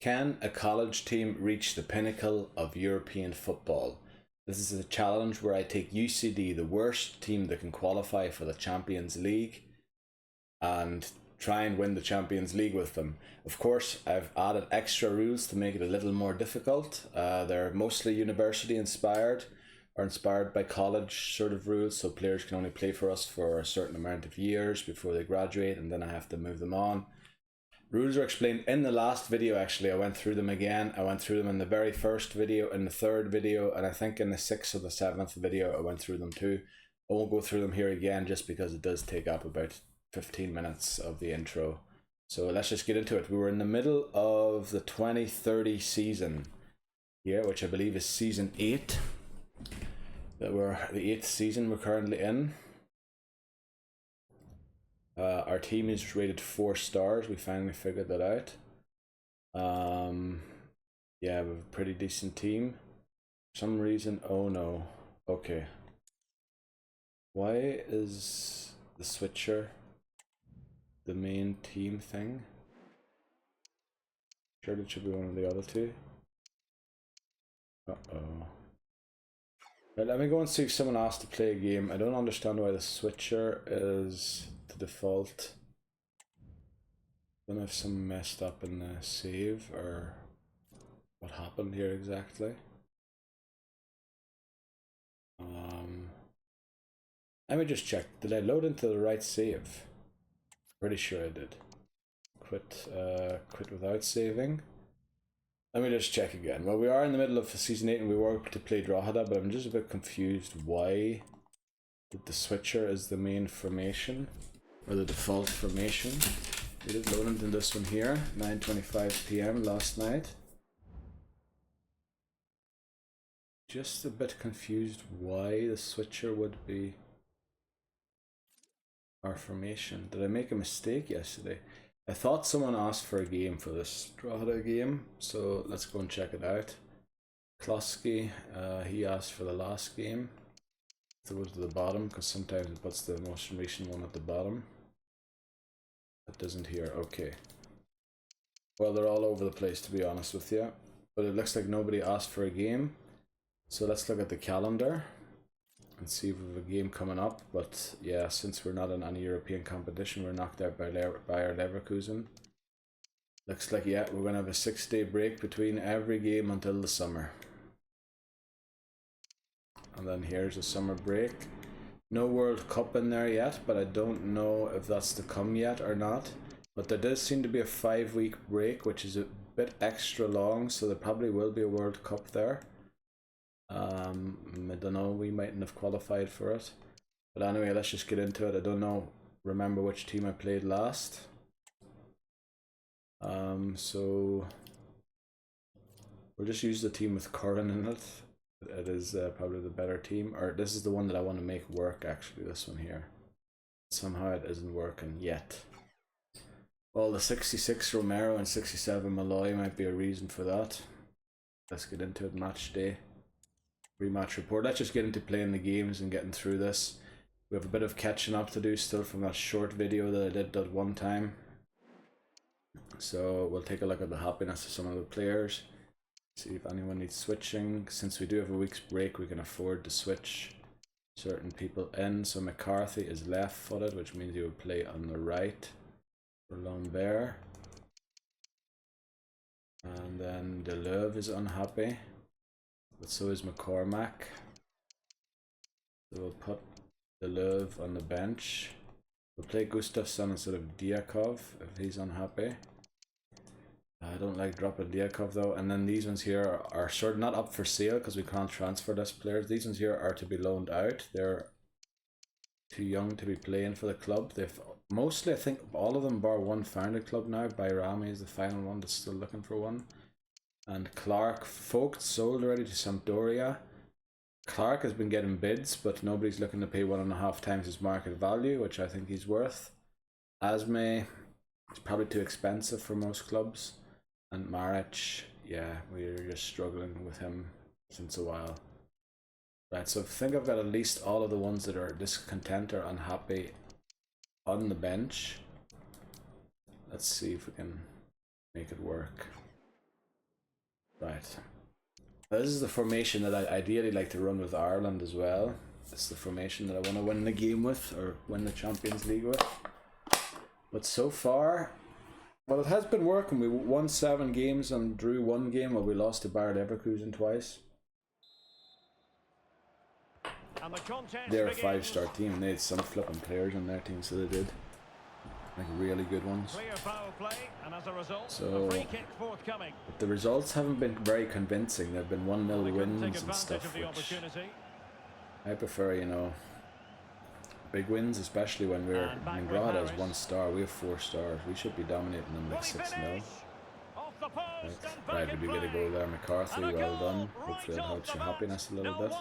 Can a college team reach the pinnacle of European football? This is a challenge where I take UCD, the worst team that can qualify for the Champions League, and try and win the Champions League with them. Of course, I've added extra rules to make it a little more difficult. They're mostly university inspired, or inspired by college sort of rules, so players can only play for us for a certain amount of years before they graduate, and then I have to move them on. Rules are explained in the last video. Actually, I went through them again. I went through them in the very first video, in the third video, and I think in the 6th or the 7th video I went through them too. I won't go through them here again just because it does take up about 15 minutes of the intro. So let's just get into it. We were in the middle of the 2030 season here, which I believe is season 8. We're the 8th season we're currently in. Our team is rated 4 stars. We finally figured that out. Yeah, we have a pretty decent team. For some reason, oh no. Okay. Why is the switcher the main team thing? Sure, it should be one of the other two. Uh-oh. Right, let me go and see if someone asked to play a game. I don't understand why the switcher is the default. I don't know if someone messed up in the save or what happened here exactly. Let me just check. Did I load into the right save? Pretty sure I did. Quit without saving. Let me just check again. Well, we are in the middle of season 8 and we were to play Drogheda, but I'm just a bit confused why the switcher is the main formation or the default formation. We did load into this one here, 9:25 p.m. last night. Just a bit confused why the switcher would be our formation. Did I make a mistake yesterday? I thought someone asked for a game for this Drogheda game, so let's go and check it out. Klosky, he asked for the last game. So go to the bottom, because sometimes it puts the most recent one at the bottom. That doesn't here, okay. Well, they're all over the place, to be honest with you. But it looks like nobody asked for a game. So let's look at the calendar and see if we have a game coming up. But yeah, since we're not in any European competition, we're knocked out by Bayer Leverkusen. Looks like, yeah, we're going to have a 6-day break between every game until the summer. And then here's a summer break. No World Cup in there yet, but I don't know if that's to come yet or not. But there does seem to be a 5-week break, which is a bit extra long, so there probably will be a World Cup there. I don't know, we mightn't have qualified for it. But anyway, let's just get into it. I don't know, remember which team I played last. So we'll just use the team with Curran in it. It is probably the better team, or this is the one that I want to make work actually, this one here. Somehow it isn't working yet. Well, the 66 Romero and 67 Malloy might be a reason for that. Let's get into it. Match day. Rematch report. Let's just get into playing the games and getting through this. We have a bit of catching up to do still from that short video that I did that one time. So we'll take a look at the happiness of some of the players. See if anyone needs switching. Since we do have a week's break, we can afford to switch certain people in. So McCarthy is left-footed, which means he will play on the right for Lambert. And then Deleuve is unhappy, but so is McCormack. So we'll put Deleuve on the bench. We'll play Gustafsson instead of Diakov if he's unhappy. I don't like dropping Diakov though. And then these ones here are sort of not up for sale because we can't transfer this players. These ones here are to be loaned out. They're too young to be playing for the club. They've mostly, I think all of them bar one found a club now. Bayrami is the final one that's still looking for one. And Clark Vogt sold already to Sampdoria. Clark has been getting bids, but nobody's looking to pay 1.5 times his market value, which I think he's worth. Asme is probably too expensive for most clubs. And Maric, yeah, we're just struggling with him since a while. Right, so I think I've got at least all of the ones that are discontent or unhappy on the bench. Let's see if we can make it work. Right. This is the formation that I ideally like to run with Ireland as well. It's the formation that I want to win the game with, or win the Champions League with. But so far, well, it has been working. We won 7 games and drew 1 game, while we lost to Bayer Leverkusen twice. They're a 5-star team. They had some flipping players on their team, so they did. Like really good ones. So, but the results haven't been very convincing. They've been 1-0 wins and stuff, which I prefer, you know, big wins, especially when we're, I mean, Grada is 1 star, we have 4 stars. We should be dominating them like 6-0. Right, we do get a goal there, McCarthy, well done. Hopefully that helps your happiness a little bit.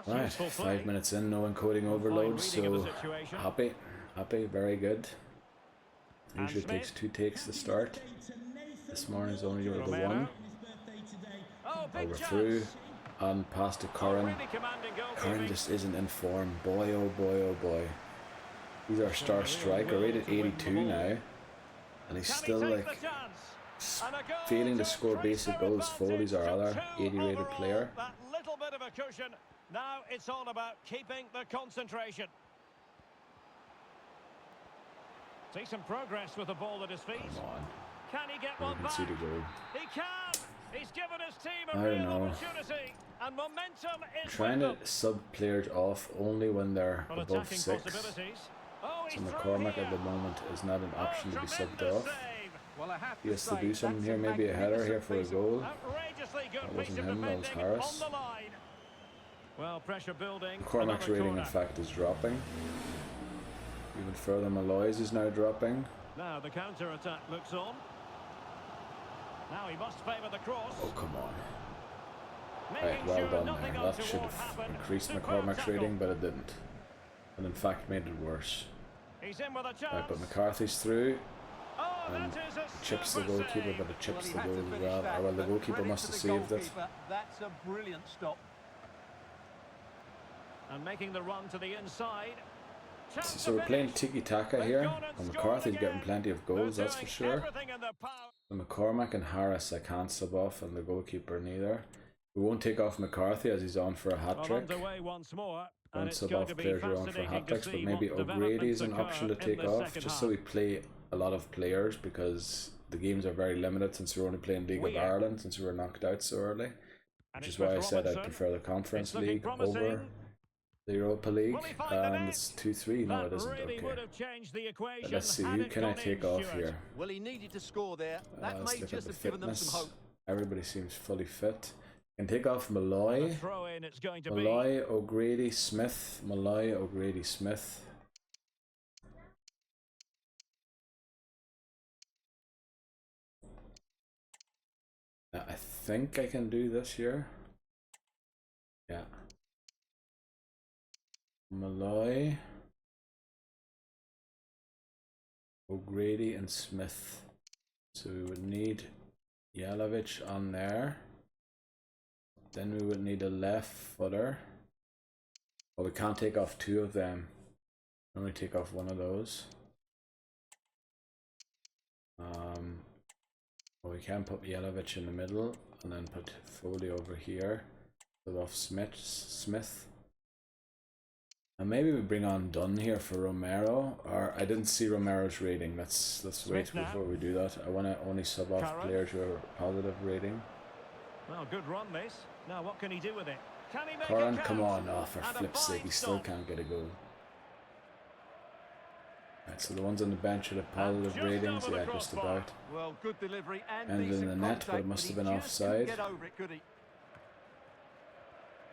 Right, 5 minutes in, no encoding overload, so happy, very good. Usually takes 2 takes to start. This morning's only the 1. We're through, and past to Curran. Curran just isn't in form. Boy, oh boy, oh boy. He's our star striker, rated 82 now, and he's still like failing to score basic goals. Foley's our other 80 rated player. Now it's all about keeping the concentration. See some progress with the ball at his feet. Can he get one back? He can. He's given his team a real opportunity, and momentum is trying to sub players off only when they're above 6. So McCormack at the moment is not an option to be subbed off. He has to do something here, maybe a header here for a goal. That wasn't him, that was Harris. Well, pressure building. McCormack's rating, in fact, is dropping. Even further, Malloy's is now dropping. Now the counter attack looks on. Now he must favour the cross. Oh, come on. Right, well done there. That should have increased McCormack's rating, but it didn't. And in fact made it worse. Right, but McCarthy's through. And chips the goalkeeper, but it chips the goal as well. Oh, well, the goalkeeper must have saved it. That's a brilliant stop. And making the run to the inside. So we're playing tiki-taka here, and McCarthy's getting plenty of goals, that's for sure. So McCormack and Harris I can't sub off, and the goalkeeper neither. We won't take off McCarthy as he's on for a hat-trick. Won't sub off players who are on for hat-tricks, but maybe O'Grady is an option to take off, just so we play a lot of players, because the games are very limited since we're only playing League of Ireland, since we were knocked out so early. Which is why I said I'd prefer the Conference League over the Europa League, and it's 2-3. No, it isn't. Okay. Let's see, who can I take off here? Well, he needed to score there. That Let's may look at just the have given them some fitness. hope. Everybody seems fully fit. Can take off Malloy, O'Grady, Smith, Malloy, O'Grady, Smith. Now, I think I can do this here. Yeah. Malloy, O'Grady and Smith. So we would need Jelavic on there. Then we would need a left footer. Well, we can't take off 2 of them. Only take off 1 of those. Well, we can put Jelavic in the middle and then put Foley over here. Put off Smith. And maybe we bring on Dunn here for Romero, or I didn't see Romero's rating. Let's wait before we do that. I want to only sub off players who are positive rating. Well, good run this. Now what can he do with it? Can he make Curran, come on, oh, for flip's sake, he still can't get a goal. Right, so the ones on the bench should have positive ratings, yeah, just about. Well, good delivery and in the net, but it must have been offside.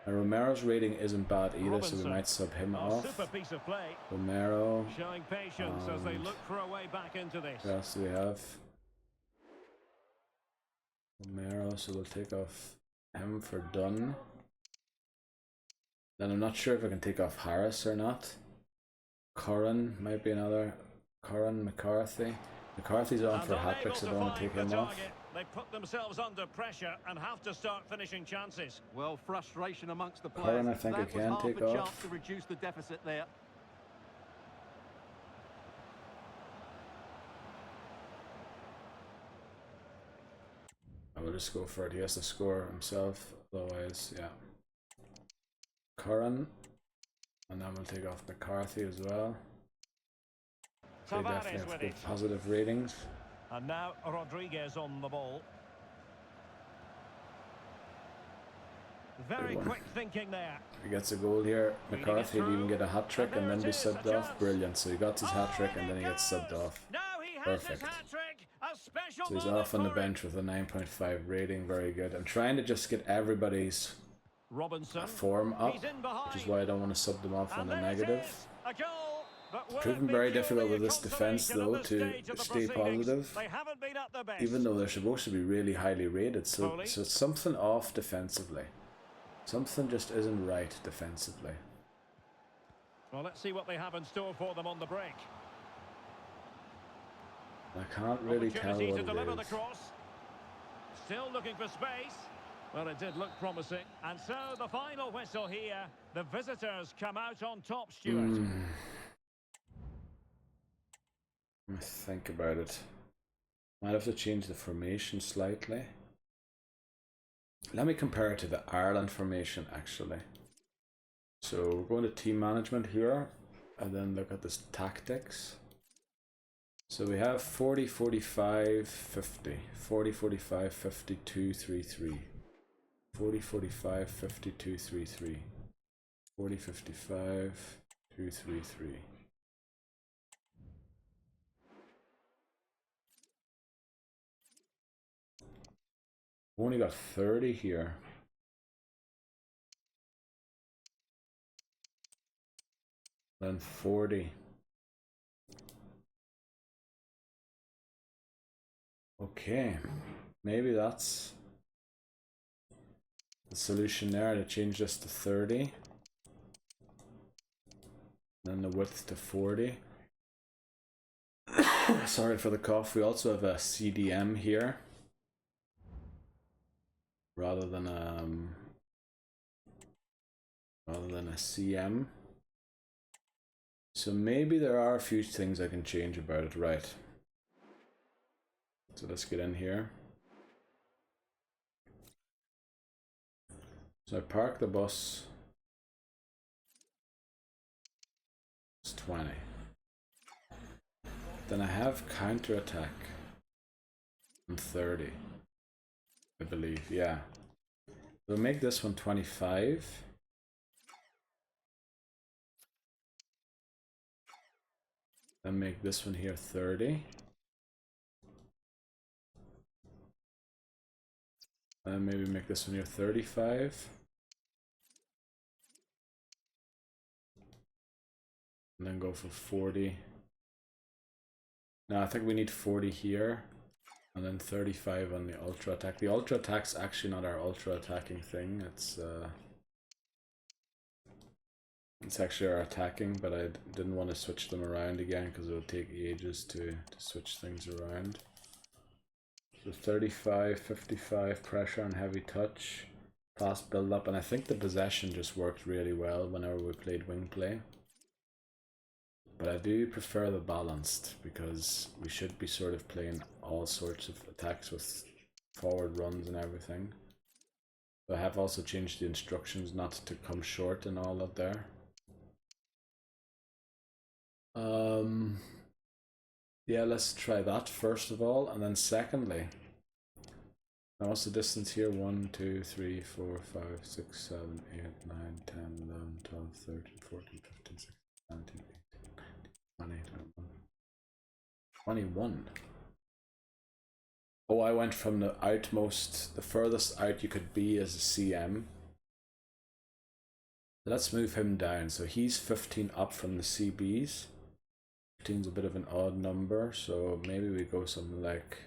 And Romero's rating isn't bad either, so we might sub him off. Romero. Showing patience as they look for a way back into this. What else do we have? Romero, so we'll take off him for Dunn. Then I'm not sure if I can take off Harris or not. Curran might be another. Curran, McCarthy. McCarthy's on for hat-tricks, so I don't want to take him off. They put themselves under pressure and have to start finishing chances. Well, frustration amongst the players. Curran, I think I can take off. Chance to reduce the deficit there. just go for it. He has to score himself, otherwise, yeah. Curran, and then we'll take off McCarthy as well. They definitely have good positive ratings. And now Rodriguez on the ball. Very quick thinking there. He gets a goal here. McCarthy will even get a hat-trick and then be subbed off. Brilliant. So he got his hat-trick and then he gets subbed off. Perfect. So he's off on the bench with a 9.5 rating. Very good. I'm trying to just get everybody's form up, which is why I don't want to sub them off on a negative. It's proven very difficult with this defense though to stay positive, even though they're supposed to be really highly rated. So it's something off defensively. Something just isn't right defensively. Well, let's see what they have in store for them on the break. I can't really tell what it is. Still looking for space. Well, it did look promising. And so the final whistle here. The visitors come out on top, Stuart. Let me think about it. Might have to change the formation slightly. Let me compare it to the Ireland formation actually. So we're going to team management here and then look at this tactics. So we have 40, 45, 50. 40, 45, 52, 3, 3. 40, 45, 52, 3, 3. 40, 55, 2, 3, 3. Only got 30 here. Then 40. Okay, maybe that's the solution there, to change this to 30. Then the width to 40. Sorry for the cough. We also have a CDM here, rather than a CM. So maybe there are a few things I can change about it, right? So let's get in here. So I park the bus. It's 20. Then I have counter-attack on 30. I believe, yeah. We'll make this one 25. Then make this one here 30. And maybe make this one here 35. And then go for 40. Now I think we need 40 here. And then 35 on the ultra attack. The ultra attack's actually not our ultra attacking thing. It's actually our attacking, but I didn't want to switch them around again because it would take ages to switch things around. So 35, 55 pressure and heavy touch, fast build up, and I think the possession just worked really well whenever we played wing play. But I do prefer the balanced because we should be sort of playing all sorts of attacks with forward runs and everything. But I have also changed the instructions not to come short and all that there. Yeah, let's try that first of all, and then secondly, now what's the distance here? 1, 2, 3, 4, 5, 6, 7, 8, 9, 10, 11, 12, 13, 14, 15, 16, 17, 18, 19, 20, 21. Oh, I went from the outmost, the furthest out you could be as a CM. Let's move him down. So he's 15 up from the CBs. 15's a bit of an odd number, so maybe we go something like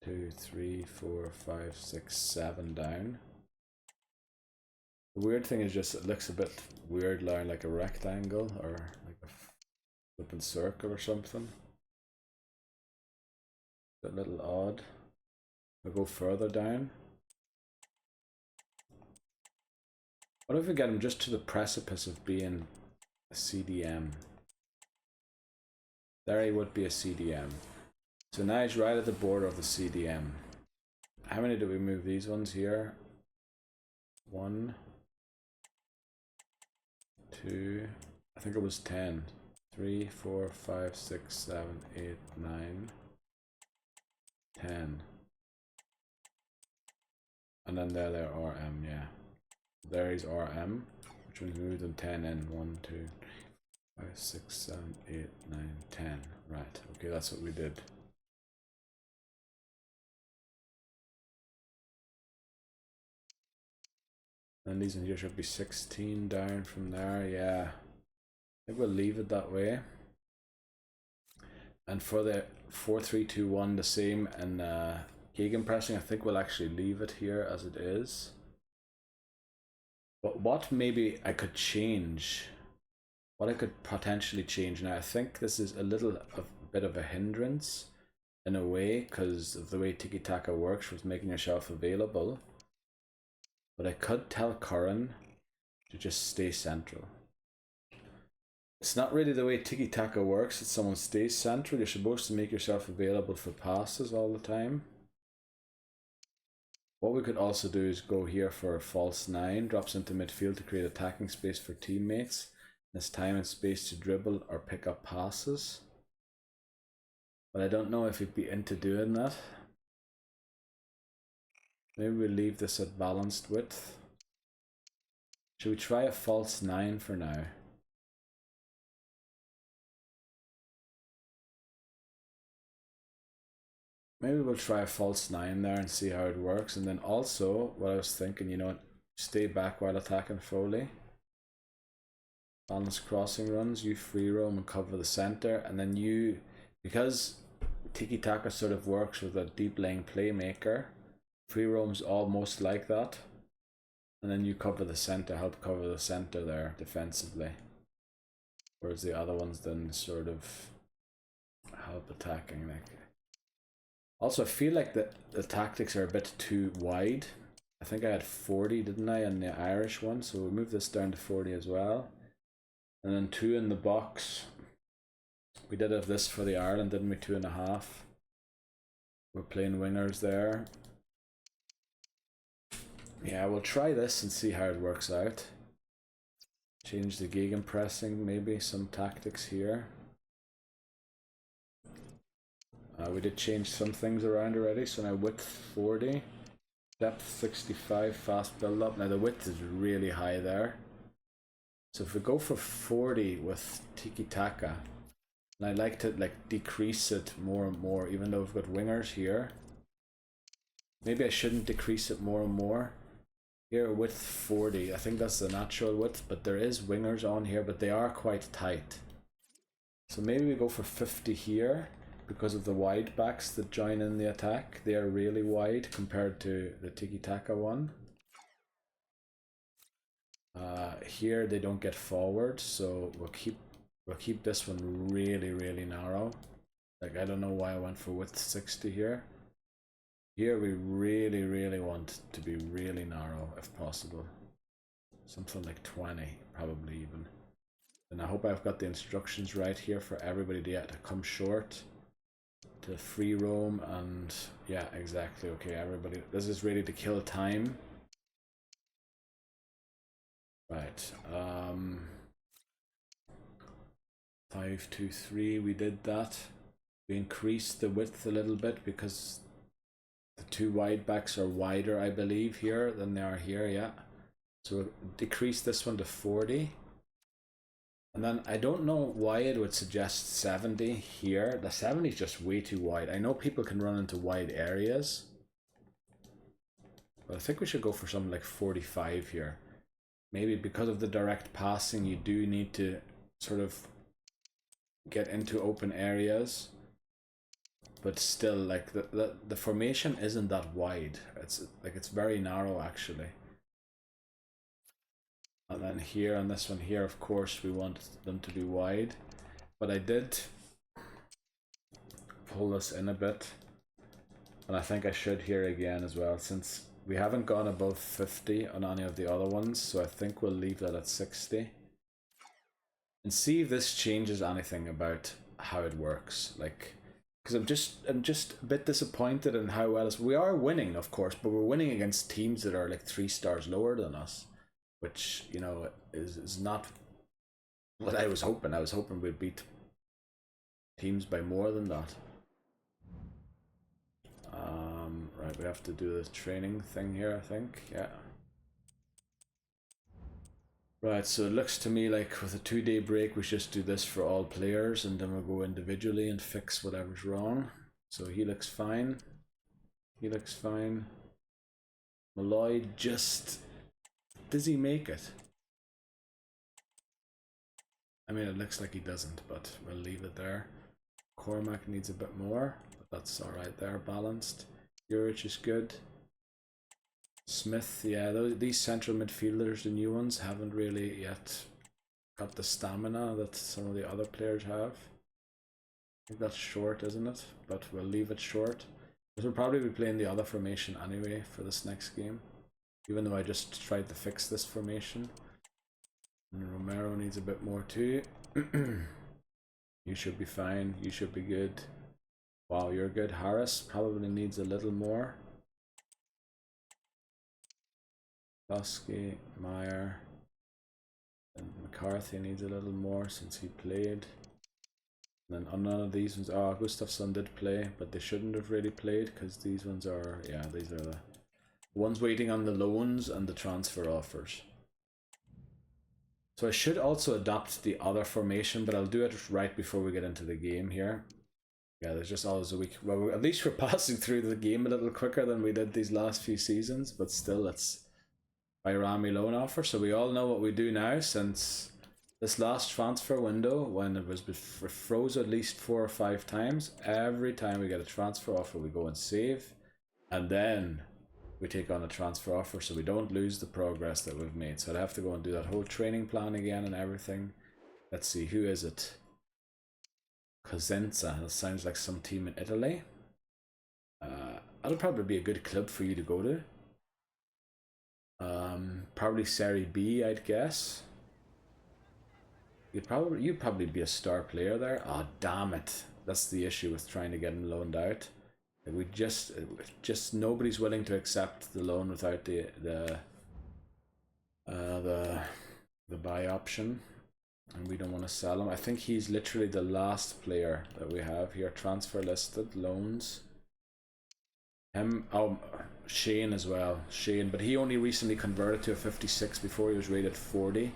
2, 3, 4, 5, 6, 7 down. The weird thing is just it looks a bit weird like a rectangle or like a flipping circle or something. A little odd. I'll go further down. What if we get him just to the precipice of being a CDM? There he would be a CDM. So now he's right at the border of the CDM. how many did we move these ones here? 1, 2, I think it was 10. 3, 4, 5, 6, 7, 8, 9, 10. And then there RM, yeah. There is RM, which means we move them 10 in. 1, 2, 5, 6, 7, 8, 9, 10. Right, okay, that's what we did. And these in here should be 16 down from there, yeah. I think we'll leave it that way. And for the 4-3-2-1, the same, and gegenpressing, I think we'll actually leave it here as it is. But what maybe I could change, what I could potentially change, now I think this is a bit of a hindrance in a way because of the way tiki-taka works with making yourself available. But I could tell Curran to just stay central. It's not really the way tiki-taka works, it's someone stays central. You're supposed to make yourself available for passes all the time. What we could also do is go here for a false 9, drops into midfield to create attacking space for teammates. There's time and space to dribble or pick up passes. But I don't know if he'd be into doing that. Maybe we'll leave this at balanced width. Should we try a false 9 for now? Maybe we'll try a false 9 there and see how it works. And then also, what I was thinking, you know, stay back while attacking Foley. Balance crossing runs, you free roam and cover the center. And then you, because tiki-taka sort of works with a deep laying playmaker, free roam's almost like that. And then you cover the center, help cover the center there defensively. Whereas the other ones then sort of help attacking. Like. Also, I feel like the tactics are a bit too wide. I think I had 40, didn't I, on the Irish one? So we'll move this down to 40 as well. And then 2 in the box. We did have this for the Ireland, didn't we? 2.5. We're playing wingers there. Yeah, we'll try this and see how it works out. Change the gegenpressing, maybe some tactics here. We did change some things around already, so now width 40, depth 65, fast build up. Now the width is really high there. So if we go for 40 with tiki-taka, and I like to like decrease it more and more, even though we've got wingers here. Maybe I shouldn't decrease it more and more. Here width 40, I think that's the natural width, but there is wingers on here, but they are quite tight. So maybe we go for 50 here. Because of the wide backs that join in the attack, they are really wide compared to the tiki-taka one. Here they don't get forward, so we'll keep this one really narrow. Like I don't know why I went for width 60 here. Here we really want to be really narrow if possible. Something like 20, probably even. And I hope I've got the instructions right here for everybody to come short. To free roam and yeah, exactly. Okay, everybody, this is ready to kill time. Right, 5-2-3, we did that. We increased the width a little bit because the 2 wide backs are wider, I believe, here than they are here. Yeah, so we'll decrease this one to 40. And then I don't know why it would suggest 70 here. The 70 is just way too wide. I know people can run into wide areas, but I think we should go for something like 45 here. Maybe because of the direct passing, you do need to sort of get into open areas, but still, like the formation isn't that wide. It's very narrow actually. And then here on this one here, of course, we want them to be wide. But I did pull this in a bit. And I think I should here again as well, since we haven't gone above 50 on any of the other ones. So I think we'll leave that at 60. And see if this changes anything about how it works. Like, because I'm just a bit disappointed in how well we are winning, of course, but we're winning against teams that are like 3 stars lower than us, which, you know, is not what I was hoping. I was hoping we'd beat teams by more than that. Right, we have to do the training thing here, I think. Yeah. Right, so it looks to me like with a 2-day break, we just do this for all players, and then we'll go individually and fix whatever's wrong. So he looks fine. He looks fine. Malloy just... Does he make it? I mean, it looks like he doesn't, but we'll leave it there. Cormac needs a bit more, but that's alright there, balanced. Juric is good. Smith, yeah, these central midfielders, the new ones, haven't really yet got the stamina that some of the other players have. I think that's short, isn't it? But we'll leave it short. Because we'll probably be playing the other formation anyway for this next game. Even though I just tried to fix this formation. And Romero needs a bit more too. You should be fine, you should be good. Wow, you're good. Harris probably needs a little more. Bosky, Meyer, and McCarthy needs a little more since he played. And then none of these ones. Oh, Gustafsson did play, but they shouldn't have really played because these ones are, yeah, these are the ones waiting on the loans and the transfer offers. So I should also adopt the other formation, but I'll do it right before we get into the game here. Yeah, there's just always a week. Well, at least we're passing through the game a little quicker than we did these last few seasons, but still, it's Bayrami loan offer. So we all know what we do now since this last transfer window, when it was froze at least 4 or 5 times. Every time we get a transfer offer, we go and save, and then we take on a transfer offer so we don't lose the progress that we've made. So I'd have to go and do that whole training plan again and everything. Let's see, who is it? Cosenza. That sounds like some team in Italy. That'll probably be a good club for you to go to. Probably Serie B, I'd guess. You'd probably be a star player there. Oh, damn it! That's the issue with trying to get him loaned out. We just nobody's willing to accept the loan without the buy option, and we don't want to sell him. I think he's literally the last player that we have here. Transfer listed, loans. Him, oh, Shane as well. Shane, but he only recently converted to a 56 before he was rated 40.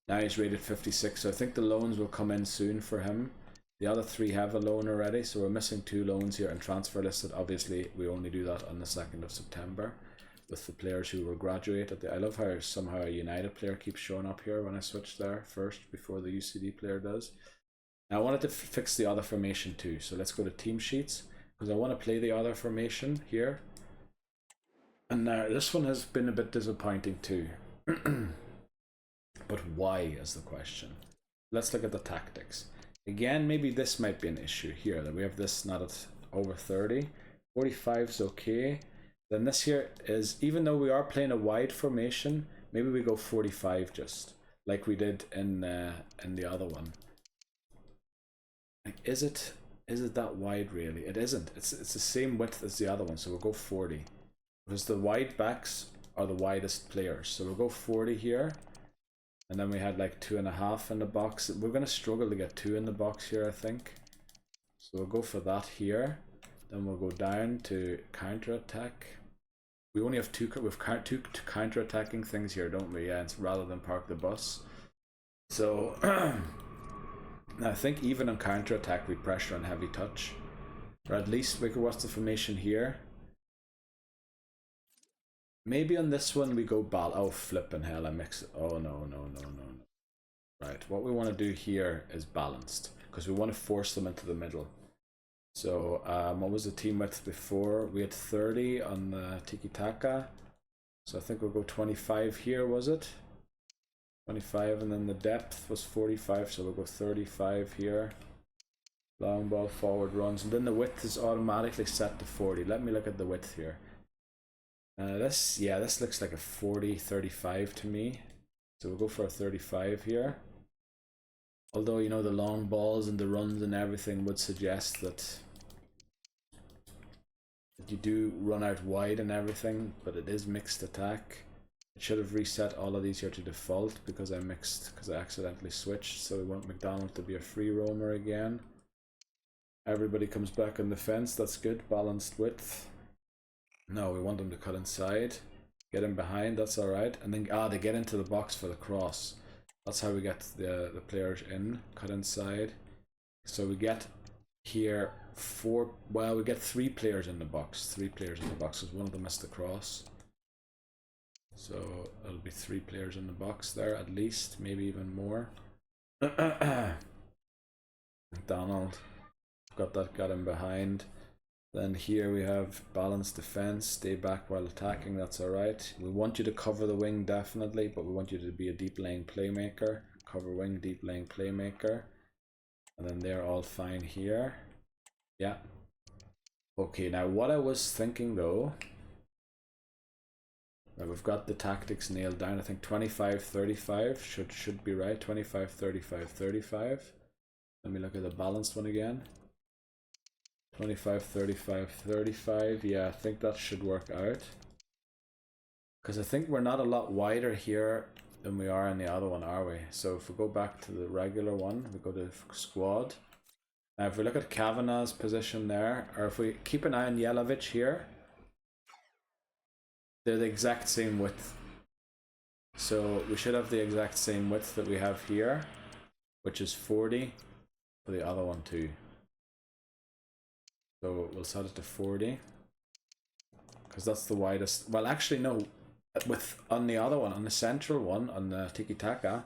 Now he's rated 56, so I think the loans will come in soon for him. The other 3 have a loan already, so we're missing 2 loans here and transfer listed. Obviously, we only do that on the 2nd of September with the players who will graduate. I love how somehow a United player keeps showing up here when I switch there first before the UCD player does. Now I wanted to fix the other formation too, so let's go to team sheets because I want to play the other formation here. And now this one has been a bit disappointing too. But why is the question. Let's look at the tactics. Again, maybe this might be an issue here, that we have this not at over 30. 45 is okay. Then this here is, even though we are playing a wide formation, maybe we go 45 just, like we did in the other one. Like, is it that wide really? It isn't. It's the same width as the other one, so we'll go 40. Because the wide backs are the widest players. So we'll go 40 here. And then we had like 2.5 in the box. We're going to struggle to get 2 in the box here, I think. So we'll go for that here. Then we'll go down to counter-attack. We only have two counter-attacking things here, don't we? Yeah, it's rather than park the bus. So, I think even on counter-attack we pressure on heavy touch. Or at least we could watch the formation here. Maybe on this one we go oh, flippin' hell, I mix it. Oh, no. Right, what we want to do here is balanced, because we want to force them into the middle. So, what was the team width before? We had 30 on the tiki-taka. So I think we'll go 25 here, was it? 25, and then the depth was 45, so we'll go 35 here. Long ball, forward runs, and then the width is automatically set to 40. Let me look at the width here. This looks like a 40-35 to me. So we'll go for a 35 here. Although, you know, the long balls and the runs and everything would suggest that You do run out wide and everything, but it is mixed attack. It should have reset all of these here to default because I accidentally switched. So we want McDonald to be a free roamer again. Everybody comes back on the fence. That's good. Balanced width. No, we want them to cut inside. Get him behind. That's all right. And then they get into the box for the cross. That's how we get the players in. Cut inside. So we get here we get 3 players in the box. 3 players in the box because one of them missed the cross. So it'll be 3 players in the box there at least, maybe even more. McDonald. Got him behind. Then here we have balanced defense, stay back while attacking, that's alright. We want you to cover the wing definitely, but we want you to be a deep lane playmaker. Cover wing, deep lane playmaker. And then they're all fine here. Yeah. Okay, now what I was thinking though, we've got the tactics nailed down. I think 25-35 should be right. 25-35-35. Let me look at the balanced one again. 25-35-35. Yeah, I think that should work out. Because I think we're not a lot wider here than we are in the other one, are we? So if we go back to the regular one, we go to squad. Now if we look at Kavanagh's position there, or if we keep an eye on Yelovich here, they're the exact same width. So we should have the exact same width that we have here, which is 40 for the other one too. So we'll set it to 40 because that's the widest. Well, actually no, on the other one, on the central one, on the Tiki Taka,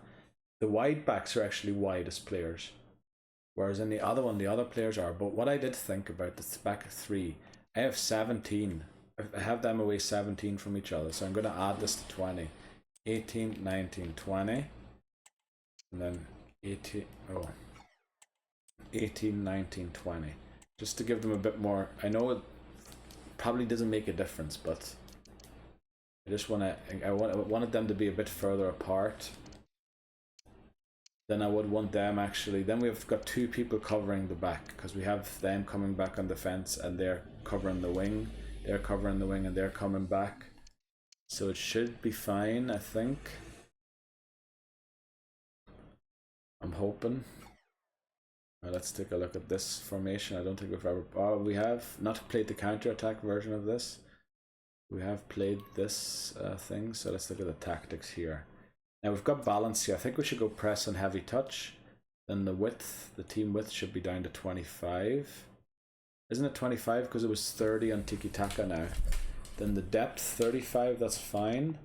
the wide backs are actually widest players, whereas in the other one the other players are. But what I did think about this back 3, I have 17. I have them away 17 from each other, so I'm going to add this to 20. 18, 19, 20, and then 18, 19, 20. Just to give them a bit more. I know it probably doesn't make a difference, but I wanted them to be a bit further apart. Then I would want them actually. Then we've got 2 people covering the back because we have them coming back on the fence and they're covering the wing. They're covering the wing and they're coming back. So it should be fine, I think. I'm hoping. Now let's take a look at this formation. I don't think we've ever... Oh, we have not played the counter-attack version of this. We have played this thing, so let's look at the tactics here. Now we've got balance here. I think we should go press and heavy touch. Then the width, the team width should be down to 25. Isn't it 25? Because it was 30 on Tiki Taka now. Then the depth, 35, that's fine.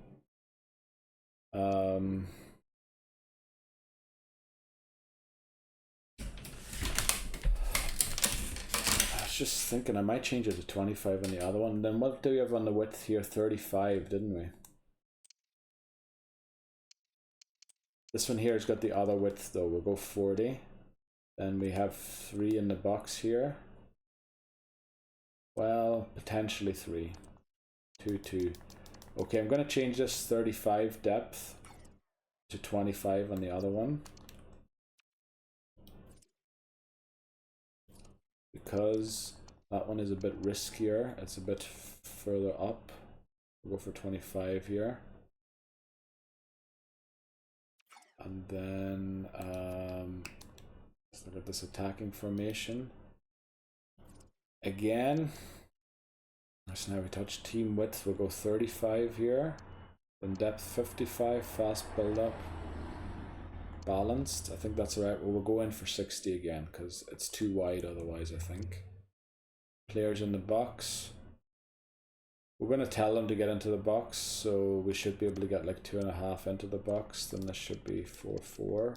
I was just thinking I might change it to 25 on the other one. Then what do we have on the width here? 35, didn't we? This one here has got the other width though. We'll go 40. Then we have 3 in the box here. Well, potentially 3. 2, 2. Okay, I'm going to change this 35 depth to 25 on the other one. Because that one is a bit riskier. It's a bit further up. We'll go for 25 here. And then let's look at this attacking formation. Again, so now we touch team width, we'll go 35 here. Then depth 55, fast build up. Balanced, I think that's alright. We'll go in for 60 again because it's too wide otherwise, I think. Players in the box. We're going to tell them to get into the box, so we should be able to get like 2.5 into the box. Then this should be 4-4.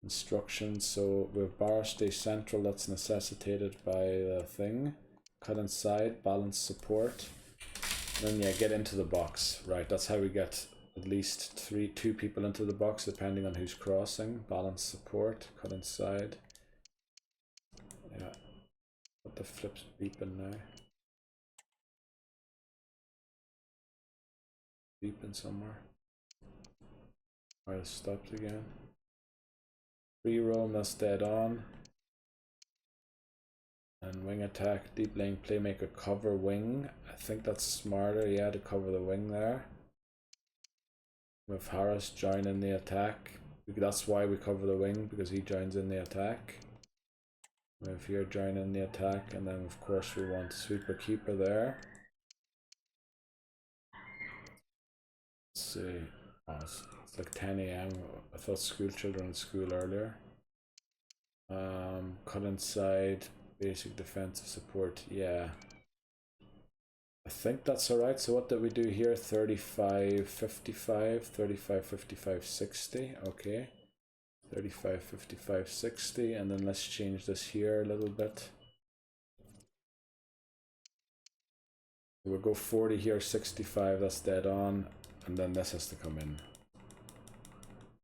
Instructions, so with bar stay central, that's necessitated by the thing. Cut inside, balance support. Then yeah, get into the box. Right, that's how we get at least 2 people into the box depending on who's crossing. Balance support, cut inside. Yeah. What the flip's beeping now? Beeping somewhere. Alright, it stopped again. Free roam, that's dead on. And And wing attack, deep lane playmaker, cover wing. I think that's smarter, yeah, to cover the wing there. With Harris join in the attack. That's why we cover the wing, because he joins in the attack. If here join in the attack, and then of course we want sweeper keeper there. Let's see. Oh, it's like 10 AM. I thought school children in school earlier. Cut inside, basic defensive support, yeah. I think that's alright. So what did we do here? 35, 55, 35, 55, 60. Okay. 35, 55, 60. And then let's change this here a little bit. We'll go 40 here, 65. That's dead on. And then this has to come in.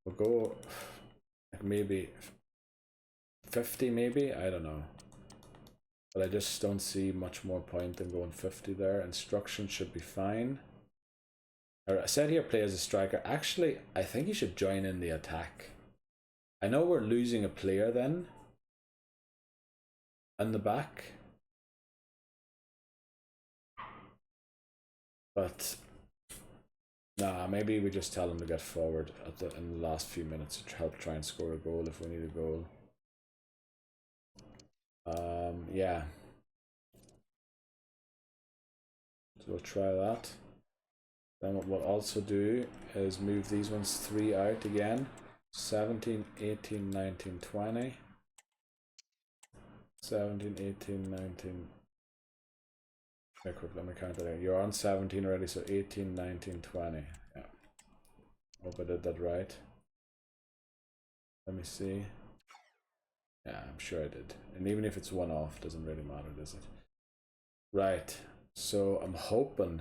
We'll go like maybe 50 maybe? I don't know. But I just don't see much more point in going 50 there. Instruction should be fine. I said here play as a striker. Actually, I think he should join in the attack. I know we're losing a player then. In the back. But nah, maybe we just tell him to get forward in the last few minutes to help try and score a goal if we need a goal. Yeah. So we'll try that. Then what we'll also do is move these ones 3 out again. 17, 18, 19, 20. 17, 18, 19. Okay, quick, let me count that out. You're on 17 already, so 18, 19, 20. Yeah. Hope I did that right. Let me see. Yeah, I'm sure I did. And even if it's one off, doesn't really matter, does it? Right. So I'm hoping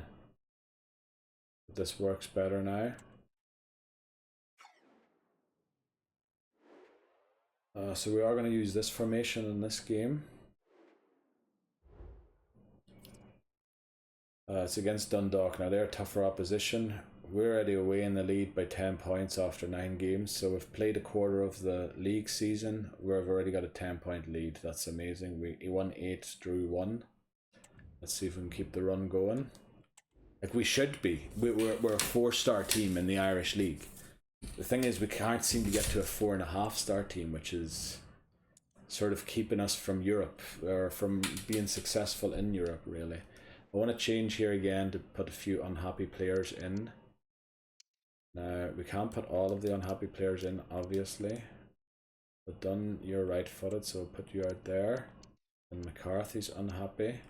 that this works better now. So we are going to use this formation in this game. It's against Dundalk. Now they're a tougher opposition. We're already away in the lead by 10 points after 9 games. So we've played a quarter of the league season. We've already got a 10-point lead. That's amazing. We won 8, drew 1. Let's see if we can keep the run going. Like we should be. We're a 4-star team in the Irish League. The thing is, we can't seem to get to a 4.5-star team, which is sort of keeping us from Europe, or from being successful in Europe, really. I want to change here again to put a few unhappy players in. Now, we can't put all of the unhappy players in, obviously. But Dunn, you're right-footed, so I'll put you out there. And McCarthy's unhappy.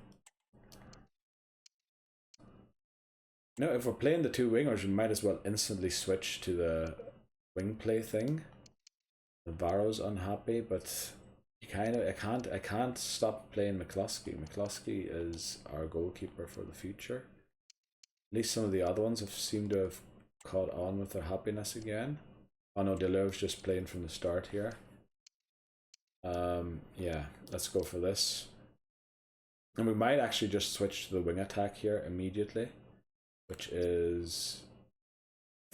You know, if we're playing the 2 wingers, we might as well instantly switch to the wing play thing. Navarro's unhappy, but you I can't stop playing McCluskey. McCluskey is our goalkeeper for the future. At least some of the other ones have seemed to have caught on with their happiness again. Oh no, Deleuve's just playing from the start here. Yeah, let's go for this. And we might actually just switch to the wing attack here immediately, which is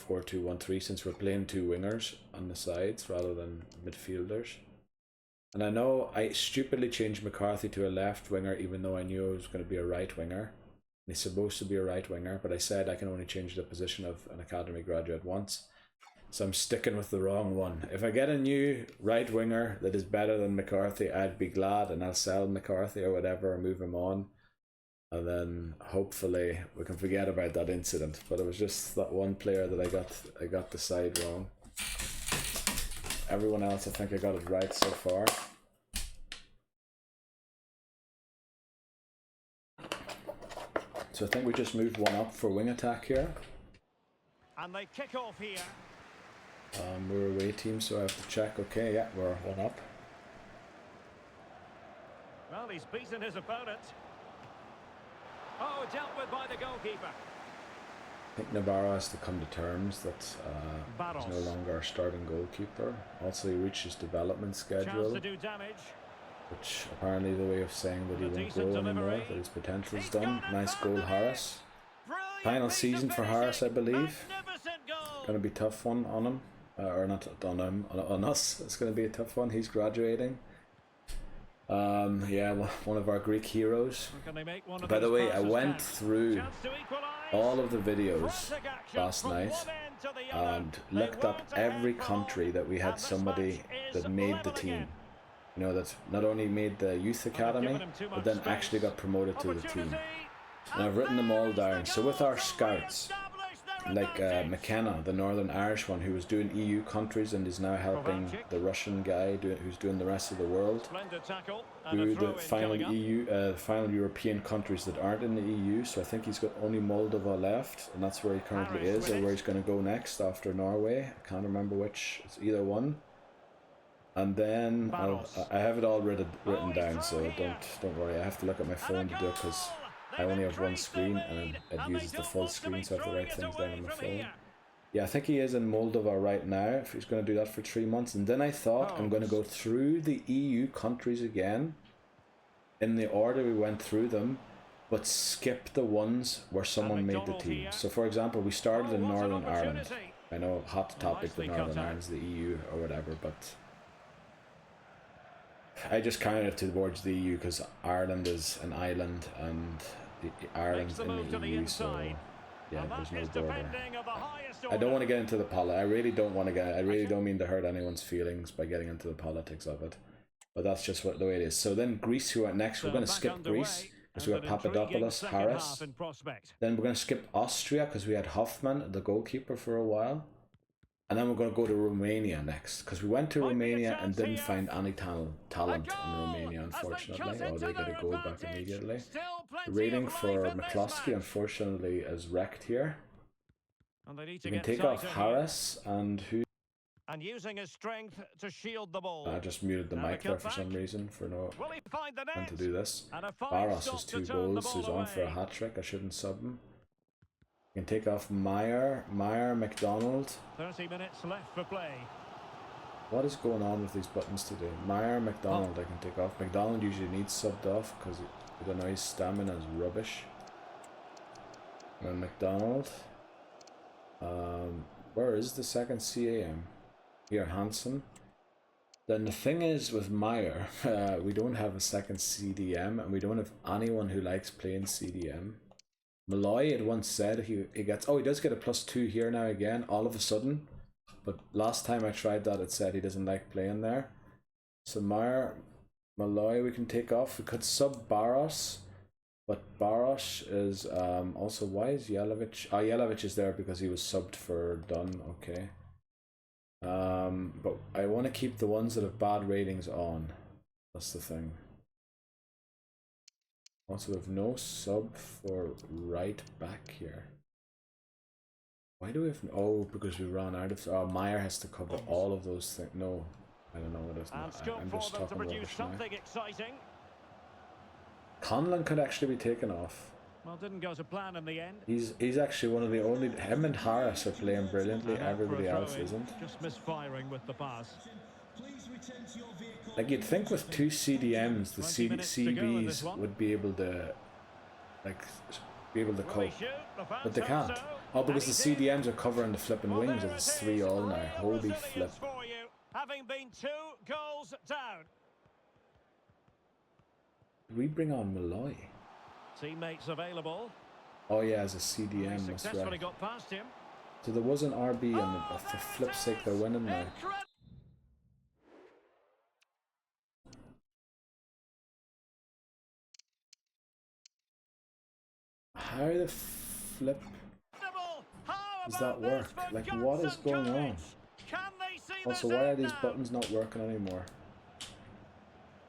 4-2-1-3, since we're playing 2 wingers on the sides rather than midfielders. And I know I stupidly changed McCarthy to a left winger, even though I knew it was going to be a right winger. And he's supposed to be a right winger, but I said I can only change the position of an academy graduate once. So I'm sticking with the wrong one. If I get a new right winger that is better than McCarthy, I'd be glad, and I'll sell McCarthy or whatever, or move him on. And then hopefully we can forget about that incident. But it was just that one player that I got the side wrong. Everyone else, I think I got it right so far. So I think we just moved one up for wing attack here. And they kick off here. We're away team, so I have to check. Okay, yeah, we're one up. Well, he's beaten his opponent. Oh, dealt with by the goalkeeper. I think Navarro has to come to terms that he's no longer our starting goalkeeper. Also, he reached his development schedule, Chance to do damage. which apparently is a way of saying that he won't grow anymore, that his potential's done. Nice goal, Harris. Final season for Harris, I believe. Going to be a tough one on him. Or not on him, on us. It's going to be a tough one. He's graduating. Yeah, one of our Greek heroes. By the way, I went through all of the videos last night and looked up every country that we had somebody that made the team. You know, that not only made the youth academy, but then actually got promoted to the team. And I've written them all down. So with our scouts, like McKenna, the Northern Irish one, who was doing EU countries and is now helping the Russian guy who's doing the rest of the world, do the final final European countries that aren't in the EU. So I think he's got only Moldova left, and that's where he currently is, or where he's going to go next after Norway. I can't remember which. It's either one. And then I have it all written down, so don't worry. I have to look at my phone to do it because I only have one screen and it uses the full screen, so I have to write things down on my phone. Yeah, I think he is in Moldova right now, if he's going to do that for 3 months. And then I thought I'm going to go through the EU countries again in the order we went through them, but skip the ones where someone made the team. So for example, we started in Northern Ireland. I know, hot topic for Northern Ireland is the EU or whatever, but I just counted it towards the EU because Ireland is an island and Ireland's in the EU, so yeah, there's no border. I don't want to get into the politics. I really don't mean to hurt anyone's feelings by getting into the politics of it, but that's just the way it is. So then Greece, who went next, we're going to skip Greece because we got Papadopoulos, Harris. Then we're going to skip Austria because we had Hoffman, the goalkeeper, for a while. And then we're going to go to Romania next, because we went to Romania and didn't find any talent in Romania, unfortunately. Oh, they get a goal back immediately. The rating for McCloskey, unfortunately, is wrecked here. You can take off Harris and who... And using his strength to shield the ball. I just muted the mic there for some reason, for no one to do this. Barros has 2 goals, who's on for a hat-trick. I shouldn't sub him. You can take off Meyer, McDonald. 30 minutes left for play. What is going on with these buttons today? Meyer, McDonald I can take off. McDonald usually needs subbed off because I don't know, his stamina is rubbish. And McDonald. Where is the second CAM? Here, Hansen. Then the thing is with Meyer, we don't have a second CDM and we don't have anyone who likes playing CDM. Malloy had once said he gets, he does get a +2 here now again, all of a sudden. But last time I tried that, it said he doesn't like playing there. So Malloy we can take off. We could sub Barros, but Barros is also, why is Jelavic? Oh, Jelavic is there because he was subbed for Dunn, okay. But I want to keep the ones that have bad ratings on. That's the thing. Also, we have no sub for right back here. Why do we have... Oh, because we ran out of... Oh, Meyer has to cover all of those things. No, I don't know what it is. I'm just talking rubbish now. Conlon could actually be taken off. Well, didn't go to plan in the end. He's actually one of the only... Him and Harris are playing brilliantly. Everybody else isn't. Just misfiring with the pass. Like, you'd think with 2 CDMs, the CBs would be able to, cope, but they can't. Oh, because the CDMs are covering the flipping wings, and it's 3-all now. Holy flip! Having been 2 goals down. Did we bring on Malloy? Teammates available. Oh yeah, as a CDM, that's right. Got past him. So there was an RB, and for flip's sake, they're winning now. How the flip does that work? Like, what is going on? Also, why are these buttons not working anymore?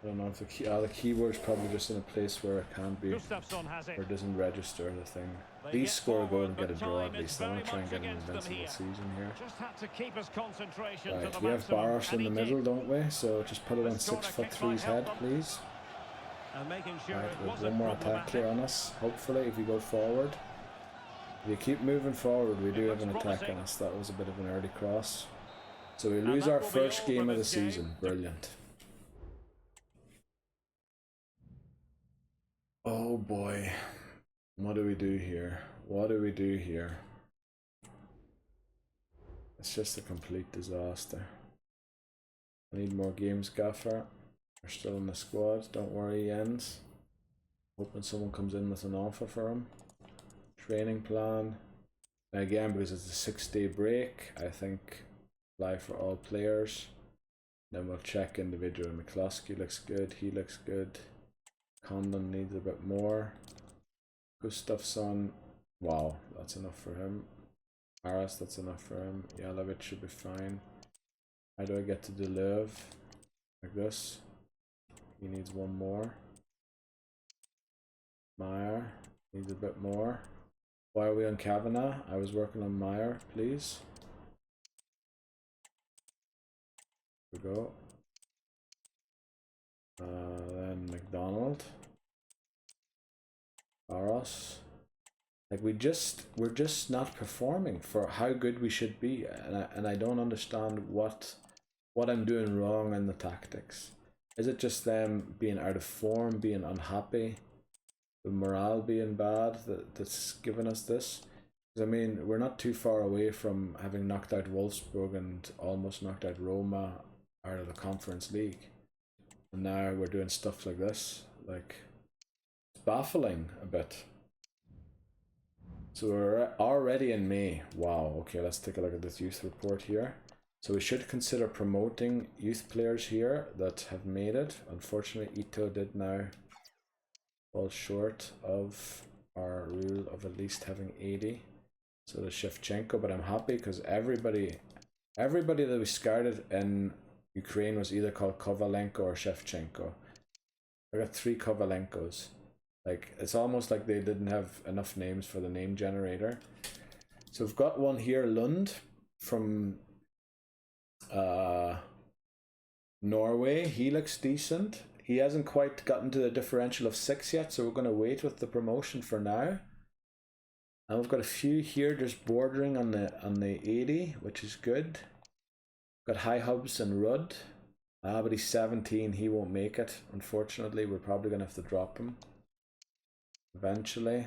I don't know if the keyboard's probably just in a place where it can't be, or it doesn't register the thing. These score a goal and get a draw at least. I want to try and get an invincible season here. Right, we have Barros in the middle, don't we? So just put it on 6'3's head, please. Right, with one more attack clear on us, hopefully, if we go forward. If you keep moving forward, we do have an attack on us. That was a bit of an early cross. So we lose our first game of the season. Brilliant. Oh boy. What do we do here? What do we do here? It's just a complete disaster. I need more games, Gaffer. are still in the squad. Don't worry, Jens. Hoping someone comes in with an offer for him. Training plan. Again, because it's a 6-day break, I think apply for all players. Then we'll check individual. McCloskey looks good. He looks good. Condon needs a bit more. Gustafsson. Wow, that's enough for him. Aras, that's enough for him. Jalovic should be fine. How do I get to Deleuve? Like this. He needs one more. Meyer needs a bit more. Why are we on Kavanagh? I was working on Meyer, please. Here we go. Then McDonald. Aros. Like we're just not performing for how good we should be, and I don't understand what I'm doing wrong in the tactics. Is it just them being out of form, being unhappy, the morale being bad that's given us this? Because I mean, we're not too far away from having knocked out Wolfsburg and almost knocked out Roma out of the Conference League, and now we're doing stuff like this. Like, it's baffling a bit. So we're already in May. Wow, okay, let's take a look at this youth report here. So we should consider promoting youth players here that have made it. Unfortunately, Ito did now fall short of our rule of at least having 80. So the Shevchenko, but I'm happy because everybody that we scouted in Ukraine was either called Kovalenko or Shevchenko. I got 3 Kovalenkos. Like, it's almost like they didn't have enough names for the name generator. So we've got one here, Lund, from Norway. He looks decent. He hasn't quite gotten to the differential of 6 yet, so we're going to wait with the promotion for now. And we've got a few here just bordering on the 80, which is good. Got High Hubs and Rudd. But he's 17, he won't make it. Unfortunately, we're probably going to have to drop him eventually.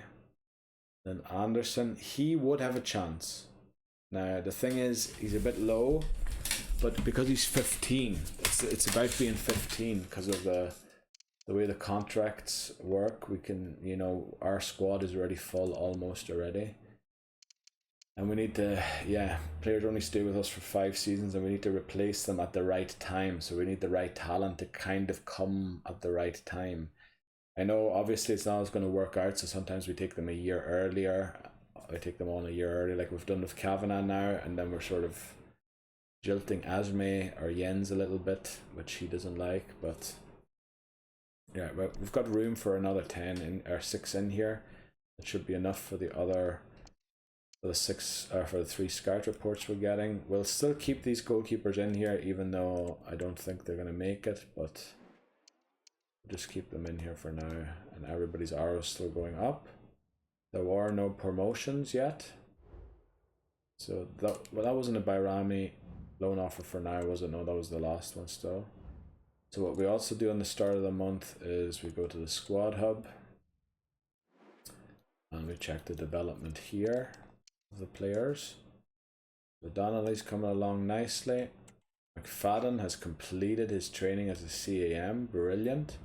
Then Anderson, he would have a chance. Now the thing is, he's a bit low, but because he's 15, it's about being 15 because of the way the contracts work. We can, you know, our squad is already full almost already, and we need to, yeah, players only stay with us for 5 seasons, and we need to replace them at the right time. So we need the right talent to kind of come at the right time. I know obviously it's not always going to work out, so sometimes we take them a year earlier. I take them on a year early, like we've done with Kavanagh now, and then we're sort of jilting Asme or Jens a little bit, which he doesn't like. But yeah, we've got room for another 10 in, or 6 in here. It should be enough for the other, for the 3 scout reports we're getting. We'll still keep these goalkeepers in here, even though I don't think they're going to make it, but just keep them in here for now. And everybody's arrows still going up. There were no promotions yet, so that wasn't a Bayrami loan offer for now, was it? No, that was the last one still. So what we also do on the start of the month is we go to the squad hub and we check the development here of the players. So Donnelly's coming along nicely. McFadden has completed his training as a CAM, brilliant.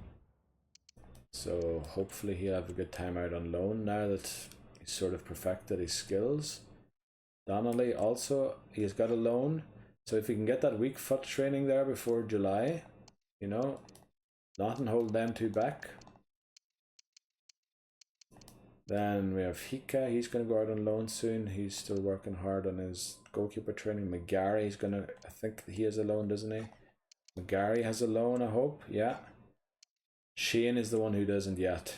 So hopefully he'll have a good time out on loan now that he's sort of perfected his skills. Donnelly also, he's got a loan. So if we can get that weak foot training there before July, you know, nothing hold them two back. Then we have Hika, he's going to go out on loan soon. He's still working hard on his goalkeeper training. McGarry, he's going to, I think he has a loan, doesn't he? McGarry has a loan, I hope, yeah. Shane is the one who doesn't yet.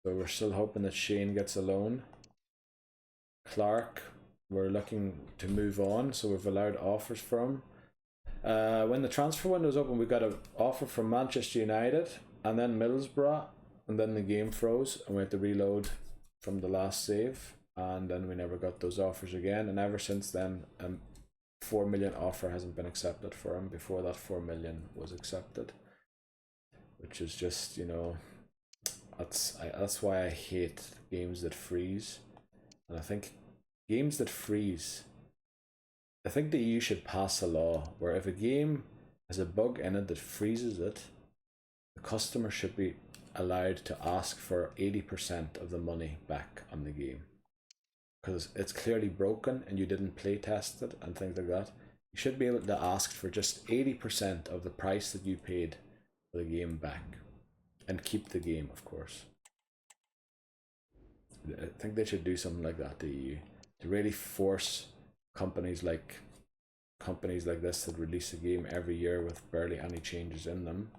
So we're still hoping that Shane gets a loan. Clark, we're looking to move on, so we've allowed offers from. When the transfer window was open, we got an offer from Manchester United and then Middlesbrough, and then the game froze and we had to reload from the last save, and then we never got those offers again. And ever since then, 4 million offer hasn't been accepted for him before that 4 million was accepted, which is just, you know, that's why I hate games that freeze. And I think games that freeze, I think the EU should pass a law where if a game has a bug in it that freezes it, the customer should be allowed to ask for 80% of the money back on the game. Because it's clearly broken and you didn't play test it and things like that. You should be able to ask for just 80% of the price that you paid for the game back. And keep the game, of course. I think they should do something like that, the EU, to really force companies like this that release a game every year with barely any changes in them,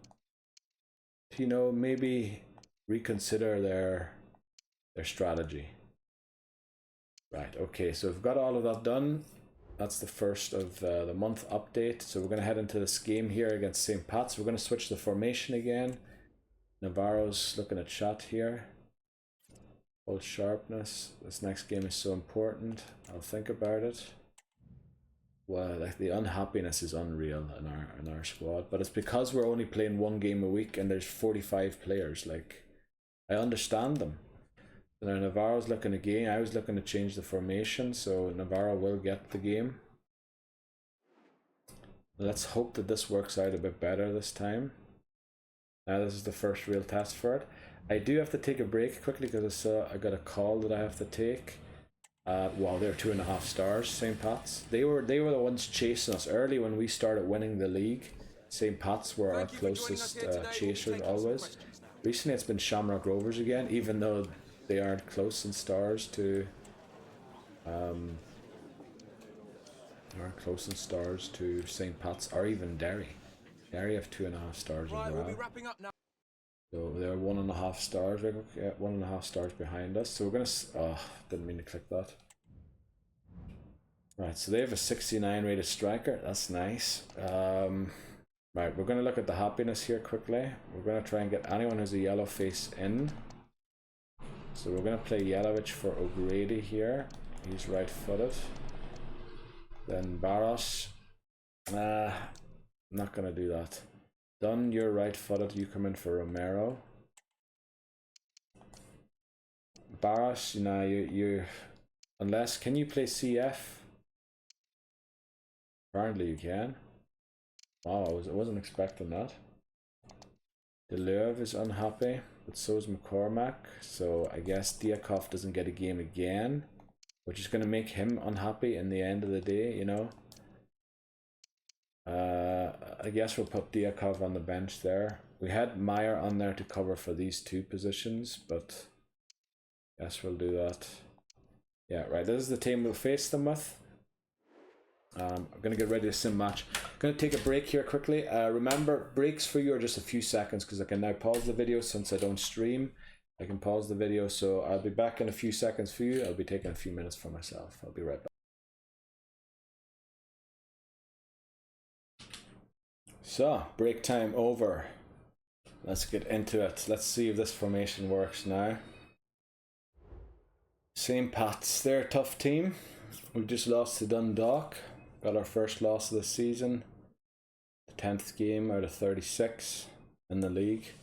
to, you know, maybe reconsider their strategy. Right, okay, so we've got all of that done. That's the first of the month update. So we're going to head into this game here against St. Pat's. We're going to switch the formation again. Navarro's looking at shot here. Full sharpness. This next game is so important. I'll think about it. Well, like, the unhappiness is unreal in our squad, but it's because we're only playing one game a week and there's 45 players. Like, I understand them. So now Navarro's looking again. I was looking to change the formation, so Navarro will get the game. Let's hope that this works out a bit better this time. Now this is the first real test for it. I do have to take a break quickly because I got a call that I have to take. Well, they're 2.5 stars, St. Pat's. They were the ones chasing us early when we started winning the league. St. Pat's were our closest chasers always. Recently it's been Shamrock Rovers again, even though they aren't close in stars to St. Pat's or even Derry. Derry have 2.5 stars as well. We'll be wrapping up now. So they're 1.5 stars, right? Yeah, 1.5 stars behind us. So we're gonna. Oh, didn't mean to click that. Right, so they have a 69 rated striker. That's nice. Right, we're gonna look at the happiness here quickly. We're gonna try and get anyone who's a yellow face in. So we're gonna play Yelovich for O'Grady here. He's right-footed. Then Barros. Nah, I'm not gonna do that. Dunn, you're right-footed. You come in for Romero. Barros, you unless, can you play CF? Apparently you can. Wow, I wasn't expecting that. Deleuve is unhappy, but so is McCormack. So I guess Diakov doesn't get a game again, which is going to make him unhappy in the end of the day, you know. I guess we'll put Diakov on the bench there. We had Meyer on there to cover for these two positions, but I guess we'll do that. Yeah, right, this is the team we'll face them with. I'm going to get ready to sim match. I'm going to take a break here quickly. Remember, breaks for you are just a few seconds because I can now pause the video since I don't stream. I can pause the video, so I'll be back in a few seconds for you. I'll be taking a few minutes for myself. I'll be right back. So, break time over. Let's get into it. Let's see if this formation works now. St. Pat's, they're a tough team. We just lost to Dundalk. Got our first loss of the season. The 10th game out of 36 in the league.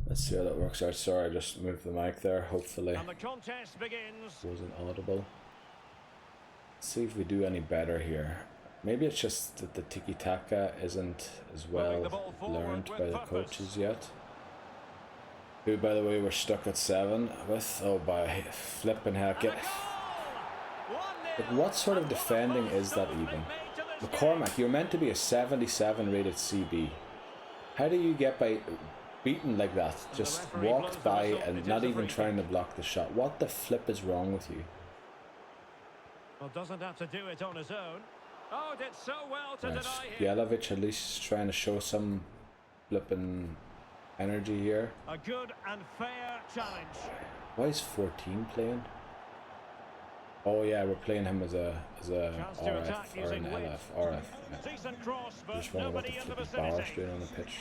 Let's see how that works out. Sorry, I just moved the mic there. Hopefully and the contest begins. Wasn't audible. Let's see if we do any better here. Maybe it's just that the tiki-taka isn't as well learned by the coaches yet. Who, by the way, we're stuck at 7 with. Oh, by flipping heck. But what sort of defending is that even? McCormack, you're meant to be a 77 rated CB. How do you get by beaten like that? Just walked by and not even trying to block the shot. What the flip is wrong with you? Well, doesn't have to do it on his own. Oh, did so well to deny him. Yelovich at least trying to show some flipping energy here. A good and fair challenge. Why is 14 playing? Oh yeah, we're playing him as a RF or an LF. RF. Yeah. I just wonder what the flipping Barros doing on the pitch.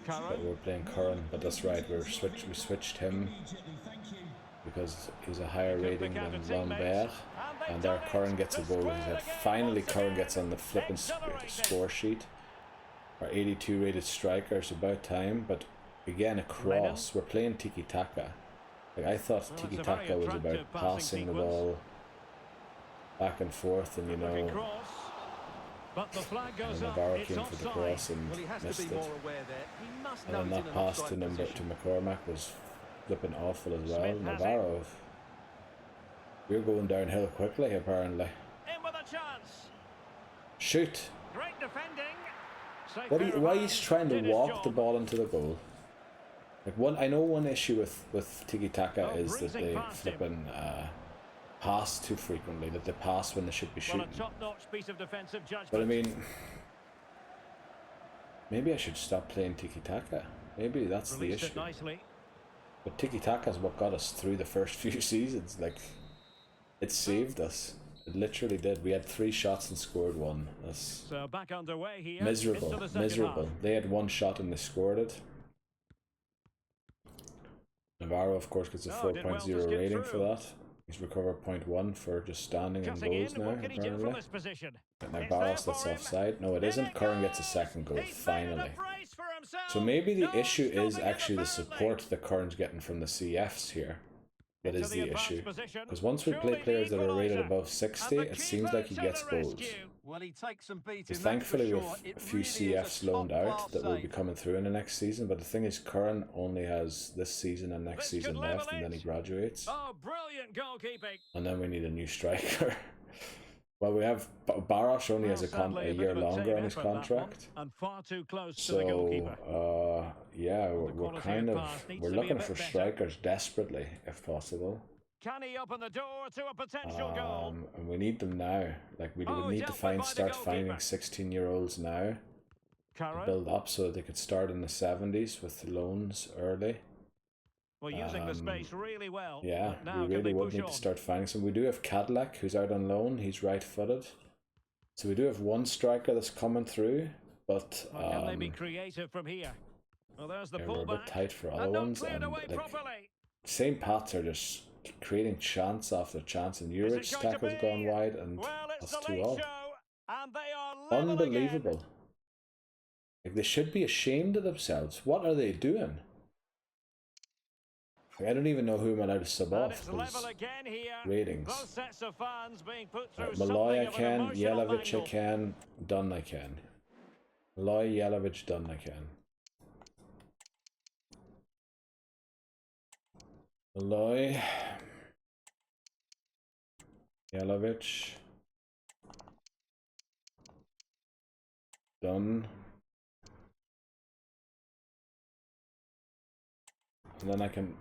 But we're playing Curran, but that's right. We switched him because he's a higher rating than Lambert, and our Curran gets a goal with his head. Finally, Curran gets on the flipping score sheet. Our 82 rated striker. It's about time, but again a cross. We're playing tiki-taka. Like, I thought tiki-taka was about passing the ball back and forth, and you know, But the flag goes up. Navarro It's came for the offside. cross and Well, he has to missed be it. more aware there. He must And know then he's in that an pass to offside number position. to McCormack was flipping awful as well. Smith has Navarro, we're going downhill quickly apparently. In with a chance. Shoot! Great defending. Why he's trying to walk the ball into the goal? Like I know one issue with Tiki Taka is that they flipping pass too frequently. That they pass when they should be shooting. Well, a top-notch piece of defensive judgment. But I mean, maybe I should stop playing Tiki Taka. Maybe that's the issue. But Tiki Taka is what got us through the first few seasons. Like, it saved us. It literally did. We had 3 shots and scored 1. That's so back underway here. miserable. Miserable. They had 1 shot and they scored it. Navarro, of course, gets a 4.0 rating for that. He's recovered 0.1 for just standing in goals now, apparently. Navarro, that's offside. No, it isn't. Curran gets a second goal, finally. So maybe the issue is actually the support that Curran's getting from the CFs here. That is the issue. Because once we play players that are rated above 60, it seems like he gets goals. Well, he takes some beating. Thankfully, we have a few CFs loaned out that will be coming through in the next season. But the thing is, Curran only has this season and next season left, and then he graduates. Oh, brilliant goalkeeping! And then we need a new striker. Well, we have Baros only has a year longer on his contract. And far too close to so, the goalkeeper. yeah, we're looking for strikers desperately, if possible. Can he open the door to a potential goal? And we need them now. Like we would need to start finding 16-year-olds now to build up so that they could start in the 70s with loans early. We're using the space really well. Yeah, we really would need to start finding some. We do have Cadillac, who's out on loan. He's right-footed. So we do have 1 striker that's coming through, but can they be creative from here? Well, there's the pullback. We're a bit tight for other ones. And like, same paths are just creating chance after chance, and Urich tackle's gone wide, and that's 2-all. Unbelievable. Like, they should be ashamed of themselves. What are they doing? I don't even know who I'm allowed to sub off those ratings. Right, Malloy I can, Jelavic I can, Dunn I can. Malloy, Jelavic, Dunn I can. Malloy, Jelavic, Dunn. And then I can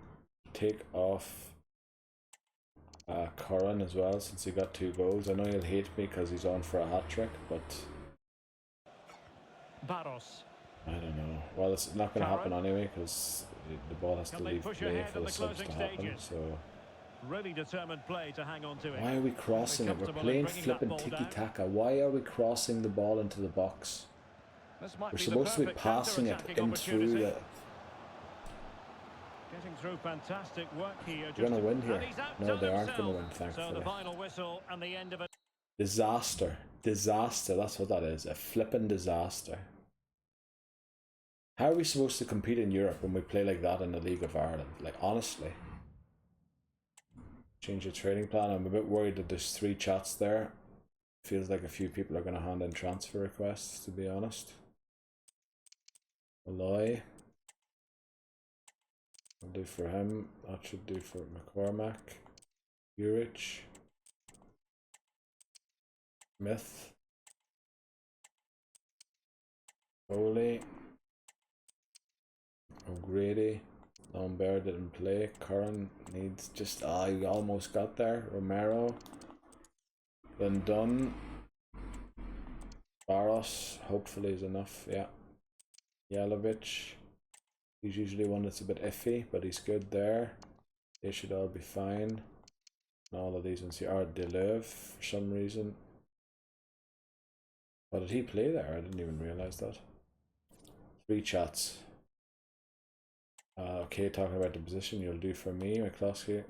take off Curran as well, since he got 2 goals. I know he'll hate me because he's on for a hat-trick, but Baros. I don't know. Well, it's not going to happen anyway, because the ball has to leave play for the subs to happen. So really determined play to hang on to it. Why are we crossing it? We're playing flipping tiki-taka. Why are we crossing the ball into the box? We're supposed to be passing it in through the... Getting through fantastic work here. They're going to win here. No, they aren't going to win, thankfully. So the final whistle and the end of it. Disaster. Disaster, that's what that is. A flippin' disaster. How are we supposed to compete in Europe when we play like that in the League of Ireland? Like, honestly. Change the trading plan. I'm a bit worried that there's 3 chats there. Feels like a few people are going to hand in transfer requests, to be honest. Malloy. I'll do for him. That should do for McCormack. Urich. Smith. Foley. O'Grady. Lambert didn't play. Curran needs just... he almost got there. Romero. Then Dunn. Baros. Hopefully is enough. Yeah. Jelavic. He's usually one that's a bit iffy, but he's good there. They should all be fine. And all of these ones here are Deleuve for some reason. Oh, did he play there? I didn't even realize that. 3 chats. Okay, talking about the position you'll do for me, McCloskey.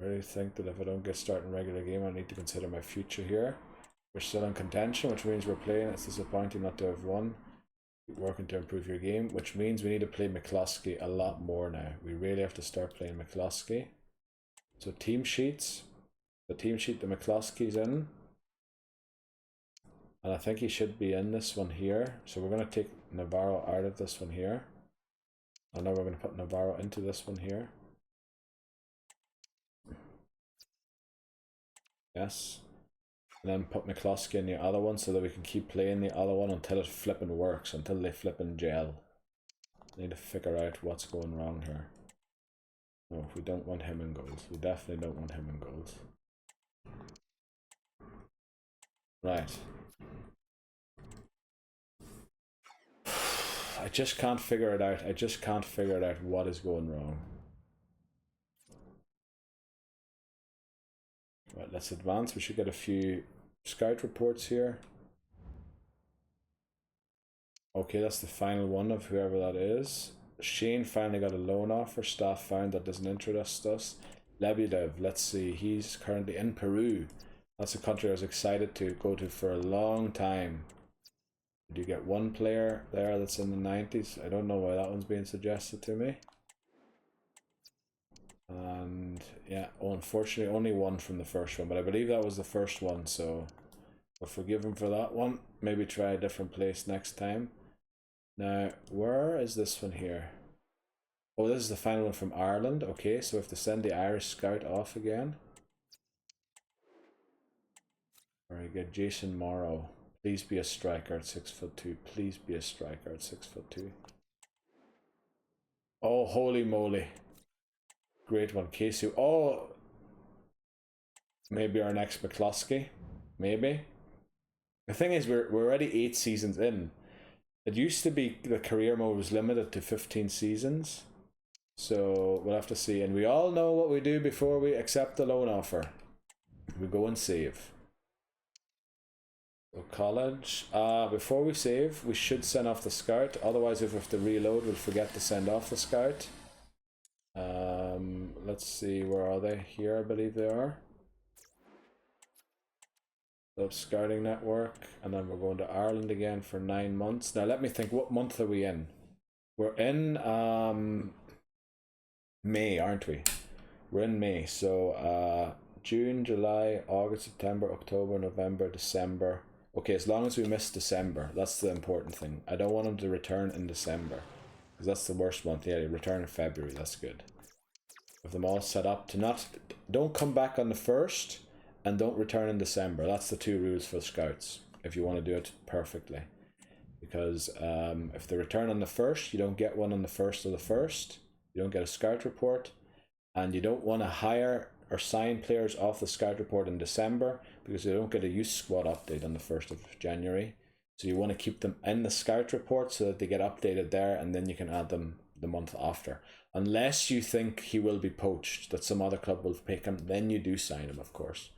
I really think that if I don't get started in regular game, I need to consider my future here. We're still in contention, which means we're playing. It's disappointing not to have won. Keep working to improve your game, which means we need to play McCloskey a lot more now. We really have to start playing McCloskey. So team sheets. The team sheet that McCloskey's in. And I think he should be in this one here. So we're going to take Navarro out of this one here. And now we're going to put Navarro into this one here. Yes. And then put McCloskey in the other one so that we can keep playing the other one until it flipping works, until they flipping gel. Need to figure out what's going wrong here. No, we don't want him in goals. We definitely don't want him in goals. Right. I just can't figure it out. I just can't figure it out what is going wrong. Right, let's advance. We should get a few scout reports here. Okay, that's the final one of whoever that is. Shane finally got a loan offer. Staff found that doesn't interest us. Lebedev, let's see. He's currently in Peru. That's a country I was excited to go to for a long time. Do you get one player there that's in the 90s? I don't know why that one's being suggested to me. And yeah, unfortunately only one from the first one, but I believe that was the first one, so we'll forgive him for that one. Maybe try a different place next time. Now, where is this one here? Oh, this is the final one from Ireland. Okay, so we have to send the Irish scout off again. Very good. Jason Morrow. Please be a striker at 6'2". Please be a striker at 6'2". Oh, holy moly. Great one. Casey. Oh, maybe our next McCloskey. Maybe. The thing is, we're already 8 seasons in. It used to be the career mode was limited to 15 seasons. So we'll have to see. And we all know what we do before we accept the loan offer. We go and save. So college. Before we save, we should send off the scout. Otherwise, if we have to reload, we'll forget to send off the scout. Let's see, where are they? Here, I believe they are. The scouting network, and then we're going to Ireland again for 9 months. Now let me think, what month are we in? We're in May, aren't we? We're in May, so June, July, August, September, October, November, December. Okay, as long as we miss December, that's the important thing. I don't want him to return in December, because that's the worst month. Yeah, return in February, that's good. Have them all set up to don't come back on the 1st and don't return in December. That's the 2 rules for scouts, if you want to do it perfectly. Because if they return on the 1st, you don't get one on the 1st of the 1st. You don't get a scout report. And you don't want to hire or sign players off the scout report in December because you don't get a youth squad update on the 1st of January. So you want to keep them in the scout report so that they get updated there, and then you can add them the month after. Unless you think he will be poached, that some other club will pick him, then you do sign him, of course.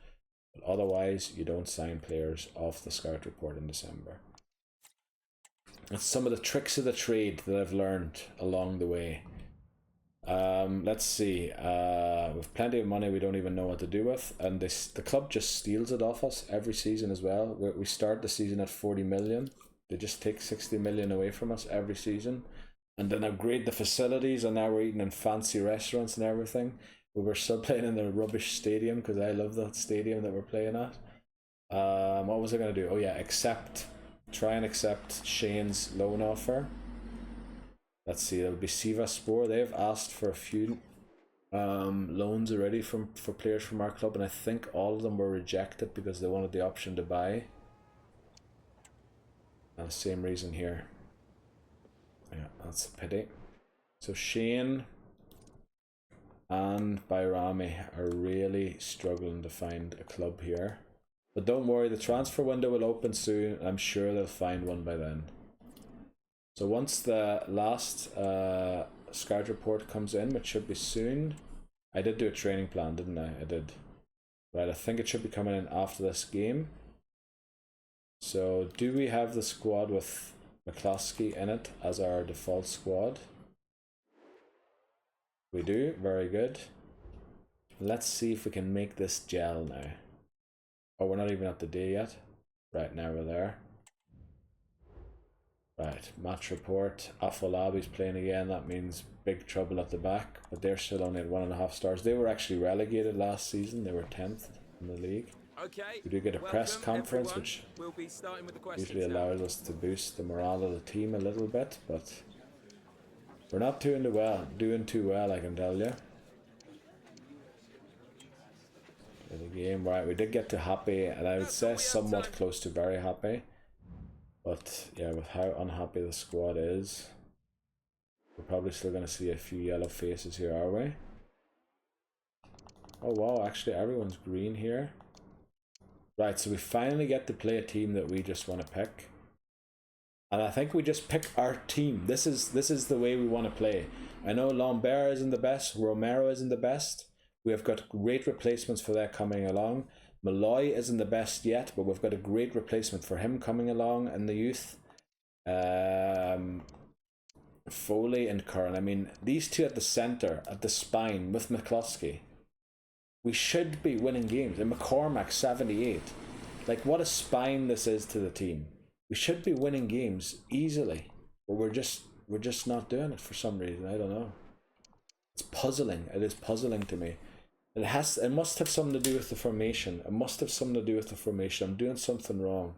But otherwise, you don't sign players off the scout report in December. That's some of the tricks of the trade that I've learned along the way. Let's see. With plenty of money we don't even know what to do with, and the club just steals it off us every season as well. We start the season at 40 million. They just take 60 million away from us every season, and then upgrade the facilities, and now we're eating in fancy restaurants and everything. We were still playing in the rubbish stadium because I love that stadium that we're playing at. What was I going to do? Oh yeah, try and accept Shane's loan offer. Let's see, it'll be Sivaspor. They've asked for a few loans already for players from our club, and I think all of them were rejected because they wanted the option to buy. And the same reason here. Yeah, that's a pity. So Shane and Bayrami are really struggling to find a club here. But don't worry, the transfer window will open soon. I'm sure they'll find one by then. So once the last scout report comes in, which should be soon. I did do a training plan, didn't I? I did. Right, I think it should be coming in after this game. So do we have the squad with McCloskey in it as our default squad? We do, very good. Let's see if we can make this gel now. Oh, we're not even at the day yet. Right, now we're there. Right, match report. Afolabi's playing again. That means big trouble at the back, but they're still only at 1.5 stars. They were actually relegated last season. They were 10th in the league. Okay. We do get a press conference, everyone. which We'll be starting with the questions usually allows us to boost the morale of the team a little bit, but we're not doing too well, I can tell you. In the game, right? We did get to happy, and I would say somewhat close to very happy. But yeah, with how unhappy the squad is, we're probably still going to see a few yellow faces here, are we? Oh wow, actually everyone's green here. Right, so we finally get to play a team that we just want to pick. And I think we just pick our team. This is the way we want to play. I know Lambert isn't the best, Romero isn't the best. We have got great replacements for that coming along. Malloy isn't the best yet, but we've got a great replacement for him coming along in the youth. Foley and Curran. I mean, these two at the centre, at the spine with McCluskey. We should be winning games. And McCormack, 78. Like, what a spine this is to the team. We should be winning games easily, but we're just not doing it for some reason. I don't know. It's puzzling. It is puzzling to me. It must have something to do with the formation. It must have something to do with the formation. I'm doing something wrong.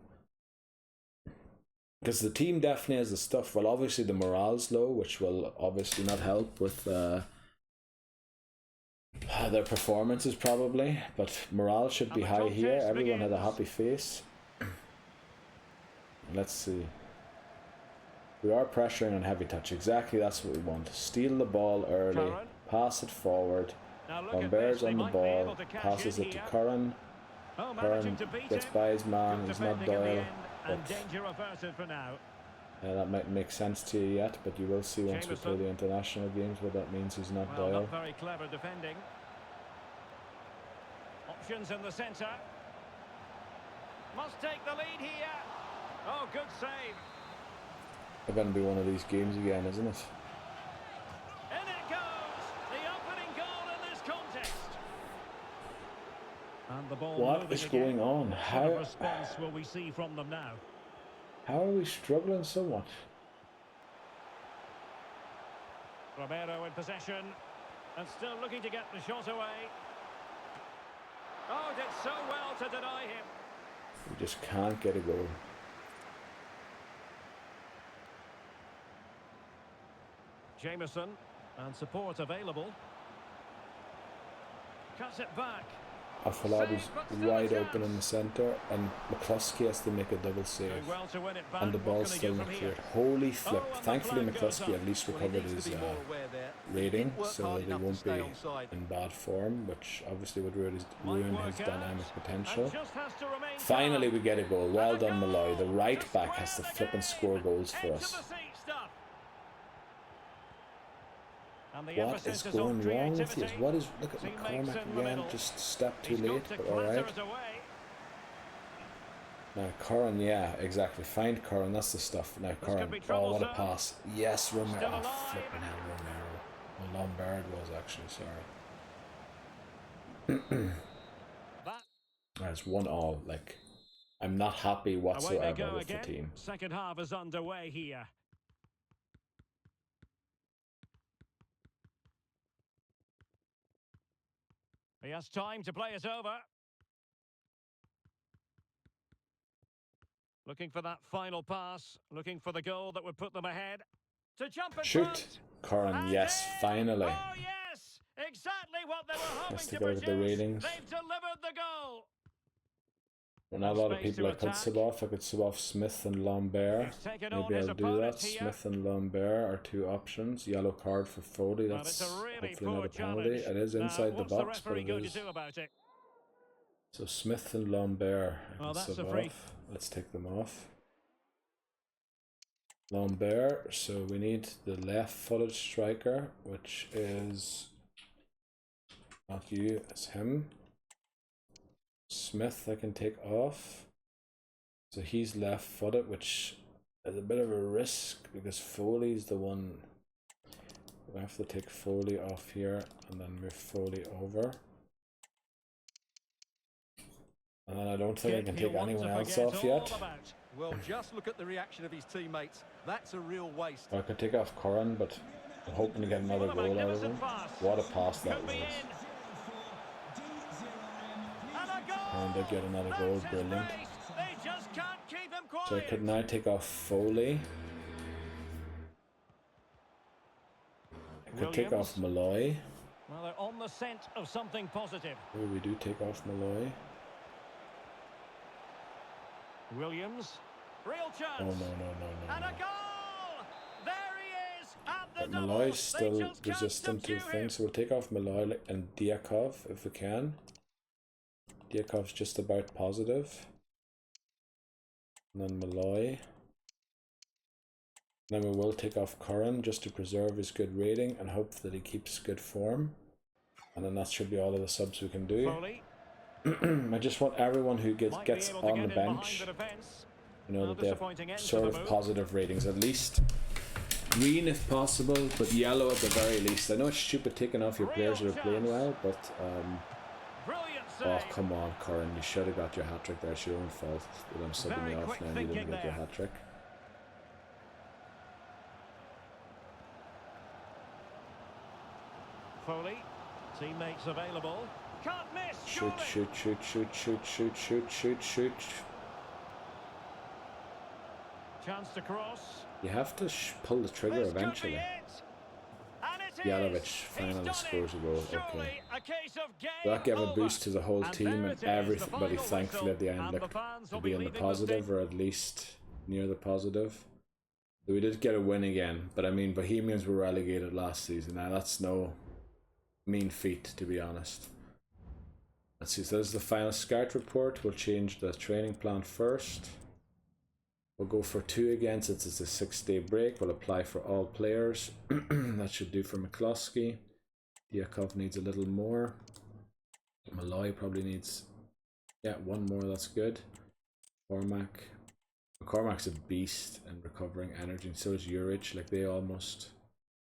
Because the team definitely has the stuff. Well, obviously the morale's low, which will obviously not help with their performances probably. But morale should be high here. Everyone had a happy face. Let's see. We are pressuring on heavy touch. Exactly, that's what we want. Steal the ball early. Pass it forward. Lambert's on the ball, passes it to Curran. Curran gets by his man, he's not Doyle. That might make sense to you yet, but you will see once we play the international games what that means. He's not Doyle. Not very clever defending. Options in the centre. Must take the lead here. Oh, good save. It's going to be one of these games again, isn't it? In it goes! The opening goal in this contest. And the ball what is going on? How response will we see from them now? How are we struggling so much? Romero in possession and still looking to get the shot away. Oh, did so well to deny him. We just can't get a goal. Jameson and support available. Cuts it back. Afolabi's wide open in the centre, and McCluskey has to make a double save. Well to win it back. And the ball's still not cleared. Holy flip. Thankfully McCluskey at least recovered his rating, so they won't be in bad form, which obviously would ruin his dynamic potential. Finally we get a goal. Well done, Malloy. The right back has to flip and score goals for us. What is going wrong with you? What is... Look at McCormack again, just step too late, but alright. Now Curran, yeah, exactly. Find Curran, that's the stuff. Now Curran, oh what a pass. Yes, Romero. Oh, flipping hell, Romero. Well, Lombard was actually, sorry. That's 1-1. Like, I'm not happy whatsoever with the team. Second half is underway here. He has time to play it over. Looking for that final pass. Looking for the goal that would put them ahead. To jump in Shoot! Curran, yes, finally. Oh, yes! Exactly what they were hoping to go with the ratings. They've delivered the goal. Well, not a lot of people I could sub off. I could sub off Smith and Lambert. Maybe I'll do that. Smith and Lambert are two options. Yellow card for Foley. That's hopefully not a penalty. It is inside the box, but it is. So Smith and Lambert I can sub off. Let's take them off. Lambert. So we need the left-footed striker, which is not you. It's him. Smith I can take off, so he's left-footed, which is a bit of a risk because Foley's the one. We have to take Foley off here and then move Foley over, and then I don't think I can take anyone else off yet. Well, just look at the reaction of his teammates. That's a real waste. I could take off Curran, but I'm hoping to get another goal out of him. What a pass that was. And they get another goal, brilliant. They just can't keep him quiet. So I could now take off Foley. I could take off Malloy. Well, they're on the scent of something positive. Oh, we do take off Malloy. Williams, real chance. Oh, no. And a goal! There he is at the But double. Malloy's still They just can't resistant to the subdue thing, him. so we'll take off Malloy and Diakov if we can. Diakov's just about positive. And then Malloy. Then we will take off Curran just to preserve his good rating and hope that he keeps good form. And then that should be all of the subs we can do. Foley. I just want everyone who gets on the bench, you know, that they have sort of positive ratings, at least green if possible, but yellow at the very least. I know it's stupid taking off your players that are playing well, but oh come on, Curran, you should have got your hat trick there. It's your own fault that I'm subbing you off now and you didn't get your hat trick. Foley, teammates available. Can't miss. Shoot. Chance to cross. You have to pull the trigger eventually. Jalovic finally scores a goal. Okay. That gave a boost to the whole team and everybody thankfully at the end looked to be in the positive, or at least near the positive. So we did get a win again, but I mean Bohemians were relegated last season. Now that's no mean feat, to be honest. Let's see, so this is the final scout report. We'll change the training plan first. We'll go for 2 again since it's a 6-day break. We'll apply for all players. That should do for McCloskey. Diakov needs a little more. Malloy probably needs, yeah, 1 more, that's good. McCormack's a beast in recovering energy, and so is Urich. Like, they almost,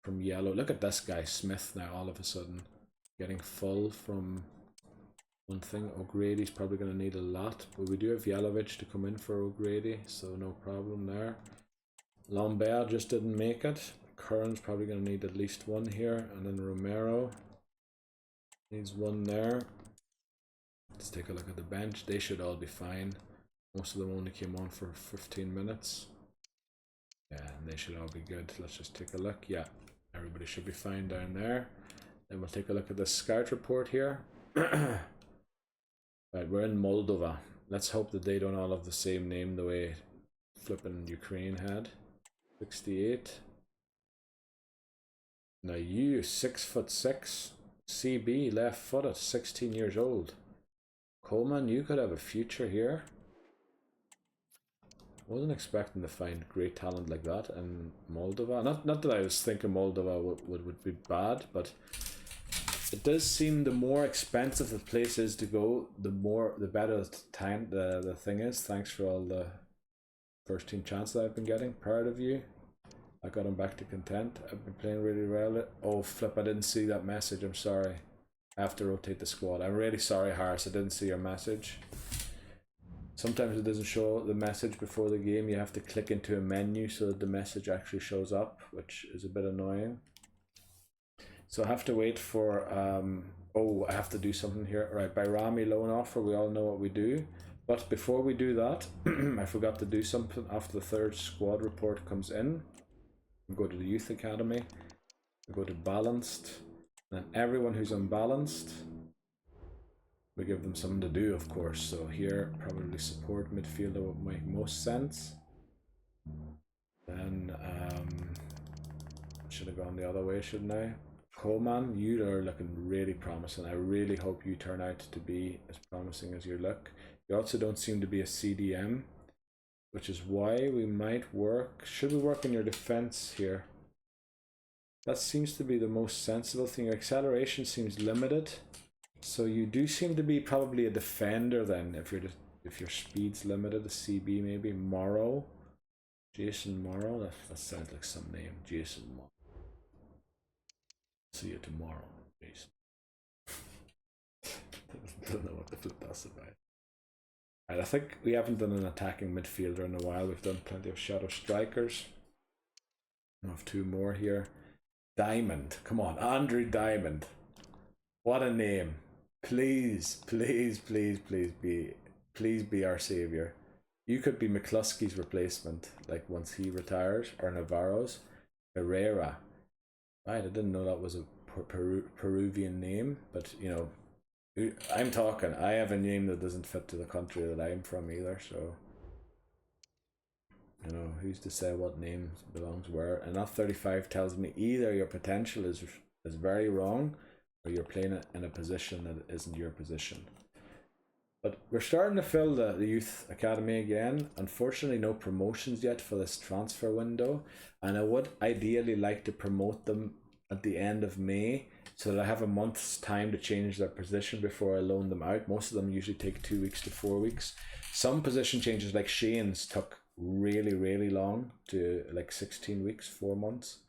from yellow. Look at this guy, Smith, now all of a sudden getting full from one thing. O'Grady's probably going to need a lot, but we do have Jalovic to come in for O'Grady, so no problem there. Lambert just didn't make it. Curran's probably going to need at least 1 here, and then Romero needs 1 there. Let's take a look at the bench. They should all be fine. Most of them only came on for 15 minutes. Yeah, and they should all be good. Let's just take a look. Yeah, everybody should be fine down there. Then we'll take a look at the scout report here. Right, we're in Moldova. Let's hope that they don't all have the same name the way flipping Ukraine had. 68. Now you, 6'6", CB, left footed, 16 years old. Coleman, you could have a future here. Wasn't expecting to find great talent like that in Moldova. Not that I was thinking Moldova would be bad, but it does seem the more expensive the place is to go, the better the thing is. Thanks for all the first team chances I've been getting. Proud of you. I got him back to content. I've been playing really well. Oh flip, I didn't see that message. I'm sorry. I have to rotate the squad. I'm really sorry, Harris. I didn't see your message. Sometimes it doesn't show the message before the game. You have to click into a menu so that the message actually shows up, which is a bit annoying. So I have to wait for, oh, I have to do something here. All right, by Rami loan offer, we all know what we do. But before we do that, I forgot to do something after the 3rd squad report comes in. We go to the youth academy, we go to balanced, and everyone who's unbalanced, we give them something to do, of course. So here, probably support midfielder would make most sense. Then, should have gone the other way, shouldn't I? Coleman, you are looking really promising. I really hope you turn out to be as promising as you look. You also don't seem to be a CDM, which is why we might work. Should we work in your defense here? That seems to be the most sensible thing. Your acceleration seems limited, so you do seem to be probably a defender then. If your speed's limited, a CB maybe. Morrow, Jason Morrow. That sounds like some name. Jason Morrow. See you tomorrow, Jason. Don't know what the flip that's about. Right, I think we haven't done an attacking midfielder in a while. We've done plenty of shadow strikers. I have 2 more here. Diamond, come on, Andrew Diamond. What a name. Please, please, please, please be our savior. You could be McCluskey's replacement, like once he retires, or Navarro's. Herrera. Right, I didn't know that was a Peruvian name, but you know, I'm talking. I have a name that doesn't fit to the country that I'm from either, so you know, who's to say what name belongs where? And that 35 tells me either your potential is very wrong, or you're playing it in a position that isn't your position. But we're starting to fill the youth academy again. Unfortunately, no promotions yet for this transfer window, and I would ideally like to promote them at the end of May, so that I have a month's time to change their position before I loan them out. Most of them usually take 2 weeks to 4 weeks. Some position changes, like Shane's, took really long, to like 16 weeks, 4 months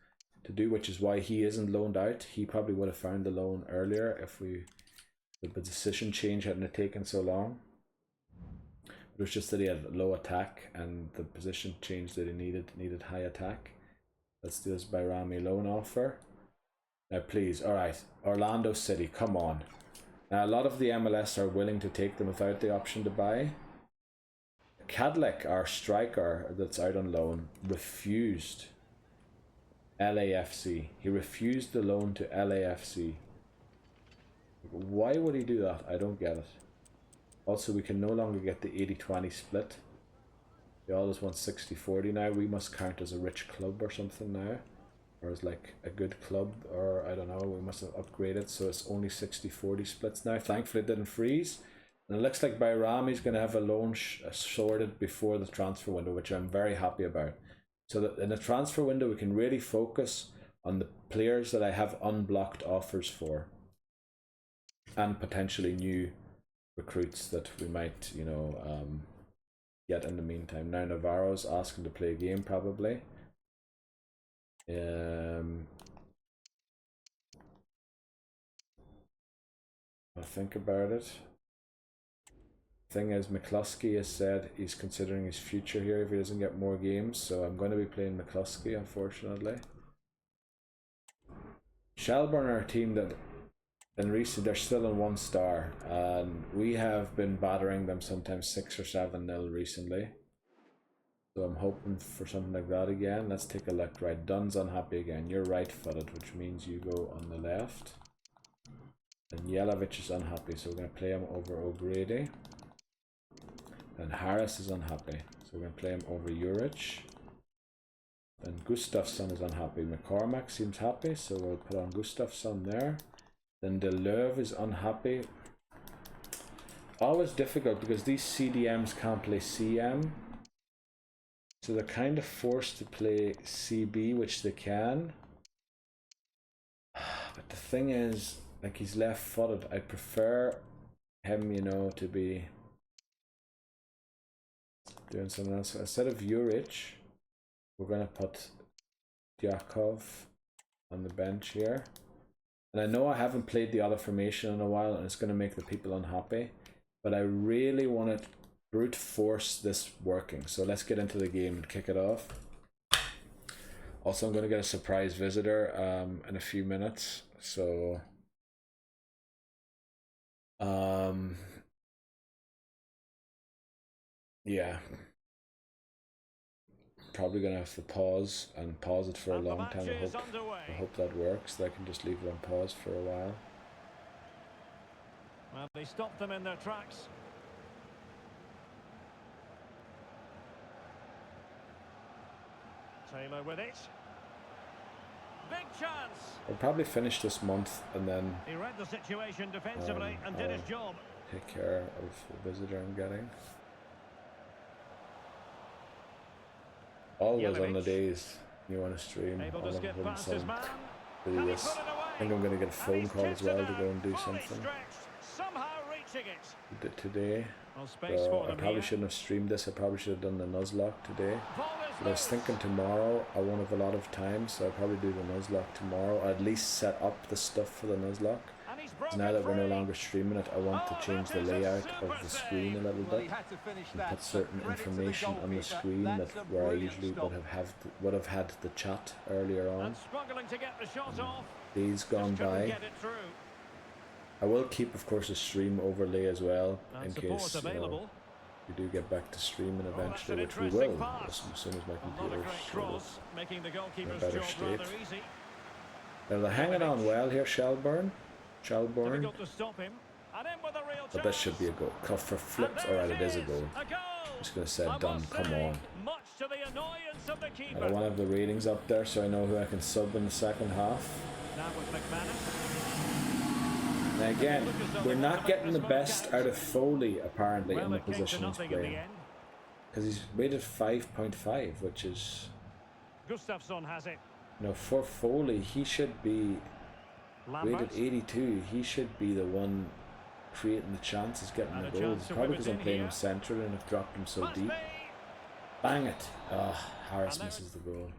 to do, which is why he isn't loaned out. He probably would have found the loan earlier if the decision change hadn't taken so long. It was just that he had low attack, and the position change that he needed high attack. Let's do this Bayrami loan offer. Now please, alright, Orlando City, come on. Now a lot of the MLS are willing to take them without the option to buy. Cadlick, our striker that's out on loan, refused LAFC. He refused the loan to LAFC. Why would he do that? I don't get it. Also, we can no longer get the 80-20 split. They always want 60-40 now. We must count as a rich club or something now. Or as like a good club, or I don't know, we must have upgraded, so it's only 60-40 splits now. Thankfully it didn't freeze. And it looks like Bayrami's going to have a loan sorted before the transfer window, which I'm very happy about. So that in the transfer window we can really focus on the players that I have unblocked offers for, and potentially new recruits that we might, you know, get in the meantime. Now Navarro's asking to play a game probably. I'll think about it. Thing is, McCluskey has said he's considering his future here if he doesn't get more games, so I'm going to be playing McCluskey, unfortunately. Shelburne are a team that in recent, they're still in 1 star, and we have been battering them sometimes 6 or 7-0 recently. So I'm hoping for something like that again. Let's take a look. Right, Dunn's unhappy again. You're right-footed, which means you go on the left. And Yelovich is unhappy, so we're going to play him over O'Grady. And Harris is unhappy, so we're going to play him over Juric. Then Gustafsson is unhappy. McCormack seems happy, so we'll put on Gustafsson there. Then Deleuve is unhappy. Always difficult because these CDMs can't play CM. So they're kind of forced to play CB, which they can. But the thing is, like, he's left-footed. I prefer him, you know, to be doing something else. So instead of Juric, we're going to put Diakov on the bench here. And I know I haven't played the other formation in a while, and it's going to make the people unhappy. But I really want to brute force this working. So let's get into the game and kick it off. Also, I'm going to get a surprise visitor in a few minutes. So yeah, probably gonna have to pause it for a long time. I hope that works, that I can just leave it on pause for a while. Well, they stopped them in their tracks. Taylor with it. Big chance. I'll probably finish this month and then he read the situation defensively and did his job. Take care of the visitor I'm getting. Always on the days you want to stream, Able all to of skip them, past some his man. do this. I think I'm going to get a phone call as well to go and do something today. So I probably shouldn't have streamed this. I probably should have done the Nuzlocke today. But I was thinking tomorrow I won't have a lot of time, so I'll probably do the Nuzlocke tomorrow, or at least set up the stuff for the Nuzlocke. Now that we're no longer streaming it, I want to change the layout of the screen a little bit and put certain information on the screen that where I usually would have had the chat earlier on. Days gone by. I will keep, of course, a stream overlay as well, And in case we do get back to streaming eventually, which we will, as soon as my computer is making the in goalkeeper's a better job state. rather easy. Now they're hanging on well here, Shelburne. Difficult to stop him. And in with a real But this should be a goal. Cuff for flips. Alright, it is a goal. Just gonna say done. Come on. Much to the annoyance of the keeper. I want to have the ratings up there so I know who I can sub in the second half. That was McManus. Now again, we're not getting the best out of Foley apparently in the position he's playing. Because he's rated 5.5, which is... Gustafsson has it. No, for Foley, he should be rated 82. He should be the one creating the chances, getting the goals. Probably because I'm playing him central and I've dropped him so deep. Bang it! Ah, Harris misses the goal.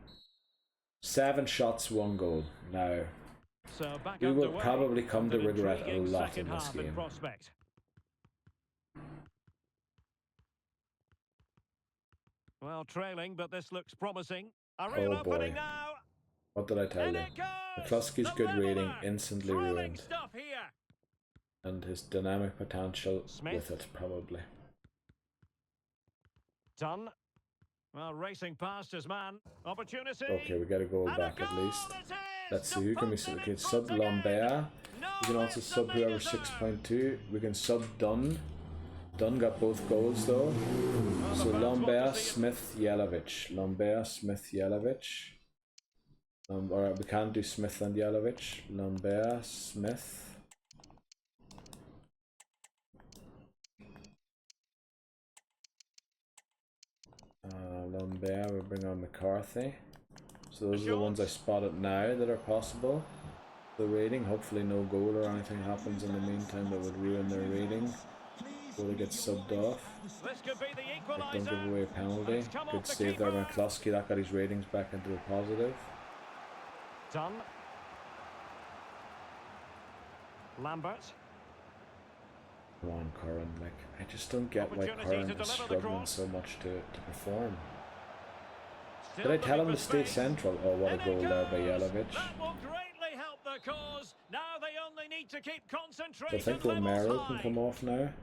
7 shots, 1 goal. Now, we will probably come to regret a lot in this game. Well, trailing, but this looks promising. A real opening now. What did I tell you? McCluskey's good rating instantly ruined. And his dynamic potential with it, probably. Done. Well, racing past his man. Opportunity. Okay, we got a goal back at least. Let's see, who can we sub? We can sub Lambert. We can also sub whoever 6.2. We can sub Dunn. Dunn got both goals though. So Lambert, Smith, Jelavic. Lambert, Smith, Jelavic. Alright, we can't do Smith and Jelavic. Lambert, Smith. Lambert, we bring on McCarthy. So those are the ones I spotted now that are possible. The rating, hopefully no goal or anything happens in the meantime that would ruin their rating before they get subbed off. But don't give away a penalty. Good save there by McCluskey, that got his ratings back into the positive. Done. Lambert. Come on, Curran. Like, I just don't get why Curran is struggling so much to perform. Did I tell him to stay central? Oh, what a goal there by Jelavic. So I think Romero can come off now.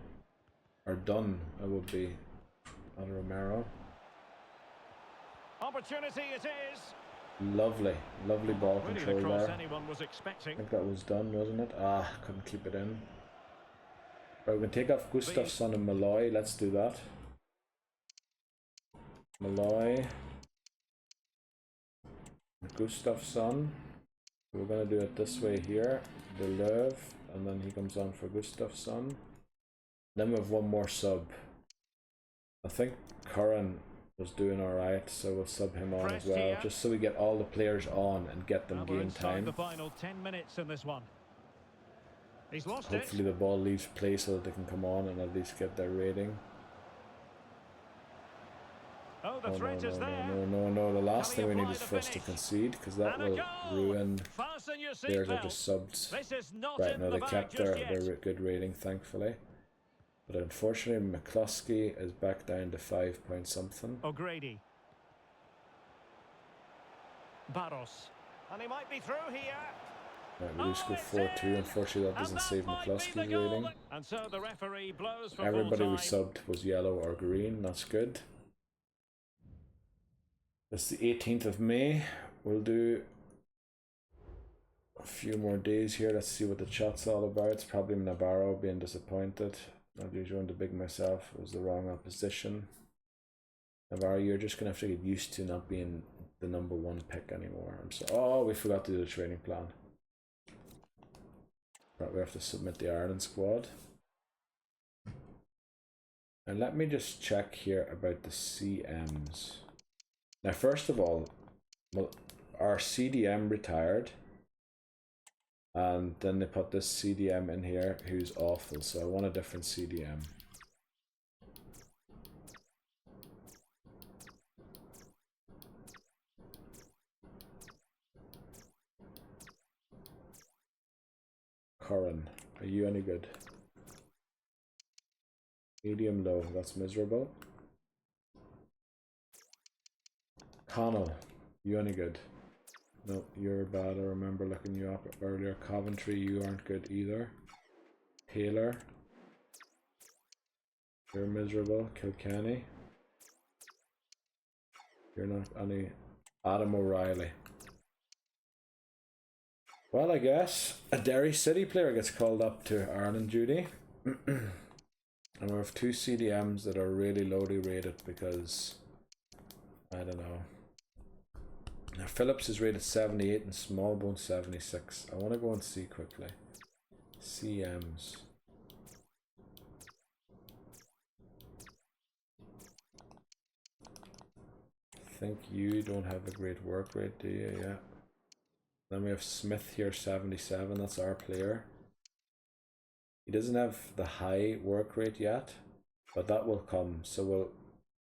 Or Dunn, I would be on Romero. Opportunity it is. Lovely ball control there. I think that was done, wasn't it? Ah, couldn't keep it in. Right, we can take off Gustafsson and Malloy. Let's do that. Malloy. Gustafsson. We're going to do it this way here. Deleuve. And then he comes on for Gustafsson. Then we have one more sub. I think Curran was doing alright, so we'll sub him on as well. Just so we get all the players on and get them game time. The final 10 minutes in this one. He's lost Hopefully the ball leaves play so that they can come on and at least get their rating. Oh, the threat is there. No. The last thing we need is for us to concede, because that will ruin players that just subbed. Right, no, they kept their good rating, thankfully. But unfortunately, McCluskey is back down to 5 point something. O'Grady. Barros. And he might be through here. Right, we do score 4-2. Unfortunately, that doesn't save McCluskey's rating. And so the referee blows for everybody we subbed was yellow or green. That's good. It's the 18th of May. We'll do a few more days here. Let's see what the chat's all about. It's probably Navarro being disappointed. Not usually one to big myself. It was the wrong opposition. Navarro, you're just going to have to get used to not being the #1 pick anymore. I'm so. Oh, we forgot to do the training plan. Right, we have to submit the Ireland squad. And let me just check here about the CMs. Now, first of all, our CDM retired. And then they put this CDM in here who's awful, so I want a different CDM. Curran, are you any good? Medium low, that's miserable. Connell, you any good? No, you're bad. I remember looking you up earlier. Coventry, you aren't good either. Taylor. You're miserable. Kilkenny. You're not any. Adam O'Reilly. Well, I guess a Derry City player gets called up to Ireland duty. And we have 2 CDMs that are really lowly rated because, I don't know. Now Phillips is rated 78 and Smallbone 76. I want to go and see quickly. CMs. I think you don't have a great work rate, do you? Yeah. Then we have Smith here, 77. That's our player. He doesn't have the high work rate yet, but that will come. So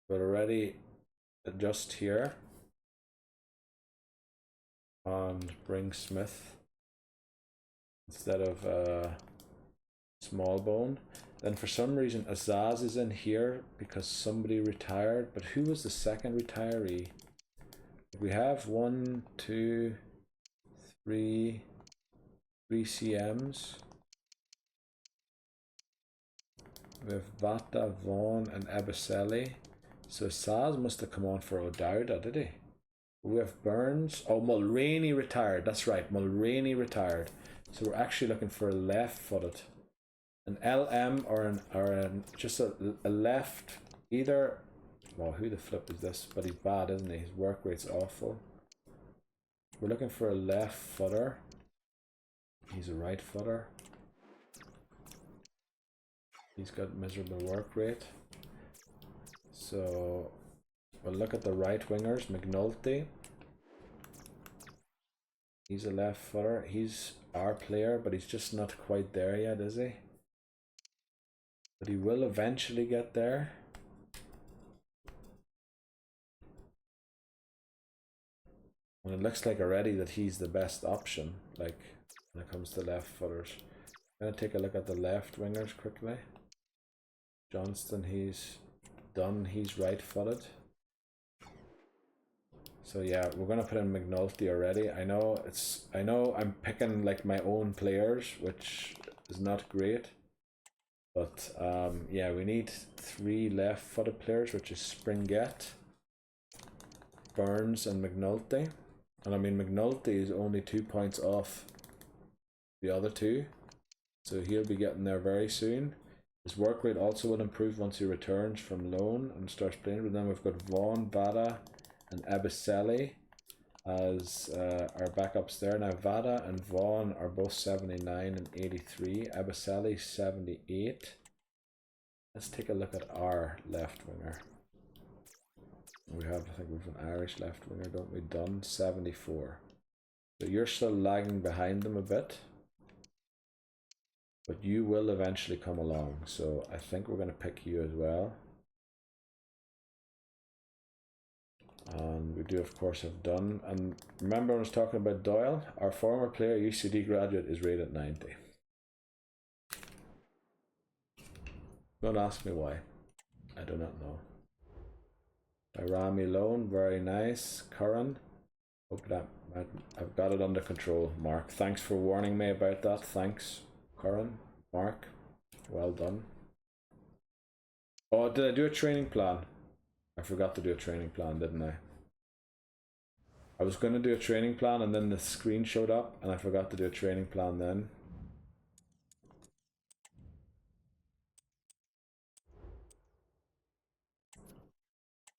we'll already adjust here and bring Smith instead of Smallbone. Then for some reason Azaz is in here because somebody retired, but who was the second retiree? We have 1, 2, 3 CMs. We have Vata, Vaughan and Abiselli. So Azaz must have come on for O'Dowda, did he? We have Burns. Oh, Mulroney retired. That's right, Mulroney retired. So we're actually looking for a left-footed. An LM or just a left, either. Well, who the flip is this? But he's bad, isn't he? His work rate's awful. We're looking for a left footer. He's a right footer. He's got miserable work rate. So we'll look at the right wingers. McNulty. He's a left footer. He's our player, but he's just not quite there yet, is he? But he will eventually get there. And it looks like already that he's the best option, like when it comes to left footers. I'm gonna take a look at the left wingers quickly. Johnston, he's done, he's right footed. So yeah, we're gonna put in McNulty already. I know I'm picking like my own players, which is not great. But yeah, we need 3 left-footed players, which is Springett, Burns, and McNulty. And I mean, McNulty is only 2 points off the other 2, so he'll be getting there very soon. His work rate also will improve once he returns from loan and starts playing. But then we've got Vaughan, Vada, and Abiselli as our backups there. Now Vada and Vaughan are both 79 and 83. Abiselli 78. Let's take a look at our left winger. I think we've an Irish left winger, don't we? Dunn 74. So you're still lagging behind them a bit, but you will eventually come along. So I think we're going to pick you as well. And we do of course have Dunn. And remember when I was talking about Doyle, our former player, UCD graduate, is rated 90. Don't ask me why. I do not know. Rami Lone, very nice. Curran. Hope that I've got it under control, Mark. Thanks for warning me about that. Thanks, Curran. Mark, well done. Oh, did I do a training plan? I forgot to do a training plan, didn't I? I was going to do a training plan and then the screen showed up and I forgot to do a training plan then.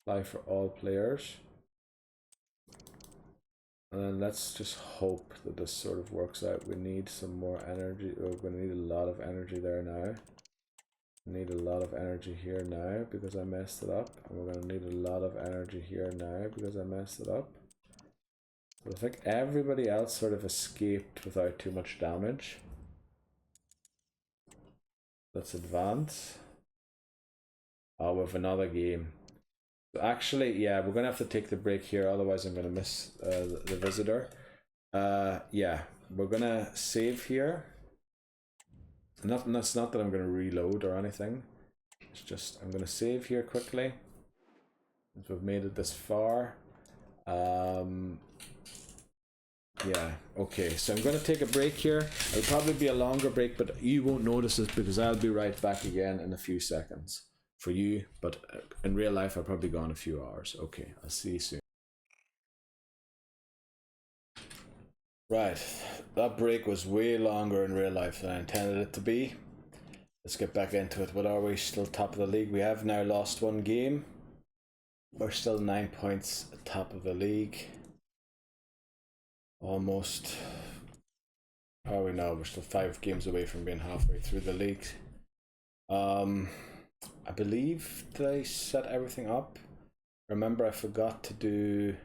Apply for all players. And then let's just hope that this sort of works out. We need some more energy. We're going to need a lot of energy there now. We need a lot of energy here now because I messed it up. And we're going to need a lot of energy here now because I messed it up. So I think everybody else sort of escaped without too much damage. Let's advance. Oh, we have another game. So actually, yeah, we're going to have to take the break here, otherwise I'm going to miss the visitor. Yeah, we're going to save here. It's not that I'm going to reload or anything. It's just I'm going to save here quickly. Since we've made it this far. Yeah, okay, so I'm going to take a break here. It'll probably be a longer break, but you won't notice it because I'll be right back again in a few seconds for you. But in real life, I'll probably go on a few hours. Okay, I'll see you soon. Right, that break was way longer in real life than I intended it to be. Let's get back into it. What are we? Still top of the league. We have now lost one game. We're still 9 points at top of the league. Almost. How are we now? We're still 5 games away from being halfway through the league. I believe that I set everything up. Remember, I forgot to do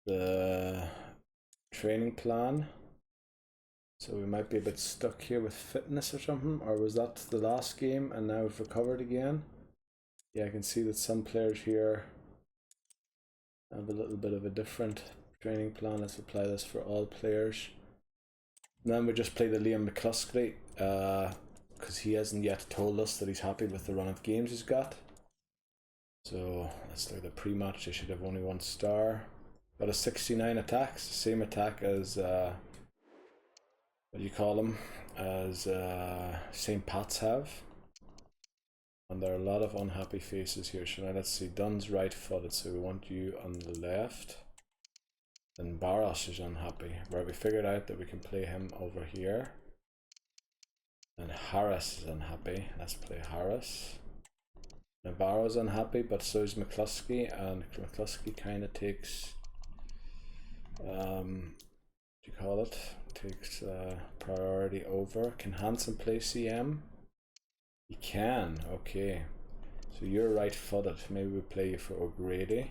the training plan. So we might be a bit stuck here with fitness or something. Or was that the last game and now we've recovered again? Yeah, I can see that some players here have a little bit of a different training plan. Let's apply this for all players. And then we just play the Liam McCluskey because he hasn't yet told us that he's happy with the run of games he's got. So let's look at the pre-match. They should have only 1 star. Got a 69 attacks, same attack as what do you call them? As St. Pat's have. And there are a lot of unhappy faces here. So now let's see. Dunn's right-footed, so we want you on the left. Then Barros is unhappy, where we figured out that we can play him over here. And Harris is unhappy. Let's play Harris. Navarro's unhappy, but so is McCluskey, and McCluskey kind of takes, what do you call it? Takes priority over. Can Hansen play CM? He can, okay. So you're right-footed. Maybe we play you for O'Grady.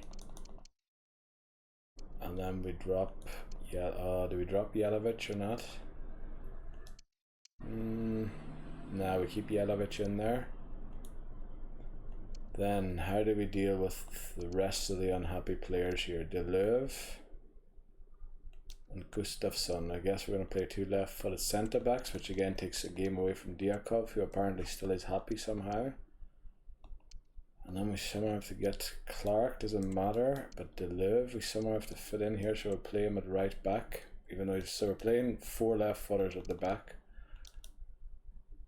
And then we drop, do we drop Yelovich or not? No, we keep Yelovich in there. Then how do we deal with the rest of the unhappy players here? Deleuve and Gustafsson. I guess we're going to play 2 left-footed centre-backs, which again takes a game away from Diakov, who apparently still is happy somehow. And then we somehow have to get Clark, doesn't matter, but Deleuve we somehow have to fit in here, so we'll play him at right back, even though so we're playing 4 left-footers at the back.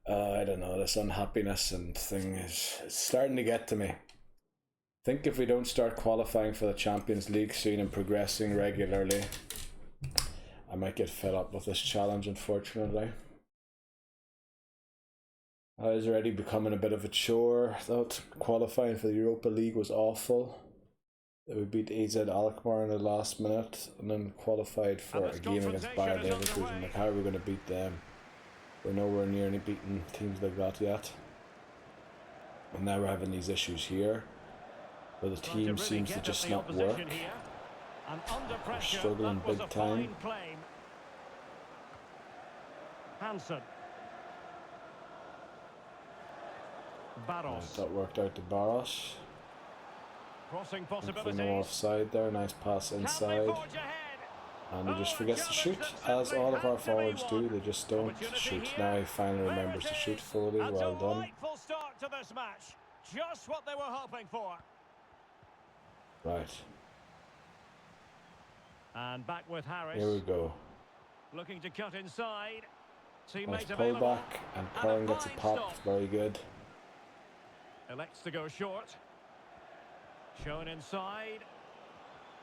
I don't know, this unhappiness and thing is starting to get to me. I think if we don't start qualifying for the Champions League soon and progressing regularly, I might get fed up with this challenge, unfortunately. I was already becoming a bit of a chore. Thought qualifying for the Europa League was awful. We beat AZ Alkmaar in the last minute and then qualified for a game against Bayer Leverkusen. Like, how are we going to beat them? We're nowhere near any beating teams like that yet. And now we're having these issues here where the team seems to just not work. We're struggling big time. Hansen. Barros. That worked out to Barros. Crossing possibilities. No offside there, nice pass inside. And he just forgets to shoot, as all of our forwards do. They just don't shoot. Now he finally remembers to shoot. Foley, well done. Start to this match. Just what they were hoping for. Right. And back with Harris. Here we go. Looking to cut inside. Nice pull back, and Curran gets a pop. Very good. Elects to go short. Shown inside.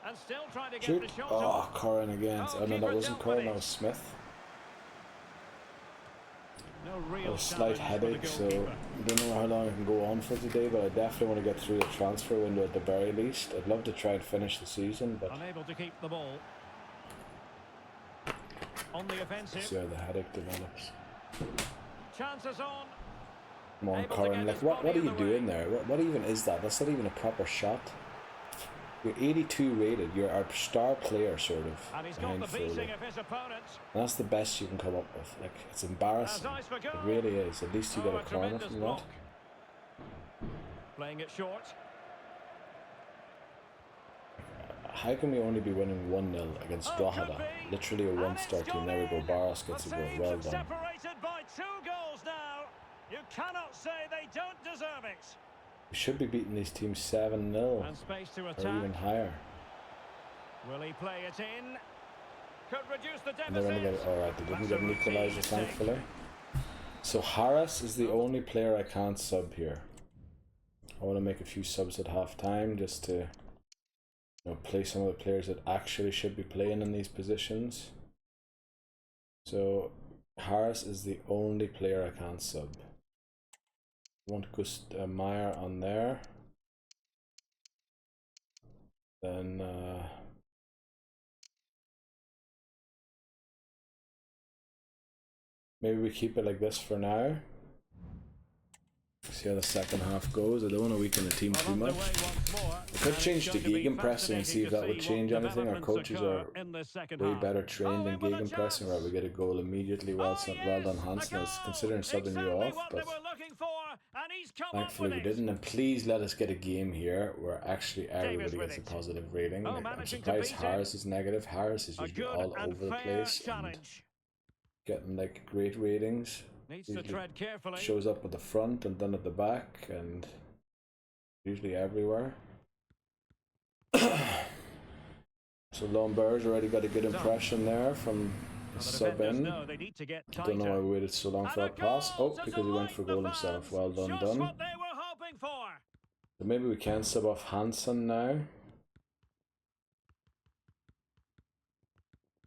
And still trying to get the shot. Oh, Curran again. Oh no, that wasn't Curran, that was Smith. No real a slight headache, so I don't know how long I can go on for today, but I definitely want to get through the transfer window at the very least. I'd love to try and finish the season, but unable to keep the ball. On the offensive. See how the headache develops. Chances on. Come on, Curran. Like, what are you doing there? What even is that? That's not even a proper shot. You're 82 rated. You're our star player, sort of. And he's got the beating of his opponent. And that's the best you can come up with. Like, it's embarrassing. It really is. At least you got a corner from that. Playing it short. How can we only be winning 1-0 against Drogheda? Literally a one-star team. There we go. Barros gets a goal. Well done. Separated by 2 goals now. You cannot say they don't deserve it. We should be beating these teams 7-0 or even higher. Will he play it in? Could reduce the And they're going to get it. Alright, they didn't get an equaliser, thankfully. So Harris is the only player I can't sub here. I want to make a few subs at half time just to play some of the players that actually should be playing in these positions. So Harris is the only player I can't sub. I want Meyer on there. Then maybe we keep it like this for now. See how the second half goes. I don't want to weaken the team too much. I could change to gegenpressing and see if that would change anything. Our coaches are way better trained in gegenpressing, right? We get a goal immediately. Well done, Hansen. I was considering subbing you off, but thankfully we didn't. And please let us get a game here where actually everybody gets a positive rating. Like, I'm surprised Harris is negative. Harris is usually all over the place and getting like great ratings. Needs to tread carefully. Shows up at the front and then at the back and usually everywhere. So Lomberg's already got a good impression there from the sub in. Don't know why we waited so long for that pass. Oh, because he went for goal himself. Well done. So maybe we can sub off Hansen now.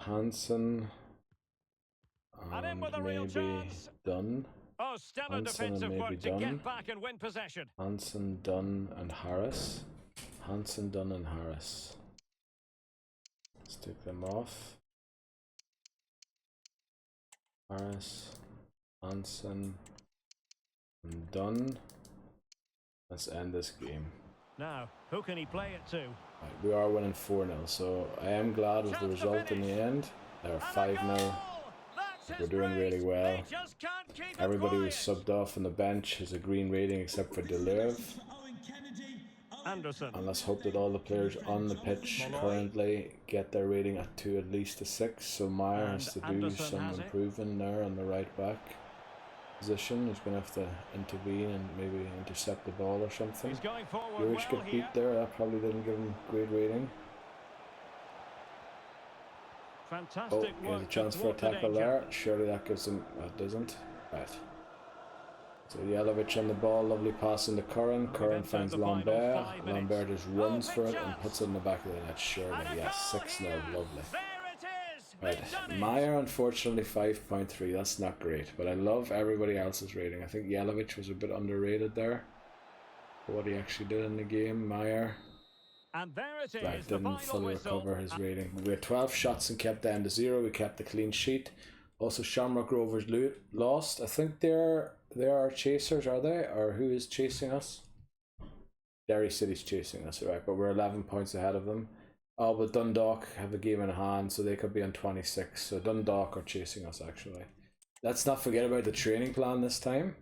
Hansen. And maybe Dunn. Hansen and maybe Dunn. Hansen, Dunn and Harris. Hansen, Dunn and Harris. Let's take them off. Harris, Hansen and Dunn. Let's end this game. Now, who can he play it to? Right, we are winning 4-0, so I am glad with the result in the end. They're 5-0. We're doing really well. Everybody was subbed off on the bench has a green rating except for Deleuve. And let's hope that all the players on the pitch currently get their rating to at least a 6. So Meyer has to do some improving there on the right back position. He's going to have to intervene and maybe intercept the ball or something. Juric got beat there. That probably didn't give him a great rating. Fantastic there's a chance for a tackle there. Surely that gives him. That doesn't. Right. So Jelavic on the ball. Lovely pass into Curran. Curran finds Lambert. Lambert just runs for it and puts it in the back of the net. Surely, yes. 6-0. Lovely. Right. Meyer, unfortunately, 5.3. That's not great. But I love everybody else's rating. I think Jelavic was a bit underrated there for what he actually did in the game. Meyer. And there it is. Right, didn't fully recover his rating. We had 12 shots and kept down to 0. We kept the clean sheet. Also, Shamrock Rovers lost. I think they're our chasers, are they? Or who is chasing us? Derry City's chasing us, right? But we're 11 points ahead of them. Oh, but Dundalk have a game in hand, so they could be on 26. So Dundalk are chasing us, actually. Let's not forget about the training plan this time.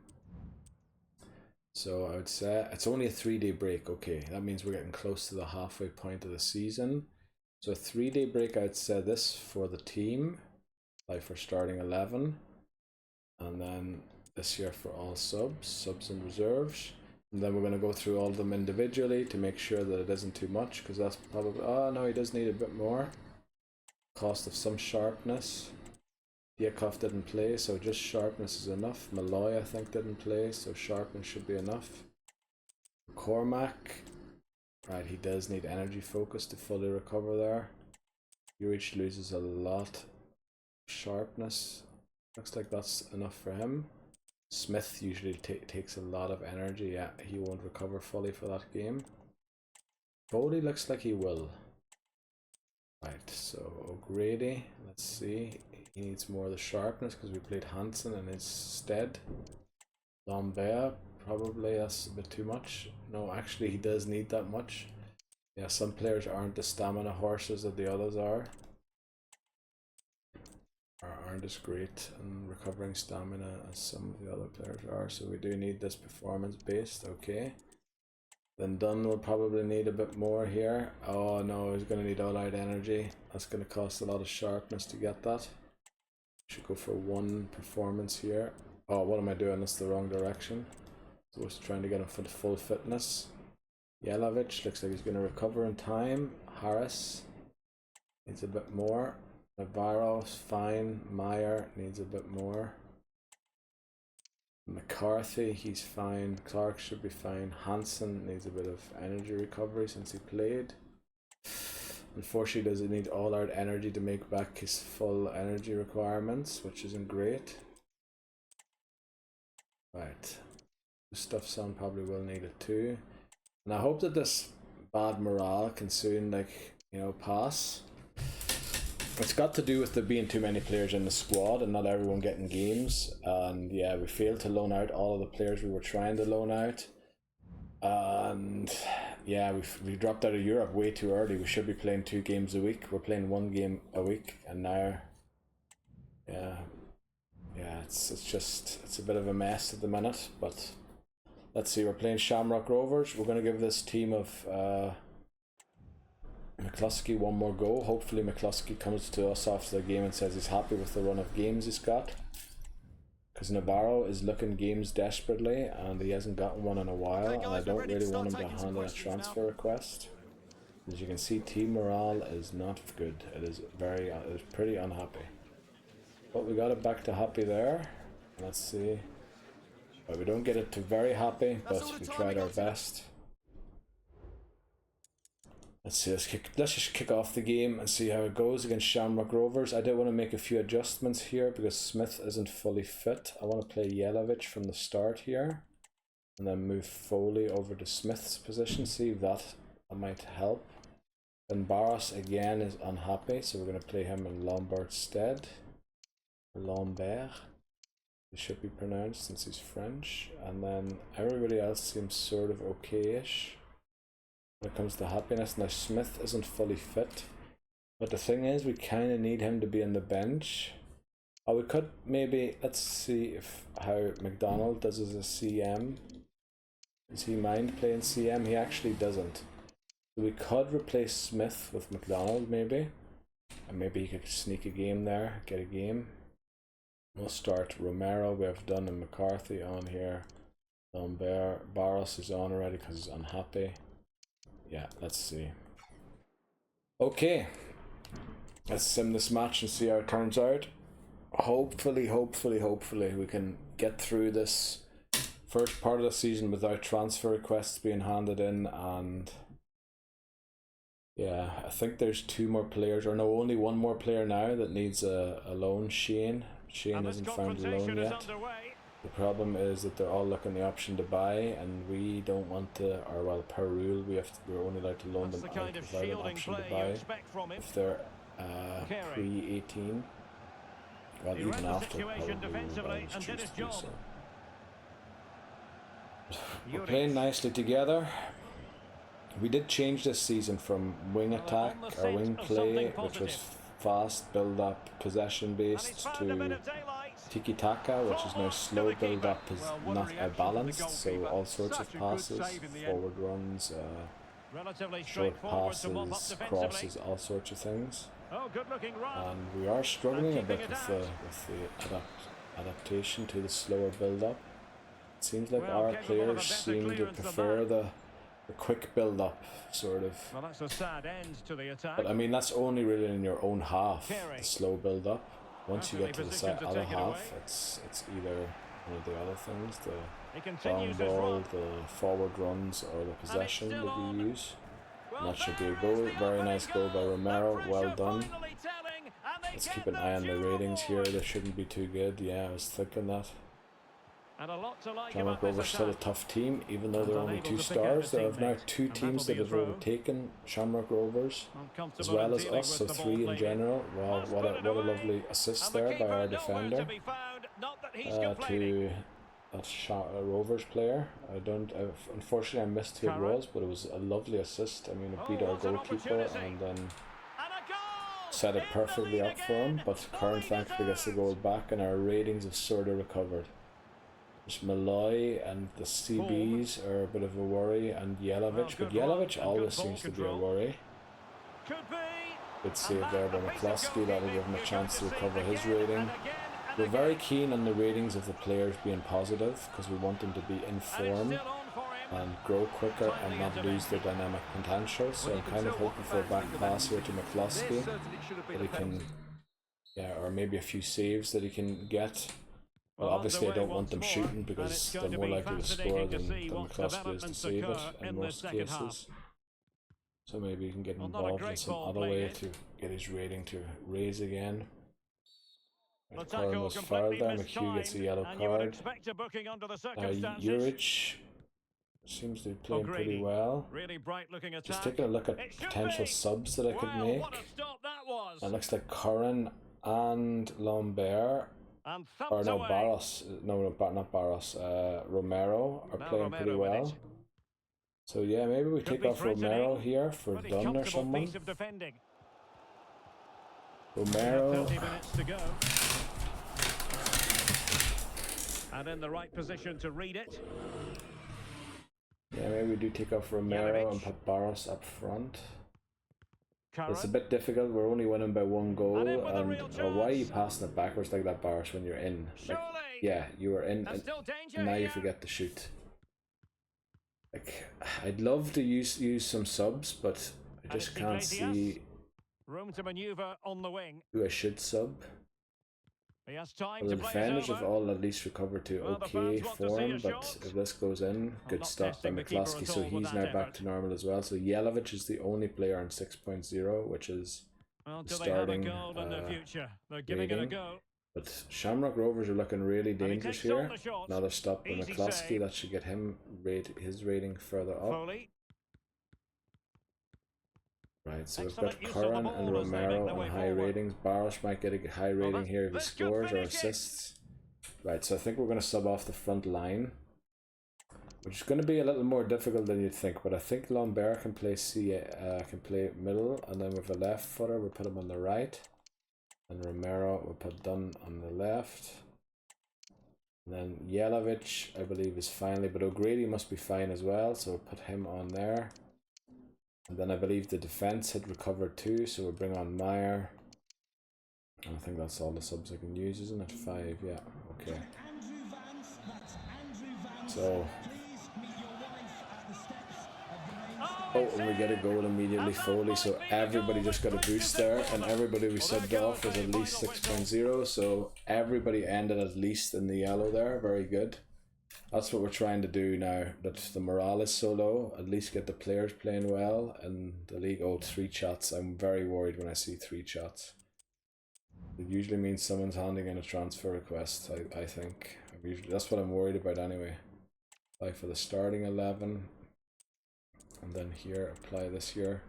So I would say it's only a 3-day break. Okay, that means we're getting close to the halfway point of the season. So a 3-day break, I'd say this for the team, like for starting 11, and then this year for all subs and reserves. And then we're going to go through all of them individually to make sure that it isn't too much, because that's probably, oh no, he does need a bit more. Cost of some sharpness. Diakov didn't play, so just sharpness is enough. Malloy, I think, didn't play, so sharpness should be enough. Cormac, right, he does need energy focus to fully recover there. Juric loses a lot. Sharpness, looks like that's enough for him. Smith usually takes a lot of energy. Yeah, he won't recover fully for that game. Foley looks like he will. Right, so O'Grady, let's see. He needs more of the sharpness because we played Hansen in his stead. Lambert, probably that's a bit too much. No, actually he does need that much. Yeah, some players aren't the stamina horses that the others are. Or aren't as great in recovering stamina as some of the other players are. So we do need this performance based, okay. Then Dunn will probably need a bit more here. Oh no, he's going to need all out energy. That's going to cost a lot of sharpness to get that. Should go for 1 performance here. Oh, what am I doing? That's the wrong direction. So we're trying to get him for the full fitness. Jelavic looks like he's going to recover in time. Harris needs a bit more. Navarro's fine. Meyer needs a bit more. McCarthy, he's fine. Clark should be fine. Hansen needs a bit of energy recovery since he played. Unfortunately, does he need all-out energy to make back his full energy requirements, which isn't great. Right. Gustafsson probably will need it too. And I hope that this bad morale can soon, pass. It's got to do with there being too many players in the squad and not everyone getting games. And yeah, we failed to loan out all of the players we were trying to loan out. And yeah, we dropped out of Europe way too early. We should be playing 2 games a week. We're playing 1 game a week, and now, yeah, it's a bit of a mess at the minute. But let's see, we're playing Shamrock Rovers. We're going to give this team of McCluskey one more go. Hopefully McCluskey comes to us after the game and says he's happy with the run of games he's got. Because Navarro is looking games desperately and he hasn't gotten one in a while, and I don't really want him to handle a transfer request. As you can see, team morale is not good. It is pretty unhappy. But we got it back to happy there. Let's see. But we don't get it to very happy, but we tried our best. Let's see, let's just kick off the game and see how it goes against Shamrock Rovers. I did want to make a few adjustments here because Smith isn't fully fit. I want to play Jelavic from the start here and then move Foley over to Smith's position, see if that might help. Then Barros again is unhappy, so we're going to play him in Lambert's stead. Lambert, it should be pronounced since he's French. And then everybody else seems sort of okay-ish when it comes to happiness. Now Smith isn't fully fit, but the thing is we kind of need him to be on the bench. We could maybe, let's see how McDonald does as a CM. Does he mind playing CM? He actually doesn't. So we could replace Smith with McDonald maybe, and maybe he could sneak a game there, get a game. We'll start Romero. We have Dunn and McCarthy on here. Lambert, Barros is on already because he's unhappy. Yeah, let's see. Okay, let's sim this match and see how it turns out. Hopefully we can get through this first part of the season without transfer requests being handed in. And yeah, I think there's 2 more players, or no, only 1 more player now that needs a loan. Shane hasn't found a loan yet. The problem is that they're all looking the option to buy, and we don't want to, or well, per rule we're only allowed to loan them out without an option to buy if they're pre-18. Well, even after, probably we're allowed to choose to do so. We're playing nicely together. We did change this season from wing attack or wing play, which was fast build up, possession based, to tiki-taka, which is now slow build up, is not balanced, so all sorts of passes, forward runs, short passes, crosses, all sorts of things. And we are struggling a bit with the adaptation to the slower build up. It seems like our players seem to prefer the quick build up, sort of. Well, that's a sad end to the attack. But I mean, that's only really in your own half, the slow build up. Once you get to the other half, it's either one of the other things, the long ball, the forward runs, or the possession that you use. And that should be a goal. Very nice goal by Romero, well done. Let's keep an eye on the ratings here. They shouldn't be too good. Yeah, I was thinking that. Shamrock Rovers still a tough team, even though they're only 2 stars. There are now 2 teams that have overtaken Shamrock Rovers, as well as us, so 3 in general. Wow, what a lovely assist there by our defender to that Rovers player. Unfortunately I missed who it was, but it was a lovely assist. I mean, it beat our goalkeeper and then set it perfectly up for him, but Curran thankfully gets the goal back, and our ratings have sort of recovered. There's Malloy and the CBs are a bit of a worry, and Jelavic, but Jelavic always seems to be a worry. Good save there by McCluskey, that'll give him a chance to recover his rating. We're very keen on the ratings of the players being positive, because we want them to be in form and grow quicker and not lose their dynamic potential. So I'm kind of hoping for a back pass here to McCluskey, that he can Yeah, or maybe a few saves that he can get. Well, obviously I don't want them shooting because they're more likely to score than McCluskey is to save it in most cases. So maybe you can get involved in some other way to get his rating to raise again. Curran was fouled there, McHugh gets a yellow card. Juric seems to be playing pretty well. Just taking a look at potential subs that I could make. It looks like Curran and Lambert, or no, Barros, no, not Barros, Romero are playing pretty well. So yeah, maybe we take off Romero here for Dunn or someone. Romero. And in the right position to read it. Yeah, maybe we do take off Romero and put Barros up front. It's a bit difficult. We're only winning by 1 goal, and why are you passing it backwards like that, Barros, when you're in? Like, yeah, you were in, and now you forget to shoot. Like, I'd love to use some subs, but I just can't see room to maneuver on the wing. Who I should sub. Well, the defenders have all at least recovered to okay form, but if this goes in, good stuff by McCluskey, so he's now back to normal as well. So Jelavic is the only player on 6.0, which is starting rating. But Shamrock Rovers are looking really dangerous here. Another stop by McCluskey, that should get him his rating further up. Right, so we've got Curran and Romero on high ratings. Barros might get a high rating here if he scores or assists. Right, so I think we're going to sub off the front line, which is going to be a little more difficult than you'd think. But I think Lambert can play can play middle, and then with a left footer we'll put him on the right, and Romero we'll put Dunn on the left. And then Jelavic, I believe, is finally, but O'Grady must be fine as well, so we'll put him on there. And then I believe the defense had recovered too, so we'll bring on Meyer. I think that's all the subs I can use, isn't it? 5, yeah, okay. So, oh, and we get a goal immediately, Foley, so everybody just got a boost there, and everybody we subbed off was at least 6.0, so everybody ended at least in the yellow there, very good. That's what we're trying to do now, that the morale is so low, at least get the players playing well, and the league, 3 shots. I'm very worried when I see 3 shots. It usually means someone's handing in a transfer request, I think. That's what I'm worried about anyway. Apply for the starting 11, and then here, apply this here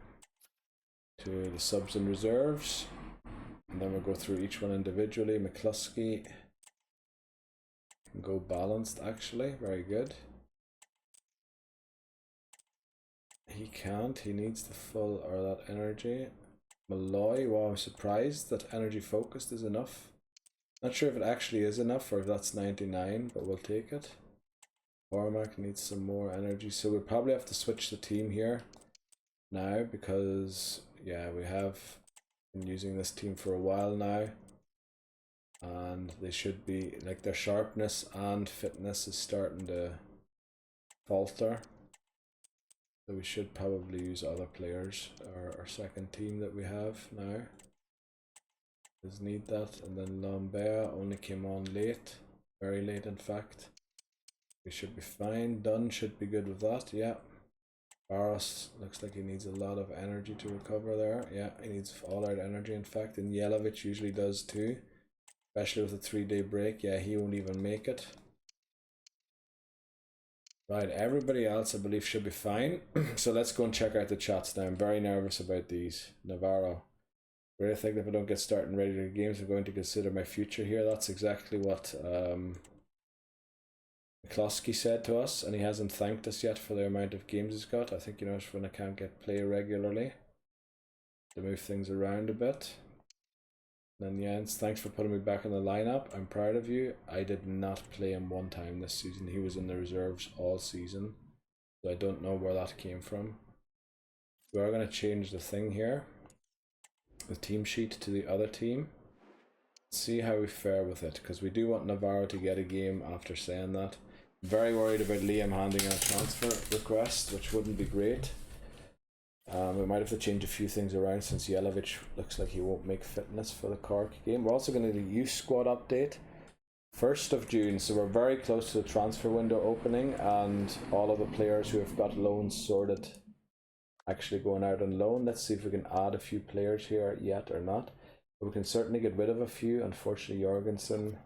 to the subs and reserves, and then we'll go through each one individually. McCluskey. Go balanced, actually, very good. He can't, he needs the full or that energy. Malloy, wow, I'm surprised that energy focused is enough. Not sure if it actually is enough or if that's 99, but we'll take it. Cormac needs some more energy, so we'll probably have to switch the team here now because, yeah, we have been using this team for a while now. And they should be, like, their sharpness and fitness is starting to falter. So we should probably use other players. Our second team that we have now does need that. And then Lambert only came on late, very late in fact. We should be fine. Dunn should be good with that, yeah. Barros looks like he needs a lot of energy to recover there. Yeah, he needs all out energy in fact, and Jelavic usually does too. Especially with a 3-day break, yeah, he won't even make it. Right, everybody else I believe should be fine. So let's go and check out the chats now. I'm very nervous about these. Navarro. Really think if I don't get started in regular games, I'm going to consider my future here. That's exactly what McCluskey said to us, and he hasn't thanked us yet for the amount of games he's got. I think, you know, it's when I can't get play regularly to move things around a bit. Then Jens, thanks for putting me back in the lineup. I'm proud of you. I did not play him one time this season. He was in the reserves all season. So I don't know where that came from. We are going to change the thing here. The team sheet to the other team. See how we fare with it. Because we do want Navarro to get a game after saying that. I'm very worried about Liam handing in a transfer request, which wouldn't be great. We might have to change a few things around since Jelavic looks like he won't make fitness for the Cork game. We're also going to do a youth squad update. 1st of June, so we're very close to the transfer window opening, and all of the players who have got loans sorted actually going out on loan. Let's see if we can add a few players here yet or not. But we can certainly get rid of a few. Unfortunately, Jorgensen,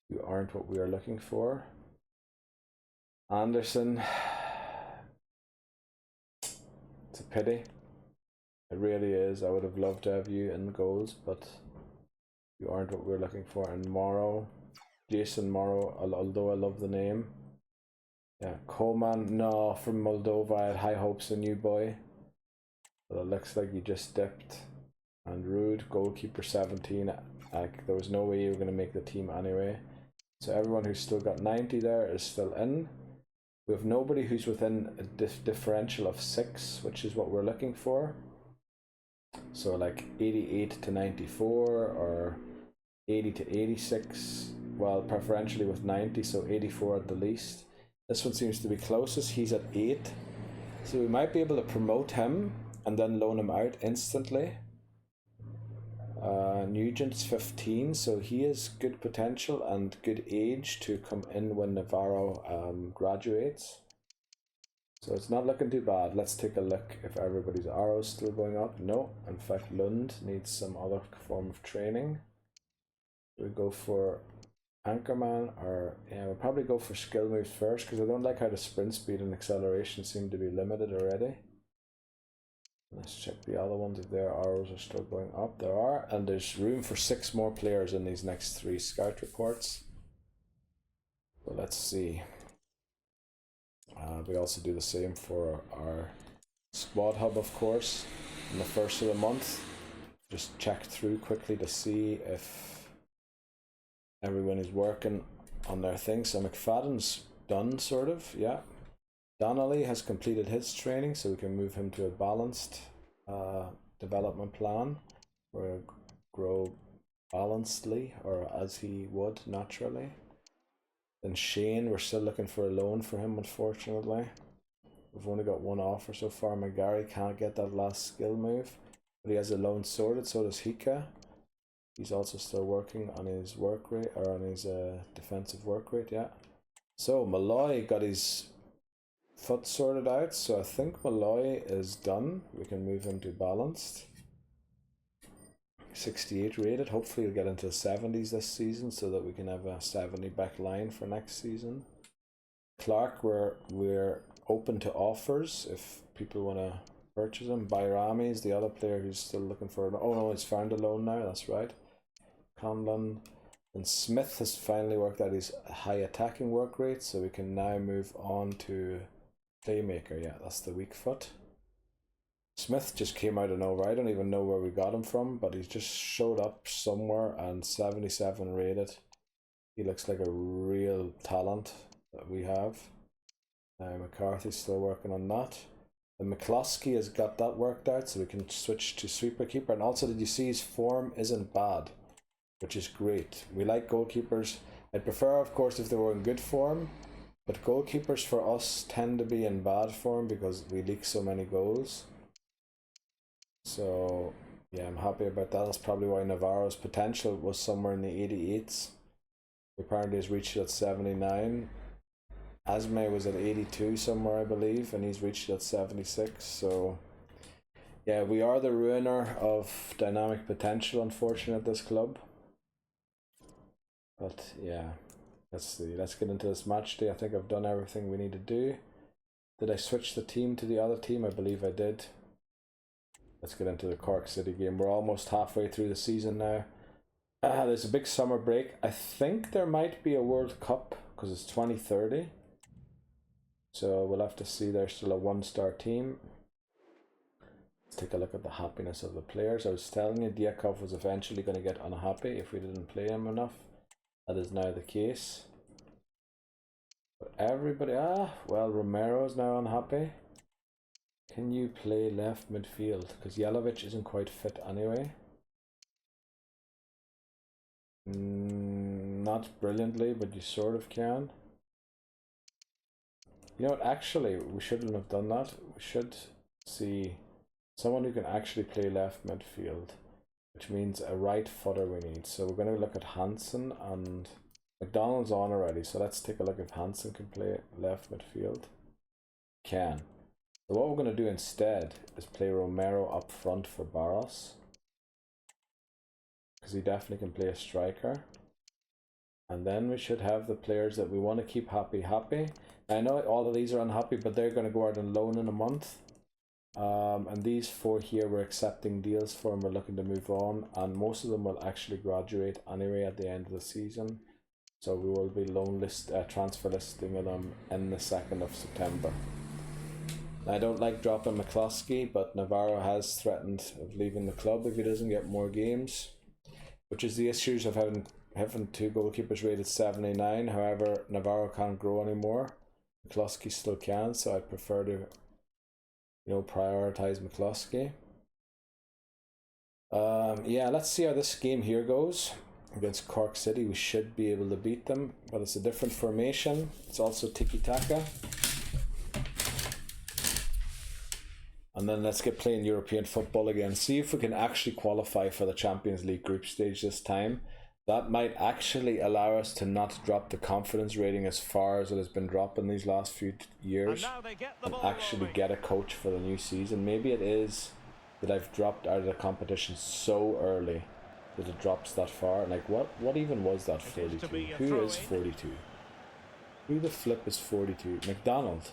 who aren't what we are looking for. Anderson, it's a pity. It really is. I would have loved to have you in goals, but you aren't what we're looking for. And Morrow, Jason Morrow, although I love the name. Yeah, Coleman, no, from Moldova. I had high hopes in you, boy. But it looks like you just dipped. And Rude, goalkeeper 17. Like, there was no way you were going to make the team anyway. So everyone who's still got 90 there is still in. We have nobody who's within a differential of 6, which is what we're looking for. So like 88 to 94 or 80 to 86. Well, preferentially with 90, so 84 at the least. This one seems to be closest. He's at 8. So we might be able to promote him and then loan him out instantly. Nugent's 15, so he has good potential and good age to come in when Navarro graduates. So it's not looking too bad. Let's take a look if everybody's arrows still going up. No, in fact Lund needs some other form of training. We go for Anchorman, or yeah, we'll probably go for skill moves first because I don't like how the sprint speed and acceleration seem to be limited already. Let's check the other ones if their arrows are still going up. There are, and there's room for 6 more players in these next 3 scout reports. So let's see. We also do the same for our squad hub, of course, in the 1st of the month. Just check through quickly to see if everyone is working on their things. So McFadden's done, sort of, yeah. Donnelly has completed his training, so we can move him to a balanced development plan where grow balancedly, or as he would naturally. Then Shane, we're still looking for a loan for him, unfortunately. We've only got 1 offer so far. McGarry can't get that last skill move, but he has a loan sorted, so does Hika. He's also still working on his work rate, or on his defensive work rate, yeah. So Malloy got his foot sorted out, so I think Malloy is done. We can move him to balanced. 68 rated. Hopefully he'll get into the 70s this season so that we can have a 70 back line for next season. Clark, we're open to offers if people want to purchase him. Bayrami is the other player who's still looking for a, oh no, he's found a loan now, that's right. Conlon. And Smith has finally worked out his high attacking work rate, so we can now move on to Playmaker. Yeah, that's the weak foot. Smith just came out of nowhere. I don't even know where we got him from, but he's just showed up somewhere and 77 rated. He looks like a real talent that we have. McCarthy's still working on that. And McCloskey has got that worked out, so we can switch to sweeper keeper. And also, did you see his form isn't bad, which is great. We like goalkeepers. I'd prefer, of course, if they were in good form, but goalkeepers for us tend to be in bad form because we leak so many goals. So yeah, I'm happy about that. That's probably why Navarro's potential was somewhere in the 88s. Apparently he's reached it at 79. Asme was at 82 somewhere, I believe, and he's reached it at 76. So yeah, we are the ruiner of dynamic potential, unfortunately, at this club. But yeah, let's see. Let's get into this match day. I think I've done everything we need to do. Did I switch the team to the other team? I believe I did. Let's get into the Cork City game. We're almost halfway through the season now. There's a big summer break. I think there might be a World Cup because it's 2030. So we'll have to see. There's still a 1-star team. Let's take a look at the happiness of the players. I was telling you, Diakov was eventually going to get unhappy if we didn't play him enough. That is now the case. But everybody, well, Romero is now unhappy. Can you play left midfield? Because Jelavic isn't quite fit anyway. Not brilliantly, but you sort of can. You know what, actually, we shouldn't have done that. We should see Someone who can actually play left midfield, which means a right footer we need. So we're going to look at Hansen, and McDonald's on already. So let's take a look if Hansen can play left midfield. Can. So what we're going to do instead is play Romero up front for Barros, because he definitely can play a striker. And then we should have the players that we want to keep happy. I know all of these are unhappy, but they're going to go out on loan in a month. And these 4 here we're accepting deals for, and we're looking to move on. And most of them will actually graduate anyway at the end of the season. So we will be transfer listing them in the 2nd of September. I don't like dropping McCloskey, but Navarro has threatened of leaving the club if he doesn't get more games, which is the issues of having 2 goalkeepers rated 79. However, Navarro can't grow anymore. McCloskey still can, so I prefer to, prioritize McCloskey. Yeah, let's see how this game here goes. Against Cork City, we should be able to beat them, but it's a different formation. It's also tiki-taka. And then let's get playing European football again. See if we can actually qualify for the Champions League group stage this time. That might actually allow us to not drop the confidence rating as far as it has been dropping these last few years, and actually get a coach for the new season. Maybe it is that I've dropped out of the competition so early that it drops that far. Like, what even was that 42? Who is 42? Who the flip is 42? McDonald.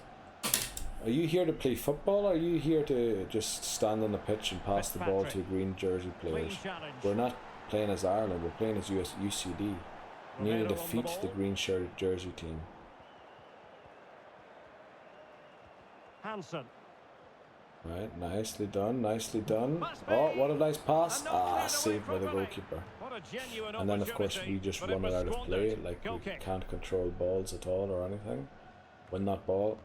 Are you here to play football, or are you here to just stand on the pitch and pass the ball to green jersey players? We're not playing as Ireland, we're playing as UCD. We need to defeat the green shirted jersey team. Hansen. Right, nicely done, nicely done. Oh, what a nice pass. Saved by the goalkeeper. And then of course we just run it out of play, like we can't control balls at all or anything. Win that ball.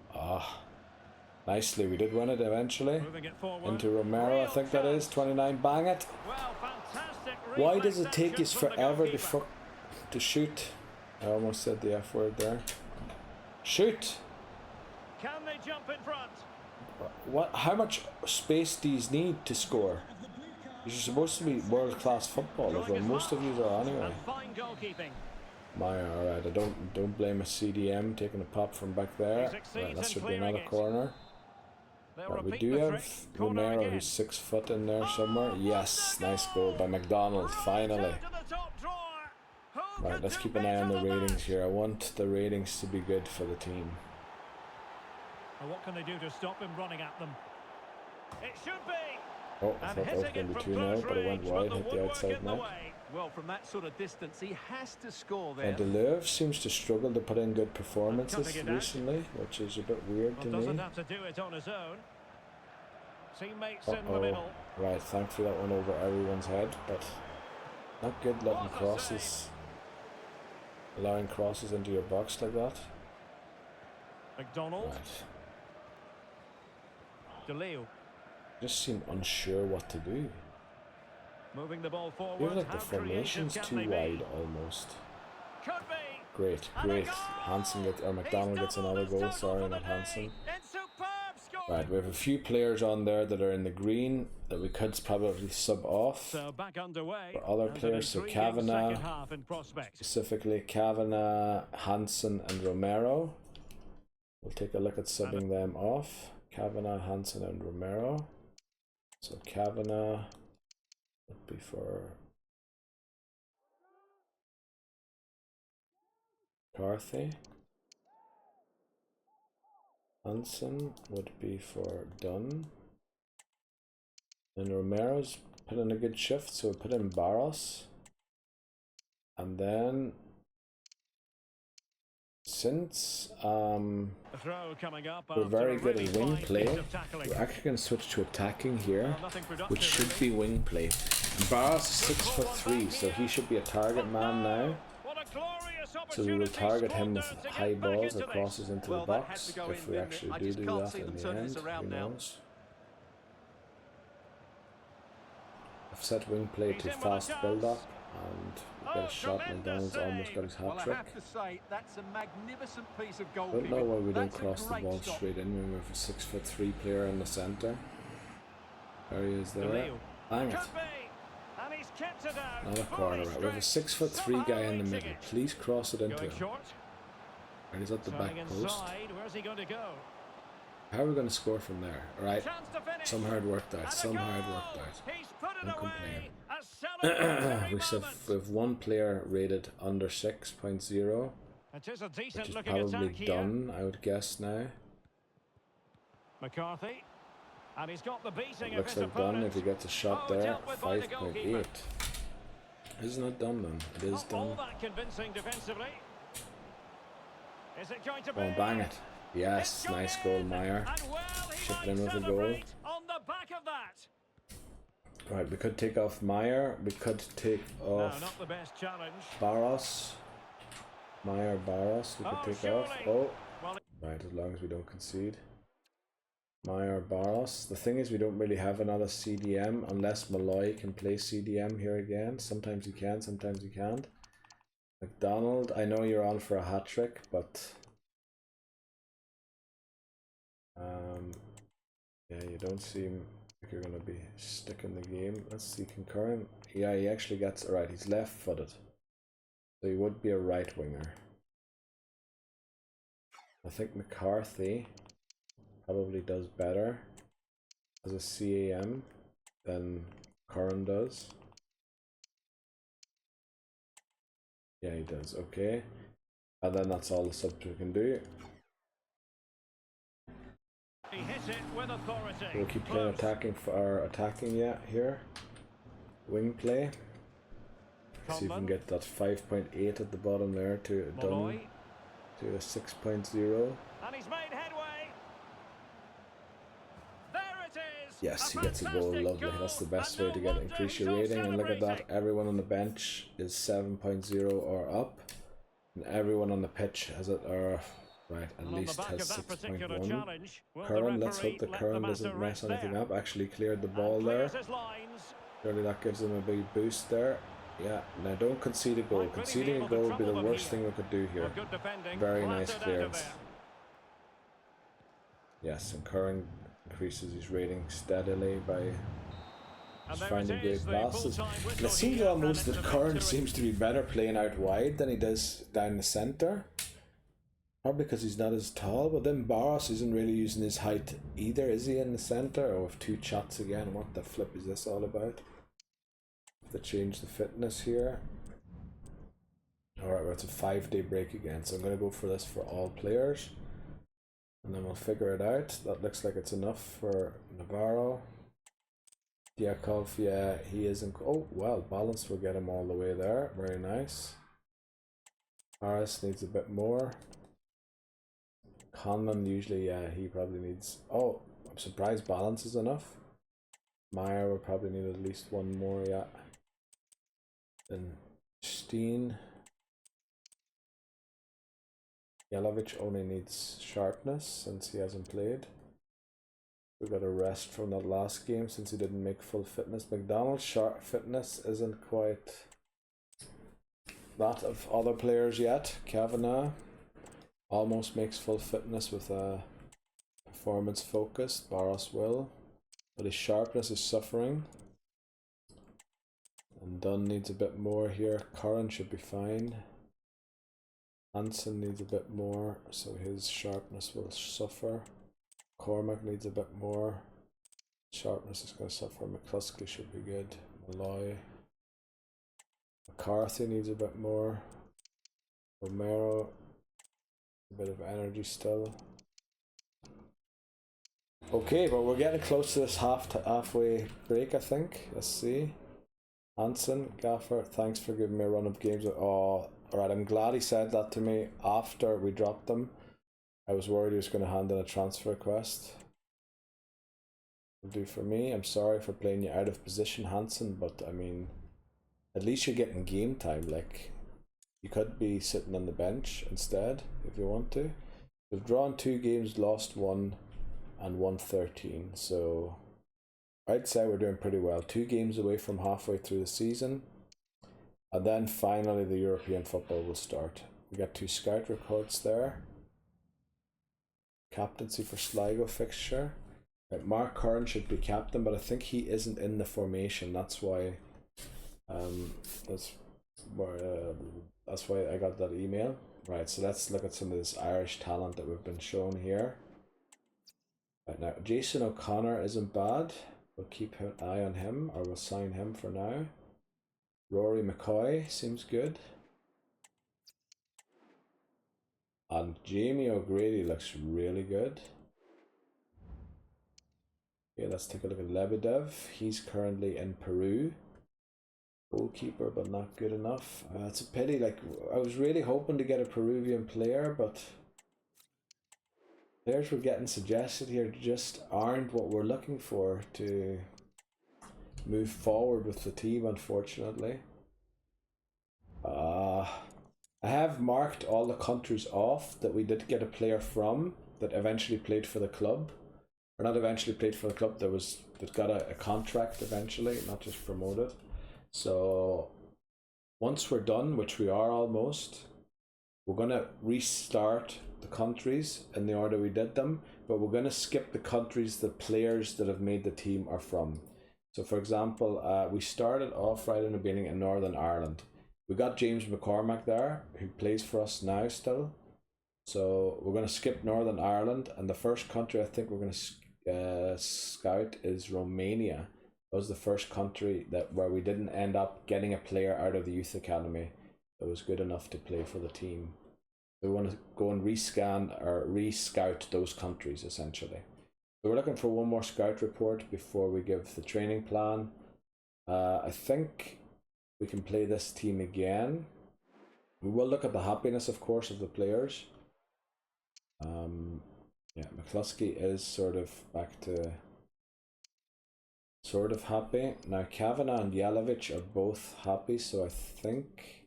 Nicely, we did win it eventually. Into Romero, I think that is. 29, bang it. Why does it take us forever to shoot? I almost said the F word there. Shoot! Can they jump in front? How much space do you need to score? You're supposed to be world-class footballers, well most of you are anyway. Alright, I don't blame a CDM taking a pop from back there. Right, that should be another corner. Right, we do have Romero who's 6 foot in there somewhere. Yes, nice goal by McDonald, finally. Right, let's keep an eye on the ratings here. I want the ratings to be good for the team. What can they do to stop him running at them? It should be. Oh, I thought that was going to be 2-0, but it went wide, hit the outside net. Well, from that sort of distance, he has to score there. Deleuve seems to struggle to put in good performances recently, which is a bit weird to me. Doesn't have to do it on his own. Teammates in the middle. Right, thankfully that went over everyone's head, but not good letting crosses, allowing crosses into your box like that. McDonald. Right. DeLeo. Just seem unsure what to do. Moving the ball forward. Feels like the formation's too wide almost. Great. Hansen gets, or McDonald gets another goal. Sorry, not Hansen. Right, we have a few players on there that are in the green that we could probably sub off. So back underway. For other players, so Kavanagh, specifically Kavanagh, Hansen, and Romero. We'll take a look at subbing them off. Kavanagh, Hansen, and Romero. So Kavanagh would be for Carthy. Hansen would be for Dunn. And Romero's put in a good shift, so we'll put in Barros. And then since we're very good at wing play, we're actually going to switch to attacking here, which should be wing play. Barros is 6'3", so he should be a target man now. So we will target him with high balls or crosses into the box, if we actually do that in the end, who knows. I've set wing play to fast build up, and we get a shot. McDonald's almost got his hat-trick. I don't know why we don't cross the ball straight in when we have a 6'3" player in the centre. There he is there. Bang it. Not a corner. Right. We have a 6'3" guy in the middle. Please cross it into him. And he's at the back post. Where's he going to go? How are we going to score from there? Alright. Somehow it worked out. Somehow it worked out. Don't complain. we have one player rated under 6.0. Which is probably done, I would guess now. McCarthy. And he's got the beating Looks like done if he gets a shot there. 5.8. Isn't it done then? It is done. All that convincing defensively. Is it going to be? Oh, bang it. Yes, nice goal, Meyer. Chipped in with a goal. On the back of that. Right, we could take off Meyer. We could take off not the best challenge. Barros. Meyer, Barros. We could take off. Oh, right, as long as we don't concede. Meyer, Barros. The thing is, we don't really have another CDM unless Malloy can play CDM here again. Sometimes he can, sometimes he can't. McDonald, I know you're on for a hat trick, but yeah, you don't seem like you're gonna be sticking the game. Let's see, concurrent. Yeah, he actually gets right. He's left-footed, so he would be a right winger. I think McCarthy probably does better as a CAM than Curran does. Yeah, he does. Okay, and then that's all the subs we can do. He hit it with authority. We'll keep playing attacking for our attacking here. Wing play. See if we can get that 5.8 at the bottom there to done to a 6.0. And he's made headway. There it is. Yes, he gets a goal. Lovely. That's the best way to increase your rating. And look at that. Everyone on the bench is 7.0 or up, and everyone on the pitch has it right, at least has 6.1. Curran, let's hope that Curran doesn't mess anything up. Actually cleared the ball there. Surely that gives him a big boost there. Yeah, now don't concede a goal. Conceding a goal would be the worst thing we could do here. Very nice clearance. Yes, and Curran increases his rating steadily by just finding great passes. And it seems almost that Curran seems to be better playing out wide than he does down the centre. Probably because he's not as tall, but then Barros isn't really using his height either, is he, in the centre? Oh, with two shots again. What the flip is this all about? Have to change the fitness here. Alright, well, it's a 5-day break again, so I'm going to go for this for all players. And then we'll figure it out. That looks like it's enough for Navarro. Diakov, yeah, he isn't. Oh, well, balance will get him all the way there. Very nice. Harris needs a bit more. Conlon usually, yeah, he probably needs. Oh, I'm surprised balance is enough. Meyer will probably need at least one more, yeah. Then Steen. Yelovich only needs sharpness since he hasn't played. We got a rest from that last game since he didn't make full fitness. McDonald's sharp fitness isn't quite that of other players yet. Kavanagh almost makes full fitness with a performance focus. Barros will, but his sharpness is suffering. And Dunn needs a bit more here. Curran should be fine. Hansen needs a bit more, so his sharpness will suffer. Cormac needs a bit more. Sharpness is going to suffer. McCluskey should be good. Malloy. McCarthy needs a bit more. Romero, a bit of energy still. Okay, but we're getting close to this halfway break, I think. Let's see. Hansen, Gaffer, thanks for giving me a run of games. Oh, alright, I'm glad he said that to me after we dropped them. I was worried he was going to hand in a transfer request. Will do for me. I'm sorry for playing you out of position, Hansen, but I mean, at least you're getting game time. Like, you could be sitting on the bench instead if you want to. We've drawn 2 games, lost 1, and won 13. So I'd say we're doing pretty well. 2 games away from halfway through the season. And then finally the European football will start. We got 2 scout records there. Captaincy for Sligo fixture. Right, Mark Curran should be captain, but I think he isn't in the formation. That's why. That's why I got that email. Right, so let's look at some of this Irish talent that we've been shown here. Right now, Jason O'Connor isn't bad. We'll keep an eye on him, or we'll sign him for now. Rory McCoy seems good. And Jamie O'Grady looks really good. Okay, let's take a look at Lebedev. He's currently in Peru. Goalkeeper, but not good enough. It's a pity. Like, I was really hoping to get a Peruvian player, but players we're getting suggested here just aren't what we're looking for to move forward with the team, unfortunately. I have marked all the countries off that we did get a player from that eventually played for the club. Or not eventually played for the club, that got a contract eventually, not just promoted. So once we're done, which we are almost, we're going to restart the countries in the order we did them, but we're going to skip the countries the players that have made the team are from. So for example, we started off right in the beginning in Northern Ireland. We got James McCormack there, who plays for us now still. So we're going to skip Northern Ireland, and the first country I think we're going to scout is Romania. That was the first country where we didn't end up getting a player out of the youth academy that was good enough to play for the team. So we want to go and re-scout those countries essentially. So we're looking for one more scout report before we give the training plan. I think we can play this team again. We will look at the happiness, of course, of the players. Yeah, McCluskey is sort of back to sort of happy. Now Kavanagh and Jelavic are both happy, so I think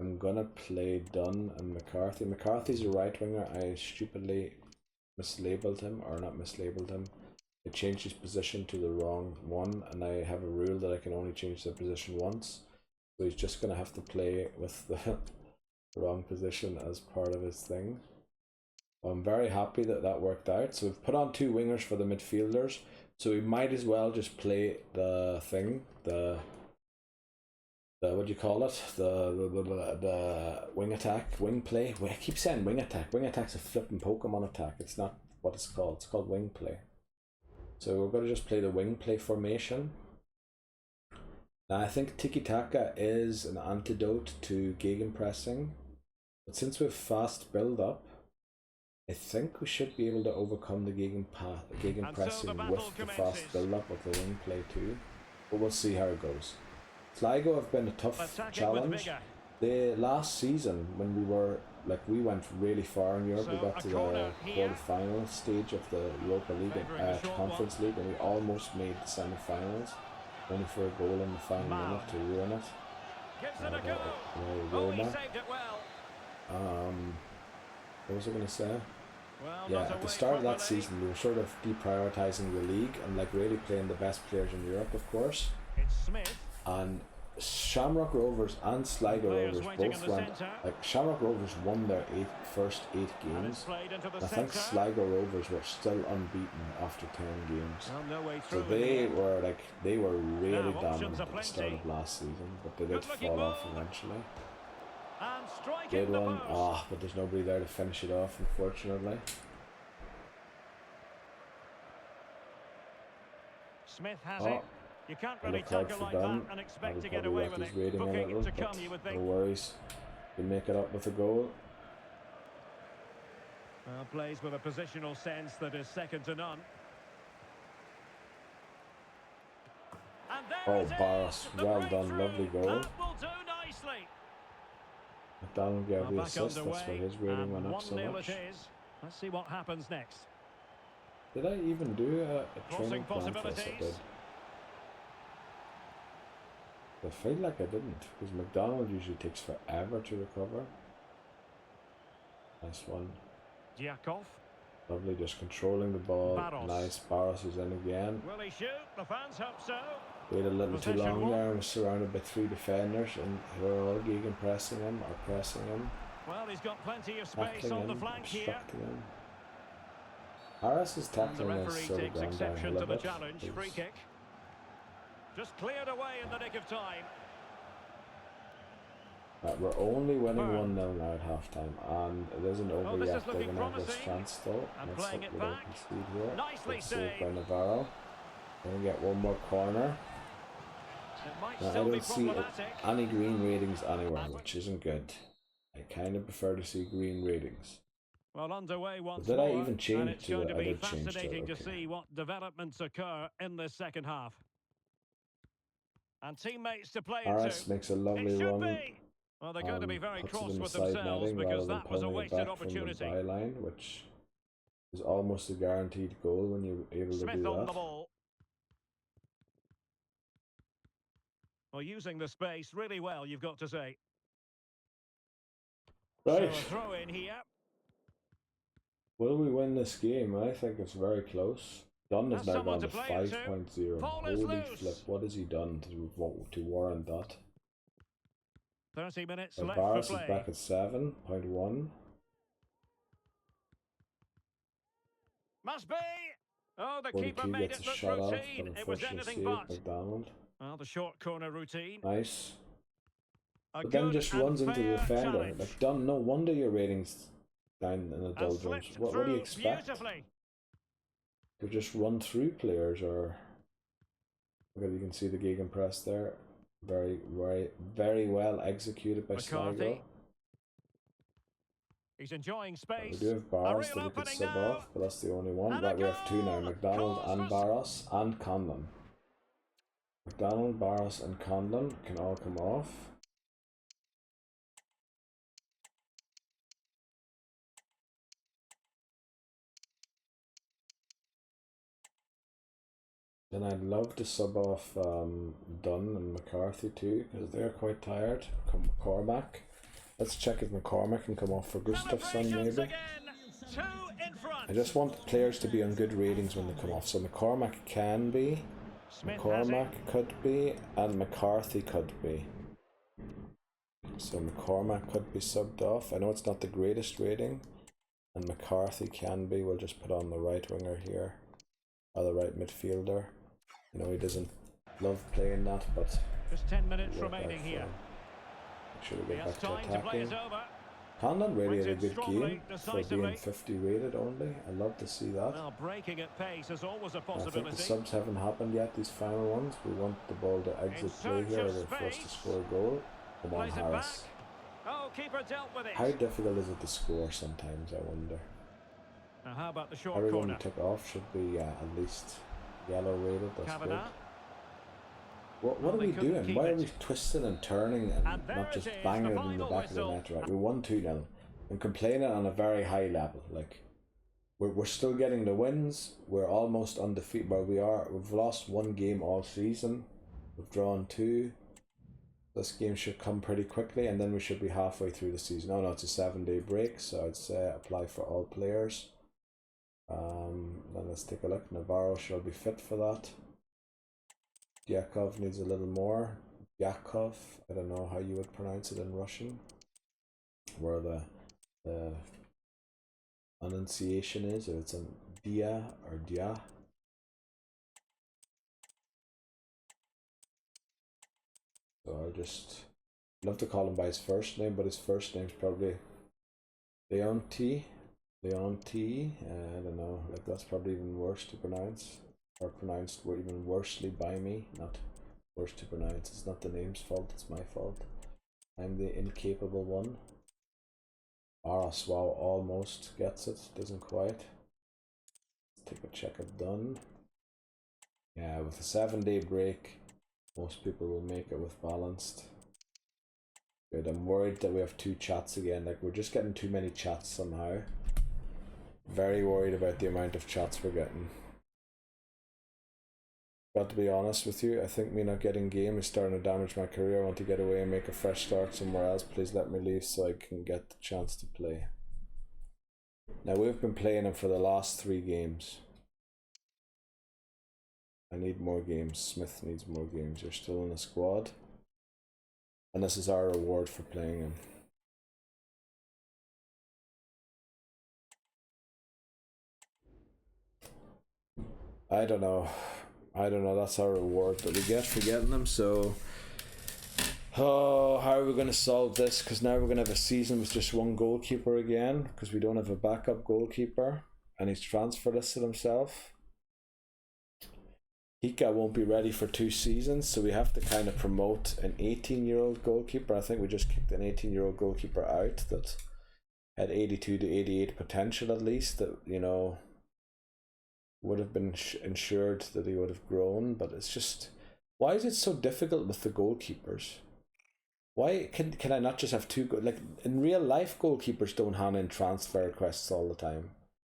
I'm gonna play Dunn and McCarthy. McCarthy's a right winger. I stupidly mislabeled him, or not mislabeled him. I changed his position to the wrong one, and I have a rule that I can only change the position once. So he's just gonna have to play with the wrong position as part of his thing. I'm very happy that that worked out. So we've put on 2 wingers for the midfielders. So we might as well just play the thing, the what do you call it? The wing attack, wing play. I keep saying wing attack. Wing attack's a flipping Pokemon attack. It's not what it's called. It's called wing play. So we're going to just play the wing play formation. Now I think tiki-taka is an antidote to gegenpressing, but since we've fast build up, I think we should be able to overcome the gegenpressing with the fast build up of the wing play too. But we'll see how it goes. Sligo have been a tough challenge. The last season when we went really far in Europe, we got to the quarter-final stage of the Europa League Conference League, and we almost made the semi-finals, only for a goal in the final minute to ruin it. What was I going to say? Yeah, at the start of that season, we were sort of deprioritizing the league and really playing the best players in Europe, of course. And Shamrock Rovers and Sligo Rovers both went. Shamrock Rovers won their first 8 games. I think Sligo Rovers were still unbeaten after 10 games. So they were really dominant at the start of last season, but they did fall off eventually. Good one. But there's nobody there to finish it off, unfortunately. Smith has it. You can't really tackle like that and expect to get away with it. Booking it to come, you would think. No worries. We make it up with a goal. Well, plays with a positional sense that is second to none. Oh, Barros, well done, lovely goal. That will do nicely. McDonald gave the assist, that's why his rating went up so much. Let's see what happens next. Did I even do a training plan for this? I did. I feel like I didn't, because McDonald usually takes forever to recover. Nice one. Diakov. Lovely, just controlling the ball. Barros. Nice, Barros is in again. Will he shoot? The fans hope so. Waited a little too long there and was surrounded by 3 defenders, and they were all gegenpressing him or pressing him. Well, he's got plenty of space on the flank here. Him. Harris is And the tackling us referee sort of takes gone exception downhill a to the bit. challenge. Free kick. Just cleared away in the nick of time. We're only winning 1-0 now at half-time, and it isn't over yet. They're going to have this chance though. Let's hope we don't concede here. Good save by Navarro. Going to get one more corner. Now, I don't see any green ratings anywhere, which isn't good. I kind of prefer to see green ratings. Well, underway once Did more, I even change it's to going it? to I be did change to it. fascinating to Okay. see what developments occur in this second half. And teammates to play Harris into. makes a lovely run. Well, they're going to be very Puts cross it in the with side themselves netting because rather than that was a pulling it wasted back from the opportunity. byline, which is almost a guaranteed goal when you're able to Smith do on that. the ball. Well, using the space really well, you've got to say. Right. So a throw in here. Will we win this game? I think it's very close. Dunn has now gone to 5.0. Holy flip, what has he done to warrant that? 30 minutes left Barras for play. is back at 7.1. Must be. Oh, the keeper 42 made gets it a look shot off, routine. but It was unfortunately anything saved but. McDonald. Well, the short corner routine. Nice. A But then just runs into the defender. challenge. Like, Dunn, no wonder your ratings down in the doldrums. What do you expect? To just run through players, or okay, you can see the gegenpress there. Very, very, very well executed by Sligo. He's enjoying space. We do have Barras that we could sub off, but that's the only one. Right, we have two now, McDonald and Barras and Conlon. McDonald, Barras and Conlon can all come off. Then I'd love to sub off Dunn and McCarthy too, because they're quite tired. Cormac. Let's check if McCormack can come off for Gustafsson maybe. I just want players to be on good ratings when they come off. So McCormack can be, McCormack could be, and McCarthy could be. So McCormack could be subbed off. I know it's not the greatest rating, and McCarthy can be. We'll just put on the right winger here, or the right midfielder. You know, he doesn't love playing that, but just 10 minutes remaining here. Make sure we get back to attacking. Conlon really had a good game for being 50 rated only. I love to see that. Well, breaking at pace is always a possibility. I think the subs haven't happened yet, these final ones. We want the ball to exit play here for us to score a goal. Come on, Harris. Oh, keeper dealt with it. How difficult is it to score sometimes, I wonder? Now, how about the short Everyone corner? we took off should be at least yellow rated. That's good. What are we doing? Why are we twisting and turning and not just banging it in the back of the net? Right, we won 2-0. I'm complaining on a very high level. Like, we're still getting the wins. We're almost undefeated. Well, we've lost one game all season. We've drawn 2. This game should come pretty quickly, and then we should be halfway through the season. Oh no, it's a 7-day break, so I'd say apply for all players. Then let's take a look. Navarro shall be fit for that. Yakov needs a little more. Yakov, I don't know how you would pronounce it in Russian. Where the enunciation is, if it's a dia or dia. So I'll just love to call him by his first name, but his first name's probably Leonti. I don't know, like that's probably even worse to pronounce. Or pronounced even worsely by me, not worse to pronounce. It's not the name's fault, it's my fault. I'm the incapable one. Barras, wow, almost gets it, doesn't quite. Let's take a check of Dunn. Yeah, with a 7-day break, most people will make it with balanced. Good, I'm worried that we have 2 chats again, like we're just getting too many chats somehow. Very worried about the amount of chats we're getting. Got to be honest with you, I think me not getting game is starting to damage my career. I want to get away and make a fresh start somewhere else. Please let me leave so I can get the chance to play. Now we've been playing him for the last 3 games. I need more games. Smith needs more games. You're still in the squad. And this is our reward for playing him. I don't know. That's our reward that we get for getting them. So, how are we going to solve this? Because now we're going to have a season with just one goalkeeper again, because we don't have a backup goalkeeper, and he's transfer listed himself. Hika won't be ready for 2 seasons, so we have to kind of promote an 18-year-old goalkeeper. I think we just kicked an 18-year-old goalkeeper out that had 82 to 88 potential at least, that, you know, would have been ensured that he would have grown. But it's just, why is it so difficult with the goalkeepers? Why can I not just have 2 like in real life? Goalkeepers don't hand in transfer requests all the time.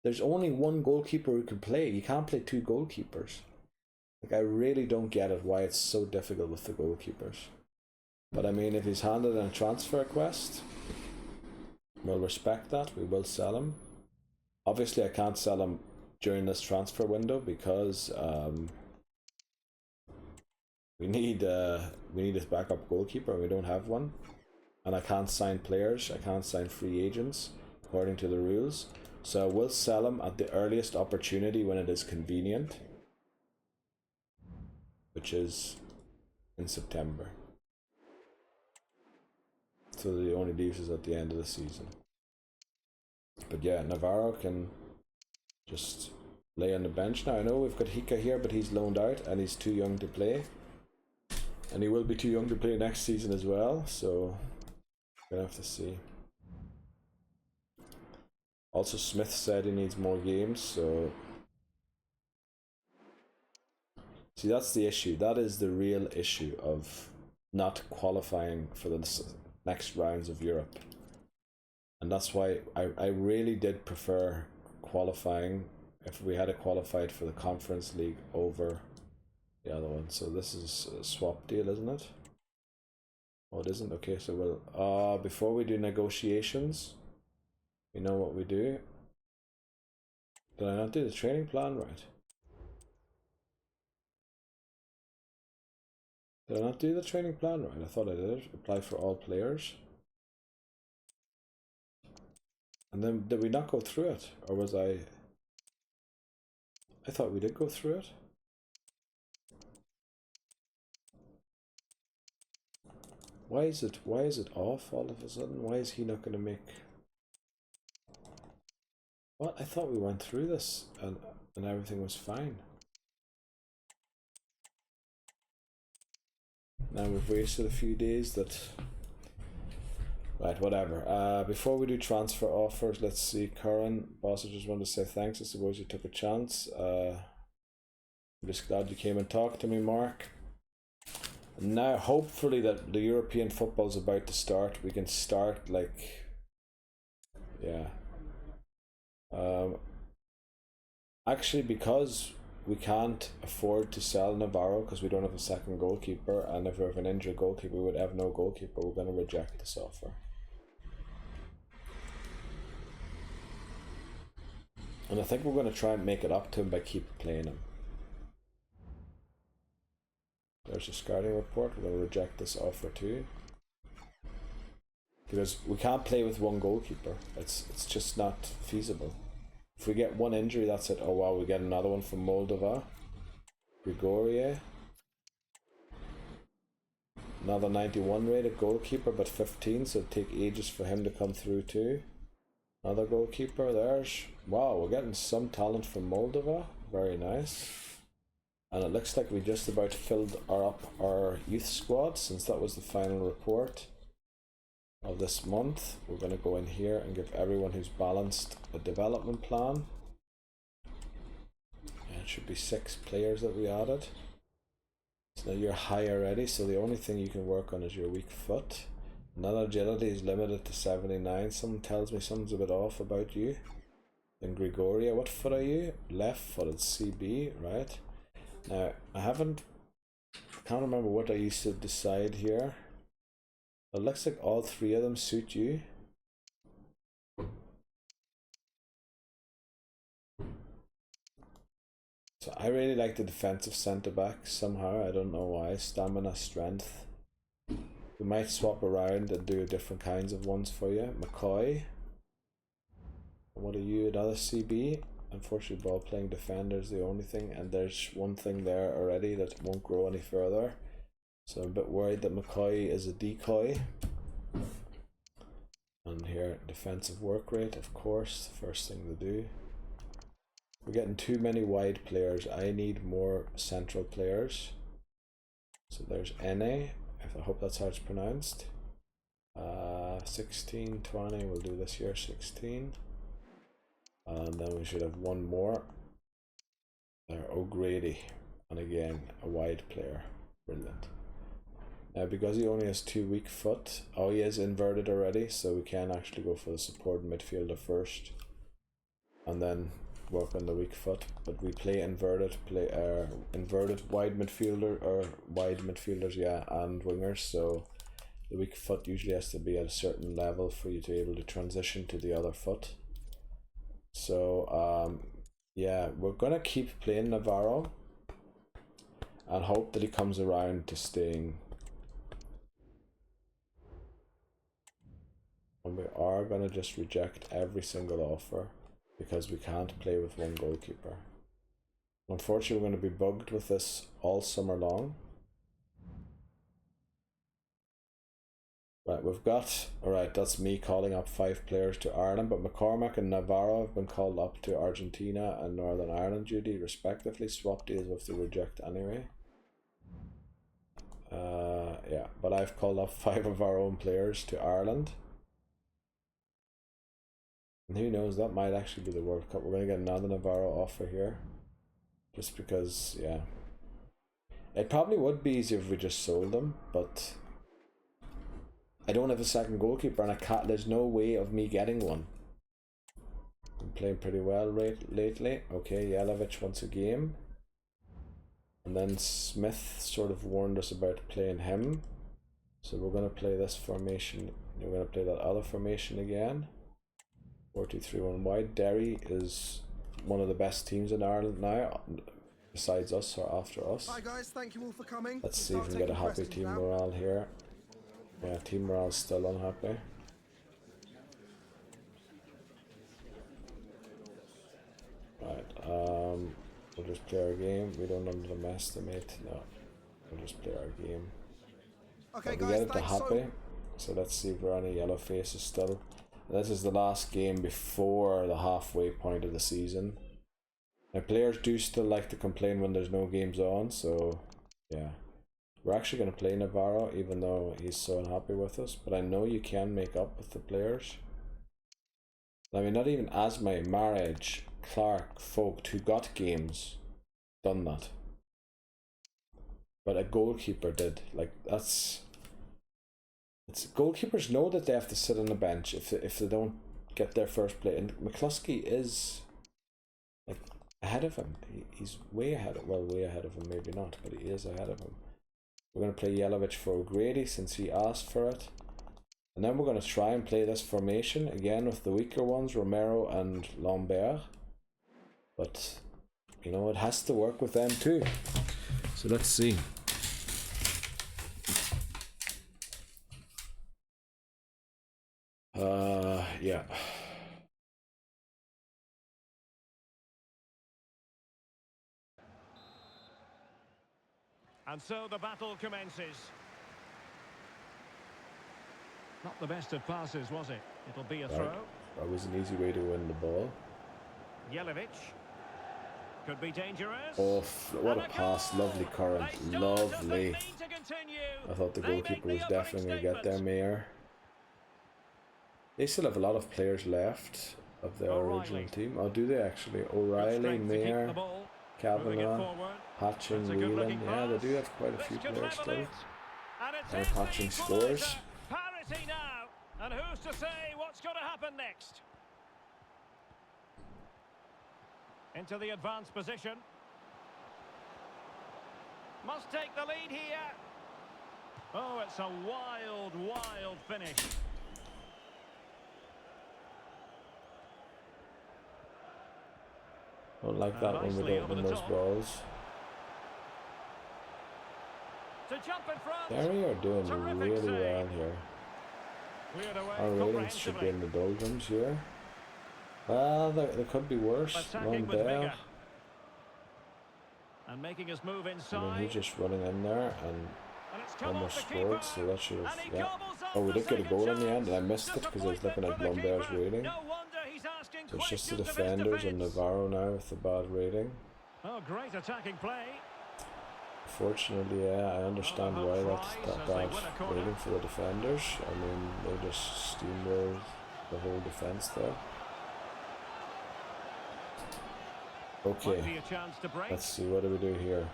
There's only one goalkeeper who can play. You can't play 2 goalkeepers. Like, I really don't get it, why it's so difficult with the goalkeepers. But I mean, if he's handed in a transfer request, we'll respect that. We will sell him. Obviously, I can't sell him during this transfer window because we need his backup goalkeeper, and we don't have one. And I can't sign players. I can't sign free agents according to the rules. So I will sell him at the earliest opportunity when it is convenient, which is in September. So he only leaves us at the end of the season. But yeah, Navarro can just lay on the bench now. I know we've got Hika here, but he's loaned out and he's too young to play. And he will be too young to play next season as well, so we're gonna have to see. Also, Smith said he needs more games, so see, that's the issue. That is the real issue of not qualifying for the next rounds of Europe. And that's why I really did prefer qualifying if we had qualified for the Conference League over the other one. So this is a swap deal, isn't it? Oh, it isn't? Okay, so we'll before we do negotiations, we know what we do. Did I not do the training plan right? Did I not do the training plan right? I thought I did. Apply for all players. And then did we not go through it? Or was I thought we did go through it. Why is it off all of a sudden? Why is he not going to make... What? I thought we went through this and everything was fine. Now we've wasted a few days that... Right, whatever. Before we do transfer offers, let's see. Curran, boss, I just wanted to say thanks. I suppose you took a chance. I'm just glad you came and talked to me, Mark. And now, hopefully, that the European football's about to start. We can start, like... Yeah. Actually, because we can't afford to sell Navarro because we don't have a second goalkeeper, and if we have an injured goalkeeper, we would have no goalkeeper, we're going to reject this offer. And I think we're going to try and make it up to him by keep playing him. There's a scouting report. We're going to reject this offer too. Because we can't play with one goalkeeper. It's just not feasible. If we get one injury, that's it. Oh wow, we get another one from Moldova. Grigorie. Another 91 rated goalkeeper, but 15, so it'd take ages for him to come through too. Another goalkeeper, there's... Wow, we're getting some talent from Moldova. Very nice. And it looks like we just about filled up our youth squad, since that was the final report of this month. We're going to go in here and give everyone who's balanced a development plan. And it should be 6 players that we added. So now you're high already, so the only thing you can work on is your weak foot. Non-agility is limited to 79. Someone tells me something's a bit off about you. Then Grigoria, what foot are you? Left footed, CB, right? Now, I can't remember what I used to decide here. It looks like all 3 of them suit you. So I really like the defensive centre back somehow. I don't know why. Stamina, strength. We might swap around and do different kinds of ones for you. McCoy. What are you? Another CB? unfortunately ball playing defender is the only thing, and there's one thing there already that won't grow any further. So I'm a bit worried that McCoy is a decoy. And here, defensive work rate, of course, first thing to do. We're getting too many wide players. I need more central players. So there's NA, I hope that's how it's pronounced. 16, 20, we'll do this year, 16. And then we should have one more. There, O'Grady. And again, a wide player. Brilliant. Now, because he only has 2 weak foot, oh, he is inverted already, so we can actually go for the support midfielder first. And then work on the weak foot. But we play inverted wide midfielder, or wide midfielders, yeah, and wingers, so the weak foot usually has to be at a certain level for you to be able to transition to the other foot. So yeah, we're gonna keep playing Navarro and hope that he comes around to staying. And we are gonna just reject every single offer because we can't play with one goalkeeper. Unfortunately, we're going to be bugged with this all summer long. Right, we've got, alright, that's me calling up 5 players to Ireland, but McCormack and Navarro have been called up to Argentina and Northern Ireland duty respectively. Swap deals with the reject anyway. Yeah, but I've called up 5 of our own players to Ireland. And who knows, that might actually be the World Cup. We're going to get another Navarro offer here. Just because, yeah. It probably would be easier if we just sold them, but I don't have a second goalkeeper and I can't, there's no way of me getting one. I'm playing pretty well lately. Okay, Jelic wants a game. And then Smith sort of warned us about playing him. So we're going to play this formation. We're going to play that other formation again. 4-2-3-1 wide. Derry is one of the best teams in Ireland now, besides us or after us. Hi guys, thank you all for coming. Let's see if we can get a happy team morale here. Yeah, team morale is still unhappy. Right, we'll just play our game. We don't underestimate. No, we'll just play our game. Okay, we get it to happy. So let's see if there are any yellow faces still. This is the last game before the halfway point of the season. Now, players do still like to complain when there's no games on, so yeah. We're actually going to play Navarro, even though he's so unhappy with us. But I know you can make up with the players. I mean, not even Asmay, Marriage, Clark, Vogt, who got games, done that. But a goalkeeper did. Like, that's... goalkeepers know that they have to sit on the bench if they don't get their first play. And McCluskey is like ahead of him. He's way ahead of, well, way ahead of him, maybe not, but he is ahead of him. We're going to play Jelic for O'Grady since he asked for it. And then we're going to try and play this formation again with the weaker ones, Romero and Lambert. But, you know, it has to work with them too. So let's see. Yeah. And so the battle commences. Not the best of passes, was it? It'll be a throw. That was an easy way to win the ball. Jelic. Could be dangerous. Oh, what a pass. Lovely current. Lovely. I thought the goalkeeper was definitely going to get there, Mayer. They still have a lot of players left of their original team. Oh, do they actually? O'Reilly, Mayer, Kavanagh, Patching, Whelan. Yeah, they do have quite a few players still. And Patching scores. Parity now. And who's to say what's going to happen next? Into the advanced position. Must take the lead here. Oh, it's a wild, wild finish. Don't like that when we don't win those balls. Derry are doing really well here. Our ratings should be in the doldrums here. Well, there could be worse. Lambert. And making his move I inside. mean, he's just running in there and almost scored, so that should have, yeah. Oh, we did get a goal in the end, and I missed it because I was looking at Lambert's rating. So it's just the defenders and Navarro now with the bad rating. Oh, great attacking play. Fortunately, yeah, I understand why that's that bad rating for the defenders. I mean, they just steamrolled the whole defense there. Okay, let's see, what do we do here?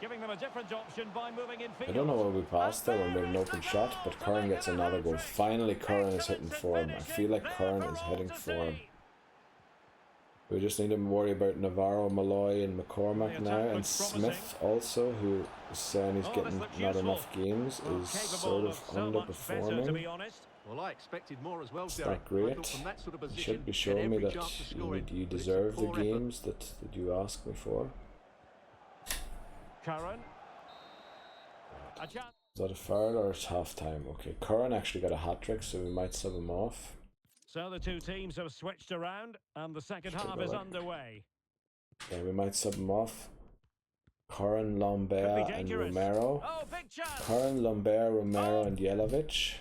Giving them a different option by moving in field. I don't know what we passed there when we made an open shot, but Curran gets another goal. Finally, Curran is hitting form. I feel like Curran is hitting form. We just need to worry about Navarro, Malloy and McCormack now, and Smith also, who is saying he's getting not enough games, is sort of underperforming. Well, I expected more as well, it's not great. You should be showing me that you deserve the games that you ask me for. Curran. Is that a foul or it's half time? Okay, Curran actually got a hat-trick, so we might sub him off. So the two teams have switched around and the second half is underway. Yeah, we might sub him off. Curran, Lambert and Romero. Oh, big chance. Curran, Lambert, Romero and Jelavic.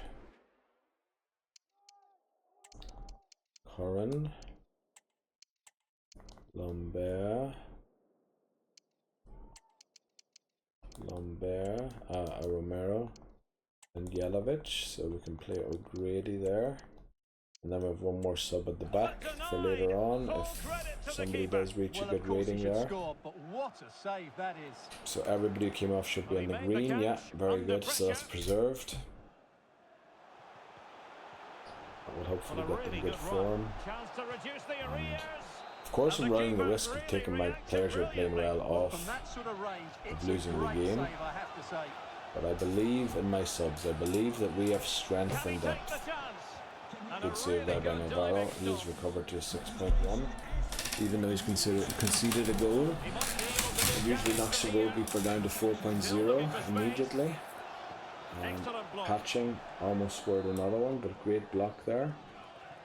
Curran, Lambert, Romero and Jelavic, so we can play O'Grady there. And then we have one more sub at the back for later on if somebody does reach a good rating there. So everybody who came off should be in the green, yeah, very good, so that's preserved. That will hopefully get them good form. And of course I'm running the risk of taking my players who are playing well off of losing the game. But I believe in my subs, I believe that we have strength and depth. Good save there by Navarro. He has recovered to a 6.1, even though he's conceded a goal. It usually knocks your goalkeeper down to 4.0 immediately. Hatching almost scored another one, but great block there.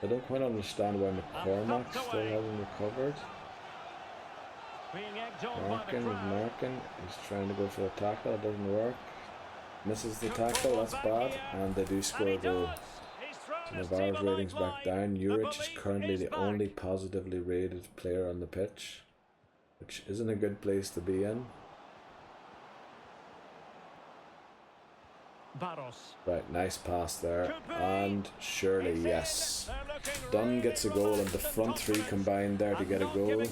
I don't quite understand why McCormack still hasn't recovered. Markin, he's trying to go for a tackle, it doesn't work. Misses the tackle, that's bad, and they do score a goal. Navarro's ratings back down. Juric is currently the only positively rated player on the pitch, which isn't a good place to be in. Right, nice pass there, and surely, yes. Dunn gets a goal, and the front three combined there to get a goal.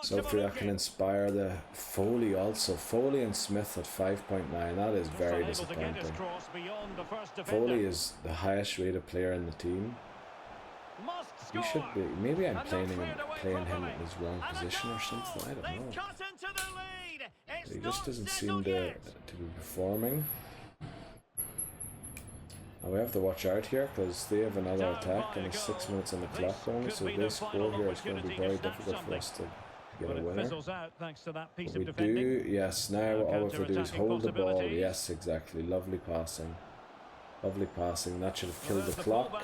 So hopefully that can inspire the Foley also. Foley and Smith at 5.9, that is very disappointing. Foley is the highest rated player in the team. He should be, maybe I'm playing him in his wrong position or something, I don't know. He just doesn't seem to be performing. And we have to watch out here because they have another attack and there's 6 minutes on the clock only, so if they score here it's going to be very difficult for us to get a winner. But we do, yes, now all we have to do is hold the ball, yes, exactly, lovely passing. Lovely passing, that should have killed the clock.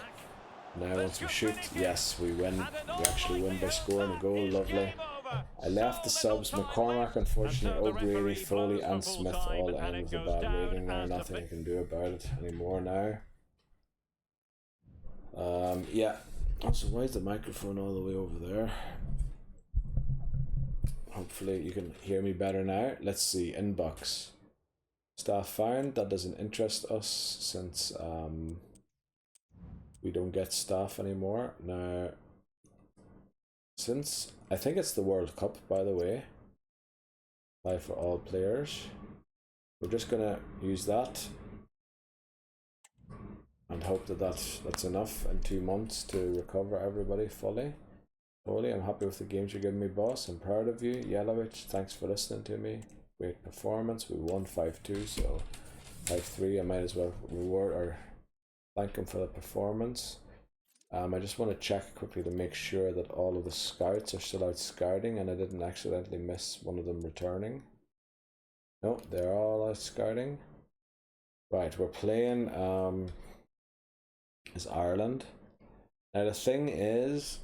Now once we shoot, yes, we win, we actually win by scoring a goal, lovely. I left the subs, McCormack unfortunately, O'Grady, Foley and Smith all end with a bad rating there, nothing I can do about it anymore now. Yeah, also why is the microphone all the way over there? Hopefully you can hear me better now. Let's see, inbox. Staff found, that doesn't interest us since we don't get staff anymore. Now, since I think it's the World Cup, by the way, apply for all players, we're just gonna use that and hope that that's enough in 2 months to recover everybody fully. I'm happy with the games you're giving me, boss. I'm proud of you. Jelavic, thanks for listening to me. Great performance. We won 5-2, so 5-3. I might as well reward or thank him for the performance. I just want to check quickly to make sure that all of the scouts are still out scouting and I didn't accidentally miss one of them returning. No, they're all out scouting. Right, we're playing is Ireland. Now the thing is,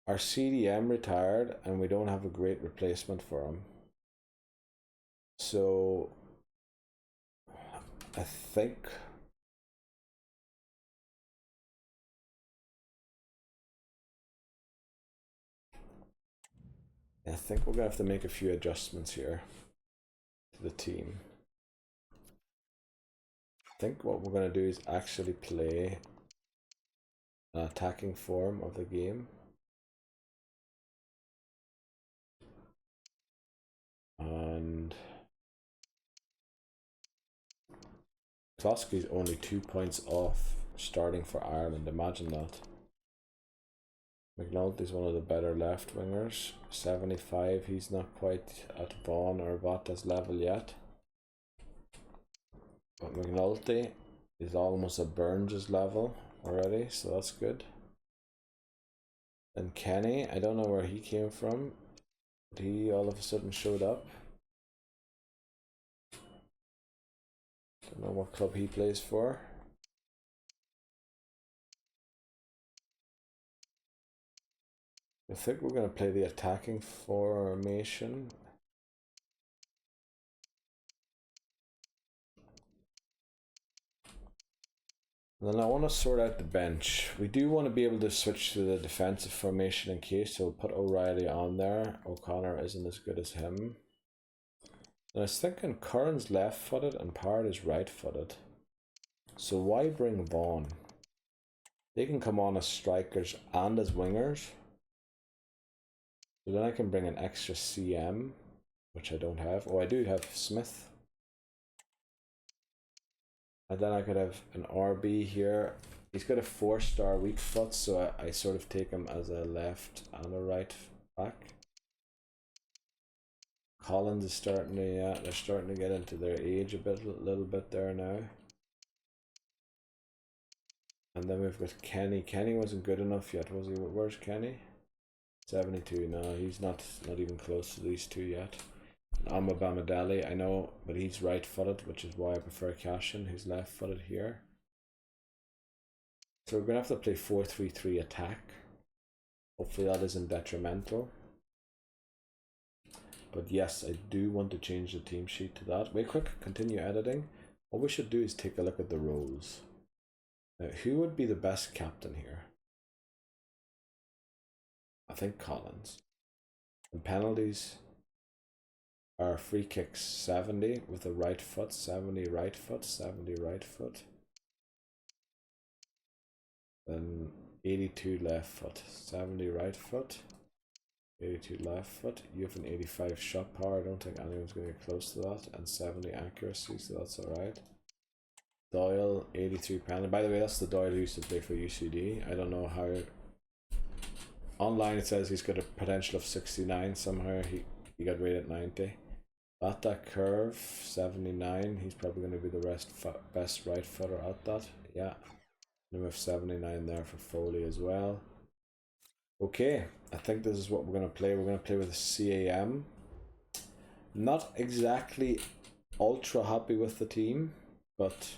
our CDM retired and we don't have a great replacement for him. So I think we're gonna have to make a few adjustments here to the team. I think what we're gonna do is actually play an attacking form of the game. And Kloski's only 2 points off starting for Ireland, imagine that. McNulty's one of the better left wingers, 75, he's not quite at Vaughan or Vata's level yet. But McNulty is almost at Burns' level already, so that's good. And Kenny, I don't know where he came from, but he all of a sudden showed up. Don't know what club he plays for. I think we're going to play the attacking formation. And then I want to sort out the bench. We do want to be able to switch to the defensive formation in case, so we'll put O'Reilly on there. O'Connor isn't as good as him. And I was thinking Curran's left-footed and Parrott is right-footed. So why bring Vaughan? They can come on as strikers and as wingers. So then I can bring an extra CM, which I don't have. Oh, I do have Smith. And then I could have an RB here. He's got a 4-star weak foot, so I sort of take him as a left and a right back. Collins is starting to, yeah, they're starting to get into their age a little bit there now. And then we've got Kenny. Kenny wasn't good enough yet, was he? Where's Kenny? 72. No, he's not even close to these two yet. Bamadeli, I know, but he's right-footed, which is why I prefer Cashin, who's left-footed here. So we're gonna have to play 4-3-3 attack. Hopefully that isn't detrimental. But yes, I do want to change the team sheet to that. Wait quick, continue editing. What we should do is take a look at the roles. Now, who would be the best captain here? I think Collins. And penalties are free kicks 70 with a right foot, 70 right foot, 70 right foot. Then 82 left foot, 70 right foot. 82 left foot. You have an 85 shot power. I don't think anyone's going to get close to that. And 70 accuracy, so that's alright. Doyle, 83 penalty. By the way, that's the Doyle who used to play for UCD. I don't know how. Online it says he's got a potential of 69. Somehow he got rated 90. At that curve, 79. He's probably going to be the best right footer at that. Yeah. And we have 79 there for Foley as well. Okay, I think this is what we're going to play. We're going to play with a CAM. Not exactly ultra happy with the team, but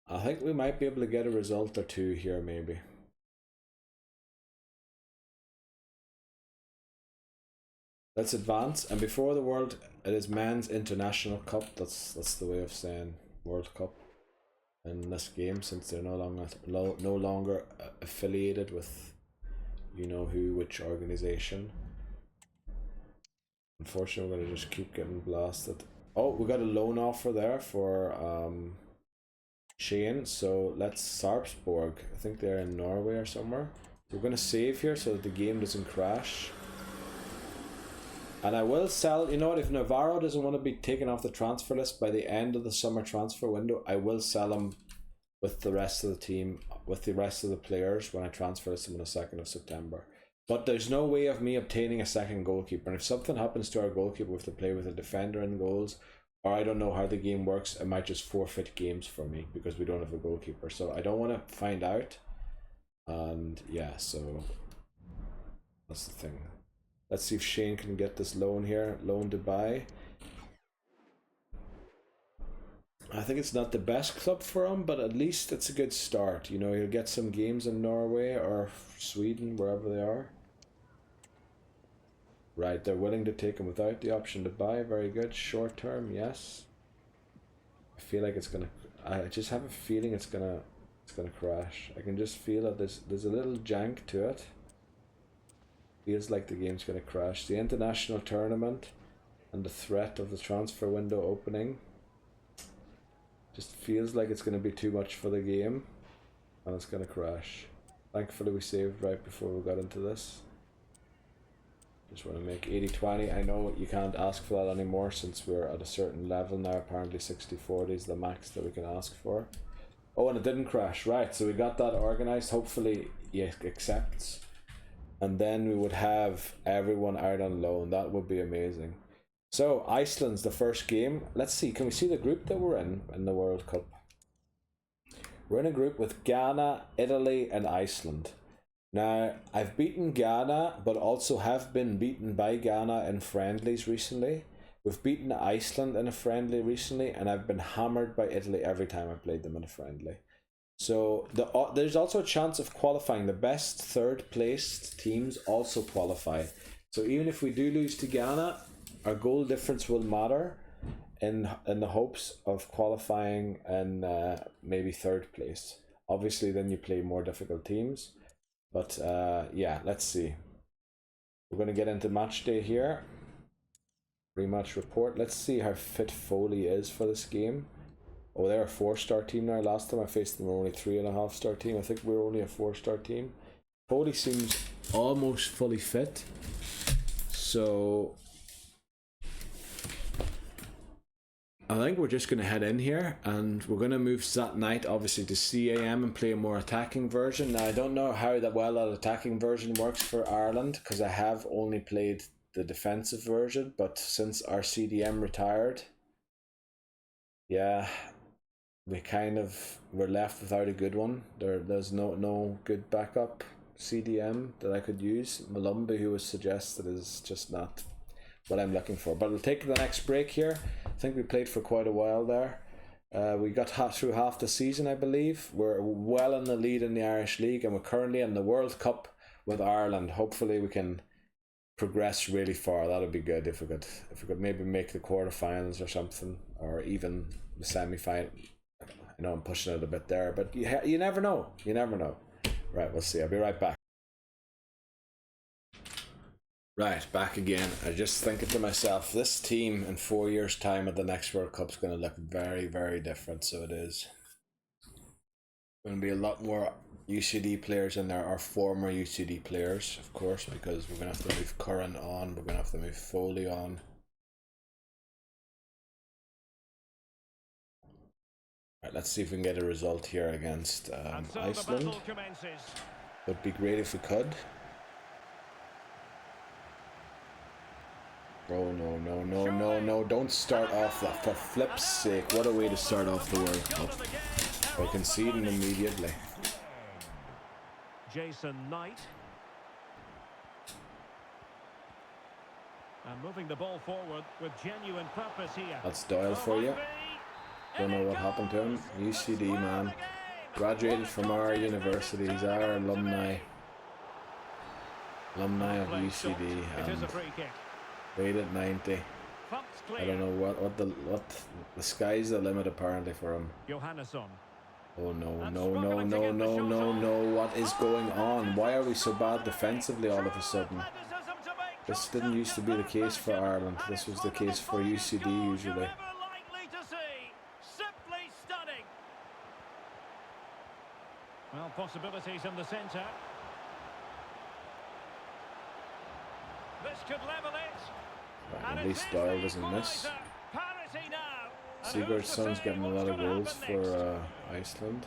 I think we might be able to get a result or two here maybe. Let's advance, and before the World, it is Men's International Cup. That's the way of saying World Cup in this game, since they're no longer affiliated with you know who, which organization. Unfortunately, we're gonna just keep getting blasted. Oh, we got a loan offer there for Shane. So let's Sarpsborg. I think they're in Norway or somewhere. We're gonna save here so that the game doesn't crash. And I will sell, you know what, if Navarro doesn't want to be taken off the transfer list by the end of the summer transfer window, I will sell him with the rest of the team, with the rest of the players when I transfer them on the 2nd of September. But there's no way of me obtaining a second goalkeeper. And if something happens to our goalkeeper, we have to play with a defender in goals, or I don't know how the game works, it might just forfeit games for me because we don't have a goalkeeper. So I don't want to find out. And yeah, so that's the thing. Let's see if Shane can get this loan here. Loan to buy. I think it's not the best club for him, but at least it's a good start. You know, he'll get some games in Norway or Sweden, wherever they are. Right, they're willing to take him without the option to buy. Very good. Short term, yes. I feel like it's gonna. I just have a feeling it's gonna crash. I can just feel that there's a little jank to it. Feels like the game's gonna crash. The international tournament and the threat of the transfer window opening just feels like it's gonna be too much for the game, and it's gonna crash. Thankfully, we saved right before we got into this. Just want to make 80-20. I know you can't ask for that anymore since we're at a certain level now. Apparently 60-40 is the max that we can ask for. Oh, and it didn't crash. Right, so we got that organized. Hopefully he accepts. And then we would have everyone out on loan. That would be amazing. So Iceland's the first game. Let's see. Can we see the group that we're in the World Cup? We're in a group with Ghana, Italy, and Iceland. Now, I've beaten Ghana, but also have been beaten by Ghana in friendlies recently. We've beaten Iceland in a friendly recently, and I've been hammered by Italy every time I played them in a friendly. So there's also a chance of qualifying. The best third-placed teams also qualify. So even if we do lose to Ghana, our goal difference will matter in the hopes of qualifying in maybe third place. Obviously, then you play more difficult teams. But yeah, let's see. We're going to get into match day here. Rematch report. Let's see how fit Foley is for this game. Oh, they're a 4-star team now. Last time I faced them, we were only 3.5-star team. I think we're only a 4-star team. Foley seems almost fully fit. So I think we're just going to head in here, and we're going to move that night obviously to CAM and play a more attacking version. Now I don't know how that attacking version works for Ireland, because I have only played the defensive version, but since our CDM retired, yeah, we're left without a good one. There's no good backup CDM that I could use. Malumbi, who was suggested, is just not what I'm looking for. But we'll take the next break here. I think we played for quite a while there. We got through half the season, I believe. We're well in the lead in the Irish League, and we're currently in the World Cup with Ireland. Hopefully we can progress really far. That would be good if we could maybe make the quarterfinals or something, or even the semi-final. I know I'm pushing it a bit there, but you never know. You never know. Right, we'll see. I'll be right back. Right, back again. I just thinking to myself, this team in 4 years' time at the next World Cup is going to look very, very different. So it is going to be a lot more UCD players in there, or former UCD players, of course, because we're going to have to move Curran on, we're going to have to move Foley on. Right, let's see if we can get a result here against Iceland. Would be great if we could. Oh, no, don't start off that, for flip's sake. What a way to start off the World Cup. By conceding immediately. Jason Knight. And moving the ball forward with genuine purpose here. That's Doyle for you. Don't know what happened to him. UCD man. Graduated from our university. He's our alumni. Alumni of UCD. And paid at 90. I don't know what the sky's the limit apparently for him. Johannesson. Oh no, what is going on? Why are we so bad defensively all of a sudden? This didn't used to be the case for Ireland. This was the case for UCD usually. Well, possibilities in the centre. This could level it. Right, at least Doyle doesn't miss. Sigurdsson's getting a lot of goals for Iceland.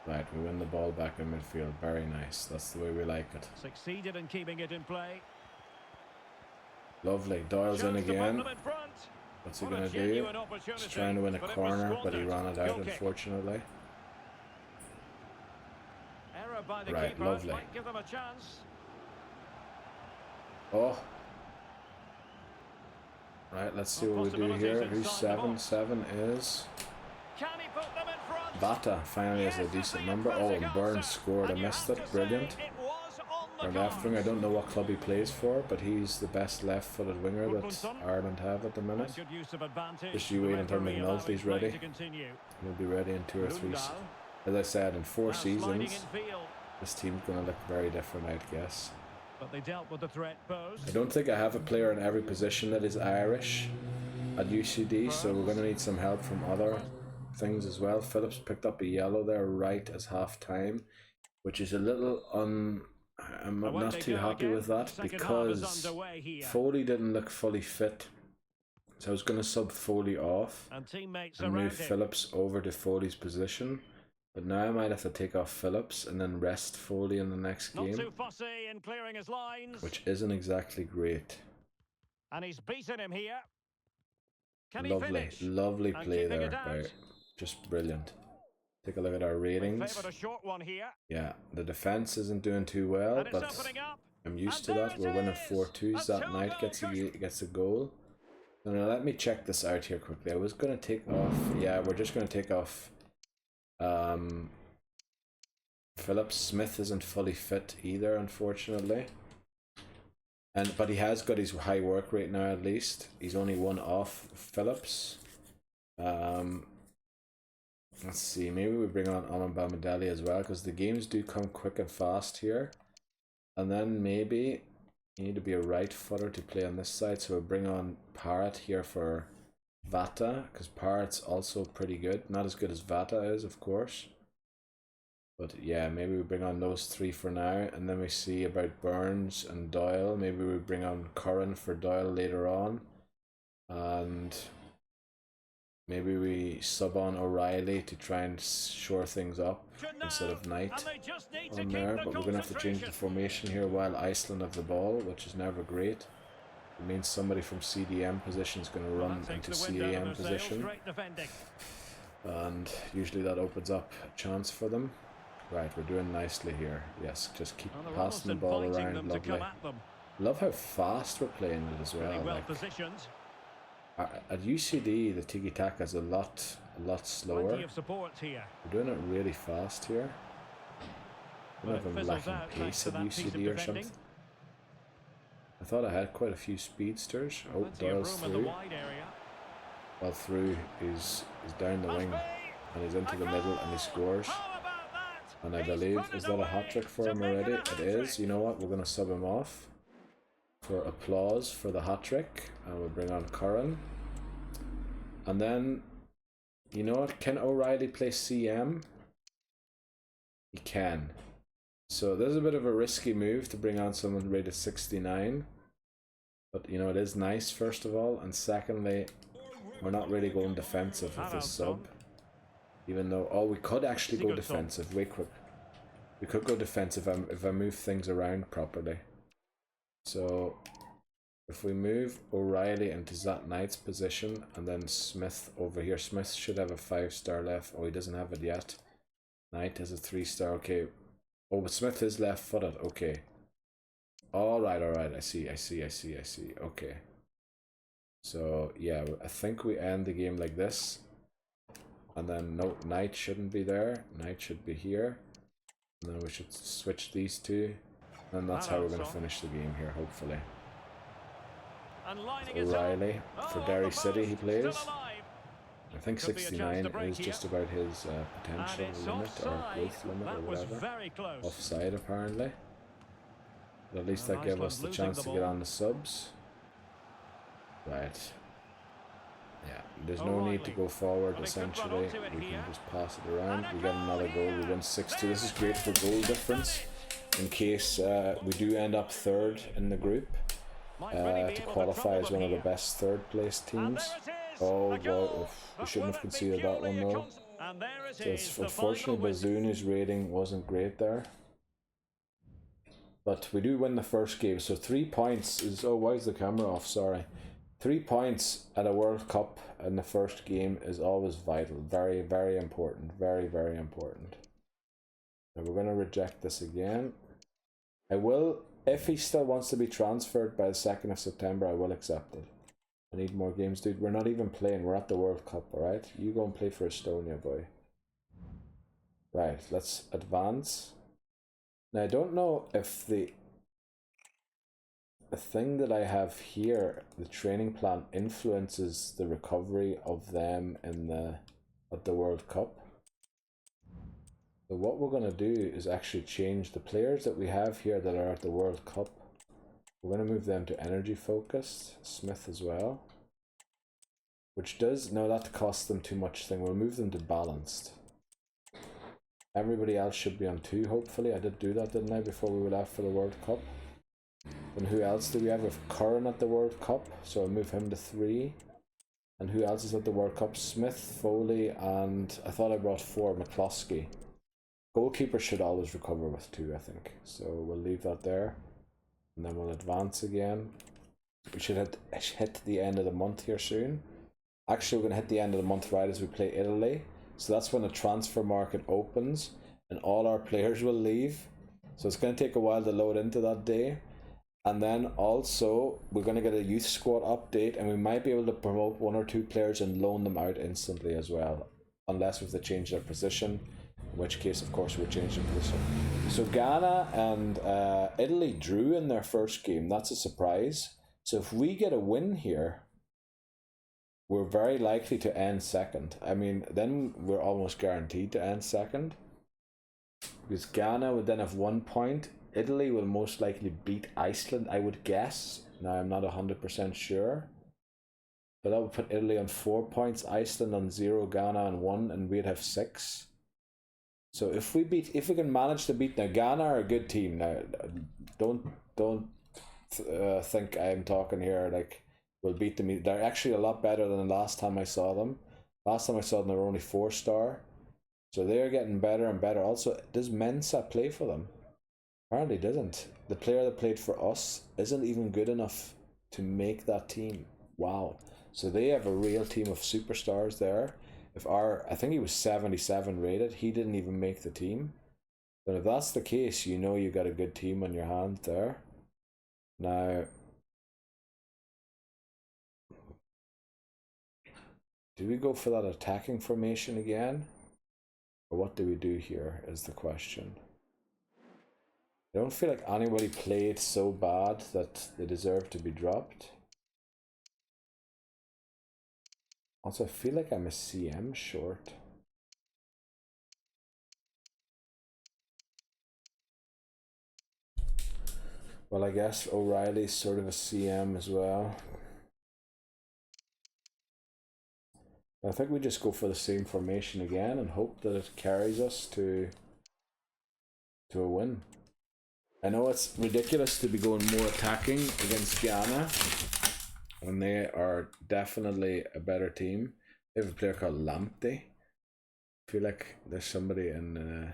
Right, we win the ball back in midfield. Very nice. That's the way we like it. Succeeded in keeping it in play. Lovely. Doyle's in again. What's he going to do? He's trying to win a corner, but he ran it out, unfortunately. Right, lovely. Oh. Right, let's see what we do here. Who's 7? 7 is Can he put them in front? Vata. Finally has a decent number. Oh, and Burns scored. I missed it. Brilliant. Our left winger, I don't know what club he plays for, but he's the best left-footed winger that Ireland have at the minute. Just you wait until McNulty's ready. He'll be ready in 2 or 3. As I said, in 4 seasons, this team's going to look very different, I'd guess. But they dealt with the threat posed. I don't think I have a player in every position that is Irish at UCD, so we're going to need some help from other things as well. Phillips picked up a yellow there right as half-time, which is a little I'm not too happy with that because Foley didn't look fully fit. So I was going to sub Foley off and move Phillips over to Foley's position. But now I might have to take off Phillips and then rest Foley in the next game. Which isn't exactly great. And he's beaten him here. Can he lovely, finish? Lovely play there. Just brilliant. Take a look at our ratings. A short one here. Yeah, the defense isn't doing too well, but I'm used to that. We're winning 4-2. That Knight gets a goal. So now let me check this out here quickly. I was going to take off... Yeah, we're just going to take off... Phillips. Smith isn't fully fit either, unfortunately. But he has got his high work rate now, at least. He's only 1 off Phillips. Let's see, maybe we bring on Balmadeli as well, because the games do come quick and fast here. And then maybe you need to be a right footer to play on this side, so we'll bring on Parrott here for Vata, because Parrott's also pretty good. Not as good as Vata is, of course. But yeah, maybe we bring on those 3 for now, and then we see about Burns and Doyle. Maybe we bring on Curran for Doyle later on. And maybe we sub on O'Reilly to try and shore things up instead of Knight on there. But we're going to have to change the formation here while Iceland have the ball, which is never great. It means somebody from CDM position is going to run into CAM position. And usually that opens up a chance for them. Right, we're doing nicely here. Yes, just keep passing the ball around. Lovely. Love how fast we're playing it as well. Like, at UCD, the tiki-taka is a lot slower. We're doing it really fast here. I don't know if I'm lacking pace at UCD or something. I thought I had quite a few speedsters. Oh, Doyle's through. Well, through is down the wing and he's into the middle and he scores. And I believe, is that a hat-trick for him already? It is. You know what? We're going to sub him off for applause for the hat-trick. And we'll bring on Curran. And then, you know what? Can O'Reilly play CM? He can. So there's a bit of a risky move to bring on someone rated 69. But, you know, it is nice, first of all. And secondly, we're not really going defensive with this sub. Even though, oh, we could actually go defensive. Wait quick. We could go defensive if I move things around properly. So, if we move O'Reilly into that Knight's position and then Smith over here. Smith should have a 5-star left. Oh, he doesn't have it yet. Knight has a 3-star. Okay. Oh, but Smith is left-footed. Okay. Alright. I see. Okay. So, yeah, I think we end the game like this. And then, no, Knight shouldn't be there. Knight should be here. And then we should switch these two. And that's how we're going to finish the game here, hopefully. O'Reilly, for Derry City he plays. I think 69 is just about his potential limit or growth limit or whatever. Offside apparently. But at least that gave us the chance to get on the subs. Right. Yeah, there's no need to go forward essentially. We can just pass it around. We get another goal. We win 6-2. This is great for goal difference in case we do end up third in the group. To qualify as one of the best third place teams. Oh, well, we shouldn't have conceded that one though. So unfortunately Bazunu's rating wasn't great there. But we do win the first game, so 3 points is... Oh, why is the camera off? Sorry. 3 points at a World Cup in the first game is always vital. Very, very important. Very, very important. So we're going to reject this again. I will... If he still wants to be transferred by the 2nd of September, I will accept it. I need more games, dude. We're not even playing. We're at the World Cup, alright? You go and play for Estonia, boy. Right, let's advance. Now, I don't know if the thing that I have here, the training plan, influences the recovery of them in at the World Cup. So what we're going to do is actually change the players that we have here that are at the World Cup. We're going to move them to energy focused, Smith as well. Which does, no, that costs them too much thing. We'll move them to balanced. Everybody else should be on 2, hopefully. I did do that, didn't I, before we left for the World Cup. And who else do we have? We have Curran at the World Cup, so I'll move him to 3. And who else is at the World Cup? Smith, Foley, and I thought I brought 4, McCloskey. Goalkeeper should always recover with 2, I think. So we'll leave that there. And then we'll advance again. We should hit the end of the month here soon. Actually, we're going to hit the end of the month right as we play Italy. So that's when the transfer market opens and all our players will leave. So it's going to take a while to load into that day. And then also, we're going to get a youth squad update and we might be able to promote 1 or 2 players and loan them out instantly as well. Unless we have to change their position. In which case, of course, we'll change their position. So Ghana and Italy drew in their first game. That's a surprise. So if we get a win here, we're very likely to end second. I mean, then we're almost guaranteed to end second. Because Ghana would then have 1 point. Italy will most likely beat Iceland, I would guess. Now, I'm not 100% sure. But that would put Italy on 4 points, Iceland on 0, Ghana on 1, and we'd have 6. So if we can manage to beat, now Ghana are a good team. Now, don't think I'm talking here like we'll beat them. They're actually a lot better than the last time I saw them. Last time I saw them, they were only 4-star. So they're getting better and better. Also, does Mensah play for them? Apparently doesn't. The player that played for us isn't even good enough to make that team. Wow. So they have a real team of superstars there. I think he was 77 rated. He didn't even make the team. But if that's the case, you know you got a good team on your hands there. Now, do we go for that attacking formation again? Or what do we do here is the question. I don't feel like anybody played so bad that they deserve to be dropped. Also, I feel like I'm a CM short. Well, I guess O'Reilly's sort of a CM as well. I think we just go for the same formation again and hope that it carries us to a win. I know it's ridiculous to be going more attacking against Ghana, and they are definitely a better team. They have a player called Lamptey. I feel like there's somebody in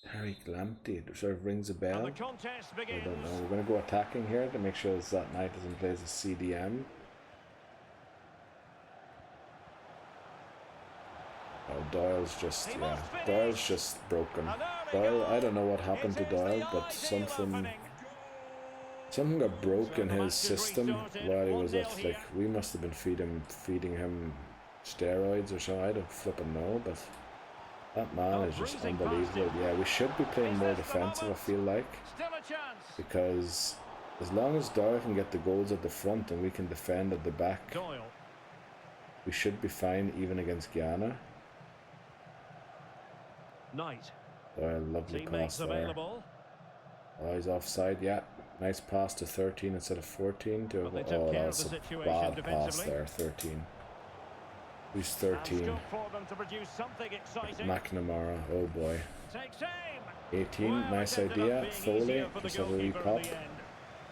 Tariq Lamptey. It sort of rings a bell. The contest begins. I don't know. We're going to go attacking here to make sure that Knight doesn't play as a CDM. Oh, Doyle's just, yeah, Doyle's just broken. Doyle, I don't know what happened to Doyle, but something got broke in his system while he was at, like, we must have been feeding him steroids or something. I don't flipping know, but that man is just unbelievable. Yeah, we should be playing more defensive, I feel like, because as long as Doyle can get the goals at the front and we can defend at the back, we should be fine even against Ghana. Knight. Oh, lovely pass there. Oh, he's offside. Yeah, nice pass to 13 instead of 14. Oh, that was a bad pass there. 13. Who's 13? McNamara. Oh boy. 18. Nice idea. Foley. Just have a wee pop.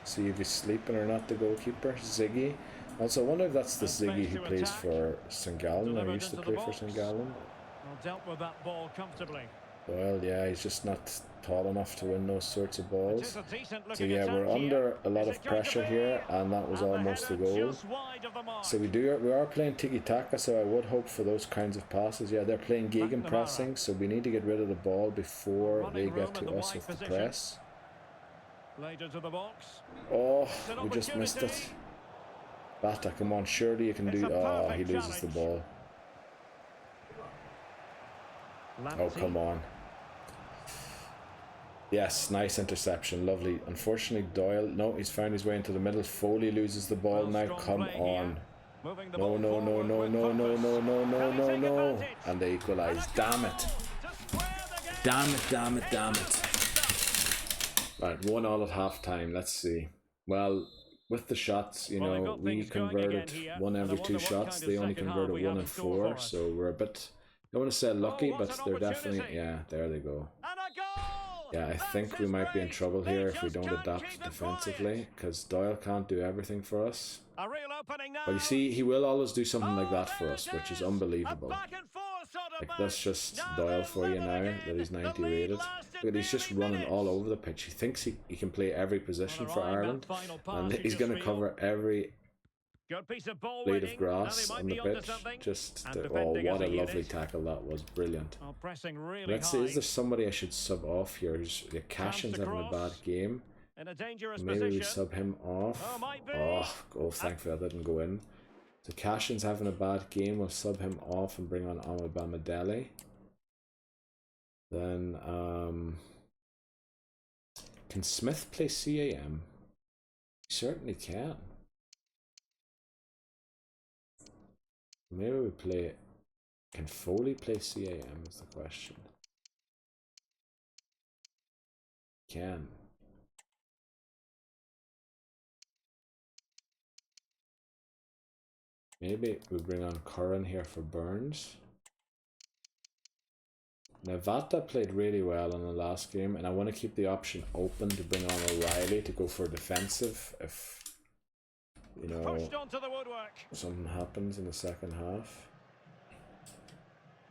See if he's sleeping or not. The goalkeeper. Ziggy. Also, I wonder if that's the Ziggy who plays for St. Gallen. I used to play for St. Gallen. Dealt with that ball comfortably. Well, yeah, he's just not tall enough to win those sorts of balls. So yeah, we're under a lot of pressure here, and that was almost the goal. So we are playing tiki-taka, so I would hope for those kinds of passes. Yeah, they're playing gegenpressing, so we need to get rid of the ball before they get to us with the press. Played into the box. Oh, we just missed it. Bata, come on, surely you can do... Oh, he loses the ball. Oh, come on. Yes, nice interception, lovely. Unfortunately, Doyle... No, he's found his way into the middle. Foley loses the ball now. Come on. No, no, no, no, no, no, no, no, no, no, no. And they equalise. Damn it. Damn it, damn it, damn it. Right, 1-1 at half-time. Let's see. Well, with the shots, you know, we converted 1 every 2 shots. They only converted 1 in 4. So we're a bit... I don't want to say lucky, but they're definitely... Yeah, there they go. Yeah, I think we might be in trouble here if we don't adapt defensively, because Doyle can't do everything for us. But you see, he will always do something like that for us, which is unbelievable. Like, that's just Doyle for you now, that he's 90 rated. Look, he's just running all over the pitch. He thinks he can play every position for Ireland, and he's going to cover every blade of grass on the pitch. Just, oh, what a lovely tackle that was. Brilliant. Let's see, is there somebody I should sub off here? Cashin's having a bad game. Maybe we sub him off. Oh, thankfully that didn't go in. So Cashin's having a bad game. We'll sub him off and bring on Amabamadeli. Then, can Smith play CAM? He certainly can. Maybe we play... Can Foley play CAM is the question. Can. Maybe we bring on Curran here for Burns. Nevada played really well in the last game, and I want to keep the option open to bring on O'Reilly to go for defensive if, you know, something happens in the second half.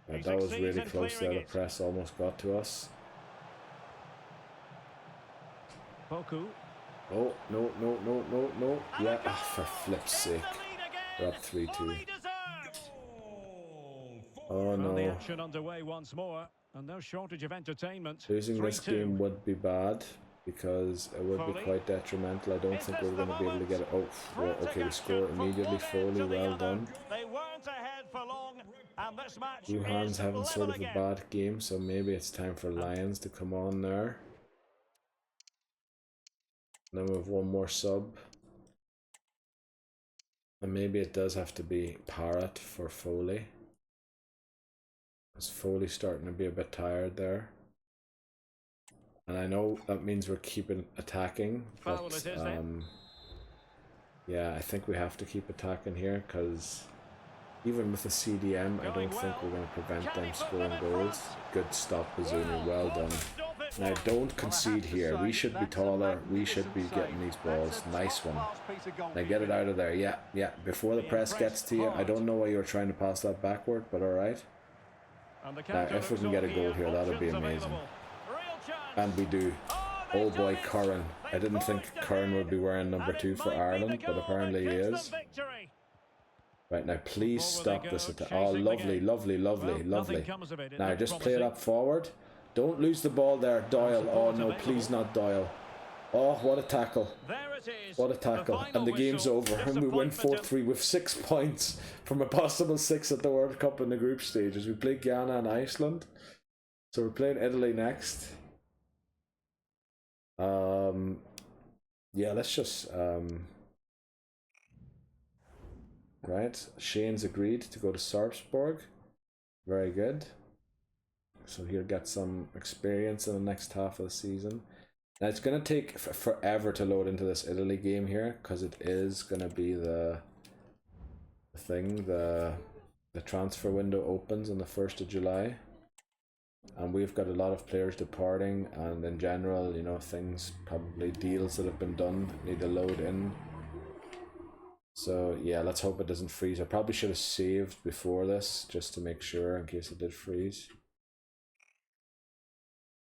That was really close there. The press almost got to us. Poku. Oh, no, no, no, no, no. Yeah, for flip's sake. We're up 3-2. Oh no. The action underway once more, and no shortage of entertainment. Losing this game would be bad, because it would be quite detrimental. I don't think we're going to be able to get it. Oh, well, okay, we score immediately. Foley, well done. Wuhan's having sort of a bad game, so maybe it's time for Lions to come on there. Then we have one more sub. And maybe it does have to be Parrott for Foley. Because Foley's starting to be a bit tired there. And I know that means we're keeping attacking, but yeah, I think we have to keep attacking here, because even with the CDM, I don't think we're going to prevent them scoring goals. Good stop, Bazunu, well done. Now don't concede here. We should be taller. We should be getting these balls. Nice one. Now get it out of there. Yeah, yeah. Before the press gets to you. I don't know why you were trying to pass that backward, but alright. Now if we can get a goal here, that would be amazing. And we do. Oh boy, Curran. I didn't think Curran would be wearing number 2 for Ireland, but apparently he is. Right, now please stop this attack. Oh, lovely, lovely, lovely, lovely. Now just play it up forward. Don't lose the ball there, Doyle. Oh no, please not Doyle. Oh, what a tackle. What a tackle. And the game's over. And we win 4-3 with 6 points from a possible 6 at the World Cup in the group stages. We play Ghana and Iceland. So we're playing Italy next. Yeah, let's just right. Shane's agreed to go to Sarpsborg. Very good. So he'll get some experience in the next half of the season. Now it's going to take forever to load into this Italy game here, because it is going to be the transfer window opens on the 1st of July. And we've got a lot of players departing, and in general, you know, things, probably deals that have been done need to load in. So yeah, let's hope it doesn't freeze. I probably should have saved before this, just to make sure in case it did freeze.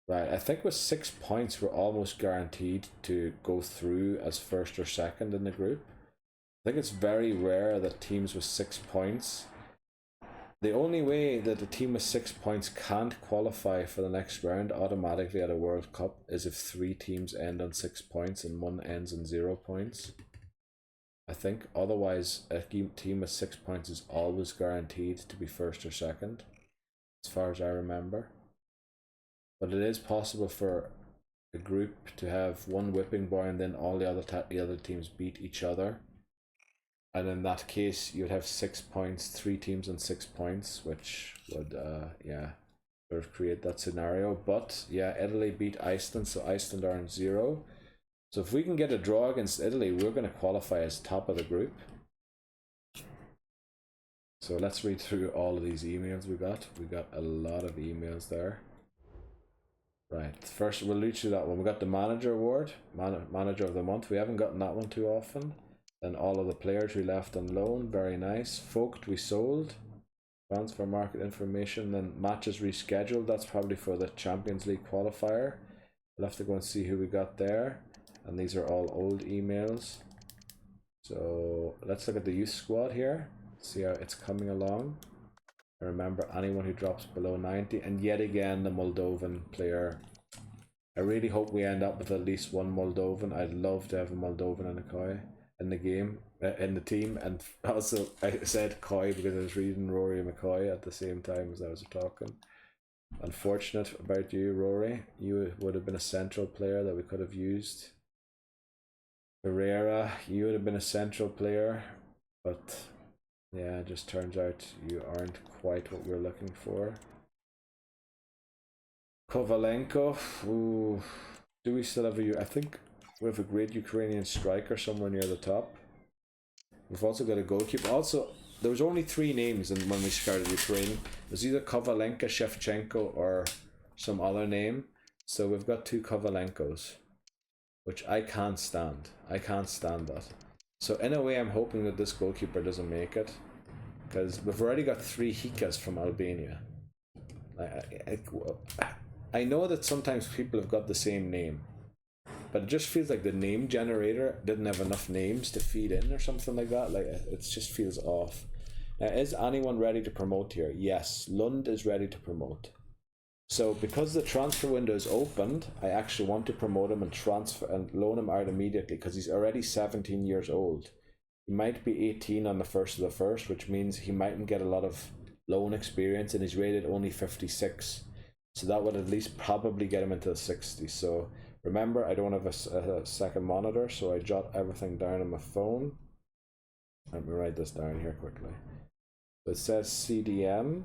Right, I think with 6 points we're almost guaranteed to go through as first or second in the group. I think it's very rare that teams with 6 points The only way that a team with 6 points can't qualify for the next round automatically at a World Cup is if 3 teams end on 6 points and 1 ends on 0 points. I think otherwise a team with 6 points is always guaranteed to be first or second, as far as I remember. But it is possible for a group to have one whipping boy and then all the other teams beat each other. And in that case, you'd have 6 points, 3 teams on 6 points, which would, yeah, sort of create that scenario. But yeah, Italy beat Iceland, so Iceland are on 0. So if we can get a draw against Italy, we're going to qualify as top of the group. So let's read through all of these emails we got. We got a lot of emails there. Right, first we'll read through that one. We got the manager award, manager of the month. We haven't gotten that one too often. Then all of the players we left on loan, very nice. Folked we sold. Transfer market information. Then matches rescheduled. That's probably for the Champions League qualifier. We'll have to go and see who we got there. And these are all old emails. So let's look at the youth squad here. See how it's coming along. And remember, anyone who drops below 90. And yet again, the Moldovan player. I really hope we end up with at least one Moldovan. I'd love to have a Moldovan in the game, in the team. And also, I said Koi because I was reading Rory McCoy at the same time as I was talking. Unfortunate about you, Rory. You would have been a central player that we could have used. Herrera, you would have been a central player, but yeah, it just turns out you aren't quite what we're looking for. Kovalenko, ooh, do we still have I think we have a great Ukrainian striker somewhere near the top. We've also got a goalkeeper. Also, there was only 3 names when we started Ukraine. It was either Kovalenko, Shevchenko, or some other name. So we've got 2 Kovalenkos, which I can't stand. I can't stand that. So in a way, I'm hoping that this goalkeeper doesn't make it, because we've already got 3 Hikas from Albania. I know that sometimes people have got the same name, but it just feels like the name generator didn't have enough names to feed in or something like that. Like, it just feels off. Now, is anyone ready to promote here? Yes, Lund is ready to promote. So because the transfer window is opened, I actually want to promote him and transfer and loan him out immediately, because he's already 17 years old. He might be 18 on the 1st of the 1st, which means he mightn't get a lot of loan experience, and he's rated only 56. So that would at least probably get him into the 60s. So remember, I don't have a second monitor, so I jot everything down on my phone. Let me write this down here quickly. So it says CDM.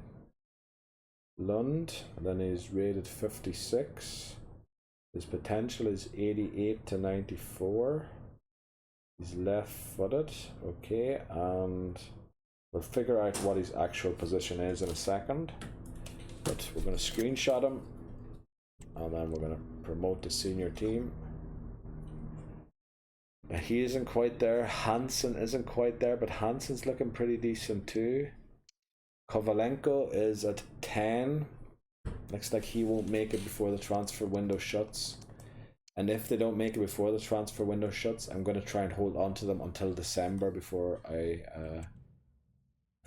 Lund, and then he's rated 56. His potential is 88 to 94. He's left-footed, okay, and we'll figure out what his actual position is in a second. But we're going to screenshot him, and then we're going to promote the senior team. He isn't quite there. Hansen isn't quite there, but Hansen's looking pretty decent too. Kovalenko is at 10. Looks like he won't make it before the transfer window shuts. And if they don't make it before the transfer window shuts, I'm going to try and hold on to them until December before I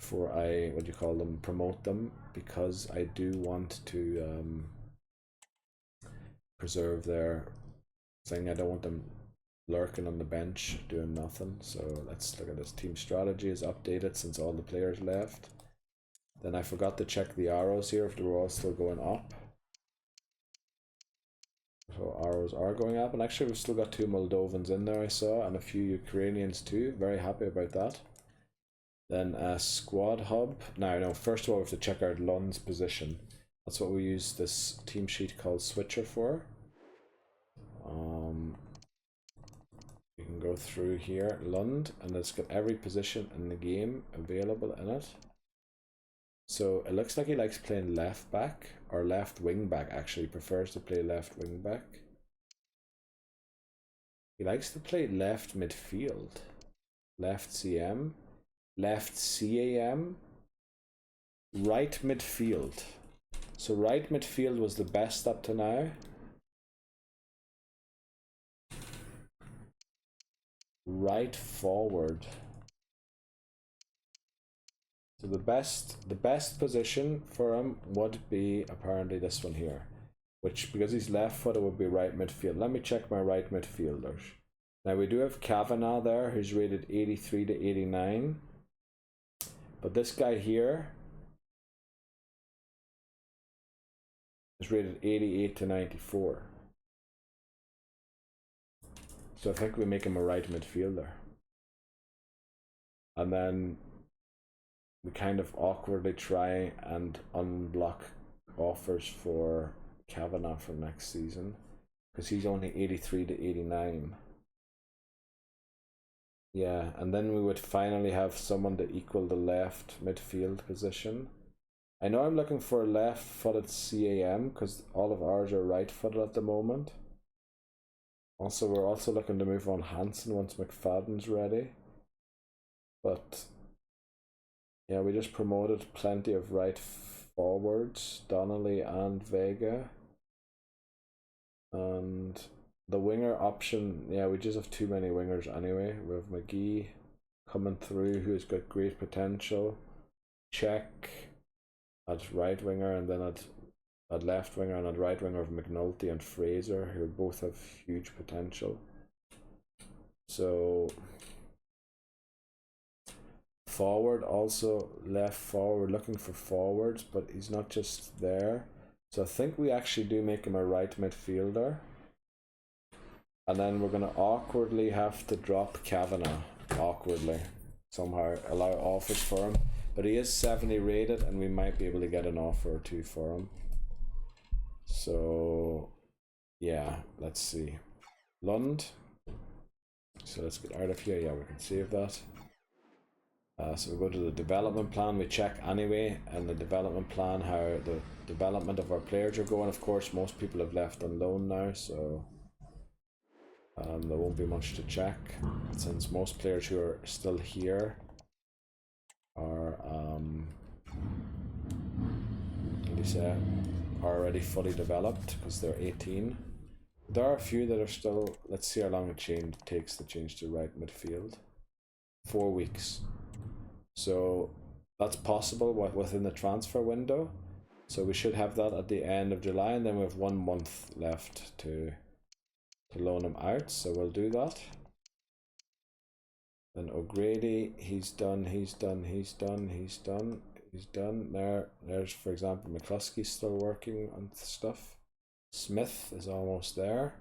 what do you call them, promote them, because I do want to preserve their thing. I don't want them lurking on the bench doing nothing. So let's look at this. Team strategy is updated since all the players left. Then I forgot to check the arrows here if they were all still going up. So arrows are going up, and actually we've still got 2 Moldovans in there I saw, and a few Ukrainians too. Very happy about that. Then squad hub. Now, no, first of all we have to check out Lund's position. That's what we use this team sheet called Switcher for. We can go through here, Lund, and it's got every position in the game available in it. So it looks like he likes playing left back, or left wing back actually. He prefers to play left wing back. He likes to play left midfield, left CM, left CAM, right midfield. So right midfield was the best up to now. Right forward. So the best position for him would be apparently this one here, which, because he's left footed, would be right midfield. Let me check my right midfielders. Now we do have Kavanagh there, who's rated 83 to 89. But this guy here is rated 88 to 94. So I think we make him a right midfielder. And then we kind of awkwardly try and unblock offers for Kavanagh for next season, because he's only 83 to 89. Yeah, and then we would finally have someone to equal the left midfield position. I know I'm looking for a left-footed CAM because all of ours are right-footed at the moment. Also, we're also looking to move on Hansen once McFadden's ready. But yeah, we just promoted plenty of right forwards, Donnelly and Vega. And the winger option, yeah, we just have too many wingers anyway. We have McGee coming through, who's got great potential. Check at right winger, and then at left winger, and at right winger of McNulty and Fraser, who both have huge potential. So forward, also left forward, looking for forwards, but he's not just there. So I think we actually do make him a right midfielder. And then we're going to awkwardly have to drop Kavanagh, awkwardly, somehow allow offers for him. But he is 70 rated, and we might be able to get an offer or two for him. So yeah, let's see. Lund. So let's get out of here. Yeah, we can save that. So we go to the development plan. We check anyway, and the development plan, how the development of our players are going. Of course, most people have left on loan now, so there won't be much to check, since most players who are still here are what do you say, are already fully developed because they're 18. There are a few that are still. Let's see how long it takes to change to right midfield. 4 weeks. So that's possible within the transfer window. So we should have that at the end of July, and then we have 1 month left to loan him out. So we'll do that. Then O'Grady, he's done. There's, for example, McCluskey's still working on stuff. Smith is almost there.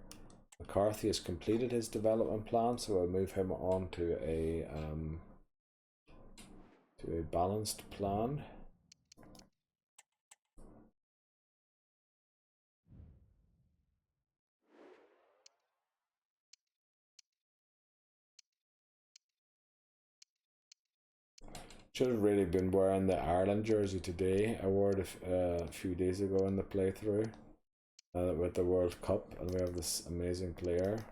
McCarthy has completed his development plan, so we'll move him on to a balanced plan. Should have really been wearing the Ireland jersey today. I wore it a few days ago in the playthrough with the World Cup, and we have this amazing player.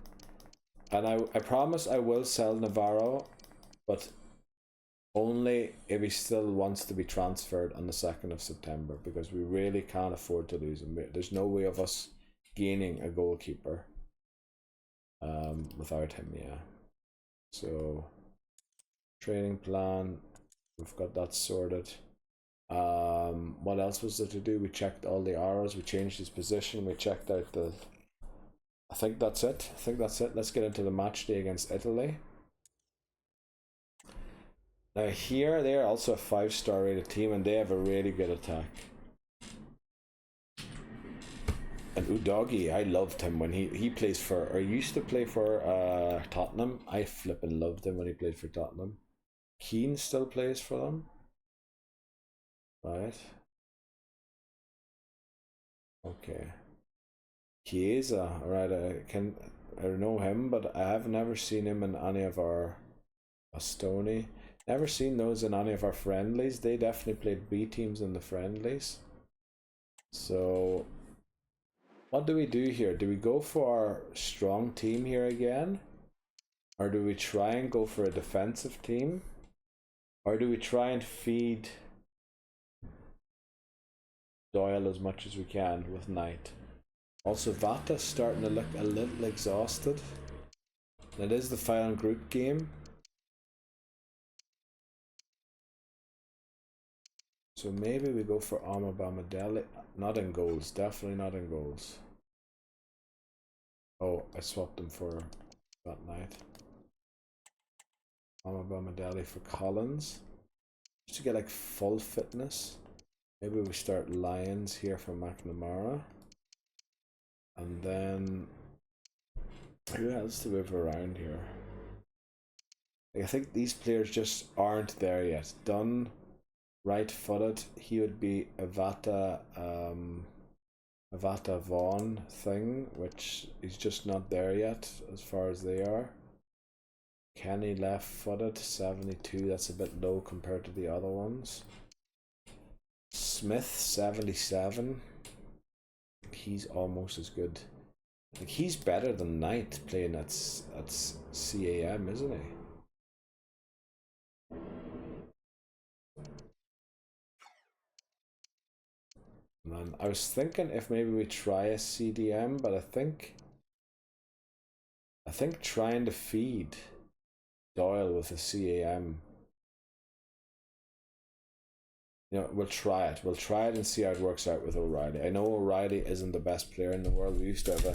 And I promise I will sell Navarro, but only if he still wants to be transferred on the 2nd of September, because we really can't afford to lose him. There's no way of us gaining a goalkeeper without him, yeah. So, training plan, we've got that sorted. What else was there to do? We checked all the arrows, we changed his position, we checked out the... I think that's it. Let's get into the match day against Italy. Now here, they're also a 5-star rated team, and they have a really good attack. And Udogie, I loved him when he plays for, or used to play for Tottenham. I flippin' loved him when he played for Tottenham. Keane still plays for them. Right. Okay. Chiesa, alright, I know him, but I have never seen him in any of our Bastoni. Never seen those in any of our friendlies. They definitely played B teams in the friendlies. So what do we do here? Do we go for our strong team here again? Or do we try and go for a defensive team? Or do we try and feed Doyle as much as we can with Knight? Also, Vata's starting to look a little exhausted. It is the final group game. So maybe we go for Amabamidele. Not in goals, definitely not in goals. Oh, I swapped him for that night. Amabamidele for Collins. Just to get like full fitness. Maybe we start Lions here for McNamara. And then who else do we have around here? I think these players just aren't there yet. Dunn, right-footed, he would be Avata Vaughan thing, which is just not there yet as far as they are. Kenny left-footed, 72, that's a bit low compared to the other ones. Smith, 77. He's almost as good. Like, he's better than Knight playing at CAM, isn't he? Man, I was thinking if maybe we try a CDM, but I think trying to feed Doyle with a CAM. You know, we'll try it. We'll try it and see how it works out with O'Reilly. I know O'Reilly isn't the best player in the world. We used to have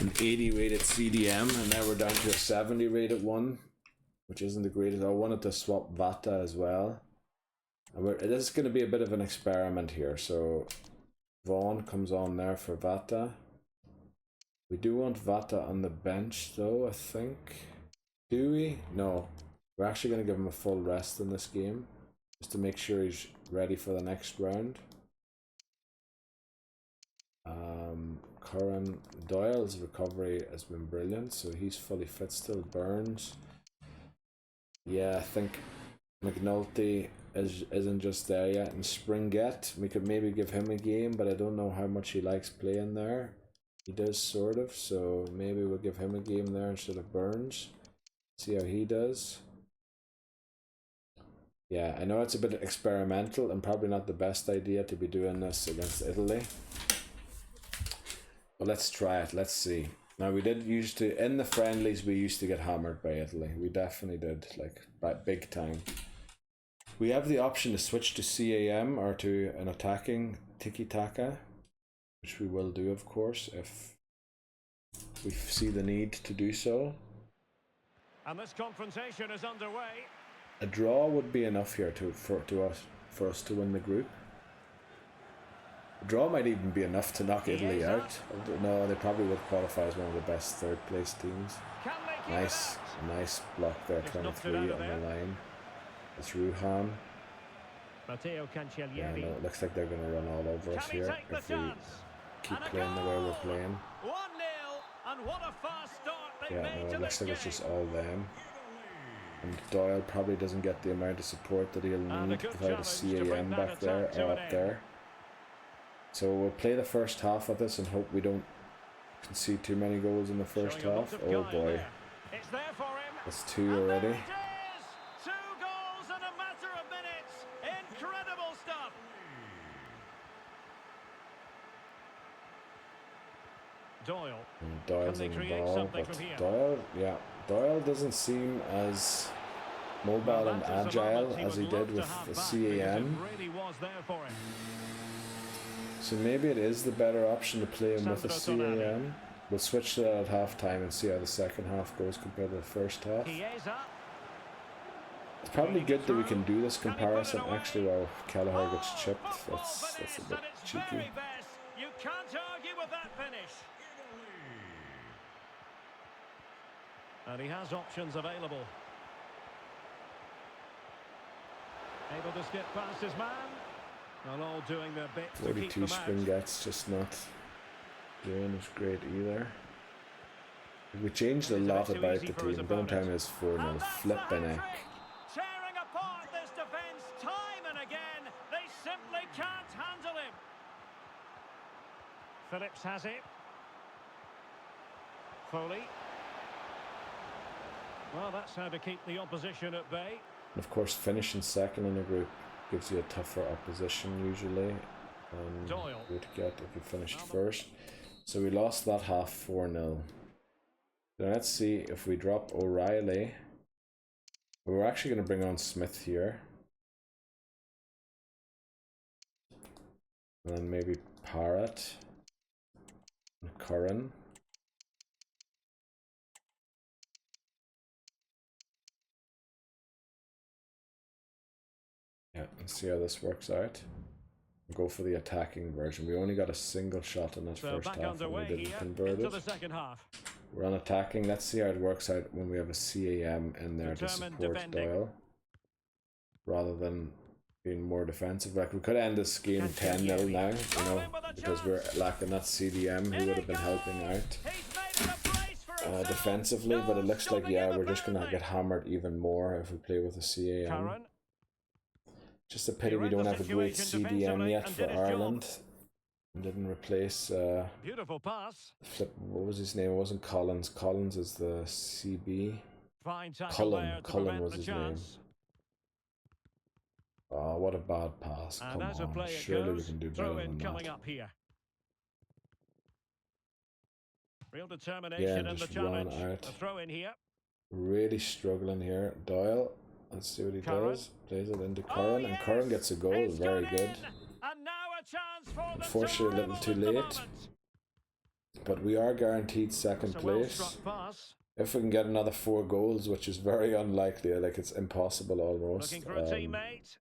an 80 rated CDM, and now we're down to a 70 rated one, which isn't the greatest. I wanted to swap Vata as well. And this is going to be a bit of an experiment here. So Vaughn comes on there for Vata. We do want Vata on the bench though, I think. Do we? No. We're actually going to give him a full rest in this game, just to make sure he's ready for the next round. Curran Doyle's recovery has been brilliant, so he's fully fit still. Burns. Yeah, I think McNulty isn't just there yet. And Springett, we could maybe give him a game, but I don't know how much he likes playing there. He does sort of, so maybe we'll give him a game there instead of Burns. See how he does. Yeah, I know it's a bit experimental and probably not the best idea to be doing this against Italy. But let's try it, let's see. Now we did used to, in the friendlies we used to get hammered by Italy. We definitely did, like by big time. We have the option to switch to CAM or to an attacking tiki-taka, which we will do of course if we see the need to do so. And this confrontation is underway. A draw would be enough here for us to win the group. A draw might even be enough to knock Italy out. No, they probably would qualify as one of the best third place teams. Nice block there, 23 on the line. It's Ruhan. Yeah, no, it looks like they're going to run all over us here if we keep playing the way we're playing. Yeah, no, it looks like it's just all them. And Doyle probably doesn't get the amount of support that he'll need without a CAM back there or up there. So we'll play the first half of this and hope we don't concede too many goals in the first half. Oh boy. That's 2 already. 2 goals in a matter of minutes. Incredible stuff. Doyle. And Doyle's in the ball, but Doyle doesn't seem as mobile and agile as he did with the CAM. So maybe it is the better option to play him with a CAM. We'll switch to that at half-time and see how the second half goes compared to the first half. It's probably good that we can do this comparison actually while Kelleher gets chipped. That's a bit cheeky. You can't argue with that finish. And he has options available. Able to skip past his man. And all doing their bit to keep them out. 42 Springett's just not doing as great either. We changed a lot about the team. Downtime is 4-0. Flipping heck. Tearing apart this defence time and again. They simply can't handle him. Phillips has it. Foley. Well, that's how to keep the opposition at bay. Of course, finishing second in a group gives you a tougher opposition usually than you would get if you finished first. So we lost that half 4-0. Now let's see if we drop O'Reilly. We're actually going to bring on Smith here. And then maybe Parrot. And Curran. Yeah, let's see how this works out. Go for the attacking version. We only got a single shot in that first half and we didn't convert it. We're on attacking. Let's see how it works out when we have a CAM in there to support Doyle. Rather than being more defensive. Like, we could end this game 10-0 now, you know, because we're lacking that CDM who would have been helping out defensively. But it looks like, yeah, we're just going to get hammered even more if we play with a CAM. Just a pity we don't have a great CDM yet for Ireland. Didn't replace beautiful pass. What was his name? It wasn't Collins. Collins is the CB. Cullen was his name. Oh, what a bad pass. Come on. Surely we can do better than that. Up here. Real determination in the challenge. Out. A throw in here. Really struggling here. Doyle. Let's see what he does. Plays it into Curran, and Curran gets a goal. Very good. And now a chance for unfortunately, a little too late. But we are guaranteed second place. If we can get another 4 goals, which is very unlikely, like it's impossible almost. Looking for a teammate.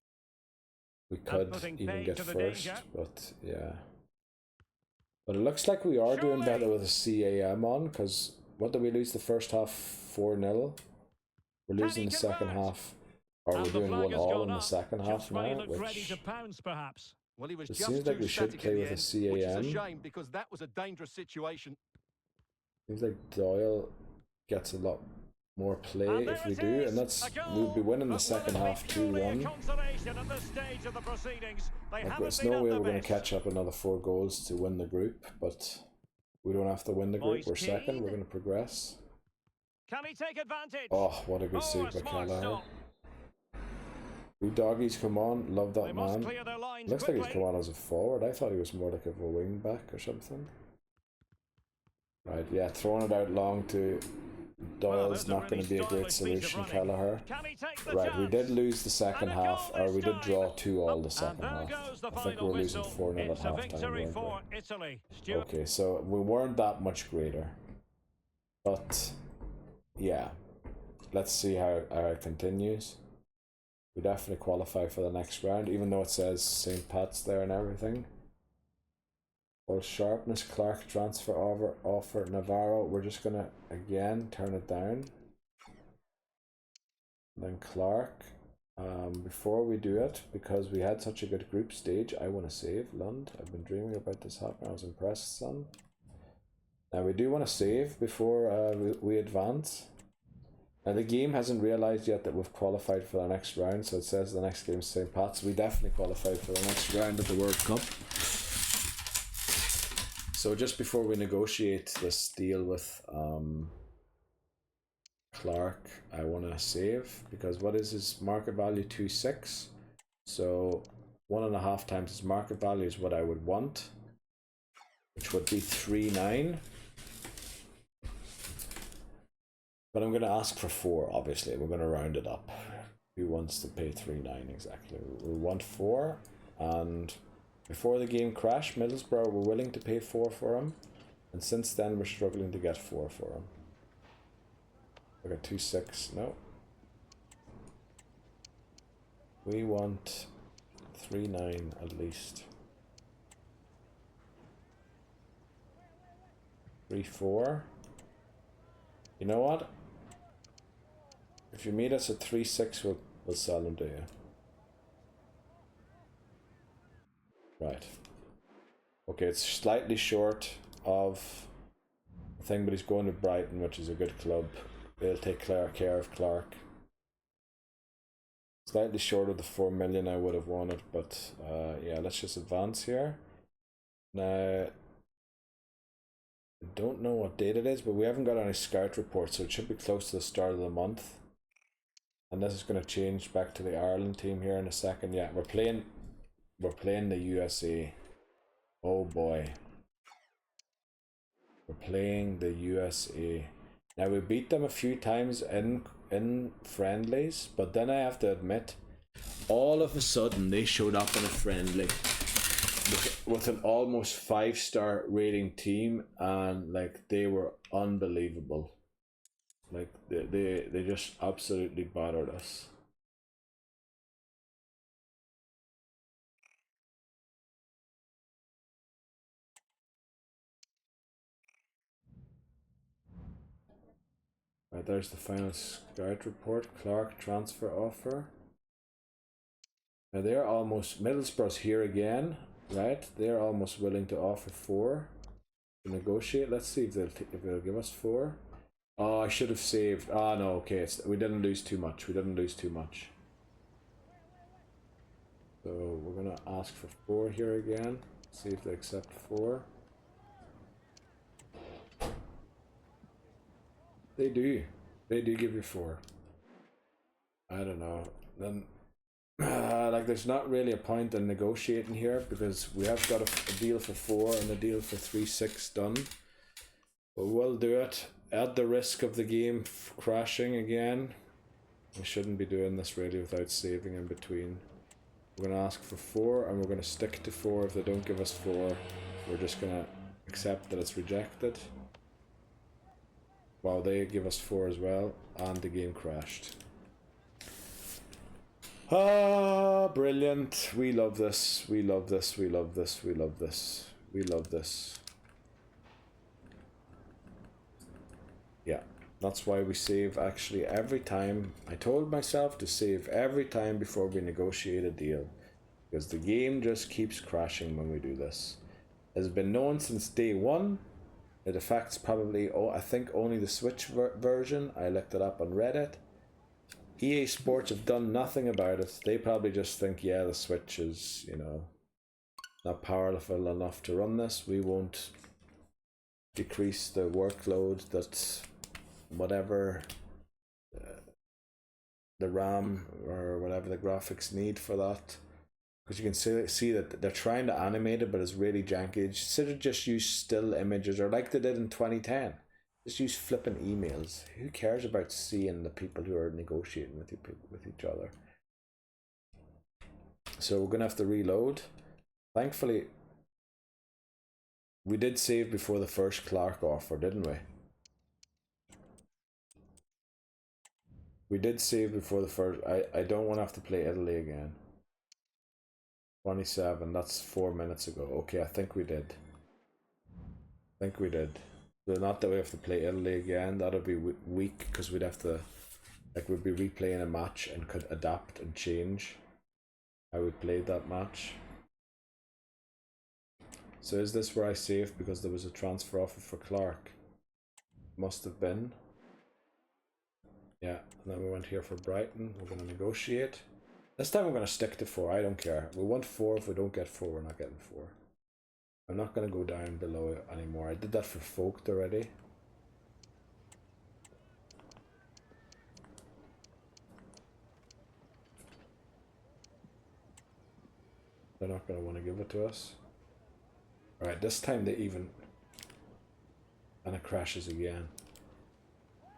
We could even get first, but yeah. But it looks like we are doing better with a CAM on, because what did we lose the first half? 4-0. We're losing the second half. Or we're doing 1-1 in the second half now, which well, he was it just seems like we should play with a CAM. Which is a shame, because that was a dangerous situation. Seems like Doyle gets a lot more play if we do, and that's we'll be winning the second half 2-1. Like, there's no way we're going to catch up another 4 goals to win the group, but we don't have to win the group. We're second. We're going to progress. Can he take advantage? Oh, what a good save by Kelleher. Two doggies come on. Love that man. Looks like he's come on as a forward. I thought he was more like a wing back or something. Right, yeah, throwing it out long to Doyle's not going to be a great solution, Kelleher. Right, we did lose the second half, or we did draw 2-2 the second half. I think we were losing 4-0 at half-time, weren't we? Okay, so we weren't that much greater. But, yeah, let's see how it continues. We definitely qualify for the next round, even though it says St. Pat's there and everything. Well, sharpness, Clark transfer offer Navarro. We're just gonna again turn it down. Then Clark. Before we do it, because we had such a good group stage, I want to save Lund. I've been dreaming about this happening. I was impressed, son. Now we do want to save before we advance. Now the game hasn't realised yet that we've qualified for the next round, so it says the next game is St. Pat's. We definitely qualified for the next round of the World Cup. So just before we negotiate this deal with Clark, I want to save, because what is his market value? 2.6. So 1.5 times his market value is what I would want, which would be 3.9. But I'm going to ask for 4, obviously. We're going to round it up. Who wants to pay 3.9 exactly? We want 4, and before the game crashed, Middlesbrough were willing to pay 4 for him, and since then we're struggling to get 4 for him. We got 2.6. No. We want 3.9 at least. 3.4. You know what? If you meet us at 3.6, we'll sell them to you. Right. Okay, it's slightly short of the thing, but he's going to Brighton, which is a good club. They'll take care of Clark. Slightly short of the 4 million I would have wanted, but yeah, let's just advance here. Now, I don't know what date it is, but we haven't got any scout reports, so it should be close to the start of the month. And this is going to change back to the Ireland team here in a second. Yeah, we're playing the USA. Oh boy. We're playing the USA. Now we beat them a few times in friendlies, but then I have to admit, all of a sudden they showed up in a friendly. with an almost 5-star rating team, and like they were unbelievable. Like they just absolutely battered us. Right, there's the final scout report. Clark transfer offer. Now they're almost, Middlesbrough's here again, right? They're almost willing to offer 4 to negotiate. Let's see if they'll give us 4. Oh, I should have saved. Ah, no, okay. We didn't lose too much. We didn't lose too much. So we're gonna ask for 4 here again. See if they accept 4. They do. They do give you 4. I don't know. Then, like, there's not really a point in negotiating here because we have got a deal for 4 and a deal for 3-6 done. But we'll do it at the risk of the game crashing again. We shouldn't be doing this really without saving in between. We're gonna ask for 4 and we're gonna stick to 4. If they don't give us 4, we're just gonna accept that it's rejected. While they give us 4 as well, and the game crashed. Ah, brilliant. We love this. We love this. We love this. We love this. We love this. Yeah, that's why we save actually every time. I told myself to save every time before we negotiate a deal, because the game just keeps crashing when we do this. It's been known since day 1. It affects probably, I think only the Switch version. I looked it up on Reddit. EA Sports have done nothing about it. They probably just think, yeah, the Switch is, you know, not powerful enough to run this. We won't decrease the workload that whatever the RAM or whatever the graphics need for that. Because you can see that they're trying to animate it, but it's really janky. Instead of just use still images, or like they did in 2010, just use flipping emails. Who cares about seeing the people who are negotiating with each other? So we're gonna have to reload. Thankfully, we did save before the first Clark offer, didn't we? We did save before the first. I don't want to have to play Italy again. 27, that's 4 minutes ago. Okay, I think we did. So not that we have to play Italy again. That'll be weak because we'd have to, like, we'd be replaying a match and could adapt and change how we played that match. So is this where I saved because there was a transfer offer for Clark? Must have been. Yeah, and then we went here for Brighton. We're going to negotiate. This time we're going to stick to 4. I don't care. We want 4. If we don't get 4, we're not getting 4. I'm not going to go down below it anymore. I did that for Folked already. They're not going to want to give it to us. Alright, this time they even... And it crashes again.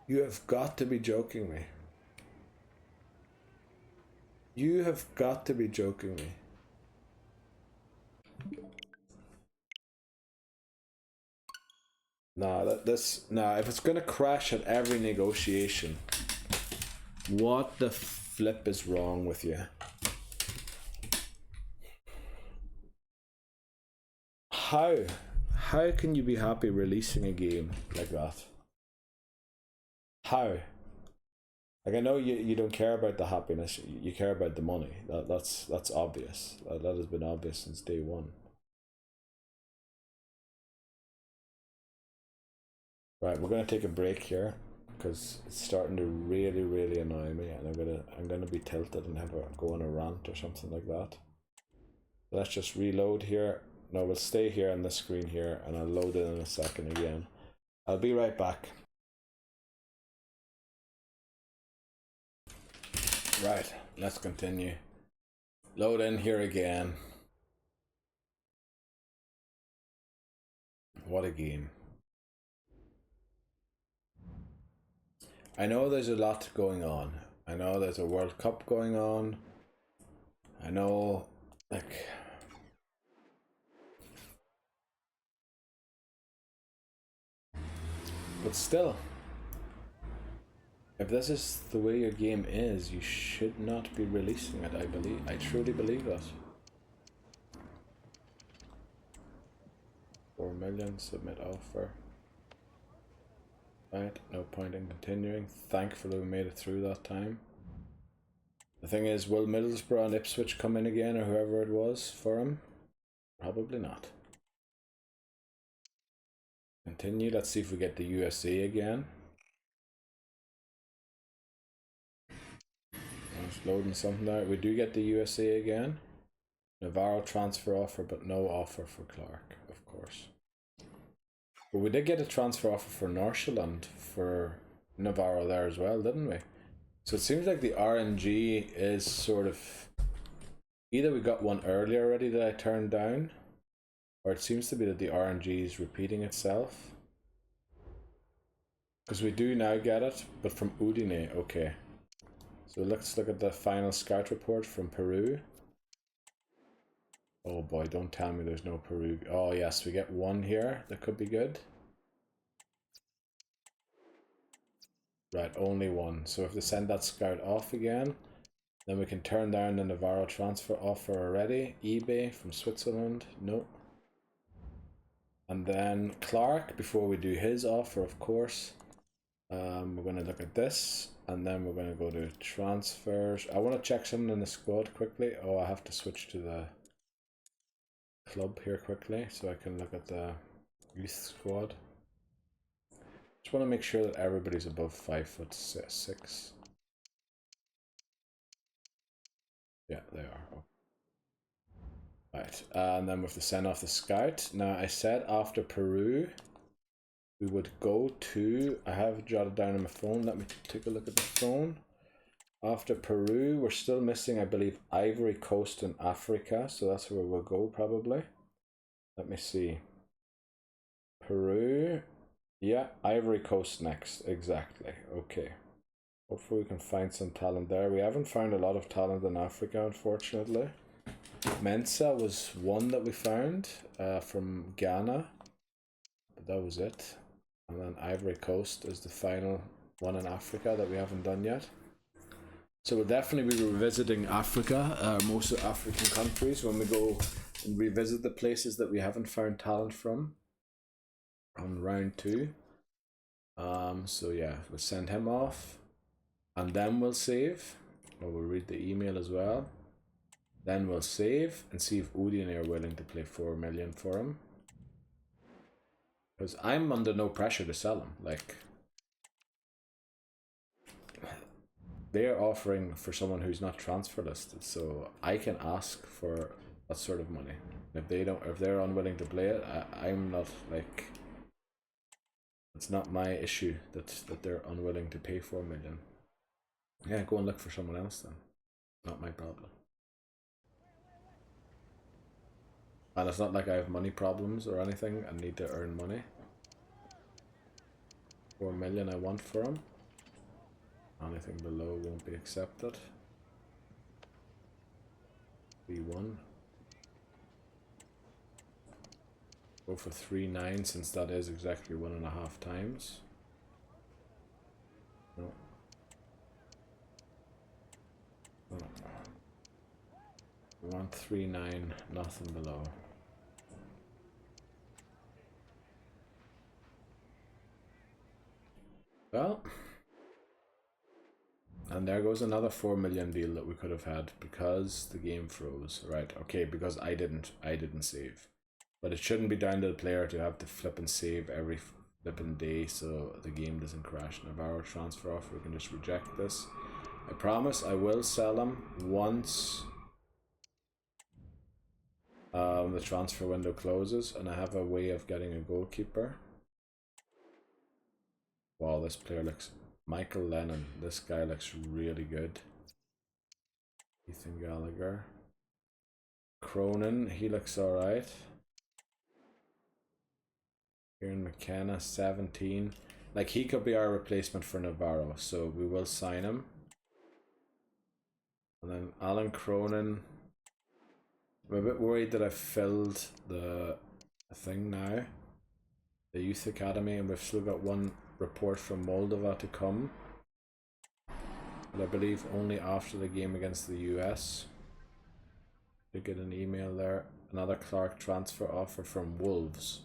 You have got to be joking me. You have got to be joking me. Nah, if it's gonna crash at every negotiation, what the flip is wrong with you? How can you be happy releasing a game like that? How? Like, I know you don't care about the happiness, you care about the money. That's obvious. That has been obvious since day 1. Right, we're gonna take a break here because it's starting to really annoy me, and I'm gonna be tilted and go on a rant or something like that. Let's just reload here. No, we'll stay here on this screen here, and I'll load it in a second again. I'll be right back. Right, let's continue. Load in here again. What a game. I know there's a lot going on. I know there's a World Cup going on. I know, like, But still, if this is the way your game is, you should not be releasing it, I believe. I truly believe that. 4 million, submit offer. Right, no point in continuing. Thankfully we made it through that time. The thing is, will Middlesbrough and Ipswich come in again, or whoever it was for him? Probably not. Continue, let's see if we get the USA again. I'm just loading something there. We do get the USA again. Navarro transfer offer, but no offer for Clark, of course. But we did get a transfer offer for Northland for Navarro there as well, didn't we? So it seems like the RNG is sort of... Either we got one earlier already that I turned down, or it seems to be that the RNG is repeating itself. Because we do now get it, but from Udine, okay. So let's look at the final scout report from Peru. Oh boy, don't tell me there's no Peru. Oh yes, we get one here. That could be good. Right, only one. So if they send that scout off again, then we can turn down the Navarro transfer offer already. eBay from Switzerland. No. And then Clark, before we do his offer, of course. We're going to look at this. And then we're going to go to transfers. I want to check something in the squad quickly. Oh, I have to switch to the club here quickly so I can look at the youth squad. Just want to make sure that everybody's above 5'6". Yeah, they are. Oh. Right, and then we have to send off the scout. Now I said after Peru we would go to, I have jotted down on my phone, let me take a look at the phone. After Peru, we're still missing, I believe, Ivory Coast and Africa, so that's where we'll go probably. Let me see. Peru, yeah, Ivory Coast next, exactly, okay. Hopefully we can find some talent there. We haven't found a lot of talent in Africa, unfortunately. Mensa was one that we found from Ghana, but that was it. And then Ivory Coast is the final one in Africa that we haven't done yet. So we'll definitely be revisiting Africa, most of African countries, when we go and revisit the places that we haven't found talent from on round 2. So yeah, we'll send him off, and then we'll save, or we'll read the email as well. Then we'll save and see if Udine are willing to pay 4 million for him. Because I'm under no pressure to sell him. Like, they're offering for someone who's not transfer listed, so I can ask for that sort of money. If they don't, if they're unwilling to play it, I'm not like. It's not my issue that they're unwilling to pay 4 million. Yeah, go and look for someone else then. Not my problem. And it's not like I have money problems or anything. I need to earn money. 4 million I want for him. Anything below won't be accepted. B1. Go for 3.9 since that is exactly 1.5 times. No. No. We want 3.9, nothing below. Well, and there goes another 4 million deal that we could have had because the game froze. Right, okay, because I didn't save. But it shouldn't be down to the player to have to flip and save every flipping day so the game doesn't crash. Navarro transfer offer, we can just reject this. I promise I will sell him once the transfer window closes and I have a way of getting a goalkeeper. Wow, this player looks... Michael Lennon, this guy looks really good. Ethan Gallagher. Cronin, he looks alright. Kieran McKenna, 17. Like, he could be our replacement for Navarro, so we will sign him. And then Alan Cronin. I'm a bit worried that I've filled the thing now. The youth academy, and we've still got one report from Moldova to come. But I believe only after the game against the US. You get an email there. Another Clark transfer offer from Wolves.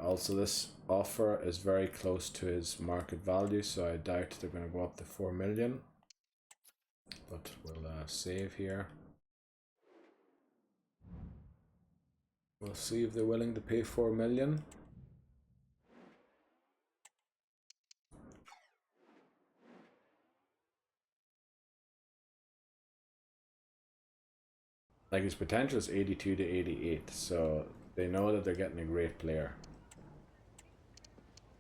Also, this offer is very close to his market value, so I doubt they're going to go up to 4 million. But we'll save here. We'll see if they're willing to pay 4 million. Like, his potential is 82 to 88, so they know that they're getting a great player.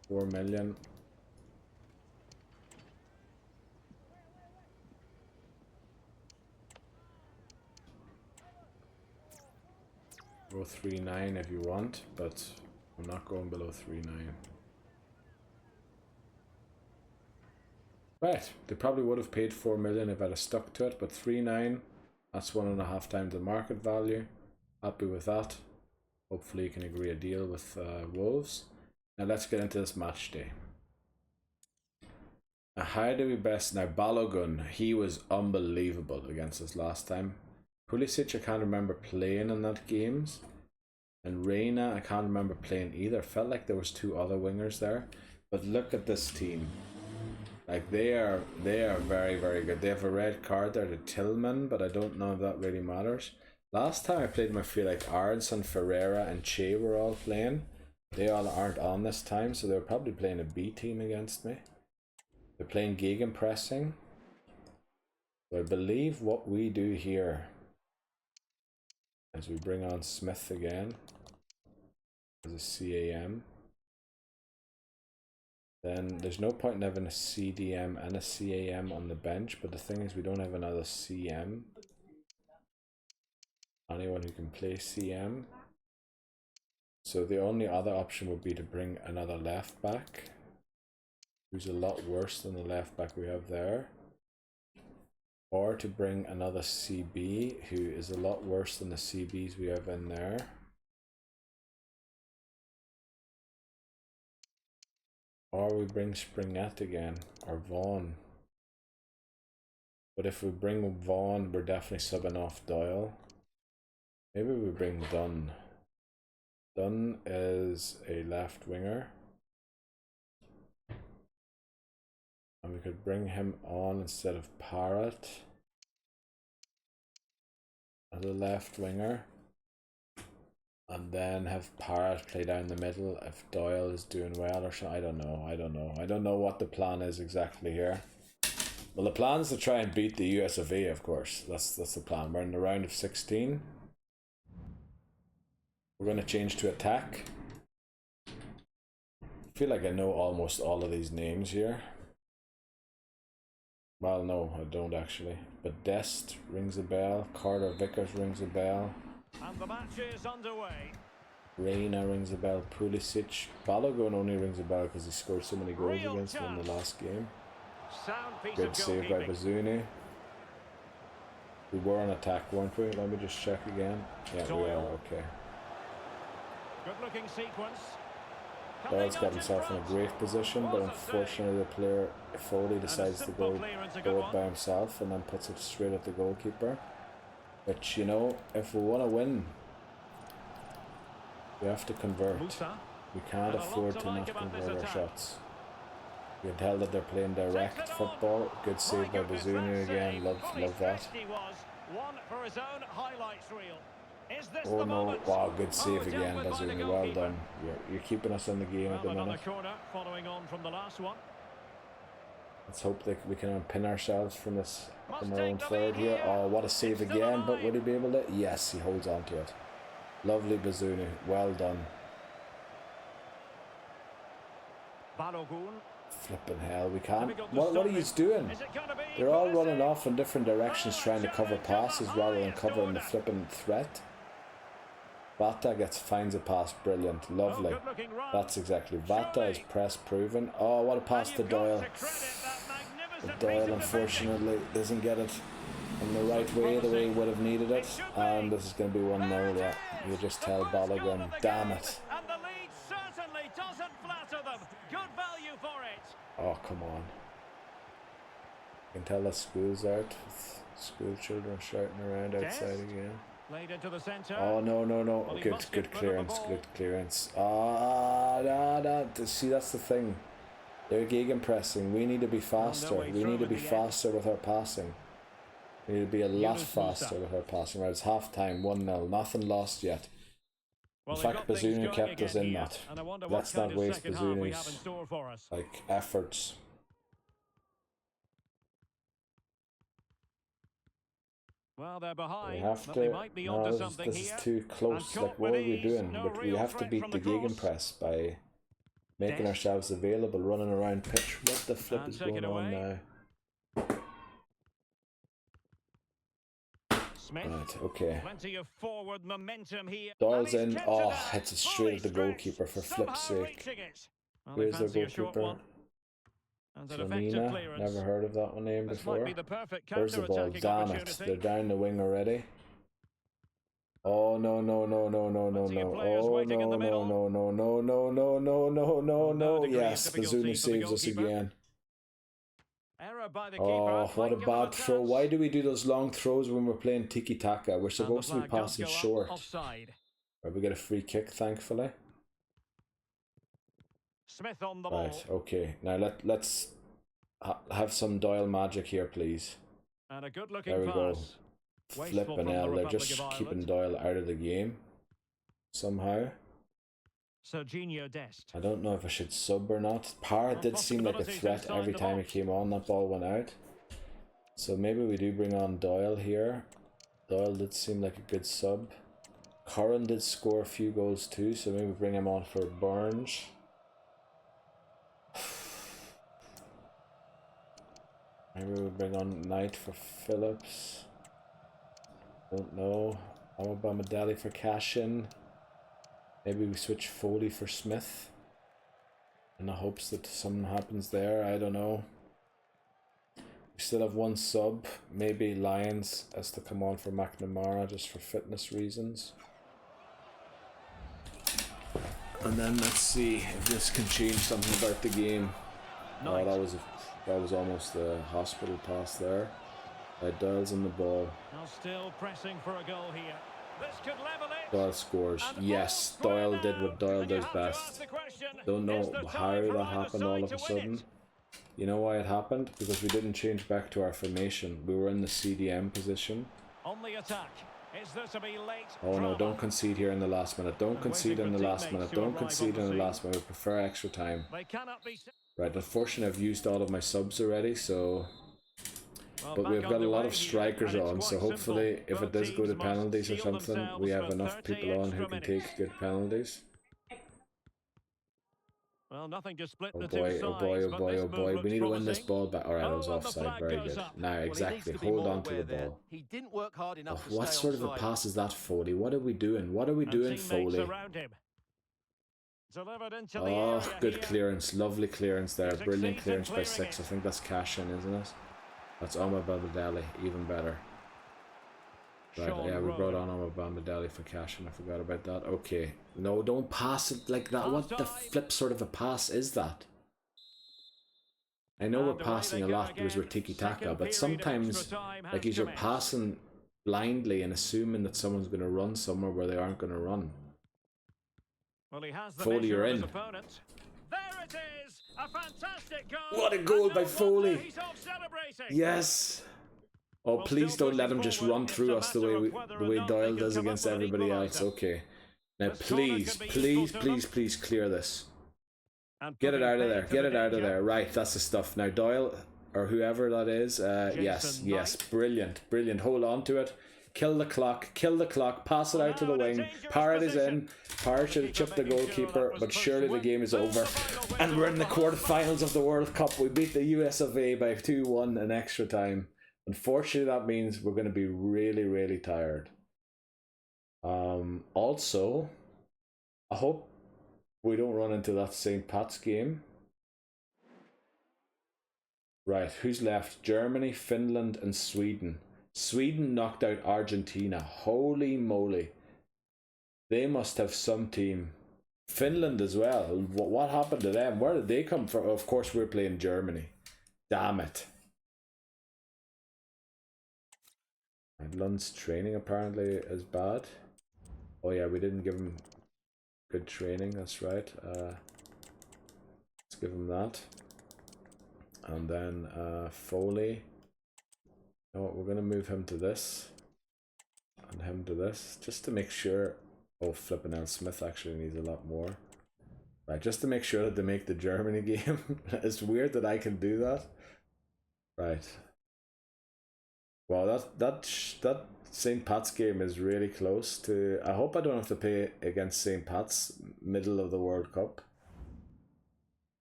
4 million. Go 3.9 if you want, but I'm not going below 3.9. Right, they probably would have paid 4 million if I'd have stuck to it, but 3.9, that's 1.5 times the market value. Happy with that. Hopefully you can agree a deal with Wolves. Now let's get into this match day. Now how do we best... Now Balogun, he was unbelievable against us last time. Pulisic, I can't remember playing in that games. And Reina, I can't remember playing either. Felt like there was 2 other wingers there. But look at this team. Like, they are very, very good. They have a red card there to Tillman, but I don't know if that really matters. Last time I played, I feel like Aronson, Ferreira and Che were all playing. They all aren't on this time, so they're probably playing a B team against me. They're playing gegenpressing. So I believe what we do here is we bring on Smith again as a CAM. Then there's no point in having a CDM and a CAM on the bench, but the thing is we don't have another CM. Anyone who can play CM. So the only other option would be to bring another left back, who's a lot worse than the left back we have there. Or to bring another CB, who is a lot worse than the CBs we have in there. Or we bring Springett again, or Vaughan. But if we bring Vaughan, we're definitely subbing off Doyle. Maybe we bring Dunn. Dunn is a left winger. And we could bring him on instead of Parrott as a left winger. And then have Parrott play down the middle if Doyle is doing well or something. I don't know what the plan is exactly here. Well, the plan is to try and beat the US of A, of course. That's the plan. We're in the round of 16. We're going to change to attack. I feel like I know almost all of these names here. Well, no, I don't actually. But Dest rings a bell. Carter Vickers rings a bell. And the match is underway. Reina rings a bell. Pulisic. Balogun only rings a bell because he scored so many goals against them in the last game. Good save by Bazuni. We were on attack, weren't we? Let me just check again. Yeah, we are. Okay. Good looking sequence. Doyle's got himself in a great position, but unfortunately the player Foley decides to go it by himself and then puts it straight at the goalkeeper. But you know, if we want to win, we have to convert. We can't afford to not convert our shots. You can tell that they're playing direct football. Good save by Bazunu again. Love that. Oh no! Wow, good save again, Bazunu. Well done. You're keeping us in the game at the minute. Let's hope that we can unpin ourselves from this, from our own third here. Oh, what a save again! But will he be able to? Yes, he holds on to it. Lovely Bazunu. Well done. Flipping hell, we can't. What are you doing? They're all running off in different directions trying to cover passes rather than covering the flipping threat. Vata finds a pass, brilliant, lovely. That's exactly. Vata is press proven. Oh, what a pass to Doyle. But Doyle unfortunately doesn't get it in the right way, the way he would have needed it. And this is going to be 1-0, yeah. You just tell Balogun, damn it. Oh, come on. You can tell that school's out with school children shouting around outside again. Played into the centre. Oh, no. Well, Okay, good clearance, good clearance. Ah, no. See, that's the thing. They're gegenpressing. We need to be faster. We need to be faster with our passing. We need to be a lot faster with our passing. Right, it's half time, 1-0. Nothing lost yet. In fact, Bazunu kept us in that. Let's not waste Bazunu's like efforts. Well, they're behind. We have but to. they might be onto No, something this here. is too close. Like, what are we doing? No But we real have to threat beat from the the cross. gegenpress by making ourselves available, running around pitch. What the flip And is take it going on away. now? Smith. Right, okay. Plenty of forward momentum here. Doyle's And he's in. kept Oh, it out. hits it straight at the Fully goalkeeper, for stretched, flip's somehow sake. reaching it. Well, they Here's their fancy a short goalkeeper. one. And an effective Flamina, clearance. never heard of that one name This before. might be the perfect Where's the ball? counter-attacking Damn it, opportunity. they're down the wing already. Oh, no. Plenty of players Oh, waiting in the middle. no. degree of Yes, difficulty Bazunu for the saves us goalkeeper. again. Error by the keeper. Oh, what a Might give them bad throw. chance. Why do we do those long throws when we're playing tiki-taka? We're And the supposed to be flag does passing go up. short. Offside. Right, we get a free kick, thankfully. Smith on the ball. Right, okay. Now let's have some Doyle magic here, please. And a good-looking There we go. pass. Wasteful Flipping from the hell, they're Republic just of keeping Ireland. Doyle out of the game. Somehow. Serginho Dest. I don't know if I should sub or not. Power did seem like a threat every time it came on. That ball went out. So maybe we do bring on Doyle here. Doyle did seem like a good sub. Curran did score a few goals too, so maybe bring him on for Burns. Maybe we bring on Knight for Phillips. Don't know. Amabamidele for Cashin. Maybe we switch Foley for Smith in the hopes that something happens there. I don't know. We still have one sub. Maybe Lyons has to come on for McNamara just for fitness reasons. And then let's see if this can change something about the game. Oh, that was almost a hospital pass there. Doyle's in the ball. Now still pressing for a goal here. This could level it. Doyle scores. And yes, all square Doyle did now. what Doyle And you does have to ask best. the question, Don't know is there how time for that either happened side all of to a win sudden. it? You know why it happened? Because we didn't change back to our formation. We were in the CDM position. On the attack. Is there to be late? Oh no, drama? don't concede here in the last minute. Don't And concede waiting in the for last teammates minute. to Don't arrive concede on in the the last minute. We prefer extra time. They cannot be. Right, unfortunately I've used all of my subs already, so... Well, But back we've got a underway lot of here, strikers and it's on, so quite hopefully simple. if it Both does go to teams must penalties or steel something, themselves we have for enough 30 people on who extra can minutes. take good penalties. Well, nothing to split Oh the boy, two oh sides, boy, oh but boy, this oh move boy. We looks need to win this promising. ball back. Alright, I was Oh, and the offside. flag Very goes good. up. Now, Well, he needs exactly. to be Hold more on to the aware there. ball. He didn't work hard Oh, enough to what stay sort of a offside. pass is that, Foley? What are we doing? What are we And doing, teammates Foley? around him. Delivered into the Oh, area good here. clearance. Lovely clearance there. He Brilliant succeeds in clearance by clearing 6. it. I think that's cash in, isn't it? That's Amabamidele. Even better. Right, Sean yeah, we Rowe. brought on Amabamidele for cash and I forgot about that. Okay. No, don't pass it like that. What the Offside. flip sort of a pass is that? I know we're And away passing they a go lot because we're again. tiki-taka, Second but period of sometimes, extra time has like, you're commenced. passing blindly and assuming that someone's going to run somewhere where they aren't going to run. Well, he has the Foley, measure you're of his in. opponent. There it is! A fantastic goal! What a goal And by no Foley. wonder he's off celebrating. Yes! Oh, Well, please still don't let pushing him just forward. run It's through a us the matter way of whether the or way not Doyle they can does come up against with an everybody else. equaliser. Okay. Now, This corner please, could be useful to them. please clear this. And Get it putting out of paid there. to Get the it out of danger. there. Right, that's the stuff. Now, Doyle, or whoever that is, yes, Jason yes. Knight. Brilliant, brilliant. Hold on to it. Kill the clock. Pass it out to the Now in a wing. dangerous Parrott is position. in. Parrott should have chipped the Making sure that goalkeeper, was but pushed surely the well. game is Well, over. the final And we're in the whistle. quarterfinals of the World Cup. We beat the US of A by 2-1 in extra time. Unfortunately, that means we're going to be really, really tired. Also, I hope we don't run into that St. Pat's game. Right, who's left? Germany, Finland, and Sweden. Sweden knocked out Argentina. Holy moly. They must have some team. Finland as well. What happened to them? Where did they come from? Of course, we're playing Germany. Damn it. Lund's training apparently is bad. Oh yeah, we didn't give him good training, that's right. Let's give him that. And then Foley. No, we're gonna move him to this. And him to this. Just to make sure. Oh, flippin' L. Smith actually needs a lot more. Right, just to make sure that they make the Germany game. It's weird that I can do that. Right. Wow, that St. Pat's game is really close to... I hope I don't have to play against St. Pat's middle of the World Cup.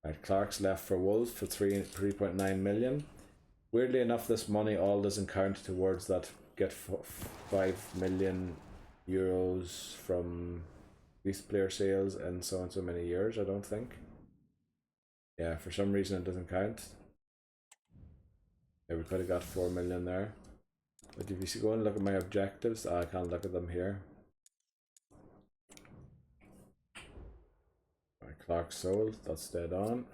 Right, Clark's left for Wolves for 3.9 million. Weirdly enough, this money all doesn't count towards that get 5 million euros from youth player sales in so and so many years, I don't think. Yeah, for some reason it doesn't count. Yeah, we could have got 4 million there. But if you go and look at my objectives, I can't look at them here. Right, Clark sold, that's dead on.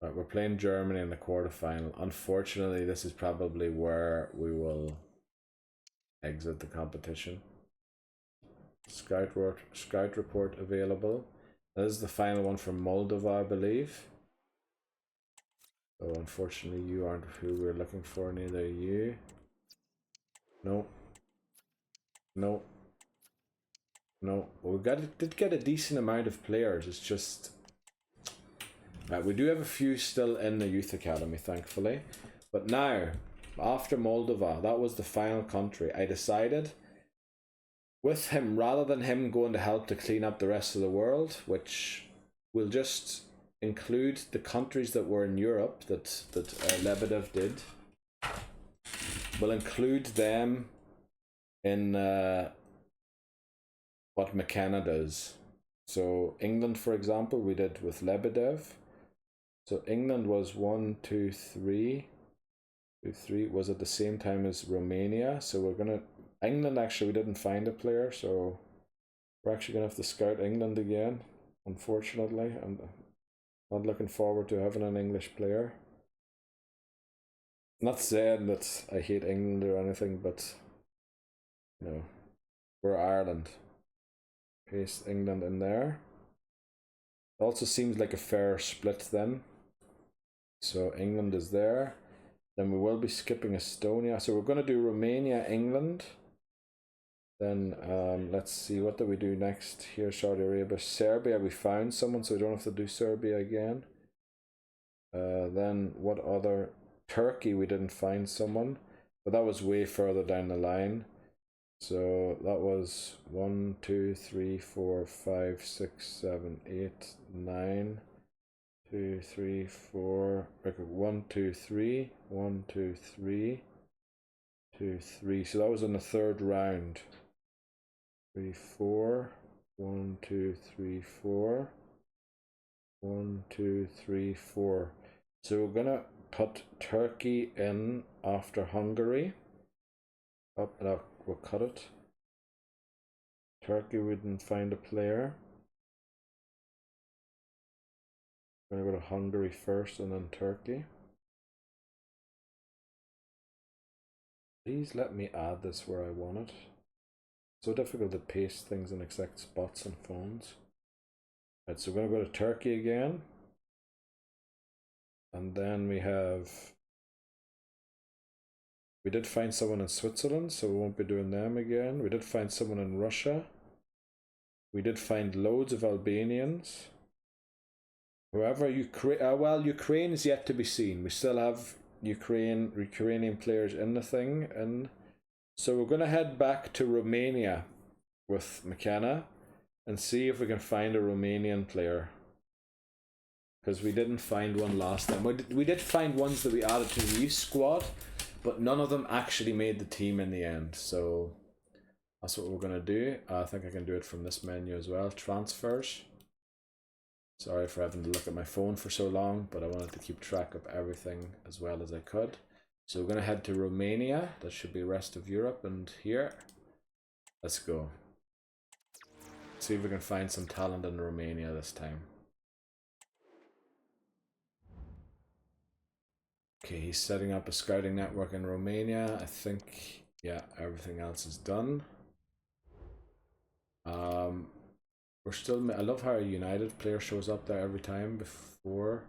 Right, we're playing Germany in the quarterfinal. Unfortunately, this is probably where we will exit the competition. Scout report available. This is the final one from Moldova, I believe. So unfortunately, you aren't who we're looking for. Neither are you. No. No. No. Well, did get a decent amount of players. It's just. Right, we do have a few still in the youth academy, thankfully. But now, after Moldova, that was the final country. I decided, with him, rather than him going to help to clean up the rest of the world, which will just include the countries that were in Europe that Lebedev did, we'll include them in what McKenna does. So England, for example, we did with Lebedev. So England was 1, 2, 3. 2, 3 was at the same time as Romania. So we're gonna England actually we didn't find a player, so we're actually gonna have to scout England again. Unfortunately, I'm not looking forward to having an English player. Not saying that I hate England or anything, but you know, we're Ireland. Paste England in there. It also seems like a fair split then. So England is there. Then we will be skipping Estonia. So we're going to do Romania, England. Then let's see, what do we do next? Here, Saudi Arabia. Serbia, we found someone, so we don't have to do Serbia again. Then what other? Turkey, we didn't find someone. But that was way further down the line. So that was 1, 2, 3, 4, 5, 6, 7, 8, 9, 2, 3, 4, 1, 2, 3, 1, 2, 3, 2, 3. So that was in the third round. 3, 4, 1, 2, 3, 4, 1, 2, 3, 4. So we're gonna put Turkey in after Hungary. Up and up. We'll cut it. Turkey, we didn't find a player. I'm gonna go to Hungary first and then Turkey. Please let me add this where I want it. So difficult to paste things in exact spots on phones. Right, so we're gonna go to Turkey again. And then we did find someone in Switzerland, so we won't be doing them again. We did find someone in Russia. We did find loads of Albanians. However, Ukraine is yet to be seen. We still have Ukrainian players in the thing, and so we're going to head back to Romania with McKenna and see if we can find a Romanian player. Because we didn't find one last time. We did find ones that we added to the youth squad, but none of them actually made the team in the end. So that's what we're going to do. I think I can do it from this menu as well. Transfers. Sorry for having to look at my phone for so long, but I wanted to keep track of everything as well as I could. So we're going to head to Romania. That should be rest of Europe, and here. Let's go. See if we can find some talent in Romania this time. Okay, he's setting up a scouting network in Romania. I think, yeah, everything else is done. We're still, I love how a United player shows up there every time before.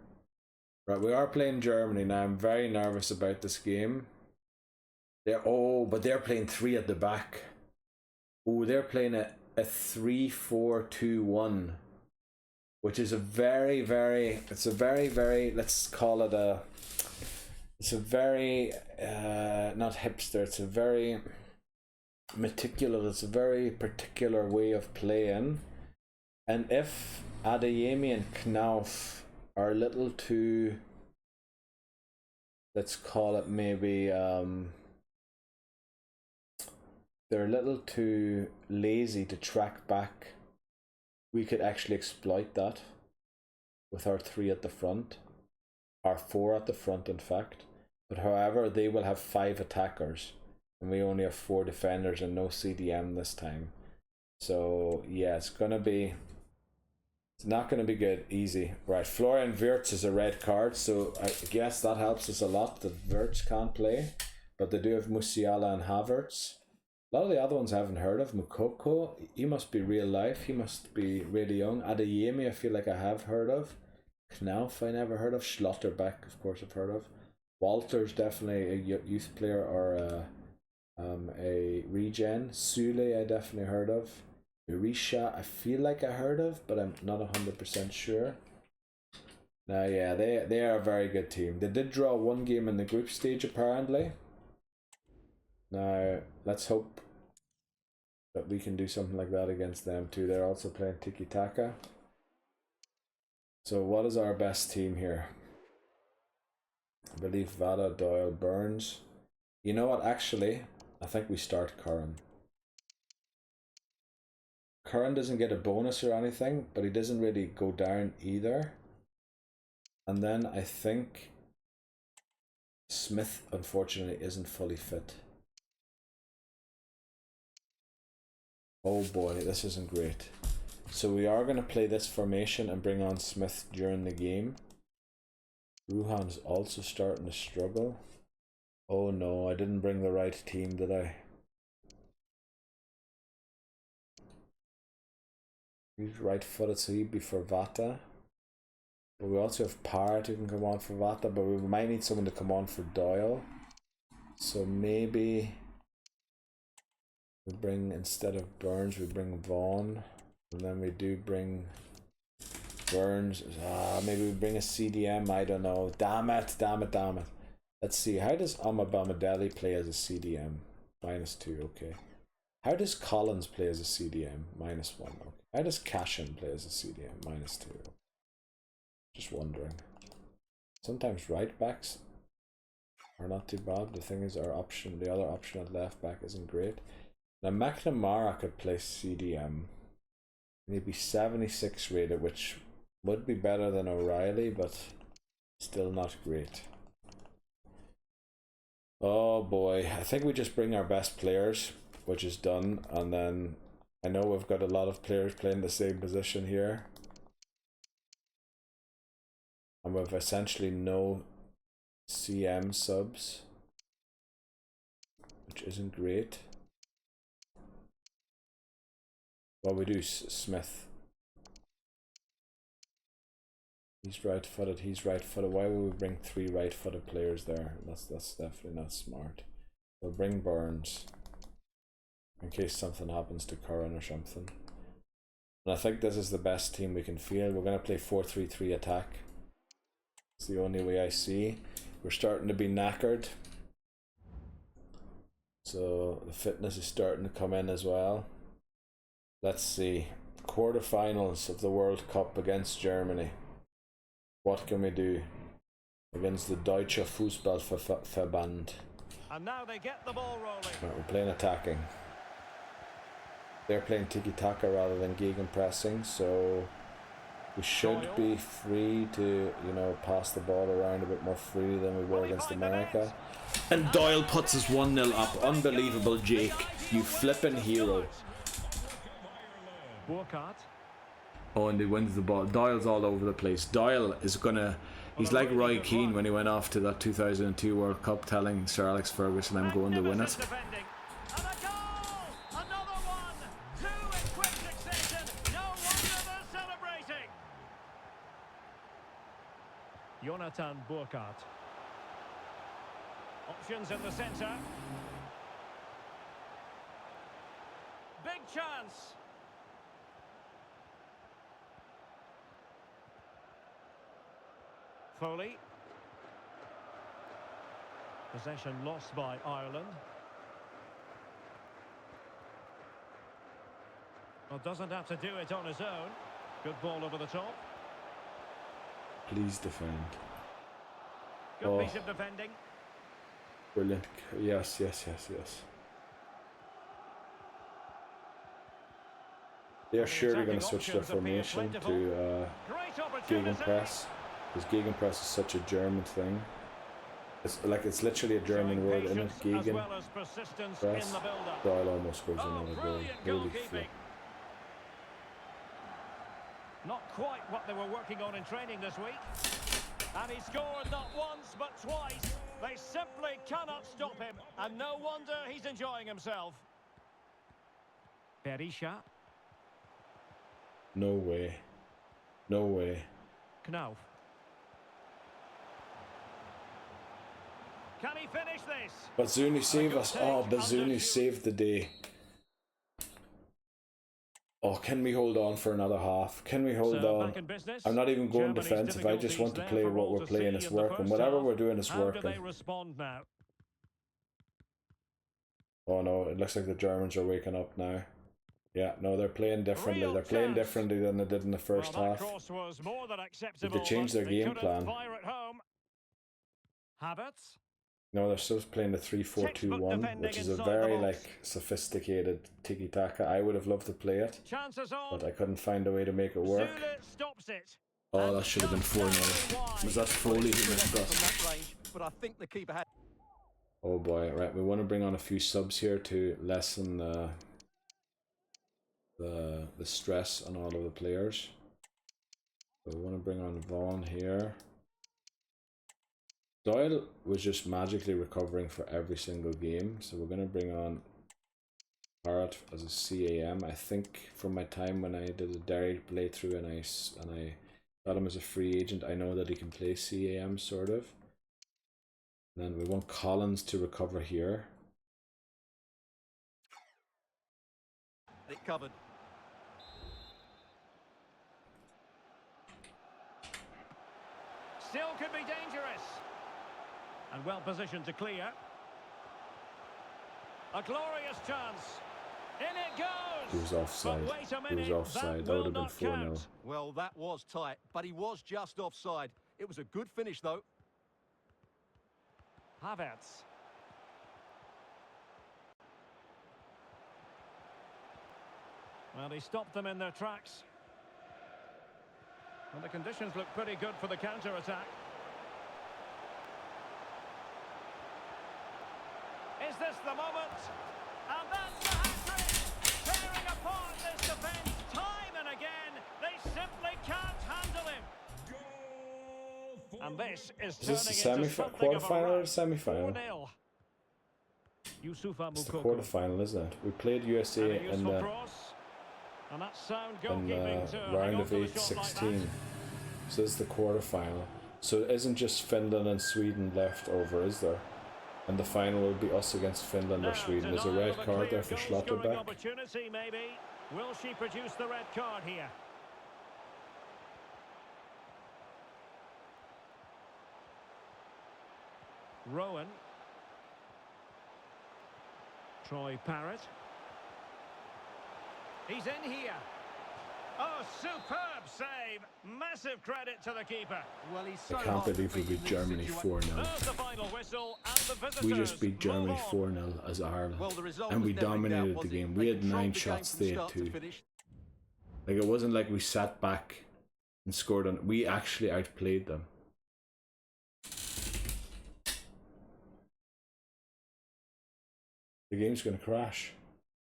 Right, we are playing Germany now. I'm very nervous about this game. But they're playing 3 at the back. Oh, they're playing a 3-4-2-1, which is a very, very, let's call it it's a very, not hipster, it's a very meticulous, it's a very particular way of playing. And if Adeyemi and Knauf are a little too, let's call it maybe, they're a little too lazy to track back, we could actually exploit that with our 3 at the front, our 4 at the front in fact. But however, they will have 5 attackers and we only have 4 defenders and no CDM this time. So yeah, it's not gonna be good. Easy. Right, Florian Wirtz is a red card, so I guess that helps us a lot that Wirtz can't play, but they do have Musiala and Havertz. A lot of the other ones I haven't heard of. Mukoko, he must be real life. He must be really young. Adeyemi, I feel like I have heard of. Knauf, I never heard of. Schlotterbeck, of course, I've heard of. Walter's definitely a youth player or a regen. Sule, I definitely heard of. Urisha, I feel like I heard of, but I'm not 100% sure. Now, yeah, they are a very good team. They did draw 1 game in the group stage, apparently. Now, let's hope that we can do something like that against them too. They're also playing tiki-taka. So what is our best team here? I believe Vada, Doyle, Burns. You know what, actually, I think we start Curran. Curran doesn't get a bonus or anything, but he doesn't really go down either. And then I think Smith, unfortunately, isn't fully fit. Oh boy, this isn't great. So we are going to play this formation and bring on Smith during the game. Ruhan's also starting to struggle. Oh no, I didn't bring the right team, did I? He's right-footed, so he'd be for Vata. But we also have Parrott who can come on for Vata, but we might need someone to come on for Doyle. So maybe we bring, instead of Burns, we bring Vaughan. And then we do bring Burns. Maybe we bring a CDM, I don't know. Damn it. Let's see, how does Amabamidele play as a CDM? -2, okay. How does Collins play as a CDM? -1, okay. How does Cashin play as a CDM? -2. Just wondering. Sometimes right backs are not too bad. The thing is, the other option at left back isn't great. Now McNamara could play CDM. Maybe 76 rated, which would be better than O'Reilly, but still not great. Oh boy, I think we just bring our best players, which is done, and then I know we've got a lot of players playing the same position here. And we've essentially no CM subs, which isn't great. Well, we do Smith. He's right-footed, Why would we bring 3 right-footed players there? That's definitely not smart. We'll bring Burns in case something happens to Curran or something. And I think this is the best team we can field. We're going to play 4-3-3 attack. It's the only way I see. We're starting to be knackered. So the fitness is starting to come in as well. Let's see. Quarterfinals of the World Cup against Germany. What can we do against the Deutsche Fußballverband? And now they get the ball rolling. Right, we're playing attacking. They're playing tiki-taka rather than gegenpressing, so We should be free to, you know, pass the ball around a bit more freely than we were against America. And Doyle puts us 1-0 up. Unbelievable, Jake. You flippin' hero. Oh, and he wins the ball. Doyle's all over the place. Doyle is gonna... He's like Roy Keane when he went off to that 2002 World Cup telling Sir Alex Ferguson, I'm going to win it. Jonathan Burkhardt. Options in the centre. Big chance. Foley. Possession lost by Ireland. Well, doesn't have to do it on his own. Good ball over the top. Please defend. Good piece of defending. Brilliant. Yes, yes, yes, yes. They are surely going to switch their formation to gegenpress, because gegenpress is such a German thing. It's like, it's literally a German word, isn't it? Gegenpress. Doyle almost scores another goal. Holy flip. Not quite what they were working on in training this week. And he scored not once but twice. They simply cannot stop him. And no wonder he's enjoying himself. Berisha. No way. No way. Knauf. Can he finish this? Bazunu saved us. Oh, Bazunu saved the day. Oh, can we hold on for another half? Can we hold on? I'm not even going defensive. I just want to play what we're playing. It's working. Whatever we're doing is working. Oh no, it looks like the Germans are waking up now. Yeah, no, they're playing differently. They're playing differently than they did in the first half. Did they change their game plan? Havertz. No, they're still playing the 3-4-2-1, which is a very like sophisticated tiki-taka. I would have loved to play it, but I couldn't find a way to make it work. Oh, that should have been 4-0. Was that Foley who missed us? Oh boy, right, we want to bring on a few subs here to lessen the stress on all of the players. So we want to bring on Vaughn here. Doyle was just magically recovering for every single game, so we're going to bring on Parrott as a CAM. I think from my time when I did a Derry playthrough and I got him as a free agent, I know that he can play CAM sort of. And then we want Collins to recover here. It covered. Still could be dangerous. And well positioned to clear. A glorious chance. In it goes. He was offside. He was offside. That would have been 4-0. Well, that was tight, but he was just offside. It was a good finish, though. Havertz. Well, he stopped them in their tracks. And the conditions look pretty good for the counter-attack. Is this the moment? And that's the hat-trick! Tearing apart this defence time and again. They simply can't handle him. And this is turning into quarterfinal or semi-final? 4-0. It's the quarterfinal, isn't it? We played USA in the round of 8-16. So this is the quarterfinal. So it isn't just Finland and Sweden left over, is there? And the final will be us against Finland or Sweden. There's a red card there for Schlotterbeck. Opportunity, maybe. Will she produce the red card here? Rowan. Troy Parrott. He's in here. Oh, superb save. Massive credit to the keeper. Well, he's so I can't believe we beat Germany 4-0. We just beat Germany 4-0 as Ireland. Well, and we dominated the game. We had 9 shots, they had 2. Like, it wasn't like we sat back and scored on. We actually outplayed them. The game's going to crash.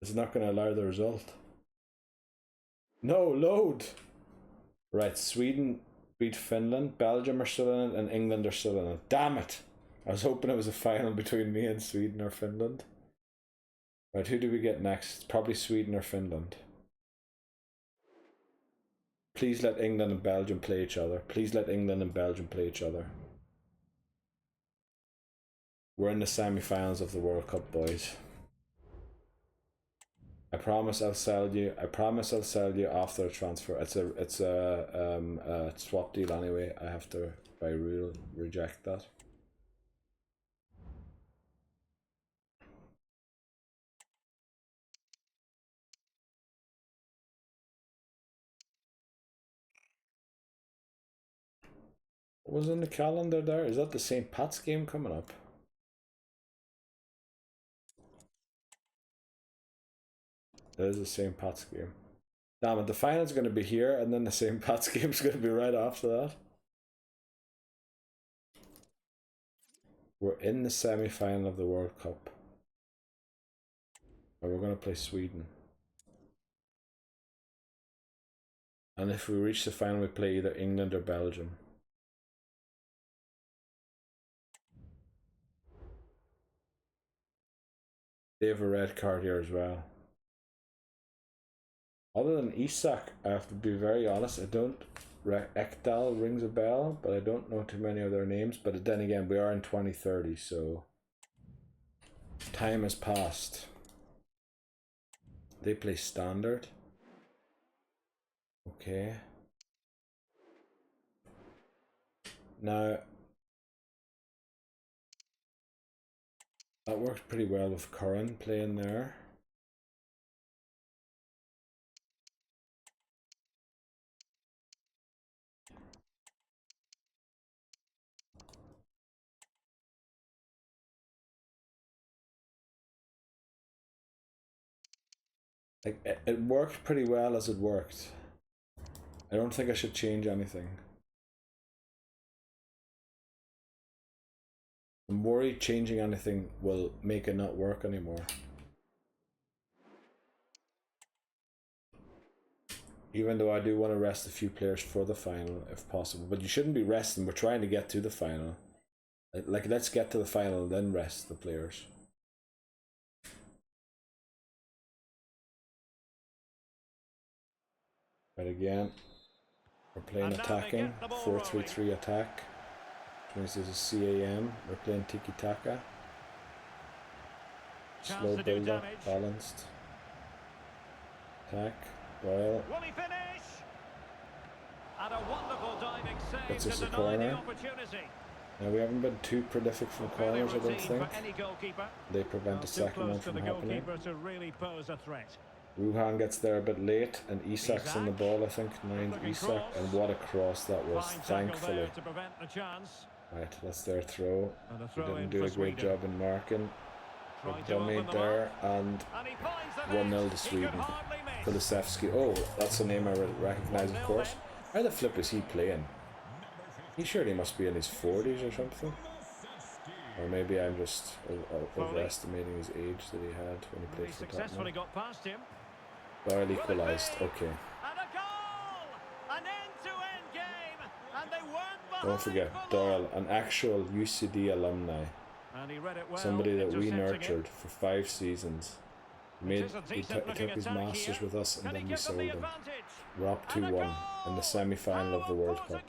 It's not going to allow the result. No, load! Right, Sweden beat Finland, Belgium are still in it, and England are still in it. Damn it! I was hoping it was a final between me and Sweden or Finland. Right, who do we get next? Probably Sweden or Finland. Please let England and Belgium play each other. Please let England and Belgium play each other. We're in the semi-finals of the World Cup, boys. I promise I'll sell you. I promise I'll sell you after the transfer. It's a swap deal anyway. I have to, by rule, reject that. What was in the calendar there? Is that the St. Pat's game coming up? That is the St. Pat's game. Damn it, the final's going to be here, and then the St. Pat's game's going to be right after that. We're in the semi-final of the World Cup. And we're going to play Sweden. And if we reach the final, we play either England or Belgium. They have a red card here as well. Other than Isak, I have to be very honest, I don't... Ekdal rings a bell, but I don't know too many of their names. But then again, we are in 2030, so... time has passed. They play standard. Okay. Now... that worked pretty well with Curran playing there. Like, it worked pretty well as it worked. I don't think I should change anything. I'm worried changing anything will make it not work anymore. Even though I do want to rest a few players for the final if possible. But you shouldn't be resting, we're trying to get to the final. Like let's get to the final and then rest the players. Right, again, we're playing attacking, 4-3-3 attack, which means there's a CAM, we're playing tiki-taka, slow build-up, balanced, attack, Doyle, gets us a corner. Now we haven't been too prolific from corners, I don't think. They prevent the second one from happening. Ruhan gets there a bit late, and Isak's on the ball, I think. 9 Isak, and what a cross that was, thankfully. Right, that's their throw. They didn't do a great job in marking. Dummy there, and 1-0 to Sweden. Kulusevski. Oh, that's a name I recognise, of course. How the flip is he playing? He surely must be in his 40s or something. Or maybe I'm just overestimating his age that he had when he played for Tottenham. Doyle equalised, okay. Don't forget, Doyle, an actual UCD alumni. Somebody that we nurtured for 5 seasons. He took his masters with us and then we sold him. We're up 2-1 in the semi-final of the World Cup.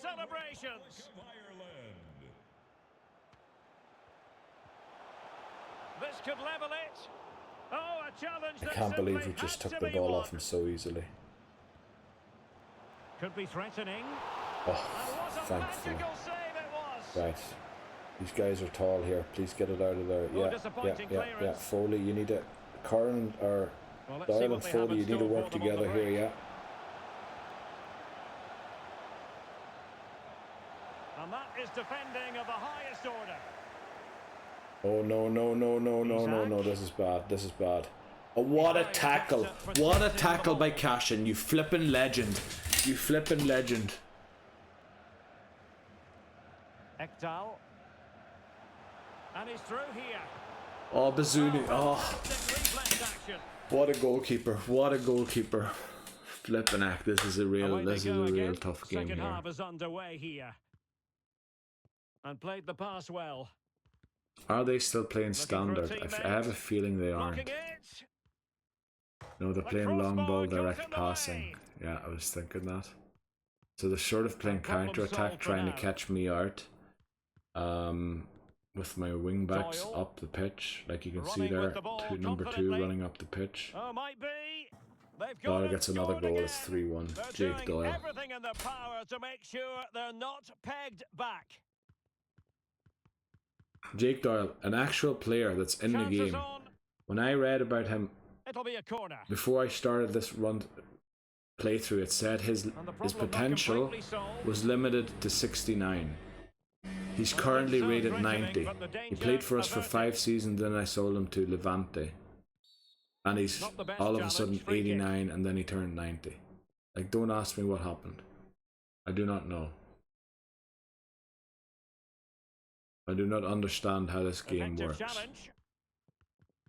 Celebrations. This could level it. Oh, a challenge. I can't believe we just took the ball off him so easily. Could be threatening. Oh, thankfully. Right. These guys are tall here. Please get it out of there. Yeah. Foley, you need to... Curran or Doyle and Foley, you need to work together here, yeah. And that is defending of the highest order. Oh, no. This is bad. Oh, what a tackle. What a tackle by Cashin. You flippin' legend. You flippin' legend. Ekdal. And he's through here. Oh, Bazunu. Oh. What a goalkeeper. What a goalkeeper. Flippin' act. This is a real tough game here. Second half is underway here. And played the pass well. Are they still playing standard? I have a feeling they aren't. No, they're playing long ball direct passing. Yeah, I was thinking that. So they're sort of playing counter attack, trying to catch me out. With my wing backs up the pitch, like you can see there, number 2 running up the pitch. Doyle gets another goal. It's 3-1. Jake Doyle. Everything in their power to make sure they're not pegged back. Jake Doyle, an actual player that's in the game. When I read about him before I started this playthrough, it said his potential was limited to 69. He's currently rated 90. He played for us for 5 seasons, then I sold him to Levante. And he's all of a sudden 89 and then he turned 90. Like, don't ask me what happened. I do not know. I do not understand how this game works.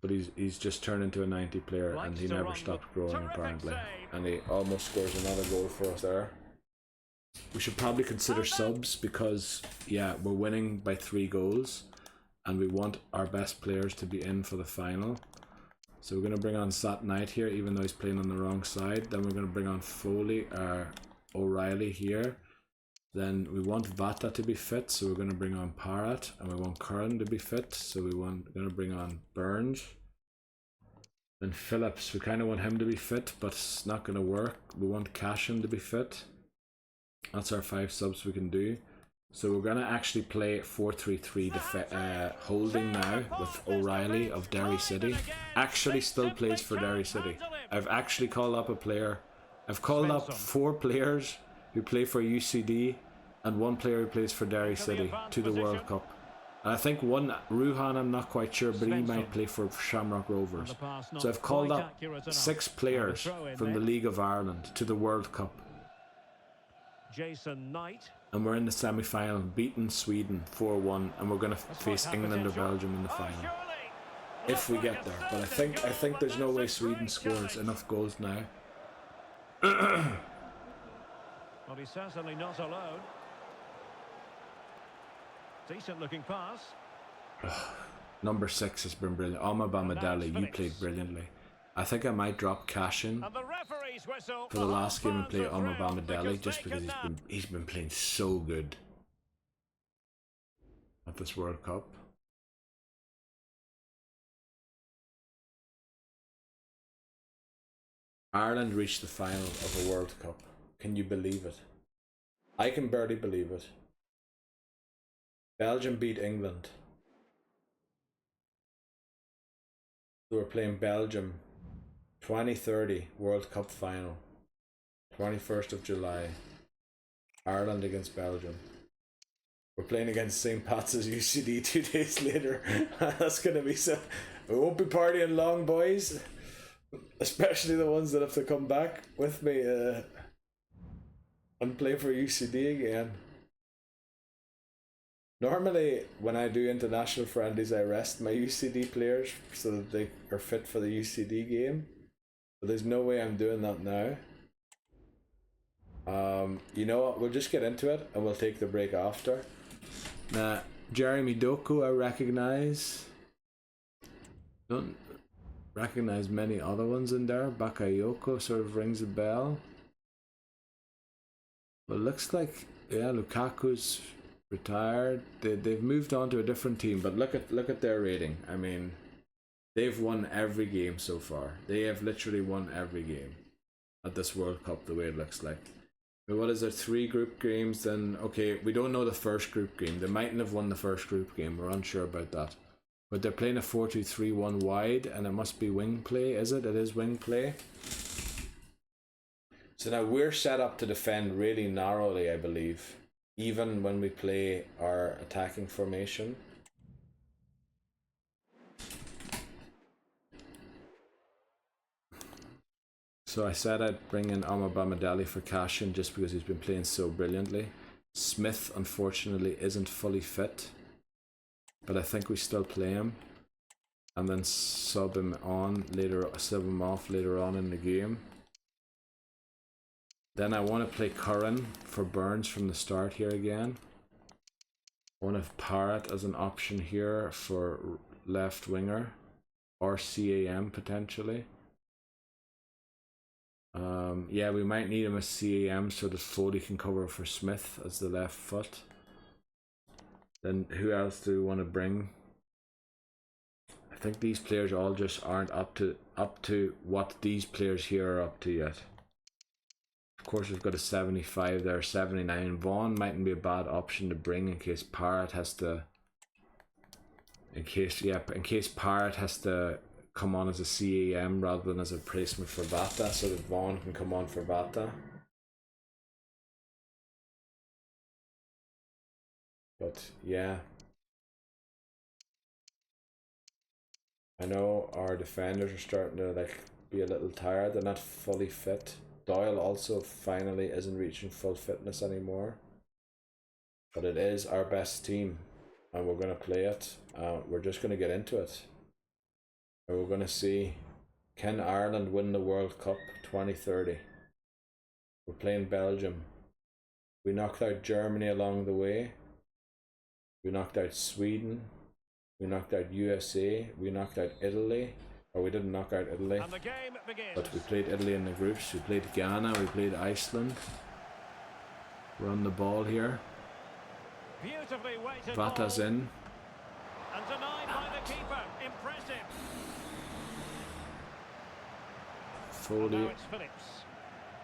But he's just turned into a 90 player and he never stopped growing apparently. And he almost scores another goal for us there. We should probably consider subs because, yeah, we're winning by 3 goals and we want our best players to be in for the final. So we're going to bring on Sat Knight here, even though he's playing on the wrong side. Then we're going to bring on Foley, O'Reilly here. Then we want Vata to be fit, so we're going to bring on Parrott. And we want Curran to be fit, so we're going to bring on Burns. Then Phillips, we kind of want him to be fit, but it's not going to work. We want Cashin to be fit. That's our 5 subs we can do. So we're going to actually play 4-3-3 holding now with O'Reilly of Derry City. Actually still plays for Derry City. I've actually called up a player. I've called up 4 players who play for UCD and 1 player who plays for Derry City to the World Cup. And I think one, Ruhan, I'm not quite sure, but he might play for Shamrock Rovers. So I've called up 6 players from the League of Ireland to the World Cup. Jason Knight. And we're in the semi-final, beating Sweden 4-1, and we're going to face England or Belgium in the final. If we get there. But I think there's no way Sweden scores enough goals now. Well, he's certainly not alone. Decent looking pass. Number 6 has been brilliant. Alma Bamadeli, you played brilliantly. I think I might drop Cashin for the last game and play Alma Bamadeli just because he's been playing so good at this World Cup. Ireland reached the final of a World Cup. Can you believe it? I can barely believe it. Belgium beat England. So we're playing Belgium 2030 World Cup final. 21st of July. Ireland against Belgium. We're playing against St. Pat's as UCD 2 days later. That's going to be so... We won't be partying long, boys. Especially the ones that have to come back with me and play for UCD again. Normally, when I do international friendlies, I rest my UCD players so that they are fit for the UCD game. But there's no way I'm doing that now. You know what? We'll just get into it and we'll take the break after. Jeremy Doku, I recognise. Don't recognise many other ones in there. Bakayoko sort of rings a bell. But it looks like, yeah, Lukaku's retired. They've moved on to a different team, but look at their rating. I mean, they've won every game so far. They have literally won every game at this World Cup, the way it looks like. But what is there, 3 group games then? Okay, we don't know the first group game. They mightn't have won the first group game. We're unsure about that. But they're playing a 4-2-3-1 wide, and it must be wing play, is it? It is wing play. So now we're set up to defend really narrowly, I believe, even when we play our attacking formation. So I said I'd bring in Amabamidele for Cashin just because he's been playing so brilliantly. Smith, unfortunately, isn't fully fit, but I think we still play him, and then sub him off later on in the game. Then I want to play Curran for Burns from the start here again. I want to have Parrott as an option here for left winger, or CAM potentially. Yeah, we might need him as CAM so that Foley can cover for Smith as the left foot. Then who else do we want to bring? I think these players all just aren't up to what these players here are up to yet. Of course, we've got a 75 there, 79. Vaughan mightn't be a bad option to bring in case Parrott has to. In case Parrott has to come on as a CAM rather than as a replacement for Vata, so that Vaughan can come on for Vata. But yeah, I know our defenders are starting to be a little tired. They're not fully fit. Doyle also finally isn't reaching full fitness anymore. But it is our best team, and we're going to play it. We're just going to get into it. And we're going to see, can Ireland win the World Cup 2030? We're playing Belgium. We knocked out Germany along the way. We knocked out Sweden. We knocked out USA. We knocked out Italy. Or we didn't knock out Italy. And the game begins. But we played Italy in the groups. We played Ghana. We played Iceland. We're on the ball here. Beautifully weighted Vata's ball. in. And denied by the keeper. Impressive. Foley. Now it's Phillips.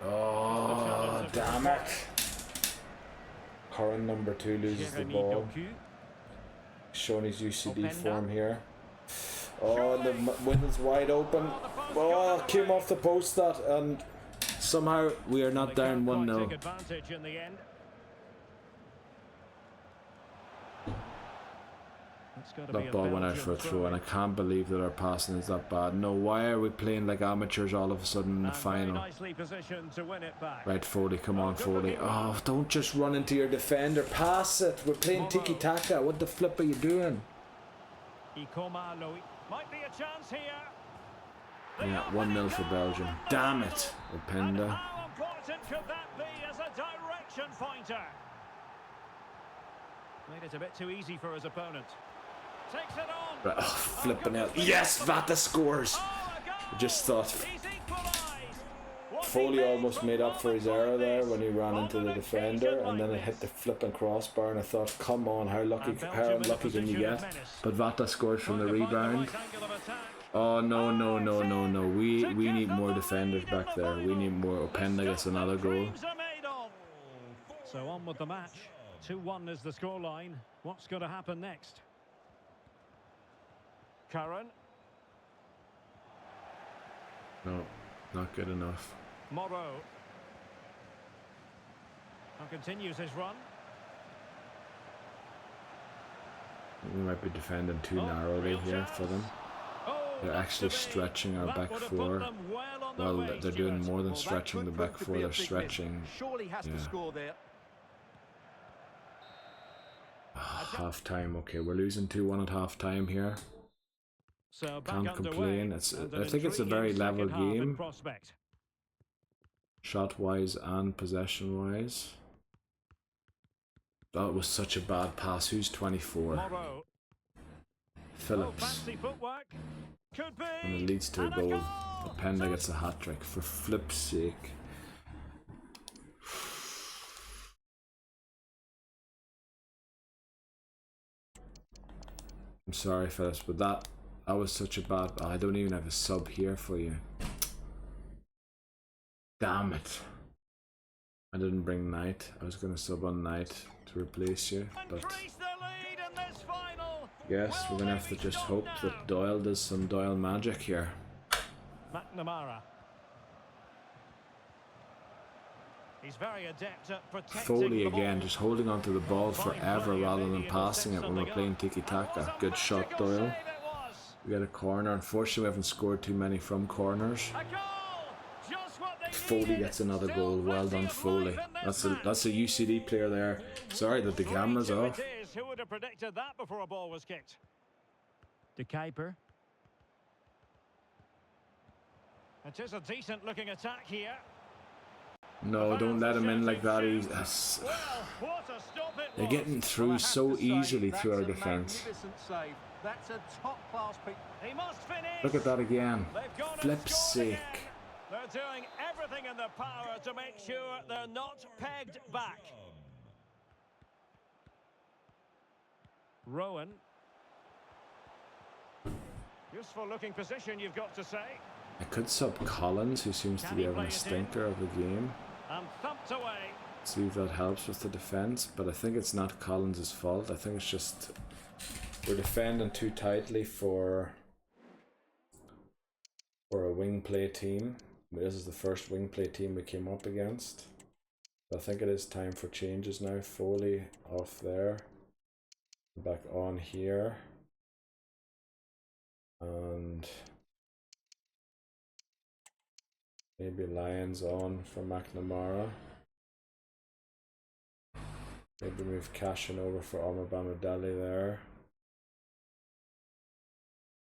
Oh, damn it. Curran number 2 loses the ball. Showing his UCD form here. Oh, and the window's wide open. Oh, came off the post that, and somehow we are not down 1-0. That ball went out for a throw, and I can't believe that our passing is that bad. No, why are we playing like amateurs all of a sudden in the final? Right, Foley, come on, Foley. Oh, don't just run into your defender. Pass it. We're playing tiki-taka. What the flip are you doing? Might be a chance here. Yeah, 1-0 for Belgium. Damn it, Openda. How important could that be as a direction pointer? Made it a bit too easy for his opponent. Takes it on. Right, oh, flipping out. Yes, Vata scores. I just thought Foley almost made up for his error there when he ran into the defender, and then it hit the flipping crossbar, and I thought, come on, how unlucky can you get? But Vata scored from the rebound. Oh no, no, no, no, no. We need more defenders back there. We need more. Openda gets another goal. So on with the match. 2-1 is the scoreline. What's going to happen next? Curran. No, not good enough. Morrow. And continues his run. We might be defending too narrowly here for them. They're actually stretching our back four. Well, they're doing more than stretching the back four. They're stretching. Yeah. Half time. Okay, we're losing 2-1 at half time here. Can't complain. I think it's a very level game, shot wise and possession wise. That was such a bad pass. Who's 24? Phillips. And it leads to a goal. Openda gets a hat-trick, for flip's sake. I'm sorry, Phillips, but that was such a bad... I don't even have a sub here for you. Damn it. I didn't bring Knight. I was going to sub on Knight to replace you, but... Yes, we're going to have to just hope that Doyle does some Doyle magic here. McNamara. He's very adept at protecting Foley again, just holding onto the ball forever rather than passing it when we're playing tiki-taka. Good shot, Doyle. We got a corner. Unfortunately, we haven't scored too many from corners. Foley gets another goal. Well done, Foley. That's a UCD player there. Sorry that the camera's off. Who would have predicted that before a ball was kicked? De Kuiper. It is a decent looking attack here. No, don't let him in like that. They're getting through so easily through our defence. That's a top-class pick. He must finish. Look at that again. Flip's sake. They're doing everything in their power to make sure they're not pegged back. Rowan. Useful looking position, you've got to say. I could sub Collins, who seems to be having a stinker of the game. And thumped away. See if that helps with the defence, but I think it's not Collins' fault. I think it's just we're defending too tightly for a wing play team. This is the first wing play team we came up against. I think it is time for changes now. Foley off there, back on here, and maybe Lyons on for McNamara. Maybe move Cashin over for Omar-Bamadeli there.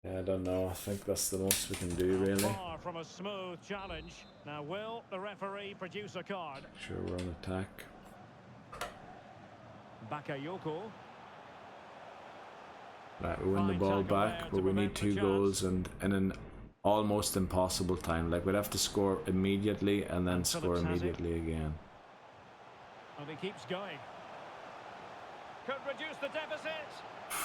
Yeah, I don't know. I think that's the most we can do, really. Far from a smooth challenge. Now, will the referee produce a card? Sure, we're on attack. Bakayoko. Right, we win the ball back, but we need 2 goals and in an almost impossible time. Like, we'd have to score immediately and then score immediately again. And he keeps going. Could reduce the deficit.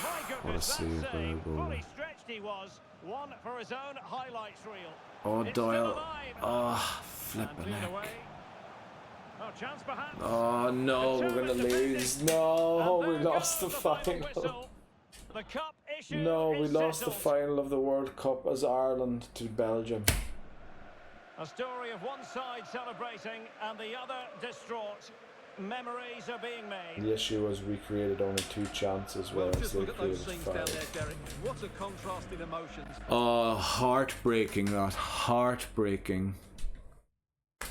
My What a goodness, save, that save. goal. Fully stretched he was. One for his own highlights reel. Oh, It's Doyle. still alive. Oh, flipping And heck. away. Oh, chance perhaps. Oh, no, we're going to lose. No, we lost the final. The cup issue No, we is lost the settled. final of the World Cup as Ireland to Belgium. A story of one side celebrating and the other distraught. Memories are being made. The issue was we created only 2 chances, Well, whereas just they look at those created scenes down 5. there, Derek. What a contrast in emotions. Oh, heartbreaking, that. Heartbreaking.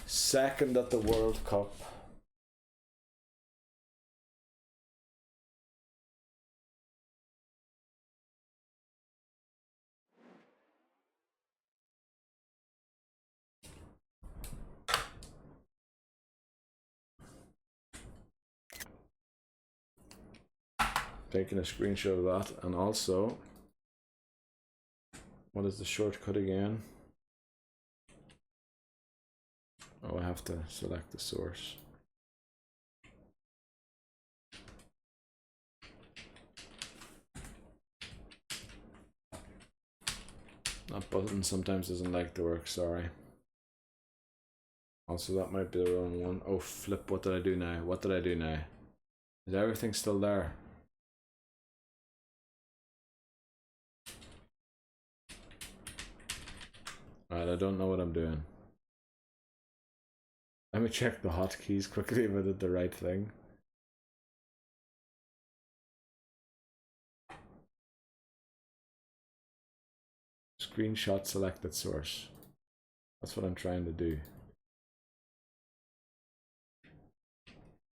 Second at the World Cup. Taking a screenshot of that, and also, what is the shortcut again? Oh, I have to select the source. That button sometimes doesn't like to work, sorry. Also, that might be the wrong one. Oh, flip, what did I do now? What did I do now? Is everything still there? Right, I don't know what I'm doing. Let me check the hotkeys quickly if I did the right thing. Screenshot selected source. That's what I'm trying to do.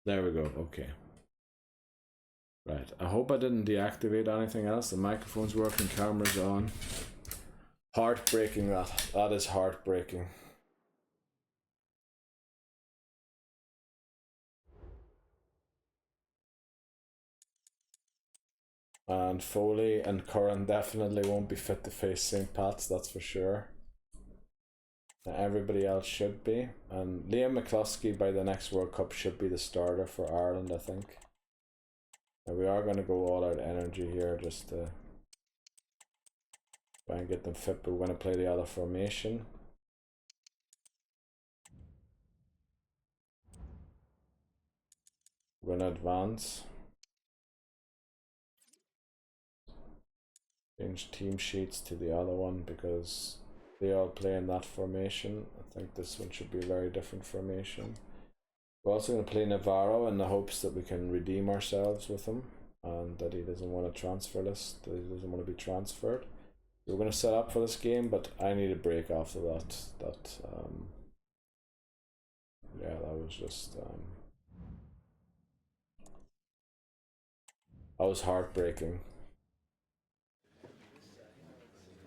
There we go, okay. Right, I hope I didn't deactivate anything else. The microphone's working, camera's on. Heartbreaking, that. That is heartbreaking. And Foley and Curran definitely won't be fit to face St. Pat's, that's for sure. Everybody else should be. And Liam McCluskey by the next World Cup should be the starter for Ireland, I think. And we are going to go all out energy here just to try and get them fit, but we're going to play the other formation. We're going to advance. Change team sheets to the other one because they all play in that formation. I think this one should be a very different formation. We're also going to play Navarro in the hopes that we can redeem ourselves with him and that he doesn't want a transfer list, that he doesn't want to be transferred. We're going to set up for this game, but I need a break after that yeah, that was just that was heartbreaking.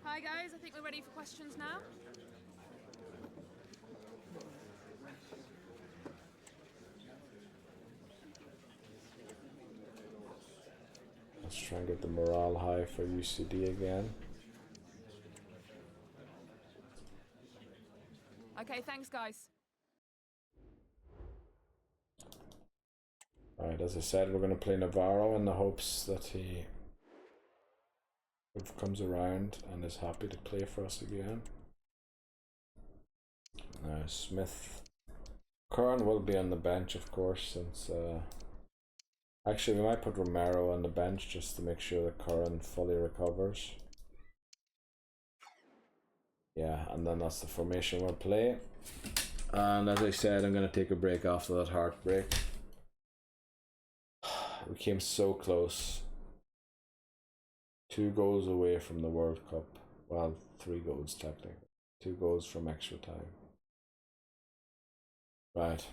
Hi guys, I think we're ready for questions now. Let's try and get the morale high for UCD again. Okay, thanks guys. Alright, as I said, we're going to play Navarro in the hopes that he comes around and is happy to play for us again. Smith. Curran will be on the bench, of course, since... actually, we might put Romero on the bench just to make sure that Curran fully recovers. Yeah, and then that's the formation we'll play. And as I said, I'm going to take a break after that heartbreak. We came so close. 2 goals away from the World Cup. Well, 3 goals technically. 2 goals from extra time. Right.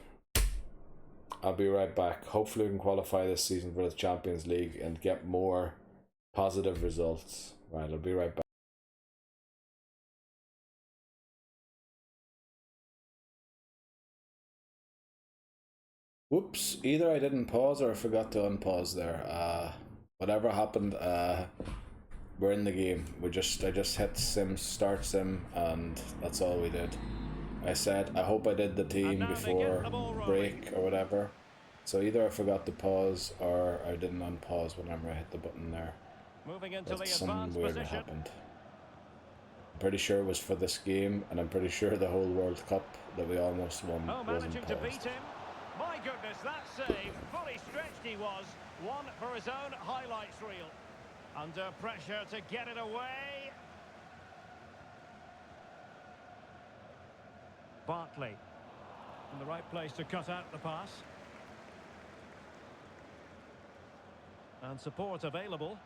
I'll be right back. Hopefully we can qualify this season for the Champions League and get more positive results. Right, I'll be right back. Whoops, either I didn't pause or I forgot to unpause there. Whatever happened, we're in the game. I just hit sim, start sim, and that's all we did. I said, I hope I did the team before break or whatever. So either I forgot to pause or I didn't unpause whenever I hit the button there. Moving into the Something advanced weird position. happened. I'm pretty sure it was for this game, and I'm pretty sure the whole World Cup that we almost won Oh, wasn't managing to beat paused. him. My goodness, that save. Fully stretched he was. One for his own highlights reel. Under pressure to get it away. Bartley. In the right place to cut out the pass. And support available.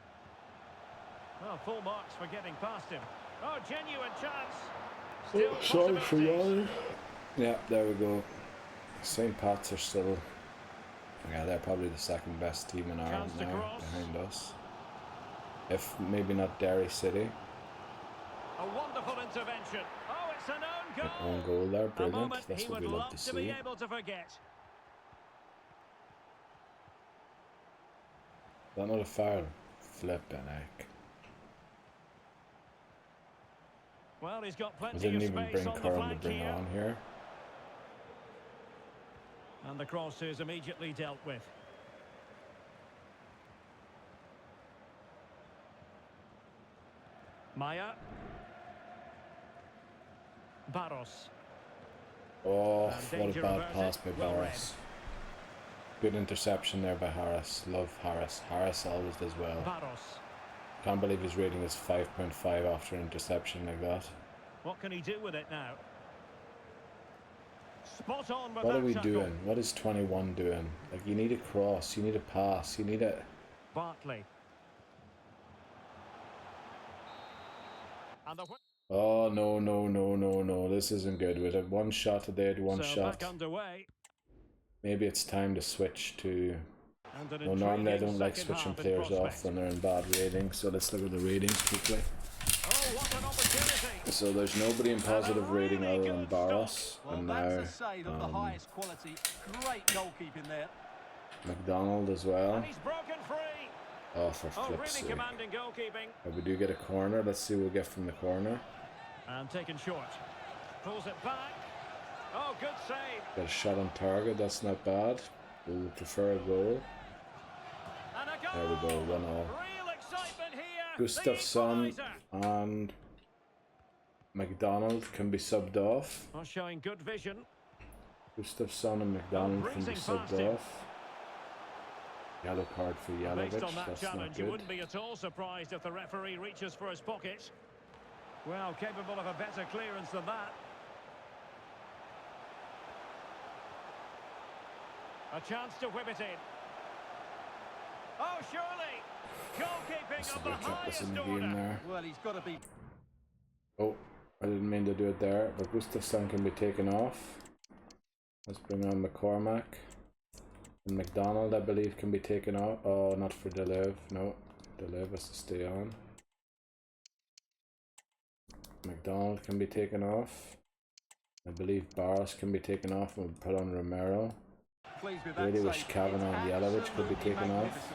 Oh, full marks for getting past him. Oh, genuine chance. Still possibilities. Yeah, there we go. St. Pat's are still... Yeah, they're probably the second best team in Ireland Chance to now, cross. behind us. If maybe not Derry City. A wonderful intervention. Oh, it's an own goal. Own goal there, A brilliant. moment That's he what would we love love to to be see. able to forget. That not a foul? Flippin' heck. Well, he's got I plenty didn't of even space bring on the Curran to flank bring here. on here. And the cross is immediately dealt with. Maya. Barros. Oh, And what a danger bad averted. pass by Well read. Barris. Good interception there by Harris. Love Harris. Harris always does well. Barros. Can't believe his rating is 5.5 after an interception like that. What can he do with it now? Spot on with What that are we tackle. doing? What is 21 doing? Like, you need a cross, you need a pass, you need a... Bartley. And the... Oh, no, no, no, no, no. This isn't good. We had one shot today, one So shot. back underway. Maybe it's time to switch to... And an No, normally I intriguing don't like second switching half in players off prospect. when they're in bad ratings, so let's look at the ratings quickly. Oh, what an opportunity. So there's nobody in positive rating other than Barros, Well, and that's now a save of the highest quality. Great goalkeeping there. McDonald as well. And he's broken free. Oh, for Oh, flip's really sake. commanding goalkeeping. If we do get a corner, let's see what we get from the corner. And taken short. Pulls it back. Oh, good save. Got a shot on target, that's not bad. We'll prefer a goal. And a goal. There we go, 1-0. Real excitement here. Gustafsson The equaliser. and McDonald can be subbed off. Oh, showing good vision. Gustafsson and McDonald can be breezing past subbed him. off. Yellow card for Based Jalovic, on that that's not challenge, you good. wouldn't be at all surprised if the referee reaches for his pocket. Well, capable of a better clearance than that. A chance to whip it in. Oh, surely! Goalkeeping Must of have the kept us in highest the game order. there. Well, he's got to be... Oh, I didn't mean to do it there, but Gustafsson can be taken off. Let's bring on McCormack. And McDonald, I believe, can be taken off. Oh, not for Deleuve. No, Deleuve has to stay on. McDonald can be taken off. I believe Barros can be taken off and we'll put on Romero. Really wish Kavanagh and Yelovich could be taken off.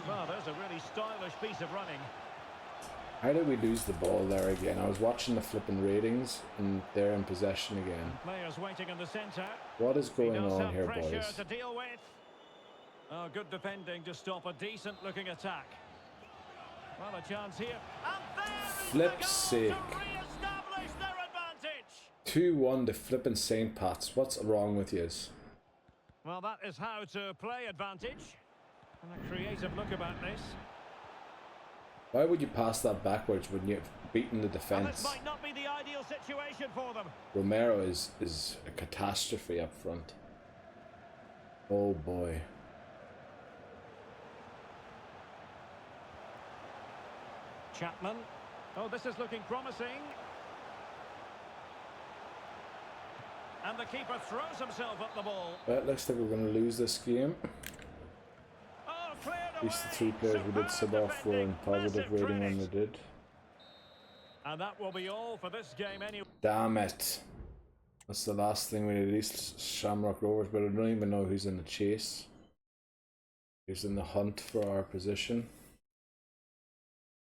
Well, there's a really stylish piece of running. How did we lose the ball there again? I was watching the flipping ratings and they're in possession again. Players waiting in the centre. What is going on here, boys? To deal with. Oh, good defending to stop a decent looking attack. Well, a chance here. Flip's sake. 2-1 to flipping St. Pat's. What's wrong with yous? Well, that is how to play advantage. And a creative look about this. Why would you pass that backwards when you've beaten the defence? This might not be the ideal situation for them. Romero is a catastrophe up front. Oh boy. Chapman. Oh, this is looking promising. And the keeper throws himself at the ball. Well, it looks like we're going to lose this game. At least the 3 players we did sub off were in positive rating when they did. And that will be all for this game anyway. Damn it. That's the last thing we need. At least Shamrock Rovers, but I don't even know who's in the chase. Who's in the hunt for our position.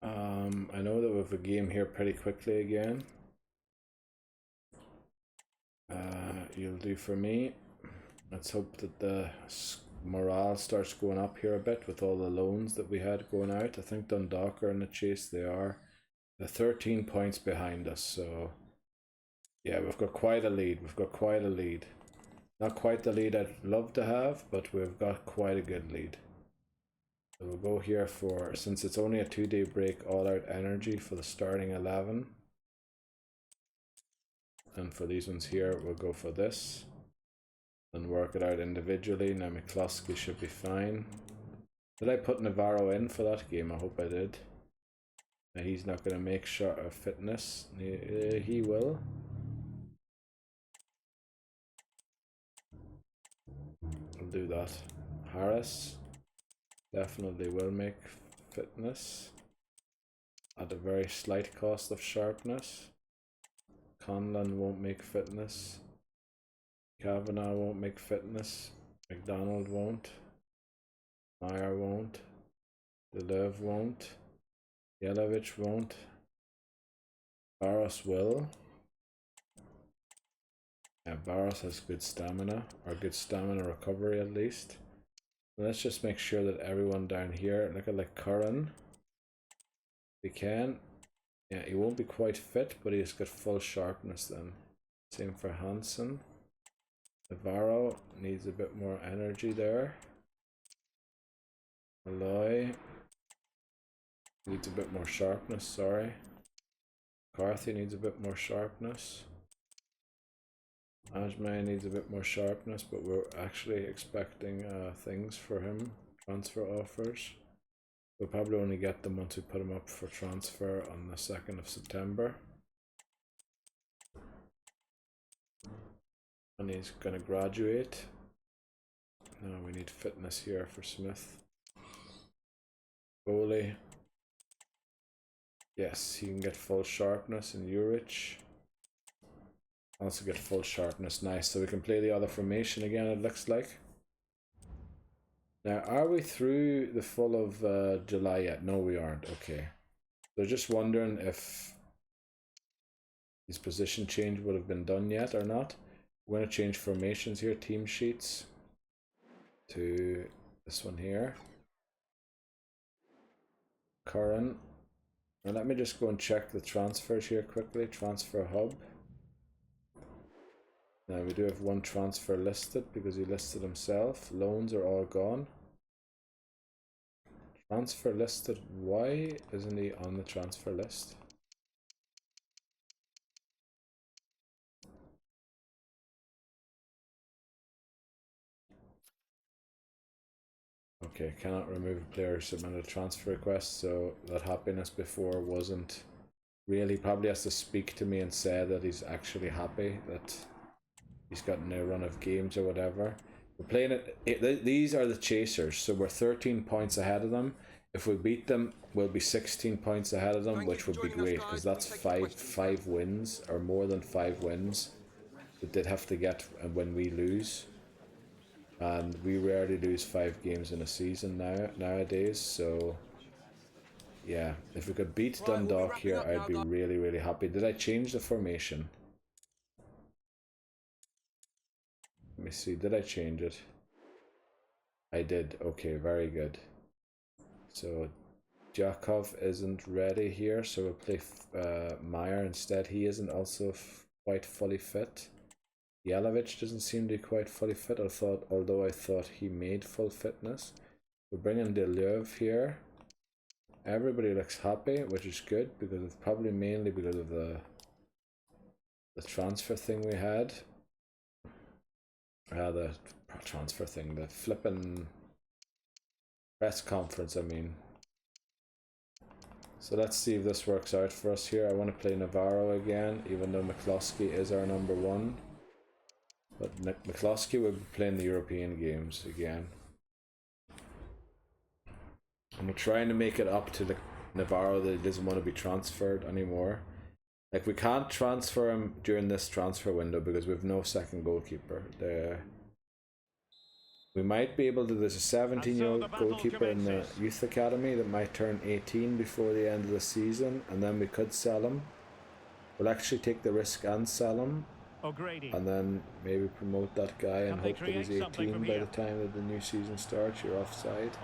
I know that we have a game here pretty quickly again. You'll do for me. Let's hope that the morale starts going up here a bit with all the loans that we had going out. I think Dundalk are in the chase. They are. They're 13 points behind us, so yeah, we've got quite a lead. We've got quite a lead. Not quite the lead I'd love to have, but we've got quite a good lead. So we'll go here for, since it's only a 2-day break, all out energy for the starting 11. And for these ones here, we'll go for this. And work it out individually. Now McCluskey should be fine. Did I put Navarro in for that game? I hope I did. Now he's not going to make shot of fitness. He will. I'll do that. Harris definitely will make fitness at a very slight cost of sharpness. Conlon won't make fitness. Kavanagh won't make fitness. McDonald won't. Meyer won't. Deleuve won't. Yelovich won't. Barros will. Yeah, Barros has good stamina, or good stamina recovery at least. Let's just make sure that everyone down here, look at like Curran. He can. Yeah, he won't be quite fit, but he's got full sharpness then. Same for Hansen. Navarro needs a bit more energy there. Malloy needs a bit more sharpness, sorry. McCarthy needs a bit more sharpness. Ajmay needs a bit more sharpness, but we're actually expecting things for him, transfer offers. We'll probably only get them once we put him up for transfer on the 2nd of September. And he's going to graduate. Now we need fitness here for Smith. Bowley. Yes, he can get full sharpness in Urich. Also get full sharpness, nice. So we can play the other formation again, it looks like. Now, are we through the full of July yet? No, we aren't. Okay. So just wondering if his position change would have been done yet or not. We're going to change formations here, team sheets, to this one here. Curran. Now let me just go and check the transfers here quickly. Transfer hub. Now we do have one transfer listed because he listed himself. Loans are all gone. Transfer listed. Why isn't he on the transfer list? Okay, cannot remove a player who submitted a transfer request, so that happiness before wasn't really probably has to speak to me and say that he's actually happy that he's gotten a run of games or whatever. We're playing it. These are the chasers, so we're 13 points ahead of them. If we beat them, we'll be 16 points ahead of them, which would be great because that's five wins or more than 5 wins that they'd have to get when we lose. And we rarely lose 5 games in a season nowadays, so yeah, if we could beat Dundalk here, I'd be really, really happy. Did I change the formation? Let me see, did I change it? I did. Okay, very good. So Jakov isn't ready here, so we'll play Meyer instead. He isn't also quite fully fit. Jelavic doesn't seem to be quite fully fit, although I thought he made full fitness. We're bringing Deleuve here. Everybody looks happy, which is good, because it's probably mainly because of the transfer thing we had. The transfer thing, the flippin' press conference, I mean. So let's see if this works out for us here. I want to play Navarro again, even though McCloskey is our number 1. But McCloskey will be playing the European games again. And we're trying to make it up to the Navarro that he doesn't want to be transferred anymore. Like, we can't transfer him during this transfer window because we have no second goalkeeper. We might be able to, there's a 17-year-old goalkeeper in the youth academy that might turn 18 before the end of the season, and then we could sell him. We'll actually take the risk and sell him. And then maybe promote that guy and hope that he's 18 by the time that the new season starts. You're offside.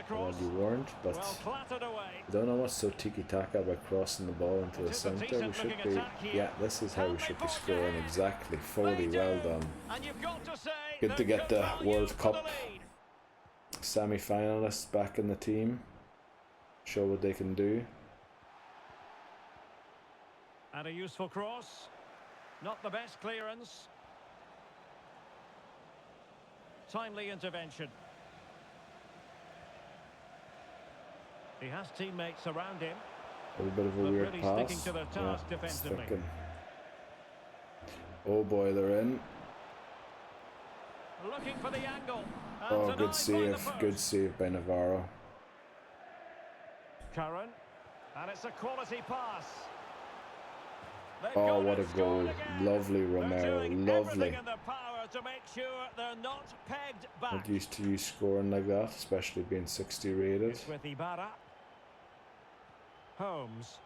Well, you weren't, but I don't know what's so tiki-taka about crossing the ball into the centre. We should be, yeah, this is how we should be scoring exactly. Foley, well done. Good to get the World Cup semi-finalists back in the team. Show what they can do. And a useful cross. Not the best clearance. Timely intervention. He has teammates around him. A little bit of a weird really pass. Sticking to their task defensively. Oh boy, they're in. Looking for the angle. Oh, good save. Good save by Navarro. Curran. And it's a quality pass. Oh, what a goal. Lovely, Romero. Lovely. Not used to you scoring like that, especially being 60 rated. With Ibarra. Holmes.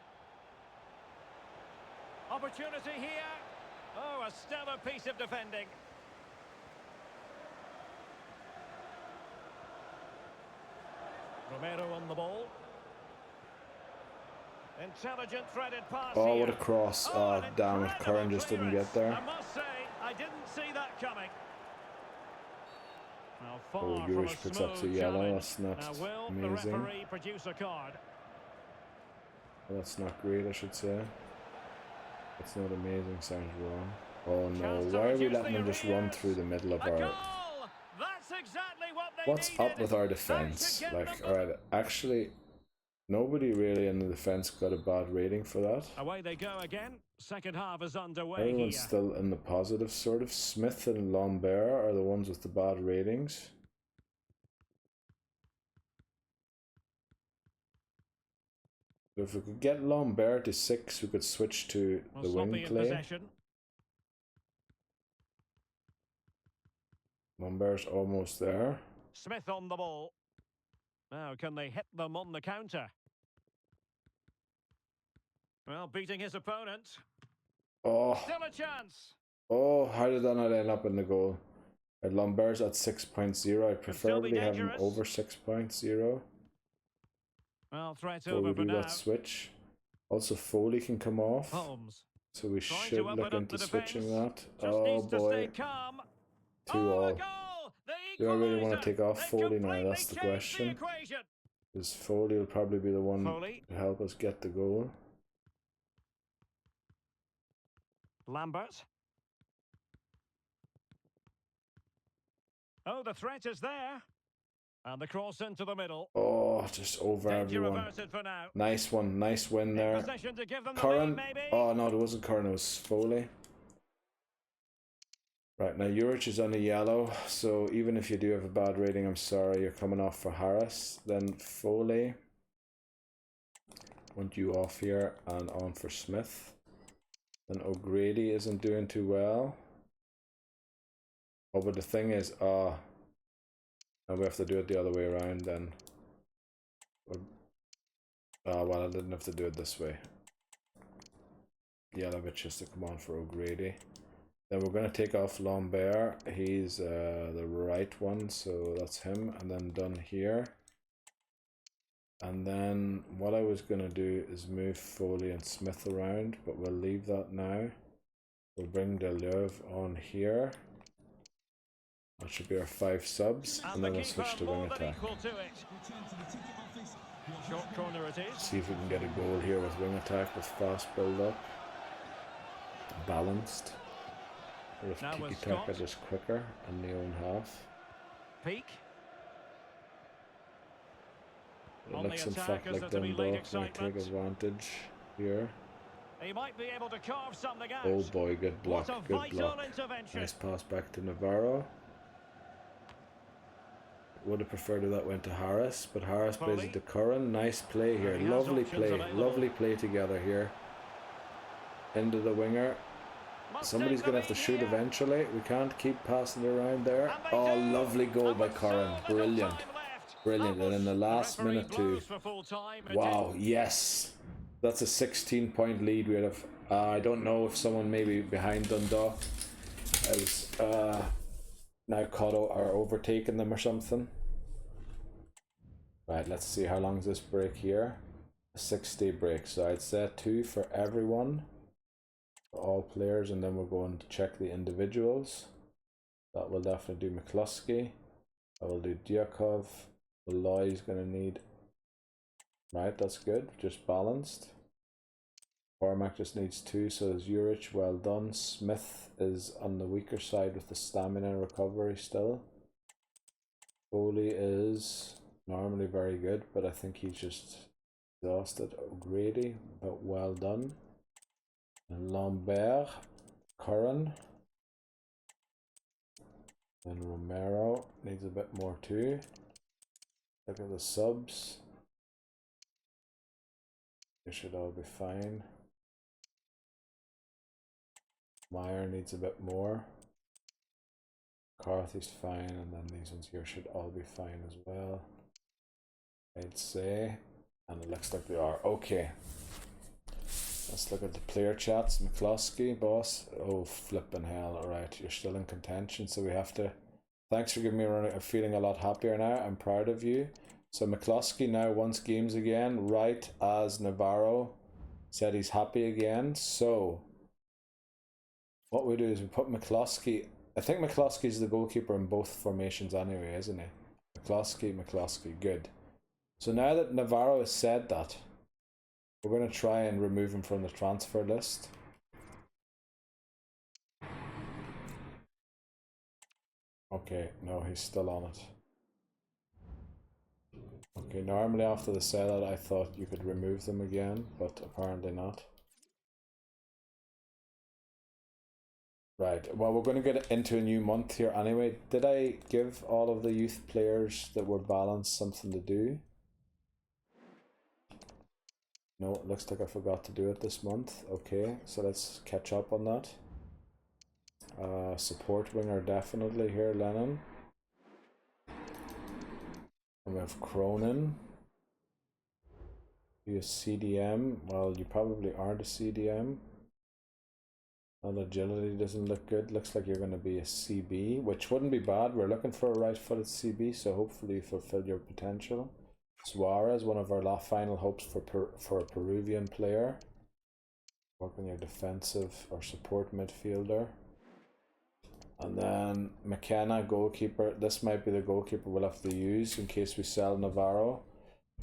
Opportunity here. Oh, a stellar piece of defending. Romero on the ball. Intelligent threaded pass. Oh, what a cross. Oh, damn it. Curran just didn't get there. I must say, I didn't see that coming. Oh, Juric picks up the yellow. That's not amazing. The referee produce a card? Well, that's not great, I should say. That's not amazing. Sounds wrong. Oh no, why are we letting them just run through the middle of our... That's exactly what they What's up with our defense? Like, alright, actually... Nobody really in the defence got a bad rating for that. Away they go again. Second half is underway. Everyone's still in the positive, sort of. Smith and Lambert are the ones with the bad ratings. So if we could get Lambert to 6, we could switch to the wing play. Lambert's almost there. Smith on the ball. Now, can they hit them on the counter? Well, beating his opponent. Oh. Still a chance. Oh, how did that not end up in the goal? Lambert's at 6.0. I preferably have him over 6.0. Well, threat so over we for do now. that switch. Also, Foley can come off. Holmes. So we should look into switching that. Just oh boy. 2-all. Do I really want to take off Foley now? That's the question. Because Foley will probably be the one to help us get the goal. Lambert. Oh, the threat is there. And the cross into the middle. Oh, just over Danger everyone. averted for now. Nice one, nice win there. Possession to give them the Curran. lead, maybe. Oh no, it wasn't Curran, it was Foley. Right, now Juric is on a yellow, so even if you do have a bad rating, I'm sorry, you're coming off for Harris. Then Foley. Want you off here and on for Smith. Then O'Grady isn't doing too well. Oh, but the thing is, now we have to do it the other way around then. Well, I didn't have to do it this way. Yelovich has to come on for O'Grady. Then we're going to take off Lambert. He's the right one, so that's him. And then done here. And then what I was going to do is move Foley and Smith around, but we'll leave that now. We'll bring Deleuve on here. That should be our 5 subs, and then we'll switch to wing attack. Short corner it is. See if we can get a goal here with wing attack with fast build up. Balanced. Or if Tiki Taka just quicker in the own half. Peak. It looks in fact like Dundalk might take advantage here. He might be able to carve something out. Oh boy, good block, good block. Nice pass back to Navarro. Would have preferred if that went to Harris, but Harris plays it to Curran. Nice play here, lovely play together here. Into the winger. Somebody's going to have to shoot eventually. We can't keep passing it around there. Oh, lovely goal by Curran. Brilliant. Brilliant. And in the last minute too. Wow, yes. That's a 16-point lead. We'd have, I don't know if someone maybe behind Dundalk has now caught or overtaken them or something. Right, let's see how long is this break here. A 6-day break. So I'd say 2 for everyone. All players, and then we're going to check the individuals. That will definitely do McCluskey. I will do Diakov. Malloy is going to need. Right, that's good. Just balanced. Cormac just needs 2, so there's Juric. Well done. Smith is on the weaker side with the stamina and recovery still. Foley is normally very good, but I think he's just exhausted. O'Grady, but well done. And Lambert, Curran, and Romero needs a bit more too. Look at the subs. They should all be fine. Meyer needs a bit more. McCarthy's fine, and then these ones here should all be fine as well, I'd say. And it looks like they are. Okay. Let's look at the player chats. McCluskey, boss. Oh, flipping hell. Alright, you're still in contention, so we have to... Thanks for giving me a feeling a lot happier now. I'm proud of you. So McCluskey now wants games again, right as Navarro said he's happy again. So, what we do is we put McCluskey... I think McCluskey's the goalkeeper in both formations anyway, isn't he? McCluskey, good. So now that Navarro has said that, we're going to try and remove him from the transfer list. Okay, no, he's still on it. Okay, normally after the sellout I thought you could remove them again, but apparently not. Right, well, we're going to get into a new month here anyway. Did I give all of the youth players that were balanced something to do? No, it looks like I forgot to do it this month. Okay, so let's catch up on that. Support winger definitely here, Lennon. And we have Cronin. You a CDM? Well, you probably aren't a CDM. And agility doesn't look good. Looks like you're going to be a CB, which wouldn't be bad. We're looking for a right-footed CB, so hopefully you fulfill your potential. Suarez, one of our final hopes for a Peruvian player. Work on your defensive or support midfielder. And then McKenna, goalkeeper. This might be the goalkeeper we'll have to use in case we sell Navarro.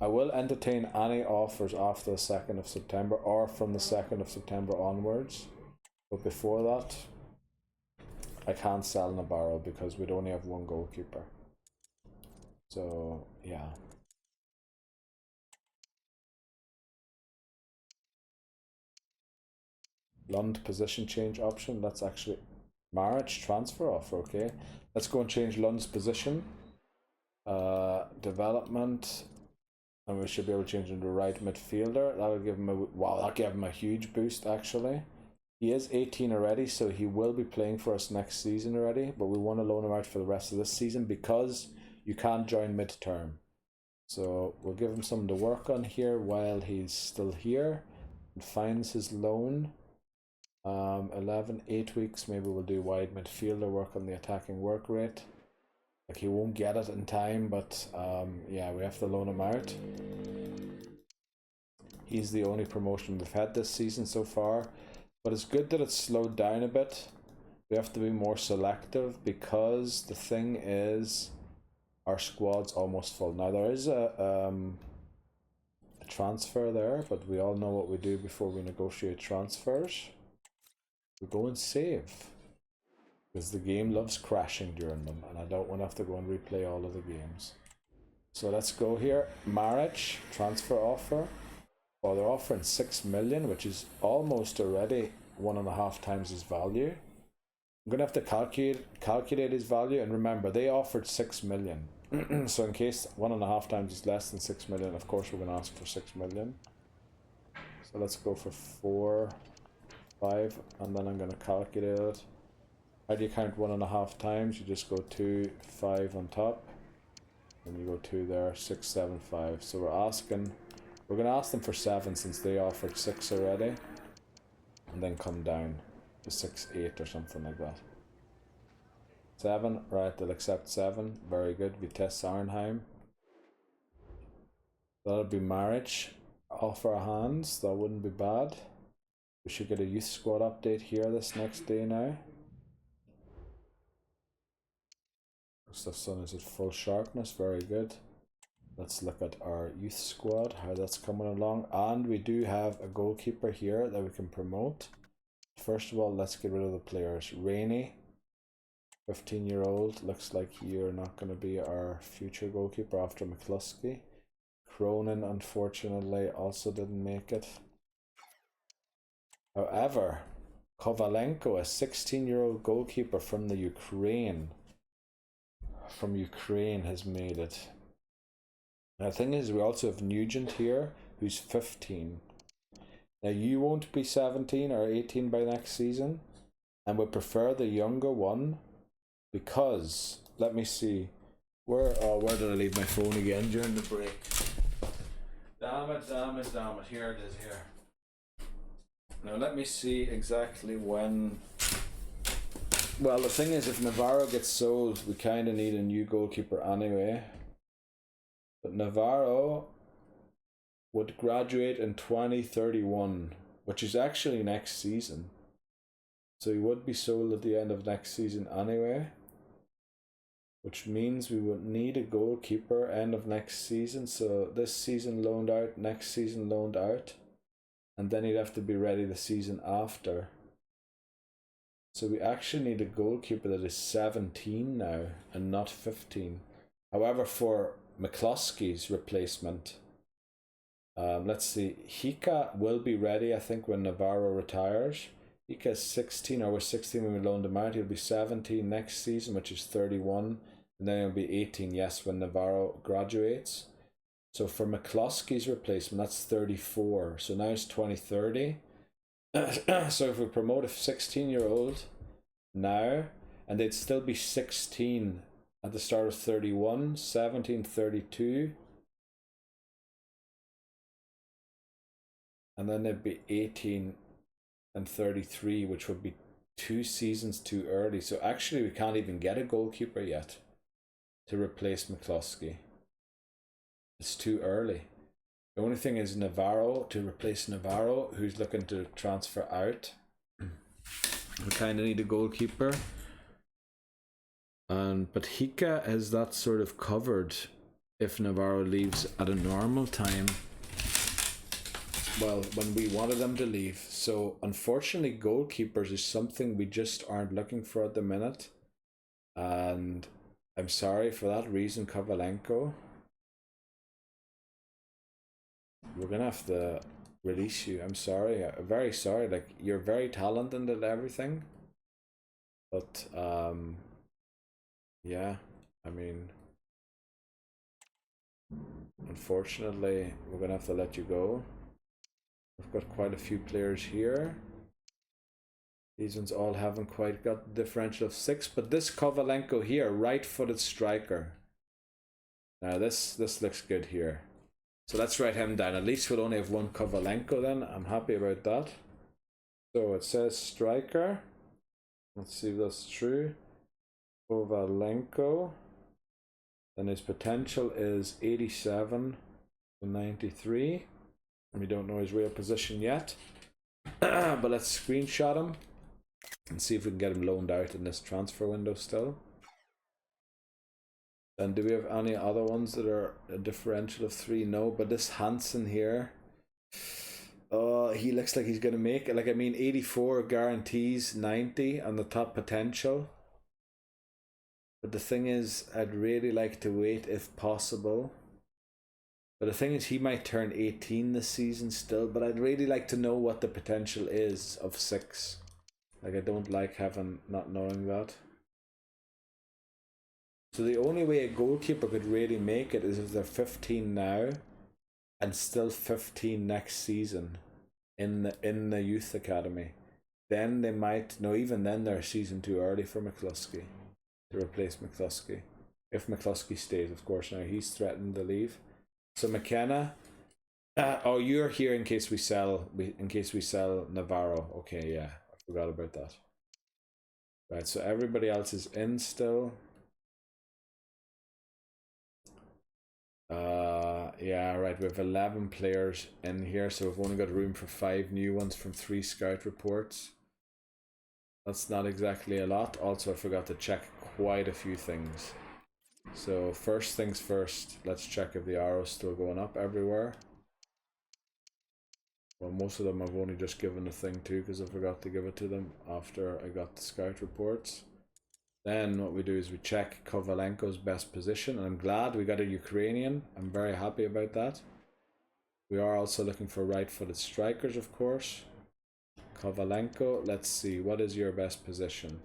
I will entertain any offers after the 2nd of September or from the 2nd of September onwards. But before that, I can't sell Navarro because we'd only have one goalkeeper. So yeah. Lund position change option. That's actually marriage transfer offer. Okay, let's go and change Lund's position. Development, and we should be able to change him to right midfielder. That'll give him a that'll give him a huge boost actually. He is 18 already, so he will be playing for us next season already, but we want to loan him out for the rest of this season because you can't join mid-term. So we'll give him something to work on here while he's still here and finds his loan. 8 weeks, maybe we'll do wide midfielder, work on the attacking work rate. Like, he won't get it in time, but yeah, we have to loan him out. He's the only promotion we've had this season so far. But it's good that it's slowed down a bit. We have to be more selective because the thing is, our squad's almost full. Now there is a transfer there, but we all know what we do before we negotiate transfers. We go and save. Because the game loves crashing during them, and I don't want to have to go and replay all of the games. So let's go here. Marriage, transfer offer. Well, they're offering 6 million, which is almost already 1.5 times his value. I'm going to have to calculate his value, and remember, they offered 6 million. So in case 1.5 times is less than 6 million, of course we're going to ask for 6 million. So let's go for 4, 5, and then I'm going to calculate it. How do you count 1.5 times? You just go 2, 5 on top, and you go 2 there, 6, 7, 5. So we're going to ask them for 7 since they offered 6 already, and then come down to 6, 8 or something like that. 7, right, they'll accept 7. Very good. Vitesse Arnhem. That'll be marriage. Offer hands. That wouldn't be bad. We should get a youth squad update here this next day now. Gustafsson is at full sharpness. Very good. Let's look at our youth squad, how that's coming along. And we do have a goalkeeper here that we can promote. First of all, let's get rid of the players. Rainey, 15-year-old. Looks like you're not going to be our future goalkeeper after McCluskey. Cronin, unfortunately, also didn't make it. However, Kovalenko, a 16-year-old goalkeeper from the Ukraine, has made it. Now, the thing is, we also have Nugent here, who's 15. Now, you won't be 17 or 18 by next season, and we prefer the younger one because, let me see, where did I leave my phone again during the break? Damn it, here it is here. Now, let me see exactly when. Well, the thing is, if Navarro gets sold, we kind of need a new goalkeeper anyway. But Navarro would graduate in 2031, which is actually next season. So he would be sold at the end of next season anyway. Which means we would need a goalkeeper end of next season. So this season loaned out, next season loaned out. And then he'd have to be ready the season after. So we actually need a goalkeeper that is 17 now and not 15. However, for McCluskey's replacement, let's see, Hika will be ready, I think, when Navarro retires. Hika is 16, or was 16 when we loaned him out. He'll be 17 next season, which is 31, and then he'll be 18, yes, when Navarro graduates. So for McCluskey's replacement, that's 34. So now it's 2030. So if we promote a 16-year-old now, and they'd still be 16 at the start of 31, 17, 32, and then they'd be 18 and 33, which would be 2 seasons too early. So actually we can't even get a goalkeeper yet to replace McCluskey. It's too early. The only thing is Navarro, to replace Navarro, who's looking to transfer out. We kind of need a goalkeeper. But Hika has that sort of covered if Navarro leaves at a normal time. Well, when we wanted them to leave. So unfortunately, goalkeepers is something we just aren't looking for at the minute. And I'm sorry for that reason, Kovalenko. We're gonna have to release you. I'm sorry. I'm very sorry. Like, you're very talented and everything. But, yeah, I mean, unfortunately, we're gonna have to let you go. We've got quite a few players here. These ones all haven't quite got the differential of 6, but this Kovalenko here, right-footed striker. Now this looks good here. So let's write him down. At least we'll only have one Kovalenko then. I'm happy about that. So it says striker. Let's see if that's true. Kovalenko. Then his potential is 87 to 93. And we don't know his real position yet. But let's screenshot him and see if we can get him loaned out in this transfer window still. And do we have any other ones that are a differential of 3? No, but this Hansen here, he looks like he's going to make it. Like, I mean, 84 guarantees 90 on the top potential. But the thing is, I'd really like to wait if possible. But the thing is, he might turn 18 this season still, but I'd really like to know what the potential is of 6. Like, I don't like not knowing that. So the only way a goalkeeper could really make it is if they're 15 now and still 15 next season in the youth academy. Then they might, no, even then they're a season too early for McCluskey to replace McCluskey. If McCluskey stays, of course. Now he's threatened to leave. So McKenna, oh, you're here in case we sell Navarro. Okay, yeah, I forgot about that. Right, so everybody else is in still. Yeah, right, we have 11 players in here, so we've only got room for 5 new ones from 3 scout reports. That's not exactly a lot. Also, I forgot to check quite a few things. So first things first, let's check if the arrow's still going up everywhere. Well, most of them I've only just given the thing to because I forgot to give it to them after I got the scout reports. Then what we do is we check Kovalenko's best position, and I'm glad we got a Ukrainian. I'm very happy about that. We are also looking for right-footed strikers, of course. Kovalenko, let's see, what is your best position?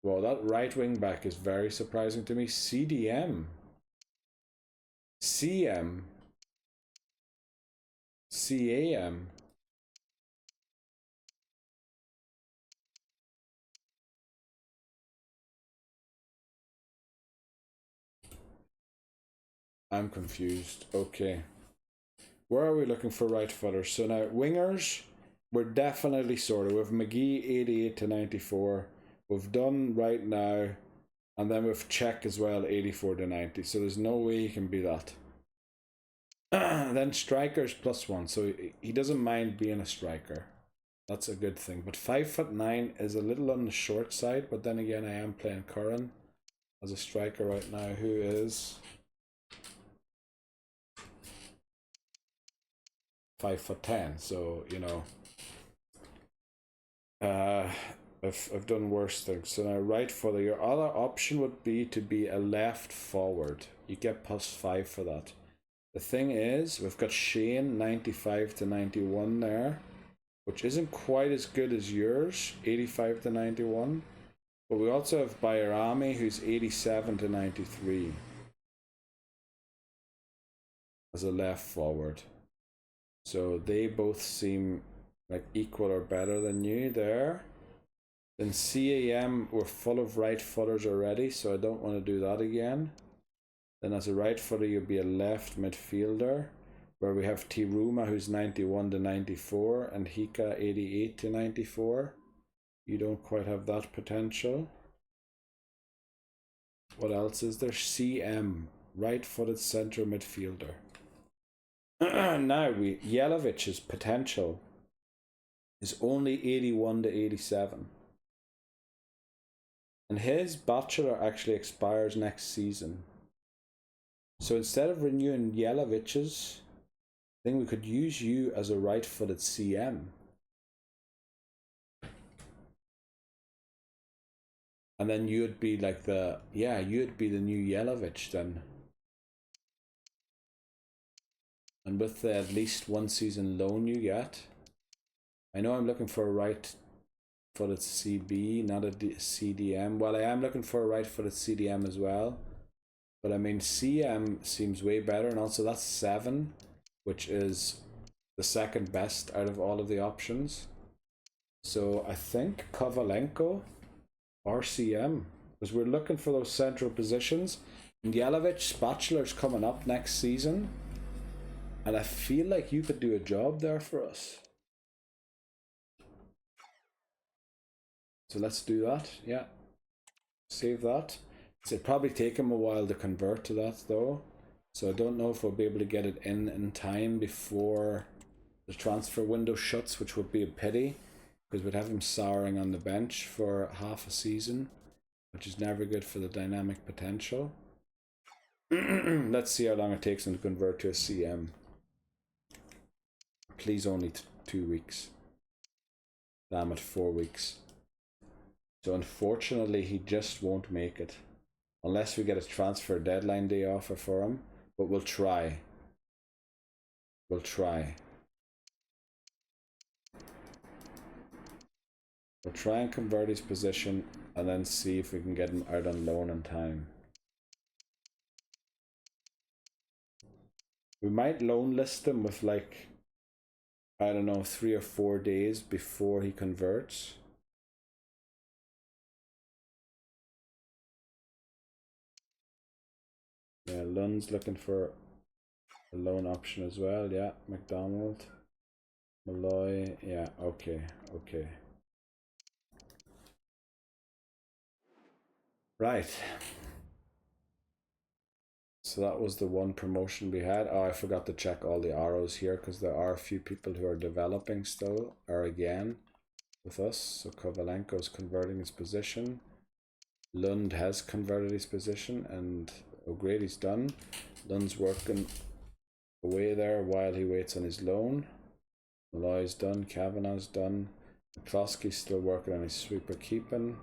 Well, that right wing back is very surprising to me. CDM. CM. CAM. I'm confused. Okay. Where are we looking for right footers? So now, wingers, we're definitely sorted. We have McGee 88 to 94. We've done right now. And then we've Czech as well, 84 to 90. So there's no way he can be that. Then strikers +1. So he doesn't mind being a striker. That's a good thing. But 5'9" is a little on the short side. But then again, I am playing Curran as a striker right now, who is 5'10", so you know, I've done worse things. So now right footer, your other option would be to be a left forward. You get +5 for that. The thing is, we've got Shane 95 to 91 there, which isn't quite as good as yours, 85 to 91. But we also have Bayrami, who's 87 to 93 as a left forward. So they both seem like equal or better than you there. Then CAM, we're full of right footers already, so I don't want to do that again. Then as a right footer, you'll be a left midfielder, where we have Tiruma, who's 91 to 94, and Hika 88 to 94. You don't quite have that potential. What else is there? CM, right-footed central midfielder. Now Yelovic's potential is only 81 to 87. And his bachelor actually expires next season. So instead of renewing Yelovic's, I think we could use you as a right-footed CM. And then you'd be like the, yeah, you'd be the new Yelovich then. And with the at least 1 season loan you get. I know I'm looking for a right-footed CB, not a CDM. Well, I am looking for a right-footed CDM as well. But I mean, CM seems way better, and also that's 7, which is the second best out of all of the options. So I think Kovalenko or CM, because we're looking for those central positions. And Yelovich, Spatula's coming up next season, and I feel like you could do a job there for us. So let's do that. Yeah, save that. So it'd probably take him a while to convert to that though. So I don't know if we'll be able to get it in time before the transfer window shuts, which would be a pity, because we'd have him souring on the bench for half a season, which is never good for the dynamic potential. Let's see how long it takes him to convert to a CM. Please only 2 weeks. Damn it, 4 weeks. So unfortunately, he just won't make it. Unless we get a transfer deadline day offer for him. But we'll try. We'll try. We'll try and convert his position and then see if we can get him out on loan in time. We might loan list him with like, I don't know, 3 or 4 days before he converts. Yeah, Lund's looking for a loan option as well. Yeah, McDonald, Malloy. Yeah, okay, okay. Right. So that was the one promotion we had. Oh, I forgot to check all the arrows here because there are a few people who are developing still, or again, with us. So Kovalenko's converting his position. Lund has converted his position, and O'Grady's done. Lund's working away there while he waits on his loan. Malloy's done. Kavanagh's done. McCloskey's still working on his sweeper keeping.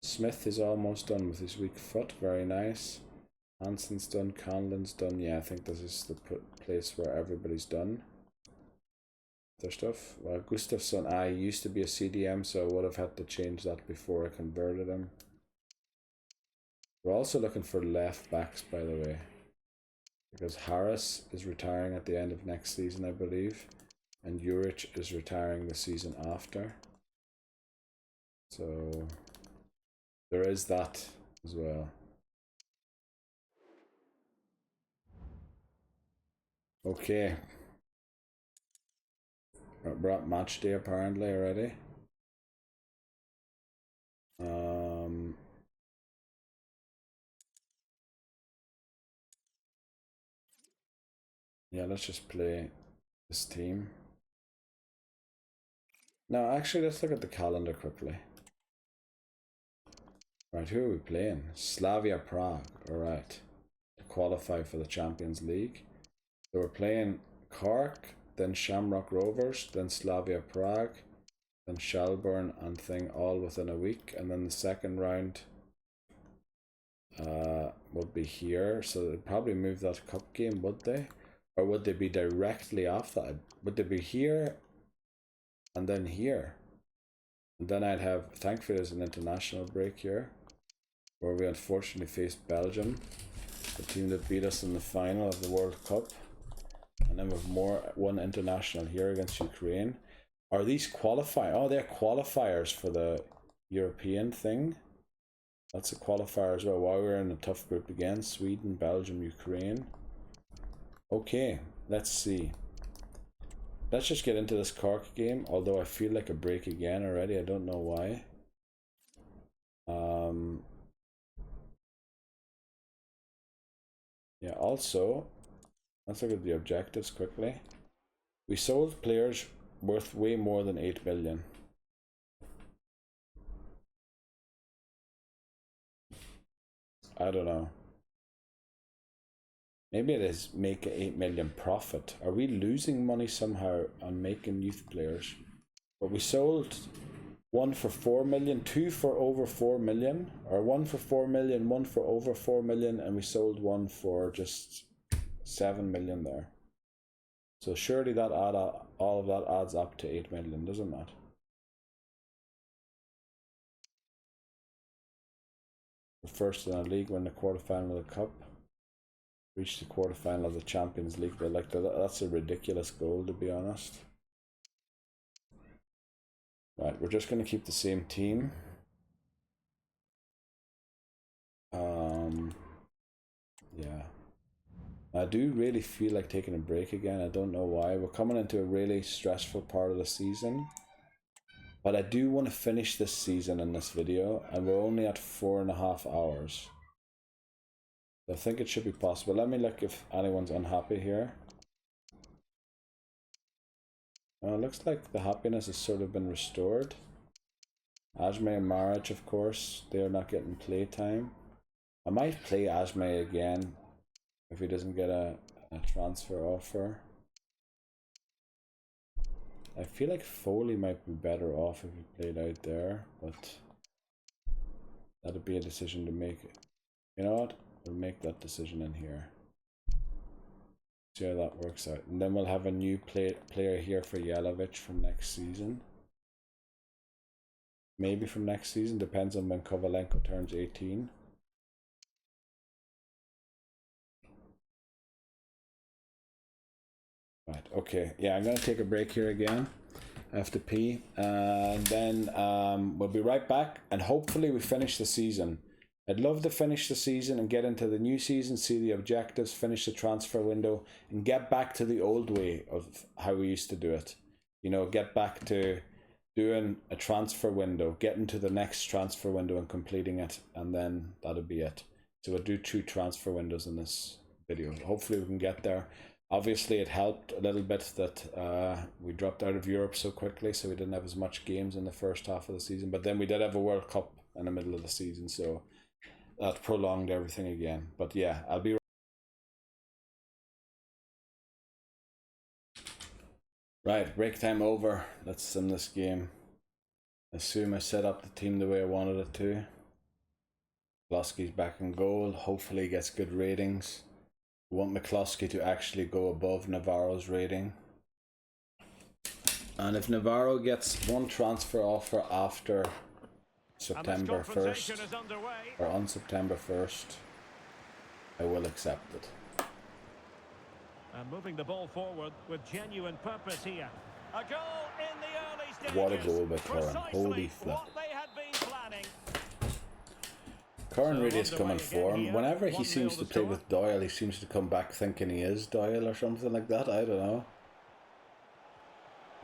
Smith is almost done with his weak foot. Very nice. Hansen's done. Conlon's done. Yeah, I think this is the place where everybody's done their stuff. Well, Gustafsson, he used to be a CDM, so I would have had to change that before I converted him. We're also looking for left backs, by the way, because Harris is retiring at the end of next season, I believe, and Juric is retiring the season after. So there is that as well. Okay. We're at match day apparently already. Yeah, let's just play this team. No, actually, let's look at the calendar quickly. Right, who are we playing? Slavia Prague, alright. To qualify for the Champions League. So we're playing Cork, then Shamrock Rovers, then Slavia Prague, then Shelburne and Thing all within a week. And then the second round would be here. So they'd probably move that cup game, would they? Or would they be directly off that? Would they be here and then here? And then I'd have, thankfully there's an international break here, where we unfortunately faced Belgium, the team that beat us in the final of the World Cup. And then with one international here against Ukraine. Are these qualifying? Oh, they're qualifiers for the European thing. That's a qualifier as well. While we're in a tough group again, Sweden, Belgium, Ukraine. Okay, let's see. Let's just get into this Cork game, although I feel like a break again already. I don't know why. Yeah, also, let's look at the objectives quickly. We sold players worth way more than 8 million. I don't know. Maybe it is make an 8 million profit. Are we losing money somehow on making youth players? But we sold 1 for 4 million, 2 for over 4 million, or 1 for 4 million, 1 for over 4 million, and we sold one for just 7 million there. So surely that all of that adds up to 8 million, doesn't it? We're first in our league, win the quarterfinal of the cup, reach the quarterfinal of the Champions League. But like that's a ridiculous goal, to be honest. Right, we're just going to keep the same team. Yeah. I do really feel like taking a break again. I don't know why. We're coming into a really stressful part of the season. But I do want to finish this season in this video, and we're only at 4.5 hours. I think it should be possible. Let me look if anyone's unhappy here. It looks like the happiness has sort of been restored. Ajme and Marriage, of course, they're not getting play time. I might play Ajme again if he doesn't get a transfer offer. I feel like Foley might be better off if he played out there, but that'd be a decision to make. You know what? We'll make that decision in here. See how that works out. And then we'll have a new player here for Yelovich from next season. Maybe from next season, depends on when Kovalenko turns 18. Right, okay. Yeah, I'm going to take a break here again. I have to pee. And then we'll be right back. And hopefully we finish the season. I'd love to finish the season and get into the new season, see the objectives, finish the transfer window, and get back to the old way of how we used to do it. You know, get back to doing a transfer window, getting to the next transfer window and completing it, and then that'll be it. So we'll do 2 transfer windows in this video. Hopefully we can get there. Obviously it helped a little bit that we dropped out of Europe so quickly, so we didn't have as much games in the first half of the season, but then we did have a World Cup in the middle of the season, so that prolonged everything again. But yeah, I'll be right. Break time over. Let's sim this game. Assume I set up the team the way I wanted it to. McCloskey's back in goal. Hopefully he gets good ratings. We want McCloskey to actually go above Navarro's rating. And if Navarro gets one transfer offer after September 1st, or on September 1st, I will accept it. And moving the ball forward with genuine purpose here. A goal in the early stages. What a goal by Curran. Holy flip. Curran really is coming form. Whenever he seems to play with Doyle, he seems to come back thinking he is Doyle or something like that. I don't know.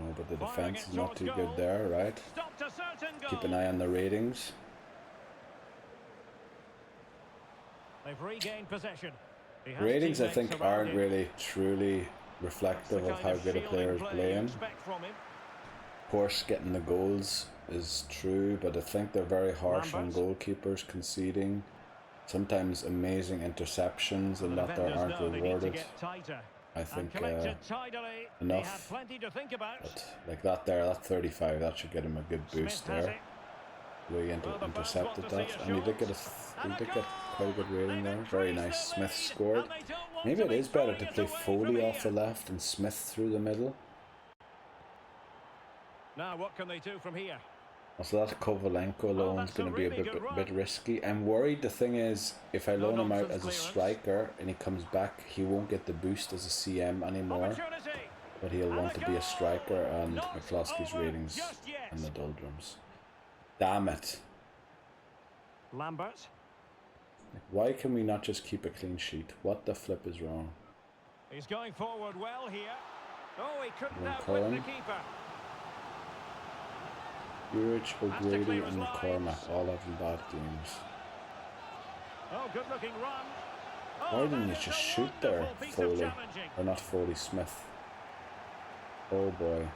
Oh, but the defense is not too good there, right? Keep an eye on the ratings. They've regained possession. Ratings, I think, aren't really truly reflective of how good a player is playing. Of course, getting the goals is true, but I think they're very harsh on goalkeepers conceding. Sometimes amazing interceptions and that they aren't rewarded. I think enough. But like that there, that 35, that should get him a good boost there. We intercepted that, and he did get quite a good rating there. Very nice. Smith scored. Maybe it is better to play Foley off the left and Smith through the middle. Now what can they do from here? So that Kovalenko loan is going to be a bit risky. I'm worried. The thing is, if I loan him out as a striker and he comes back, he won't get the boost as a CM anymore. But he'll want to be a striker, and McCloskey's ratings in the doldrums. Damn it. Lambert. Why can we not just keep a clean sheet? What the flip is wrong? He's going forward well here. Oh, he couldn't outwit the keeper. Urich, O'Grady and McCormack all having bad games. Oh, good looking run. Why didn't you just shoot there, Foley? Or not Foley, Smith. Oh boy.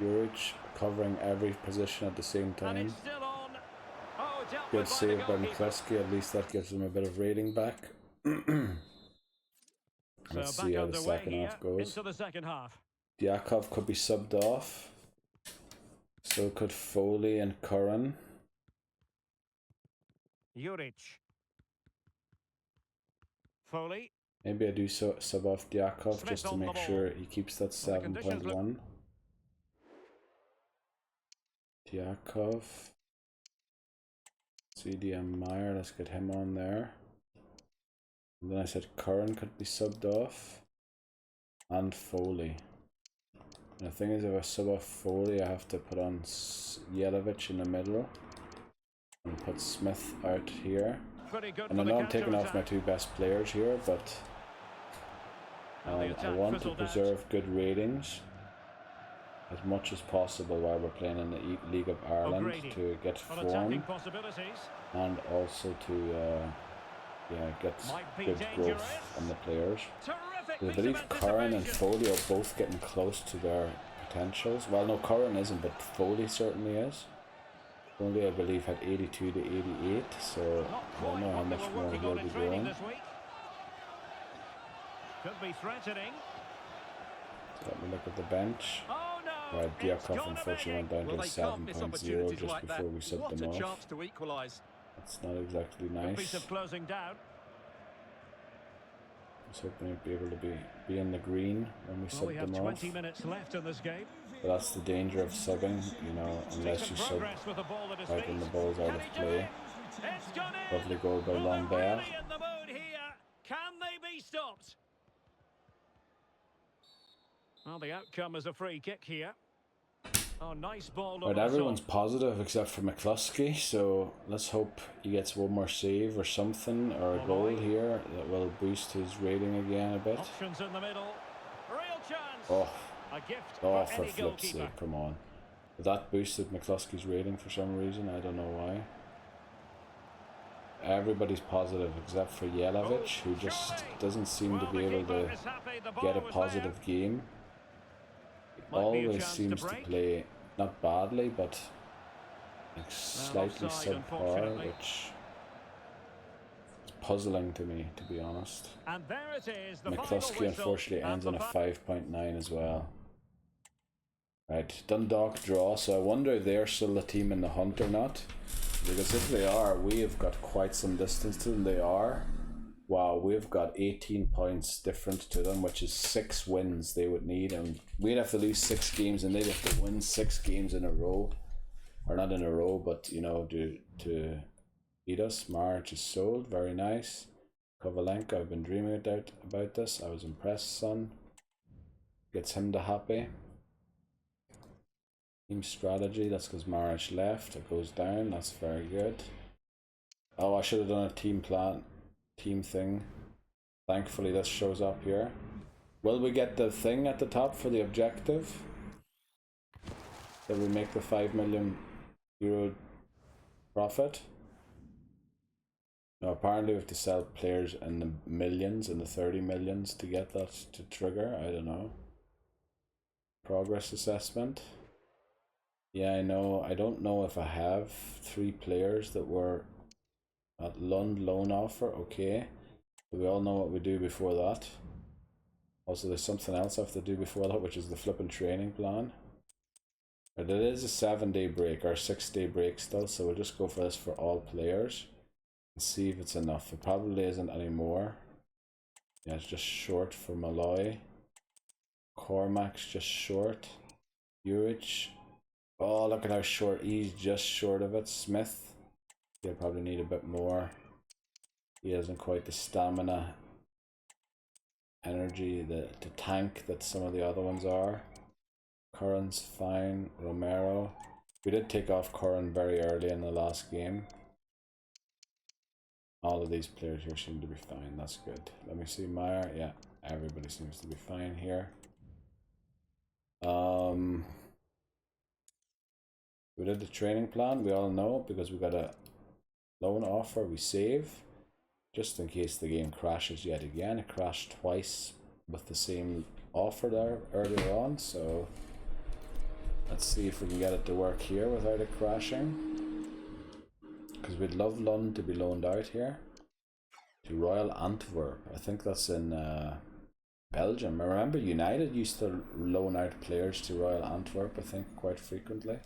Urich covering every position at the same time. Good save by McCluskey, at least that gives him a bit of rating back. Let's see how the second half goes. Diakov could be subbed off. So could Foley and Curran. Juric. Foley. Maybe I do sub off Diakov just to make sure he keeps that 7.1. Diakov. CDM Meyer, let's get him on there. And then I said Curran could be subbed off. And Foley. And the thing is, if I sub off Foley, I have to put on Jelavic in the middle. And put Smith out here. And I know I'm taking off my two best players here, but I want to preserve good ratings as much as possible while we're playing in the League of Ireland to get form and also to get good growth on the players. I believe Curran and Foley are both getting close to their potentials. Well, no, Curran isn't, but Foley certainly is. Foley, I believe, had 82 to 88, so I don't know how much more he'll be growing. Could be threatening. Let me look at the bench. Right, Diakov unfortunately went down to 7.0 just before we subbed them off. That's not exactly nice. I was hoping he'd be able to be in the green when we subbed them off. 20 minutes left in this game. But that's the danger of subbing, you know, unless you sub right when the ball's out of play. Lovely goal by Lambert. Can they be stopped? Well, the outcome is a free kick here. Oh, nice ball. Right, everyone's positive except for McCluskey, so let's hope he gets one more save or something, or a goal here that will boost his rating again a bit. Options in the middle. Real chance. Oh, a gift for flip's sake, come on. That boosted McCluskey's rating for some reason, I don't know why. Everybody's positive except for Jelavic, who just doesn't seem to be able to get a positive game. Always seems to play not badly, but like slightly subpar, which is puzzling to me, to be honest. And there it is, the McCluskey unfortunately ends on a 5.9 as well. Right, Dundalk draw, so I wonder if they're still a team in the hunt or not. Because if they are, we have got quite some distance to them. They are. Wow, we've got 18 points different to them, which is 6 wins they would need, and we'd have to lose 6 games and they'd have to win 6 games in a row, or not in a row, but you know, to beat us. March is sold, very nice. Kovalenko, I've been dreaming about this. I was impressed, son. Gets him to happy. Team strategy, that's because March left. It goes down, that's very good. Oh, I should have done a team thing. Thankfully this shows up here. Will we get the thing at the top for the objective? That we make the €5 million profit? No, apparently we have to sell players in the millions, in the 30 millions to get that to trigger. I don't know. Progress assessment. Yeah, I know. I don't know if I have 3 players that were at Lund loan offer. Okay, but we all know what we do before that. Also, there's something else I have to do before that, which is the flipping training plan. But it is a 7-day break or 6-day break still, so we'll just go for this for all players and see if it's enough. It probably isn't anymore. Yeah, it's just short for Malloy. Cormac's just short. Juric. Oh, look at how short. He's just short of it. Smith. He'll probably need a bit more. He hasn't quite the stamina, energy, the tank that some of the other ones are. Curran's fine. Romero. We did take off Curran very early in the last game. All of these players here seem to be fine. That's good. Let me see Meyer. Yeah, everybody seems to be fine here. We did the training plan. We all know because we got a loan offer. We save just in case the game crashes yet again. It crashed twice with the same offer there earlier on, so let's see if we can get it to work here without it crashing, because we'd love Lund to be loaned out here to Royal Antwerp. I think that's in Belgium. I remember United used to loan out players to Royal Antwerp, I think, quite frequently.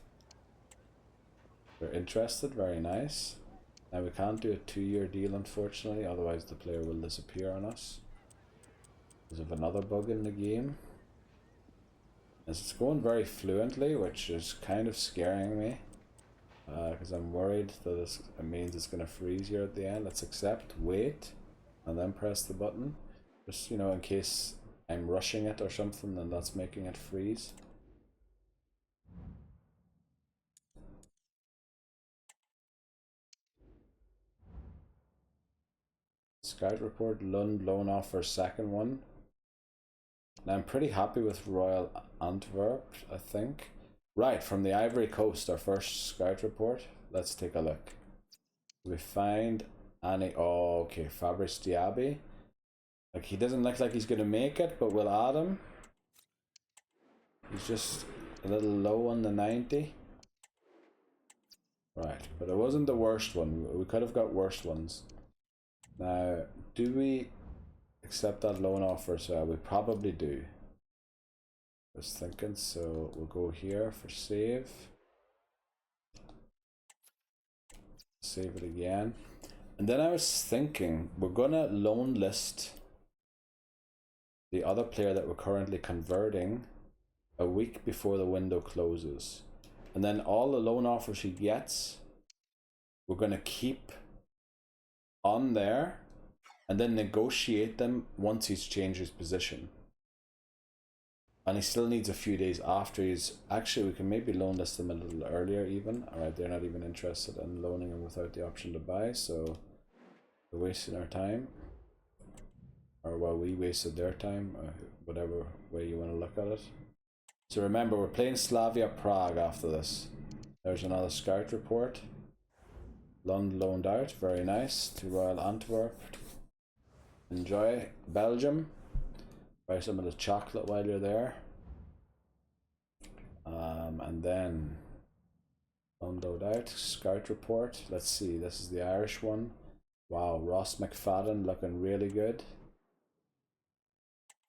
They're interested, very nice. Now we can't do a 2-year deal unfortunately, otherwise the player will disappear on us. Because of another bug in the game. It's going very fluently, which is kind of scaring me. Because I'm worried that it means it's going to freeze here at the end. Let's accept, wait, and then press the button. Just, you know, in case I'm rushing it or something and that's making it freeze. Scout report, Lund loan offer, second one. Now I'm pretty happy with Royal Antwerp, I think. Right, from the Ivory Coast, our first scout report. Let's take a look. We find any... Oh, okay, Fabrice Diaby. Like, he doesn't look like he's going to make it, but we'll add him. He's just a little low on the 90. Right, but it wasn't the worst one. We could have got worse ones. Now, do we accept that loan offer? So we probably do. I was thinking, so we'll go here for save. Save it again. And then I was thinking, we're gonna loan list the other player that we're currently converting a week before the window closes. And then all the loan offers he gets, we're gonna keep on there and then negotiate them once he's changed his position. And he still needs a few days after he's... Actually, we can maybe loan list them a little earlier even. Alright, they're not even interested in loaning him without the option to buy, so we're wasting our time. Or well, we wasted their time, whatever way you want to look at it. So remember, we're playing Slavia Prague after this. There's another scout report. Lund loaned out, very nice, to Royal Antwerp. Enjoy. Belgium. Buy some of the chocolate while you're there. And then loaned out, scout report. Let's see, this is the Irish one. Wow, Ross McFadden looking really good.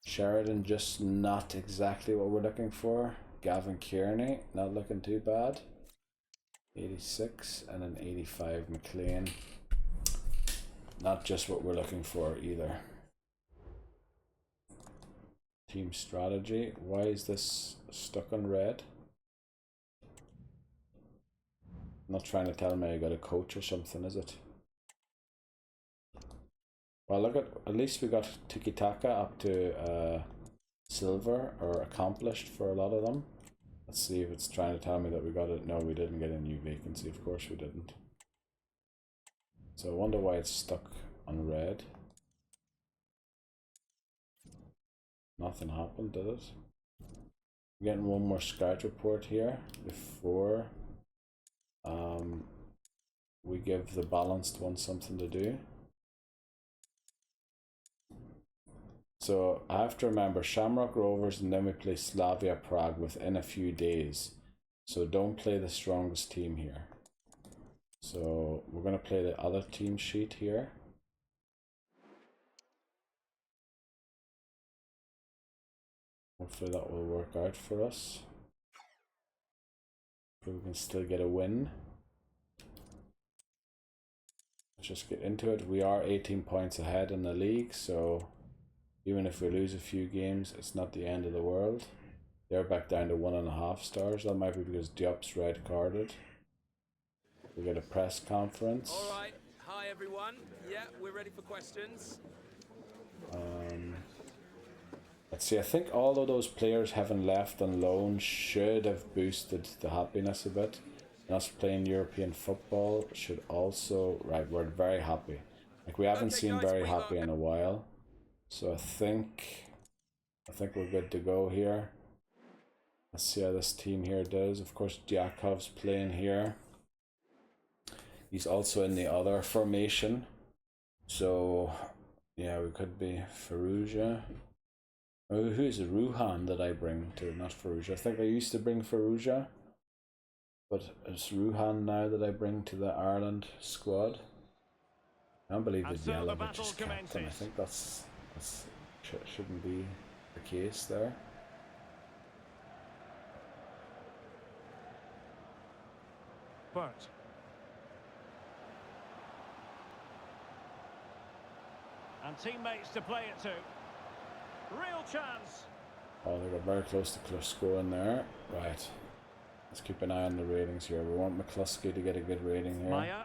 Sheridan just not exactly what we're looking for. Gavin Kearney, not looking too bad. 86 and an 85 McLean. Not just what we're looking for either. Team strategy. Why is this stuck on red? Not trying to tell me I got a coach or something, is it? Well, look at least we got Tiki Taka up to silver or accomplished for a lot of them. Let's see if it's trying to tell me that we got it. No, we didn't get a new vacancy. Of course we didn't. So I wonder why it's stuck on red. Nothing happened, did it? We're getting one more scout report here before we give the balanced one something to do. So I have to remember Shamrock Rovers and then we play Slavia Prague within a few days. So don't play the strongest team here. So we're going to play the other team sheet here. Hopefully that will work out for us. Hopefully we can still get a win. Let's just get into it. We are 18 points ahead in the league, so even if we lose a few games, it's not the end of the world. They're back down to 1.5 stars. That might be because Diop's red carded. We get a press conference. All right. Hi, everyone. Yeah, we're ready for questions. Let's see, I think all of those players having left on loan should have boosted the happiness a bit. And us playing European football should also... Right, we're very happy. Like, we haven't seen guys, very happy in a while. So I think we're good to go here. Let's see how this team here does. Of course, Dyakov's playing here. He's also in the other formation. So, yeah, we could be Farouja. Oh, who's Ruhan that I bring to? Not Farouja. I think I used to bring Farouja. But it's Ruhan now that I bring to the Ireland squad. I don't believe that Yelovich is captain. I think that's shouldn't be the case there. Bert. And teammates to play it to. Real chance. Oh, they got very close to scoring there. Right. Let's keep an eye on the ratings here. We want McCluskey to get a good rating here. Maya.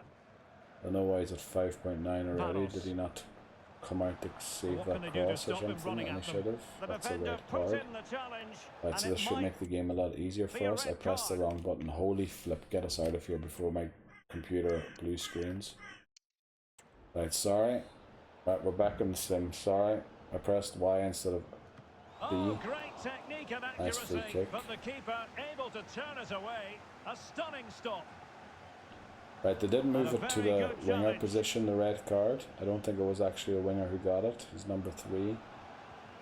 I don't know why he's at 5.9 already. Did he not come out to save that cross or something? And he should have. That's a red card. Right, so this should make the game a lot easier for us. I pressed the wrong button. Holy flip. Get us out of here before my computer blue screens. Right, sorry. Right, we're back in the sim. Sorry. I pressed Y instead of B. Oh, great technique and accuracy, nice free kick. but the keeper able to turn it away. A stunning stop. Right, they did move it to the winger position, the red card. I don't think it was actually a winger who got it. He's number 3.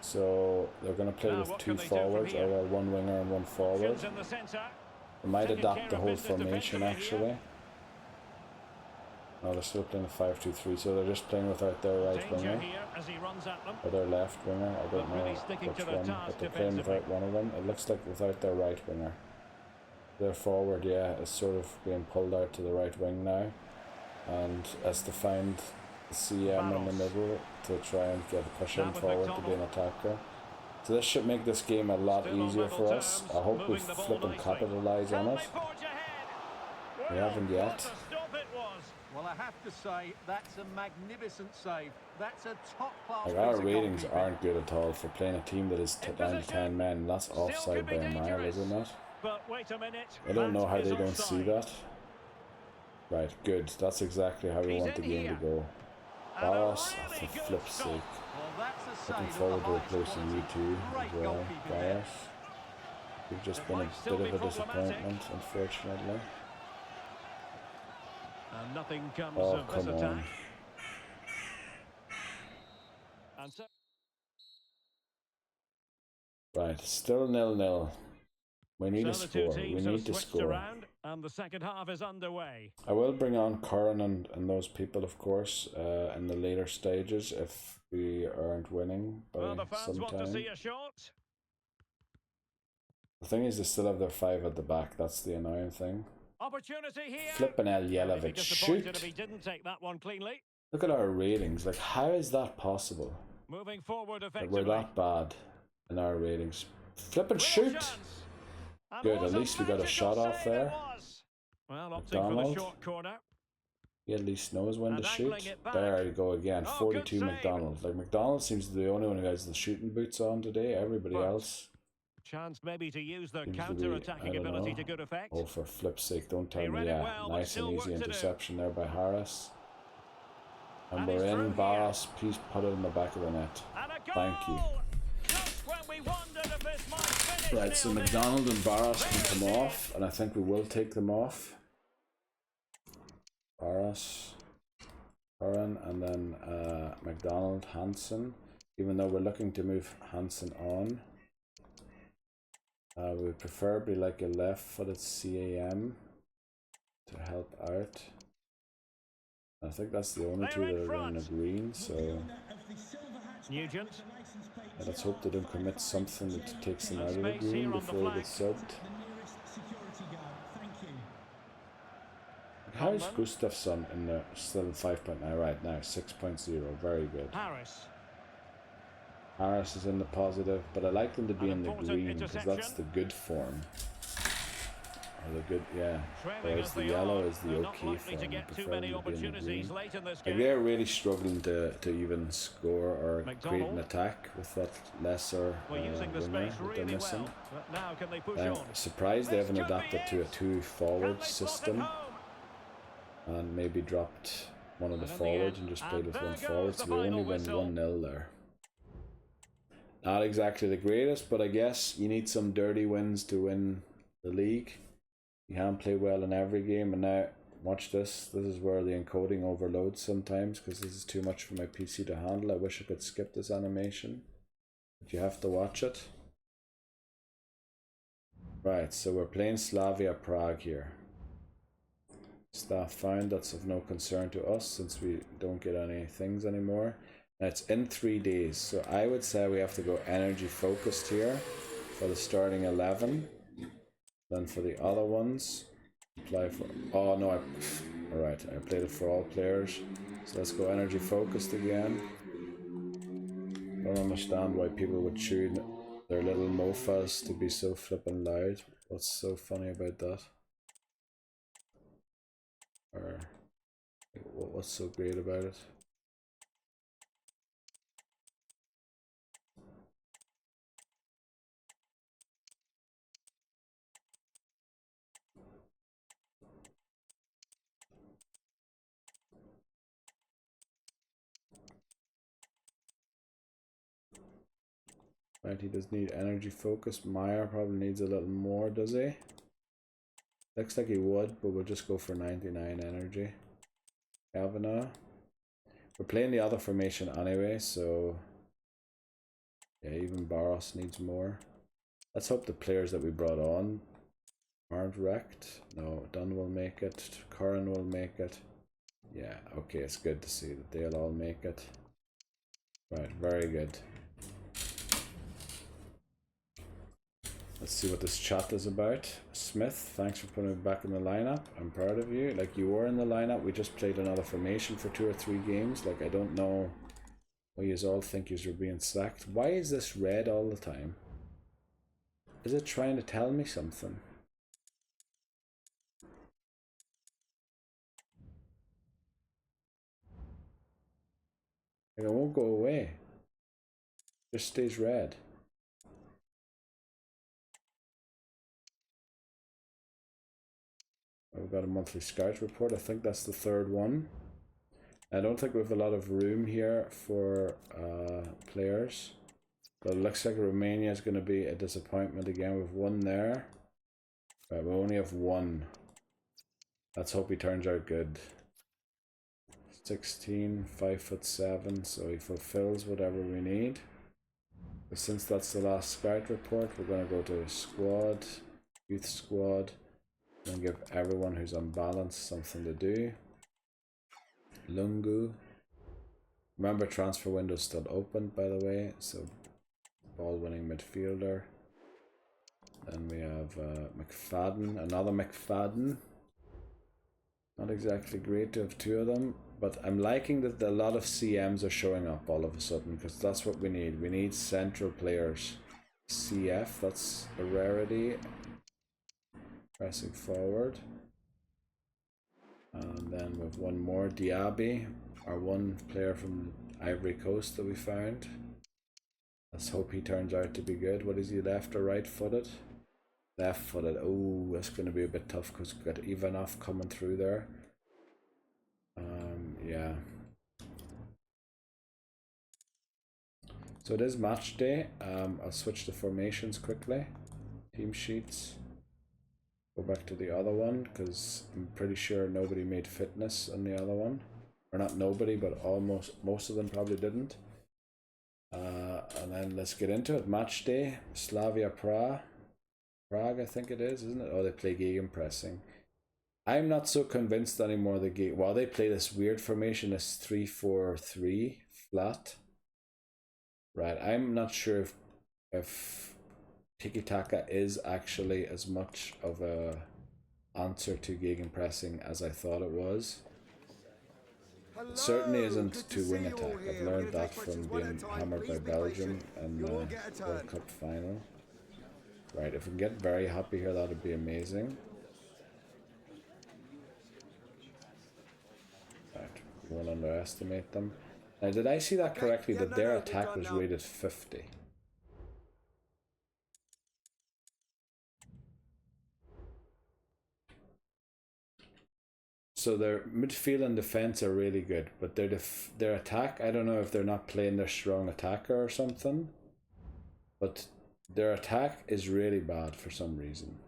So they're going to play with 2 forwards, or one winger and 1 forward. They might adapt the whole formation actually. No, they're still playing a 5-2-3, so they're just playing without their right winger. Or their left winger, I don't know which one, but they're playing without one of them. It looks like without their right winger. Their forward, yeah, is sort of being pulled out to the right wing now. And has to find the CM in the middle to try and get a push in forward to be an attacker. So this should make this game a lot easier for us. I hope we flip and capitalise on it. We haven't yet. Well, I have to say, that's a magnificent save. That's a top-class. Like, our ratings aren't good at all for playing a team that is down to 10 men. That's offside by a mile, isn't it? But wait a minute. I don't know how they don't see that. Right, good. That's exactly how we want the game to go. Barros, for flip's sake. Looking forward to replacing you two as well, Barros. You've just been a bit of a disappointment, unfortunately. And nothing comes Oh, of this come attack. on. And so Right, still 0-0. We need to the two score. We teams have need to switched score. around, and the second half is underway. I will bring on Curran and those people, of course, in the later stages if we aren't winning by Well, the fans some want to time. see a shot. The thing is, they still have their 5 at the back. That's the annoying thing. Opportunity here. Flippin' El He'd be Jelic, disappointed shoot! if he didn't take that one cleanly. Look at our ratings. Like, how is that possible? Moving forward That effectively. we're that bad in our ratings. Flippin' Real shoot! chance. And Good, what at least we got a magical shot off save it there. was. Well, opting for McDonald. the short corner. He at least knows when And to angling shoot. it back. There you go again. Oh, 42 good save. McDonald. Like, McDonald seems to be the only one who has the shooting boots on today. Everybody But else chance maybe to use their seems to be, counter-attacking I don't ability know. to good effect. Oh, for flip's sake, don't tell He me. read it Yeah, well, but nice and still easy work to do. interception there by Harris. And And he's we're through in. here. Barros, please put it in the back of the net. And a goal! Thank you. Just when we wondered if this might finish Right, so 0-0. McDonald and Barros can come off, and I think we will take them off. Barros, Curran, and then McDonald, Hansen. Even though we're looking to move Hansen on, we would preferably like a left-footed CAM to help out. I think that's the only two that are running a green, so Nugent. let's hope they don't commit something that takes them out of the Space green here on the before they get flank. subbed. How is Gustafsson in the still in 5.9 right now? 6.0, very good. Harris. Harris is in the positive, but I like them to be An in the important green because that's interception. the good form. Or the good, yeah. Trailing Whereas as the they yellow are, is the they're not okay likely form. to I get too prefer many them to be in the opportunities green. late in this Like game. they're really struggling to even score or create an McDonald. attack with that lesser We're using the winger space that they're really missing. well. But now can they push I'm on? surprised they This haven't could be adapted to a it. 2 forward Can they slot it system home? and maybe dropped one of the And in the forwards end, and just played and with there one goes forward, the so we only final win whistle. 1-0 there. Not exactly the greatest, but I guess you need some dirty wins to win the league. You can't play well in every game, and now watch this. This is where the encoding overloads sometimes because this is too much for my PC to handle. I wish I could skip this animation, but you have to watch it. Right, so we're playing Slavia Prague here. Staff found, that's of no concern to us since we don't get any things anymore. And it's in 3 days, so I would say we have to go energy focused here for the starting 11. Then for the other ones, apply for, oh no, alright, I played it for all players. So let's go energy focused again. Don't understand why people would tune their little mofas to be so flippin' loud. What's so funny about that? Or what's so great about it? Right, he does need energy focus. Meyer probably needs a little more, does he? Looks like he would, but we'll just go for 99 energy. Kavanaugh. We're playing the other formation anyway, so yeah, even Barros needs more. Let's hope the players that we brought on aren't wrecked. No, Dunn will make it. Curran will make it. Yeah, okay, it's good to see that they'll all make it. Right, very good. Let's see what this chat is about. Smith, thanks for putting me back in the lineup. I'm proud of you. Like, you were in the lineup. We just played another formation for 2 or 3 games. Like, I don't know why you all think you're being sacked. Why is this red all the time? Is it trying to tell me something? Like, it won't go away. It just stays red. We've got a monthly scout report. I think that's the 3rd one. I don't think we have a lot of room here for players. But it looks like Romania is going to be a disappointment again. We've 1 there. Right, we only have 1. Let's hope he turns out good. 16, 5'7", so he fulfills whatever we need. But since that's the last scout report, we're going to go to squad, youth squad, and give everyone who's unbalanced something to do. Lungu. Remember, transfer window's still open, by the way, so ball winning midfielder. Then we have McFadden, another McFadden. Not exactly great to have 2 of them, but I'm liking that a lot of CMs are showing up all of a sudden, because that's what we need. We need central players. CF, that's a rarity. Pressing forward. And then we have 1 more, Diaby, our 1 player from Ivory Coast that we found. Let's hope he turns out to be good. What is he, left or right footed? Left footed. Oh, that's going to be a bit tough because we've got Ivanov coming through there. Yeah. So it is match day. I'll switch the formations quickly. Team sheets. Go back to the other one because I'm pretty sure nobody made fitness on the other one. Or not nobody, but almost most of them probably didn't. And then let's get into it. Match day. Slavia Prague, I think it is, isn't it? Oh, they play gegenpressing. I'm not so convinced anymore. Well, they play this weird formation, this 3-4-3 flat. Right, I'm not sure if tiki-taka is actually as much of a answer to gegenpressing as I thought it was. It certainly isn't to wing attack. I've learned that from being hammered by Belgium in the World Cup final. Right, if we can get very happy here, that would be amazing. Right, we won't underestimate them. Now, did I see that correctly, that their attack was rated 50? So their midfield and defense are really good, but their attack, I don't know if they're not playing their strong attacker or something, but their attack is really bad for some reason.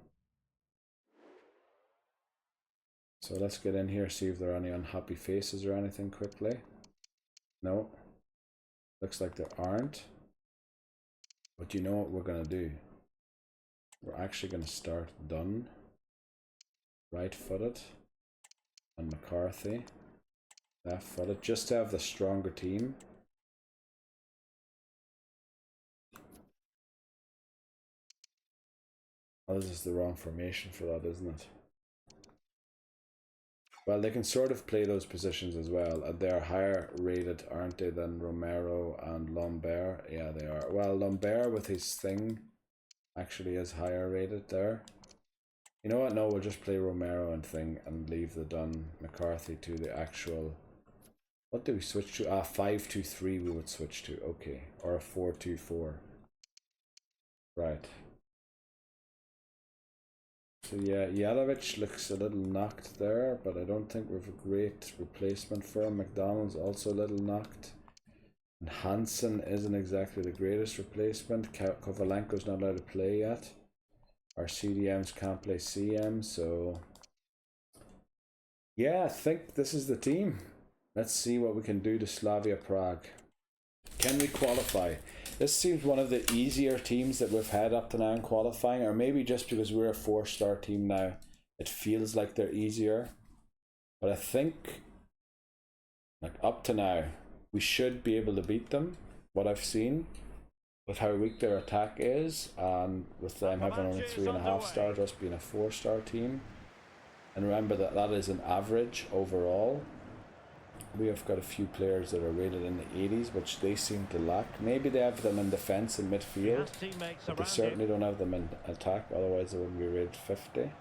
So let's get in here, see if there are any unhappy faces or anything quickly. No. Looks like there aren't. But you know what we're going to do? We're actually going to start Dunn, right-footed, and McCarthy, left-footed, just to have the stronger team. Oh, this is the wrong formation for that, isn't it? Well, they can sort of play those positions as well. They're higher rated, aren't they, than Romero and Lambert? Yeah, they are. Well, Lambert with his thing actually is higher rated there. You know what? No, we'll just play Romero and thing and leave the Dunn McCarthy to the actual. What do we switch to? 5-2-3 we would switch to. Okay, or a 4-2-4. Right. So yeah, Jelavic looks a little knocked there, but I don't think we've a great replacement for him. McDonald's also a little knocked. And Hansen isn't exactly the greatest replacement. Kovalenko's not allowed to play yet. Our CDMs can't play CM, so... yeah, I think this is the team. Let's see what we can do to Slavia Prague. Can we qualify? This seems one of the easier teams that we've had up to now in qualifying, or maybe just because we're a 4-star team now, it feels like they're easier. But I think, like up to now, we should be able to beat them, what I've seen, with how weak their attack is, and with them having only 3.5 stars, us being a 4-star team. And remember that that is an average overall. We have got a few players that are rated in the 80s, which they seem to lack. Maybe they have them in defence and midfield, but they certainly don't have them in attack, otherwise they wouldn't be rated 50.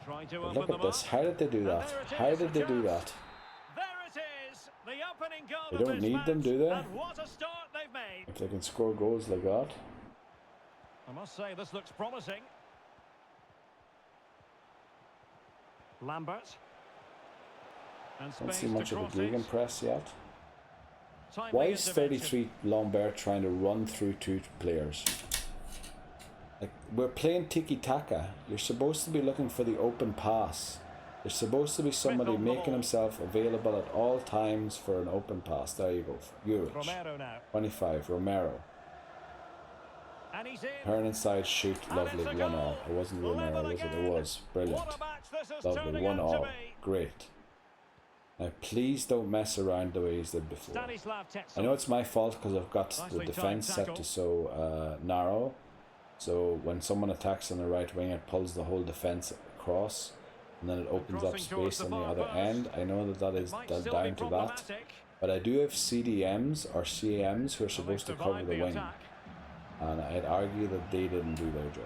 But look at this, how did they do that? How did they do that? They don't need them, do they? If they can score goals like that. I must say, this looks promising. Lambert. Don't see much of a gegenpress yet. Why is 33 Lambert trying to run through 2 players? Like, we're playing tiki-taka. You're supposed to be looking for the open pass. There's supposed to be somebody making himself available at all times for an open pass. There you go. Juric. 25, Romero. Turn inside, shoot, lovely, 1-all. It wasn't Romero, was it? It was. Brilliant. Lovely, 1-all. Great. Now please don't mess around the way he's did before. I know it's my fault because I've got the defence set to so narrow. So when someone attacks on the right wing, it pulls the whole defence across. And then it opens up space on the other end. I know that is down to that. But I do have CDMs or CAMs who are supposed to cover the wing. And I'd argue that they didn't do their job.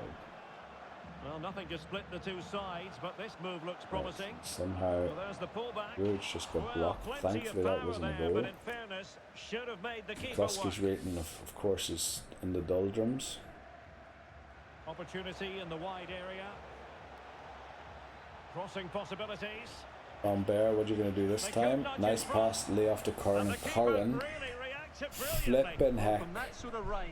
Well, nothing to split the two sides, but this move looks promising. Right. Somehow, Rich just got blocked. Thankfully, that wasn't a goal. Kluski's rating, of course, is in the doldrums. Opportunity in the wide area. Crossing possibilities. Lambert, what are you going to do this time? Nice pass, lay off to Curran. Curran, flipping heck.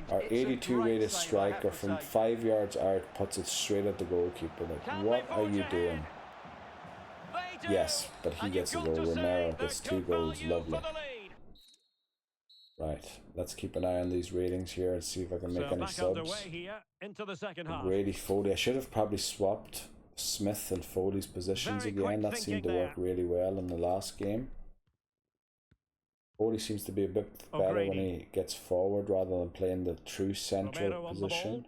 Our 82 rated striker from 5 yards out puts it straight at the goalkeeper. Like, what are you doing? Yes, but he gets a goal. Romero gets 2 goals. Lovely. Right, let's keep an eye on these ratings here and see if I can make any subs. Grady, Foley. I should have probably swapped Smith and Foley's positions again. That seemed to work really well in the last game. Foley seems to be a bit better when he gets forward rather than playing the true central position.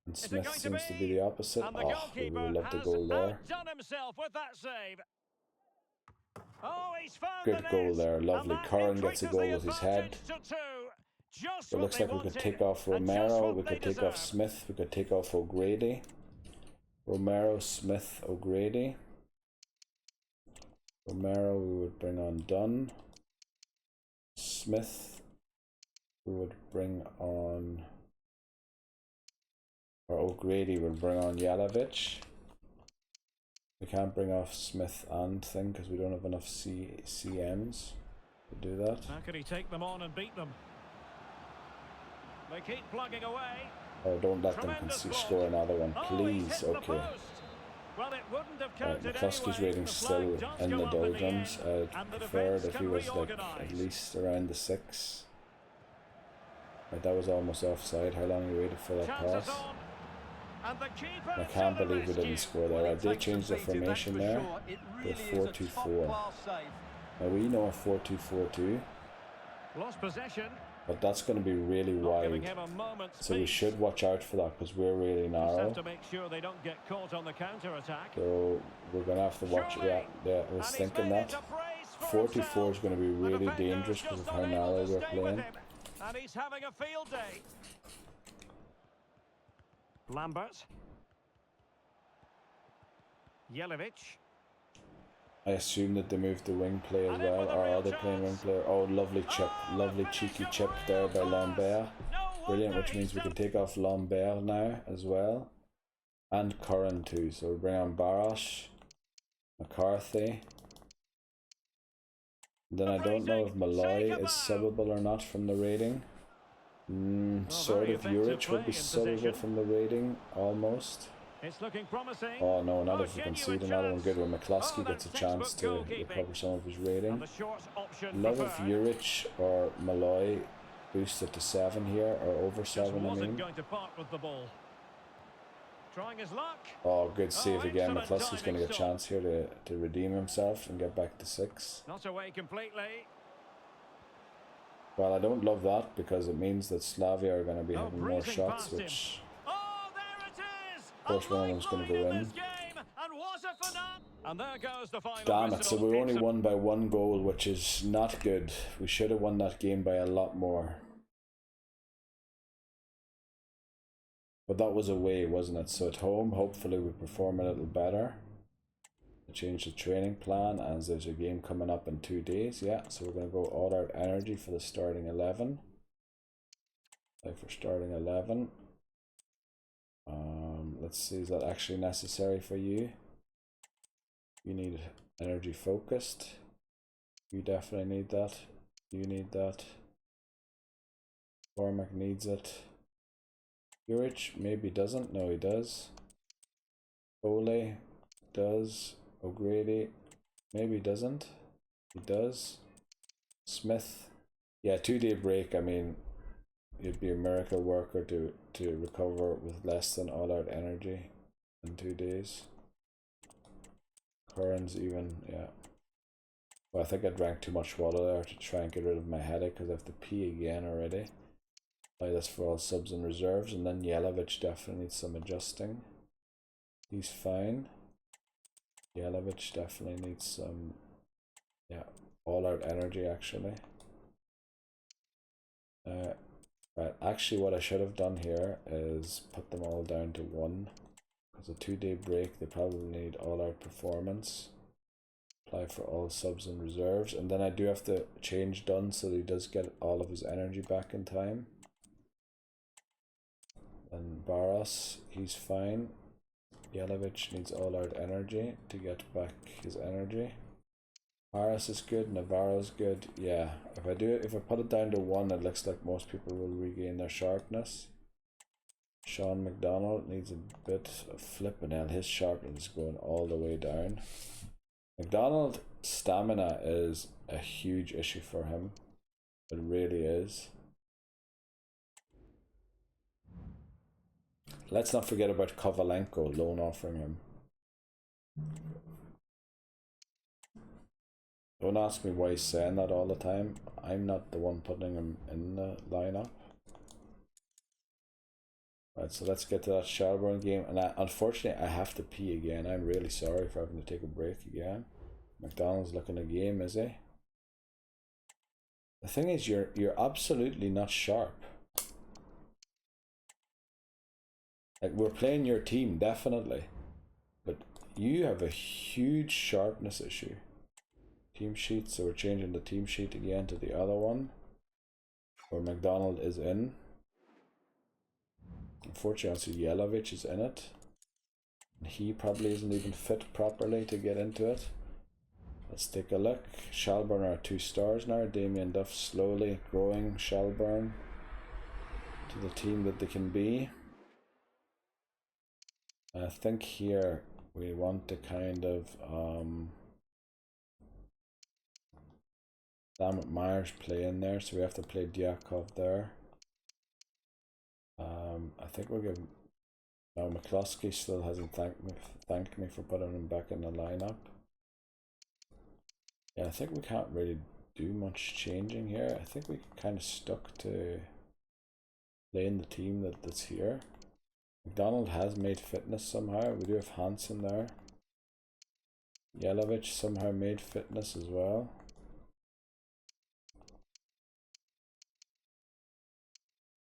And Smith seems to be the opposite. Oh, we really love the goal there. Good goal there, lovely. Curran gets a goal with his head. It looks like we could take off Romero, we could take off Smith, we could take off O'Grady. Romero, Smith, O'Grady. Romero we would bring on Dunn. Smith we would bring on, or O'Grady would bring on Jelavic. We can't bring off Smith and thing because we don't have enough CMs to do that. How could he take them on and beat them? They keep plugging away. Oh, don't let them score another one, please. Okay. Well, it wouldn't have right, McCluskey's rating's still in the doldrums. I'd prefer it if he was like at least around the 6. Right, that was almost offside. How long you waited for that pass? I can't believe we didn't score there. I did change the formation there to 4-2-4. Now we know a 4-2-4-2. Lost possession. But that's going to be really wide. So we should watch out for that because we're really narrow. Have to make sure they don't get caught on the counter attack. So we're going to have to watch. Yeah, I was thinking that. 44 is going to be really dangerous because of how narrow we're playing. And he's having a field day. Lambert. Jelic. I assume that they moved the wing play as well, or are they playing wing player? Oh, lovely chip, lovely cheeky chip there by Lambert. Brilliant, which means we can take off Lambert now as well. And Curran too, so we bring on Barros, McCarthy. Then I don't know if Malloy is subbable or not from the rating. Sort of. Juric would be subbable from the rating, almost. It's looking promising. Oh no, not if we concede another one good where McCluskey gets a chance to recover some of his rating. Love if Juric or Malloy boost it to 7 here, or over 7 I mean. Going to part with the ball. Trying his luck. Oh, good save again. McCluskey's going to get a chance here to redeem himself and get back to 6. Not away completely. Well, I don't love that because it means that Slavia are going to be having more shots, which... Of course, one of them's going to go in. And there goes the final Damn it, so we only won by 1 goal, which is not good. We should have won that game by a lot more. But that was away, wasn't it? So at home, hopefully we perform a little better. I changed the training plan as there's a game coming up in 2 days. Yeah, so we're going to go all out energy for the starting 11. Like for starting 11. Let's see, is that actually necessary for you? You need energy focused. You definitely need that. You need that. Cormac needs it. Juric maybe doesn't. No, he does. Ole does. O'Grady maybe doesn't. He does. Smith. Yeah, 2-day break. I mean, it'd be a miracle worker to recover with less than all out energy in 2 days. Curran's even, yeah. Well, I think I drank too much water there to try and get rid of my headache because I have to pee again already. Apply this for all subs and reserves, and then Jelic definitely needs some adjusting. He's fine. Jelic definitely needs some, yeah, all out energy actually. Right, actually what I should have done here is put them all down to 1. Because a 2-day break, they probably need all out performance. Apply for all subs and reserves. And then I do have to change done so that he does get all of his energy back in time. And Barros, he's fine. Jelic needs all out energy to get back his energy. Harris is good, Navarro's good. Yeah, if I put it down to 1, it looks like most people will regain their sharpness. Sean McDonald needs a bit of flipping out. His sharpness is going all the way down. McDonald's stamina is a huge issue for him. It really is. Let's not forget about Kovalenko, loan offering him. Don't ask me why he's saying that all the time. I'm not the one putting him in the lineup. Right, so let's get to that Shelbourne game. And unfortunately, I have to pee again. I'm really sorry for having to take a break again. McDonald's looking a game, is he? The thing is, you're absolutely not sharp. Like, we're playing your team, definitely. But you have a huge sharpness issue. Team sheet, so we're changing the team sheet again to the other one where McDonald is in. Unfortunately, also Jelic is in it, and he probably isn't even fit properly to get into it. Let's take a look. Shelbourne are 2 stars now. Damien Duff slowly growing Shelbourne to the team that they can be. I think here we want to kind of Dammit Myers play in there, so we have to play Diakov there. I think we'll give... No, McCluskey still hasn't thanked me for putting him back in the lineup. Yeah, I think we can't really do much changing here. I think we kind of stuck to playing the team that's here. McDonald has made fitness somehow. We do have Hansen there. Yelovich somehow made fitness as well.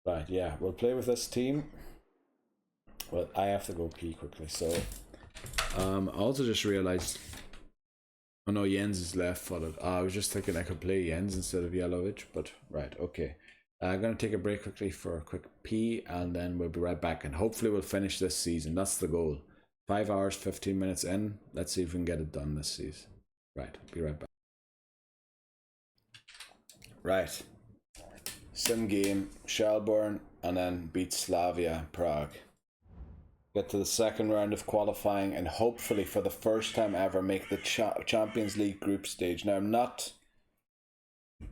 Right, yeah, we'll play with this team. Well, I have to go pee quickly, so I also just realized, oh no, Jens is left-footed. I was just thinking I could play Jens instead of Yelovich, but right, okay. I'm going to take a break quickly for a quick pee, and then we'll be right back, and hopefully we'll finish this season. That's the goal. 5 hours, 15 minutes in. Let's see if we can get it done this season. Right, be right back. Right. Sim game, Shelbourne, and then beat Slavia Prague. Get to the second round of qualifying, and hopefully for the first time ever make the Champions League group stage. Now, I'm not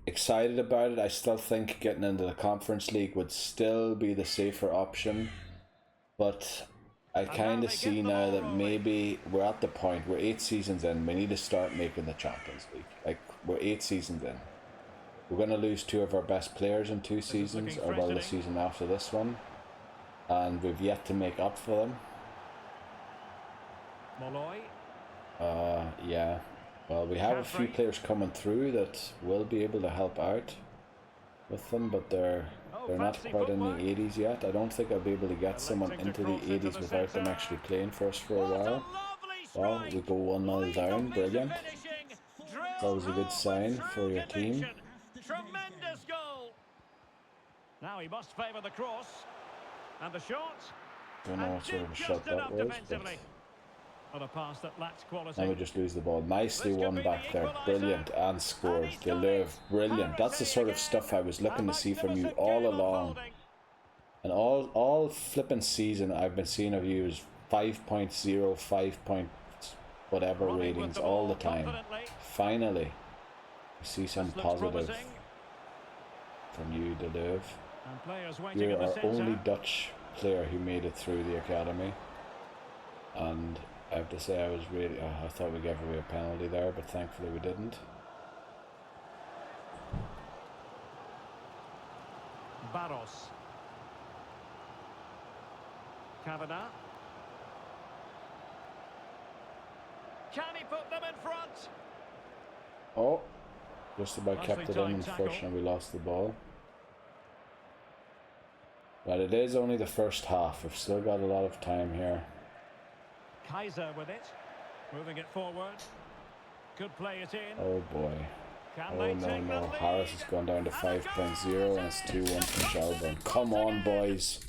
excited about it. I still think getting into the Conference League would still be the safer option, but I kind of see now that maybe we're at the point, we're 8 seasons in, we need to start making the Champions League. Like, we're 8 seasons in. We're going to lose 2 of our best players in 2 seasons, or well, the season after this one, and we've yet to make up for them. Yeah. Well, we have a few players coming through that will be able to help out with them, but they're not quite in the 80s yet. I don't think I'll be able to get someone into the 80s without them actually playing for us for a while. Well, we go 1-0 down. Brilliant. That was a good sign for your team. Tremendous goal. Now he must favour the cross. And the shot. Don't know what sort of a shot that was, but a pass that lacks quality. now we just lose the ball. Nicely won back there. Brilliant. And scored. Deleuve. Brilliant. That's the sort of stuff I was looking to see from you all along. And all flipping season I've been seeing of you is 5.0, 5 point whatever ratings all the time. Finally, we see some positive from you, Deleuve. You're our only Dutch player who made it through the academy. And I have to say, I was really, I thought we gave away a penalty there, but thankfully we didn't. Barros. Kavanagh. Can he put them in front? Oh, just about kept it in. Unfortunately, we lost the ball. But it is only the first half. We've still got a lot of time here. Kaiser with it, moving it forward. Could play it in. Oh boy. Oh no. Harris has gone down to 5.0 and it's 2-1 from Shelbourne. Come on, boys.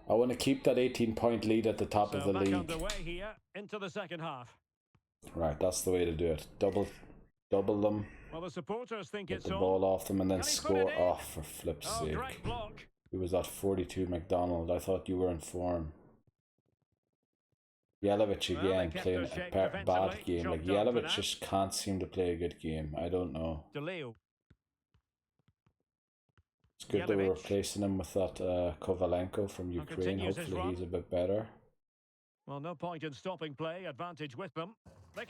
I want to keep that 18-point lead at the top of the league. Underway here into the second half. Right, that's the way to do it. Double them. Well, the supporters think get it's the ball off them and then score off, for flip's sake. Who was that? 42 McDonald. I thought you were in form. Yelovich again playing a bad game. Like, Yelovich just can't seem to play a good game. I don't know. It's good that we're replacing him with that Kovalenko from Ukraine. Hopefully he's a bit better. Well, no point in stopping play. Advantage with them.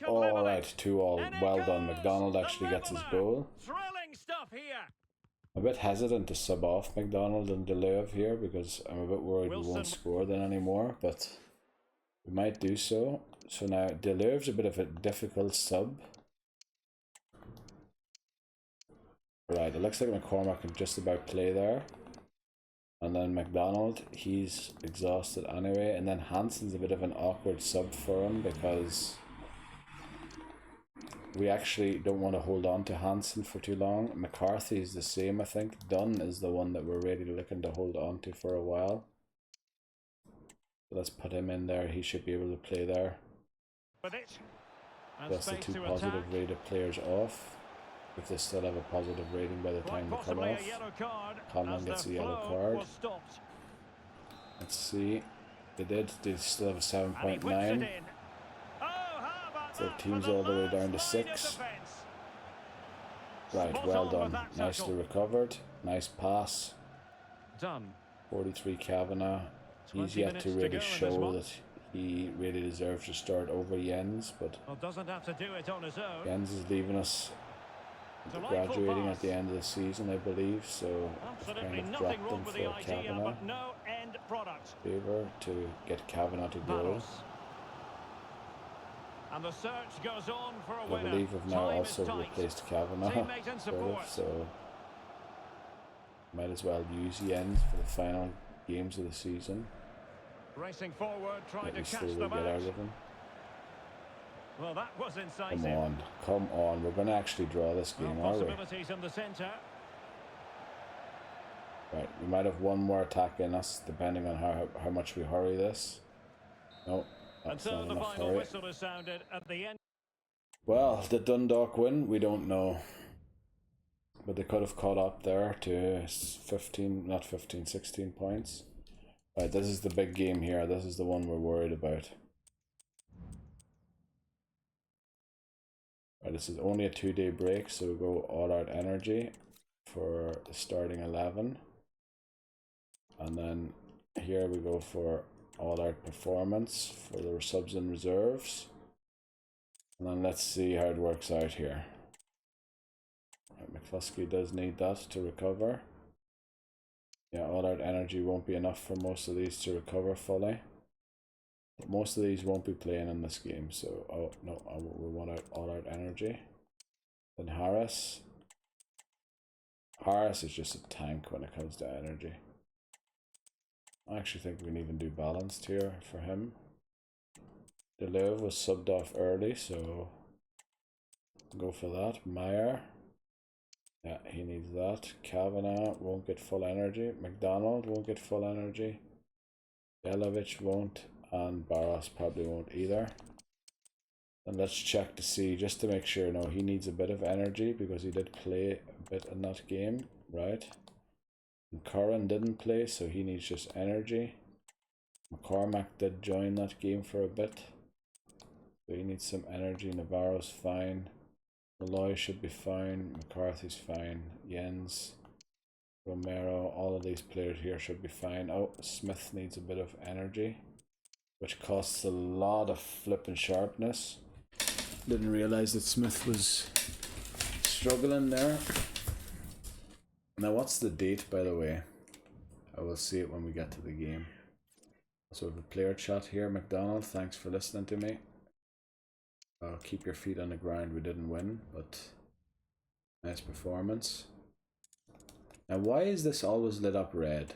All right, 2-2. Well done. McDonald actually gets his goal. Thrilling stuff here. I'm a bit hesitant to sub off McDonald and Deleuve here because I'm a bit worried we won't score then anymore, but we might do so. So now Deleuve's a bit of a difficult sub. Right, it looks like McCormack can just about play there. And then McDonald, he's exhausted anyway. And then Hansen's a bit of an awkward sub for him because we actually don't want to hold on to Hansen for too long. McCarthy is the same, I think. Dunn is the one that we're really looking to hold on to for a while. Let's put him in there. He should be able to play there. That's the 2 positive rated players off. If they still have a positive rating by the time they come off. Conlon gets a yellow card. Let's see. They did. They still have a 7.9. So team's all the way down to 6. Right, well done. Nicely recovered. Nice pass. 43 Kavanagh. He's yet to really show that he really deserves to start over Jens, but doesn't have to do it on his own. Jens is leaving us graduating at the end of the season, I believe, so Absolutely kind of nothing dropped wrong him with the for idea, Kavanagh. but no end product. Favor to get Kavanagh to go. And the search goes on for a I winner. believe we've now Time also is tight. replaced Kavanagh, Teammate and sort support. of, so might as well use Jens for the final games of the season. Racing forward, trying to catch slowly them get out out. of him. Well, that was incisive. Come on, we're going to actually draw this game, Well, are we? possibilities in the centre. Right, we might have one more attack in us, depending on how much we hurry this. No, that's Until not the enough final hurry. whistle is sounded at the end. Well, did Dundalk win? We don't know. But they could have caught up there to 16 points. Right, this is the big game here. This is the one we're worried about. Right, this is only a 2-day break, so we go all out energy for the starting 11. And then here we go for all out performance for the subs and reserves. And then let's see how it works out here. Right, McCluskey does need that to recover. Yeah, all out energy won't be enough for most of these to recover fully. But most of these won't be playing in this game, so oh no, we want all out energy. Then Harris. Harris is just a tank when it comes to energy. I actually think we can even do balanced here for him. Deleuve was subbed off early, so go for that. Meyer. Yeah, he needs that. Kavanagh won't get full energy. McDonald won't get full energy. Yelovich won't. And Barros probably won't either. And let's check to see, just to make sure. No, he needs a bit of energy because he did play a bit in that game, right? And Curran didn't play, so he needs just energy. McCormack did join that game for a bit, so he needs some energy. Navarro's fine. Malloy should be fine. McCarthy's fine. Jens, Romero, all of these players here should be fine. Oh, Smith needs a bit of energy, which costs a lot of flipping sharpness. Didn't realize that Smith was struggling there. Now, what's the date, by the way? I will see it when we get to the game. So we have a player chat here. McDonald, thanks for listening to me. Keep your feet on the ground. We didn't win, but nice performance. Now, why is this always lit up red?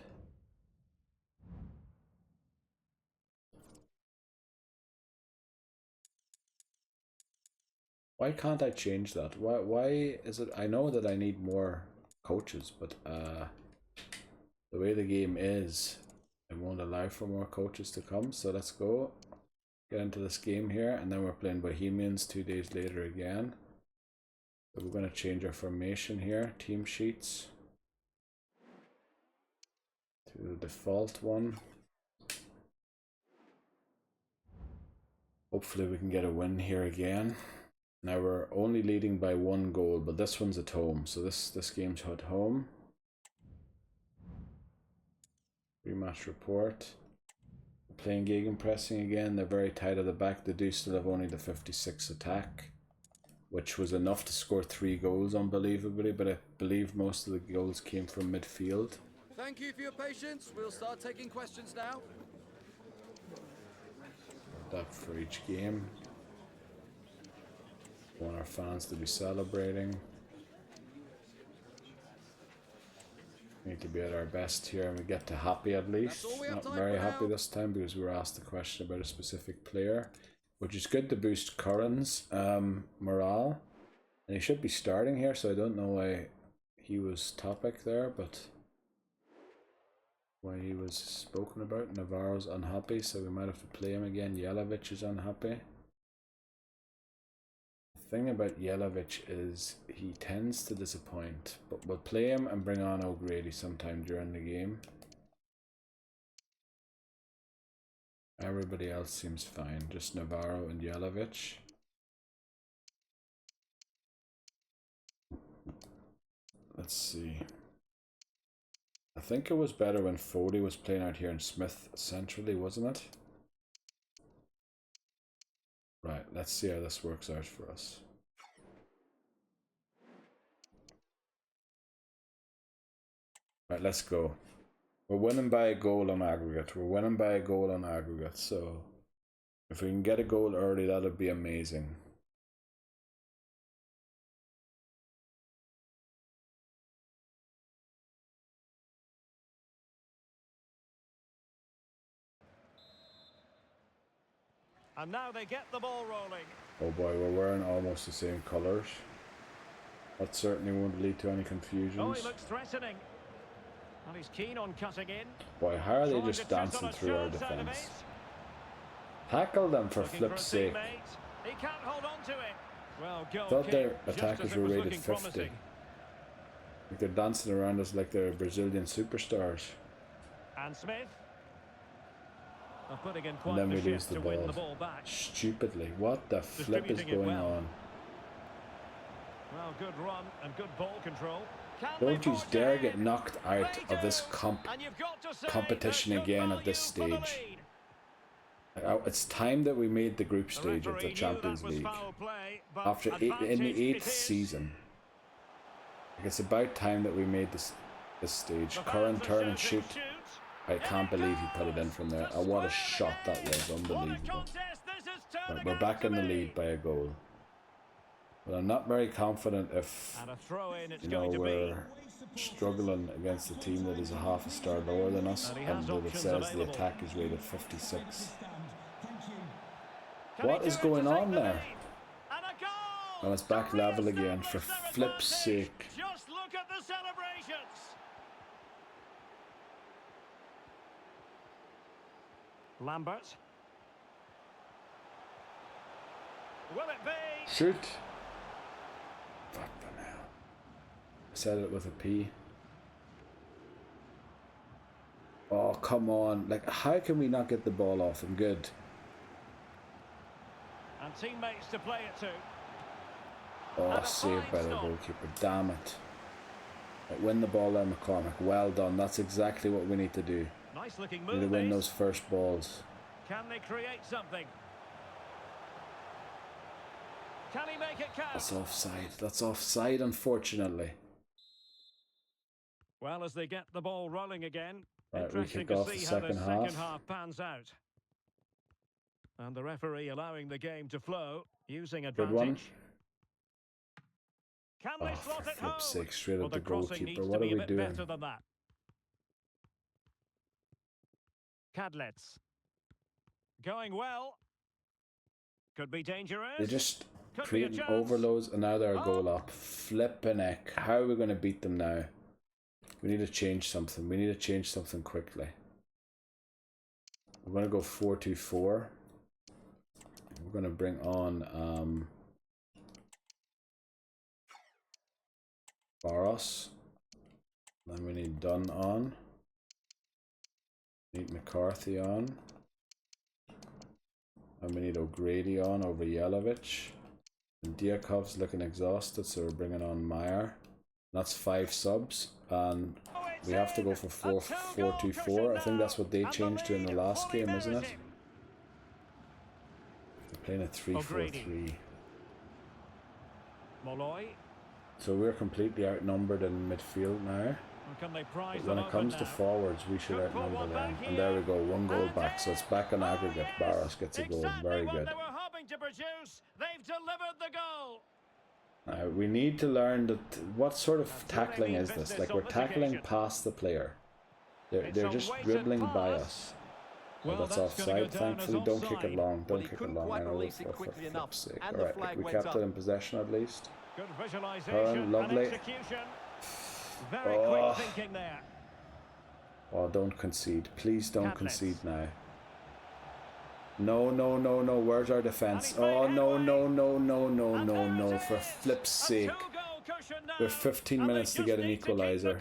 Why can't I change that? Why is it? I know that I need more coaches, but the way the game is, it won't allow for more coaches to come. So let's go get into this game here, and then we're playing Bohemians 2 days later again. So we're going to change our formation here. Team sheets to the default one. Hopefully we can get a win here again. Now we're only leading by 1 goal, but this one's at home, so this game's at home. Rematch report. Playing gegenpressing again. They're very tight at the back. They do still have only the 56 attack, which was enough to score 3 goals unbelievably, but I believe most of the goals came from midfield. Thank you for your patience. We'll start taking questions now. That for each game. Want our fans to be celebrating. We need to be at our best here, and we get to happy at least. Not very happy this time because we were asked a question about a specific player, which is good to boost Curran's morale. And he should be starting here, so I don't know why he was topic there, but why he was spoken about. Navarro's unhappy, so we might have to play him again. Yelovich is unhappy. The thing about Yelovich is he tends to disappoint, but we'll play him and bring on O'Grady sometime during the game. Everybody else seems fine, just Navarro and Yelovich. Let's see. I think it was better when Foley was playing out here and Smith centrally, wasn't it? Right, let's see how this works out for us. Right, let's go. We're winning by a goal on aggregate. We're winning by a goal on aggregate. So if we can get a goal early, that'll be amazing. And now they get the ball rolling. Oh boy, we're wearing almost the same colours. That certainly won't lead to any confusions. Oh, he looks threatening. And he's keen on cutting in. Boy, how are they just dancing through our defence? Tackle them for flip's sake. He can't hold on to it. Well, I thought their attackers were rated 50. Like they're dancing around us like they're Brazilian superstars. And Smith. Putting in And quite then the we lose shift the to win the ball. ball back. Stupidly. What the flip is Distributing it going well. on? Well, good run and good ball control. Don't you dare get knocked out of this competition again at this stage. It's time that we made the group stage of the Champions League. After in the 8th season. Like it's about time that we made this stage. Current turn and shoot. I can't believe he put it in from there. Oh, what a shot that was. Unbelievable. Right, we're back in the lead by a goal. But I'm not very confident if, you know, we're struggling against a team that is a half a star lower than us and that it says the attack is rated 56. What is going on there? And it's back level again, for flip's sake. Just look at the celebrations. Lambert. Will it be? Shoot. Fuck the hell. I said it with a P. Oh, come on. Like, how can we not get the ball off him? Good. And teammates to play it to. Oh, saved by the goalkeeper. Damn it. Right, win the ball there, McCormick. Well done. That's exactly what we need to do. Nice looking We move. need to win those first balls. Can they create something? Can he make it count? That's offside. That's offside, unfortunately. Well, as they get the ball rolling again, Right, we interesting kick to off the see how the second second half. half pans out. And the referee allowing the game to flow, using Good advantage. one. Can Oh, they for slot it flip's home? sake, straight Well, at the the crossing goalkeeper. needs What to are be a we bit doing? better than that. Cadlets. Going well. Could be dangerous. They just Could be a creating chance. overloads and now they're a goal up. Flippin' heck. How are we going to beat them now? We need to change something. We need to change something quickly. We're going to go 4-2-4. We're going to bring on Barros. Then we need Dunn on. We need McCarthy on. And we need O'Grady on over Yelovich. And Diakov's looking exhausted, so we're bringing on Meyer. That's 5 subs, and we have to go for 4-4-2-4. I think that's what they changed to in the last game, isn't it? They're playing a 3-4-3. Molloy. So we're completely outnumbered in midfield now. Can they prize But when them it comes open to now? forwards, we should outnumber them. And there we go, 1 goal back. So it's back on aggregate. Barros gets a goal. Very Exactly good. what they were hoping to produce. They've delivered the goal. Now, we need to learn that what sort of tackling is this? Like, we're tackling past the player. They're just dribbling by us. Well, that's offside, thankfully. Don't kick it long. Don't kick it long. I know, for flip's sake. Alright, we kept it in possession at least. Good visualization lovely. and execution. Very quick thinking there. Oh, don't concede. Please don't concede now. No, no, no, no. Where's our defense? Oh, no, no, no, no, no, no, no. For flip's sake. We're 15 minutes to get an equalizer.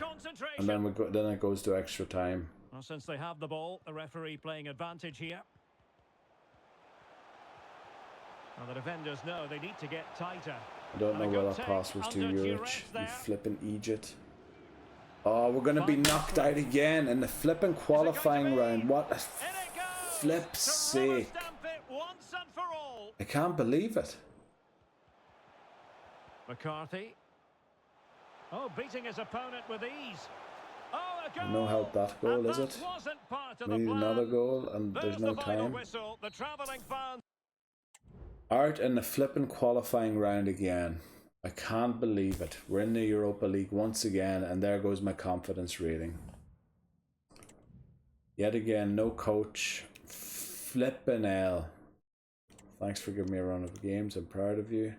And then then it goes to extra time. Well, since they have the ball, the referee playing advantage here. Well, the defenders know they need to get tighter. I don't know where that pass was to Juric. You flipping Egypt. Oh, we're going to be knocked out again in the flipping qualifying round. What a flip's sake. I can't believe it. McCarthy. Oh, beating his opponent with ease. Oh, No help that goal, is it? We need another goal, and there's no time. Art in the flipping qualifying round again. I can't believe it. We're in the Europa League once again, and there goes my confidence rating. Yet again, no coach. Flippin' hell. Thanks for giving me a run of games. I'm proud of you.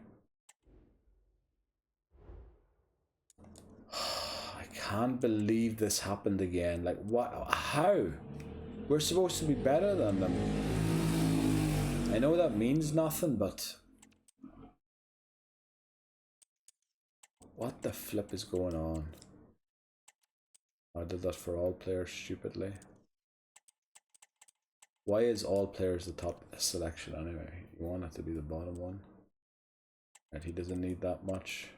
I can't believe this happened again. Like, what? How? We're supposed to be better than them. I know that means nothing, but what the flip is going on? I did that for all players stupidly. Why is all players the top selection anyway? You want it to be the bottom one. And he doesn't need that much.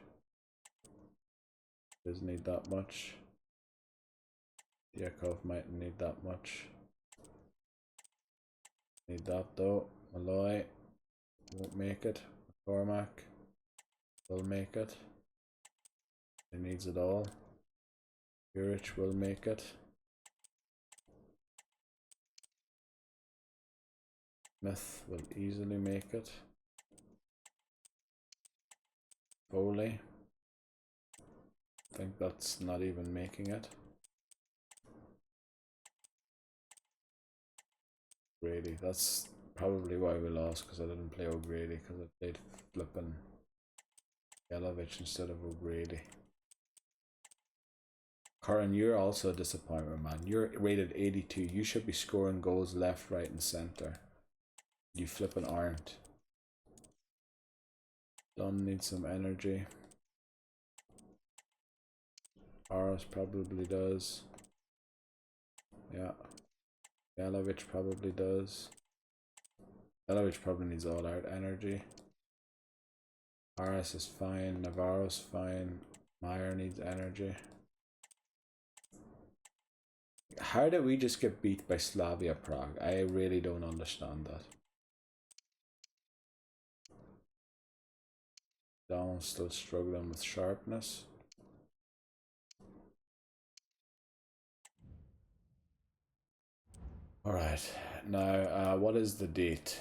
Doesn't need that much. Yakov might need that much. Need that though. Malloy won't make it. Cormac will make it. He needs it all. Juric will make it. Smith will easily make it. Foley. I think that's not even making it. Grady. That's probably why we lost, because I didn't play O'Grady, because I played flippin' Yelovich instead of O'Grady. Curran, you're also a disappointment, man. You're rated 82. You should be scoring goals left, right, and center. You flippin' aren't. Dunn needs some energy. Aros probably does. Yeah. Yelovich probably does. Yelovich probably needs all out energy. Aros is fine. Navarro's fine. Meyer needs energy. How did we just get beat by Slavia Prague? I really don't understand that. Down still struggling with sharpness. Alright, now what is the date?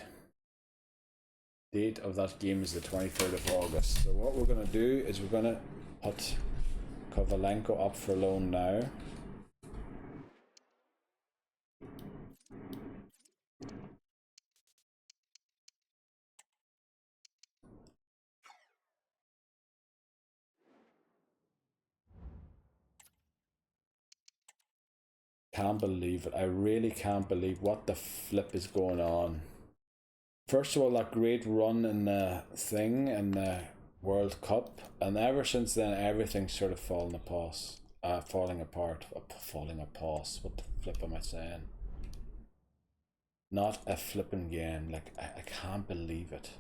Date of that game is the 23rd of August. So what we're going to do is we're going to put Kovalenko up for loan now. Can't believe it. I really can't believe what the flip is going on. First of all, that great run in the thing in the World Cup, and ever since then everything's sort of falling apart. Falling apart. What the flip am I saying? Not a flipping game. Like, I can't believe it.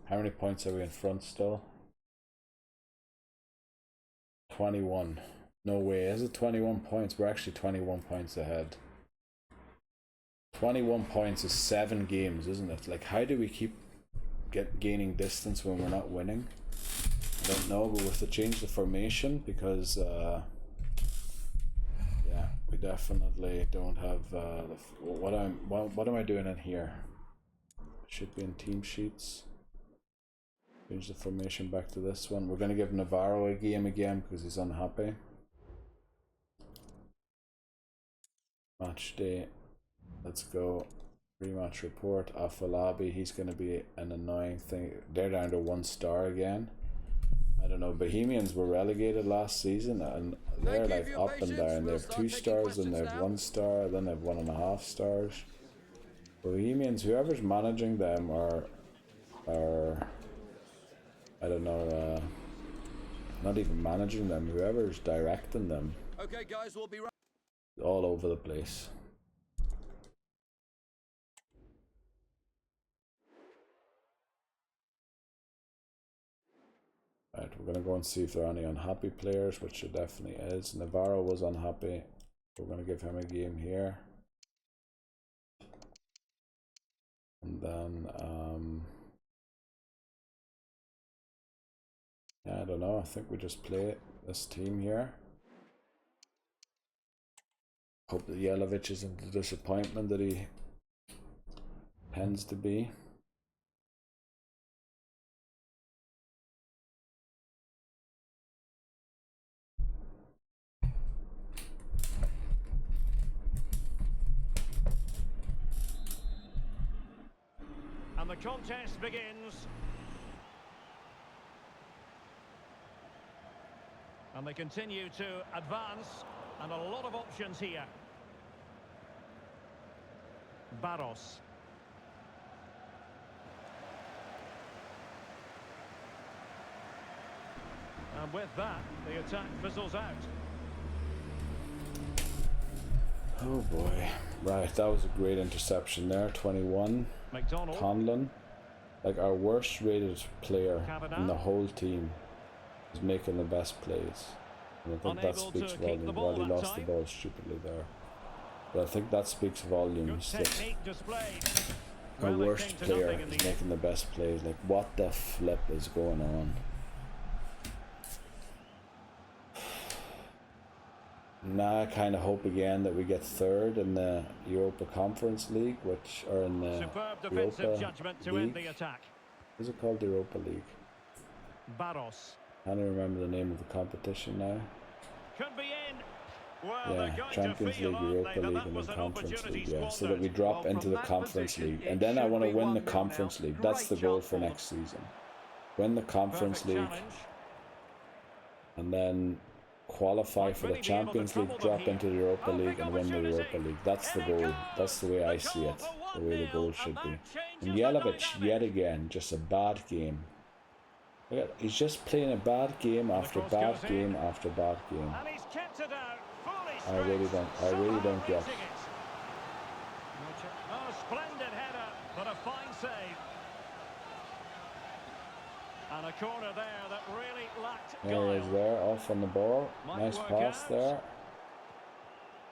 How many points are we in front still? 21. No way. Is it 21 points? We're actually 21 points ahead. 21 points is 7 games, isn't it? Like, how do we keep gaining distance when we're not winning? I don't know, but we have to change the formation because yeah, we definitely don't have what am I doing in here? Should be in team sheets. Change the formation back to this one. We're going to give Navarro a game again because he's unhappy. Match day. Let's go. Rematch report. Afalabi. He's going to be an annoying thing. They're down to 1 star again. I don't know. Bohemians were relegated last season and they're like up and down. They have 2 stars, then they have 1 star, then they have 1.5 stars. Bohemians, whoever's managing them are I don't know, not even managing them, whoever's directing them. Okay, guys, we'll be right. All over the place. Right, we're gonna go and see if there are any unhappy players, which there definitely is. Navarro was unhappy. We're gonna give him a game here. And then yeah, I don't know, I think we just play this team here. Hope that Jelavic isn't the disappointment that he tends to be. And the contest begins. And they continue to advance, and a lot of options here. Barros. And with that, the attack fizzles out. Oh boy. Right, that was a great interception there. 21. McDonald. Conlon. Like our worst rated player Kavanagh. in the whole team is making the best plays. And I think that Unable speaks to keep the volumes. ball Well, he that lost the time. ball stupidly there. But I think that speaks volumes. Good That technique displayed. our Well, it worst came to player nothing in is the making the best plays. Like, what the flip is going on? Now I kind of hope again that we get third in the Europa Conference League, or in the Superb defensive Europa judgment to League. end the attack. Is it called the Europa League? Barros. I don't remember the name of the competition now. Could be in. Well, Yeah, they're going Champions to feel, League, aren't Europa they, that League, that and was then an Conference opportunity League. Yeah, so that squandered. we drop Well, into from the that Conference position, League, and it then I should want to be win the 1-0 Conference now. League. That's the Great goal shot for ball. next season. Win the Conference Perfect League, challenge. and then qualify Might for the really be able to Champions League, trouble them drop here. into the Europa Oh, League, big and win the Europa opportunity. League. That's the In it goal. goes. That's the way I The see goal it. for The way the 1-0, goal and should that be. changes And the Jelavic, dynamic. yet again, just a bad game. He's just playing a bad game And the after cross bad goes in. game after bad game. And he's kept it out. Fully I really stretched, don't somehow get. reaching it. Oh, splendid header, but a fine save. And a corner there that really lacked There he is guile. there, off on the ball. Might Nice work pass out. there.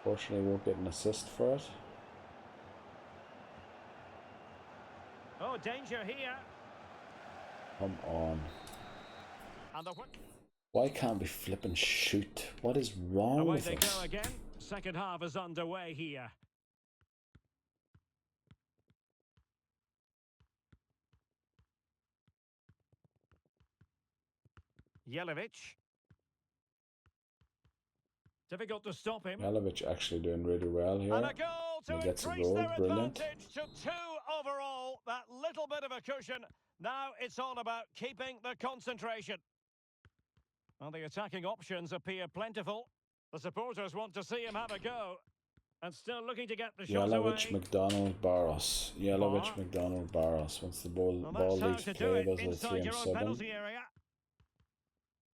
Fortunately, won't get an assist for it. Oh, danger here. Come on. And the Why can't we flip and shoot? What is wrong away with they us? go again. Second half is underway here. Jelavic. Difficult to stop him. Jelavic actually doing really well here. And a goal to He gets a increase goal, their brilliant. advantage to 2 overall. That little bit of a cushion. Now it's all about keeping the concentration. Well, the attacking options appear plentiful. The supporters want to see him have a go. And still looking to get the shot Jelavic, away. McDonald, Barros. Jelavic, Bar. McDonald, Barros. Once the ball Well, that's how leaves to do play, it those are the inside 3 I'm your own subbing. penalty area.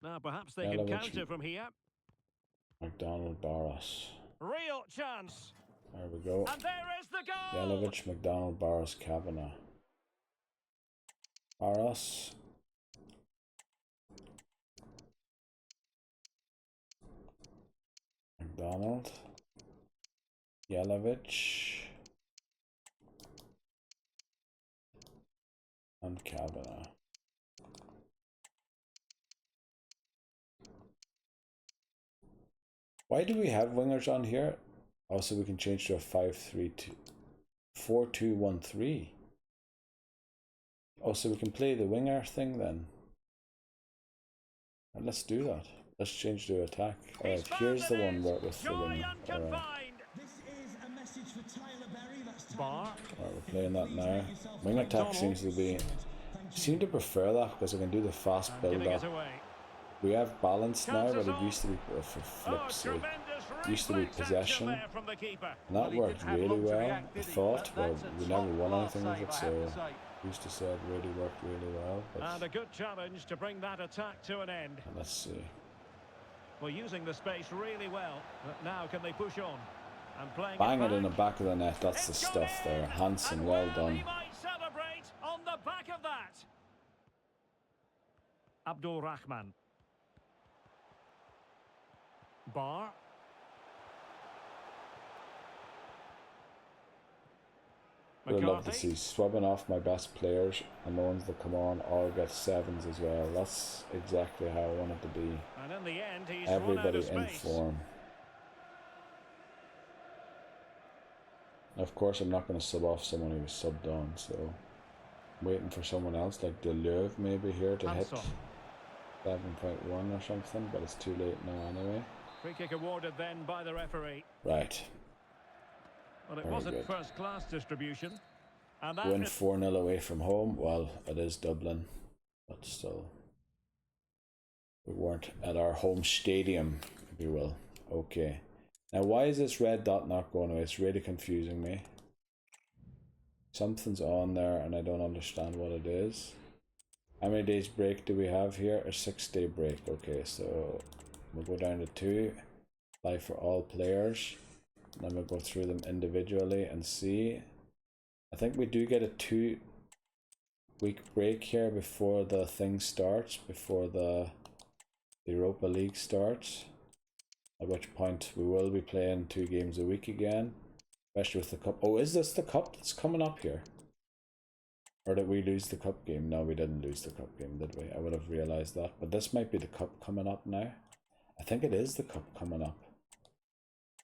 Now perhaps they can Jelavic, counter from here. McDonald, Barros. Real chance. There we go. And there is the goal. Jelavic, McDonald, Barros, Kavanagh. Barros. McDonald. Jelavic. And Kavanagh. Why do we have wingers on here? Also, we can change to a 5-3-2, 4-2-1-3. Oh, so we can play the winger thing then. And let's do that. Let's change to attack. Alright, here's the one where with the winger. Alright. This is a message for Tyler Berry. That's Bar. Alright, we're playing that now. Wing attack seems to be... seem to prefer that because I can do the fast build Giving up. it away. We have balance now, but it Chances used to be for flip's sake. Used to be reflex possession, action there from the keeper. and that Well, he worked didn't have really long to well, react, I did he? thought, but That's a we never won top-class anything with it, save, I have to so say. used to say it really worked really well, And a but good challenge to bring that attack to an end. let's see. Well, using the space really well. But now can they push on? And playing Bang it in the back. back of the net, that's the It's gone stuff there. in. Hansen, And well He done. might celebrate on the back of that. Abdul Rahman. Bar. Would have loved to McCarthy. see swabbing off my best players, and the ones that come on all get 7s as well. That's exactly how I want it to be. And in the end, he's run out Everybody of in space. form. Of course, I'm not going to sub off someone who was subbed on, so I'm waiting for someone else, like Deleuve maybe here to hit 7.1 or something, but it's too late now anyway. Free kick awarded then by the referee. Right. Well, it Very wasn't good. first-class distribution. And that Win 4-0 away from home. Well, it is Dublin, but still. We weren't at our home stadium, if you will. Okay. Now, why is this red dot not going away? It's really confusing me. Something's on there and I don't understand what it is. How many days break do we have here? A 6-day break. Okay, so we'll go down to 2. Apply for all players. And then we'll go through them individually and see. I think we do get a 2-week break here before the thing starts, before the Europa League starts. At which point we will be playing 2 games a week again, especially with the cup. Oh, is this the cup that's coming up here? Or did we lose the cup game? No, we didn't lose the cup game, did we? I would have realized that. But this might be the cup coming up now. I think it is the cup coming up.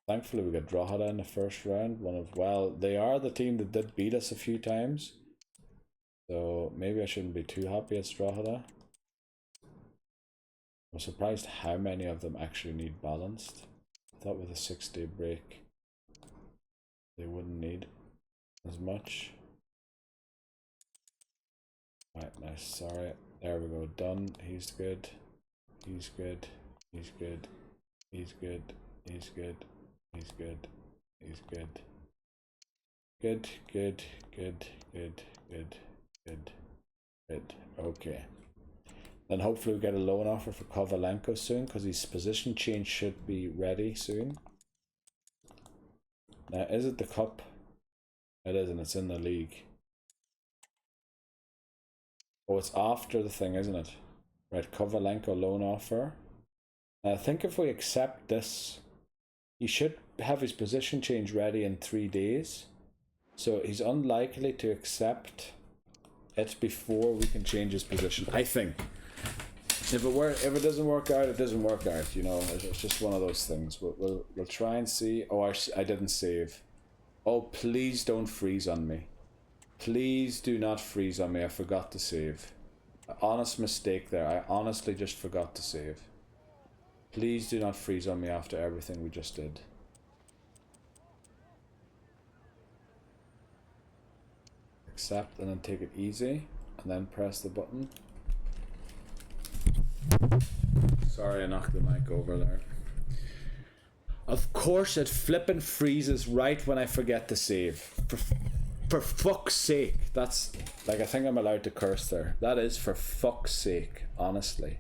Thankfully, we got Drogheda in the first round. Well, they are the team that did beat us a few times. So maybe I shouldn't be too happy it's Drogheda. I'm surprised how many of them actually need balanced. I thought with a 6-day break, they wouldn't need as much. Right, nice, sorry. There we go, done. He's good. He's good. He's good. He's good. He's good. He's good. He's good. Good, good, good, good, good, good, good. Okay. Then hopefully we get a loan offer for Kovalenko soon, because his position change should be ready soon. Now, is it the cup? It is, and it's in the league. Oh, it's after the thing, isn't it? Right, Kovalenko loan offer. Now, I think if we accept this, he should have his position change ready in 3 days. So he's unlikely to accept it before we can change his position, I think. If it doesn't work out, it doesn't work out. You know, it's just one of those things. We'll try and see. Oh, I didn't save. Oh, please don't freeze on me. Please do not freeze on me. I forgot to save. Honest mistake there. I honestly just forgot to save. Please do not freeze on me after everything we just did. Accept and then take it easy and then press the button. Sorry, I knocked the mic over there. Of course it flippin' freezes right when I forget to save. For fuck's sake. That's like, I think I'm allowed to curse there. That is for fuck's sake, honestly.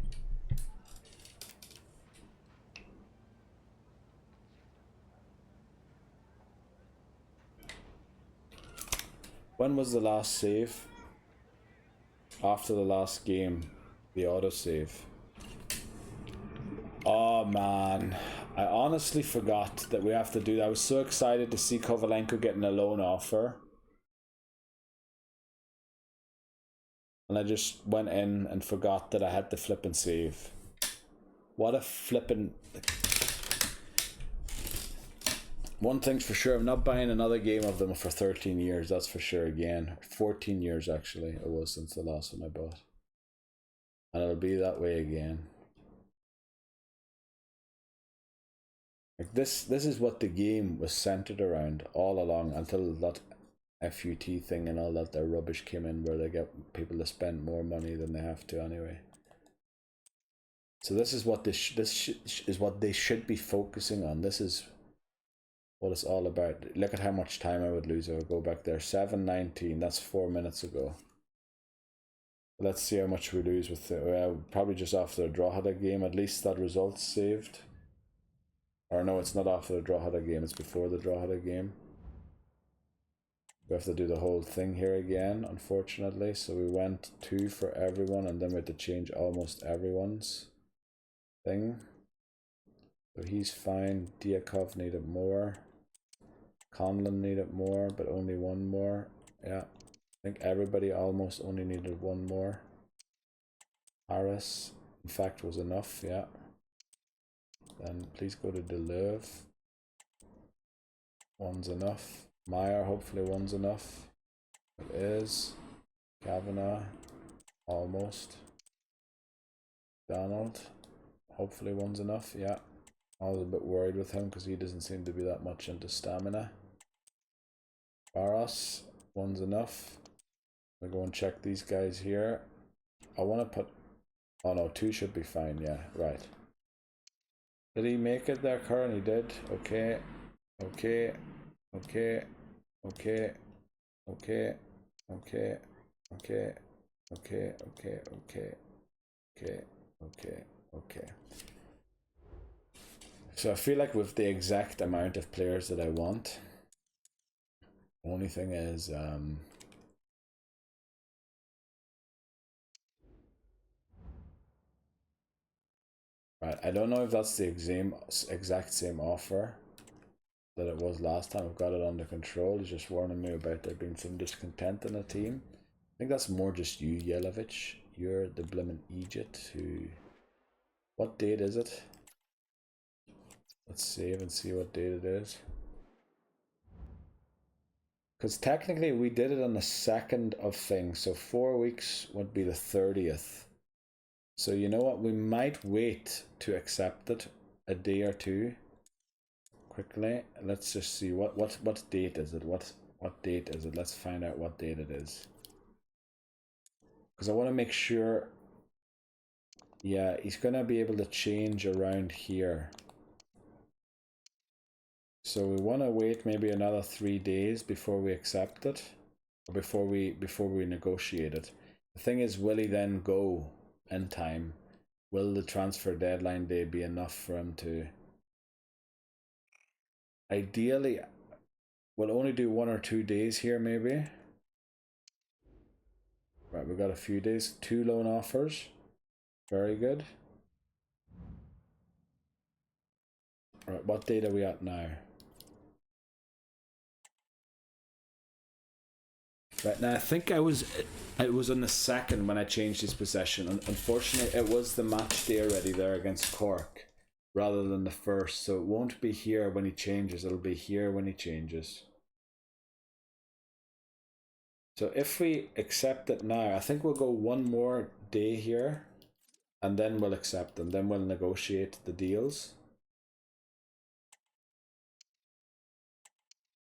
When was the last save? After the last game, the autosave. Oh man, I honestly forgot that we have to do that. I was so excited to see Kovalenko getting a loan offer. And I just went in and forgot that I had to flip and save. What a flippin'... One thing's for sure, I'm not buying another game of them for 13 years, that's for sure again. 14 years actually, it was since the last one I bought. And it'll be that way again. Like this is what the game was centered around all along, until that FUT thing and all that their rubbish came in, where they get people to spend more money than they have to anyway. So this is what is what they should be focusing on. This is what it's all about. Look at how much time I would lose if I go back there. 7:19. That's 4 minutes ago. Let's see how much we lose with the, probably just after the Drogheda game. At least that result's saved. Or no, it's not after the Drogheda game. It's before the Drogheda game. We have to do the whole thing here again, unfortunately. So we went 2 for everyone, and then we had to change almost everyone's thing. So he's fine. Diakov needed more. Conlon needed more, but only 1 more. Yeah, I think everybody almost only needed 1 more. Harris, in fact, was enough, yeah. Then please go to Deleuve. 1's enough. Meyer, hopefully one's enough. It is. Kavanagh, almost. Donald, hopefully one's enough. Yeah, I was a bit worried with him because he doesn't seem to be that much into stamina. Barros, one's enough. We go and check these guys here. I want to put, oh no, 2 should be fine. Yeah, right. Did he make it there, Curran? He did. Okay, okay, okay, okay, okay, okay, okay, okay, okay, okay, okay, okay, okay. So I feel like with the exact amount of players that I want, only thing is right, I don't know if that's the exact same offer that it was last time. I've got it under control. He's just warning me about there being some discontent in the team. I think that's more just you, Yelovich. You're the blimmin' Egypt who... What date is it? Let's save and see what date it is. Because technically we did it on the 2nd of things, so 4 weeks would be the 30th. So you know what, we might wait to accept it a day or two. Quickly, let's just see what date is it? What date is it? Let's find out what date it is. Because I want to make sure. Yeah, he's gonna be able to change around here. So we want to wait maybe another 3 days before we accept it, or before we negotiate it. The thing is, will he then go in time? Will the transfer deadline day be enough for him to? Ideally, we'll only do 1 or 2 days here, maybe. Right, we've got a few days. 2 loan offers. Very good. Right, what date are we at now? Right, now I think it was on the 2nd when I changed his possession. Unfortunately, it was the match day already there against Cork, rather than the 1st, so it won't be here when he changes, it'll be here when he changes. So if we accept it now, I think we'll go 1 more day here, and then we'll accept them, then we'll negotiate the deals.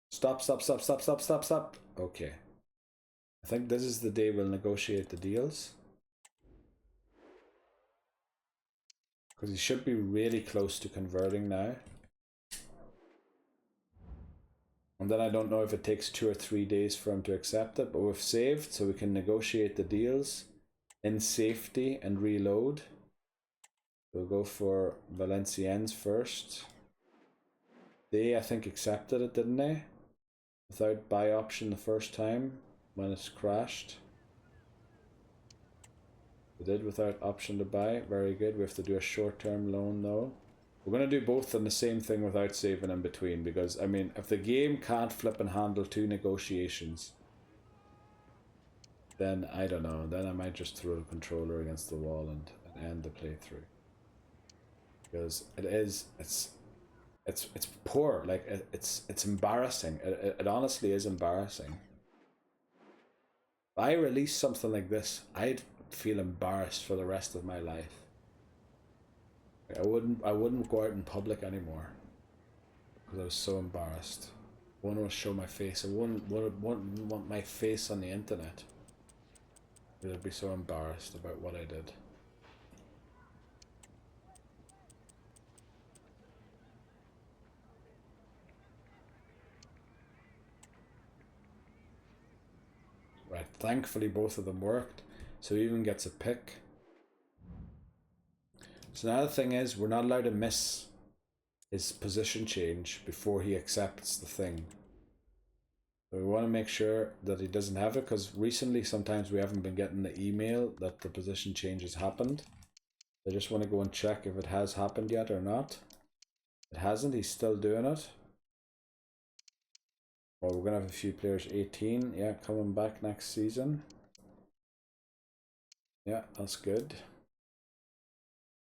Stop. Okay. I think this is the day we'll negotiate the deals. Because he should be really close to converting now. And then I don't know if it takes 2 or 3 days for him to accept it, but we've saved so we can negotiate the deals in safety and reload. We'll go for Valenciennes first. They, I think, accepted it, didn't they? Without buy option the first time when it's crashed. We did without option to buy. Very good. We have to do a short-term loan though. We're going to do both on the same thing without saving in between, because I mean, if the game can't flip and handle 2 negotiations, then I don't know, then I might just throw the controller against the wall and end the playthrough. Because it's poor, like it's embarrassing. It honestly is embarrassing. If I release something like this, I'd feel embarrassed for the rest of my life. I wouldn't go out in public anymore because I was so embarrassed. I wouldn't want to show my face. I wouldn't want my face on the internet. I'd be so embarrassed about what I did. Right, thankfully both of them worked, so he even gets a pick. So now the thing is, we're not allowed to miss his position change before he accepts the thing. So we want to make sure that he doesn't have it, because recently sometimes we haven't been getting the email that the position change has happened. I just want to go and check if it has happened yet or not. It hasn't, he's still doing it. Well, we're going to have a few players, 18, yeah, coming back next season. Yeah, that's good.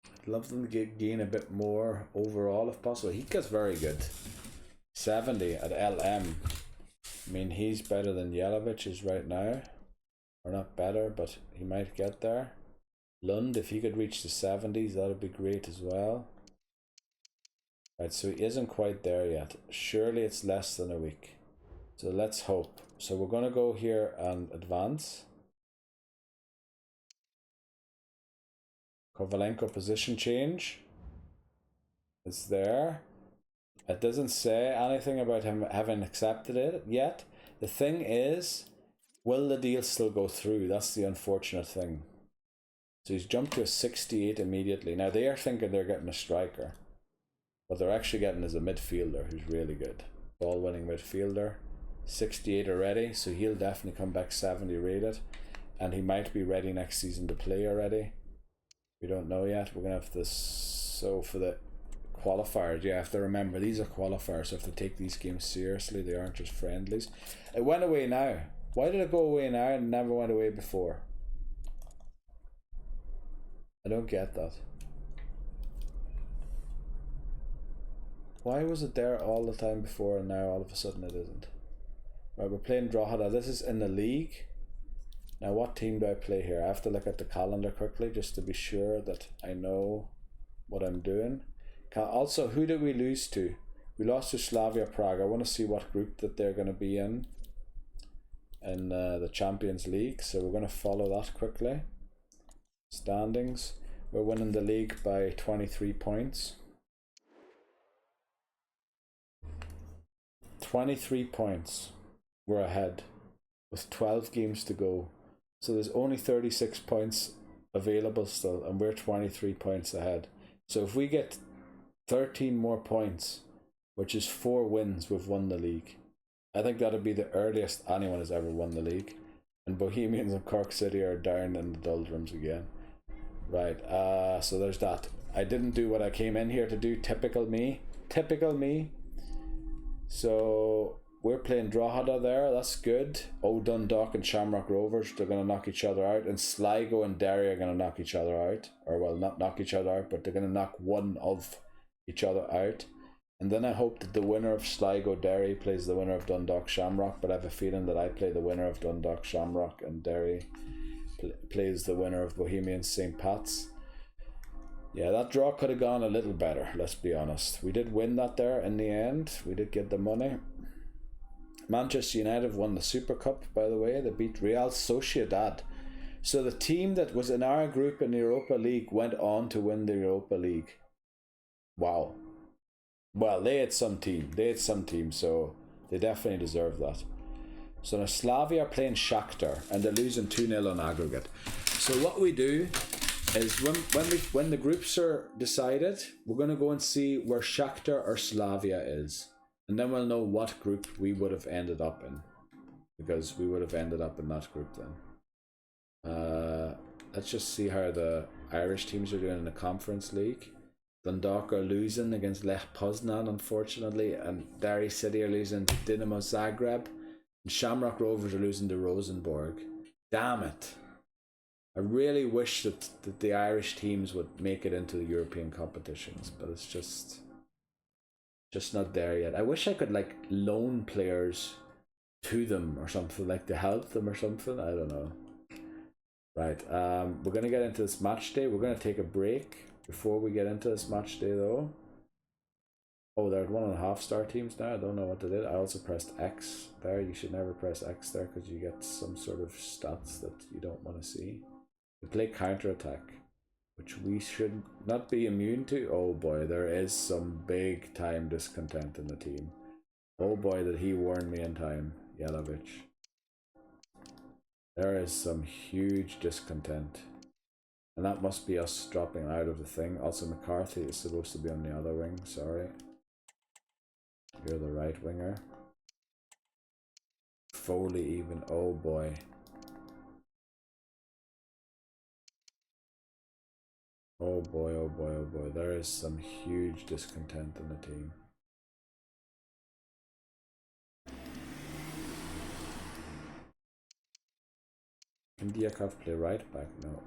I'd love them to gain a bit more overall if possible. He gets very good. 70 at LM. I mean, he's better than Jelavic is right now. Or not better, but he might get there. Lund, if he could reach the 70s, that would be great as well. Right, so he isn't quite there yet. Surely it's less than a week. So let's hope. So we're going to go here and advance. Kovalenko position change. It's there. It doesn't say anything about him having accepted it yet. The thing is, will the deal still go through? That's the unfortunate thing. So he's jumped to a 68 immediately. Now they are thinking they're getting a striker. What they're actually getting is a midfielder who's really good. Ball winning midfielder. 68 already, so he'll definitely come back 70 rated. And he might be ready next season to play already. We don't know yet. We're going to have this. So for the qualifiers, you have to remember these are qualifiers, so if they take these games seriously, they aren't just friendlies. It went away now. Why did it go away now and never went away before? I don't get that. Why was it there all the time before and now all of a sudden it isn't? Right, we're playing Drogheda. This is in the league. Now what team do I play here? I have to look at the calendar quickly just to be sure that I know what I'm doing. Also, who did we lose to? We lost to Slavia Prague. I want to see what group that they're going to be in the Champions League. So we're going to follow that quickly. Standings. We're winning the league by 23 points. 23 points. We're ahead with 12 games to go. So there's only 36 points available still, and we're 23 points ahead. So if we get 13 more points, which is 4 wins, we've won the league. I think that'll be the earliest anyone has ever won the league. And Bohemians and Cork City are down in the doldrums again. Right, so there's that. I didn't do what I came in here to do. Typical me. Typical me. So we're playing Drogheda there. That's good. Oh, Dundalk and Shamrock Rovers, they're going to knock each other out. And Sligo and Derry are going to knock each other out. Or, well, not knock each other out, but they're going to knock one of each other out. And then I hope that the winner of Sligo Derry plays the winner of Dundalk Shamrock, but I have a feeling that I play the winner of Dundalk Shamrock and Derry plays the winner of Bohemians St. Pat's. Yeah, that draw could have gone a little better, let's be honest. We did win that there in the end. We did get the money. Manchester United won the Super Cup, by the way. They beat Real Sociedad. So the team that was in our group in the Europa League went on to win the Europa League. Wow. Well, they had some team. So they definitely deserve that. So now Slavia are playing Shakhtar, and they're losing 2-0 on aggregate. So what we do is when the groups are decided, we're going to go and see where Shakhtar or Slavia is. And then we'll know what group we would have ended up in. Because we would have ended up in that group then. Let's just see how the Irish teams are doing in the Conference League. Dundalk are losing against Lech Poznan, unfortunately. And Derry City are losing to Dinamo Zagreb. And Shamrock Rovers are losing to Rosenborg. Damn it. I really wish that the Irish teams would make it into the European competitions. But it's just not there yet. I wish I could like loan players to them or something, like to help them or something. I don't know. Right, we're gonna get into this match day. We're gonna take a break before we get into this match day though. Oh, they're at 1.5 star teams now. I don't know what they did. I also pressed X there. You should never press X there because you get some sort of stats that you don't want to see. We play counter attack, which we should not be immune to. Oh boy, there is some big time discontent in the team. Oh boy, did he warn me in time, Jelavic. There is some huge discontent. And that must be us dropping out of the thing. Also, McCarthy is supposed to be on the other wing, sorry. You're the right winger. Foley even, oh boy. Oh boy, oh boy, oh boy. There is some huge discontent in the team. Can Diakov play right back? No.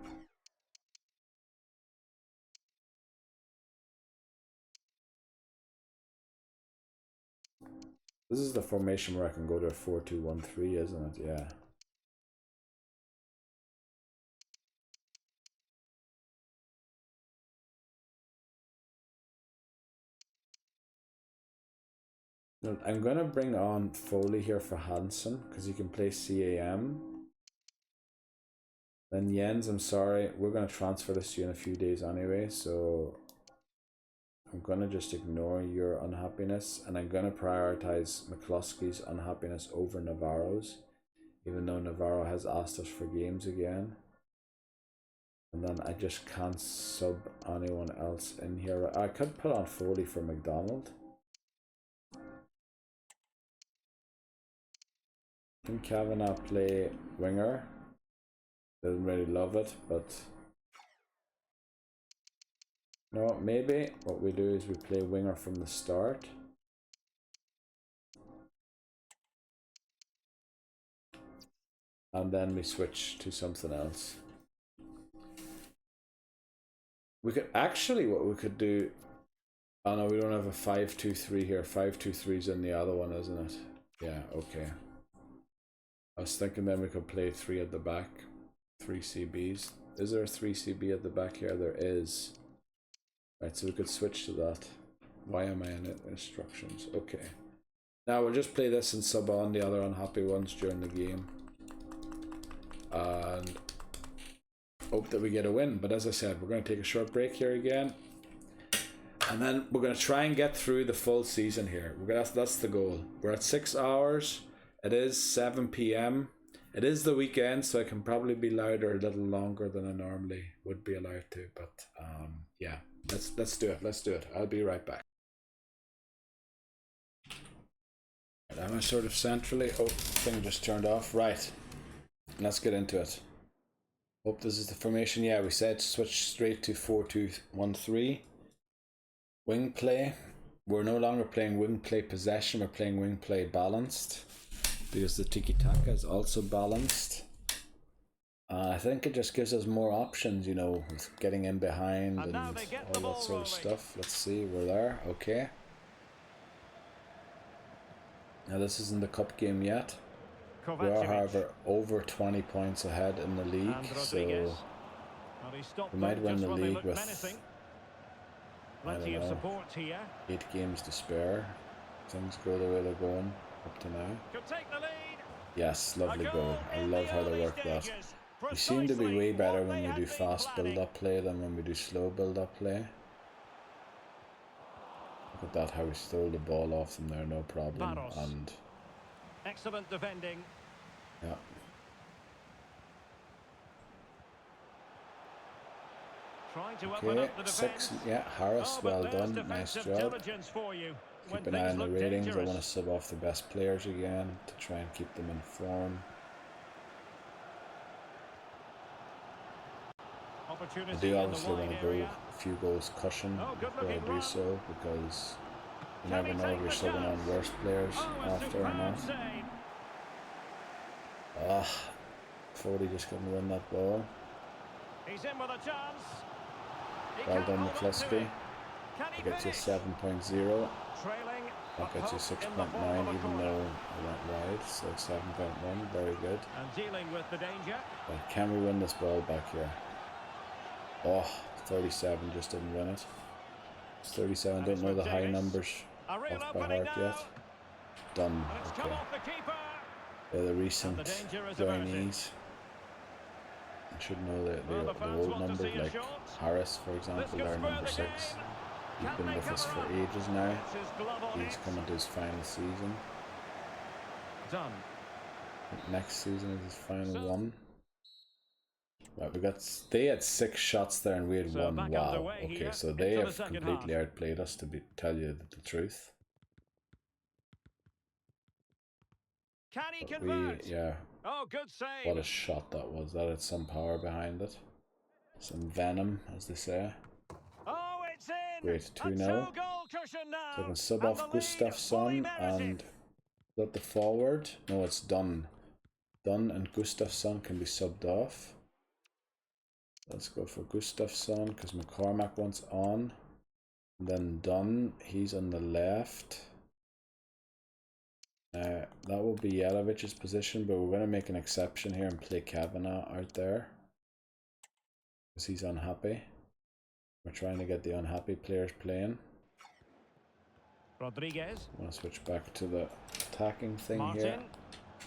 This is the formation where I can go to a 4-2-1-3, isn't it? Yeah. I'm gonna bring on Foley here for Hansen because he can play CAM. Then Jens, I'm sorry, we're gonna transfer this to you in a few days anyway, so I'm gonna just ignore your unhappiness, and I'm gonna prioritize McCluskey's unhappiness over Navarro's, even though Navarro has asked us for games again. And then I just can't sub anyone else in here. I could put on Foley for McDonald. Can Kavanagh play winger? Doesn't really love it, but no, maybe what we do is we play winger from the start. And then we switch to something else. We could actually, what we could do, oh no, we don't have a 5-2-3 here. 5-2-3 is in the other one, isn't it? Yeah, okay. I was thinking then we could play 3 at the back, 3 CBs. Is there a 3 CB at the back here? There is. Right, so we could switch to that. Why am I in it? Instructions. Okay. Now we'll just play this and sub on the other unhappy ones during the game. And hope that we get a win. But as I said, we're going to take a short break here again. And then we're going to try and get through the full season here. That's the goal. We're at 6 hours. It is 7 p.m. It is the weekend, so I can probably be louder a little longer than I normally would be allowed to. But yeah, let's do it. Let's do it. I'll be right back. Am I sort of centrally? Oh, thing just turned off. Right. Let's get into it. Hope this is the formation. Yeah, we said switch straight to 4-2-1-3. Wing play. We're no longer playing wing play possession. We're playing wing play balanced, because the tiki-taka is also balanced. I think it just gives us more options, you know, with getting in behind and all that sort of stuff. Let's see, we're there, okay. Now this isn't the cup game yet. We are, however, over 20 points ahead in the league, so we might win the league with, I don't know, 8 games to spare. Things go the way they're going up to now. Yes, lovely goal. I love how they work that. We seem to be way better when we do fast build-up play than when we do slow build-up play. Look at that, how we stole the ball off them there, no problem. And excellent defending. Yeah. Okay, 6. Yeah, Harris, well done. Nice job. Keep an eye on the ratings. I want to sub off the best players again to try and keep them in form. I do obviously want to go a few goals cushion before I do so, because you never know if you're subbing on worse players after or not. Foley just couldn't win that ball. He's in with a chance. Well done, McCluskey. That gets you 7.0. That gets you 6.9, even though I went wide, so 7.1. Very good. And dealing with the danger. But can we win this ball back here? Oh, 37 just didn't win it. It's 37. Don't know the high numbers off by heart yet. Done. Okay. They're the recent joinees. I should know the old numbers, like Harris, for example, they're number 6. He's been with us for ages now. He's coming to his final season. Done. Next season is his final one. Right, they had 6 shots there and we had 1. Wow. Okay, so they have completely outplayed us, to tell you the truth. Can he convert? Yeah. Oh, good save. What a shot that was. That had some power behind it. Some venom, as they say. Oh, it's in. Great, 2-0. So I can sub off Gustafsson and... Is that the forward? No, it's Dunn. Dunn and Gustafsson can be subbed off. Let's go for Gustafsson, because McCormack wants on. And then Dunn, he's on the left. that will be Yelovic's position, but we're going to make an exception here and play Kavanagh out there. Because he's unhappy. We're trying to get the unhappy players playing. Rodriguez. I'm going to switch back to the attacking thing Martin. here.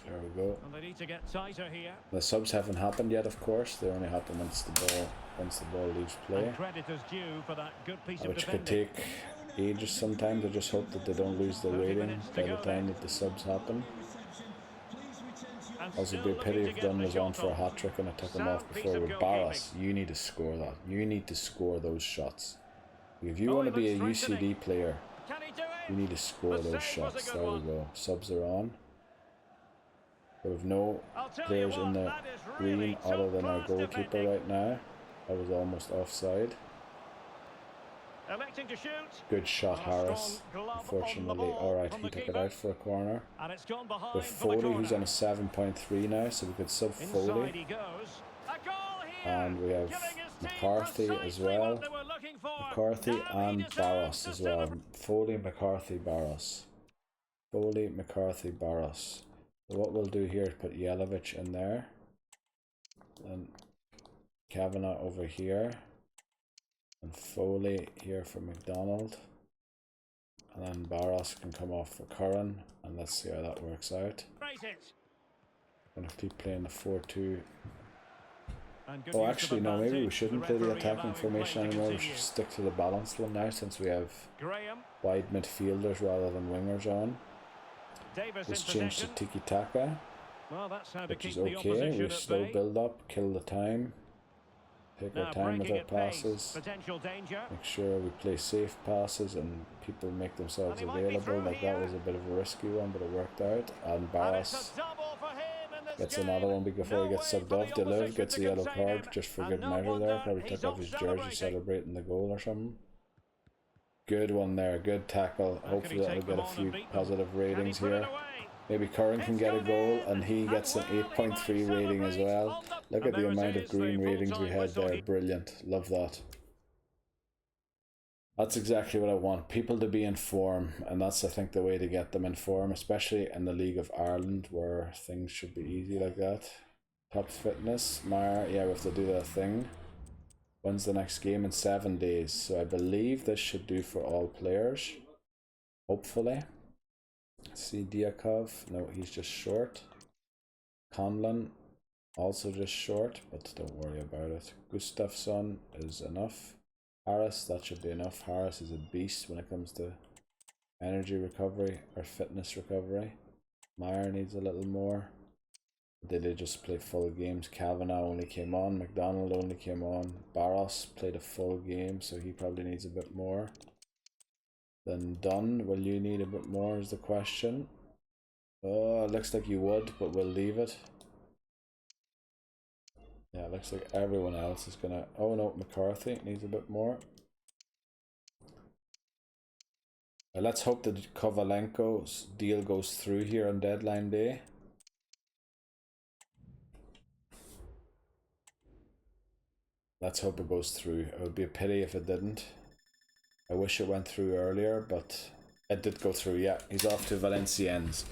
There we go. And they need to get tighter here. The subs haven't happened yet, of course. They only happen once the ball leaves play. And credit is due for that good piece of Which could defending. take ages sometimes. I just hope that they don't lose the 30 rating minutes by to the go time then. that the subs happen. And Also, it'd still be a pity looking if to Dunn get was the on shot for a off. hat trick and I took him off Sound piece before. of With goalkeeping. Barras, you need to score that. You need to score those shots. If you Oh, want to he be a looks threatening. UCD player, Can he do it? you need to score The those save was a shots. good There we one. go. Subs are on. We have no I'll tell you players what, in the that is really green other than our top-class goalkeeper defending. right now. I was almost offside. Electing to shoot. Good shot, And a strong Harris. glove on the Unfortunately, ball alright, from he the took it keeper. out for a corner. And it's gone behind With for the Foley, who's on corner. a 7.3 now, so we could sub Inside Foley. he goes. A goal here. And we have Giving his team McCarthy as precisely well. what they were looking for. McCarthy Now he and deserves Barros to as well. celebrate. Foley, McCarthy, Barros. Foley, McCarthy, Barros. So what we'll do here is put Yelovic in there. And Kavanagh over here. And Foley here for McDonald. And then Barros can come off for Curran. And let's see how that works out. Raise it. I'm going to keep playing the 4-2. And good Oh, use of actually, no, maybe we advantage. shouldn't The play the referee attacking allowing formation play to anymore. We continue. should stick to the balanced one now since we have Graham. wide midfielders rather than wingers on. Davis Let's in change to possession. tiki-taka, Well, that's how to which keep is the okay. opposition We at slow bay. build up, kill the time, take Now our time with breaking our at pace. passes, Potential danger. make sure we play safe passes and people make themselves And he might be available. through Like that here. was a bit of a risky one, but it worked out. And And Barras it's a double for him in this gets game. another one before No he gets way subbed for off. the Deliv opposition gets a to yellow contain card him. just for And good no measure there. wonder Probably he's took off off his jersey celebrating. celebrating the goal or something. Good one there, good tackle. How Hopefully can he that'll take get them a on and few beat them? positive Can he ratings put it here. away? Maybe Curran can It's get a gone goal in, and he and gets an well, he 8.3 might rating as celebrate well. on the- Look And at the there it amount of is, green the ratings we full-time had whistle there. he- Brilliant. Love that. That's exactly what I want. People to be in form, and that's, I think, the way to get them in form, especially in the League of Ireland where things should be easy like that. Top fitness. Meyer, yeah, we have to do that thing. When's the next game? In 7 days. So I believe this should do for all players. Hopefully. See Diakov. No, he's just short. Conlon, also just short, but don't worry about it. Gustafsson is enough. Harris, that should be enough. Harris is a beast when it comes to energy recovery or fitness recovery. Meyer needs a little more. They did just play full games. Kavanagh only came on. McDonald only came on. Barros played a full game, so he probably needs a bit more. Then Dunn, will you need a bit more is the question. Oh, it looks like you would, but we'll leave it. Yeah, it looks like everyone else is gonna... Oh no, McCarthy needs a bit more. Let's hope that Kovalenko's deal goes through here on deadline day. Let's hope it goes through. It would be a pity if it didn't. I wish it went through earlier, but it did go through. Yeah, he's off to Valenciennes.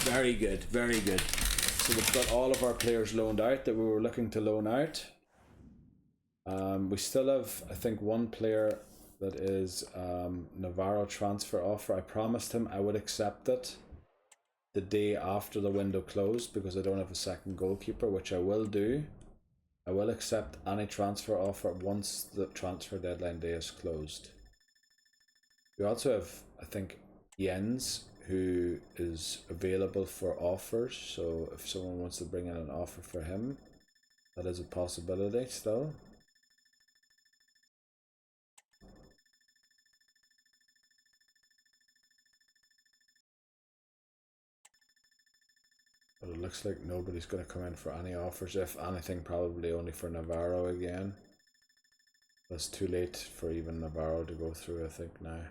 Very good, very good. So we've got all of our players loaned out that we were looking to loan out. We still have, I think, one player that is Navarro transfer offer. I promised him I would accept it the day after the window closed because I don't have a second goalkeeper, which I will do. I will accept any transfer offer once the transfer deadline day is closed. We also have, I think, Jens, who is available for offers. So if someone wants to bring in an offer for him, that is a possibility still. But it looks like nobody's going to come in for any offers. If anything, probably only for Navarro again. It's too late for even Navarro to go through, I think, now.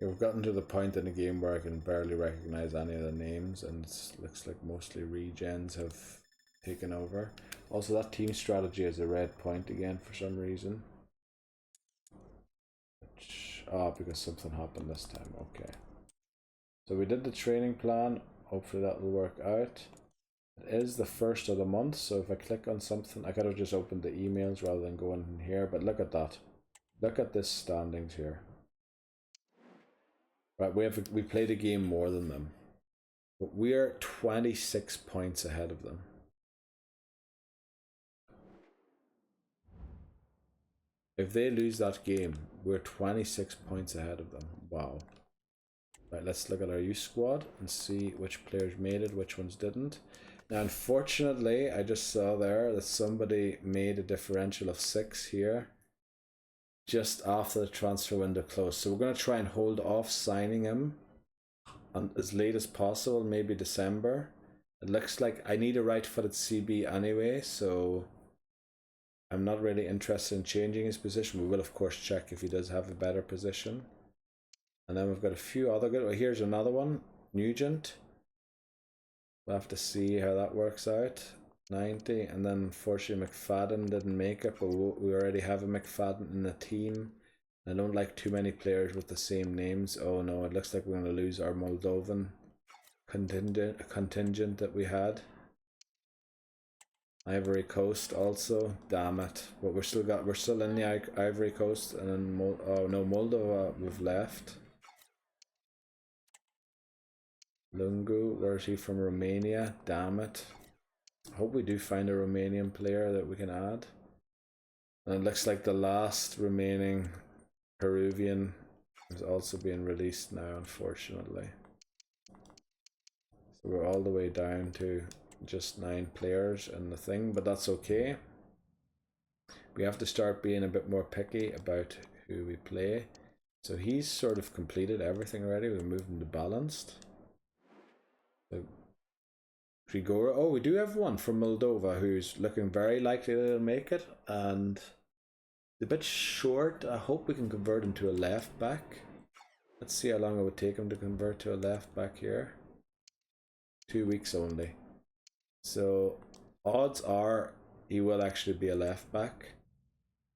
We've gotten to the point in the game where I can barely recognize any of the names, and it looks like mostly regens have taken over. Also, that team strategy has a red point again for some reason. Ah, because something happened this time. Okay. So we did the training plan. Hopefully that will work out. It is the 1st of the month, so if I click on something, I could have just opened the emails rather than going in here, but look at that. Look at this standings here. Right, we played a game more than them. But we're 26 points ahead of them. If they lose that game, we're 26 points ahead of them. Wow. Right, let's look at our youth squad and see which players made it, which ones didn't. Now, unfortunately, I just saw there that somebody made a differential of 6 here just after the transfer window closed. So we're going to try and hold off signing him as late as possible, maybe December. It looks like I need a right-footed CB anyway, so I'm not really interested in changing his position. We will, of course, check if he does have a better position. And then we've got a few other good. Well, here's another one, Nugent. We'll have to see how that works out. 90, and then unfortunately McFadden didn't make it, but we already have a McFadden in the team. I don't like too many players with the same names. Oh no, it looks like we're going to lose our Moldovan contingent that we had. Ivory Coast also, damn it. But we're still in the Ivory Coast, and then oh no, Moldova we've left. Lungu, where is he from? Romania, damn it. I hope we do find a Romanian player that we can add. And it looks like the last remaining Peruvian is also being released now, unfortunately. So we're all the way down to just 9 players in the thing, but that's okay. We have to start being a bit more picky about who we play. So he's sort of completed everything already. We moved him to balanced. So Grigora, oh, we do have one from Moldova who's looking very likely to make it, and a bit short. I hope we can convert him to a left back. Let's see how long it would take him to convert to a left back here. 2 weeks only. So odds are he will actually be a left back,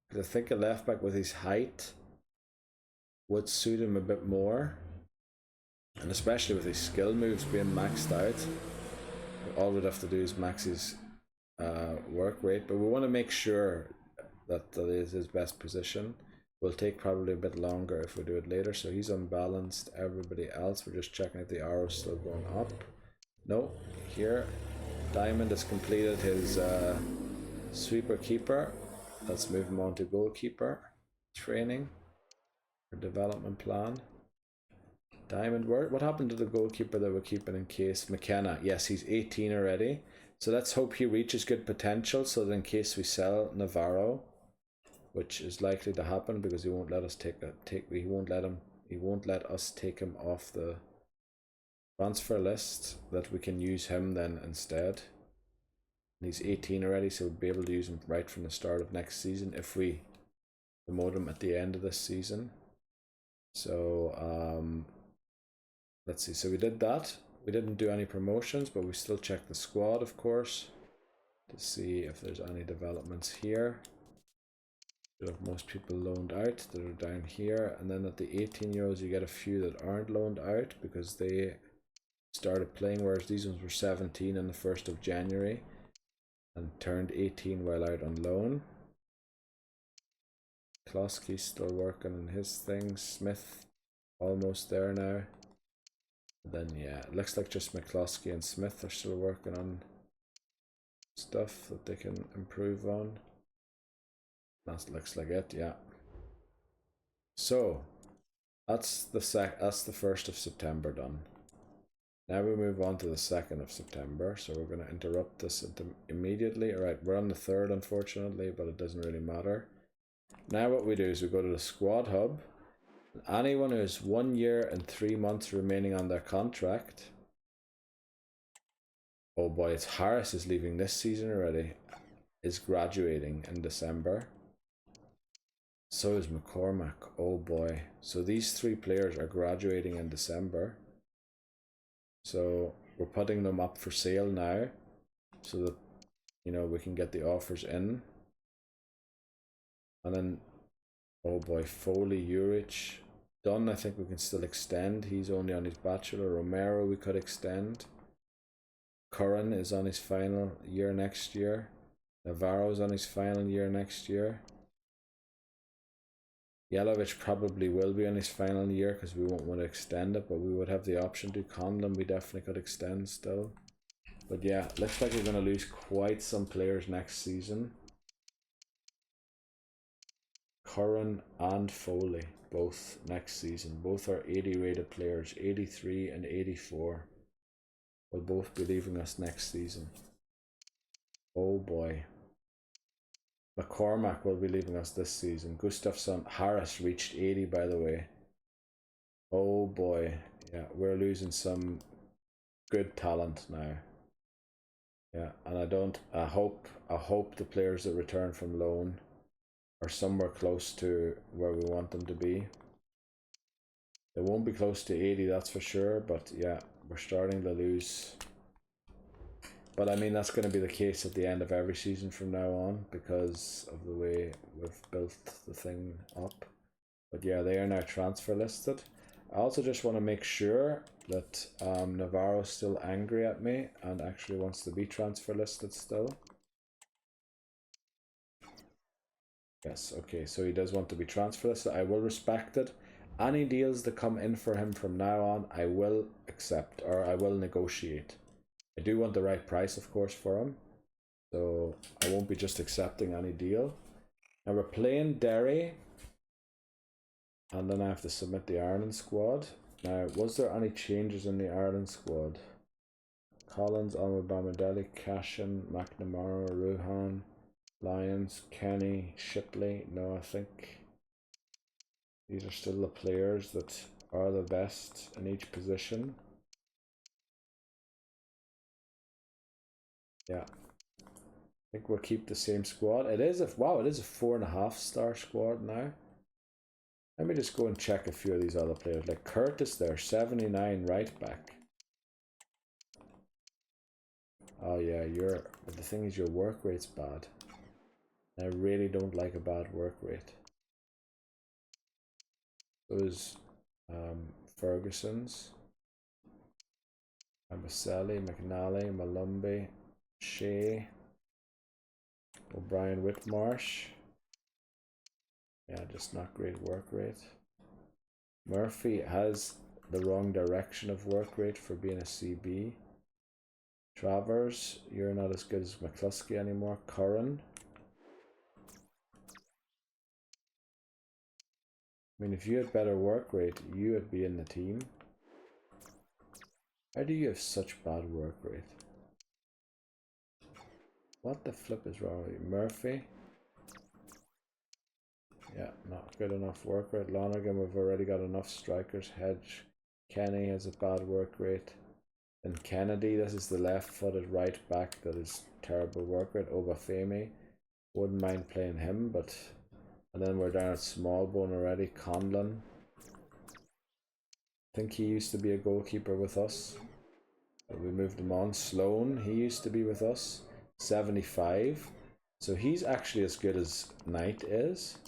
because I think a left back with his height would suit him a bit more, and especially with his skill moves being maxed out. All we'd have to do is max his work rate, but we want to make sure that that is his best position. Will take probably a bit longer if we do it later. So he's unbalanced. Everybody else, we're just checking if the arrow's still going up. No, here Diamond has completed his sweeper keeper. Let's move him on to goalkeeper training or development plan. Diamond, what happened to the goalkeeper that we're keeping in case? McKenna, yes, he's 18 already. So let's hope he reaches good potential, so that in case we sell Navarro, which is likely to happen because he won't let us he won't let us take him off the transfer list, that we can use him then instead. And he's 18 already, so we'll be able to use him right from the start of next season if we promote him at the end of this season. So let's see, so we did that. We didn't do any promotions, but we still checked the squad, of course, to see if there's any developments here. We have most people loaned out that are down here, and then at the 18-year-olds you get a few that aren't loaned out because they started playing, whereas these ones were 17 on the 1st of January and turned 18 while out on loan. Klosky's still working on his things. Smith almost there now. Then yeah, it looks like just McCloskey and Smith are still working on stuff that they can improve on. That looks like it, yeah. So that's the 1st of September done. Now we move on to the 2nd of September. So we're going to interrupt this immediately. Alright, we're on the 3rd unfortunately, but it doesn't really matter. Now what we do is we go to the squad hub. Anyone who has 1 year and 3 months remaining on their contract. Oh boy, it's Harris is leaving this season already. Is graduating in December. So is McCormack. Oh boy. So these 3 players are graduating in December. So we're putting them up for sale now, so that, you know, we can get the offers in. And then, oh boy, Foley, Urich. Dunn, I think we can still extend. He's only on his bachelor. Romero, we could extend. Curran is on his final year next year. Navarro's on his final year next year. Yelovich probably will be on his final year because we won't want to extend it, but we would have the option to. Conlon, we definitely could extend still. But yeah, looks like we're going to lose quite some players next season. Curran and Foley, both next season. Both are 80 rated players, 83 and 84. Will both be leaving us next season. Oh boy. McCormack will be leaving us this season. Gustafsson, Harris reached 80 by the way. Oh boy. Yeah, we're losing some good talent now. Yeah, and I hope the players that return from loan are somewhere close to where we want them to be. They won't be close to 80, that's for sure, but yeah, we're starting to lose. But I mean, that's going to be the case at the end of every season from now on because of the way we've built the thing up. But yeah, they are now transfer listed. I also just want to make sure that Navarro's still angry at me and actually wants to be transfer listed still. Yes, okay, so he does want to be transfer listed. I will respect it. Any deals that come in for him from now on, I will accept or I will negotiate. I do want the right price, of course, for him. So I won't be just accepting any deal. Now we're playing Derry. And then I have to submit the Ireland squad. Now, was there any changes in the Ireland squad? Collins, Almabama, Cashin, McNamara, Ruhan, Lyons, Kenny, Shipley. No, I think these are still the players that are the best in each position. Yeah. I think we'll keep the same squad. It is a 4.5 star squad now. Let me just go and check a few of these other players. Like Curtis there, 79 right back. Oh yeah, but the thing is your work rate's bad. I really don't like a bad work rate. Those Ferguson's, Abaselli, McNally, Malumbi, Shea, O'Brien, Whitmarsh. Yeah, just not great work rate. Murphy has the wrong direction of work rate for being a CB. Travers, you're not as good as McCluskey anymore. Curran. I mean, if you had better work rate, you would be in the team. How do you have such bad work rate? What the flip is wrong with you? Murphy? Yeah, not good enough work rate. Lonergan, we've already got enough strikers. Hedge. Kenny has a bad work rate. And Kennedy, this is the left-footed right back that is terrible work rate. Obafemi, wouldn't mind playing him, but... And then we're down at Smallbone already. Conlon. I think he used to be a goalkeeper with us. But we moved him on. Sloan, he used to be with us. 75. So he's actually as good as Knight is.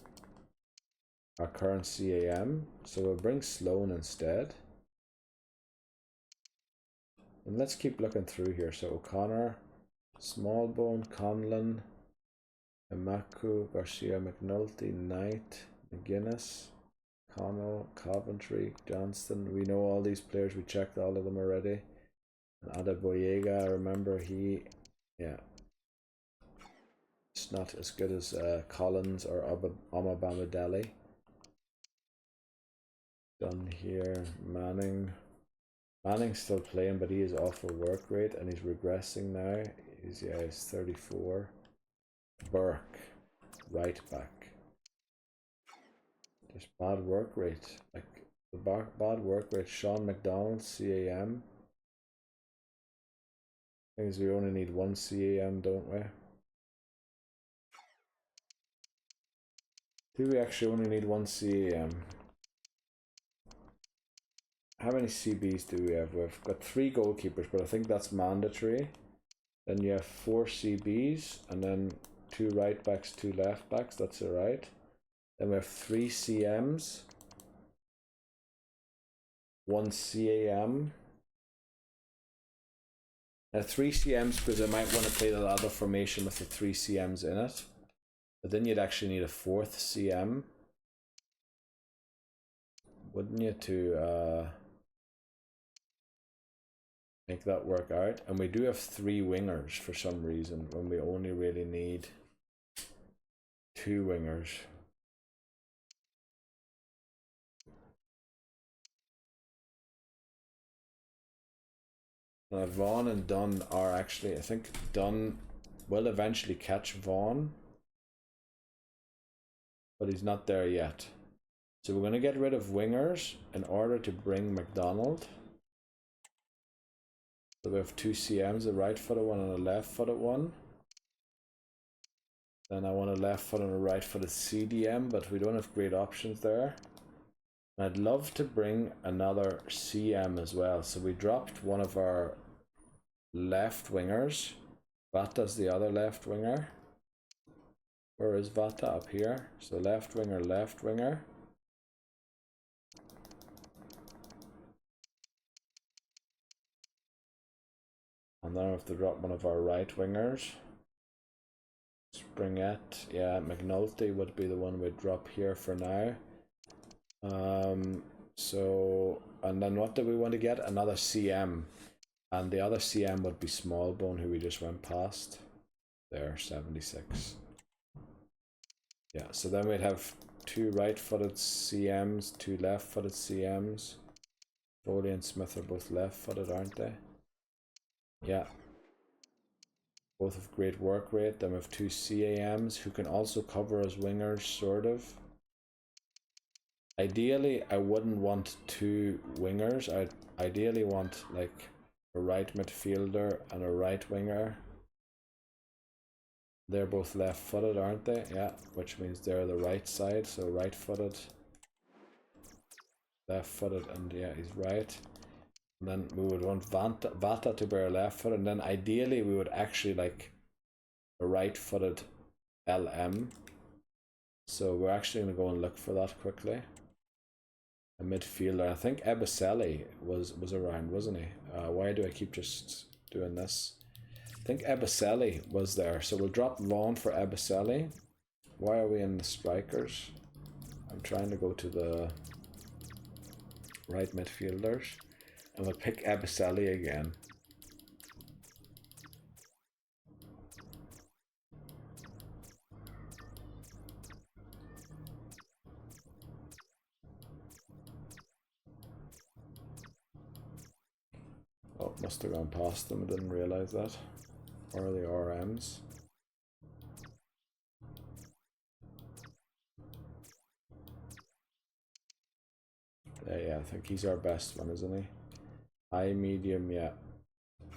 Our current CAM. So we'll bring Sloan instead. And let's keep looking through here. So O'Connor, Smallbone, Conlon, Emaku, Garcia, McNulty, Knight, McGuinness, Connell, Coventry, Johnston. We know all these players. We checked all of them already. And Adeboyega, I remember yeah. It's not as good as Collins or Omabamidele. Done here. Manning's still playing, but he is awful work rate and he's regressing now. He's 34. Burke, right back. Just bad work rate. Like the bad work rate. Sean McDonald, CAM. Things we only need one CAM, don't we? Do we actually only need one CAM? How many CBs do we have? We've got 3 goalkeepers, but I think that's mandatory. Then you have 4 CBs, and then 2 right backs, 2 left backs. That's alright. Then we have 3 CMs. 1 CAM. 3 CMs because I might want to play the other formation with the 3 CMs in it. But then you'd actually need a 4th CM. Wouldn't you, to make that work out? And we do have 3 wingers for some reason when we only really need 2 wingers. Vaughan and Dunn are actually, I think Dunn will eventually catch Vaughan, but he's not there yet. So we're going to get rid of wingers in order to bring McDonald. So we have 2 CMs, a right-footed one and a left-footed one. Then I want a left-footed and a right-footed CDM, but we don't have great options there. And I'd love to bring another CM as well. So we dropped one of our left wingers. Vata's the other left winger. Where is Vata? Up here. So left winger, left winger. And then we have to drop one of our right wingers. Springett, yeah, McNulty would be the one we'd drop here for now. So, and then what do we want to get? Another CM. And the other CM would be Smallbone, who we just went past. There, 76. Yeah, so then we'd have 2 right-footed CMs, 2 left-footed CMs. Foley and Smith are both left-footed, aren't they? Yeah. Both have great work rate. Then we have 2 CAMs who can also cover as wingers, sort of. Ideally, I wouldn't want 2 wingers. I'd ideally want like a right midfielder and a right winger. They're both left-footed, aren't they? Yeah, which means they're the right side. So right-footed, left-footed, and yeah, he's right. And then we would want Vata to bear left-footed, and then ideally we would actually like a right-footed LM. So we're actually going to go and look for that quickly. A midfielder. I think Ebicelli was around, wasn't he? Why do I keep just doing this? I think Ebicelli was there. So we'll drop Vaughan for Ebicelli. Why are we in the strikers? I'm trying to go to the right midfielders. And we'll pick Ebicelli again. Oh, must have gone past them. I didn't realize that. Or the RMs. Yeah, I think he's our best one, isn't he? High, medium, yeah.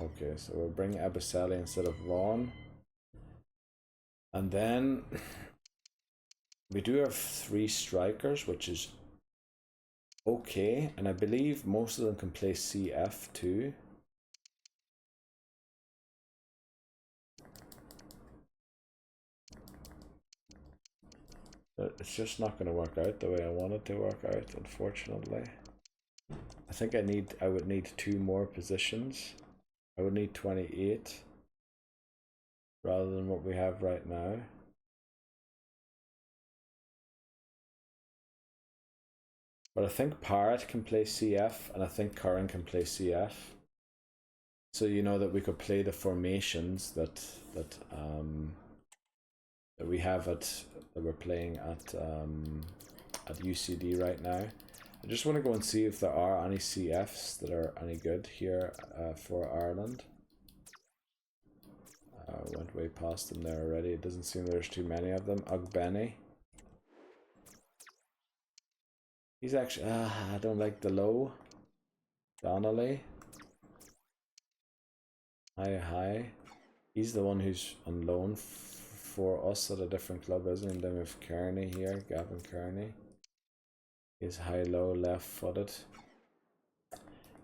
Okay, so we'll bring Ebicelli instead of Vaughan. And then we do have 3 strikers, which is okay. And I believe most of them can play CF too. But it's just not going to work out the way I want it to work out, unfortunately. I think I would need 2 more positions. I would need 28 rather than what we have right now. But I think Parrott can play CF and I think Curran can play CF. So you know that we could play the formations that we have that we're playing at UCD right now. I just want to go and see if there are any CFs that are any good here for Ireland. Went way past them there already. It doesn't seem there's too many of them. Ugbeni. He's actually... I don't like the low. Donnelly. Hi. He's the one who's on loan for us at a different club, isn't he? And then we have Kearney here. Gavin Kearney. He's high-low, left-footed.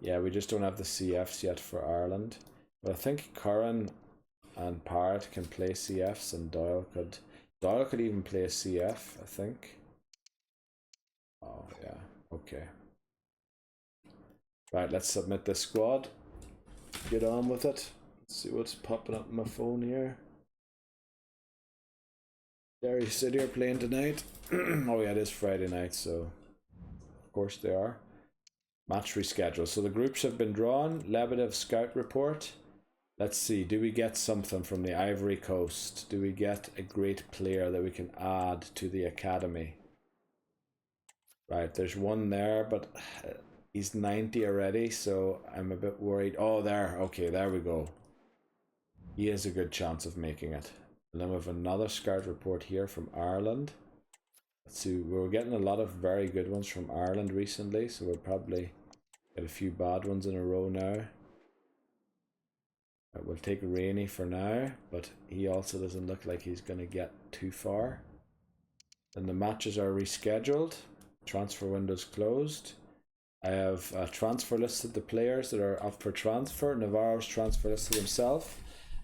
Yeah, we just don't have the CFs yet for Ireland. But I think Curran and Parrott can play CFs, and Doyle could even play a CF, I think. Oh, yeah. Okay. Right, let's submit this squad. Get on with it. Let's see what's popping up on my phone here. Derry City are playing tonight. Oh yeah, it is Friday night, so of course they are. Match rescheduled. So the groups have been drawn. Lebedev scout report. Let's see, do we get something from the Ivory Coast? Do we get a great player that we can add to the academy? Right, there's one there, but he's 90 already, so I'm a bit worried. Oh, there. Okay, there we go. He has a good chance of making it. And then we have another scout report here from Ireland. Let's see, we're getting a lot of very good ones from Ireland recently, so we'll probably get a few bad ones in a row now. Right, we'll take Rainey for now, but he also doesn't look like he's going to get too far. Then the matches are rescheduled. Transfer window's closed. I have transfer listed the players that are up for transfer. Navarro's transfer listed himself.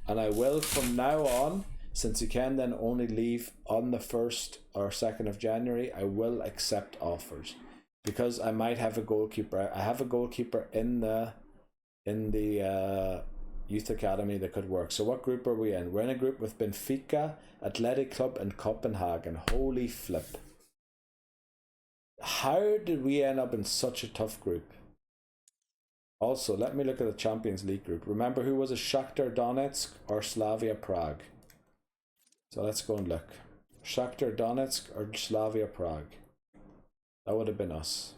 And I will from now on, since he can then only leave on the 1st or 2nd of January, I will accept offers. Because I might have a goalkeeper. I have a goalkeeper in the youth academy that could work. So what group are we in? We're in a group with Benfica, Athletic Club and Copenhagen. Holy flip. How did we end up in such a tough group? Also, let me look at the Champions League group. Remember who was it? Shakhtar Donetsk or Slavia Prague? So let's go and look. Shakhtar Donetsk or Slavia Prague? That would have been us.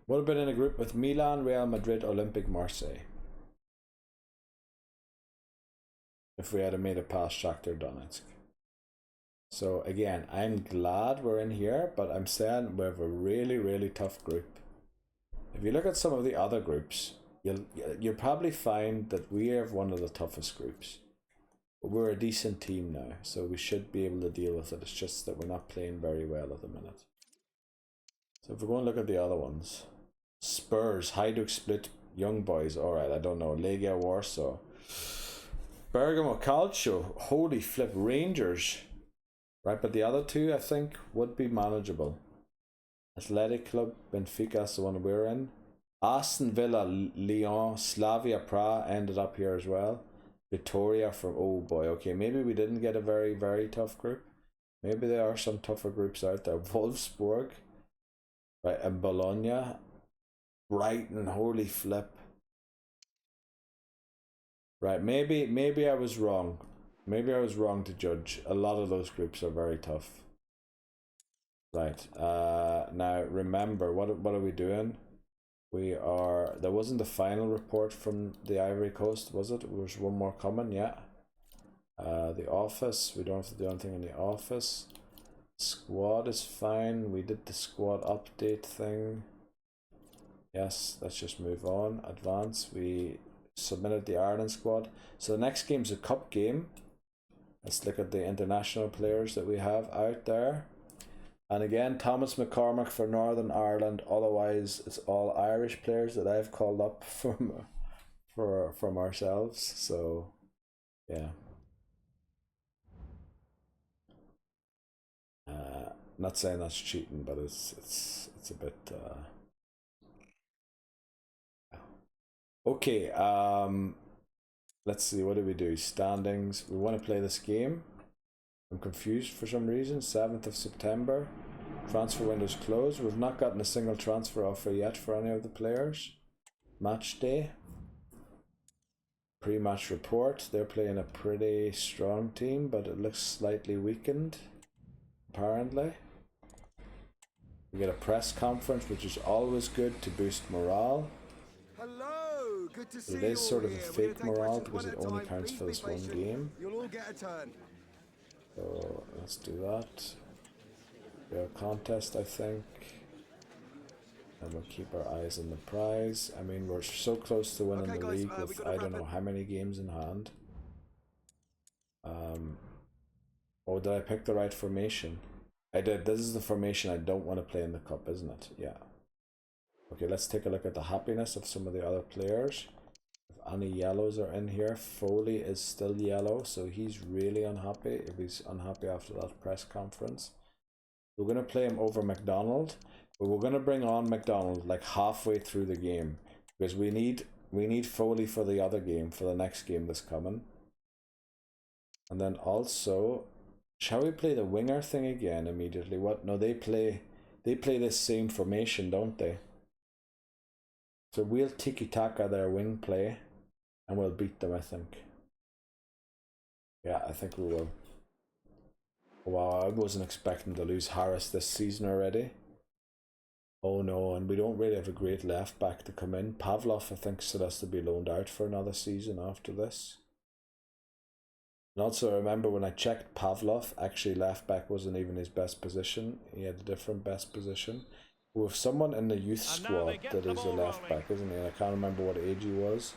Would have been in a group with Milan, Real Madrid, Olympique Marseille. If we had made it past Shakhtar Donetsk. So again, I'm glad we're in here, but I'm saying we have a really, really tough group. If you look at some of the other groups, you'll probably find that we have one of the toughest groups. But we're a decent team now, so we should be able to deal with it. It's just that we're not playing very well at the minute. So if we're going to look at the other ones. Spurs, Hajduk Split, Young Boys, alright, I don't know. Legia Warsaw. Bergamo Calcio, holy flip, Rangers. Right, but the other two, I think, would be manageable. Athletic Club, Benfica is the one we're in. Aston Villa, Lyon, Slavia Prague ended up here as well. Victoria from, oh boy, okay, maybe we didn't get a very, very tough group. Maybe there are some tougher groups out there. Wolfsburg, right, and Bologna. Brighton, holy flip. Right, maybe I was wrong. Maybe I was wrong to judge. A lot of those groups are very tough. Right. Now remember, what are we doing? There wasn't the final report from the Ivory Coast, was it? There's one more coming, yeah. The office, we don't have to do anything in the office. Squad is fine. We did the squad update thing. Yes, let's just move on. Advance. We submitted the Ireland squad. So the next game's a cup game. Let's look at the international players that we have out there. And again, Thomas McCormack for Northern Ireland. Otherwise, it's all Irish players that I've called up from ourselves. So, yeah. Not saying that's cheating, but it's a bit. Okay. Let's see, what do we do? Standings. We want to play this game. I'm confused for some reason. 7th of September. Transfer window's closed. We've not gotten a single transfer offer yet for any of the players. Match day. Pre-match report. They're playing a pretty strong team, but it looks slightly weakened. Apparently. We get a press conference, which is always good to boost morale. Hello, good to see It you. is sort of a We're gonna fake take morale questions because one it at a only time. counts Please for be this one patient. game. You'll all get a turn. So let's do that. We have a contest, I think. And we'll keep our eyes on the prize. I mean, we're so close to winning Okay, the guys, league we with gotta I wrap don't know it. how many games in hand. Oh, did I pick the right formation? I did. This is the formation I don't want to play in the cup, isn't it? Yeah. Okay, let's take a look at the happiness of some of the other players. If any yellows are in here, Foley is still yellow, so he's really unhappy if he's unhappy after that press conference. We're going to play him over McDonald, but we're going to bring on McDonald like halfway through the game because we need Foley for the other game, for the next game that's coming. And then also, shall we play the winger thing again immediately? What? No, they play this same formation, don't they? So we'll tiki-taka their wing play and we'll beat them, I think. Yeah, I think we will. Wow, I wasn't expecting to lose Harris this season already. Oh no, and we don't really have a great left back to come in. Pavlov, I think, still has to be loaned out for another season after this. And also, I remember when I checked Pavlov, actually left back wasn't even his best position. He had a different best position. We have someone in the youth squad that is a left back, isn't he? And I can't remember what age he was.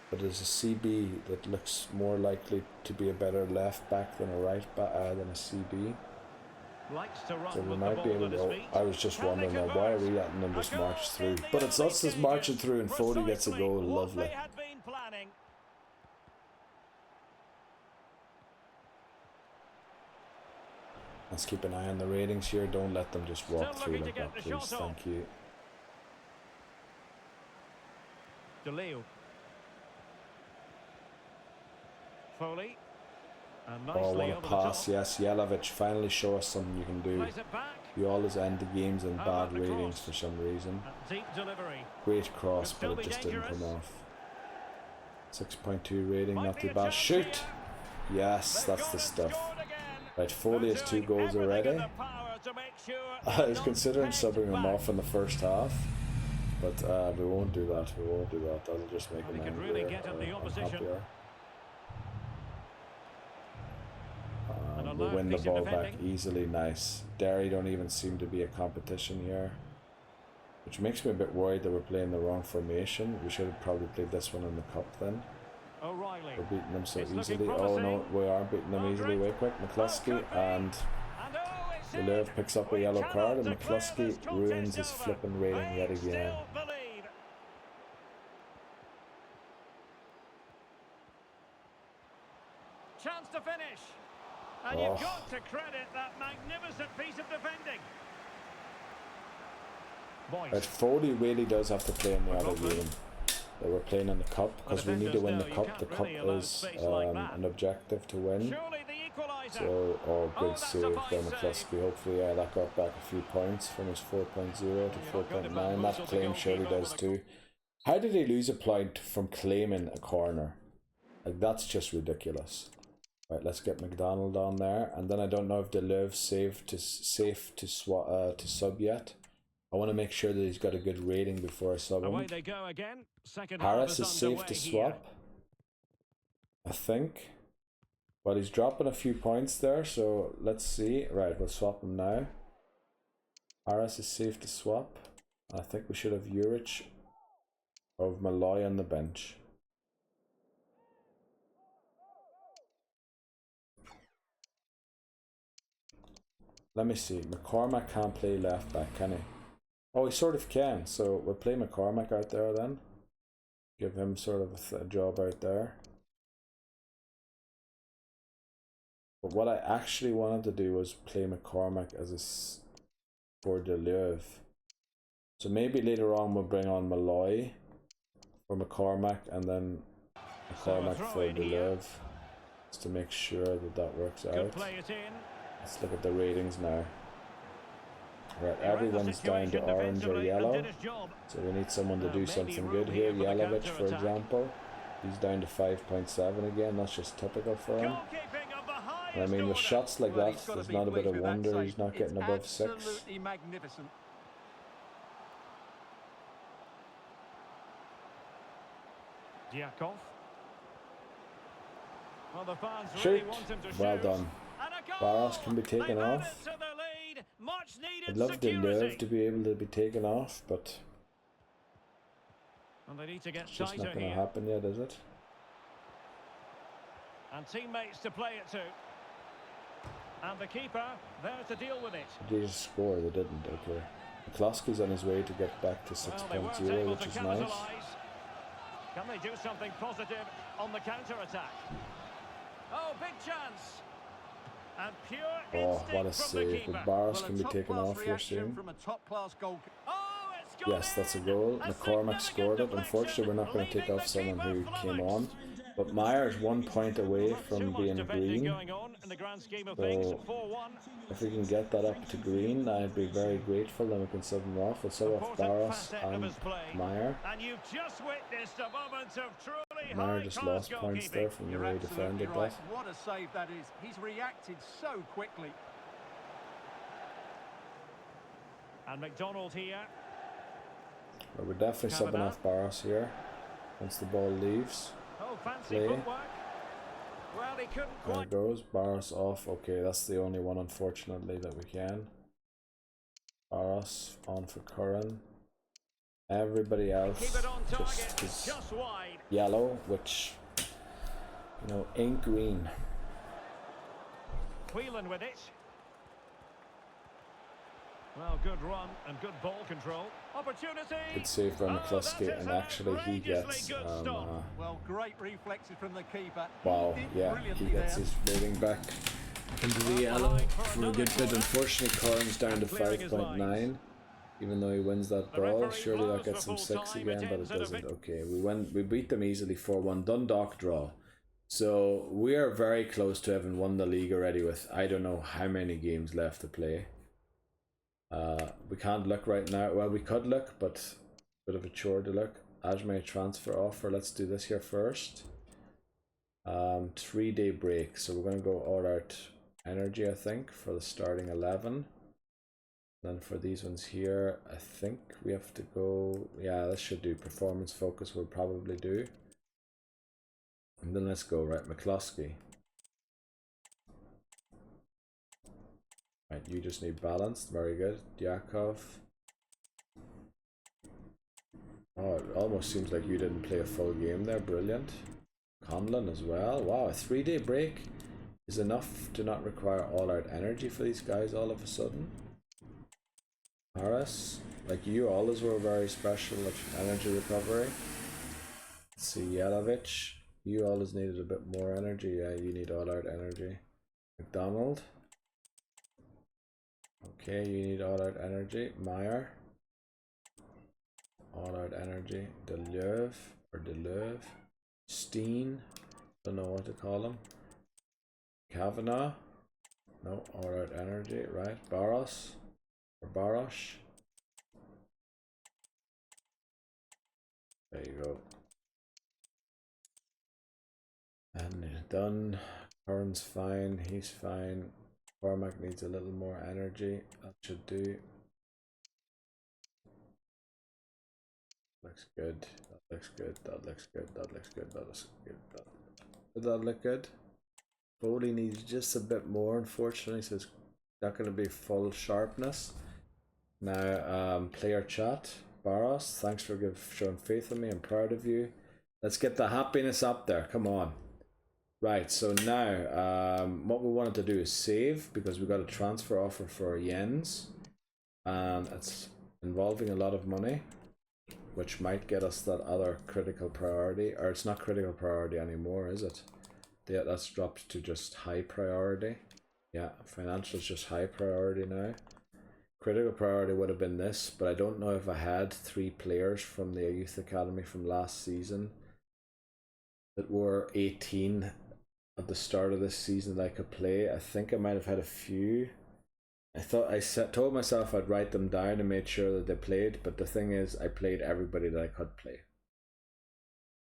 But there's a CB that looks more likely to be a better left back than a right back than a CB. So we might be able to. I was just wondering now, why are we letting them just march through? But it's us just marching through, and Foley gets a goal. Lovely. Let's keep an eye on the ratings here. Don't let them just walk through like that, please. Thank you. DeLeo. Foley. Oh, what a pass, yes. Jelavic, finally show us something you can do. You always end the games in bad ratings for some reason. Great cross, but it just didn't come off. 6.2 rating, not too bad. Shoot! Yes, that's the stuff. Right, Foley has 2 goals already. I was considering subbing him off in the first half, but we won't do that. We won't do that. That'll just make him angrier, unhappier. We'll win the ball back easily. Nice. Derry don't even seem to be a competition here, which makes me a bit worried that we're playing the wrong formation. We should have probably played this one in the cup then. We're beating them so easily. Oh no, we are beating them easily. Way quick. McCluskey, and Lelev picks up a yellow card, and McCluskey ruins his flipping rating yet again. Chance to finish. And you've got to credit that magnificent piece of defending. But Foley really does have to play in the other game that we're playing in the cup, because we need to win the cup. The cup is an objective to win. So, oh, good save by McCluskey. Hopefully, yeah, that got back a few points from his 4.0 to 4.9. That claim surely does too. How did he lose a point from claiming a corner? Like, that's just ridiculous. Right, let's get McDonald on there, and then I don't know if Deleuve's safe to sub yet. I want to make sure that he's got a good rating before I sub him. Away they go again. Harris is safe to swap, I think. But he's dropping a few points there, so let's see. Right, we'll swap him now. Harris is safe to swap. I think we should have Juric of Malloy on the bench. Let me see. McCormack can't play left back, can he? Oh, he sort of can. So we'll play McCormack out there then. Give him sort of a job out there. But what I actually wanted to do was play McCormack as for Deleuve. So maybe later on we'll bring on Malloy for McCormack, and then McCormack for Deleuve, just to make sure that that works out. Let's look at the ratings now. Right, everyone's down to orange or yellow, so we need someone to do something good here. Jelavic, for example, he's down to 5.7 again. That's just typical for him. And I mean, with shots like that, there's not a bit of wonder he's not getting above 6. Absolutely magnificent. Diakov. Well, the fans Shoot! really want him to Well shoot. done. Barros can be taken off. I'd love Deleuve to be able to be taken off, but it's just not going to happen yet, is it? And teammates to play it to. And the keeper there to deal with it. Did they just score? They didn't, okay. McCluskey's on his way to get back to 6.0, which is nice. Can they do something positive on the counter-attack? Oh, big chance. And pure Oh, what a instinct from the save. keeper. But Barros Well, a can be taken top-class off here reaction soon. from a top-class goal. Oh, it's gone Yes, that's a in. goal. A McCormack scored it. significant Unfortunately, we're not going to take deflection, off someone leaving who the came keeper on. flummoxed. But Myers 1 point away Not too from much being defending green. going on in the grand scheme of things. So 4-1. if we can get that up to green, I'd be very grateful. Then we can sub him off. We'll sub off Important Barros facet of and his play. Meyer. And you've just witnessed a moment of truly Meyer just high-class lost points there from the You're way he absolutely defended right. that. What a save that is. He's reacted so quickly. And McDonald here. But we're definitely subbing Kavanagh. off Barros here once the ball leaves. Oh, fancy Play. footwork. Well, he couldn't There quite. it goes. Barros off. Okay, that's the only one, unfortunately, that we can. Barros on for Curran. Everybody else Keep it on target. just is Just wide. yellow, which, you know, ain't green. Whelan with it. Well, good run and good ball control. Opportunity. Good save by Oh, McCluskey, that is and an actually he gets outrageously good stop. Well, great reflexes from the keeper. wow, He did yeah, he brilliantly gets there. his rating back into the yellow for a good bit. Unfortunately, Curran's down to 5.9, even though he wins that The brawl. referee Surely that blows gets for him full 6 time. again, It but it ends at a doesn't. bit- Okay, we beat them easily 4-1. Dundalk draw. So we are very close to having won the league already with I don't know how many games left to play. We can't look right now. Well, we could look, but bit of a chore to look. Ajmer transfer offer. Let's do this here first. 3-day break. So we're going to go all out energy, I think, for the starting 11. Then for these ones here, I think we have to go. Yeah, this should do. Performance focus will probably do. And then let's go, right, McCluskey. Right, you just need balanced. Very good. Yakov. Oh, it almost seems like you didn't play a full game there. Brilliant. Conlon as well. Wow, a 3-day break is enough to not require all-out energy for these guys all of a sudden. Harris, like you always were very special at energy recovery. Let's see, Yelovich. You always needed a bit more energy. Yeah, you need all-out energy. McDonald. Okay, you need all-out energy. Meyer. All-out energy. Deleuve. Steen. Don't know what to call him. Kavanagh. No, all-out energy. Right. Barros. Or Barosh. There you go. And done. Curran's fine. He's fine. Cormac needs a little more energy. That should do. Looks good. That looks good. That looks good. That looks good. That looks good. Did that look good? Foley needs just a bit more, unfortunately, so it's not going to be full sharpness. Now, player chat. Barros, thanks for showing faith in me. I'm proud of you. Let's get the happiness up there. Come on. Right, so now what we wanted to do is save because we got a transfer offer for Jens. And it's involving a lot of money, which might get us that other critical priority. Or it's not critical priority anymore, is it? Yeah, that's dropped to just high priority. Yeah, financial is just high priority now. Critical priority would have been this, but I don't know if I had 3 players from the youth academy from last season that were 18 at the start of this season that I could play. I think I might have had a few. Told myself I'd write them down and made sure that they played, but the thing is I played everybody that I could play.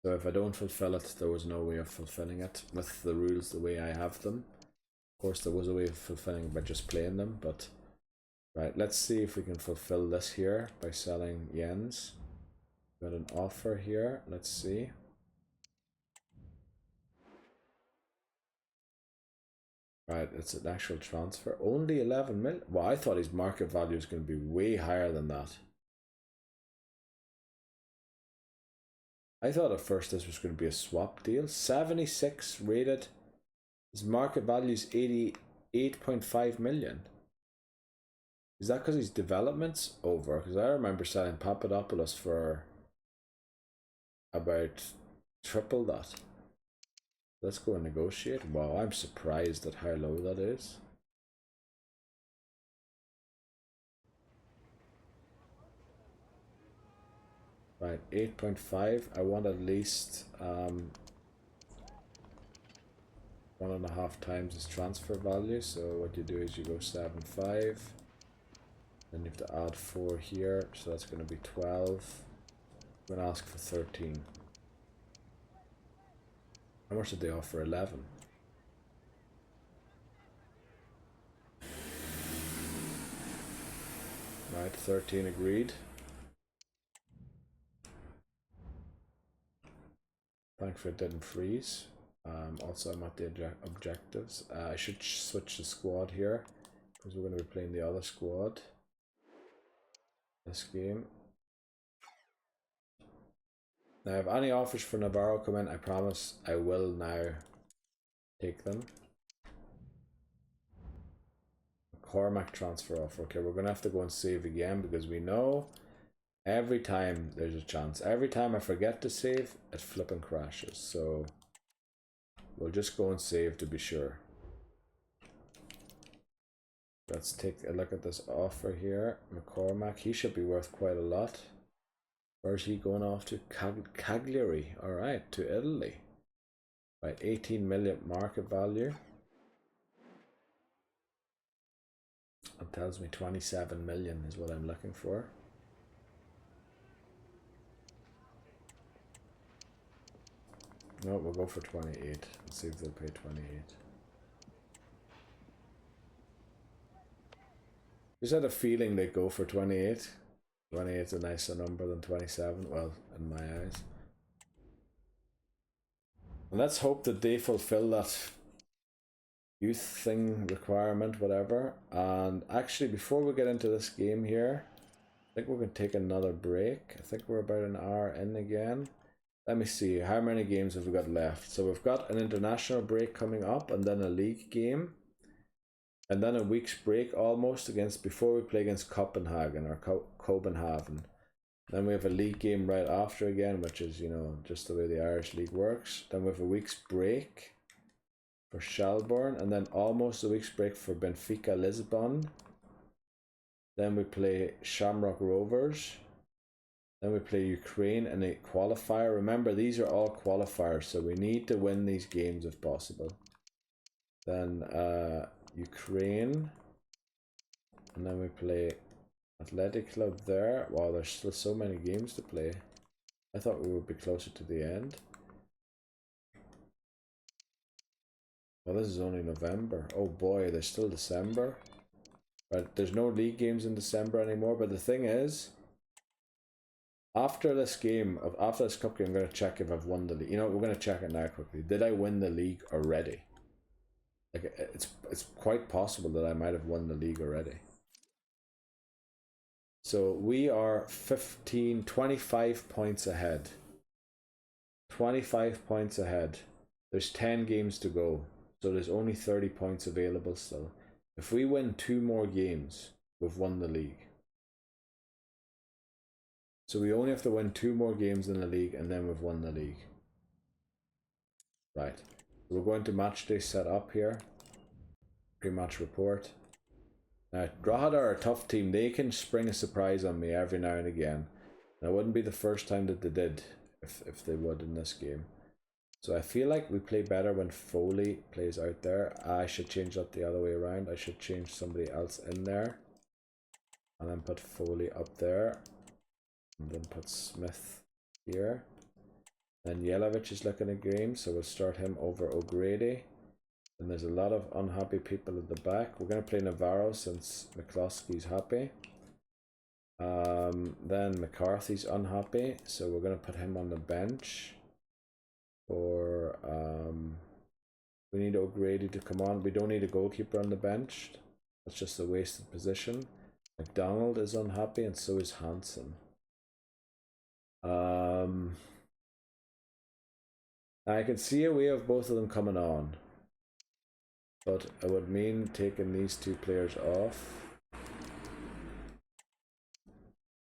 So if I don't fulfill it, there was no way of fulfilling it with the rules the way I have them. Of course there was a way of fulfilling it by just playing them, but right, let's see if we can fulfill this here by selling Jens. Got an offer here, let's see. Right, it's an actual transfer. Only 11 million. Well, I thought his market value was going to be way higher than that. I thought at first this was going to be a swap deal. 76 rated. His market value is 88.5 million. Is that because his development's over? Because I remember selling Papadopoulos for about triple that. Let's go and negotiate. Wow, I'm surprised at how low that is. Right, 8.5. I want at least 1.5 times his transfer value. So what you do is you go 7.5. Then you have to add 4 here, so that's going to be 12. I'm going to ask for 13. How much did they offer? 11. Right, 13 agreed. Thankfully it didn't freeze. Also I'm at the objectives. I should switch the squad here because we're going to be playing the other squad this game. Now if any offers for Navarro come in, I promise I will now take them. Cormac transfer offer. Okay, we're going to have to go and save again because we know every time there's a chance. Every time I forget to save, it flipping crashes. So we'll just go and save to be sure. Let's take a look at this offer here. McCormack, he should be worth quite a lot. Where's he going off to? Cagliari. Alright, to Italy. Right, 18 million market value. It tells me 27 million is what I'm looking for. No, we'll go for 28. Let's see if they'll pay 28. Just had a feeling they'd go for 28. 28 is a nicer number than 27, well, in my eyes. And let's hope that they fulfill that youth thing requirement, whatever. And actually, before we get into this game here, I think we're going to take another break. I think we're about an hour in again. Let me see, how many games have we got left? So we've got an international break coming up, and then a league game, and then a week's break almost before we play against Copenhagen or Copenhagen. Then we have a league game right after again, which is, you know, just the way the Irish league works. Then we have a week's break for Shelbourne, and then almost a week's break for Benfica Lisbon. Then we play Shamrock Rovers. Then we play Ukraine in a qualifier. Remember, these are all qualifiers, so we need to win these games if possible. Then Ukraine. And then we play Athletic Club there. Wow, there's still so many games to play. I thought we would be closer to the end. Well, this is only November. Oh boy, there's still December. But there's no league games in December anymore. But the thing is, after this game, after this cup game, I'm going to check if I've won the league. You know, we're going to check it now quickly. Did I win the league already? Like, it's quite possible that I might have won the league already. So we are 25 points ahead. 25 points ahead. There's 10 games to go. So there's only 30 points available still. If we win 2 more games, we've won the league. So we only have to win 2 more games in the league, and then we've won the league. Right. We're going to match day set up here. Pre-match report. Now, Drogheda are a tough team. They can spring a surprise on me every now and again. And it wouldn't be the first time that they did, if they would in this game. So I feel like we play better when Foley plays out there. I should change that the other way around. I should change somebody else in there. And then put Foley up there. And then put Smith here. Then Jelavic is looking at game, so we'll start him over O'Grady. And there's a lot of unhappy people at the back. We're going to play Navarro since McCloskey's happy. Then McCarthy's unhappy, so we're going to put him on the bench. For we need O'Grady to come on. We don't need a goalkeeper on the bench. That's just a wasted position. McDonald is unhappy, and so is Hansen. I can see a way of both of them coming on, but it would mean taking these 2 players off.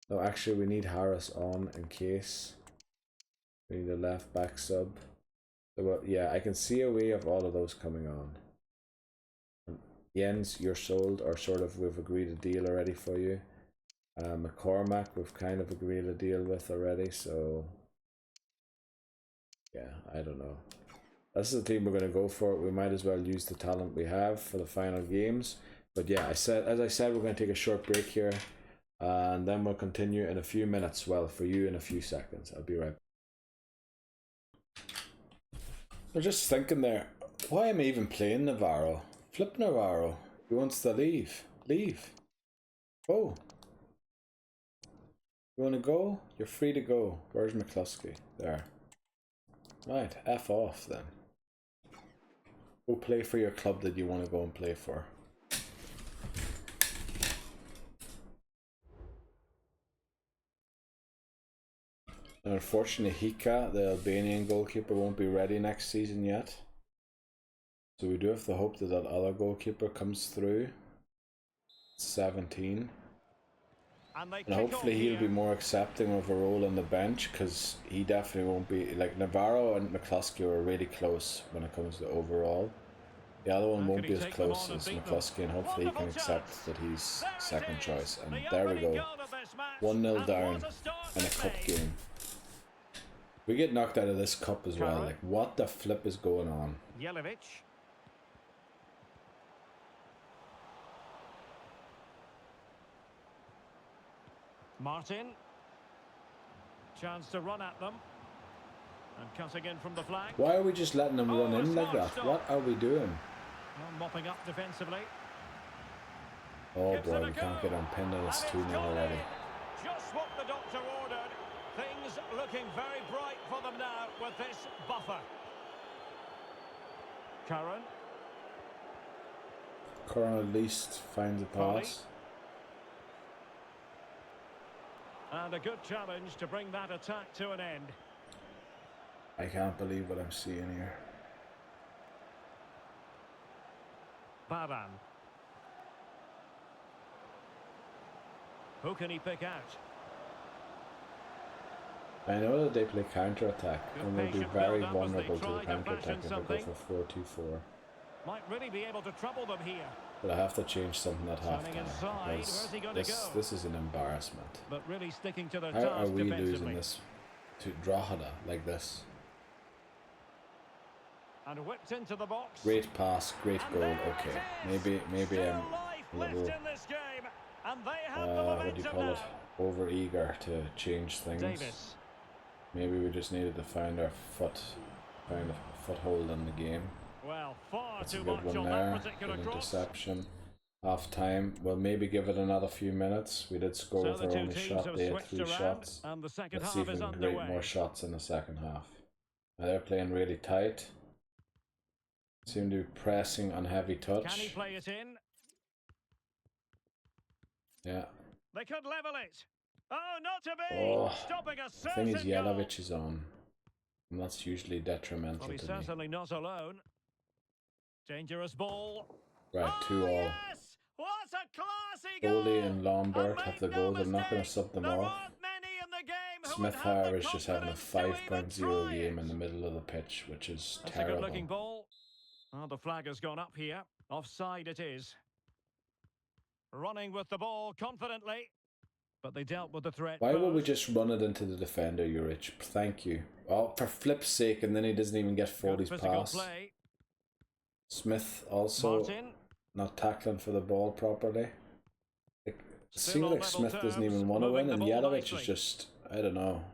No, actually we need Harris on in case. We need a left back sub. So, well, yeah, I can see a way of all of those coming on. Jens, you're sold, or sort of we've agreed a deal already for you. McCormack, we've kind of agreed a deal with already, so yeah, I don't know. This is the team we're going to go for. We might as well use the talent we have for the final games. But yeah, as I said, we're going to take a short break here, and then we'll continue in a few minutes. Well, for you in a few seconds. I'll be right back. I'm just thinking there, why am I even playing Navarro? Flip Navarro. He wants to leave. Leave. Oh. You want to go? You're free to go. Where's McCluskey? There. Right, F off then. Go play for your club that you want to go and play for. And unfortunately, Hika, the Albanian goalkeeper, won't be ready next season yet. So we do have to hope that that other goalkeeper comes through. 17. And hopefully he'll be more accepting of a role on the bench, because he definitely won't be, like Navarro and McCluskey are really close when it comes to overall. The other one won't be as close as McCluskey, and hopefully he can accept that he's second choice. And there we go. 1-0 down in a cup game. We get knocked out of this cup as well. Like, what the flip is going on? Jelic. Martin. Chance to run at them. And cutting in from the flank. Why are we just letting them run in like that? What are we doing? Well, mopping up defensively. Oh boy, we can't get on Pinnacle. It's 2-0 already. Just what the doctor ordered. Things looking very bright for them now with this buffer. Curran. Curran at least finds a pass. And a good challenge to bring that attack to an end. I can't believe what I'm seeing here. Baran. Who can he pick out? I know that they play counter-attack, and they'll be very vulnerable to the counter-attack if they go for 4-2-4. Might really be able to trouble them here. But I have to change something at half-time, because this is an embarrassment. But really sticking to their How are task we defensively. losing this to Drahada like this? And whipped into the box. Great pass, great goal. Okay, maybe I'm a little what do you call it? Over eager to change things. Davis. Maybe we just needed to find a foothold in the game. Well, far That's a too good much one on there. that particular Good cross. interception. Half time. We'll maybe give it another few minutes. We did score So with the our two only teams shot. have They had switched 3 around, shots. and the second Let's see if half we is can create underway. more shots in the second half. Now they're playing really tight. Seem to be pressing on heavy touch. Can he play it in? Yeah. They could level it. Oh, not to be. Oh, Stopping a the certain thing is, goal. Jelic is on. And that's usually detrimental Well, he's to me. certainly not alone. Dangerous ball. Right, 2-all. Yes! What a classy goal! Foley and Lombard have the goals. I'm not going to sub them off. Smith, however, is just having a 5.0 game in the middle of the pitch, which is That's terrible. a good-looking ball. Oh, the flag has gone up here. Offside it is. Running with the ball confidently, but they dealt with the threat. Why will we first. just run it into the defender, Juric? Thank you. Oh, for flip's sake, and then he doesn't even get Good Foley's physical pass. play. Smith also Martin. not tackling for the ball properly. It Still seems on like level Smith doesn't terms, even want to moving win, the and ball Jelic nicely. is just, I don't know.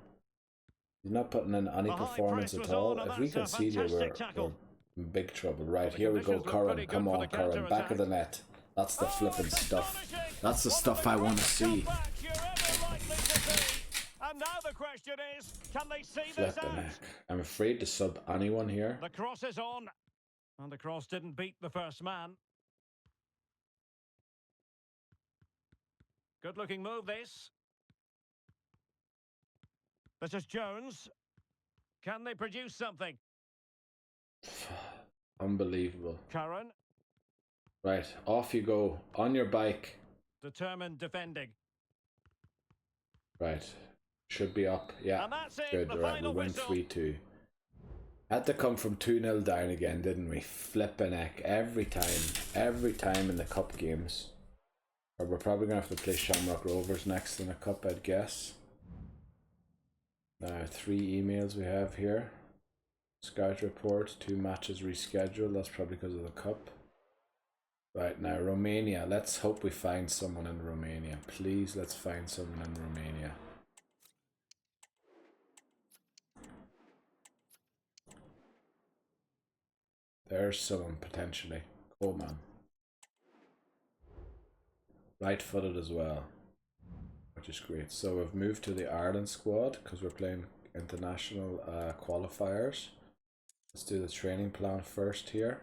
He's not putting in any The high performance press at was all. on, and If we that's a concede here, fantastic we're tackle. in big trouble. Right, The here we go, conditions look Curran. pretty Come good for on, the Curran. Back counter-attack. of the net. That's the flipping stuff. Astonishing. That's the One stuff of I the want to best see. comebacks you're ever likely to see. And now the question is, can they see this Flipping out? heck. I'm afraid to sub anyone here. The cross is on. And the cross didn't beat the first man. Good-looking move, this. This is Jones. Can they produce something? Unbelievable. Curran, Right, off you go. On your bike. determined defending. Right. Should be up. Yeah. And that's it, Good. the Right, we final win whistle. 3-2. Had to come from 2-0 down again, didn't we? Flipping heck. Every time in the cup games. Or we're probably going to have to play Shamrock Rovers next in the cup, I'd guess. Now, 3 emails we have here. Scout report, 2 matches rescheduled. That's probably because of the cup. Right, now Romania. Let's hope we find someone in Romania. Please, let's find someone in Romania. There's someone potentially. Coleman. Right-footed as well, which is great. So we've moved to the Ireland squad because we're playing international qualifiers. Let's do the training plan first here.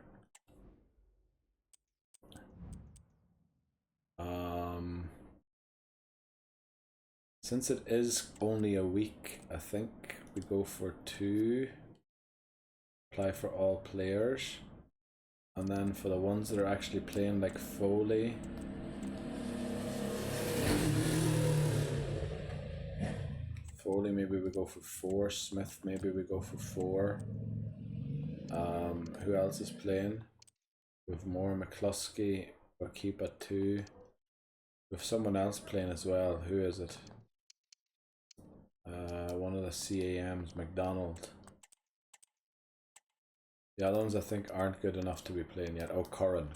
Since it is only a week, I think we go for 2. Apply for all players. And then for the ones that are actually playing, like Foley. Foley, maybe we go for 4. Smith, maybe we go for 4. Who else is playing? With more McCluskey, we'll keep at 2. With someone else playing as well. Who is it? One of the CAMs, McDonald. The other ones I think aren't good enough to be playing yet. Oh, Curran.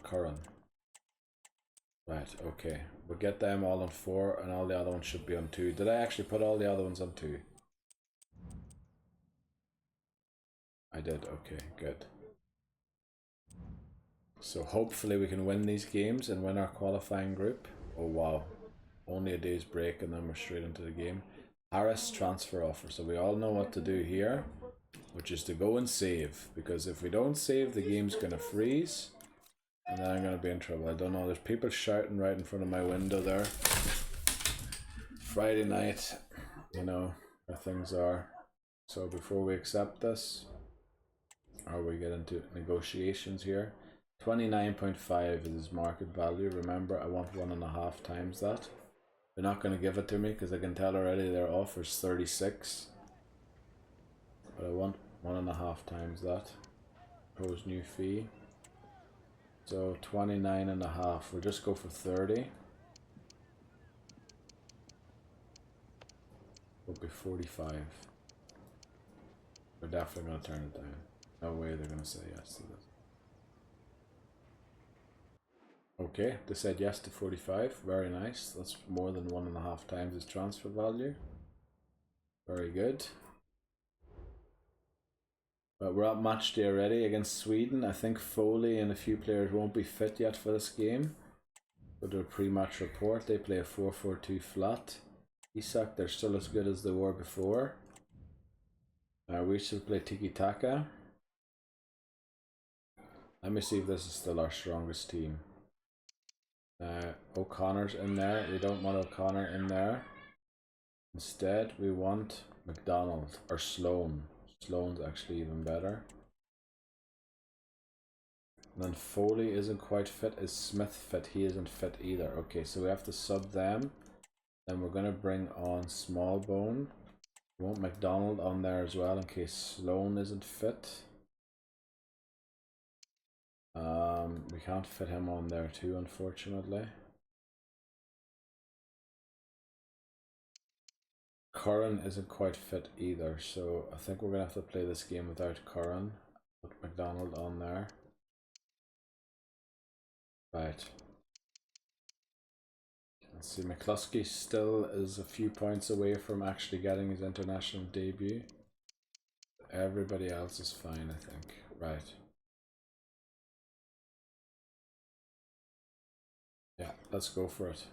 Right, okay. We'll get them all on 4 and all the other ones should be on 2. Did I actually put all the other ones on 2? I did, okay, good. So hopefully we can win these games and win our qualifying group. Oh wow, only a day's break and then we're straight into the game. Harris transfer offer, so we all know what to do here, which is to go and save, because if we don't save the game's gonna freeze and then I'm gonna be in trouble. I don't know, there's people shouting right in front of my window there. Friday night, you know how things are. So before we accept this, or we get into negotiations here, 29.5 is his market value. Remember, I want 1.5 times that. They're not going to give it to me because I can tell already their offer's 36. But I want 1.5 times that. Propose new fee. So 29.5. We'll just go for 30. Would be 45. We're definitely going to turn it down. No way they're going to say yes to this. Okay, they said yes to 45. Very nice. That's more than 1.5 times his transfer value. Very good. But we're at match day already against Sweden. I think Foley and a few players won't be fit yet for this game. But their pre-match report, they play a 4-4-2 flat. Isak, they're still as good as they were before. We should play tiki-taka. Let me see if this is still our strongest team. O'Connor's in there. We don't want O'Connor in there. Instead, we want McDonald or Sloan. Sloan's actually even better. And then Foley isn't quite fit. Is Smith fit? He isn't fit either. Okay, so we have to sub them. Then we're gonna bring on Smallbone. We want McDonald on there as well in case Sloan isn't fit. We can't fit him on there too, unfortunately. Curran isn't quite fit either, so I think we're gonna have to play this game without Curran. Put McDonald on there. Right. Let's see, McCluskey still is a few points away from actually getting his international debut. Everybody else is fine, I think. Right. Yeah, let's go for it.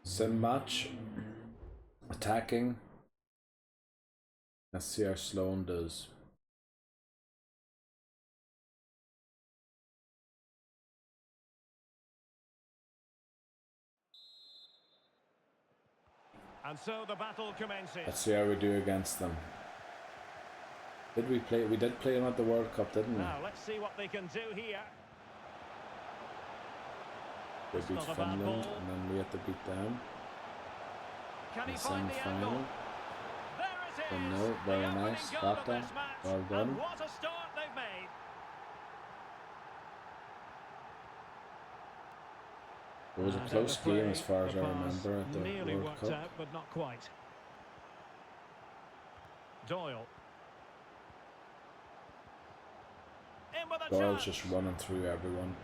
Sim match. Attacking. Let's see how Sloan does. And so the battle commences. Let's see how we do against them. Did we play? We did play them at the World Cup, didn't we? Now let's see what they can do here. They beat Finland, and then we had to beat them. Can he In find the angle? semi-final. There it And is. no, very The opening nice. goal Got of that. this match. Well done. And what a start they've made. It was a And close in the game play, as far as the I pass remember at the nearly World worked Cup. out, but not quite. Doyle. In with a Doyle's chance. just running through everyone.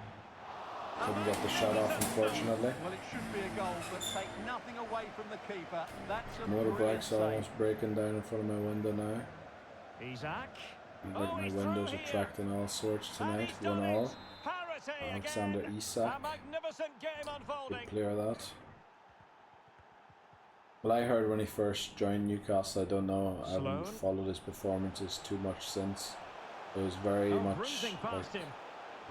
Couldn't get the shot off, unfortunately. Well, it should be a goal, but take nothing away from the keeper. That's a Motorbike's brilliant save. almost breaking down in front of my window now. Isaac. Like my he's windows through here. attracting all sorts And tonight. he's done 1-all. it. Parity Alexander again. Isak. A magnificent game unfolding. Good player that. Well, I heard when he first joined Newcastle, I don't know, I haven't Sloan. followed his performances too much since. It was very Oh, much bruising like past him.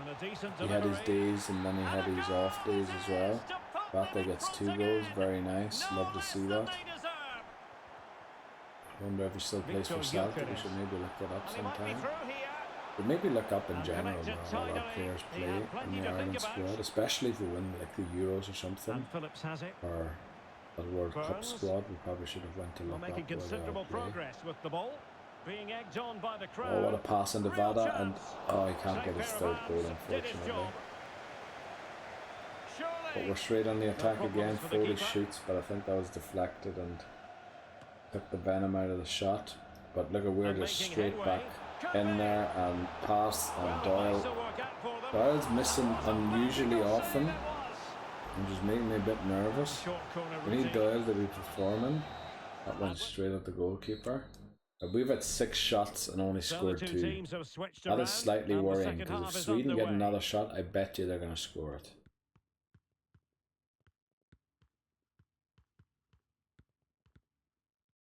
And a decent he had his delivery. days and then he had his off days as well. Vata gets 2 goals, very nice, love to see that. I wonder if he still plays for Celtic, we should maybe look that up sometime. But maybe look up in general where all our players play in the Ireland squad, especially if we win like the Euros or something, And Phillips has it. or the World Cup Burns. squad. We probably should have went to We're look up making where they all considerable play. progress with the ball. Being egged on by the crowd. Oh, what a pass into Real Vada, and chance. oh, he can't Safe get his pair third of goal, hands. Did his unfortunately. job. But Surely. we're straight on the attack problems again. for the Foley keeper. shoots, but I think that was deflected and took the venom out of the shot. But look at we're And just making straight headway. back Could in be. there and pass, Well, and the pace will Doyle. work out for them. Doyle's missing What a unusually magical often, save it was. and just making me a bit nervous. Short corner We need routine. Doyle to be performing. That went straight at the goalkeeper. We've had 6 shots and only So scored the two 2. teams have switched That around, is slightly and the worrying second because half if is Sweden get underway. another shot, I bet you they're going to score it.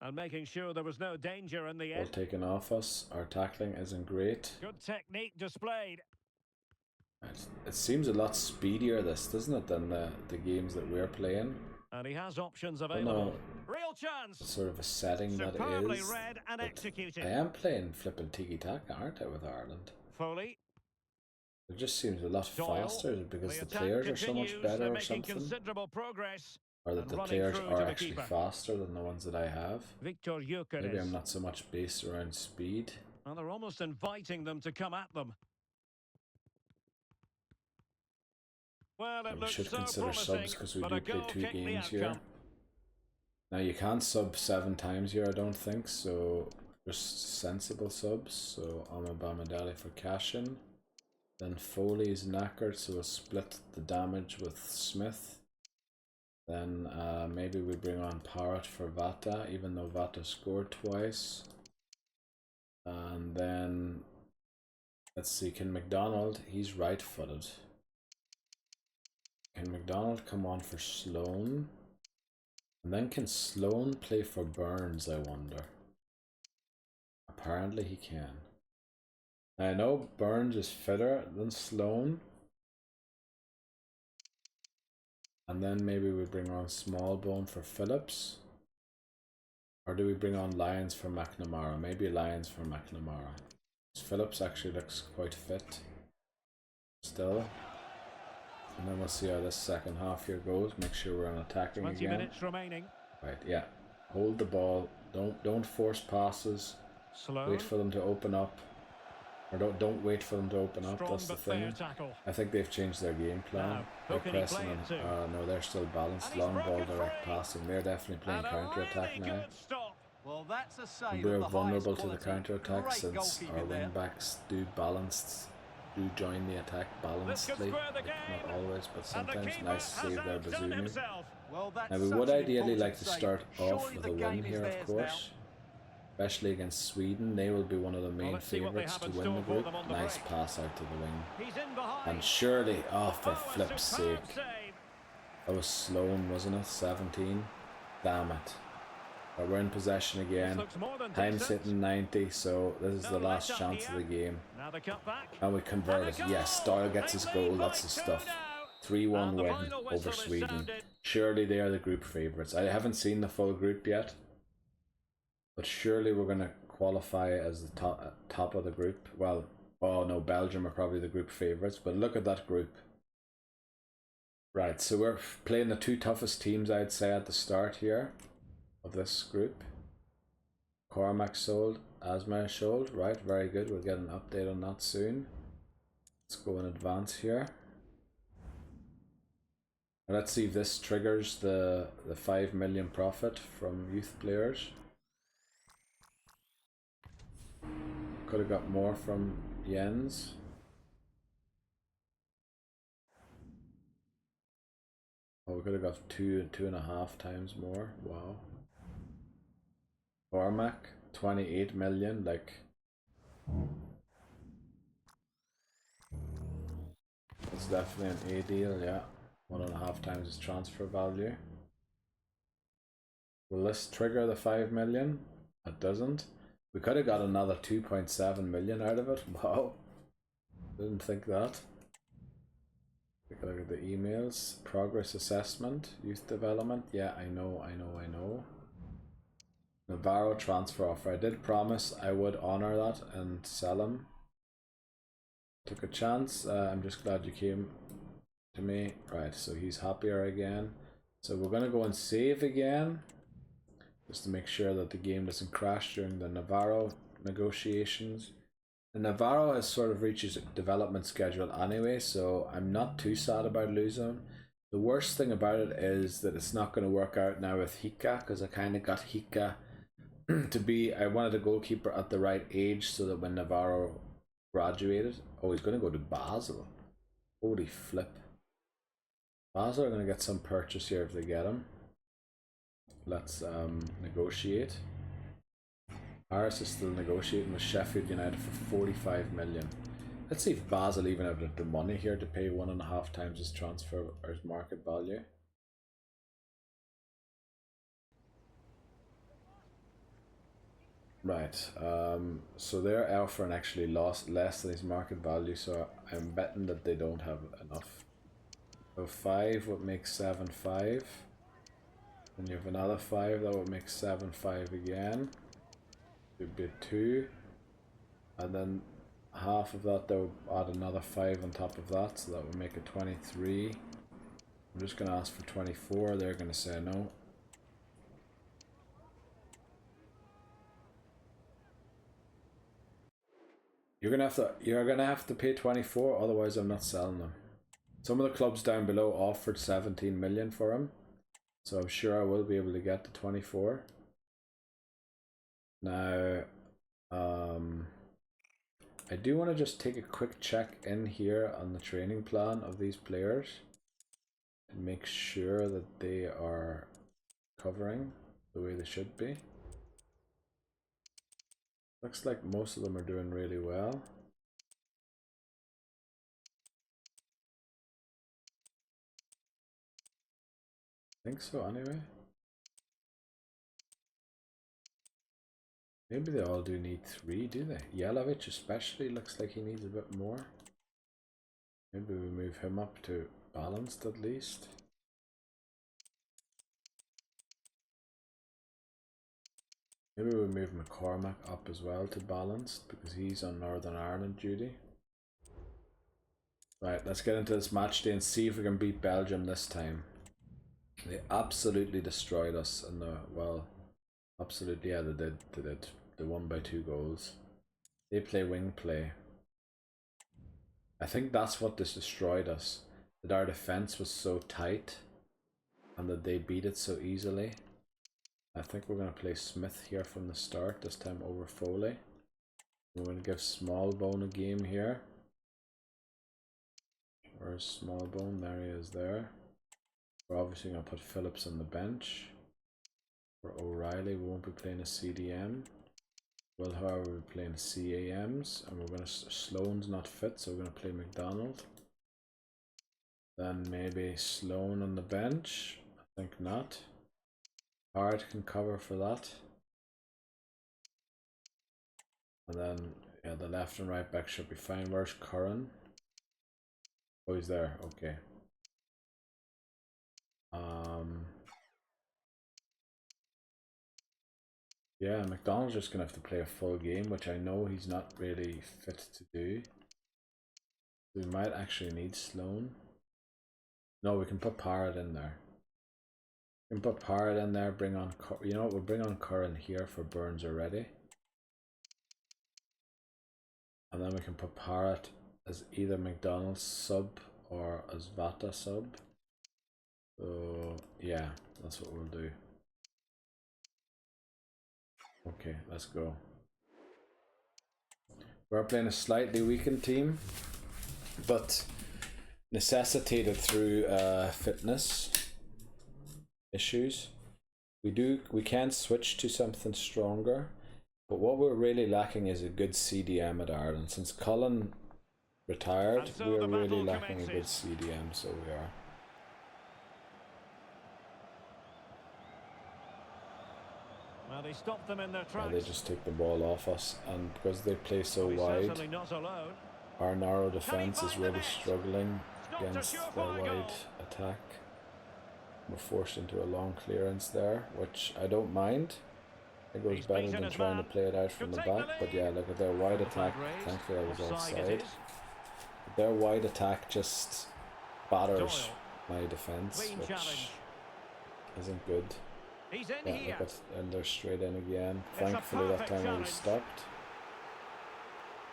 And making sure there was no danger in the Ball end. taken off us. Our tackling isn't great. Good technique displayed. It seems a lot speedier, this, doesn't it, than the games that we're playing? And he has options I don't available. know Real chance. sort of a setting that Superbly is. read and but executed. I am playing flipping tiki-taka, aren't I, with Ireland? Foley. It just seems a lot Doyle. faster because the attack players are so much continues. better They're or making something. considerable progress. Or that and the running players through are to the actually keeper. faster than the ones that I have. Victor Gyökeres. Maybe I'm not so much based around speed. And they're almost inviting them to come at them. Well, it We looks should so consider promising, subs because we but do a play goal 2 kicked the games here. outcome. Now you can't sub 7 times here, I don't think, so just sensible subs. So Amabamidali for Cashin. Then Foley is knackered, so we'll split the damage with Smith. Then maybe we bring on Parrott for Vata, even though Vata scored twice. And then let's see, can McDonald, he's right-footed. Can McDonald come on for Sloan? And then can Sloan play for Burns, I wonder? Apparently he can. I know Burns is fitter than Sloan. And then maybe we bring on Smallbone for Phillips. Or do we bring on Lyons for McNamara? Maybe Lyons for McNamara. Phillips actually looks quite fit still. And then we'll see how this second half here goes. Make sure we're on attacking 20 again. minutes remaining. Right, yeah. Hold the ball. Don't force passes. Slow. Wait for them to open up. Or don't wait for them to open up. Strong That's the but fair thing. tackle. I think they've changed their game plan. Now, who They're can he pressing play and it to? no, they're still balanced. And he's Long ball, broken direct free. passing. They're definitely playing And a counter attack really now. good stop. Well, that's a save And of we're the vulnerable highest to the quality. counter attack Great since our goalkeeping there. wing backs do join the attack This balancedly. could square the Like, game. not always, but And the sometimes. keeper Nice has save there, outdone Bazumi. himself. Well, that's Now we such would an ideally important like to save. start off Surely with the a game win is here, of theirs now. course. Especially against Sweden, they will be one of the main let's see what they favourites have to in win store the for group. them on the Nice break. pass out to the wing. He's in behind. And surely, oh, for a flip's superb sake. save. That was Sloan, wasn't it? 17. Damn it. But we're in possession This again. looks more than Time's decent. hitting 90, so this is No the last let-up chance of here. the game. Now the cut back. And we convert it. And a Yes, goal. Doyle gets his They goal. lead That's by the 2 stuff. now. 3-1 And the win final over whistle is Sweden. sounded. Surely they are the group favourites. I haven't seen the full group yet. But surely we're going to qualify as the top of the group. Well, oh no, Belgium are probably the group favourites. But look at that group. Right, so we're playing the 2 toughest teams, I'd say, at the start here of this group. Cormac sold. Asma sold. Right, very good. We'll get an update on that soon. Let's go in advance here. Let's see if this triggers the 5 million profit from youth players. Could have got more from Jens. Oh, we could have got 2.5 times more. Wow. Cormac, 28 million. Like, it's definitely an A deal. Yeah, 1.5 times his transfer value. Will this trigger the 5 million? It doesn't. We could have got another 2.7 million out of it. Wow. Didn't think that. Take a look at the emails. Progress assessment. Youth development. Yeah, I know. Navarro transfer offer. I did promise I would honor that and sell him. Took a chance. I'm just glad you came to me. Right, so he's happier again. So we're going to go and save again, just to make sure that the game doesn't crash during the Navarro negotiations. And Navarro has sort of reached his development schedule anyway, so I'm not too sad about losing him. The worst thing about it is that it's not going to work out now with Hika, because I kind of got Hika to be, I wanted a goalkeeper at the right age so that when Navarro graduated, oh, he's going to go to Basel. Holy flip. Basel are going to get some purchase here if they get him. Let's negotiate. Harris is still negotiating with Sheffield United for 45 million. Let's see if Basel even have the money here to pay 1.5 times his transfer or his market value. Right, so they're offering actually lost less than his market value, so I'm betting that they don't have enough. So 5 would make 7.5. Then you have another 5, that would make 7.5 again. Would be 2, and then half of that, they would add another 5 on top of that, so that would make it 23. I'm just going to ask for 24. They're going to say no. You're gonna have to pay 24, otherwise I'm not selling them. Some of the clubs down below offered 17 million for him, so I'm sure I will be able to get to 24. Now, I do want to just take a quick check in here on the training plan of these players and make sure that they are covering the way they should be. Looks like most of them are doing really well. I think so anyway. Maybe they all do need 3, do they? Yelovich especially looks like he needs a bit more. Maybe we move him up to balanced at least. Maybe we move McCormack up as well to balanced because he's on Northern Ireland duty. Right, let's get into this match day and see if we can beat Belgium this time. They absolutely destroyed us in the, well, absolutely, yeah, they did. They won by 2 goals. They play wing play. I think that's what destroyed us. That our defense was so tight and that they beat it so easily. I think we're going to play Smith here from the start, this time over Foley. We're going to give Smallbone a game here. Where's Smallbone? There he is there. We're obviously going to put Phillips on the bench. For O'Reilly, we won't be playing a CDM. Well, however, we're playing CAMs, and we're going to, Sloan's not fit, so we're going to play McDonald. Then maybe Sloan on the bench. I think not. Hart can cover for that. And then, yeah, the left and right back should be fine. Where's Curran? Oh, he's there. Okay. Yeah, McDonald's just gonna have to play a full game, which I know he's not really fit to do. We might actually need Sloan. No, we can put Parrott in there. We can put Parrot in there, bring on... You know what, we'll bring on Curran here for Burns already. And then we can put Parrot as either McDonald's sub or as Vata sub. So, yeah, that's what we'll do. Okay, let's go. We're playing a slightly weakened team, but necessitated through fitness issues. We can switch to something stronger, but what we're really lacking is a good CDM at Ireland. Since Cullen retired, So we're the really battle lacking a good commences. CDM, so we are. Well, they stopped them in their Yeah, tracks. they just take the ball off us, and because they play so He's wide, certainly not alone. our narrow defense is find the really net? struggling Stopped a against their surefire wide goal. attack. We're forced into a long clearance there, which I don't mind. It goes He's better beaten than his trying to man. play it out from Could the take the back. But lead. yeah, look at their wide The flag attack. raised. Thankfully, I was Offside it offside. is. Their wide attack just batters Doyle. my defense, Clean which challenge. isn't good. He's in Yeah, here. look at, and they're straight in again. It's a Thankfully, that perfect time I challenge. was stopped.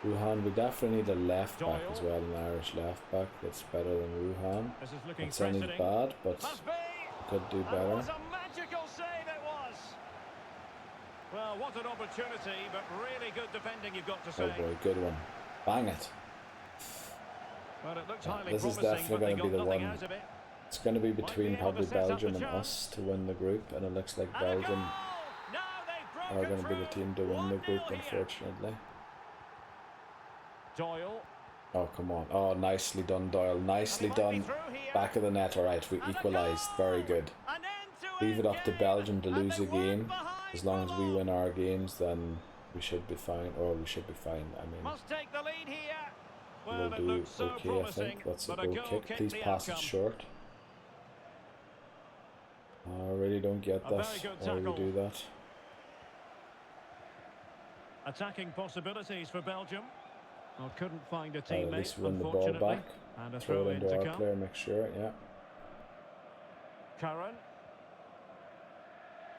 Wuhan, we definitely need a left back Doyle. as well, an Irish left back that's better than Wuhan. This is looking Not saying he's threatening. bad, but Must be. could do And it better. was a magical save it was. Well, what an opportunity, but really good defending, you've got to say. Oh boy, good one. Bang it. Well, it looks Yeah, highly this is promising, definitely but they gonna be got the nothing one. out of it. It's going to be Might be between able to probably set up Belgium the and chance. us to win the group, and it looks like And a Belgium goal! Now they've are broken going to be the through. team to win the 1-0 group, here. unfortunately. Doyle. Oh, come on. Oh, nicely done, Doyle. Nicely And he might be done. through here. Back of the net. All right, we And a equalised. goal! Very good. An end-to-end Leave it up to game. Belgium to And lose they a won game. behind As long as we the win ball. our games, then we should be fine. Or we should be fine. I mean, Must take the lead here. Well, we'll it do looks so okay, I promising, think. That's a but a goal goal kick. kicked Please the pass it outcome. short. I really don't get A that. very good Why we tackle. do that. Attacking possibilities for Belgium. Well, couldn't find a At teammate, least win the ball unfortunately. back. And a Throw throw it in into to our come. player, make sure, yeah. Curran.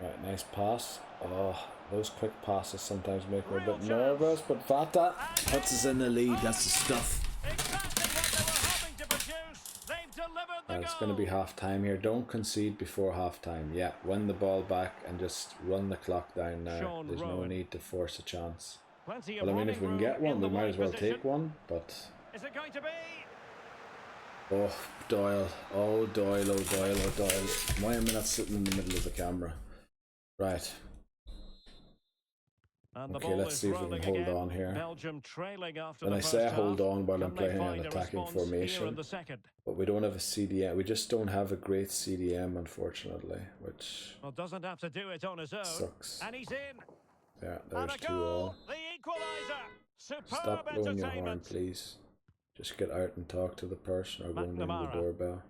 Right, nice pass. Oh, those quick passes sometimes make me a Real bit chance. nervous, but Vata puts us in the lead. That's the stuff. Exactly what they were hoping to produce. They've delivered the It's goal. going to be half time here. Don't concede before half time. Yeah, win the ball back and just run the clock down now. Sean There's no Rowan. need to force a chance. Plenty of Well, I mean, if we running can get room one, in we the might wide as well position. take one, but... Is it going to be? Oh, Doyle. Oh, Doyle, oh, Doyle, oh, Doyle. Why am I not sitting in the middle of the camera? Right. And the Okay, ball let's is see if we can rolling hold again. on here. Belgium trailing after When the I first say half. hold on while I'm Can they playing an find a attacking response here in formation, the second? but we don't have a CDM. We just don't have a great CDM, unfortunately, which Well, doesn't have to do it on his own. sucks. And he's in. Yeah, And there's a 2 goal. all. The equaliser. Superb Stop blowing your horn, entertainment. please. Just get out and talk to the person or go and ring the McNamara. doorbell.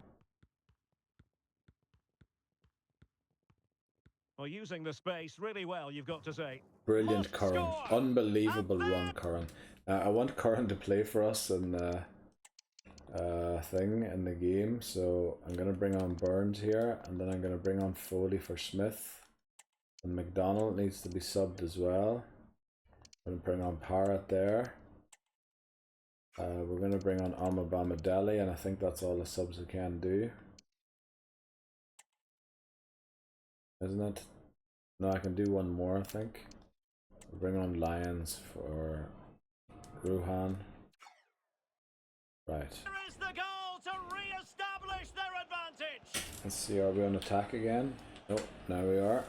Well, using the space really well, you've got to say. Brilliant, Must Curran. score. Unbelievable And run, then- Curran. I want Curran to play for us in the thing in the game, so I'm going to bring on Burns here, and then I'm going to bring on Foley for Smith. And McDonald needs to be subbed as well. I'm going to bring on Parrott there. We're going to bring on Amabama Deli, and I think that's all the subs we can do. Isn't it? No, I can do one more, I think. We'll bring on Lions for Ruhan. Right. There is the goal to re-establish their advantage. Let's see, are we on attack again? Nope, now we are.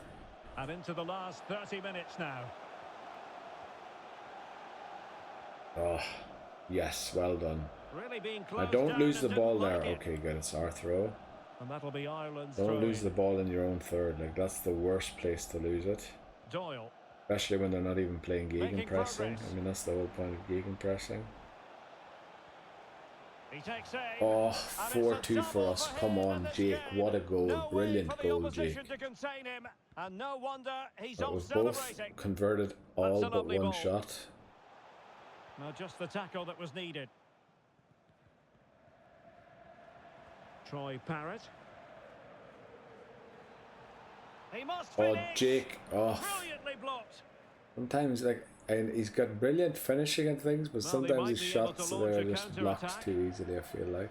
And into the last 30 minutes now. Oh, yes, well done. Really being Now closed don't down lose and the ball didn't there. like it. Okay, good, it's our throw. And that'll be Ireland's Don't throw lose in. the ball in your own third. Like, that's the worst place to lose it. Doyle. Especially when they're not even playing Making gegenpressing. progress. I mean, that's the whole point of gegenpressing. He takes aim. Oh, And it's a 4-2 for double us. for Come him on, in this Jake. game. What a goal. No way Brilliant for the goal, opposition Jake. to contain him. And no wonder he's But off we've both celebrating. converted all That's a but lovely one ball. shot. Now just the tackle that was needed. Troy Parrott. He must Oh, finish. Jake. Oh, Brilliantly blocked. sometimes like, and he's got brilliant finishing and things, but Well, they sometimes might his be able to shots launch are a just blocked counter-attack. too easily, I feel like.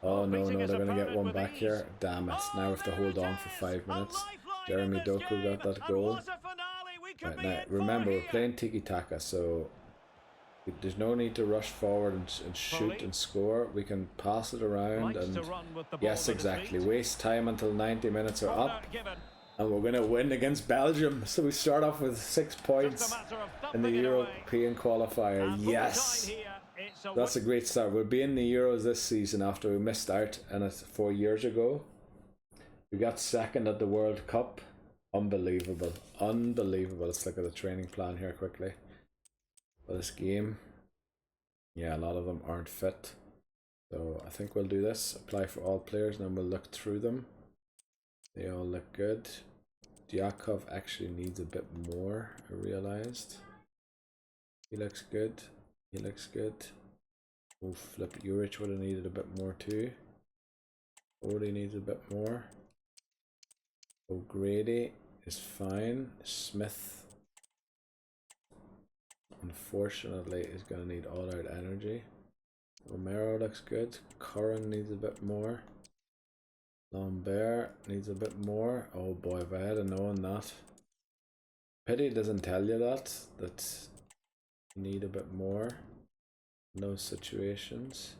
Oh, Oh no, beating no, his they're gonna get opponent one with back ease. here. Damn it, now we have to there hold it on for is. 5 A minutes. lifeline Jeremy in this Doku got game. that And goal. what a finale we could Right, be now, in for remember, we're here. playing tiki-taka, so there's no need to rush forward and shoot and score. We can pass it around Likes and to run with the ball yes, at his exactly. feet. Waste time until 90 minutes are Corner up, given. and we're gonna win against Belgium. So we start off with 6 Just points a matter of in the thumping it away. European qualifier. And Yes, full time here, it's a that's a great start. We'll be in the Euros this season after we missed out in it 4 years ago. We got second at the World Cup. Unbelievable. Unbelievable. Let's look at the training plan here quickly for this game. Yeah, a lot of them aren't fit. So I think we'll do this. Apply for all players and then we'll look through them. They all look good. Diakov actually needs a bit more, I realized. He looks good. He looks good. Oh, flip. Juric would have needed a bit more too. Odie needs a bit more. O'Grady is fine. Smith, unfortunately, is going to need all-out energy. Romero looks good. Curran needs a bit more. Lambert needs a bit more. Oh boy, if I had known that. Pity it doesn't tell you that you need a bit more in those situations.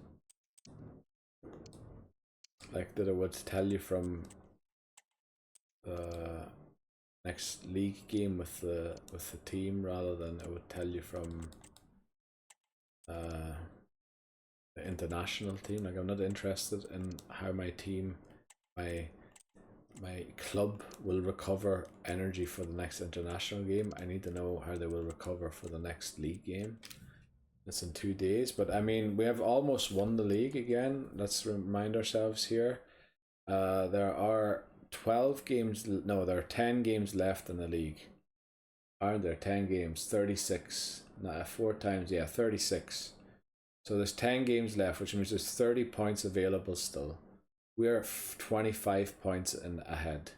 Like that it would tell you from the next league game with the team rather than it would tell you from the international team. Like I'm not interested in how my team, my club will recover energy for the next international game. I need to know how they will recover for the next league game. It's in 2 days, but I mean we have almost won the league again. Let's remind ourselves here. There are 12 games, no, there are 10 games left in the league. Aren't there? 10 games, 36. Nah, 4 times, yeah, 36. So there's 10 games left, which means there's 30 points available still. We're 25 points in ahead.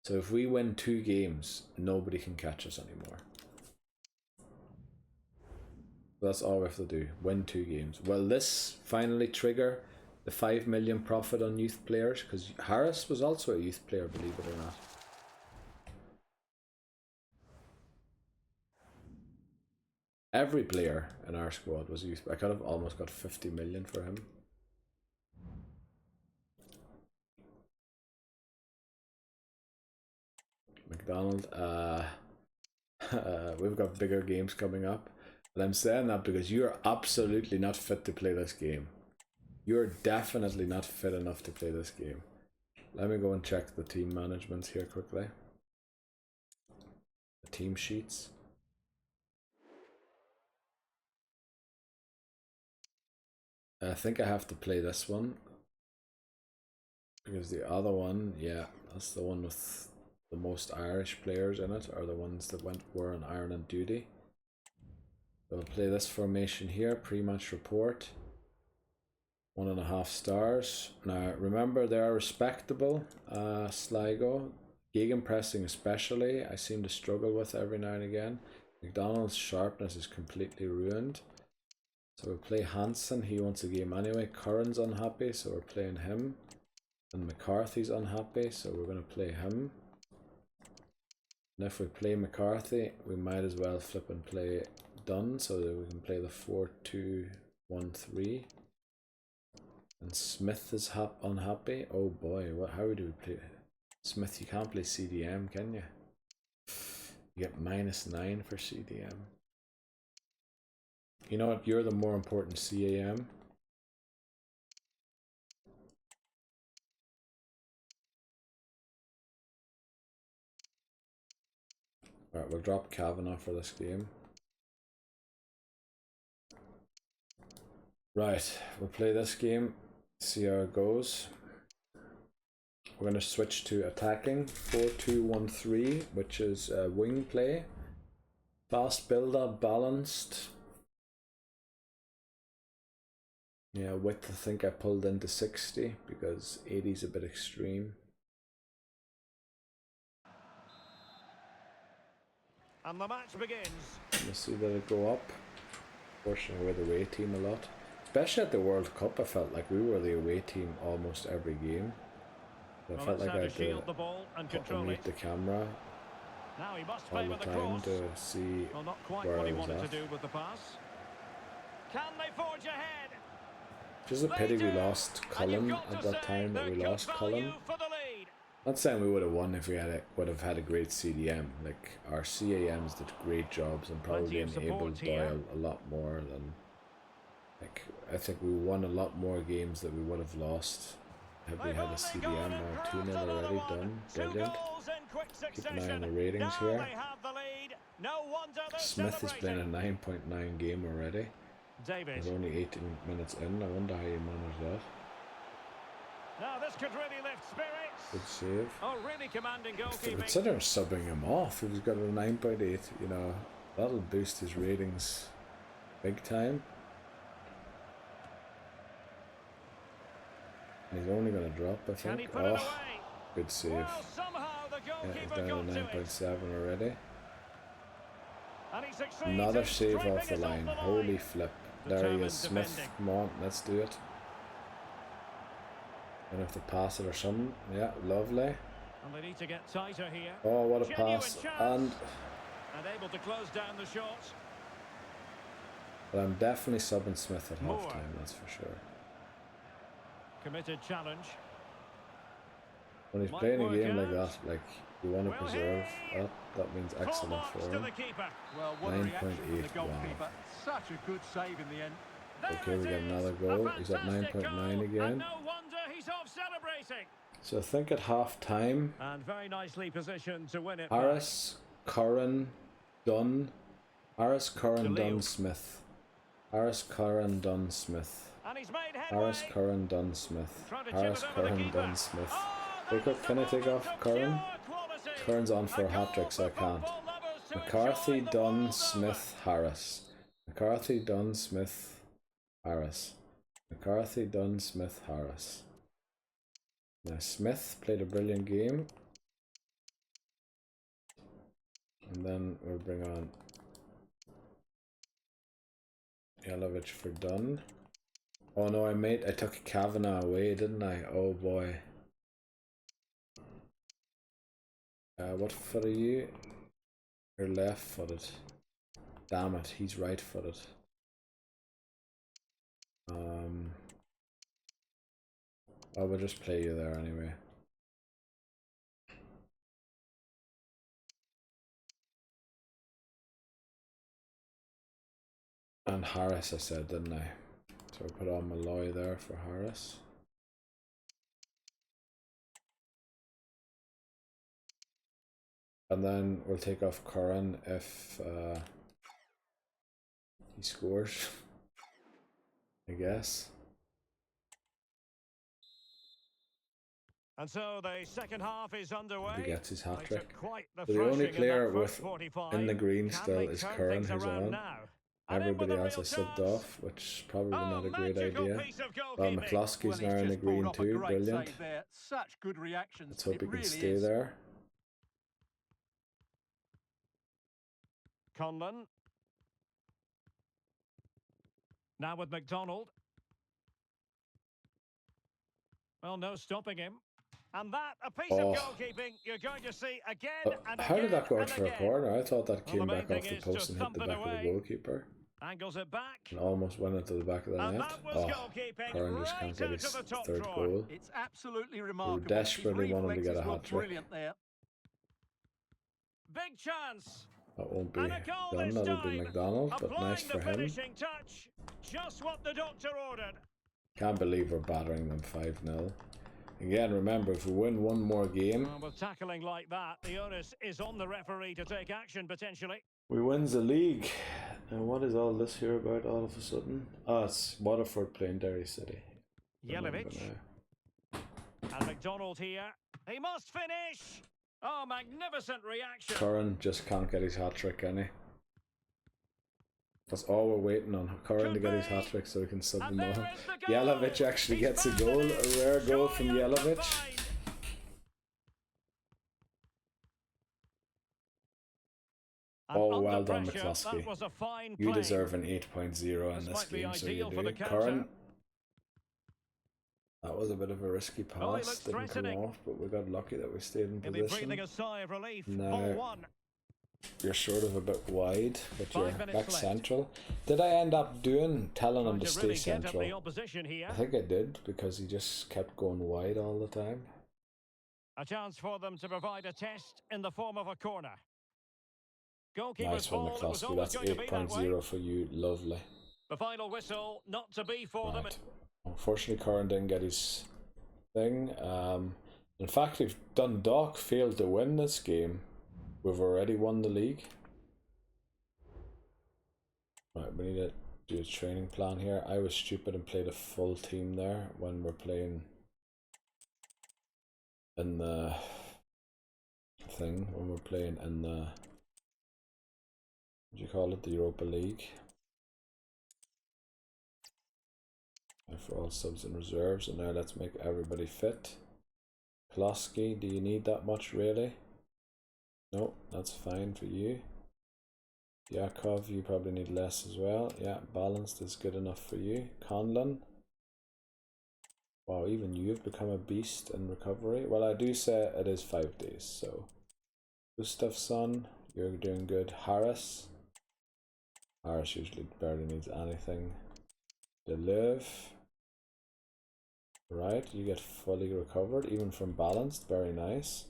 So if we win 2 games, nobody can catch us anymore. That's all we have to do, win 2 games. Will this finally trigger the 5 million profit on youth players? Because Harris was also a youth player, believe it or not. Every player in our squad was a youth. I could have almost got 50 million for him. McDonald, we've got bigger games coming up. But I'm saying that because you're absolutely not fit to play this game. You're definitely not fit enough to play this game. Let me go and check the team management here quickly. The team sheets. I think I have to play this one. Because the other one, yeah, that's the one with the most Irish players in it, are the ones that were on Ireland duty. So we'll play this formation here, pre-match report. 1.5 stars. Now remember they are respectable. Sligo, gegenpressing especially, I seem to struggle with every now and again. McDonald's sharpness is completely ruined. So we'll play Hansen, he wants a game anyway. Curran's unhappy, so we're playing him. And McCarthy's unhappy, so we're going to play him. And if we play McCarthy, we might as well flip and play Dunn so that we can play the 4-2-1-3. And Smith is unhappy. Oh boy, how do we play Smith? You can't play CDM, can you? You get -9 for CDM. You know what? You're the more important CAM. Alright, we'll drop Kavanagh for this game. Right, we'll play this game, see how it goes. We're going to switch to attacking 4-2-1-3, which is wing play. Fast build-up, balanced. Yeah, width I think I pulled into 60 because 80 is a bit extreme. And the match begins. Let's see that it go up. Fortunately, we're the away team a lot. Especially at the World Cup, I felt like we were the away team almost every game. I Well, felt let's like I have had to shield to the ball and control meet it. the camera Now he must all favour the the time cross. to see Well, not quite where what I he was wanted at. to do with the pass. Can they forge ahead? Just a pity we lost And Cullen you've got at to that say time, that they're we good lost value Cullen. for the lead. Not saying we would have won if we would have had a great CDM. Like, our CAMs did great jobs and probably Plenty of enabled support here. Doyle a lot more than... Like, I think we won a lot more games that we would have lost had we They've had a only CDM. gone Or and 2-0 proved another already one. done. 2 Brilliant. goals in quick Keep an eye on succession. the ratings Now here. they have the lead. No wonder they're Smith is playing a celebrating. 9.9 game already. David. He's only 18 minutes in. I wonder how you manage that. Now this could really lift spirits. Good save. Oh, really commanding goalkeeping. Consider subbing him off. If he's got a 9.8, you know, that'll boost his ratings big time. And he's only going to drop, I Can he think. put it away? Good save. Well, somehow the Yeah, he's goalkeeper down to got to it. 9.7 already. And he succeeds Another in save striping off the it line. line. Holy flip. There he Determined is, Smith. defending. Come on, let's do it. Gonna have to pass it or something. Yeah, lovely. And they need to get tighter here. Oh, what a Genuine pass. chance. And able to close down the shot. but I'm definitely subbing Smith at Moore. halftime, that's for sure. Committed challenge. When he's Might playing a work game like out. that, like, you want to Well, preserve hey! that means Full excellent marks for to him. the keeper. Well, what a reaction from the 9.8, goalkeeper. wow. Such a good save in the end. There Okay, we it get is. another A goal. He's at fantastic 9.9 goal, again. And no wonder he's off celebrating. So I think at half time, And very nicely positioned to win it. Harris, Curran, Dunn. Harris, Curran, Leo. Dunn, Smith. Harris, Curran, Dunn, Smith. And he's made headway. Harris, Curran, Dunn, Smith. Trying to chip Harris, it over the Curran, keeper. Dunn, Smith. Oh, Take that's up, can I the take moment off of Curran? pure quality. Curran's on for a A hat trick, so I goal for can't. football lovers to McCarthy, enjoy the Dunn, world Smith, Harris. McCarthy, Dunn, Smith, Harris. McCarthy, Dunn, Smith, Harris. Now Smith played a brilliant game. And then we'll bring on Yelovich for Dunn. Oh no, I took Kavanagh away, didn't I? Oh boy. What foot are you? You're left footed. Damn it, he's right footed. I will just play you there anyway. And Harris I said, didn't I? So I put on Malloy there for Harris. And then we'll take off Curran if he scores, I guess. And so the second half is underway. He gets his hat They trick. took quite the So the only thrashing in player that first with 45. in the green Can still they is turn Curran things who's around on. now? And in Everybody with a else real is subbed chance. off, which is probably not a great magical idea. piece of Well, goalkeeping. McCloskey's Well, now he's in the just pulled green off a too, great brilliant. save there. Such good reactions. Let's hope It he can really stay is. there. Conlon. Now with McDonald. Well, no stopping him. And that, a piece Oh. of goalkeeping you're going to see again and How did again that go out and for a again. corner? I thought that Well, came the main back off thing the is post to and hit the thump it back of the away. goalkeeper. Angles it back. And almost went into the back of the And net. that was Oh, goalkeeping Curran just right can't get out his of the top third drawer. goal. It's absolutely remarkable. desperately His wanted to get a reflexes were hat trick. brilliant there. Big chance. That won't be And a goal done, this that'll be time. McDonald, but Applying nice the for him. finishing touch. Just what the doctor ordered. Can't believe we're battering them 5-0. Again, remember, if we win one more game, Well, with tackling like that, the onus is on the referee to take action potentially. we wins the league. And what is all this here about all of a sudden? Oh, it's Waterford playing Derry City. Remember Yelovich. now. And McDonald here. He must finish. Oh, magnificent reaction. Curran just can't get his hat trick, can he? That's all we're waiting on. Curran to get his hat trick so we can sub And them there all. is the goal. Yelovich actually He's gets a found goal, it. a rare goal Joy from uncombined. Yelovich. And Oh, under well done, pressure, McCluskey. that was a fine You play. deserve an 8.0 in This this might be game, so you ideal for do. the counter. Curran, that was a bit of a risky Oh, he pass. looks Didn't come threatening. off, but we got lucky that we stayed in He'll be breathing position. a sigh of relief. No. Ball one. You're sort of a bit wide, but 5 you're minutes back left. central. Did I end up telling Trying him to to stay really get at the central? opposition here. I think I did, because he just kept going wide all the time. A chance for them to provide a test in the form of a corner. Goalkeeper's Nice one, ball, it was McCluskey. always That's going to be that way. 8.0 for you. Lovely. The final whistle, not to be for them. Right. Unfortunately, Curran didn't get his thing. In fact, if Dundalk failed to win this game, we've already won the league. Right, we need to do a training plan here. I was stupid and played a full team there when we're playing in the thing, when we're playing in the, what do you call it, the Europa League. And for all subs and reserves, and now let's make everybody fit. Klosky, do you need that much really? No, that's fine for you. Yakov, you probably need less as well. Yeah, balanced is good enough for you. Conlon. Wow, even you've become a beast in recovery. Well, I do say it is 5 days, so. Gustafsson, you're doing good. Harris. Harris usually barely needs anything. Deleuve. Right, you get fully recovered, even from balanced. Very nice.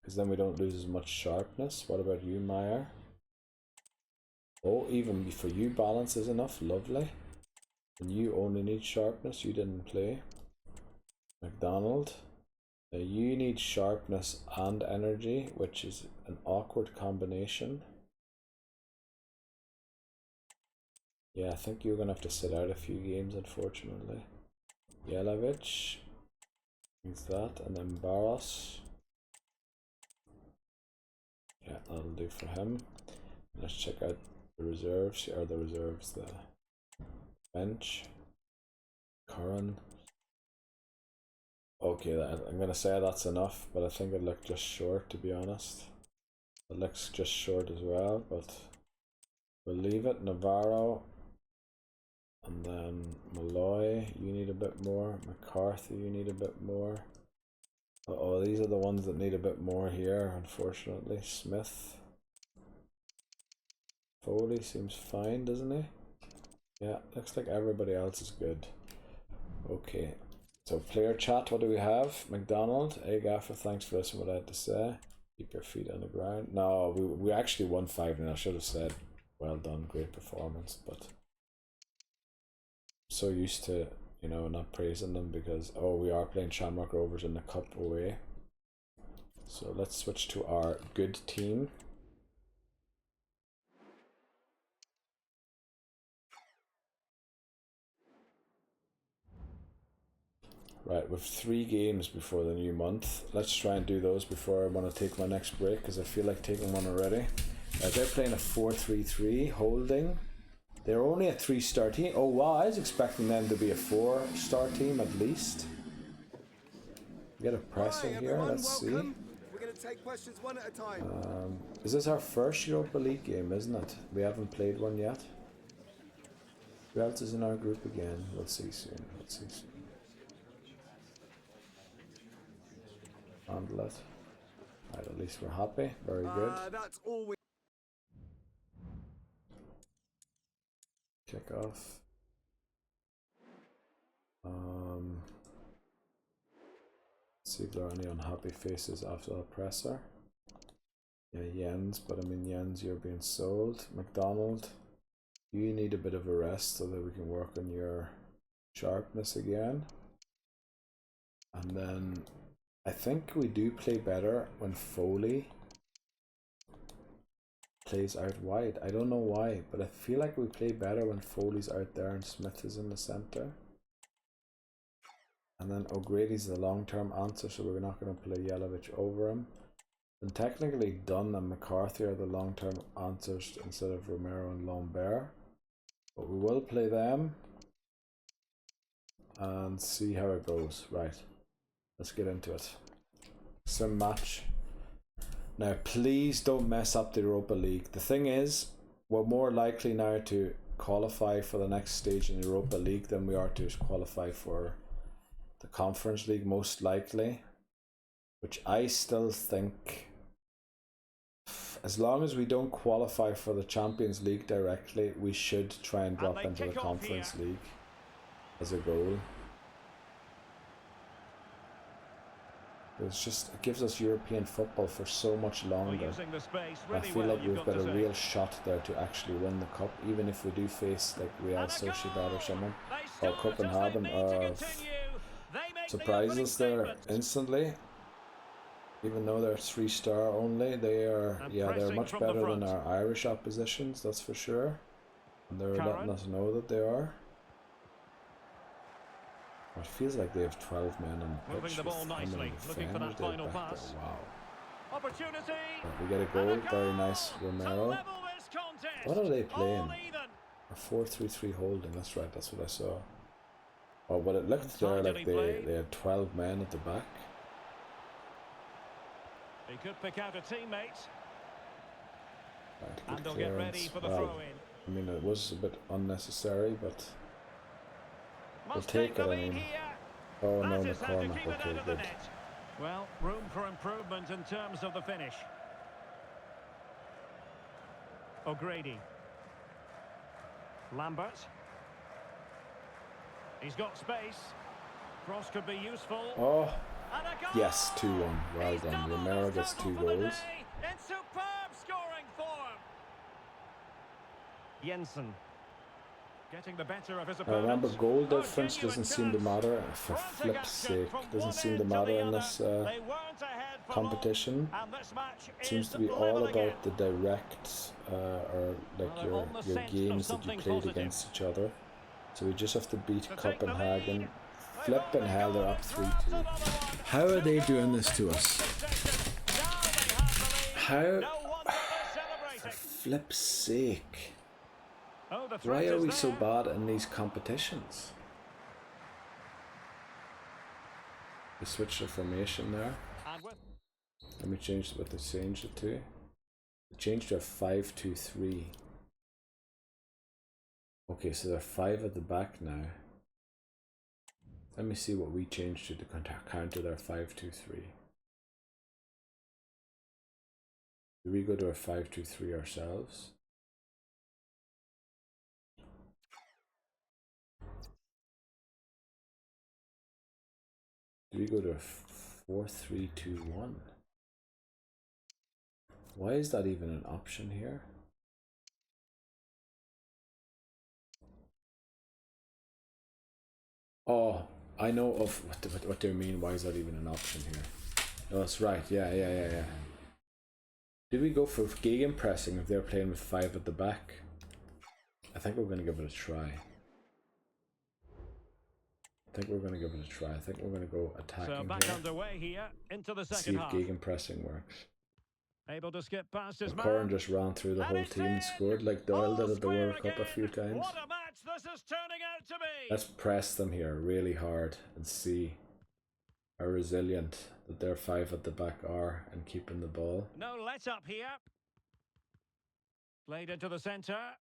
Because then we don't lose as much sharpness. What about you, Meyer? Oh, even for you, balance is enough. Lovely. And you only need sharpness. You didn't play. McDonald. Now you need sharpness and energy, which is an awkward combination. Yeah, I think you're going to have to sit out a few games, unfortunately. Yelovich. Needs that. And then Barros. Yeah, that'll do for him. Let's check out the reserves. Here are the reserves. The bench. Curran. Okay, I'm going to say that's enough, but I think it looked just short, to be honest. It looks just short as well, but we'll leave it. Navarro. And then Malloy, you need a bit more. McCarthy, you need a bit more. Uh-oh, these are the ones that need a bit more here, unfortunately. Smith. Foley seems fine, doesn't he? Yeah, looks like everybody else is good. Okay, so player chat, what do we have? McDonald, hey Gaffer, thanks for listening to what I had to say. Keep your feet on the ground. No, we actually won 5-0. I should have said, well done, great performance, but so used to, you know, not praising them because, oh, we are playing Shamrock Rovers in the cup away. So let's switch to our good team. Right, with 3 games before the new month. Let's try and do those before I want to take my next break, because I feel like taking one already. They're playing a 4-3-3 holding. They're only a 3-star team. Oh wow, I was expecting them to be a 4-star team at least. Get a presser Hi, here, everyone, let's welcome. We're going to take questions one at a time. see. Is this our first Europa League game, isn't it? We haven't played one yet. Who else is in our group again? We'll see soon. Let's see soon. Handle it. Right, at least we're happy. Very good. That's all we... Kick off. Let's see if there are any unhappy faces after that presser. Yeah, Jens, but I mean Jens, you're being sold. McDonald, you need a bit of a rest so that we can work on your sharpness again. And then I think we do play better when Foley plays out wide. I don't know why, but I feel like we play better when Foley's out there and Smith is in the centre. And then O'Grady's the long-term answer, so we're not going to play Yelovich over him. And technically Dunn and McCarthy are the long-term answers instead of Romero and Lambert. But we will play them and see how it goes. Right, let's get into it. Sim match Now, please don't mess up the Europa League. The thing is, we're more likely now to qualify for the next stage in the Europa League than we are to qualify for the Conference League, most likely. Which I still think, as long as we don't qualify for the Champions League directly, we should try and drop into the Conference League as a goal. It's just, it gives us European football for so much longer. I feel like we've got a real shot there to actually win the cup, even if we do face like Real Sociedad or someone, or Copenhagen. Surprise us there instantly. Even though they're 3-star only, they are, yeah, they're much better than our Irish oppositions, that's for sure. And they're letting us know that they are. It feels like they have 12 men on the pitch. Moving the ball nicely, looking for that final pass. Wow. Opportunity. We get a goal, very nice, Romero. What are they playing? A 4-3-3 holding, that's right, that's what I saw. Oh, but it looked there like they had 12 men at the back. He could pick out a teammate. Right, And they'll get ready for the throw-in. I mean, it was a bit unnecessary, but we'll take it. I mean, oh no, McCormack. Okay, good. Well, room for improvement in terms of the finish. O'Grady. Lambert. He's got space. Cross could be useful. Oh, yes, 2-1. Well done. Romero gets 2 goals. In superb scoring form. Jensen. Getting the better of his opponent. Remember, goal difference doesn't seem to matter. For flip's sake, doesn't seem to matter in this competition. It seems to be all about the direct or like your games that you played against each other. So we just have to beat Copenhagen. Flippin' hell, they're up 3-2. How are they doing this to us? How? For flip's sake. Why are we so bad in these competitions? They switched the formation there. Let me change what they changed it to. They changed to a 5-2-3. Okay, so they're 5 at the back now. Let me see what we changed to counter their 5-2-3. Do we go to a 5-2-3 ourselves? Do we go to a 4-3-2-1? Why is that even an option here? Oh, I know of what they mean. Why is that even an option here? Oh, that's right. Yeah. Do we go for gegenpressing if they're playing with 5 at the back? I think we're going to give it a try. I think we're going to go attacking so back here. Underway here into the second See if half. gegenpressing works. Able to skip past his McCorn man. just ran through the whole team and scored like Doyle did at the World Cup a few times. What a match this is turning out to be. Let's press them here really hard and see how resilient that their 5 at the back are and keeping the ball. No let up here. Played into the centre.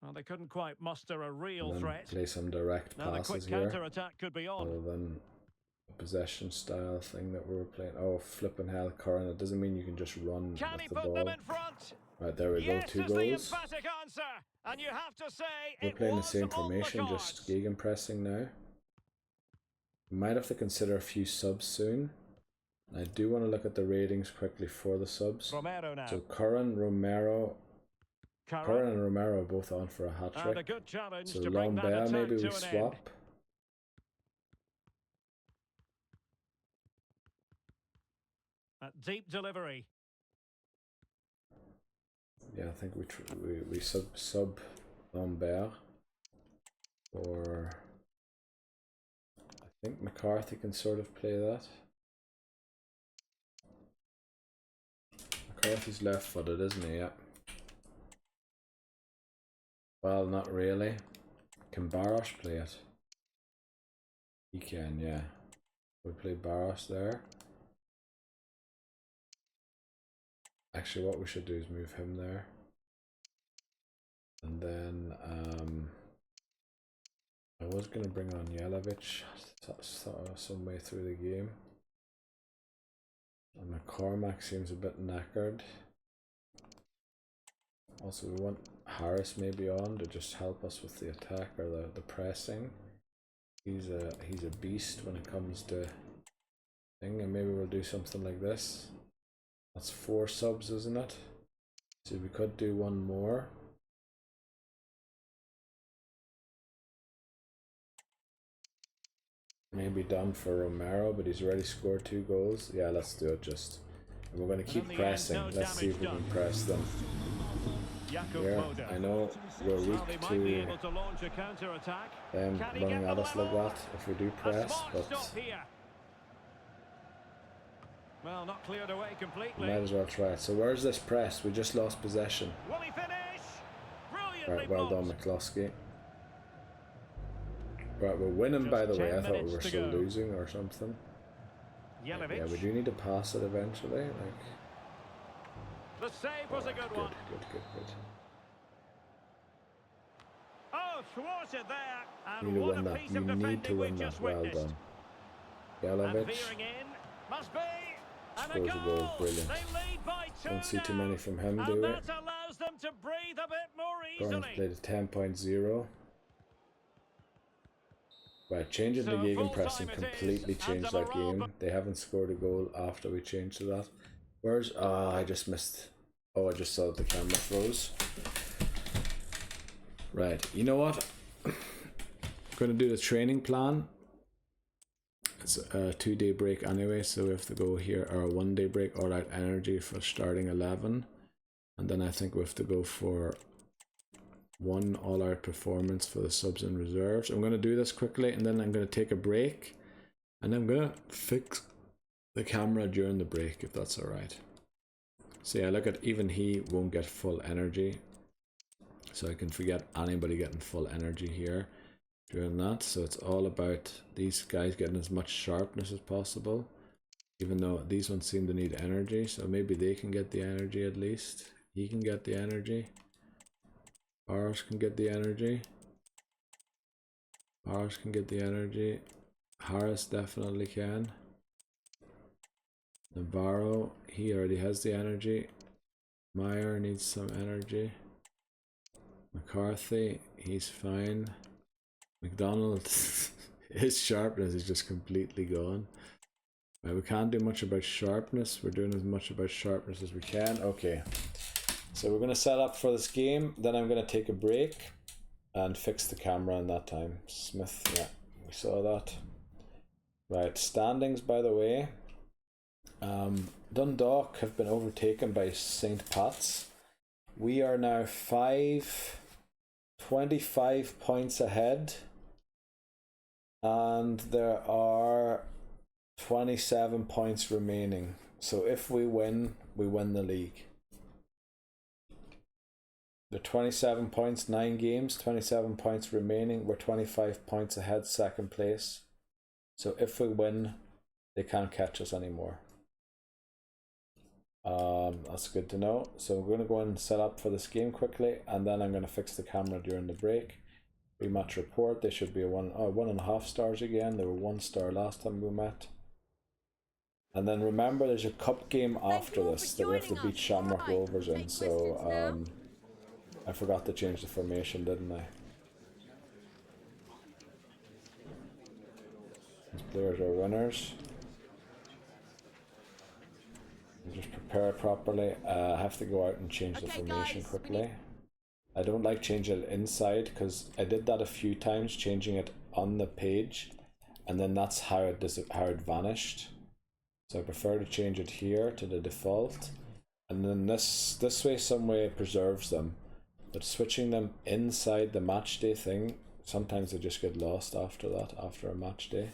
Well, they couldn't quite muster a real threat. Play some direct now passes the quick here. counter-attack could be on. Rather than a possession style thing that we were playing. Oh, flipping hell, Curran. It doesn't mean you can just run Can with he the put ball. them in front? Right, there we go. 2 is the goals. emphatic answer. And you have to say We're it playing the was same on formation, the just cards. gegenpressing now. We might have to consider a few subs soon. I do want to look at the ratings quickly for the subs. Romero now. So Curran, Romero. Curran and Romero are both on for a hat And a trick. good challenge So to bring that Lambert, attack maybe to we an swap. end. That deep delivery. Yeah, I think we sub Lambert, or I think McCarthy can sort of play that. McCarthy's left-footed, isn't he? Yeah. Well, not really. Can Barros play it? He can, yeah. We play Barros there. actually what we should do is move him there. And then I was going to bring on Yelovich some way through the game. And McCormack seems a bit knackered. Also, we want Harris maybe on to just help us with the attack or the pressing. He's a beast when it comes to thing, and maybe we'll do something like this. That's 4 subs, isn't it? So we could do one more. Maybe done for Romero, but he's already scored 2 goals. Yeah, let's do it just. And we're going to keep pressing. Let's see if we can press them. Here, I know we're weak to them running at us like that if we do press, but well, not cleared away completely. Might as well try it. So where's this press? We just lost possession. Will he finish? Right, well done, McCloskey. Right, we're winning, by the way. I thought we were still losing or something. Yeah, we do need to pass it eventually. Like, the save was a good one. Good. Oh, thwarted there. And You need to what win a that. piece You of need defending to we win that. just Well witnessed. done. And Yelovich veering in. Must be. And scores a goal. Brilliant. They lead by 2 Don't see too now. many from him, And do we? that allows them to breathe a bit more Burns easily. played at 10.0. Right, changing the So gegenpressing full time it completely is, changed and the that morale game. They haven't scored a goal after we changed to that. Where's... Ah, I just missed... Oh, I just saw that the camera froze. Right, you know what? I'm going to do the training plan. It's a 2-day break anyway, so we have to go here, or a 1-day break, all out energy for starting 11. And then I think we have to go for 1 all-out performance for the subs and reserves. I'm going to do this quickly, and then I'm going to take a break, and I'm going to fix the camera during the break, if that's alright. So yeah, look at, even he won't get full energy, so I can forget anybody getting full energy here during that. So it's all about these guys getting as much sharpness as possible, even though these ones seem to need energy, so maybe they can get the energy at least. He can get the energy. Harris can get the energy. Harris can get the energy. Harris definitely can. Navarro, he already has the energy. Meyer needs some energy. McCarthy, he's fine. McDonald, his sharpness is just completely gone. Right, we can't do much about sharpness. We're doing as much about sharpness as we can. Okay. So we're going to set up for this game, then I'm going to take a break and fix the camera in that time. Smith, yeah, we saw that. Right, standings, by the way. Dundalk have been overtaken by St. Pat's. We are now 25 points ahead, and there are 27 points remaining. So if we win the league. They're 27 points, 9 games, 27 points remaining. We're 25 points ahead, second place. So if we win, they can't catch us anymore. That's good to know. So we're going to go and set up for this game quickly, and then I'm going to fix the camera during the break. Rematch report, they should be 1.5 stars again. They were 1 star last time we met. And then remember, there's a cup game after this that we have to beat Shamrock Rovers in. So I forgot to change the formation, didn't I? These players are winners. Just prepare it properly. I have to go out and change the formation quickly. I don't like changing it inside because I did that a few times, changing it on the page, and then that's how it vanished. So I prefer to change it here to the default, and then this way some way it preserves them. But switching them inside the match day thing, sometimes they just get lost after that, after a match day.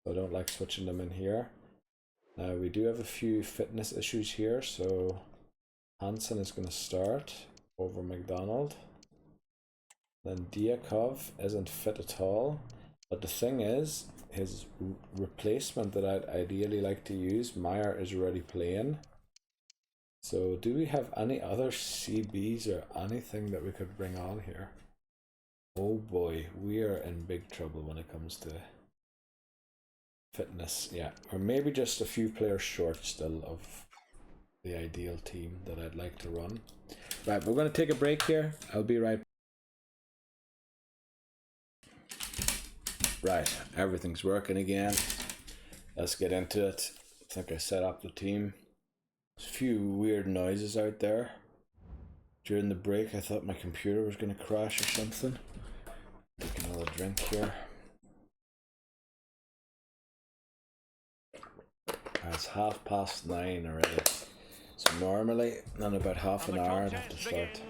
So I don't like switching them in here. Now we do have a few fitness issues here, so Hansen is going to start over McDonald. Then Diakov isn't fit at all. But the thing is, his replacement that I'd ideally like to use, Meyer, is already playing. So do we have any other CBs or anything that we could bring on here? Oh boy, we are in big trouble when it comes to fitness. Yeah, or maybe just a few players short still of the ideal team that I'd like to run. Right, we're going to take a break here. I'll be right back. Right, everything's working again. Let's get into it. I think I set up the team. There's a few weird noises out there. During the break, I thought my computer was going to crash or something. Take another drink here. It's 9:30 already. So normally, in about half an hour, I'd have to start,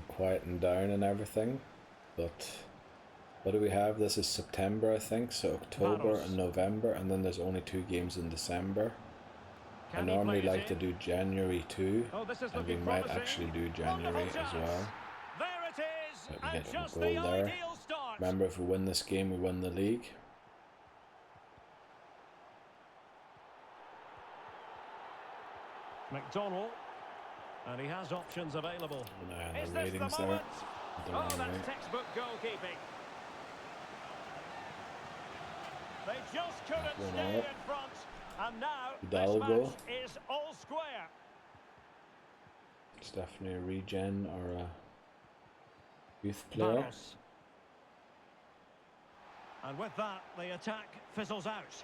quieting down and everything. But what do we have? This is September, I think. So October and November, and then there's only 2 games in December. I normally like to do January too, and we might actually do January as well. Let me get a goal there. Remember, if we win this game, we win the league. McDonald, and he has options available. Is the ratings the there. Oh, that's textbook goalkeeping. They just couldn't stay in front, and now this match is all square. It's definitely a regen or a youth player. Barros. And with that, the attack fizzles out.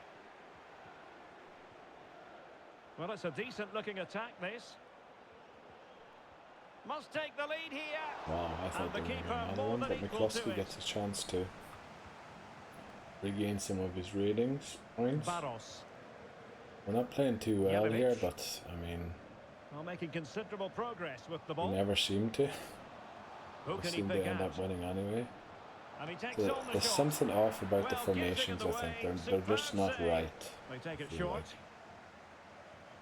Well, it's a decent-looking attack, this. Must take the lead here. Wow, I thought they were another one, but McCluskey gets a chance to regain some of his ratings points. Barros. We're not playing too well here, but I mean, well, making considerable progress with the ball. We never seem to. We seem to end up winning anyway. And he takes So there's something off about the formations. I think they're just not right. They take it short.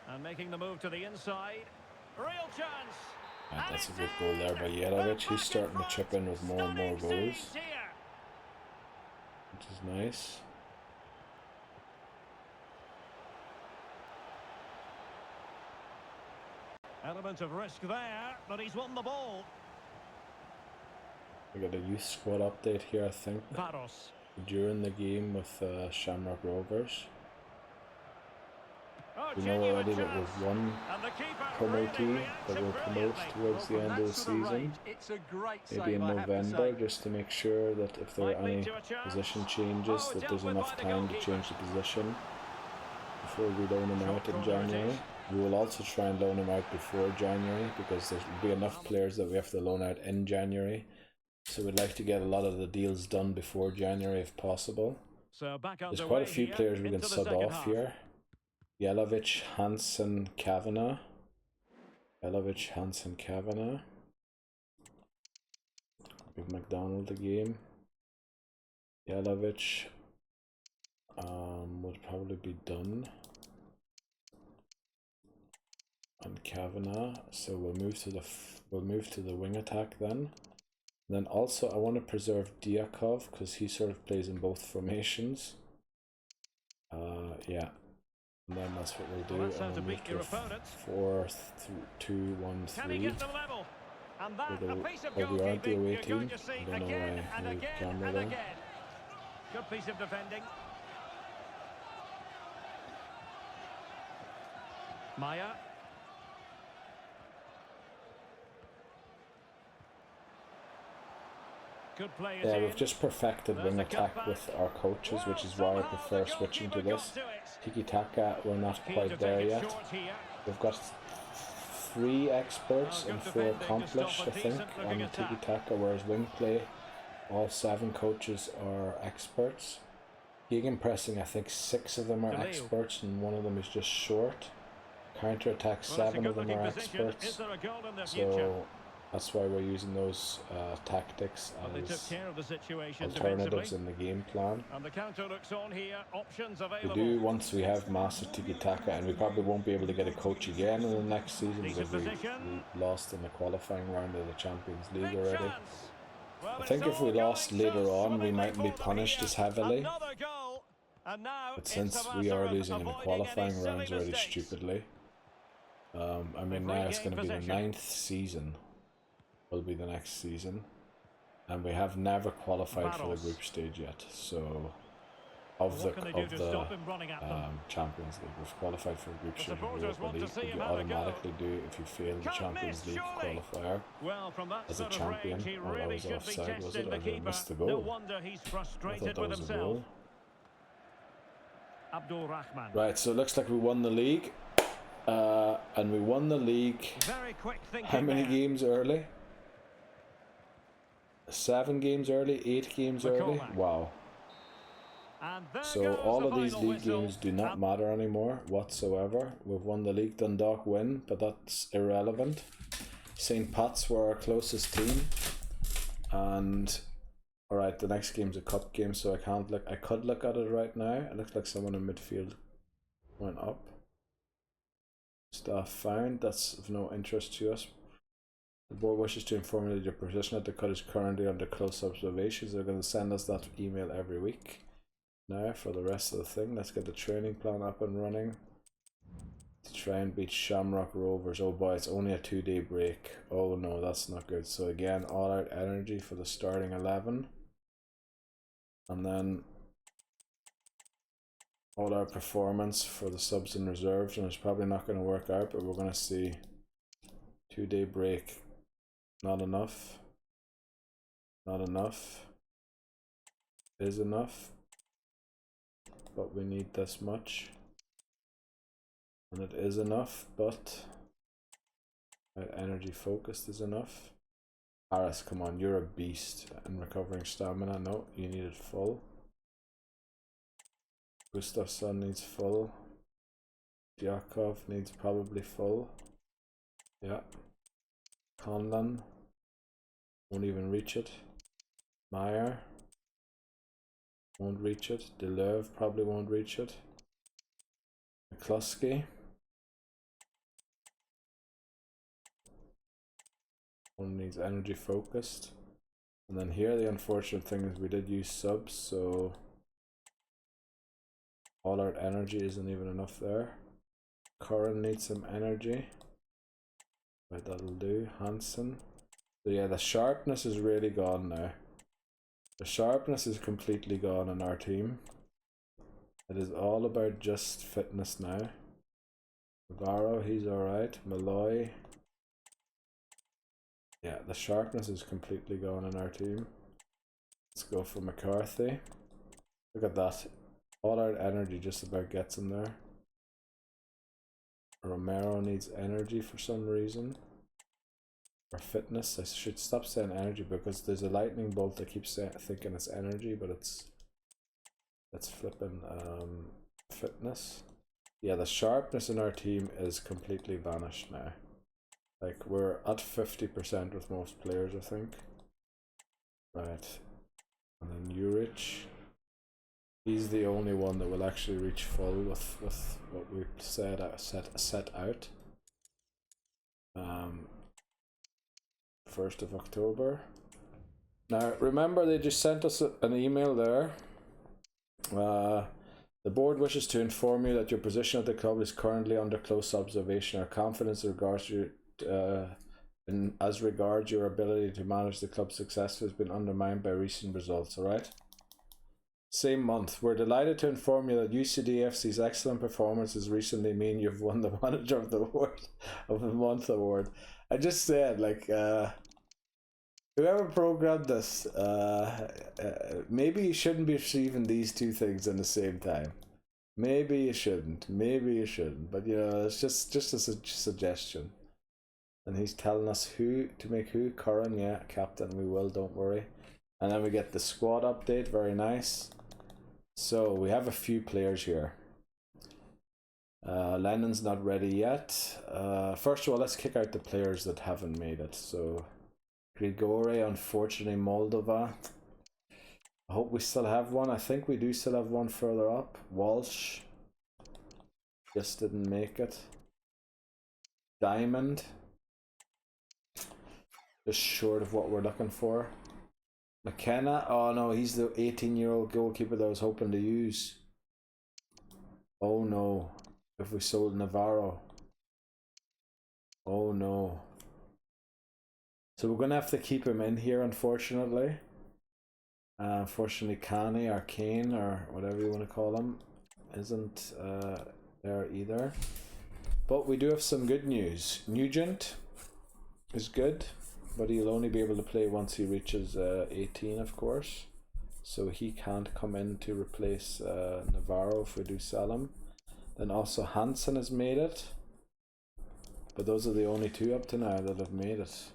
And making the move to the inside. Real chance. Right, that's a good goal there by Jelavic. He's starting to chip in with more and more goals, which is nice. Element of risk there, but he's won the ball. We got a youth squad update here, I think, Barros. During the game with Shamrock Rovers. Oh, we know already that we've won promotee that will promote towards the end of the season, maybe in November, just to make sure that if there are any position changes, that there's enough time to change the position before we loan him out in January. We will also try and loan him out before January, because there will be enough players that we have to loan out in January. So we'd like to get a lot of the deals done before January if possible. So there's quite a few players we can sub off here. Jelavic, Hansen, Kavanagh. Jelavic, Hansen, Kavanagh. Give McDonald the game. Jelavic would probably be done. And Kavanagh. So we'll move to the wing attack then. And then also I want to preserve Diakov because he sort of plays in both formations. Yeah. And then that's what we'll do. Well, and we'll move to 4-2-1-3. Can he get the level? And that a piece of we are the away you're going team. to see I don't know again why and the again camera and there. again. Good piece of defending. Maya. Good play. Yeah, we've just perfected wing attack with our coaches, which is why I prefer switching to this. Tiki-taka, we're not quite there yet. We've got 3 experts and 4 accomplished, I think, on tiki-taka, whereas wing play, all 7 coaches are experts. Gegenpressing, I think 6 of them are experts and 1 of them is just short. Counter-attack, 7 of them are experts. So that's why we're using those tactics as alternatives in the game plan. And the counter looks on here. Options available. We do once we have mastered tiki-taka, and we probably won't be able to get a coach again in the next season because we lost in the qualifying round of the Champions League already. I think if we lost later on, we mightn't be punished as heavily. But since we are losing in the qualifying rounds already stupidly, I mean, now it's going to be the 9th season. Will be the next season, and we have never qualified for the group stage yet. So, of the Champions League, we've qualified for the group stage of Europa League. But you automatically do if you fail the Champions League qualifier as a champion. Oh, that was offside, was it? Or did I miss the goal? I thought that was a goal. Right, so it looks like we won the league. And we won the league. How many games early? 7 games early, 8 games early. Wow. So all of these league games do not matter anymore whatsoever. We've won the league. Dundalk win, but that's irrelevant. St. Pat's were our closest team. And alright, the next game's a cup game, so I can't look. I could look at it right now. It looks like someone in midfield went up. Staff found. That's of no interest to us. The board wishes to inform you that your position at the cut is currently under close observation. So they're going to send us that email every week. Now for the rest of the thing, let's get the training plan up and running to try and beat Shamrock Rovers. Oh boy, it's only a 2-day break. Oh no, that's not good. So again, all out energy for the starting 11, and then all our performance for the subs and reserves, and it's probably not going to work out, but we're going to see. 2-day break, not enough, not enough, is enough, but we need this much, and it is enough, but energy focused is enough. Harris, come on, you're a beast. And recovering stamina, no, you need it full. Gustafsson needs full. Diakov needs probably full. Yeah. Conlon won't even reach it. Meyer won't reach it. Deleuve probably won't reach it. McCluskey one needs energy focused. And then here the unfortunate thing is we did use subs, so all our energy isn't even enough there. Curran needs some energy. Right, that'll do. Hansen. So yeah, the sharpness is really gone now. The sharpness is completely gone in our team. It is all about just fitness now. Navarro, he's alright. Malloy. Yeah, the sharpness is completely gone in our team. Let's go for McCarthy. Look at that. All our energy just about gets him there. Romero needs energy for some reason. Or fitness. I should stop saying energy because there's a lightning bolt that keeps thinking it's energy, but it's flipping fitness. Yeah, the sharpness in our team is completely vanished now. Like, we're at 50% with most players, I think. Right. And then Urich. He's the only one that will actually reach full with what we set out. 1st of October. Now, remember they just sent us an email there. The board wishes to inform you that your position at the club is currently under close observation. Our confidence regards you, as regards your ability to manage the club's success has been undermined by recent results. Alright? Same month. We're delighted to inform you that UCDFC's excellent performances recently mean you've won the Manager of the Month award. I just said, like, whoever programmed this, maybe you shouldn't be receiving these two things in the same time. Maybe you shouldn't. Maybe you shouldn't. But, you know, it's just a suggestion. And he's telling us who to make who. Curran, yeah, captain, we will, don't worry. And then we get the squad update, very nice. So, we have a few players here. Lennon's not ready yet. First of all, let's kick out the players that haven't made it. So, Grigore, unfortunately, Moldova. I hope we still have one. I think we do still have one further up. Walsh. Just didn't make it. Diamond. Just short of what we're looking for. McKenna. Oh no, he's the 18-year-old goalkeeper that I was hoping to use. Oh no. If we sold Navarro. So we're gonna have to keep him in here, unfortunately. Unfortunately, Kane or Kane or whatever you want to call him isn't there either. But we do have some good news. Nugent is good, but he'll only be able to play once he reaches 18, of course. So he can't come in to replace Navarro if we do sell him. Then also Hansen has made it. But those are the only two up to now that have made it.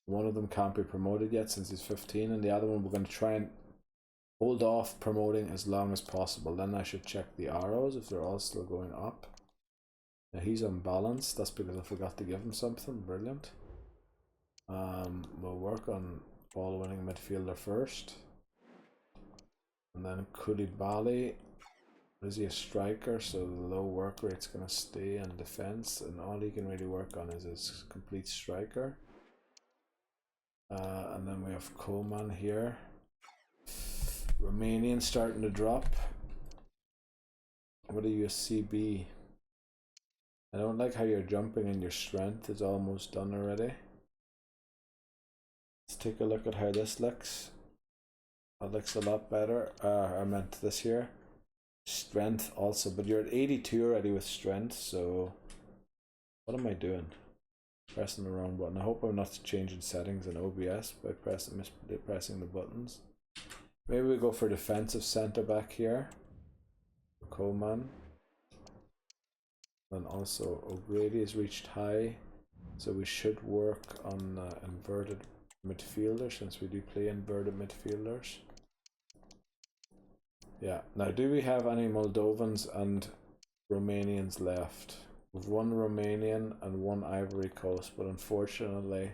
One of them can't be promoted yet since he's 15, and the other one we're going to try and hold off promoting as long as possible. Then I should check the arrows if they're all still going up. Now he's unbalanced. That's because I forgot to give him something. Brilliant. We'll work on ball winning midfielder first. And then Koulibaly. Is he a striker? So the low work rate's going to stay in defense, and all he can really work on is his complete striker. And then we have Coman here. Romanian starting to drop. What are you, a CB? I don't like how you're jumping and your strength is almost done already. Let's take a look at how this looks. That looks a lot better. I meant this here. Strength also, but you're at 82 already with strength, so what am I doing? Pressing the wrong button. I hope I'm not changing settings in OBS by pressing the buttons. Maybe we go for defensive centre back here. Coman. And also O'Grady has reached high, so we should work on inverted midfielder since we do play inverted midfielders. Yeah, now do we have any Moldovans and Romanians left? We've one Romanian and one Ivory Coast, but unfortunately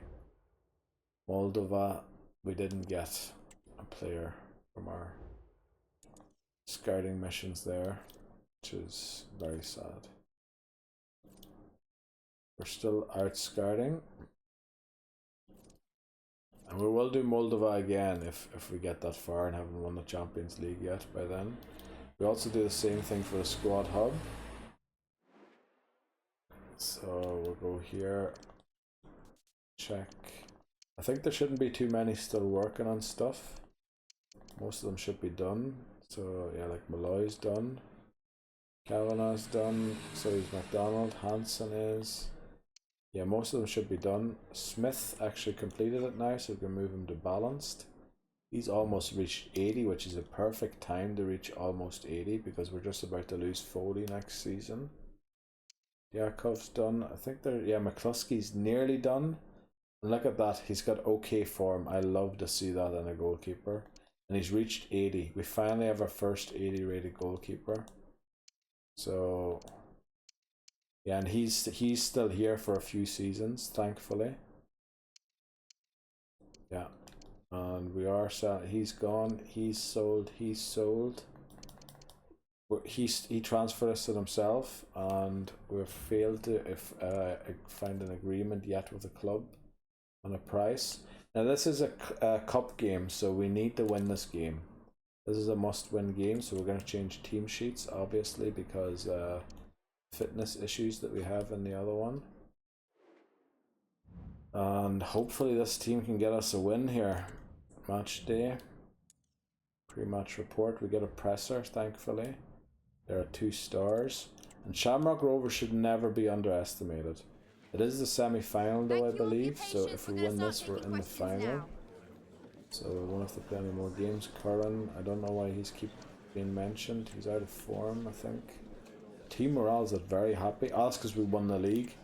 Moldova, we didn't get a player from our scouting missions there, which is very sad. We're still out scouting. And we will do Moldova again if we get that far and haven't won the Champions League yet by then. We also do the same thing for the squad hub. So we'll go here, check. I think there shouldn't be too many still working on stuff. Most of them should be done. So yeah, like Malloy's done. Kavanagh's done. So is McDonald. Hansen is. Yeah, most of them should be done. Smith actually completed it now, so we can move him to balanced. He's almost reached 80, which is a perfect time to reach almost 80 because we're just about to lose Foley next season. Yakov's done. I think McCluskey's nearly done. And look at that, he's got okay form. I love to see that in a goalkeeper. And he's reached 80. We finally have our first 80 rated goalkeeper. So yeah, and he's still here for a few seasons, thankfully. Yeah, and we are selling. He's gone. He's sold. He's sold. He transferred us to himself, and we've failed to find an agreement yet with the club on a price. Now this is a cup game, so we need to win this game. This is a must-win game, so we're going to change team sheets, obviously, because fitness issues that we have in the other one. And hopefully this team can get us a win here. Match day. Pre-match report. We get a presser, thankfully. There are 2 stars. And Shamrock Rovers should never be underestimated. It is the semi-final though, I believe. So if we win this, we're in the final. So we won't have to play any more games. Curran, I don't know why he's being mentioned. He's out of form, I think. Team morale is very happy. Oh, that's because we won the league.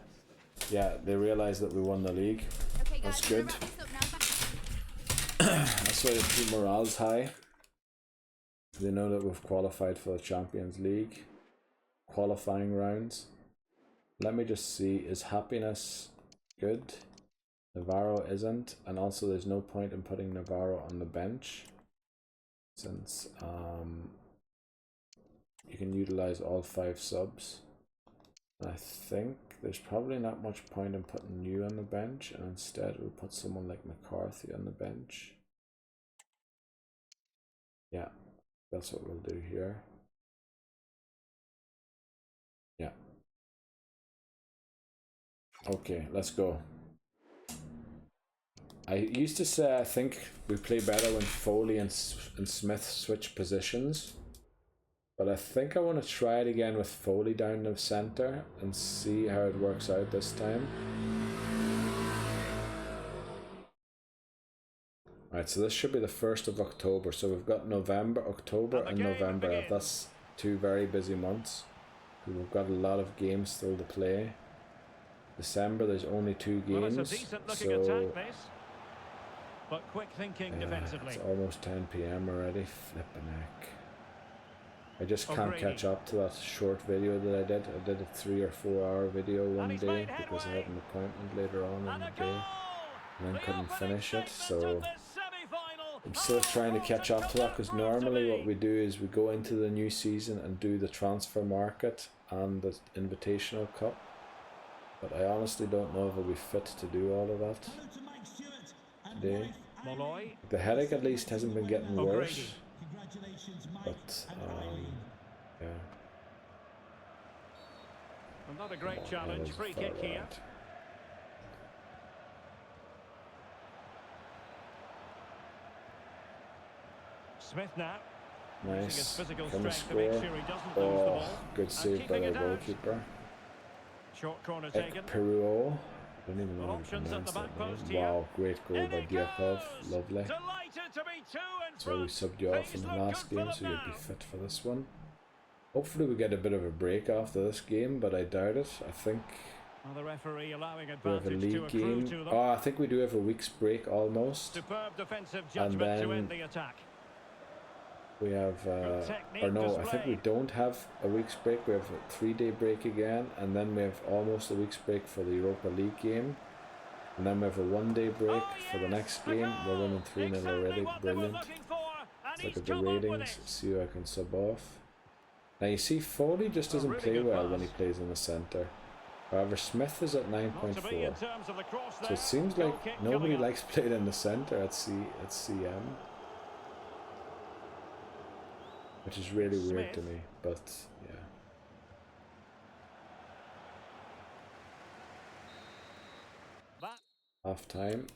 Yeah, they realised that we won the league. Okay, that's good. That's why the team morale is high. They know that we've qualified for the Champions League qualifying rounds. Let me just see, is Happiness good? Navarro isn't, and also there's no point in putting Navarro on the bench since you can utilize all 5 subs. And I think there's probably not much point in putting you on the bench, and instead we'll put someone like McCarthy on the bench. Yeah, that's what we'll do here. Yeah. Okay, let's go. I used to say I think we play better when Foley and Smith switch positions. But I think I want to try it again with Foley down the centre and see how it works out this time. Right, so this should be the 1st of October. So we've got November, October and November. That's 2 very busy months. We've got a lot of games still to play. December, there's only 2 games. Well, it's a decent looking attack, this. But quick thinking defensively. It's almost 10 PM already. Flippin' heck. I just can't catch up to that short video that I did. I did a 3 or 4 hour video one day because I had an appointment later on in the day and then couldn't finish it. So I'm still trying to catch up to that, because normally what we do is we go into the new season and do the transfer market and the Invitational Cup. But I honestly don't know if I'll be fit to do all of that today. The headache at least hasn't been getting worse. But, yeah. Not a great challenge. Free kick here. Smith now. Nice. From the score. Oh, good save by the goalkeeper. Short corner taken. Peruo. I don't even know how to pronounce that name. Wow, great goal by Diakov. Lovely. So we subbed you off in the last game, so you'll be fit for this one. Hopefully we get a bit of a break after this game, but I doubt it. I think the referee allowing we have a league game. Oh, I think we do have a week's break almost. Superb defensive judgment to end the attack. We have, or no, I think we don't have a week's break. We have a 3-day break again, and then we have almost a week's break for the Europa League game. And then we have a 1-day break for the next game. We're winning 3-0 already. Brilliant. Let's look at the ratings, see who I can sub off. Now you see, Foley just doesn't play well when he plays in the centre. However, Smith is at 9.4. So it seems like nobody likes playing in the centre at CM. Which is really weird to me, but yeah. Half time.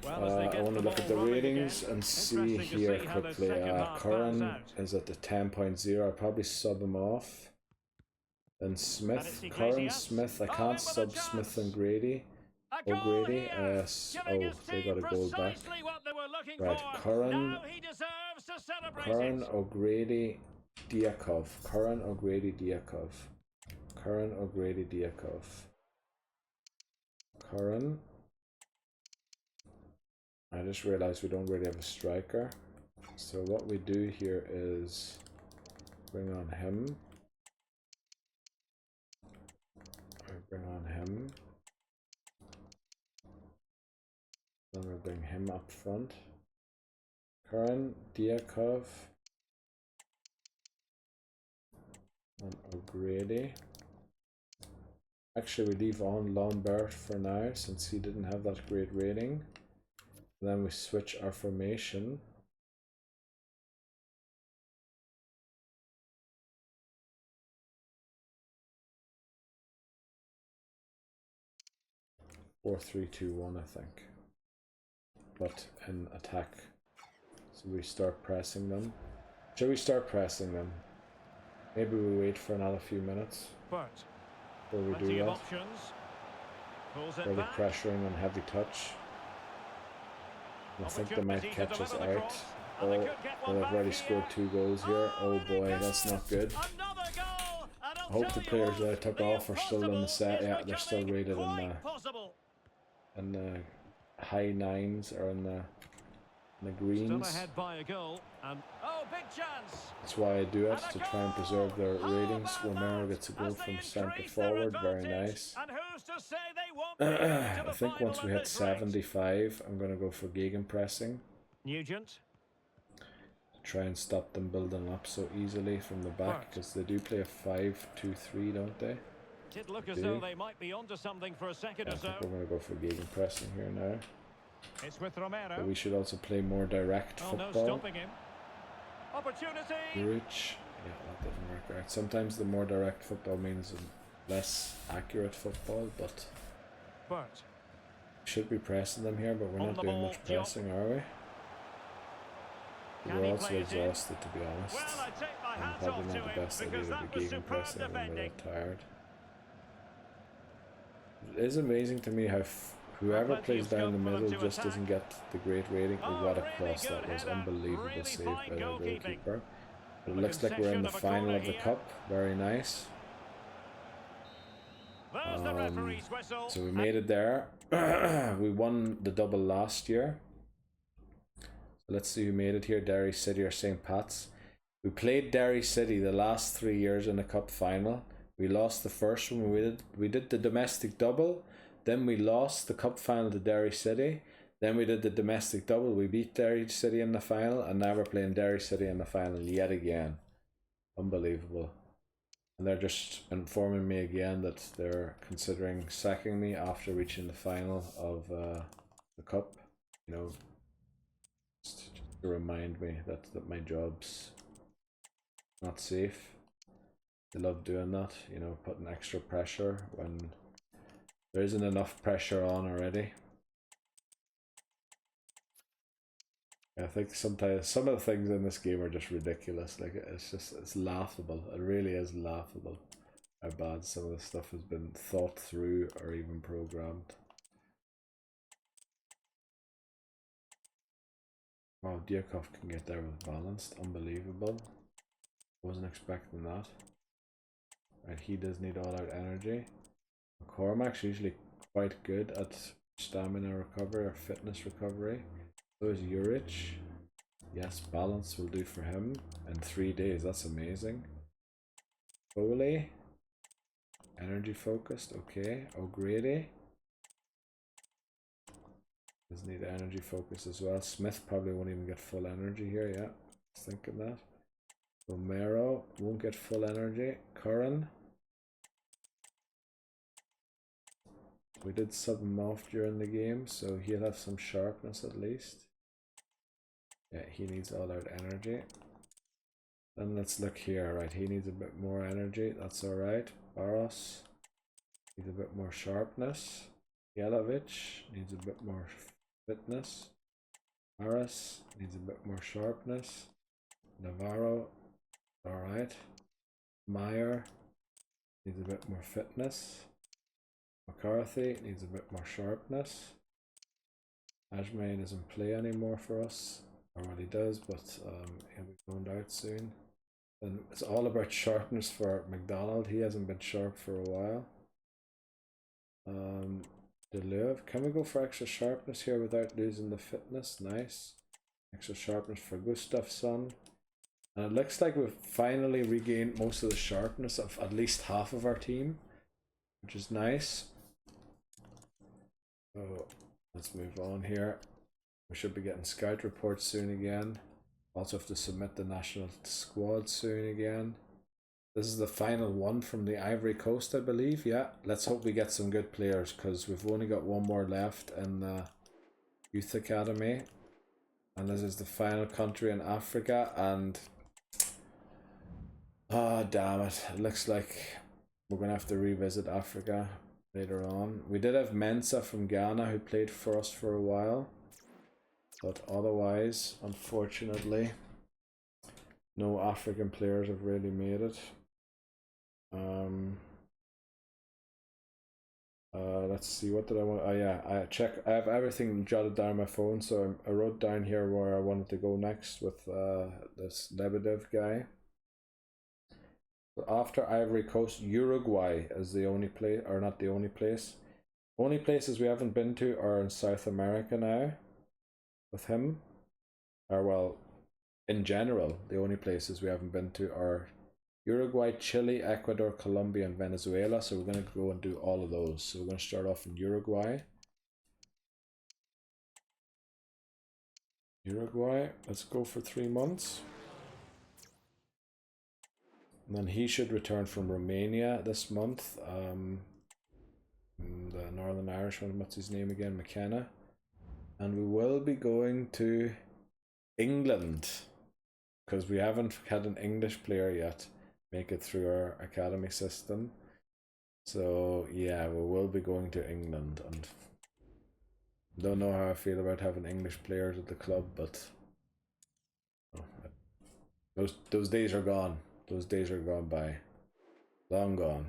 I want to look at the ratings and see here quickly. Curran is at the 10.0. I'll probably sub him off. Then Smith, Curran, Smith. I can't sub Smith and Grady. O'Grady. Oh, they got a goal back. Right, Curran, O'Grady, Diakov. Curran, O'Grady, Diakov. Curran, O'Grady, Diakov. Curran. I just realized we don't really have a striker. So what we do here is bring on him. Bring on him. Then we'll bring him up front. Curran, Diakov, and O'Grady. Actually, we leave on Lombard for now since he didn't have that great rating. And then we switch our formation. Or 3-2-1, I think. But in attack. So we start pressing them. Shall we start pressing them? Maybe we wait for another few minutes before we do that. Really pressuring and heavy touch. I think they might catch us out. Oh, well, they've already scored 2 goals here. Oh boy, that's not good. I hope the players that I took off are still in the set. Yeah, they're still rated in the high 9s or in the greens. Still ahead by a goal, and big chance. That's why I do it, to try and preserve their ratings. Romero gets a goal from centre forward, very nice. I think once we hit 75, I'm going to go for gegenpressing. Nugent. Try and stop them building up so easily from the back, because they do play a 5-2-3, don't they? Did look as though they might be onto something for a second or so. I think we're going to go for gegenpressing here now. It's with Romero. But we should also play more direct football. No stopping him. Opportunity. Rich. Yeah, that didn't work out. Sometimes the more direct football means less accurate football, but Should be pressing them here, but we're On not the doing ball, much Joe. pressing, are we? Can We're he also play it in? exhausted, to be honest. Well, I take my And hat probably off not to the him best idea because to that be was gegen superb pressing when we're defending. that tired. It is amazing to me how whoever Plenty plays of down scope the for them middle to just attack. doesn't get the great rating. Oh, Oh, what a really cross good that was. header. Unbelievable Really save fine by their goalkeeping. goalkeeper. But it The looks like we're in concession the of a final corner of the here. cup. Very nice. There's the referee's whistle. So we made it there. We won the double last year. So let's see who made it here. Derry City or St. Pat's. We played Derry City the last 3 years in the cup final. We lost the first one. We did the domestic double. Then we lost the cup final to Derry City. Then we did the domestic double. We beat Derry City in the final. And now we're playing Derry City in the final yet again. Unbelievable. And they're just informing me again that they're considering sacking me after reaching the final of the cup. You know, just to remind me that my job's not safe. They love doing that, you know, putting extra pressure when there isn't enough pressure on already. I think sometimes some of the things in this game are just ridiculous. Like it's laughable. It really is laughable how bad some of the stuff has been thought through or even programmed. Wow, Diakov can get there with balanced. Unbelievable. Wasn't expecting that. Right, he does need all out energy. McCormack's usually quite good at stamina recovery or fitness recovery. So is Urich. Yes, balance will do for him in 3 days. That's amazing. Foley. Energy focused. Okay. O'Grady. Does need energy focus as well. Smith probably won't even get full energy here. Yeah, I was thinking that. Romero won't get full energy. Curran. We did sub him off during the game, so he'll have some sharpness at least. Yeah, he needs all out energy. Then let's look here, right? He needs a bit more energy. That's alright. Barros needs a bit more sharpness. Yelovich needs a bit more fitness. Maris needs a bit more sharpness. Navarro, alright. Meyer needs a bit more fitness. McCarthy needs a bit more sharpness. Ajmay doesn't play anymore for us. Or what he does, but he'll be loaned out soon. And it's all about sharpness for McDonald. He hasn't been sharp for a while. Deleuve. Can we go for extra sharpness here without losing the fitness? Nice. Extra sharpness for Gustafsson. And it looks like we've finally regained most of the sharpness of at least half of our team, which is nice. So let's move on here. We should be getting scout reports soon again. Also have to submit the national squad soon again. This is the final one from the Ivory Coast, I believe. Yeah, let's hope we get some good players because we've only got one more left in the youth academy. And this is the final country in Africa. And damn it. It looks like we're going to have to revisit Africa later on. We did have Mensah from Ghana who played for us for a while. But otherwise, unfortunately, no African players have really made it. Let's see, what did I want? Oh yeah, I have everything jotted down on my phone, so I wrote down here where I wanted to go next with this Lebedev guy. So after Ivory Coast, Uruguay is the only place, or not the only place. Only places we haven't been to are in South America now with him. Or well, in general, the only places we haven't been to are Uruguay, Chile, Ecuador, Colombia, and Venezuela. So we're going to go and do all of those. So we're going to start off in Uruguay. Uruguay, let's go for 3 months. And then he should return from Romania this month. The Northern Irishman, what's his name again? McKenna. And we will be going to England because we haven't had an English player yet make it through our academy system. So yeah, we will be going to England, and Don't know how I feel about having English players at the club, but those days are gone. Those days are gone by. Long gone.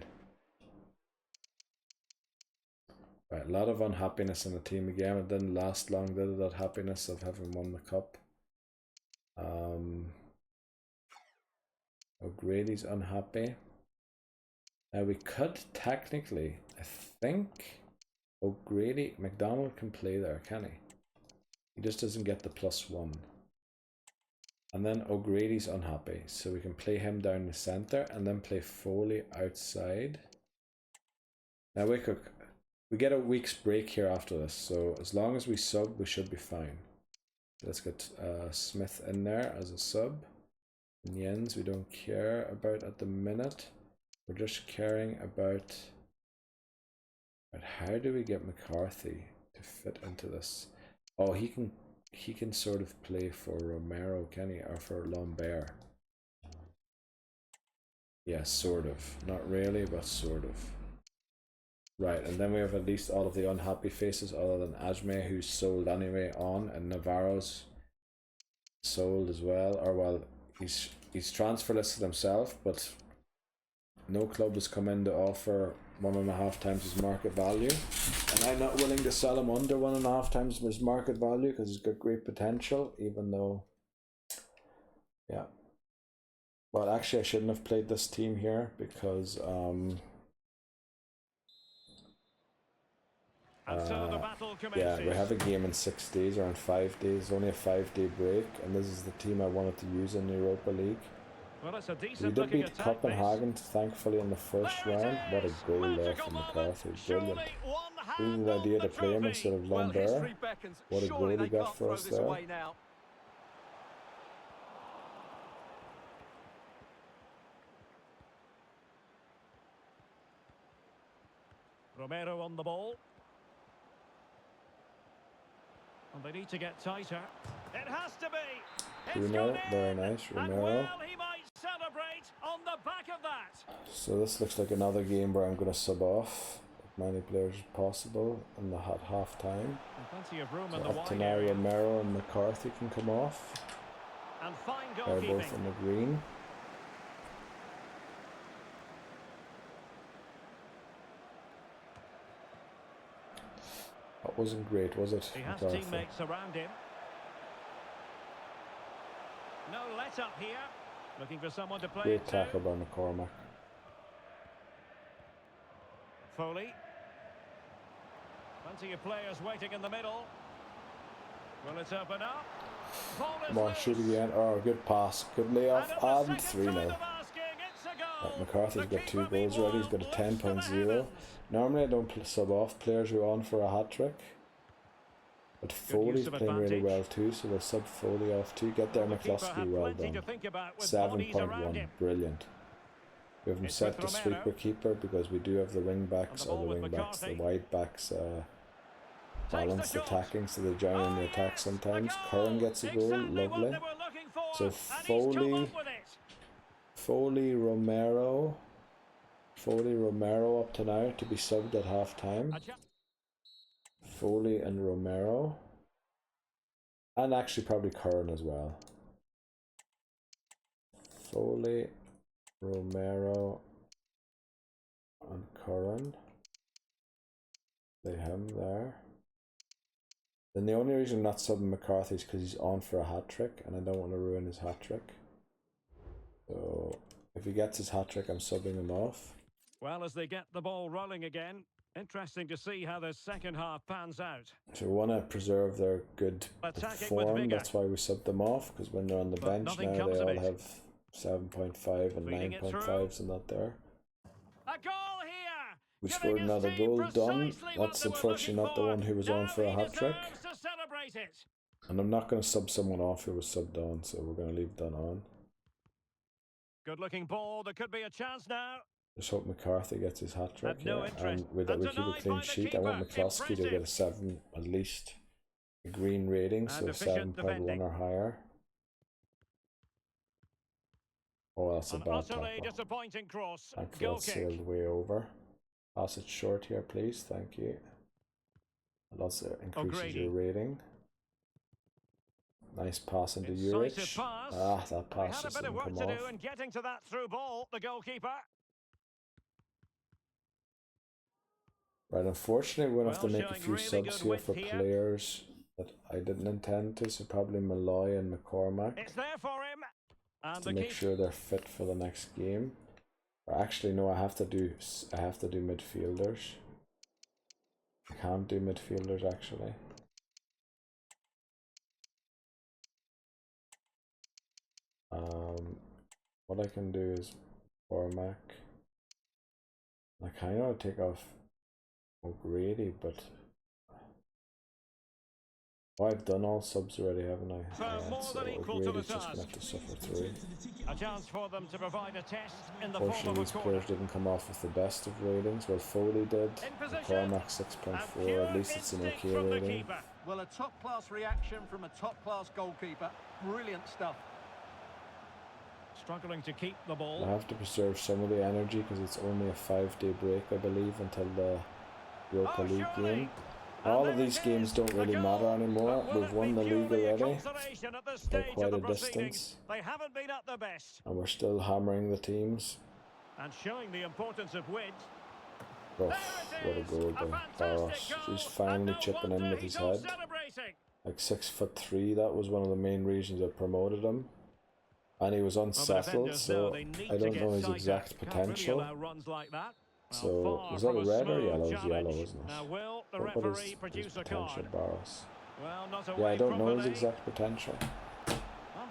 Right, a lot of unhappiness in the team again. It didn't last long, did it, that happiness of having won the cup. O'Grady's unhappy. Now we could technically, I think, O'Grady, McDonald can play there, can he? He just doesn't get the +1. And then O'Grady's unhappy, so we can play him down the centre and then play Foley outside. Now we get a week's break here after this, so as long as we sub, we should be fine. Let's get Smith in there as a sub. And Jens we don't care about at the minute. We're just caring about how do we get McCarthy to fit into this. Oh, he can sort of play for Romero, can he? Or for Lambert. Yeah, sort of. Not really, but sort of. Right, and then we have at least all of the unhappy faces other than Ajme, who's sold anyway on, and Navarro's sold as well. Or well, he's transfer listed himself, but no club has come in to offer 1.5 times his market value, and I'm not willing to sell him under 1.5 times his market value because he's got great potential, even though, yeah. Well, actually I shouldn't have played this team here because yeah, we have a game in 6 days, or in 5 days, only a 5-day break, and this is the team I wanted to use in the Europa League. Well, it's a We decent did looking beat attack, Copenhagen, thankfully, in the first round. What a goal there from McCarthy, brilliant. Really the idea to play him instead of Lambert. What a goal he got for us there. Romero on the ball. And they need to get tighter. It has to be. Bruno, very nice, Romero. Well, he might celebrate on the back of that. So this looks like another game where I'm going to sub off as many players as possible in the half time. Plenty of room So in the up to wide now, area. Romero and McCarthy can come off. And fine They're goalkeeping. both in the green. That wasn't great, was it? He has McCarthy? teammates around him. No let up here. Looking for someone to play Great it tackle to. by McCormack. Foley. Plenty of players waiting in the middle. Will it open up? Ball is Come on, shoot loose. again. Oh, good pass. Good layoff. And at the And second 3-0. time of asking, it's a goal. Right, McCarthy's The got 2 keeper, goals already. He's got a meanwhile, lifts to the 10.0. heavens. Normally I don't sub off players who are on for a hat-trick. But Foley's of playing really advantage. well too, so we'll sub Foley off too. Get there, The keeper McCluskey, had well plenty to done. think about with bodies around 7.1, him. brilliant. We have him It's set with to Romero. sweeper keeper because we do have the wing backs, On the or ball the with wing backs, the McCarthy. wide backs Takes balanced the shot. attacking, so they join in the yes, attack sometimes. a Curran gets a goal, Exactly what lovely. they were looking for, So and he's come Foley, up with it. Foley, Romero up to now to be subbed at half time. A cha- Foley and Romero. And actually probably Curran as well. Foley, Romero, and Curran. Play him there. Then the only reason I'm not subbing McCarthy is because he's on for a hat-trick, and I don't want to ruin his hat-trick. So if he gets his hat-trick, I'm subbing him off. Well, as they get the ball rolling again, interesting to see how the second half pans out. So we want to preserve their good Attacking with form, vigour. that's why we subbed them off, because when they're on the But bench nothing now, comes they of all it. have 7.5 and Feeding it 9.5s and that there. A goal here. We Giving scored his another team goal, done. precisely what That's they were unfortunately looking not the for. one who was on Now for a he hat-trick. deserves to celebrate it. And I'm not going to sub someone off who was subbed on, so we're going to leave that on. Good looking ball. There could be a chance now. Just hope McCarthy gets his hat-trick Had no here. interest. And with that, we And keep a denied clean by the sheet. I want keeper. McCluskey to get a Impressive. 7, at least. A green rating, so And efficient 7.1 defending. or higher. Oh, that's a An bad utterly tackle. disappointing cross. Thankfully Goal that's kick. sailed way over. Pass it short here, please. Thank you. That also increases your rating. Nice pass into Incisive Urich. pass. Ah, that They pass had a just bit of didn't work come to off. do in getting to that through ball, the goalkeeper. Right, unfortunately we're going to have to Well, make a showing few really subs good here width for here. players that I didn't intend to, so probably Malloy and McCormack, It's there for him. And to the make keeper. sure they're fit for the next game. Or actually no, I have to do midfielders. I can't do midfielders actually. What I can do is Cormac. I kind of want to take off O'Grady, but I've done all subs already, haven't I? So more than equal to the O'Grady's just gonna task. have to suffer through. A chance for them to provide a test in the form of Fortunately, a these corner. players didn't come off with the best of ratings. Well, Foley did. In position. McCormack And 6.4. pure At least it's an instinct okay from the rating. keeper. Well, a top-class reaction from a top-class goalkeeper. Brilliant stuff. Struggling to keep the I ball. have to preserve some of the energy because it's only a 5-day break, I believe, until the Europa League game. All of these games don't really matter anymore. We've won the league already by quite a distance, They haven't been at their best. and we're still hammering the teams. And showing the importance of width. Oh, what a goal by Barros. He's finally chipping in with his head. Like 6'3", that was one of the main reasons I promoted him. And he was unsettled, so I don't know his exact potential. So, was that a red or yellow? It was yellow, wasn't it? Now, will the What referee is produce his a potential, card? Barros? Well, not Yeah, I away don't know his properly. exact potential.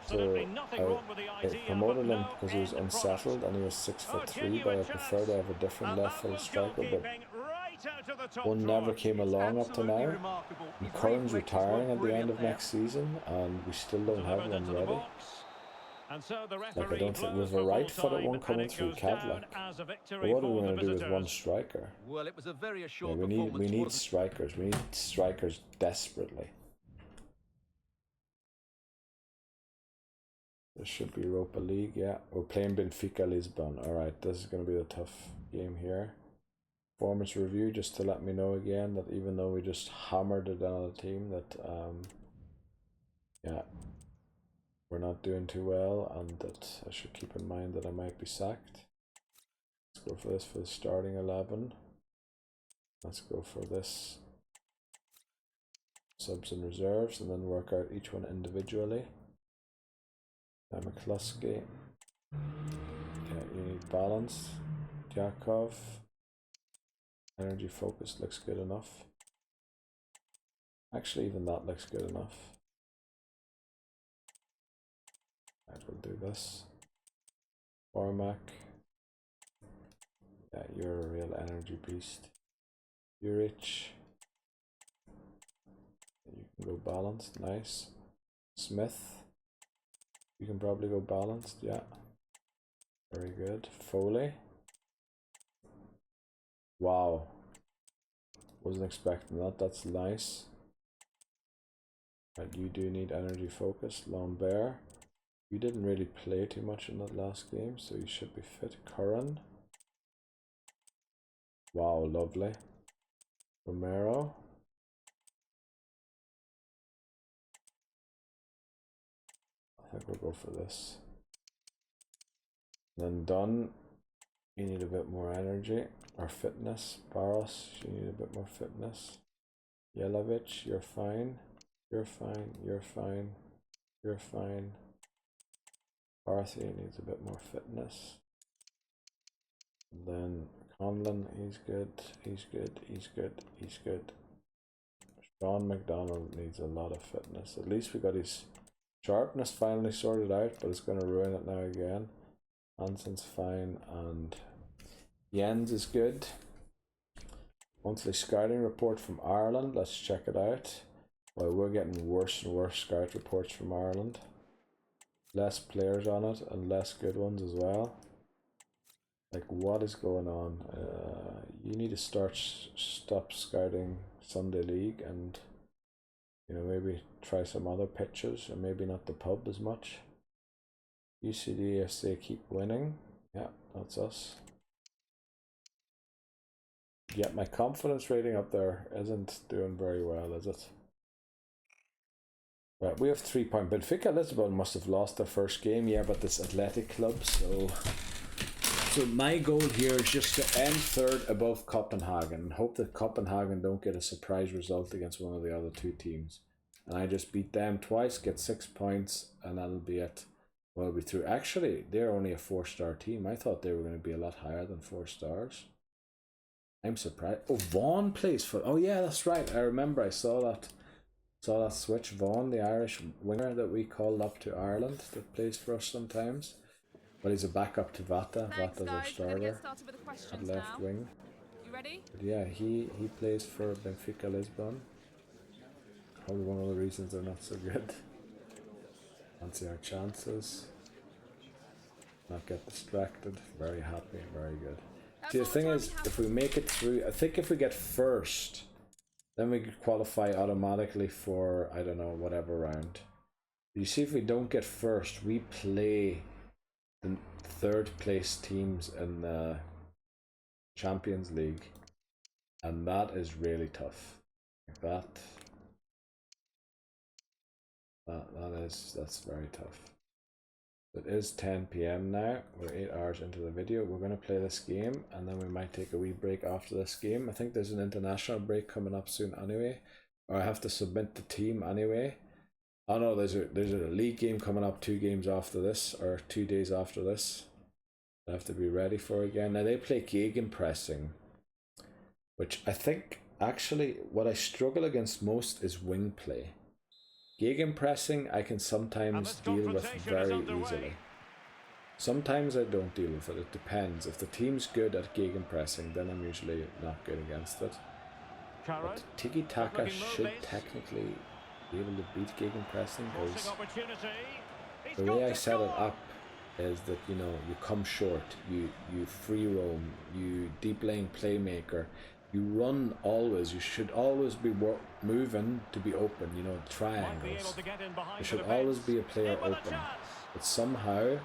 Absolutely So nothing wrong with the I idea, promoted but him no because he was end unsettled product. and he was Oh, 6'3", but I genuine prefer chance. to have a different And left that foot was striker, but goalkeeping right out of the top one drawer. never came It's along up to absolutely now. remarkable. And His Curran's reflexes retiring were at the end brilliant of there. next season, and we still don't have Delivered one into the ready. box. And so the Like, I referee don't think blows we've a for right full foot at time, one coming and it through goes down Cadillac. as a But victory what are we for the going to do with one visitors. striker? Well, it was a very Yeah, assured we performance. need wasn't it? strikers. We need strikers desperately. This should be Europa League, yeah. We're playing Benfica Lisbon. Alright, this is going to be a tough game here. Performance review, just to let me know again that even though we just hammered it on a team, that yeah, we're not doing too well, and that I should keep in mind that I might be sacked. Let's go for this for the starting 11. Let's go for this subs and reserves, and then work out each one individually. McCluskey. Okay, you need balance. Yakov. Energy focus looks good enough. Actually, even that looks good enough. Right, we'll do this. Cormac. Yeah, you're a real energy beast. Urich. You can go balanced, nice. Smith. You can probably go balanced, yeah. Very good. Foley. Wow. Wasn't expecting that, that's nice. Right, you do need energy focus. Lambert. You didn't really play too much in that last game, so you should be fit. Curran. Wow, lovely. Romero. I think we'll go for this. Then Dunn. You need a bit more energy or fitness. Barros, you need a bit more fitness. Yelovich, you're fine. You're fine. You're fine. You're fine. Barthy needs a bit more fitness. And then Conlon, he's good. He's good. He's good. He's good. Sean McDonald needs a lot of fitness. At least we got his sharpness finally sorted out, but it's going to ruin it now again. Hansen's fine, and Jens is good. Monthly scouting report from Ireland. Let's check it out. Well, we're getting worse and worse scout reports from Ireland. Less players on it and less good ones as well. Like, what is going on? You need to stop scouting Sunday League and, you know, maybe try some other pitches, or maybe not the pub as much. UCD FC keep winning. Yeah, that's us. Yeah, my confidence rating up there isn't doing very well, is it? Right, we have 3 points. Benfica Lisbon must have lost their first game, yeah, but this Athletic club, so my goal here is just to end third above Copenhagen and hope that Copenhagen don't get a surprise result against one of the other 2 teams. And I just beat them twice, get 6 points, and that'll be it. We'll be through. Actually, they're only a 4-star team. I thought they were going to be a lot higher than 4 stars. I'm surprised. Oh, Vaughan plays for... Oh, yeah, that's right. I remember I saw that switch. Vaughan, the Irish winger that we called up to Ireland that plays for us sometimes. But he's a backup to Vata. Thanks, Vata's our guys. We're going to get starter started with the at questions left now. wing. You ready? But yeah, he plays for Benfica Lisbon. Probably one of the reasons they're not so good. Fancy our chances. Not get distracted. Very happy. Very good. See, the thing is, if we make it through, I think if we get first, then we could qualify automatically for, I don't know, whatever round. You see, if we don't get first, we play the 3rd place teams in the Champions League, and that is really tough. Like that's very tough. It is 10 PM now. We're 8 hours into the video. We're going to play this game, and then we might take a wee break after this game. I think there's an international break coming up soon anyway, or I have to submit the team anyway. Oh no, there's a league game coming up 2 games after this, or 2 days after this. I have to be ready for again. Now they play gegenpressing, which I think actually what I struggle against most is wing play. Gegenpressing I can sometimes deal with very easily. Sometimes I don't deal with it. It depends. If the team's good at gegenpressing, then I'm usually not good against it. But tiki-taka should technically be able to beat gegenpressing, because the way I set it up is that, you know, you come short, you free roam, you deep lane playmaker, you run always. You should always be moving to be open, you know, triangles. There should always be a player open. But somehow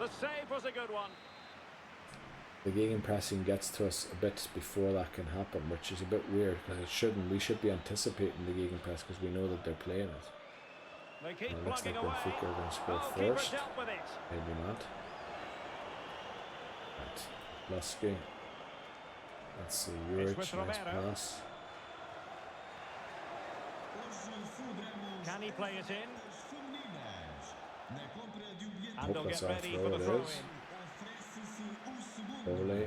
the gegenpressing gets to us a bit before that can happen, which is a bit weird, because it shouldn't. We should be anticipating the gegenpress because we know that they're playing it. Well, it looks like Benfica are going to score first. Maybe not. Right. Lusky. Let's see. Juric, nice pass. Can he play it in? And hope that's our throw. It is. Foley.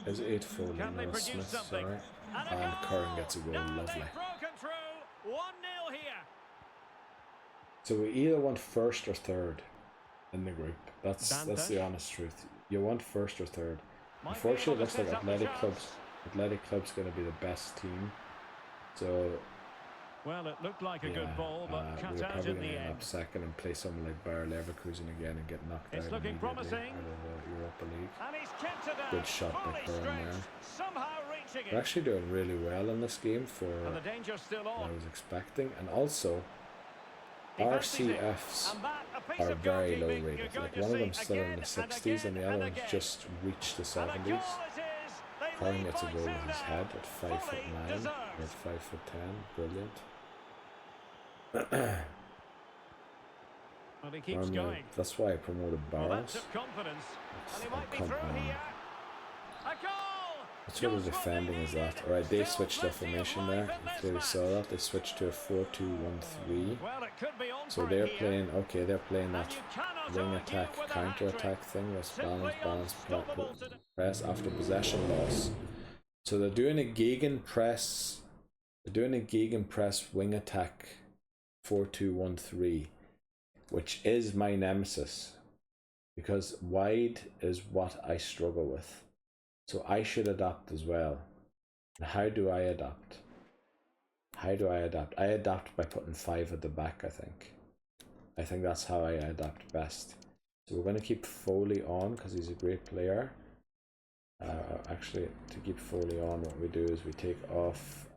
Is it Foley? No, Smith, sorry. And Curran gets a goal. Lovely. So we either want first or third in the group. That's the honest truth. You want first or third. Unfortunately, it looks like Athletic Club's going to be the best team. So well, it looked like a good ball, but cut out in the end. End up second and play someone like Bayer Leverkusen again and get knocked out looking promising out of the Europa League. And he's kept it out. Good shot by Curran there. Somehow reaching it. We're actually doing really well in this game for and the danger's still on. what I was expecting, and also RCFs are very low rated. Like one of them's still in the 60s and the other one's just reached the 70s. Curran gets a goal with his head at 5'9" or 5'10". Brilliant. Well, he keeps going. That's why I promoted Barros. What sort of defending is that? Alright, they switched their formation there. You clearly saw that. They switched to a 4-2-1-3. So they're playing, okay, they're playing that wing attack, counter attack thing. That's balance, press after possession loss. So they're doing a gegenpress. They're doing a gegenpress wing attack 4-2-1-3, which is my nemesis, because wide is what I struggle with. So I should adapt as well. And how do I adapt? I adapt by putting 5 at the back, I think. I think that's how I adapt best. So we're going to keep Foley on because he's a great player. Actually, to keep Foley on, what we do is we take off,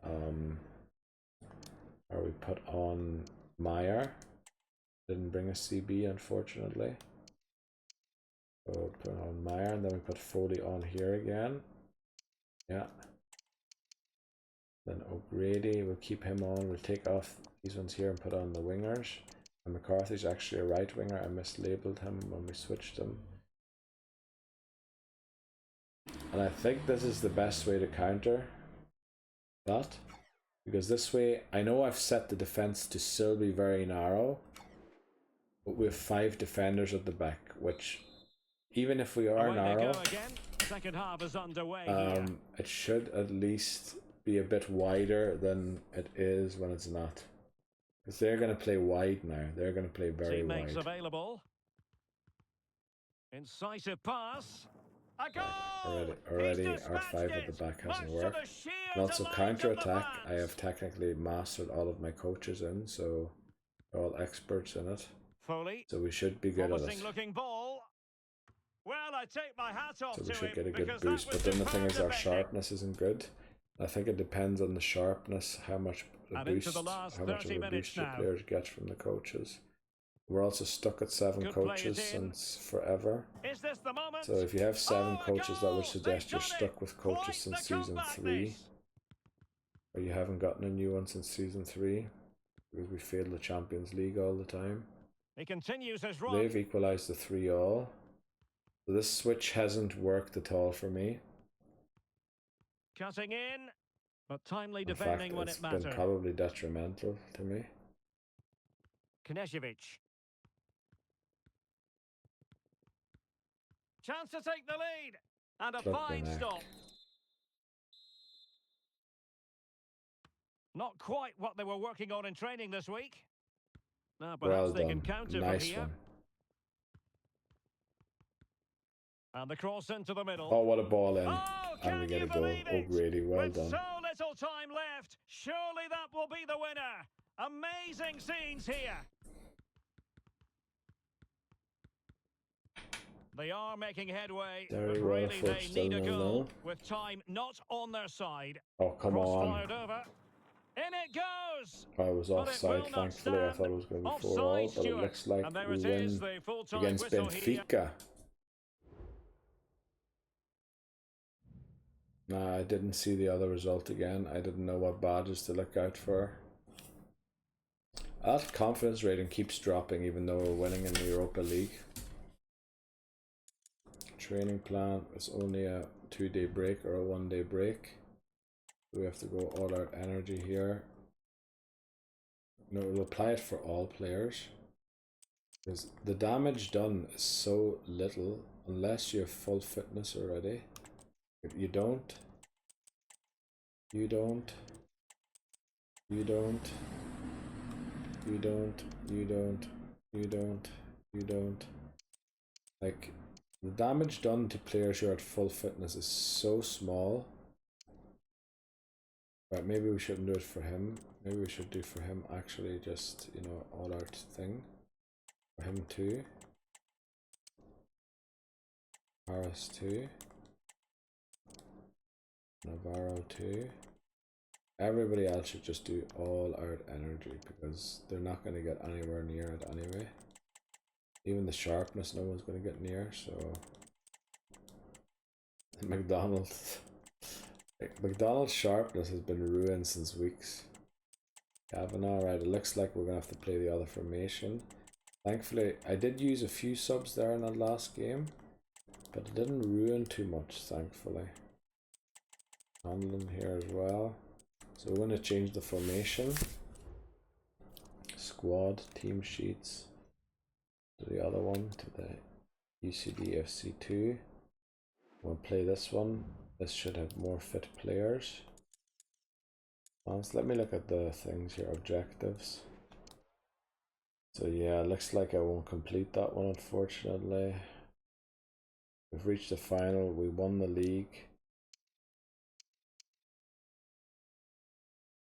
or we put on Meyer. Didn't bring a CB, unfortunately. So we'll put on Meyer, and then we put Foley on here again. Yeah. Then O'Grady, we'll keep him on. We'll take off these ones here and put on the wingers. And McCarthy's actually a right winger. I mislabeled him when we switched him. And I think this is the best way to counter that. Because this way, I know I've set the defense to still be very narrow. But we have 5 defenders at the back, which, even if we are narrow, Second half is underway here. it should at least be a bit wider than it is when it's not. Because they're going to play wide now. They're going to play very wide. Teammates available. Incisive pass. A goal! Already our 5 at the back hasn't worked. And also counter-attack, I have technically mastered all of my coaches in, so they're all experts in it. Foley. So we should be good at it. Looking ball. Well, I take my hat off So we should get a good boost. But then the thing is, our sharpness isn't good. I think it depends on the sharpness, how much of a boost the players get from the coaches. We're also stuck at 7 coaches since forever. Is this the moment? So if you have 7 coaches, that would suggest you're stuck with coaches since season 3. Or you haven't gotten a new one since season 3. Because we failed the Champions League all the time. He continues his run. They've equalised the 3-all. So this switch hasn't worked at all for me. Cutting in, but timely In defending fact, when it's it matters. been probably detrimental to me. Knežević. Chance to take the lead. And a fine stop. Not quite what they were working on in training this week. Now perhaps they can counter from here. One. And the cross into the middle. Oh, what a ball in. Oh, and we get a goal. O'Grady, well done. So little time left. Surely that will be the winner. Amazing scenes here. They are making headway. Very but well, really they still need a goal 0-0. with time not on their side. Oh, come on. Fired over. In it goes. I was offside, thankfully. I thought it was going to be 4-all, but it looks like we win against Benfica. Nah, I didn't see the other result again. I didn't know what badges to look out for. That confidence rating keeps dropping even though we're winning in the Europa League. Training plan is only a 2-day break or a 1-day break. We have to go all out energy here. No, we'll apply it for all players. Because the damage done is so little unless you have full fitness already. If you don't, you don't, you don't, you don't, you don't, you don't, you don't. Like, the damage done to players who are at full fitness is so small. Right, maybe we shouldn't do it for him. Maybe we should do for him actually just, you know, all out thing. For him too. Harris too. Navarro too. Everybody else should just do all out energy because they're not going to get anywhere near it anyway. Even the sharpness no one's going to get near, so McDonald's sharpness has been ruined since weeks. Kavanagh, right, it looks like we're going to have to play the other formation. Thankfully, I did use a few subs there in that last game, but it didn't ruin too much, thankfully. Handling here as well. So we're going to change the formation. Squad, team sheets. To the other one, to the UCD FC2. We'll play this one. This should have more fit players. So let me look at the things here, objectives. So yeah, it looks like I won't complete that one, unfortunately. We've reached the final, we won the league.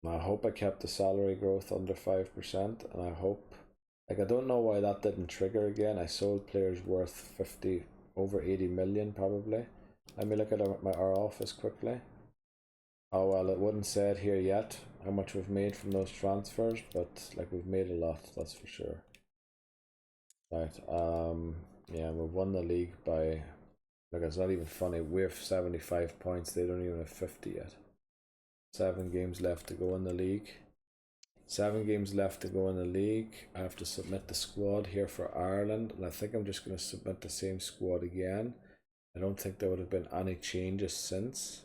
I hope I kept the salary growth under 5%, and I hope, like, I don't know why that didn't trigger again. I sold players worth over 80 million probably. Let me look at our office quickly. Oh well, it wouldn't say it here yet how much we've made from those transfers, but like we've made a lot, that's for sure. Right, yeah, we've won the league by, like, it's not even funny, we have 75 points, they don't even have 50 yet. 7 games left to go in the league. 7 games left to go in the league. I have to submit the squad here for Ireland, and I think I'm just going to submit the same squad again. I don't think there would have been any changes since.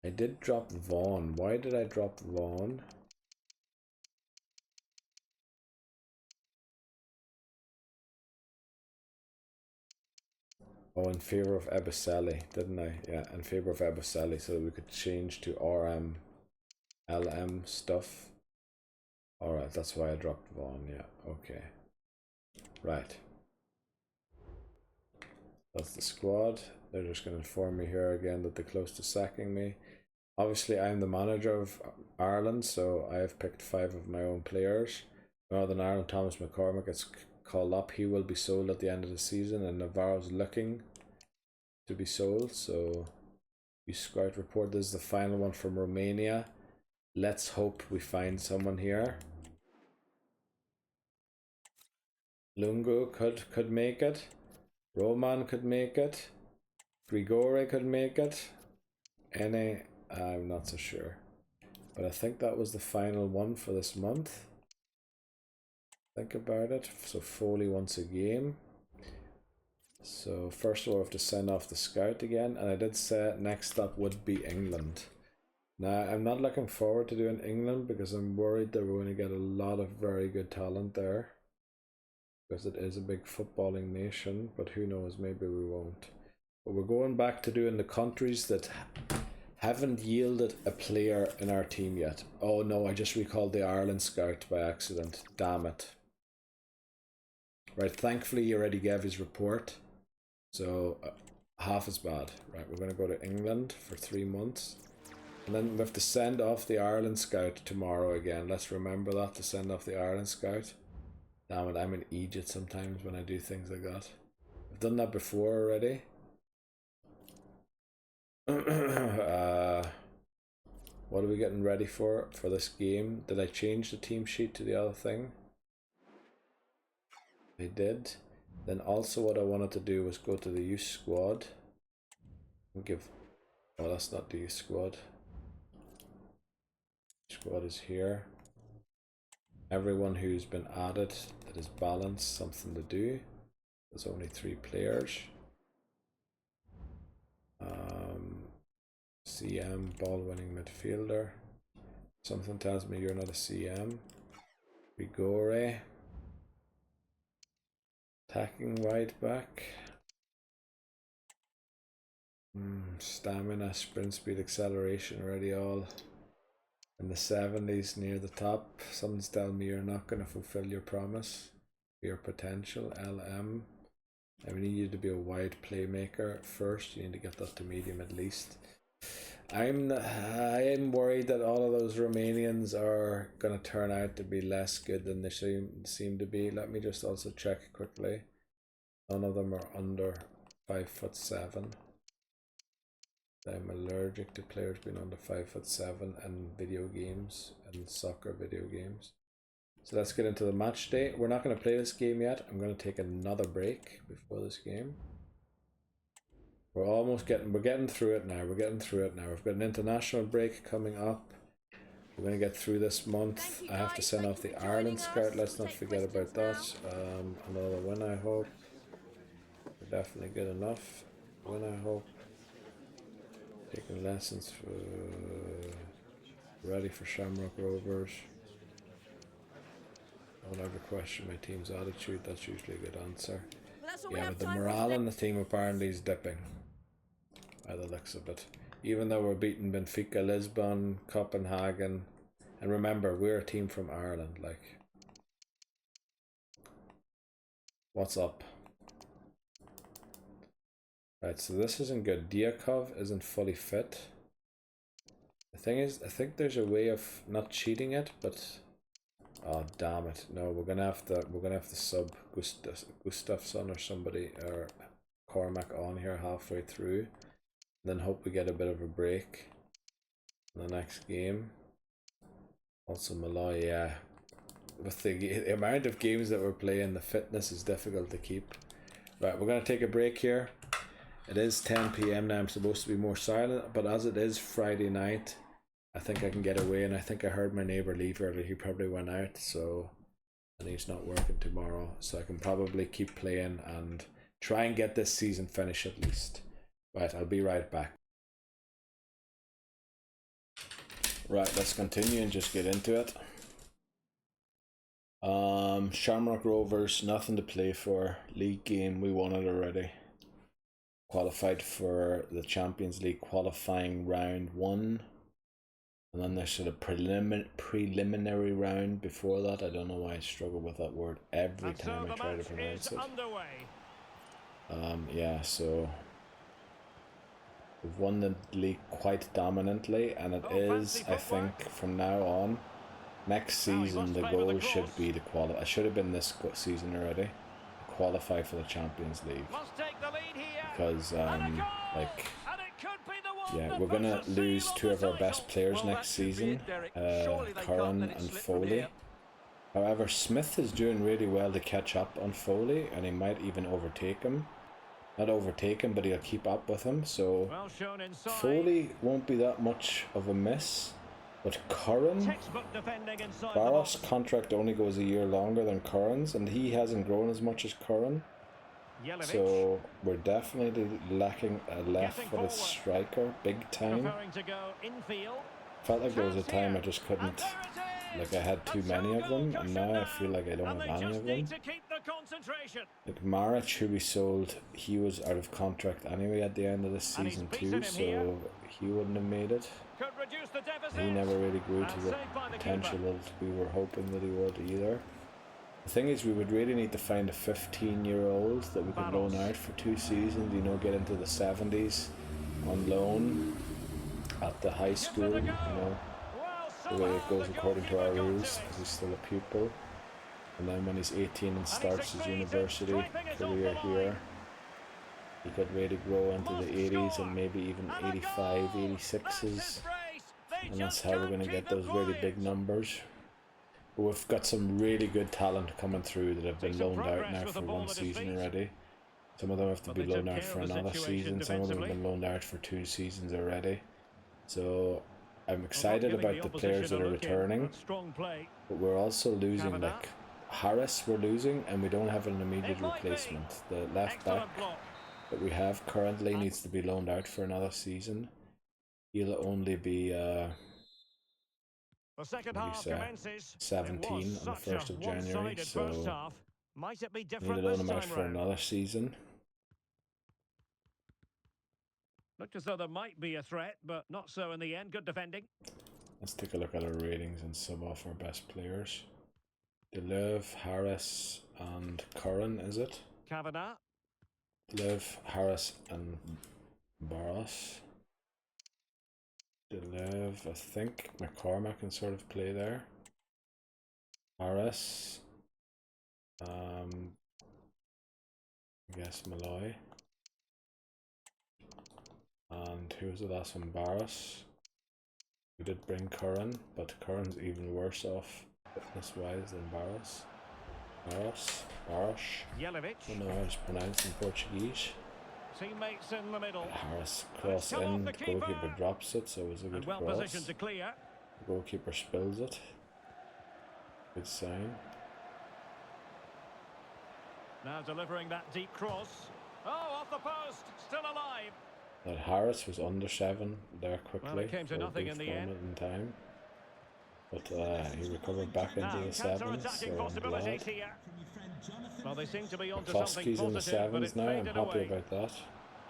I did drop Vaughan. Why did I drop Vaughan? Oh, in favor of Ebiseli, didn't I? Yeah, in favor of Ebiseli, so that we could change to RM, LM stuff. Alright, that's why I dropped Vaughan, yeah, okay. Right. That's the squad. They're just going to inform me here again that they're close to sacking me. Obviously, I'm the manager of Ireland, so I have picked 5 of my own players. Northern Ireland, Thomas McCormick gets called up. He will be sold at the end of the season, and Navarro's looking to be sold. So, you scout report. This is the final one from Romania. Let's hope we find someone here. Lungu could make it. Roman could make it. Grigore could make it. Any, I'm not so sure. But I think that was the final one for this month. Think about it. So Foley wants a game. So first of all, I have to send off the scout again. And I did say next up would be England. Now, I'm not looking forward to doing England because I'm worried that we're going to get a lot of very good talent there. Because it is a big footballing nation, but who knows, maybe we won't. But we're going back to doing the countries that haven't yielded a player in our team yet. Oh no, I just recalled the Ireland scout by accident. Damn it. Right, thankfully he already gave his report. So, half as bad. Right, we're going to go to England for 3 months. And then we have to send off the Ireland scout tomorrow again. Let's remember that, to send off the Ireland scout. Damn it, I'm an idiot sometimes when I do things like that. I've done that before already. What are we getting ready for this game? Did I change the team sheet to the other thing? I did. Then also what I wanted to do was go to the youth squad. And give... Oh, that's not the youth squad. Squad is here. Everyone who's been added that is balanced, something to do. There's only 3 players. CM, ball winning midfielder. Something tells me you're not a CM. Rigore. Attacking wide back. Stamina, sprint speed, acceleration, already all in the 70s near the top. Something's telling me you're not going to fulfill your promise, your potential. LM. I need you to be a wide playmaker first. You need to get that to medium at least. I am worried that all of those Romanians are going to turn out to be less good than they seem to be. Let me just also check quickly. None of them are under 5'7". I'm allergic to players being under 5'7" and video games and soccer video games. So let's get into the match day. We're not going to play this game yet. I'm going to take another break before this game. We're getting through it now. We've got an international break coming up. We're going to get through this month. I have to send off the Ireland scout. Let's not forget about that. Another win, I hope. We're definitely good enough. Win, I hope. Taking lessons for... Ready for Shamrock Rovers. Don't ever question my team's attitude. That's usually a good answer. Yeah, but the morale in the team apparently is dipping. By the looks of it. Even though we're beating Benfica, Lisbon, Copenhagen. And remember, we're a team from Ireland, like. What's up? Right, so this isn't good. Diakov isn't fully fit. The thing is, I think there's a way of not cheating it, but... Oh damn it! No, we're gonna have to sub Gustafsson or somebody or Cormac on here halfway through, and then hope we get a bit of a break in the next game. Also Malloy, yeah. With the amount of games that we're playing, the fitness is difficult to keep. Right, we're gonna take a break here. It is 10 PM now. I'm supposed to be more silent, but as it is Friday night, I think I can get away, and I think I heard my neighbour leave earlier. He probably went out, so, and he's not working tomorrow, so I can probably keep playing and try and get this season finished at least. Right, I'll be right back. Right, let's continue and just get into it. Shamrock Rovers, nothing to play for. League game, we won it already. Qualified for the Champions League qualifying round 1. And then there's sort of preliminary round before that. I don't know why I struggle with that word every time I try to pronounce it. Yeah, so we've won the league quite dominantly, and it is, I think, from now on, next season the goal should be to qualify. It should have been this season already, to qualify for the Champions League. Because, like, yeah, we're gonna lose 2 of our best players next season, Curran and Foley. However, Smith is doing really well to catch up on Foley, and he might even overtake him. Not overtake him, but he'll keep up with him, so Foley won't be that much of a miss. But Curran, Barros' contract only goes a year longer than Curran's, and he hasn't grown as much as Curran. So we're definitely lacking a left-footed striker, big time. Felt like there was a time I just couldn't, like I had too many of them, and now I feel like I don't have any of them. Like Maric, who we sold, he was out of contract anyway at the end of this season too, so he wouldn't have made it. He never really grew to the potential that we were hoping that he would either. The thing is, we would really need to find a 15-year-old that we could loan out for 2 seasons, you know, get into the 70s on loan at the high school, you know, the way it goes according to our rules, because he's still a pupil. And then when he's 18 and starts his university career here, he could really grow into the 80s and maybe even 85, 86s. And that's how we're going to get those really big numbers. But we've got some really good talent coming through that have been loaned out now for 1 season already. Some of them have to be loaned out for another season, some of them have been loaned out for 2 seasons already. So I'm excited about the players that are returning, but we're also losing, like Harris we're losing, and we don't have an immediate replacement. The left back that we have currently needs to be loaned out for another season. He'll only be The second half commences. 17 on the 1st of January, so might it be need different to loan this him out time for round? another season. Looked as though there might be a threat, but not so in the end. Good defending. Let's take a look at our ratings and some of our best players. Deleuve, Harris and Curran, is it? Kavanagh. Deleuve, Harris and Barros. Deleuve, I think McCormack can sort of play there. Harris. I guess Malloy. And who was the last one? Barros. We did bring Curran, but Curran's even worse off fitness-wise than Barros. Barros. Jelic. I don't know how it's pronounced in Portuguese. Teammates in the middle. Harris cross in, the goalkeeper drops it, so it was a good Well cross. positioned to clear. The goalkeeper spills it. Good sign. Now delivering that deep cross. Oh, off the post. Still alive. That Harris was under 7 there quickly. Well, it came to for a nothing brief in the end. moment in time. But he recovered back into the 7s, so I'm glad. Here. Well, they seem to be onto something McCluskey's in the positive, but 7s it now, I'm faded happy away. about that.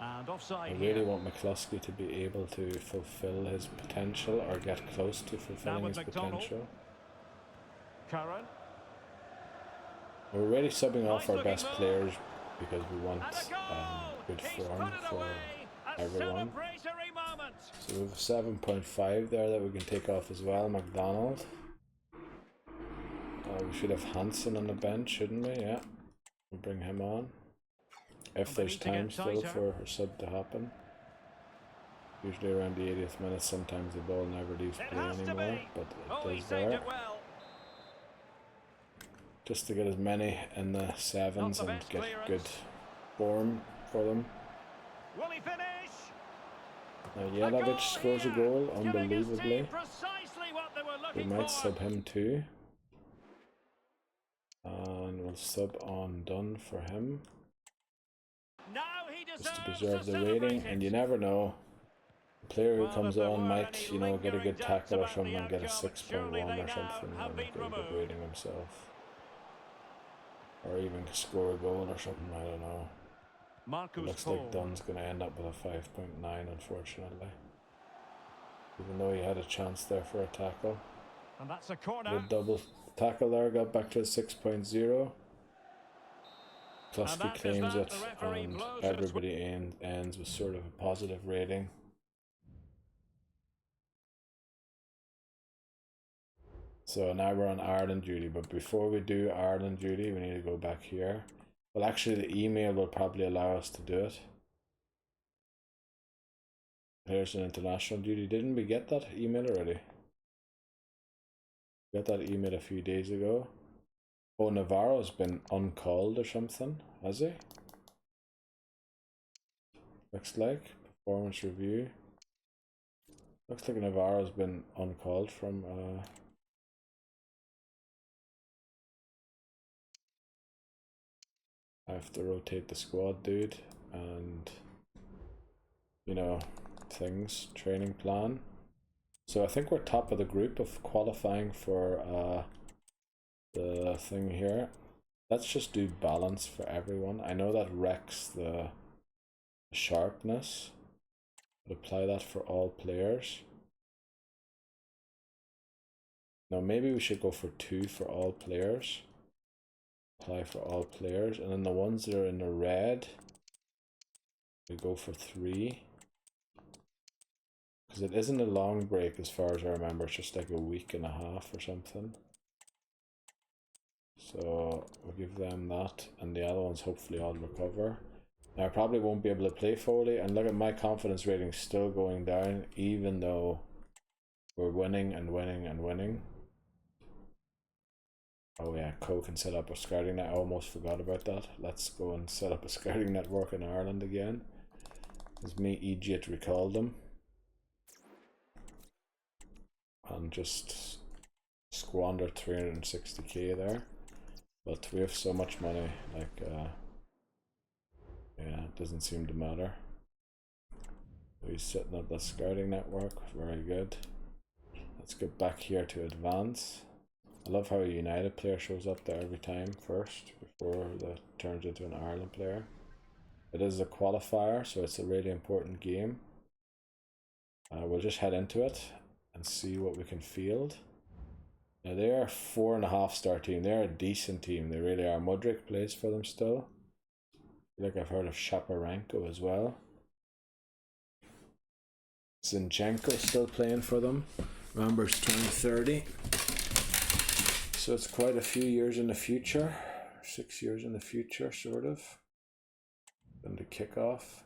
And offside I here. really want McCluskey to be able to fulfill his potential, or get close to fulfilling his potential. Curran. We're really subbing off our best players because we want good form for everyone. So we have 7.5 there that we can take off as well. McDonald. We should have Hansen on the bench, shouldn't we? Yeah. We'll bring him on. If there's time still for a sub to happen. Usually around the 80th minute, sometimes the ball never leaves play anymore, but it does there. Just to get as many in the 7s and get good form for them. Will he finish? Jelavic scores a goal, unbelievably. Precisely what they were We looking might for. sub him too. And we'll sub on Dunn for him. Now he Just to deserves preserve to the celebrate rating, it. and you never know. The player who Well, comes if there on were might, any you know, get a lingering good doubts tackle or about something the and get a outcome, 6.1 surely they or now something have and been get a good removed. rating himself. Or even score a goal or something, I don't know. It Marcus looks Paul. like Dunn's going to end up with a 5.9, unfortunately. Even though he had a chance there for a tackle. And that's a corner. Good double tackle there, got back to a 6.0. Kluski claims it, and everybody ends with sort of a positive rating. So now we're on Ireland duty, but before we do Ireland duty, we need to go back here. Well, actually, the email will probably allow us to do it. Here's an international duty. Didn't we get that email already? Got that email a few days ago. Oh, Navarro's been uncalled or something, has he? Looks like. Performance review. Looks like Navarro's been uncalled from I have to rotate the squad, dude, and you know, things, training plan. So I think we're top of the group of qualifying for the thing here. Let's just do balance for everyone. I know that wrecks the sharpness, but apply that for all players. Now maybe we should go for 2 for all players. Apply for all players, and then the ones that are in the red, we go for 3. Because it isn't a long break as far as I remember, it's just like a week and a half or something. So we'll give them that, and the other ones hopefully all recover. Now I probably won't be able to play Foley, and look at my confidence rating still going down, even though we're winning and winning and winning. Oh yeah, Co can set up a scouting net. I almost forgot about that. Let's go and set up a scouting network in Ireland again. As me, Egypt, recalled them. And just squandered 360k there. But we have so much money, like, yeah, it doesn't seem to matter. He's setting up the scouting network, very good. Let's get back here to advance. I love how a United player shows up there every time first, before that turns into an Ireland player. It is a qualifier, so it's a really important game. We'll just head into it and see what we can field. Now they are a 4.5 star team. They're a decent team, they really are. Mudryk plays for them still. I feel like I've heard of Shaparenko as well. Zinchenko still playing for them. Remember, it's 2030. So it's quite a few years in the future. 6 years in the future, sort of. Then the kickoff.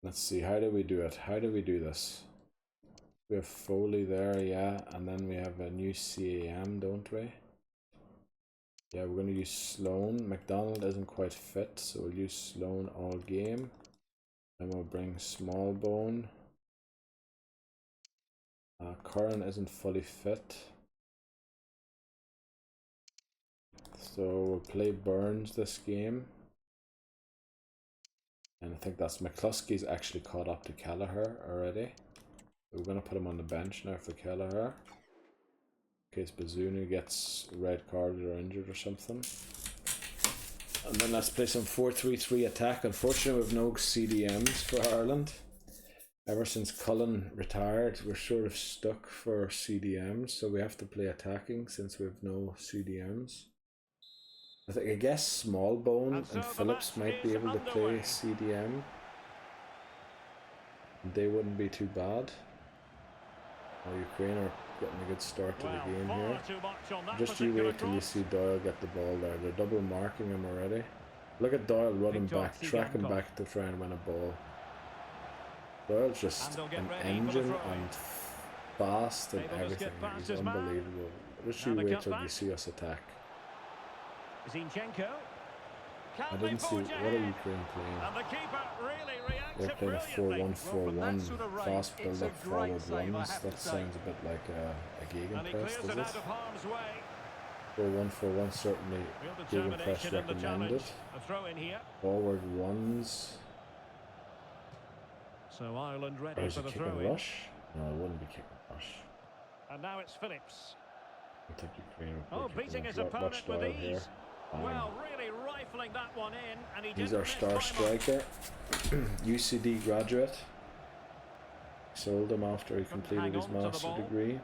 Let's see, how do we do it? How do we do this? We have Foley there, yeah, and then we have a new CAM, don't we? Yeah, we're going to use Sloan. McDonald isn't quite fit, so we'll use Sloan all game. Then we'll bring Smallbone. Curran isn't fully fit. So we'll play Burns this game. And I think that's McCluskey's actually caught up to Kelleher already. We're going to put him on the bench now for Kelleher. In case Bazunu gets red carded or injured or something. And then let's play some 4-3-3 attack. Unfortunately, we have no CDMs for Ireland. Ever since Cullen retired, we're sort of stuck for CDMs, so we have to play attacking since we have no CDMs. I guess Smallbone and Phillips might be able to play CDM. They wouldn't be too bad. Ukraine are getting a good start to the game here. Just you wait till you see Doyle get the ball there. They're double marking him already. Look at Doyle running back, tracking back to try and win a ball. Doyle's just an engine and fast and everything. He's unbelievable. Just you wait till you see us attack. Zinchenko. I didn't see what are Ukraine playing. And the keeper really reacts They're playing a brilliantly. 4-1-4-1, sort of range, fast it's build a up great forward save, I ones. have That to say. sounds a bit like a And he gegenpress, clears does it it? out of harm's way. 4-1-4-1 certainly Real gegenpress determination in the recommended. challenge. A throw in here. Forward ones. So Ireland Or ready is for it the kick throw and in. rush? No, it wouldn't be kick and rush. And now it's Phillips. I think Ukraine would Oh, play kick beating and his rush. opponent with Doyle here. ease. Well, really rifling that one in, and he He's didn't our miss star by much. striker. UCD graduate. Sold him after he completed his hang on to the master ball. degree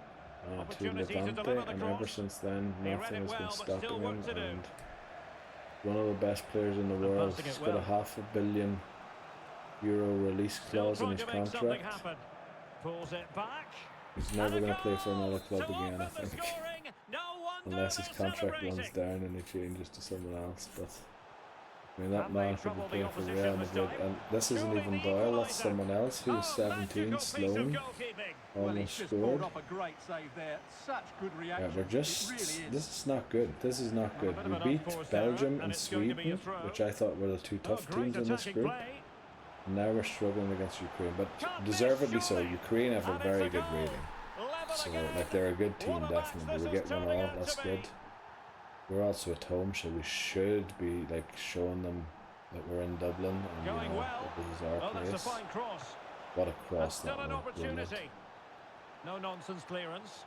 to Opportunity to Levante, deliver the and ever cross. since then He read nothing it has well, been but stopping still him. work to do. And one of the best players in the world. passing it He's got well. a €500 million release Still clause in trying his to make something contract. happen. Pulls it back. He's never And a going to play for goal another club to again, I open the think. scoring. No wonder Unless his they're contract runs celebrating. down and he changes to someone else. But I mean, that And they man could be trouble the playing for opposition Real this Madrid. time. And this isn't Surely even the Doyle, that's equaliser. someone else who's Oh, 17, magical piece of Sloan. goalkeeping. Well, he's Almost just pulled scored. off a great save there. Such good Yeah, reaction. we're just. It really is. This is not good. This is not good. bit of We an beat unforced error, Belgium and and it's going to be a Sweden, throw. which I thought were the two tough Great teams in this attacking group. play. And now we're struggling against Ukraine, but Can't miss, deservedly so. surely. Ukraine have a And it's very a good goal. rating. Level So, again. like, they're a good team, What a match definitely. this We is get one turning off, out that's to be. good. We're also at home, so we should be, like, showing them that we're in Dublin and, Going you know, well. that this is our Well, that's a place. fine cross. What a That's cross still that an was. Brilliant. opportunity. No nonsense clearance.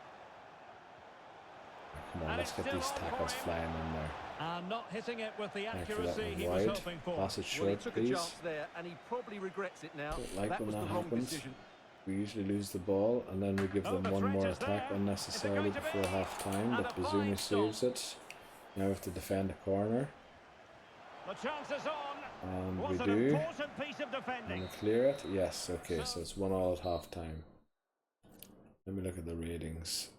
Come on, And let's it's get still these on for tackles him. flying in there. And not hitting it with the Thanks for that accuracy one he was wide. hoping for. Pass it Well, he short, took a please. chance there, and he probably regrets it now. Don't like That when was the that wrong happens. decision. We usually lose the ball and then we give Oh, them the one threat more is attack there. unnecessarily Is it going to before be? half time, And but a Bazunu fine saves it. Now we have to defend a corner, The chance is on. and Was we an do. important piece of And defending. we clear it. Yes, okay, so it's 1-1 at half time. Let me look at the ratings.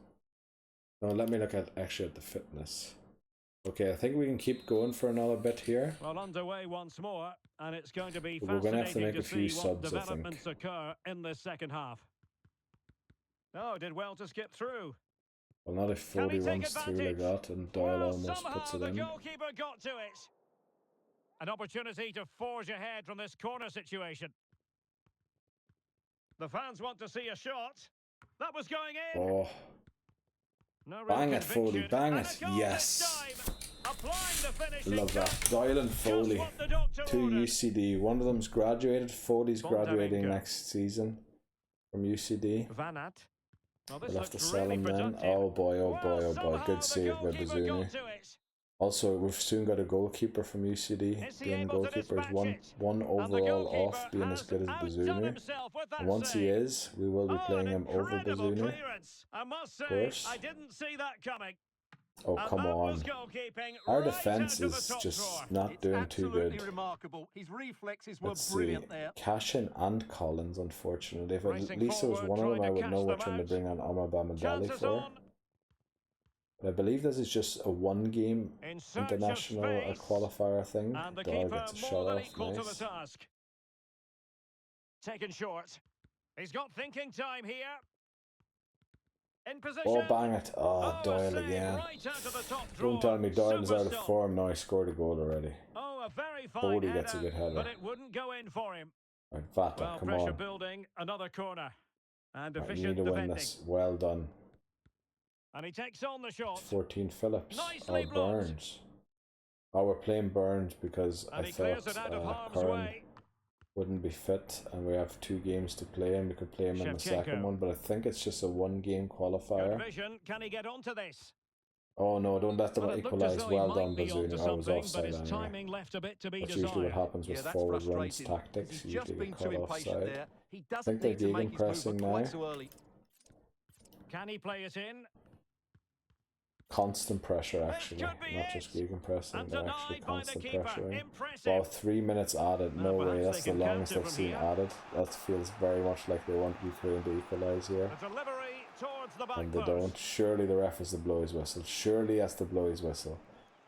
No, let me look at actually at the fitness. Okay, I think we can keep going for another bit here. Well, underway once more, and it's going to be But we're gonna have to fascinating make to a few see what subs, I think. developments occur in this second half. Oh, did well to skip through. Well, not if Can he 40 take runs through like advantage? that, and Doyle Well, almost somehow puts it the in. goalkeeper got to it. An opportunity to forge ahead from this corner situation. The fans want to see a shot. That was going in. Oh, No real bang it, conviction. Foley, bang And it. a goal Yes. this time. Applying the finishing love that. touch. Doyle and Just Foley. what the doctor Two ordered. UCD. One of them's graduated. Foley's graduating Bondarenko. next season from UCD. Van Aert. Well, this We'll have to looks sell really him then. productive. Oh boy, oh Well, boy, oh boy. somehow Good the save by goalkeeper Bazunu. got to it. Also, we've soon got a goalkeeper from UCD. Is he Being able to goalkeeper is dispatch one it? one And the overall goalkeeper off being as has good as outdone Bazunu. himself with that And once he save. is, we will be Oh, playing an him over incredible Bazunu. clearance. I must say, course. I didn't see that coming. Oh, And come that on. was goalkeeping Our right defense out of the is top just drawer. not It's doing too absolutely good. remarkable. His reflexes were Let's see. brilliant there. Cashin and Collins, unfortunately. If at Racing least it was forward, one of them, trying I to would catch know them which one to out. bring on Amabamidali Chances for. on. But I believe this is just a one-game In search of international space. qualifier thing. And the Doyle keeper gets a more shot than off. equal to the Nice. task. Taken short. He's got thinking time here. In position. Oh, bang it. Oh, a Doyle save again. right out of the top drawer. Don't tell me Doyle's out of Superstar. form now. He scored a goal already. Oh, a very fine Foley header, gets a good header. but it wouldn't go in for him. Right, Vata, Well, come pressure on. building, another corner. And Right, you efficient need to win defending. this. Well done. And he takes on the shot. 14 Phillips. Nicely Oh, blocked. Burns. Oh, we're playing Burns because And I he clears thought it out of harm's Curran way. wouldn't be fit, and we have 2 games to play, and we could play him in the second Shevchenko. one, but I think it's just a 1-game Good qualifier. vision. Can he get onto this? Oh no, don't let them Well, it looked as equalise. though he Well might done, be onto Bazunu. I was something, but offside his anyway. timing left a bit to be That's usually what desired. happens with Yeah, that's forward runs frustrating. tactics. He's You just usually been get too caught impatient offside. there. He think doesn't they're need to make his gegenpressing move now. quite so early. Can he play it in? Constant pressure, This actually, could be not it. just gegenpressing. And They're actually denied by the constant keeper. pressuring. Impressive. Wow, 3 minutes added. Now No way. perhaps That's they the can longest counter I've from seen here. added. That feels very much like they want Ukraine to equalise here. The delivery towards the back And they post. don't. Surely the ref has to blow his whistle. Surely he has to blow his whistle.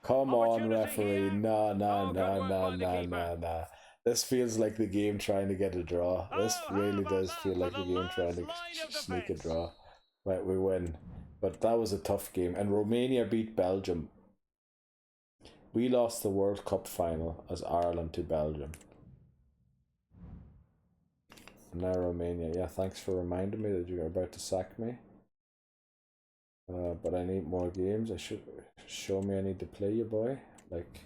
Come on, Opportunity referee. here. Nah, Oh, nah, good nah, work nah, by the nah, keeper. nah, nah. This feels like the game trying to get a draw. This Oh, really how does about feel that like for the the game trying to last line of sneak a defence? draw. Right, we win. But that was a tough game. And Romania beat Belgium. we lost the World Cup final as Ireland to Belgium. And now Romania. Yeah, thanks for reminding me that you're about to sack me. But I need more games. I should show me I need to play you, boy. Like,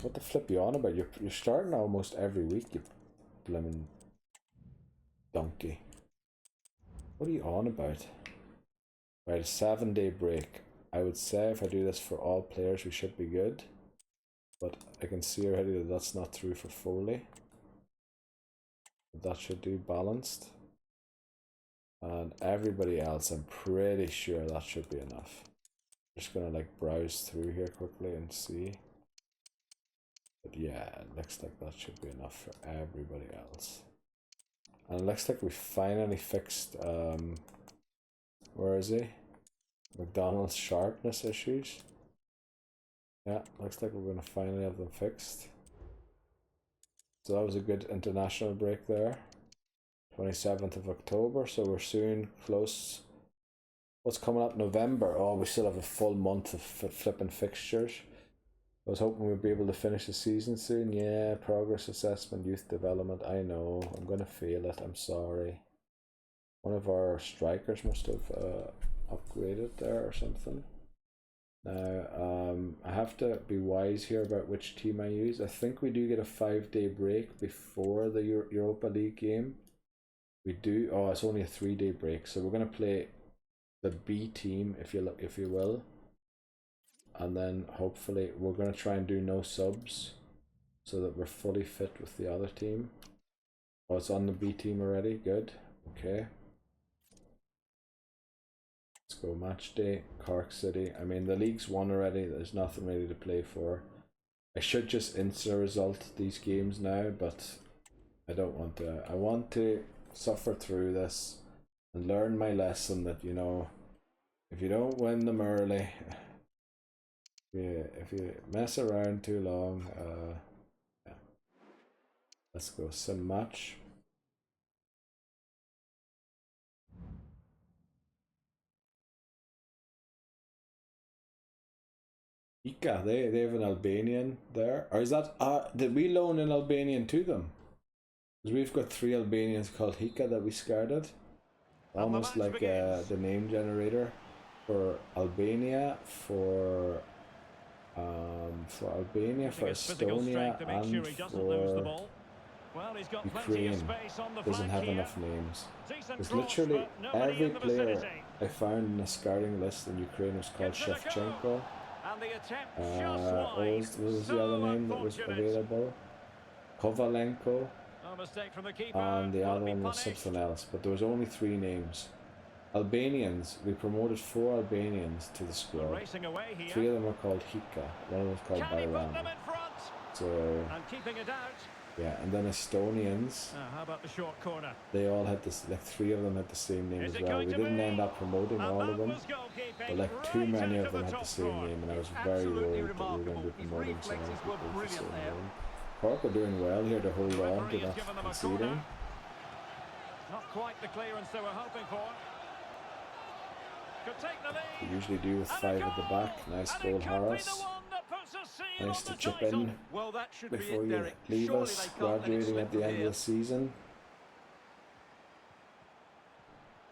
what the flip you on about? You're starting almost every week, you blimmin' donkey. What are you on about? Right, a 7-day break. I would say if I do this for all players, we should be good. But I can see already that that's not true for Foley. But that should do balanced. And everybody else, I'm pretty sure that should be enough. Just gonna like browse through here quickly and see. But yeah, it looks like that should be enough for everybody else. And it looks like we finally fixed, where is he? McDonald's sharpness issues. Yeah, looks like we're gonna finally have them fixed. So that was a good international break there. 27th of October, so we're soon close. What's coming up? November. Oh, we still have a full month of flipping fixtures. I was hoping we'd be able to finish the season soon. Yeah, progress assessment, youth development. I know, I'm gonna fail it. I'm sorry. One of our strikers must have upgraded there or something. Now, I have to be wise here about which team I use. I think we do get a 5-day break before the Europa League game. We do. Oh, it's only a 3-day break, so we're gonna play the B team, if you will, and then hopefully we're gonna try and do no subs, so that we're fully fit with the other team. Oh, it's on the B team already. Good. Okay. Let's go match day. Cork City. I mean, the league's won already. There's nothing really to play for. I should just insta result these games now, but I don't want to. I want to suffer through this and learn my lesson that, you know, if you don't win them early, if you mess around too long, yeah. Let's go sim match. Ika, they have an Albanian there, or is that did we loan an Albanian to them? Because we've got 3 Albanians called Hika that we scouted. Almost like the name generator for Albania, for Albania, for Estonia, and for Ukraine. Doesn't have enough names. There's literally every player I found in the scouting list in Ukraine was called Shevchenko. What was the other name that was available? Kovalenko. And the other one was something else, but there was only 3 names. Albanians, we promoted 4 Albanians to the squad. 3 of them were called Hika, one of them was called Bayram. So, yeah, and then Estonians, how about the short corner? they all had this, like 3 of them had the same name as well. We didn't end up promoting all of them, but like too many of them had the same name, and I was very worried that we were going to be promoting so many people with the same name. Cork are doing well here to hold on to that conceding. Not quite the clearance they were hoping for. Could take the lead. We usually do with 5 at the back. Nice goal, Harris. Nice to chip in before you leave us, graduating at the end of the season.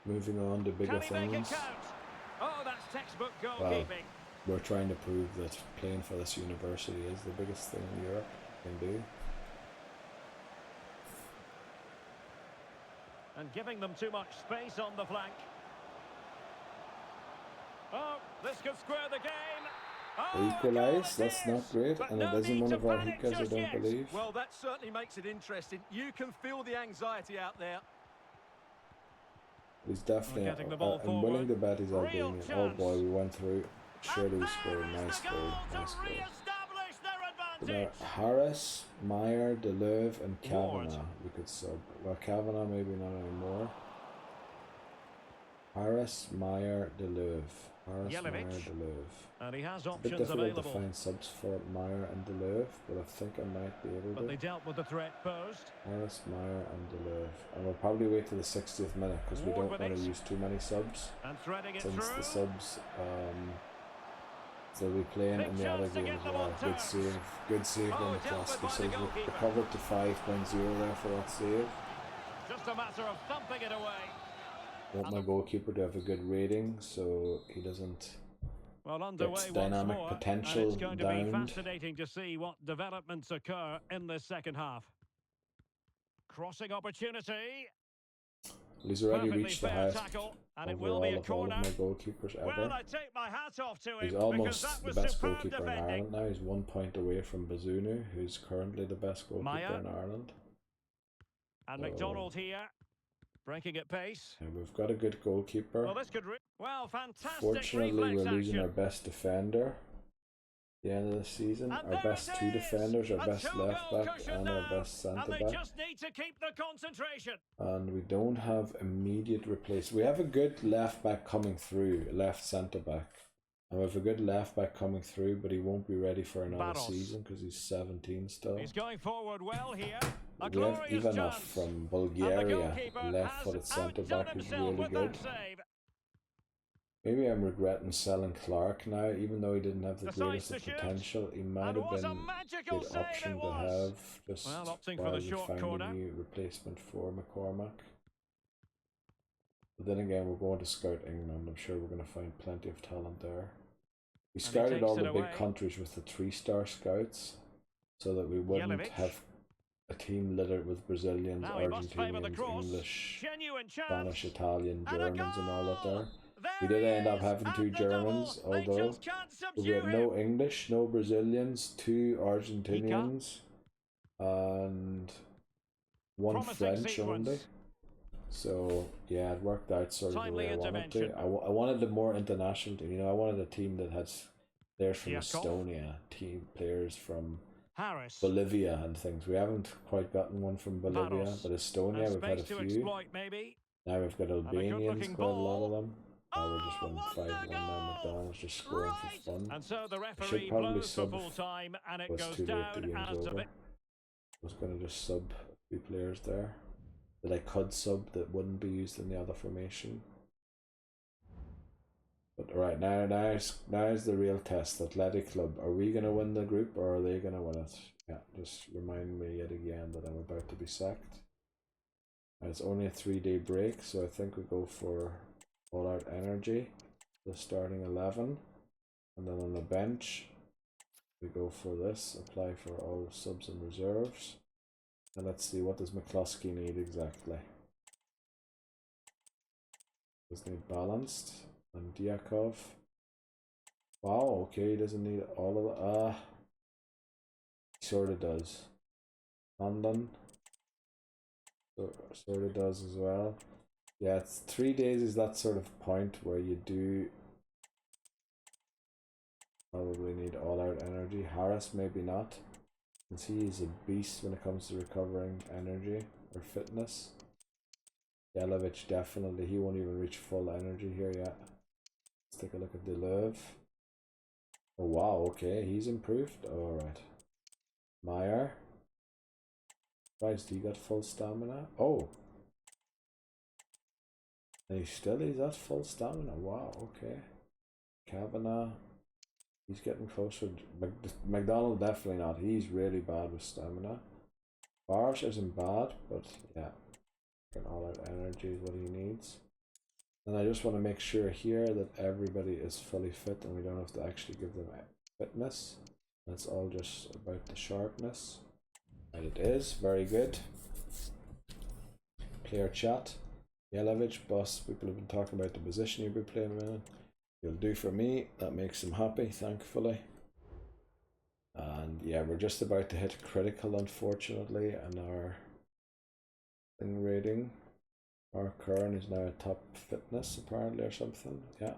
King on to bigger things. Oh, that's textbook goalkeeping. Well, we're trying to prove that playing for this university is the biggest thing in Europe can do. And giving them too much space on the flank. Oh, this could square the game. Oh, Equalise, that's not great, and it isn't one of our Hikas, I don't believe. Well, that certainly makes it interesting. You can feel the anxiety out there. He's definitely, I'm willing to bet he's Albanian. Oh boy, we went through. Surely we scored. Nice goal, nice goal. Now, Harris, Meyer, Deleuve, and Kavanagh we could sub. Well, Kavanagh maybe not anymore. Harris, Meyer, Deleuve. Harris, Meyer, Deleuve. And he has It's a bit options difficult available. to find subs for Meyer and Deleuve, but I think I might be able But they to. dealt with the threat posed. Harris, Meyer, and Deleuve. And we'll probably wait till the 60th minute because we don't want to use too many subs. And threading it Since through. the subs So we'll be playing in the other game as well. Good save. Good save on McCluskey. So we recovered to 5.0 there for that save. Just a matter of thumping it away. I want my goalkeeper to have a good rating so he doesn't Well, underway get dynamic more, potential and it's going to be downed. fascinating to see what developments occur in this second half. Crossing opportunity. He's already Perfectly reached the fair highest tackle, and it will be overall a of all of corner. my goalkeepers ever. Well, I take my hat off to him. He's because almost that the was best superb goalkeeper in defending. Ireland now. He's 1 point away from Bazunu, who's currently the best goalkeeper Maya. in Ireland. And So- McDonald here, breaking at pace. And we've got a good goalkeeper. Well, this could... fantastic Fortunately, reflex we're losing action. our best defender at the end of the season. And Our there best it two is! defenders, our A best two-goal left back cushion and our now, best centre And they back. just need to keep the concentration. And we don't have immediate replacement. We have a good left back coming through, left centre back. And we have a good left back coming through, but he won't be ready for another Barros. season because he's 17 still. He's going forward well here. A We have glorious Ivanov chance. from And the Bulgaria, goalkeeper left-footed has centre outdone back, who's himself really with good. that save. Maybe I'm regretting selling Clark now, even though he didn't have the Decides greatest to of shoot. potential. He might And have what a been magical a good save option it to was. have just Well, opting for while the we short find corner. a new replacement for McCormack. But then again, we're going to scout England. I'm sure we're going to find plenty of talent there. We he scouted takes all it the big away. countries with the 3-star scouts so that we wouldn't Jelic. have a team littered with Brazilians, Now he must favour the Argentinians, cross. English, Genuine chance. Spanish, Italian, And a Germans and all that goal! there. There We did he end up is, having at 2 the Germans, double. They although just can't we subdue had no him. English, no Brazilians, 2 Argentinians, and 1 Promising French sequence. only. So yeah, it worked out sort of the Timely way I wanted to. intervention. I wanted a more international team. You know, I wanted a team that has players from Yakov. Estonia, team players from Harris. Bolivia and things. We haven't quite gotten one from Bolivia, Barros. but Estonia And we've had a space to few. exploit, maybe. Now we've got Albanians, good-looking quite a lot ball. of them. Oh, we're just winning what a 5-1 now. goal! McDonald's just scoring Right. for fun. And so the I referee should probably blows for sub full time, and it was goes too late, the down game's as a over. bit. I was going to just sub a few players there that I could sub that wouldn't be used in the other formation. But right now's the real test. Athletic Club, are we going to win the group or are they going to win it? Yeah, just remind me yet again that I'm about to be sacked. And it's only a 3-day break, so I think we go for All Out Energy, the starting 11, and then on the bench we go for this, apply for all subs and reserves. And let's see, what does McCluskey need exactly? Does need balanced. And Diakov. Wow, okay, he doesn't need all of he sort of does. London. Sort of does as well. Yeah, it's 3 days is that sort of point where you do probably need all out energy. Harris maybe not, since he is a beast when it comes to recovering energy or fitness. Jelic definitely, he won't even reach full energy here yet. Let's take a look at Deleuve. Oh wow, okay, he's improved. Alright. Meyer. Christ, he got full stamina. Oh! And he's at full stamina. Wow, okay. Kavanagh. He's getting closer. McDonald definitely not. He's really bad with stamina. Barsh isn't bad, but yeah. All out energy is what he needs. And I just want to make sure here that everybody is fully fit and we don't have to actually give them fitness. That's all just about the sharpness. And it is very good. Player chat. Jelic, boss, people have been talking about the position you'll be playing in. You'll do for me. That makes him happy, thankfully. And yeah, we're just about to hit critical, unfortunately, and our thing rating. Our Curran is now a top fitness apparently or something. Yeah.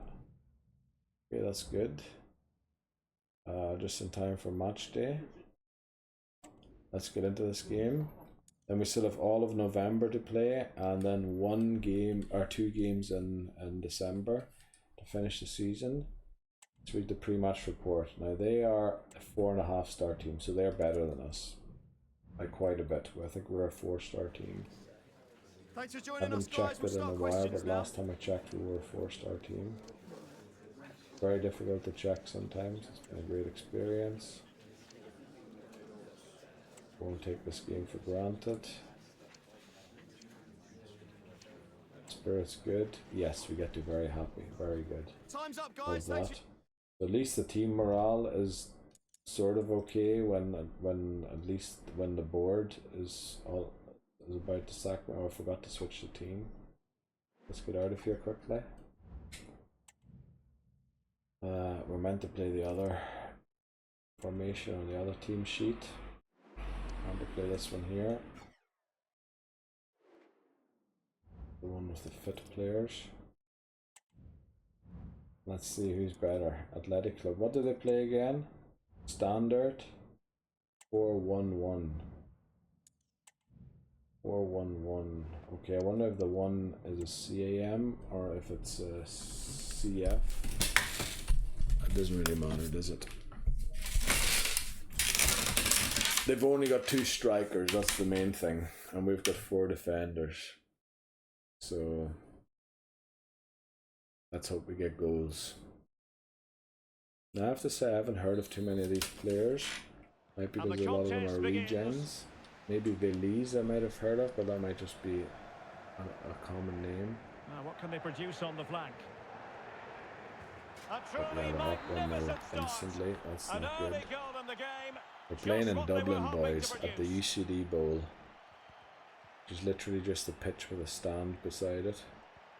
Okay, that's good. Just in time for match day. Let's get into this game. Then we still have all of November to play, and then 1 game or 2 games in December to finish the season. Let's read the pre-match report. Now they are a 4.5-star team, so they're better than us by quite a bit. I think we're a 4-star team. Thanks for I joining us, haven't guys. checked We'll it in a start while, questions but now. last time I checked we were a 4-star team. Very difficult to check sometimes. It's been a great experience. Won't take this game for granted. Spirit's good. Yes, we get to very happy. Very good. Time's up, Love guys. that. At least the team morale is sort of okay when at least when the board is about to sack me. Oh, I forgot to switch the team. Let's get out of here quickly. We're meant to play the other formation on the other team sheet. I'm to play this one here. The one with the fit players. Let's see who's better. Athletic Club. What do they play again? Standard. 4-1-1. 4-1-1. Okay, I wonder if the one is a CAM or if it's a CF. It doesn't really matter, does it? They've only got 2 strikers, that's the main thing. And we've got 4 defenders. So let's hope we get goals. Now I have to say I haven't heard of too many of these players. Might be because a lot of them are regens. Maybe Belize I might have heard of, but that might just be a common name. Now what can they produce on the flank? A But truly yeah, we're up 1-0 magnificent start. instantly. That's An not early good. goal in the game. We're playing in Just what they were Dublin, hoping boys, to at the produce. UCD Bowl. Which is literally just a pitch with a stand beside it.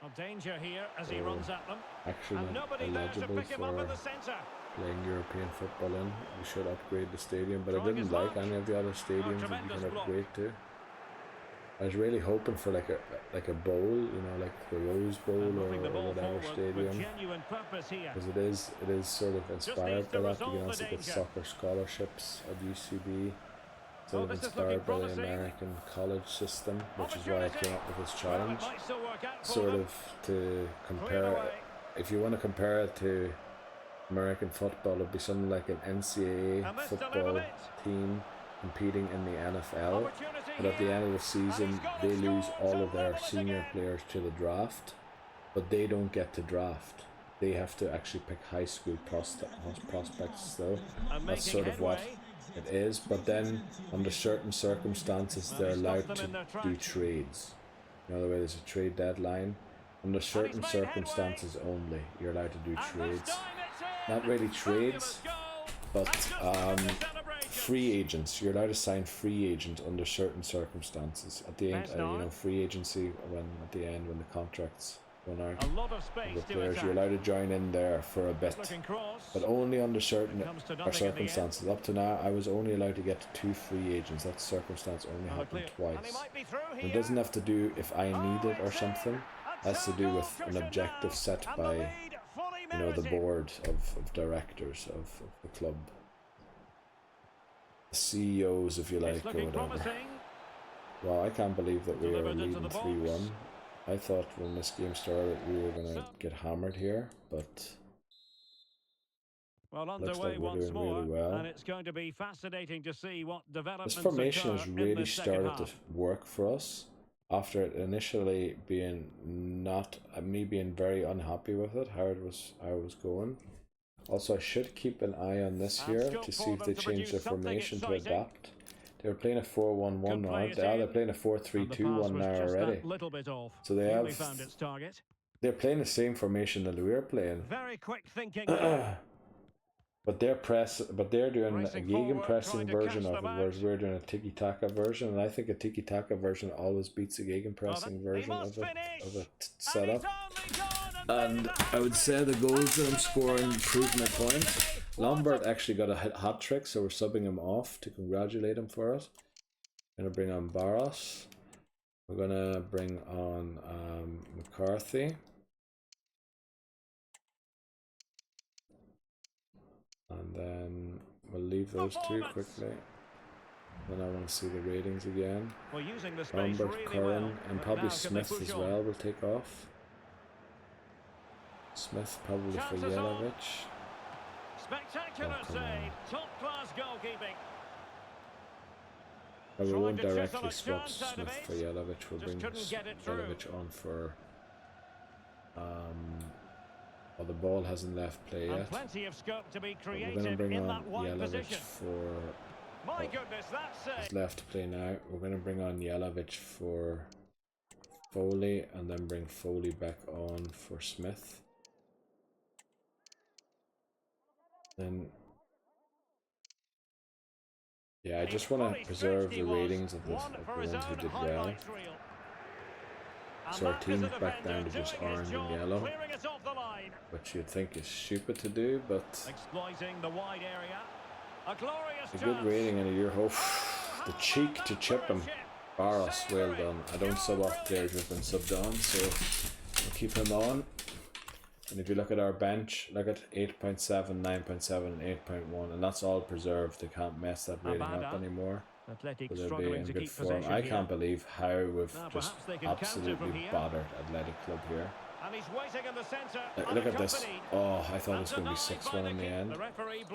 Well, danger here as he runs at them. Actually And not nobody there to eligible pick him up in for the centre. playing European football in. We should upgrade the stadium, but I Trying didn't his like luck. any of the other stadiums that you tremendous can block. upgrade to. I was really hoping for like a bowl, you know, like the Rose Bowl And or moving the ball whatever forward stadium. with genuine purpose here. Because it is sort of inspired needs by to that. You resolve can the also get danger. soccer scholarships at UCB. Oh, Sort of this is looking inspired by the promising. American college system, which is why I came up with this Well, challenge. it might still work out for Sort them. of to Cleared compare, away. if you want to compare it to American football, it'd be something like an NCAA And this football delivered it. team competing in the NFL. Opportunity But at the here. end of the season, he's got they it lose scored all to of their level it senior again. players to the draft, but they don't get to draft. They have to actually pick high school prospects still. And That's making sort of what headway. it is, but then under certain circumstances Well, they're he stopped allowed them to in their do tracks. trades. You know, the way there's a trade deadline. Under certain made circumstances only, you're allowed to do And this trades. time it's in. Not really Fabulous trades, goal. but And just look at the celebration. free agents. You're allowed to sign free agent under certain circumstances. At the end, Best you on. know, free agency when at the end when the contracts run out. A lot of of space the to players, you're attack. allowed to join in there for a bit, Looking cross. but only under certain Comes to nothing at the end. circumstances. Up to now, I was only allowed to get 2 free agents. That circumstance only Oh, happened clear. And he twice. might be through It here. doesn't have to do if I need it or it's in. something. A That's to do two-goal with an cushion objective now. set And by, the lead fully you know, the merited. board of directors of the club, the CEOs, if you It's like, or looking whatever. promising. Well, I can't believe that we are Delivered into leading the box. 3-1. I thought when this game started we were gonna get hammered here, but Well, looks underway like we're once doing more, really well. and it's going to be fascinating to see what developments this formation occur has in really the second started to half. work for us after it initially being not me being very unhappy with it, how it was going. Also, I should keep an eye on this And here scope to for see if them they to change produce their something formation to exciting. adapt. They were playing a 4-1-1 Good now, play aren't it they? in. They're playing a And the 4-3-2-1 pass was now just already. that little bit off. So they Nearly have- found its target. They're playing the same formation that we're playing. Very quick thinking there. But they're doing a Racing gegen forward, pressing trying to version catch of it, them whereas out. we're doing a tiki taka version, and I think a tiki taka version always beats a gegen pressing He version must of a finish. setup. And he's only gone and And made it a I would say the goals that I'm scoring hat-trick. prove my point. Lombard actually got a hat trick, so we're subbing him off to congratulate him for it. Gonna bring on Barros. We're gonna bring on McCarthy. And then we'll leave those two Performance. quickly. Then I want to see the ratings again. Well, using the space Lambert, really Curran, well. and But probably now can they Smith push as on? well will take off. Smith probably for Chances on. Yelovich. Spectacular Oh, come save. Top-class goalkeeping. But we Trying won't to chisel directly a swap chance out of Smith it. for Yelovich. We'll Just bring couldn't get it through. Yelovich on for Oh, the ball hasn't left play And yet. plenty of scope to be But we're going to creative bring in on that wide Jelavic position. for... My goodness, that's He's left to play now. We're going to bring on Jelavic for Foley, and then bring Foley back on for Smith. Then... Yeah, I just want to preserve the ratings of the ones who did well. So our team's back down to just orange and yellow, which you'd think is stupid to do, but exploiting the wide area. A glorious a good rating in a year. Oh, the cheek to chip him. Barros, well done. I don't sub off players who've been subbed on, so we'll keep him on. And if you look at our bench, look at 8.7, 9.7, and 8.1, and that's all preserved. They can't mess that rating up anymore. Athletic Will they be struggling in to good keep form? possession I here. can't believe how we've Now, just perhaps they can counter from absolutely here. battered Athletic Club here. And he's waiting in the centre. Look at this. Oh, I thought it was going to be 6-1 in the end.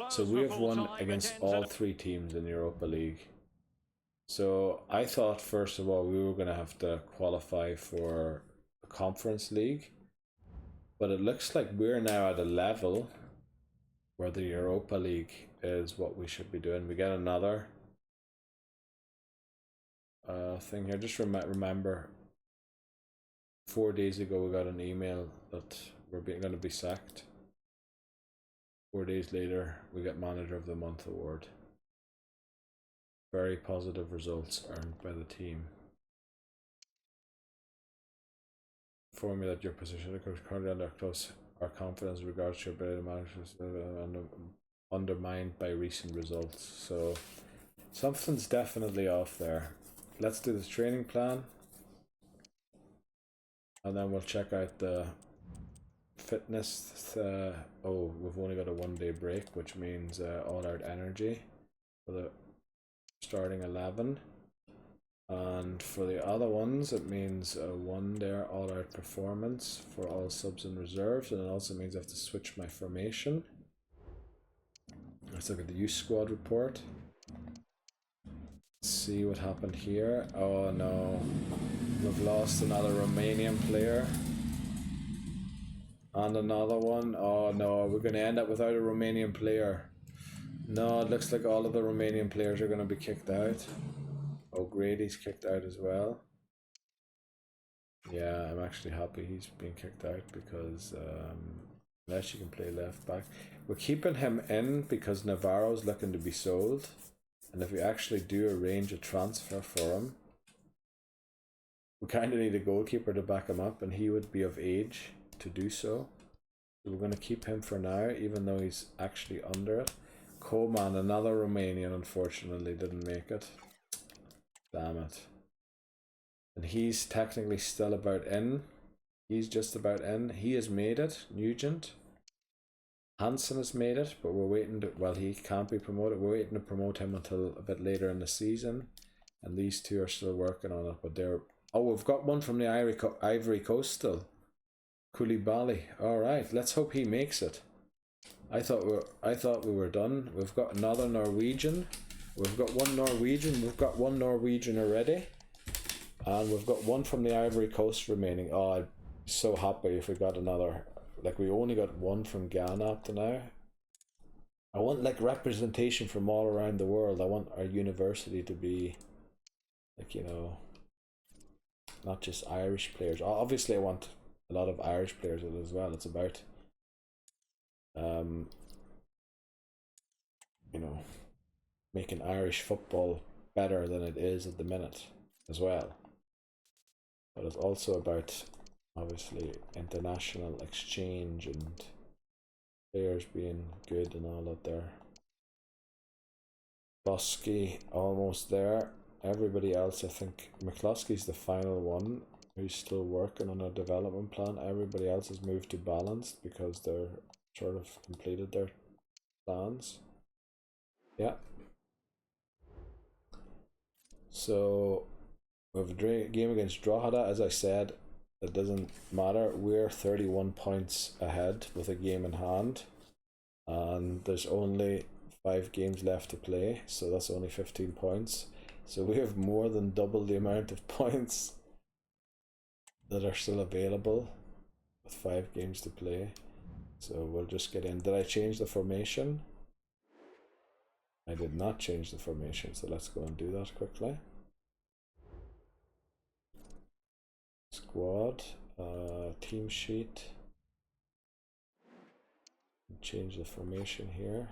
So we have won against all three teams in Europa League. So I thought, first of all, we were going to have to qualify for the Conference League. But it looks like we're now at a level where the Europa League is what we should be doing. We get another thing here. Just remember, 4 days ago we got an email that we're going to be sacked. 4 days later we get Manager of the Month award. Very positive results earned by the team. Inform me that your position is currently under close. Our confidence in regards to your ability to manage is undermined by recent results. So something's definitely off there. Let's do this training plan, and then we'll check out the fitness. Oh, we've only got a 1 day break, which means all out energy for the starting 11. And for the other ones, it means 1 day all-out performance for all subs and reserves, and it also means I have to switch my formation. Let's look at the youth squad report. Let's see what happened here. Oh no, we've lost another Romanian player. And another one. Oh no, we're going to end up without a Romanian player. No, it looks like all of the Romanian players are going to be kicked out. Oh, Grady's kicked out as well. Yeah, I'm actually happy he's been kicked out because unless you can play left back. We're keeping him in because Navarro's looking to be sold. And if we actually do arrange a transfer for him, we kind of need a goalkeeper to back him up, and he would be of age to do so. So we're going to keep him for now, even though he's actually under it. Koman, another Romanian, unfortunately didn't make it. Damn it. And he's technically still about in. He's just about in. He has made it. Nugent. Hansen has made it, but we're waiting to... Well, he can't be promoted. We're waiting to promote him until a bit later in the season. And these two are still working on it, but they're... Oh, we've got one from the Ivory Coast still. Koulibaly. Alright, let's hope he makes it. I thought we were done. We've got another Norwegian. We've got one Norwegian. We've got one Norwegian already. And we've got one from the Ivory Coast remaining. Oh, I'm so happy if we got another. Like, we only got one from Ghana up to now. I want, like, representation from all around the world. I want our university to be, like, you know, not just Irish players. Obviously, I want a lot of Irish players as well. It's about, you know, making Irish football better than it is at the minute as well. But it's also about, obviously, international exchange and players being good and all that there. Bosky, almost there. Everybody else, I think, McCloskey's the final one who's still working on a development plan. Everybody else has moved to balanced because they're sort of completed their plans. Yeah. So we have a game against Drogheda. As I said, it doesn't matter. We're 31 points ahead with a game in hand, and there's only 5 games left to play, so that's only 15 points. So we have more than double the amount of points that are still available with 5 games to play. So we'll just get in. Did I change the formation? I did not change the formation, so let's go and do that quickly. Squad, team sheet. Change the formation here.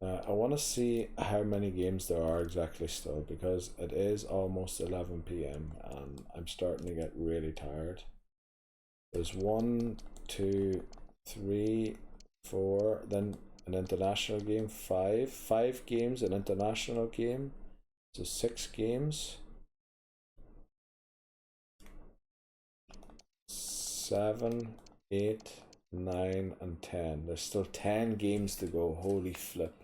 I want to see how many games there are exactly still, because it is almost 11 p.m. and I'm starting to get really tired. There's 1, 2, 3, 4, then an international game, 5 games, an international game, so 6 games, 7, 8, 9, and 10. There's still 10 games to go. Holy flip.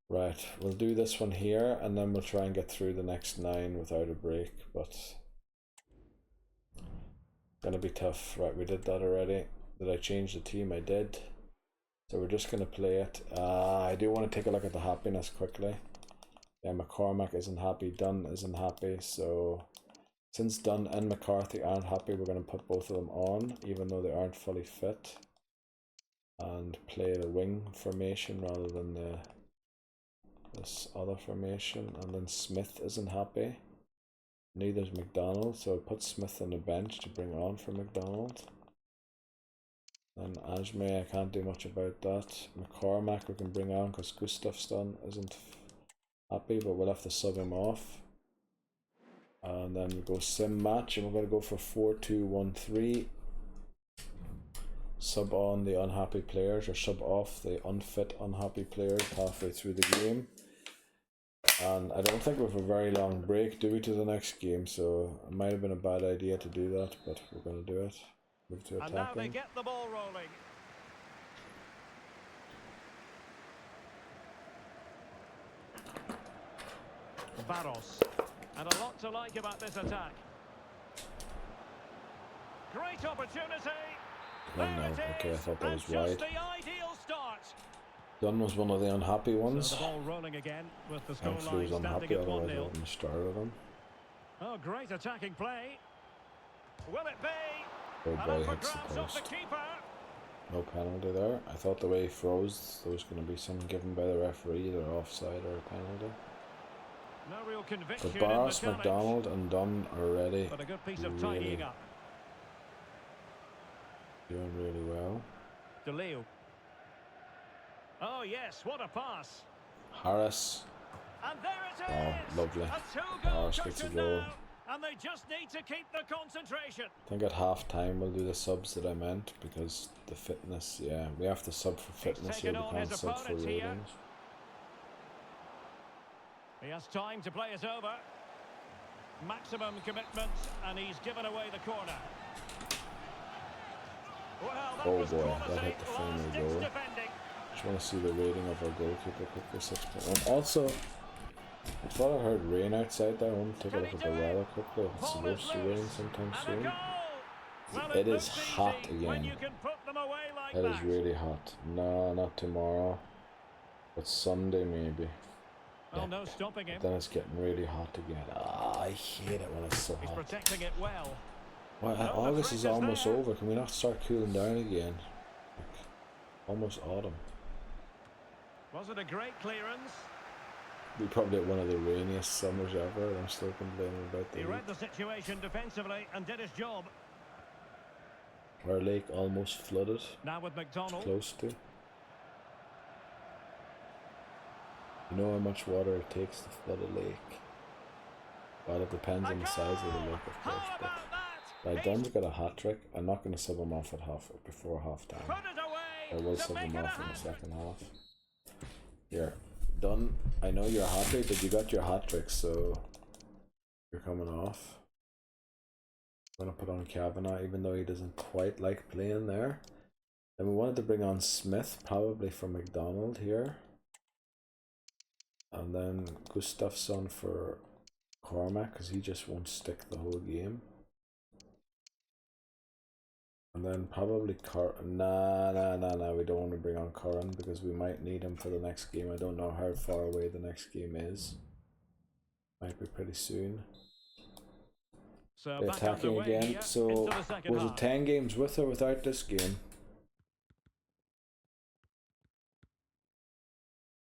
Right, we'll do this one here and then we'll try and get through the next 9 without a break, but gonna be tough. Right, we did that already. Did I change the team? I did. So we're just gonna play it. I do want to take a look at the happiness quickly. Yeah, McCormack isn't happy, Dunn isn't happy, so since Dunn and McCarthy aren't happy, we're gonna put both of them on, even though they aren't fully fit, and play the wing formation rather than this other formation. And then Smith isn't happy, neither's McDonald, so I put Smith on the bench to bring on for McDonald. And Ajme, I can't do much about that. McCormack we can bring on because Gustafsson isn't happy, but we'll have to sub him off. And then we go sim match, and we're going to go for 4-2-1-3. Sub on the unhappy players, or sub off the unfit unhappy players halfway through the game. And I don't think we have a very long break, do we, to the next game, so it might have been a bad idea to do that, but we're going to do it. Move to attacking. And now they get the ball rolling. Barros. And a lot to like about this attack. Great opportunity. Oh no, okay, I thought that was wide. The ideal start. Dunn was one of the unhappy ones. So the ball rolling again with the Thankfully he was scoreline unhappy, standing at otherwise I 1-0. wouldn't have started him. Oh, great attacking play. Will it be? Oh boy, And hits the grabs off the post. keeper. No penalty there. I thought the way he froze, there was going to be something given by the referee, either offside or a penalty. No real conviction But Barros, in the challenge, McDonald and Dunn are ready. but a good piece of Really tidying up. doing really well. DeLeo. Oh yes, what a pass. Harris. And there it is. Oh, lovely. A two-goal Harris gets a cushion goal. now, and they just need to keep the concentration. I think at half time we'll do the subs that I meant, because the fitness, yeah, we have to sub for fitness here, taken we on can't his sub for opponents here. ratings. He has time to play it over. Maximum commitment, and he's given away the corner. Well, that Oh was boy, quality. that hit the final Last-ditch goal. defending. Just want to see the rating of our goalkeeper quickly, 6.1. Also, I thought I heard rain outside there. I want to take a look at the weather quickly. If it's supposed to rain sometime And a soon. goal. Well, It is looks hot easy when again. you can put them away like It is that. really hot. No, not tomorrow. But Sunday maybe. Oh, no stopping him. Then it's getting really hot again. Ah, I hate it when it's so He's hot. protecting it well. Well, the August threat is is almost there. over. Can we not start cooling down again? Like, almost autumn. Was it a great clearance? We probably had one of the rainiest summers ever, and I'm still complaining about the He heat. read the situation defensively and did his job. Our lake almost flooded. Now with McDonald. Close to. You know how much water it takes to flood a lake? Well, it depends on the size of the lake, of course. How But about that? right, Dunn's got a hat trick. I'm not going to sub him off at before half time. Put it away. I will to sub make him it a off in the hat. second half. Here, Dunn, I know you're happy, but you got your hat trick, so you're coming off. I'm going to put on Kavanagh, even though he doesn't quite like playing there. Then we wanted to bring on Smith, probably for McDonald here. And then Gustafsson for Cormac, because he just won't stick the whole game. And then probably nah, we don't want to bring on Curran because we might need him for the next game. I don't know how far away the next game is. Might be pretty soon. So They're back attacking underway again. here So into the second was half. it 10 games with or without this game?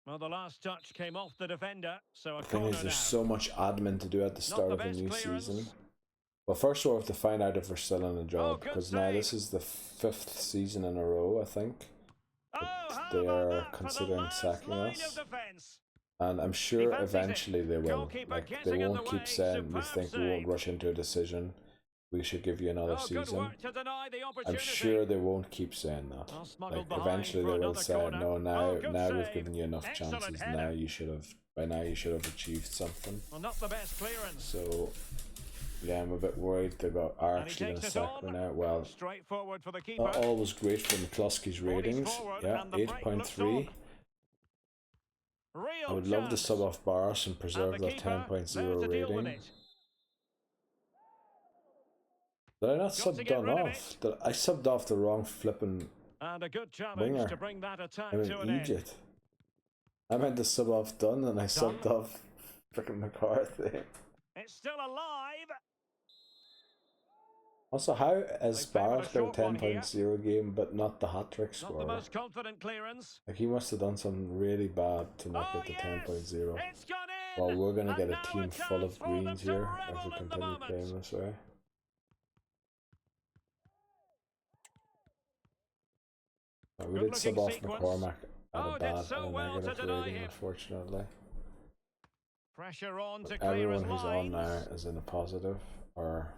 Well, the last touch came off the defender, so a The thing corner is, there's now. so much admin to do at the Not start the of a best new clearance. season. Well, first we have to find out if we're still in a job, good because now save. this is the 5th season in a row, I think. Oh, how They about are that for the considering last sacking line us. of defence? And I'm He sure fancies it. eventually they will. Goalkeeper Like, they getting in won't the keep way. saying, we Superb think we won't save. rush into a decision. We should give you another Oh, good season. work to deny the I'm opportunity. sure they won't keep saying that. Well, smuggled Like, behind eventually for they will another say, corner. no, now, Oh, good now we've save. given you enough Excellent chances. header. Now you should have, by now you should have achieved something. Well, not the best clearance. So, yeah, I'm a bit worried they are And he actually going to takes it sack me on. now. Well, Straightforward for the keeper. not always great for McCluskey's ratings. forward Yeah, and the break looks 8.3. Real I would love to chance. sub off Barros and preserve And the that keeper 10.0 there to deal with rating. it. Did I not Got to sub get done rid of off? Did I subbed off the wrong flipping And a good challenge winger? to bring that attack I'm to an in end. Egypt. I meant to sub off Dunn and I subbed off freaking McCarthy. It's still alive. Also, how has They favoured Barros a got a short one here. 10.0 game but not the hat-trick Not the scorer? most confident clearance. Like, he must have done something really bad to not Oh, get the yes! 10.0. It's gone in. Well, we're going to And get a now team full chance of for them greens to here revel if we in the continue moment. playing this way. We Good did sub looking off sequence. McCormack at Oh, a did bad so and a well to negative deny rating, him. unfortunately. Pressure on to But clear everyone his who's on now lines. is in a positive, or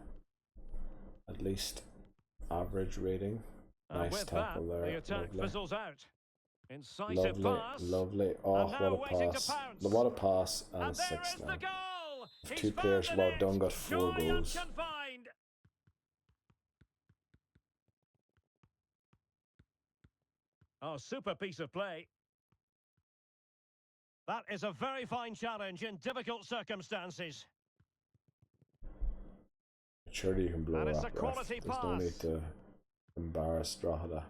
at least average rating. And Nice with that, tackle there, the attack lovely. fizzles out. Incisive Lovely, pass. lovely. Oh, And now what a waiting to pass. pounce. What a pass, and And a there 6 is now. the goal. He's Two found players the well net. done got 4 Joy goals. unconfined. Oh, super piece of play. That is a very fine challenge in difficult circumstances. Surely you can blow That her is up, a ref. quality There's no need pass. to embarrass Drogheda.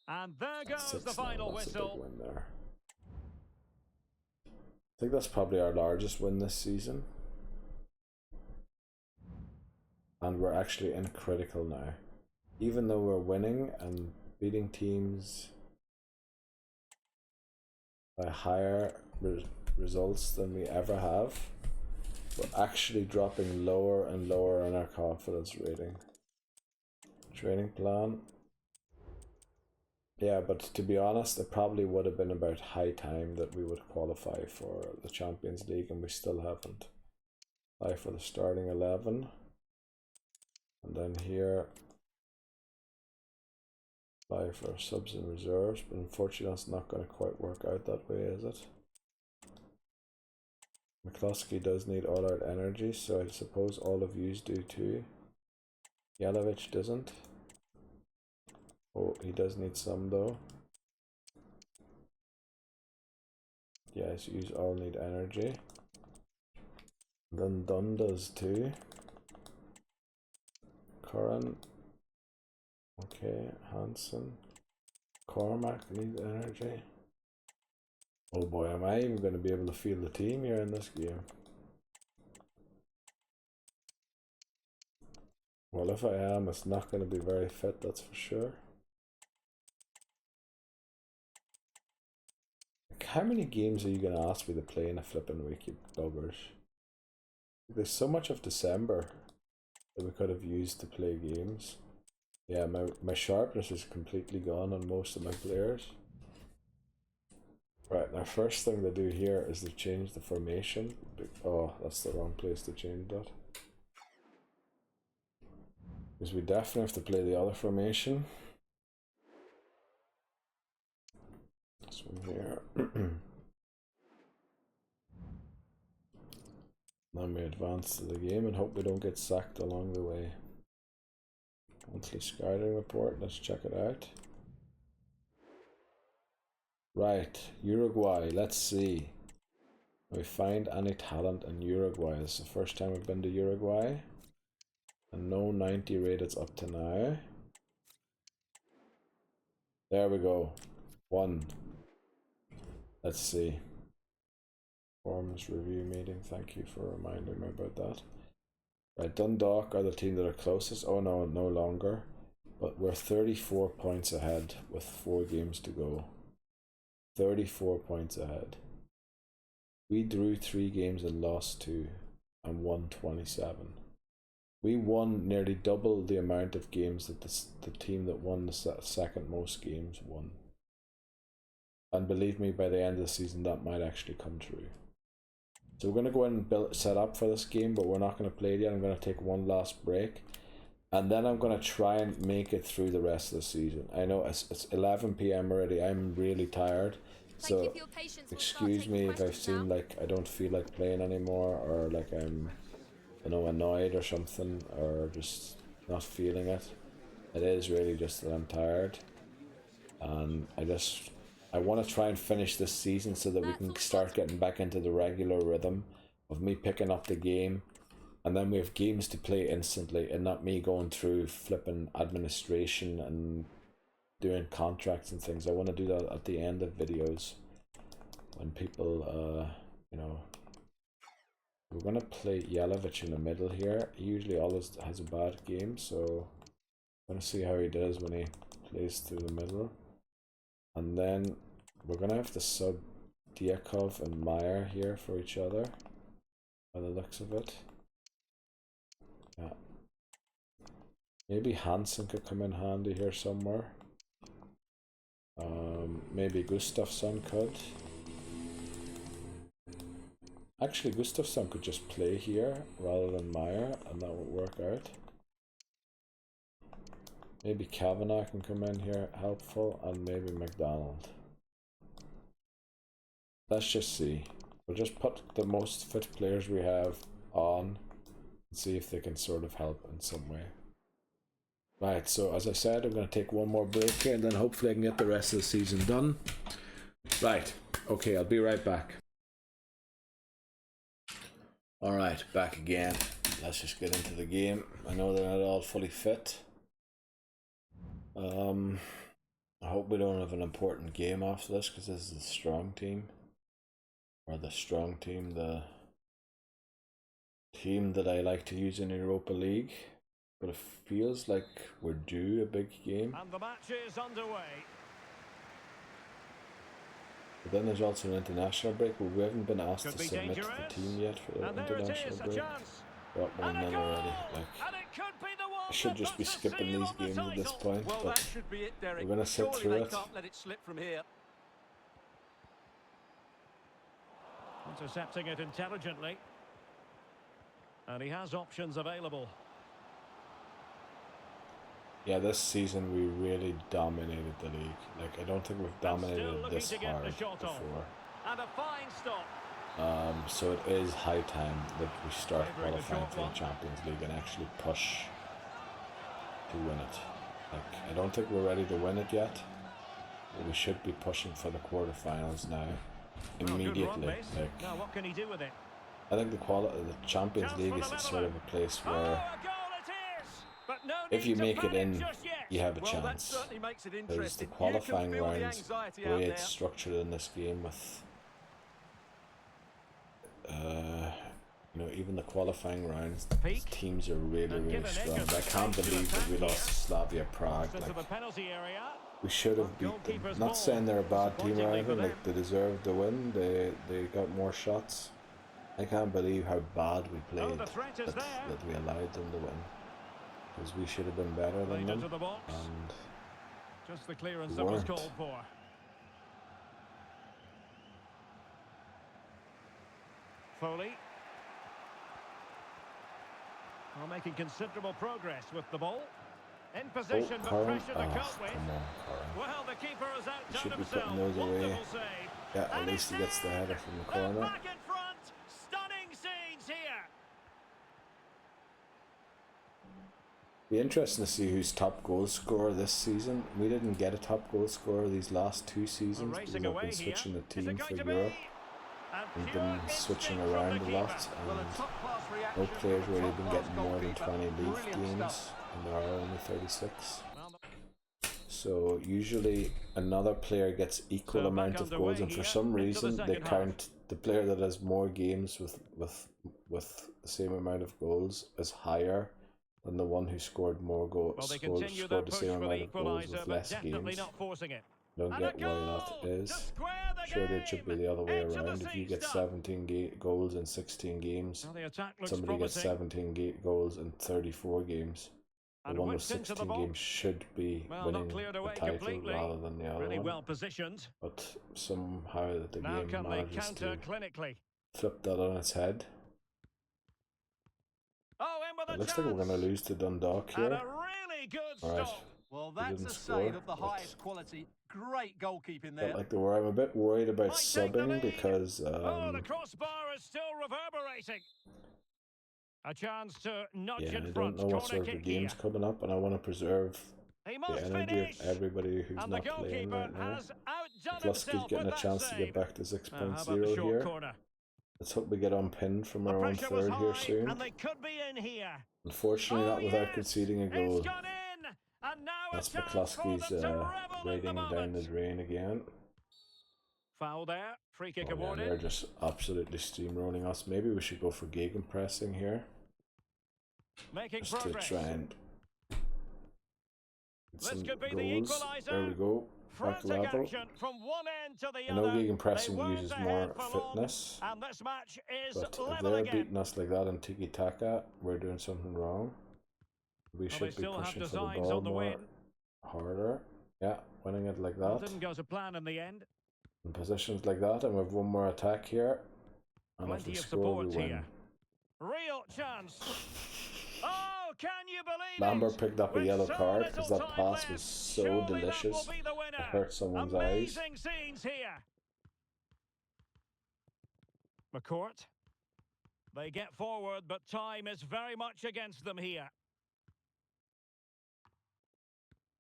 And there goes 6 the final That's a big whistle. win there. I think that's probably our largest win this season. And we're actually in critical now. Even though we're winning and beating teams by higher results than we ever have, we're actually dropping lower and lower in our confidence rating. Training plan. Yeah, but to be honest, it probably would have been about high time that we would qualify for the Champions League, and we still haven't. Apply for the starting 11. And then here, apply for subs and reserves, but unfortunately that's not going to quite work out that way, is it? McCluskey does need all-out energy, so I suppose all of yous do too. Yelovich doesn't. Oh, he does need some though. Yes, yous all need energy. Then Dunn does too. Curran. Okay, Hansen. Cormac needs energy. Oh boy, am I even going to be able to field the team here in this game? Well, if I am, it's not going to be very fit, that's for sure. Like, how many games are you going to ask me to play in a flipping week, you buggers? There's so much of December that we could have used to play games. Yeah, my sharpness is completely gone on most of my players. Right, now first thing to do here is to change the formation. Oh, that's the wrong place to change that. Because we definitely have to play the other formation. This one here. Then we advance to the game and hope we don't get sacked along the way. Monthly scouting report, let's check it out. Right, Uruguay, let's see. Can we find any talent in Uruguay? This is the first time we've been to Uruguay. And no 90 rated up to now. There we go. 1. Let's see. Performance review meeting. Thank you for reminding me about that. Right, Dundalk are the team that are closest. Oh no, no longer. But we're 34 points ahead with 4 games to go. 34 points ahead. We drew 3 games and lost 2 and won 27. We won nearly double the amount of games that the team that won the second most games won. And believe me, by the end of the season that might actually come true. So we're going to go in and set up for this game, but we're not going to play it yet. I'm going to take one last break. And then I'm going to try and make it through the rest of the season. I know it's 11 PM already. I'm really tired. So excuse me if I've seemed like I don't feel like playing anymore, or like I'm, you know, annoyed or something, or just not feeling it. It is really just that I'm tired. And I want to try and finish this season so that we can start getting back into the regular rhythm of me picking up the game. And then we have games to play instantly, and not me going through flipping administration and doing contracts and things. I want to do that at the end of videos when people, you know. We're going to play Jelavic in the middle here. He usually always has a bad game, so I'm going to see how he does when he plays through the middle. And then we're going to have to sub Diakov and Meyer here for each other, by the looks of it. Yeah. Maybe Hansen could come in handy here somewhere. Maybe Gustafsson could. Actually, Gustafsson could just play here rather than Meyer, and that would work out. Maybe Kavanagh can come in here, helpful, and maybe McDonald. Let's just see. We'll just put the most fit players we have on and see if they can sort of help in some way. Right, so as I said, I'm going to take one more break here, and then hopefully I can get the rest of the season done. Right, okay, I'll be right back. Alright, back again. Let's just get into the game. I know they're not all fully fit. I hope we don't have an important game after this, because this is the strong team. Or the strong team, the team that I like to use in Europa League. But it feels like we're due a big game. And the match is underway. But then there's also an international break, but we haven't been asked to submit the team yet for the international break. Got one nil already. Like, I should just be skipping these games at this point, Well, but that should be it, Derek. we're going to sit Surely through they it. can't let it slip from here. Intercepting it intelligently. And he has options available. Yeah, this season we really dominated the league. Like, I don't think we've dominated this hard before. And a fine stop. So it is high time that we start qualifying for the Champions League and actually push to win it. Like, I don't think we're ready to win it yet, but we should be pushing for the quarterfinals now, immediately. Like, now what can he do with it? I think the Champions League is sort of a place where if you make it in, you have a chance. Because the qualifying rounds, the way it's structured in this game with, you know, even the qualifying rounds, teams are really, really strong. I can't believe that we lost to Slavia Prague. Like, we should have beat them. Not saying they're a bad team or anything, like, they deserved the win. They got more shots. I can't believe how bad we played, that we allowed them to win. Because we should have been better than them, and just the clearance that was called for. Foley. Well, making considerable progress with the ball. In position, but pressure to cope with. Well, the keeper is out should done be himself. putting those away. Wonderful save. Yeah, at least he gets the header from the corner. Back in front. Stunning scenes here. Be interesting to see who's top goal scorer this season. We didn't get a top goal scorer these last 2 seasons because I've been switching the team for Europe. We've been switching around a lot, and no players really been getting more than 20 league games, and there are only 36. So usually another player gets equal amount of goals, and for some reason they count the player that has more games with the same amount of goals is higher than the one who scored more goals. Well, they continue their scored the push same for amount the of goals equaliser, with but less definitely games. not forcing it. Don't And get a why that goal to is. square the Surely it should be the other way game. Into around. the If you get sea-stuff. 17 goals in 16 games, Well, the attack looks somebody gets promising. 17 goals in 34 games. The And one with whipped into the 16 box. games should be Well, winning not cleared the away title completely. rather than the other Really one. well positioned. But somehow the Now game can they manages counter to clinically? flip that on its head. Oh, in with It a looks chance. like we're going to lose to Dundalk And here. a really good Alright. stop. Well, We that's didn't a score, save of the but- highest quality. Great goalkeeping But there. like I'm a bit worried about Might take the subbing lead. because Oh, the crossbar is still reverberating. A chance to nudge yeah, I in don't front. know what Corner sort of kick here. game's coming up, and I want to preserve He the must energy finish. of everybody who's And the not playing goalkeeper right now. has outdone Plus, keep himself getting with a that chance to save. get back to How about the 6.0 short here. corner? Let's hope we get unpinned from The our own pressure was third here high, soon. and they could be in here. Unfortunately, Oh, not without yes! conceding a It's goal. gone in, and now That's a chance for McCluskey's them to revel in rating the down the moment. drain again. Foul there. Free kick Oh, yeah, awarded. they're just absolutely steamrolling us. Maybe we should go for gegenpressing here. Making Just progress. to try and get This some could be the goals. equaliser. There we go. Back Frantic level. action from one end to the I know other. gegenpressing They weren't uses ahead more for long, fitness, and this match is but if level they're again. beating us like that in tiki-taka, we're doing something wrong. We Well, they should be still have pushing for the designs ball on the more win. harder. Yeah, winning it like Well, that. didn't go to plan in the end. In positions like that, and we've one more attack here. And if Plenty we of score, we support win. here. Real chance. Oh, can you believe Lambert it? picked up a With yellow so card little because that time pass left, was so surely that delicious. will be the winner. It hurt someone's eyes. Amazing scenes here. McCourt. They get forward, but time is very much against them here.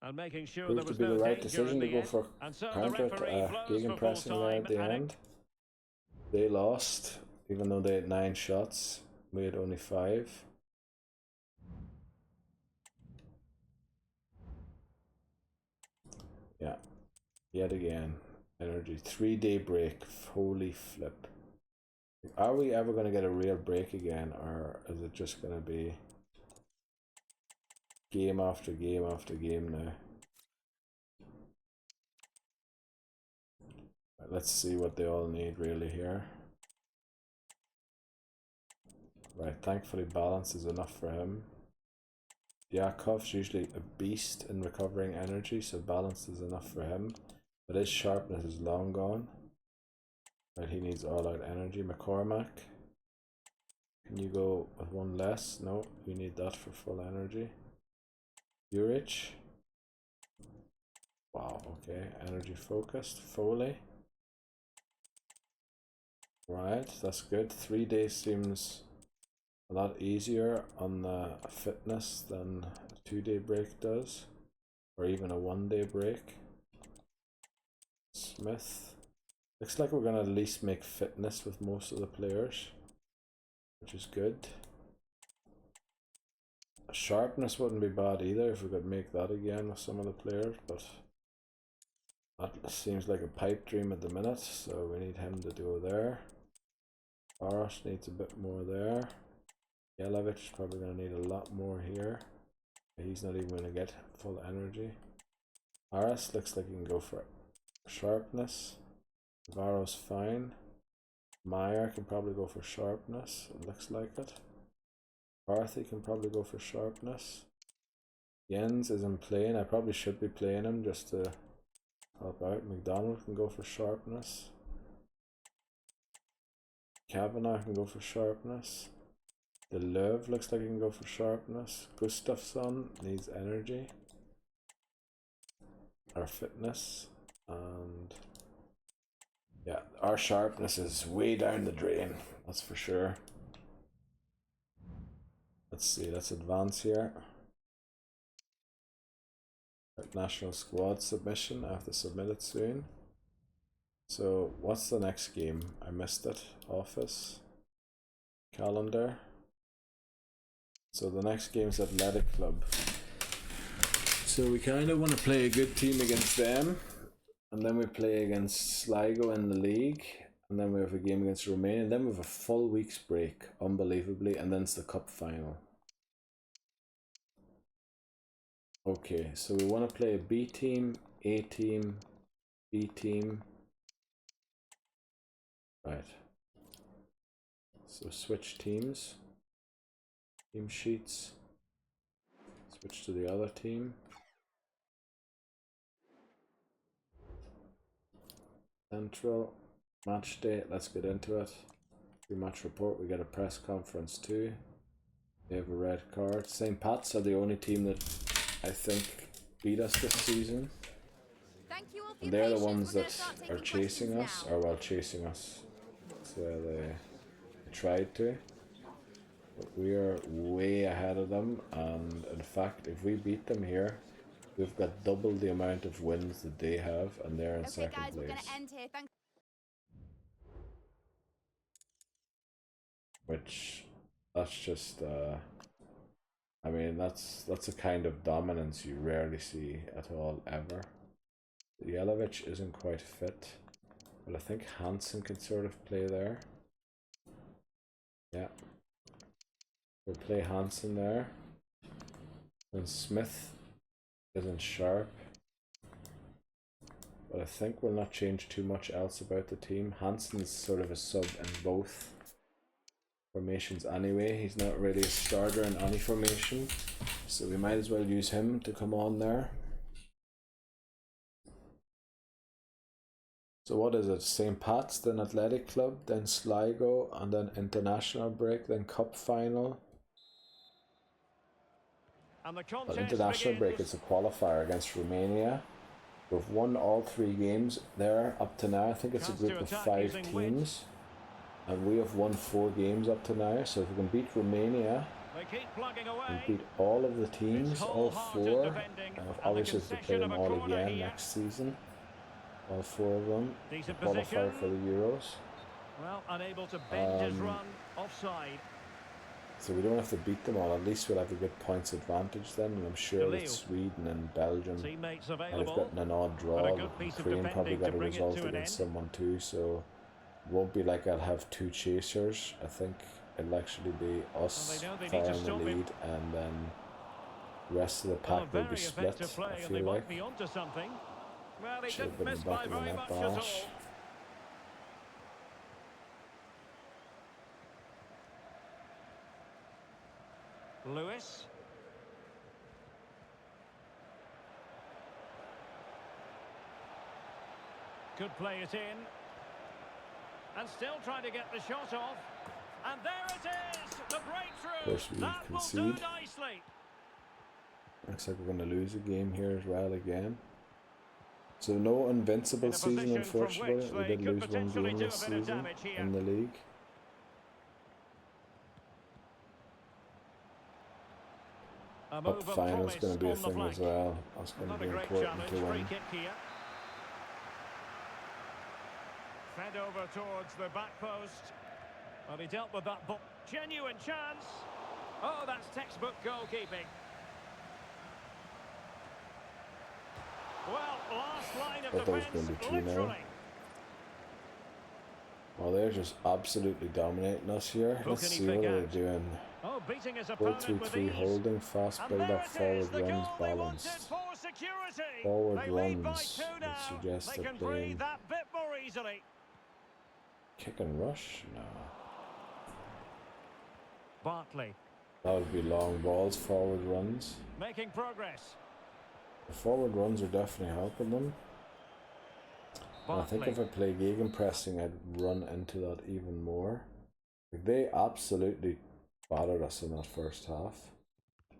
And making sure there Proved to was be no the right danger decision in to the go end. for And so the counter referee blows for gegenpressing full there time. at the And end. They lost, even though they had 9 shots. We had only 5. Yeah, yet again, energy. 3-day break. Holy flip. Are we ever going to get a real break again, or is it just going to be game after game after game now? Right, let's see what they all need really here. Right, thankfully balance is enough for him. Yakov's usually a beast in recovering energy, so balance is enough for him. But his sharpness is long gone. Right, he needs all out energy. McCormack, can you go with one less? No, you need that for full energy. Urich. Wow, okay, energy focused. Foley. Right, that's good. 3 days seems a lot easier on the fitness than a 2-day break does, or even a 1-day break. Smith. Looks like we're going to at least make fitness with most of the players, which is good. Sharpness wouldn't be bad either if we could make that again with some of the players, but that seems like a pipe dream at the minute, so we need him to go there. Boros needs a bit more there. Yelovich is probably going to need a lot more here. He's not even going to get full energy. Aras looks like he can go for sharpness. Varo's fine. Meyer can probably go for sharpness. It looks like it. Barthy can probably go for sharpness. Jens isn't playing. I probably should be playing him just to help out. McDonald can go for sharpness. Kavanagh can go for sharpness. The Löw looks like he can go for sharpness. Gustafsson needs energy or fitness, and yeah, our sharpness is way down the drain, that's for sure. Let's see, let's advance here. National squad submission. I have to submit it soon. So what's the next game? I missed it. Office. Calendar. So the next game is Athletic Club. So we kind of want to play a good team against them. And then we play against Sligo in the league. and then we have a game against Romania, and then we have a full week's break, unbelievably, and then it's the cup final. Okay, so we want to play a B team, A team, B team. Right. So switch teams, team sheets, switch to the other team. Central, match day, let's get into it. Pre-match report, we get a press conference too. They have a red card. St. Pat's are the only team that I think beat us this season. And they're the ones that are chasing us, or well, chasing us. So they tried to. But we are way ahead of them, and in fact, if we beat them here, we've got double the amount of wins that they have, and they're in second place. We're gonna end here. Thanks. Which, that's just, I mean, that's a kind of dominance you rarely see at all, ever. Jelavic isn't quite fit, but I think Hansen can sort of play there. Yeah. We'll play Hansen there. And Smith isn't sharp. But I think we'll not change too much else about the team. Hansen's sort of a sub in both formations anyway. He's not really a starter in any formation, so we might as well use him to come on there. So what is it? St. Pat's, then Athletic Club, then Sligo, and then international break, then cup final. And the But international break is a qualifier against Romania. We've won all 3 games there up to now. I think it's a group of 5 teams. And we have won 4 games up to now. So if we can beat Romania and beat all of the teams, all 4, and obviously to play them all again next season, all 4 of them, qualify for the Euros. Well, unable to bend his run offside. So we don't have to beat them all. At least we'll have a good points advantage then, and I'm sure that Sweden and Belgium might have gotten an odd draw. Ukraine probably got a result against someone too, so it won't be like I'll have 2 chasers. I think it'll actually be us far in the lead, and then the rest of the pack will be split, I feel like. Should have been in the back of the net, Bosh. Lewis. Could play it in. And still trying to get the shot off. And there it is! The breakthrough! Of course we that concede. will do nicely. Looks like we're going to lose a game here as well again. So no invincible season, unfortunately. We did lose 1 game this season in the league. Cup final's going to be a thing as well. That's going to be important to win. Fed over towards the back post. Well, he dealt with that ball. Genuine chance. Oh, that's textbook goalkeeping. Well, last line of defence, literally. Well, they're just absolutely dominating us here. Let's see what they're doing. Oh, beating his opponent 4-3-3 holding, fast build up, forward runs, balanced. Forward runs would suggest they're playing that bit more easily. Kick and rush? No. Bartley. That would be long balls, forward runs. Making progress. The forward runs are definitely helping them. And I think if I play gegenpressing, I'd run into that even more. They absolutely battered us in that first half.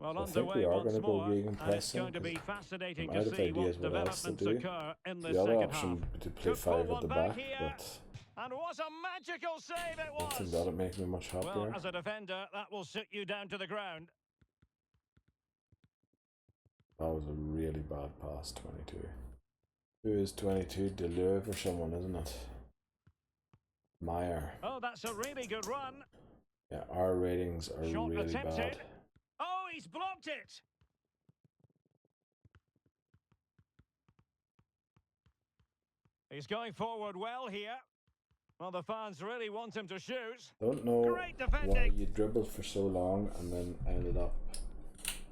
Well, so I think we are going to go gegenpressing. I'm out of ideas what else to do. The other option would be to play 5 at the back, but and what a magical save it was. I think that'll make me much happier. Well, as a defender, that will sit you down to the ground. That was a really bad pass, 22. Who is 22? Deleuve or someone, isn't it? Meyer. Oh, that's a really good run. Yeah, our ratings are really bad. Oh, he's blocked it. He's going forward well here. Well, the fans really want him to shoot. Don't know Great why defending. you dribbled for so long and then ended up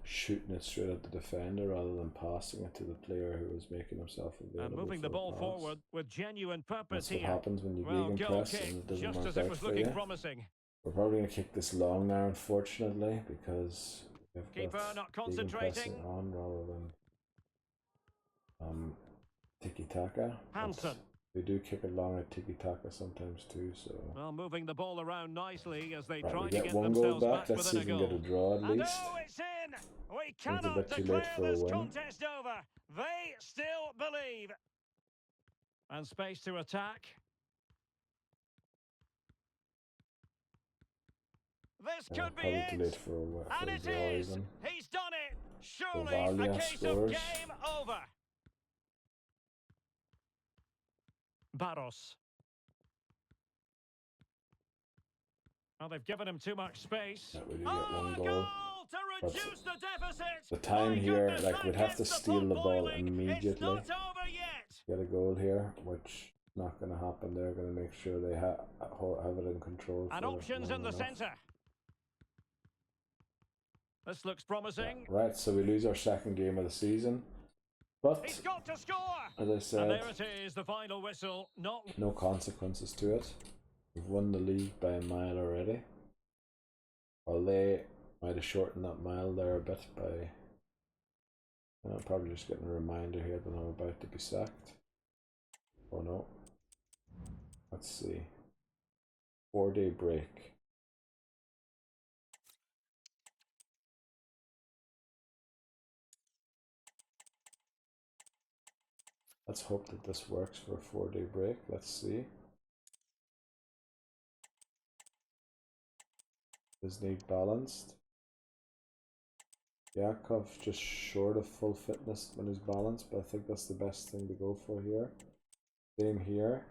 shooting it straight at the defender rather than passing it to the player who was making himself available. And moving for the ball pass. forward with genuine purpose That's what here. happens when you Well, vegan goal press kick, and it doesn't just work as it out was for looking you. promising. We're probably going to kick this long now, unfortunately, because we've Keeper got not vegan pressing concentrating. on rather than tiki-taka. Hansen. We do kick it long at tiki-taka sometimes too, so... Well, moving the ball around nicely as they Right, try we to get get one goal themselves back. back Let's see within if a we can get a goal. draw at And least. oh, it's in! We Seems a cannot bit too declare late for a this win. contest over. They still believe. And space to attack. This could be Probably too late it. for a And it draw is. even. He's done it. Surely Valia a case scores. of game over. Barros. Well, they've given him too much space. Yeah, we do get one goal. Goal to But reduce the deficit. the time My here, goodness, like, that we'd have to gets the steal pot the ball boiling. It's immediately. not over yet. Get a goal here, which is not going to happen. They're going to make sure they have it in control. And options in the centre. This looks promising. Yeah, right, so we lose our second game of the season. But, He's got to score. as I said, And there it is, the final whistle. no consequences to it. We've won the league by a mile already. Well, they might have shortened that mile there a bit by... I'm probably just getting a reminder here that I'm about to be sacked. Oh no. Let's see. 4-day break. Let's hope that this works for a 4-day break. Let's see. Does need balanced. Yakov's just short of full fitness when he's balanced, but I think that's the best thing to go for here. Same here.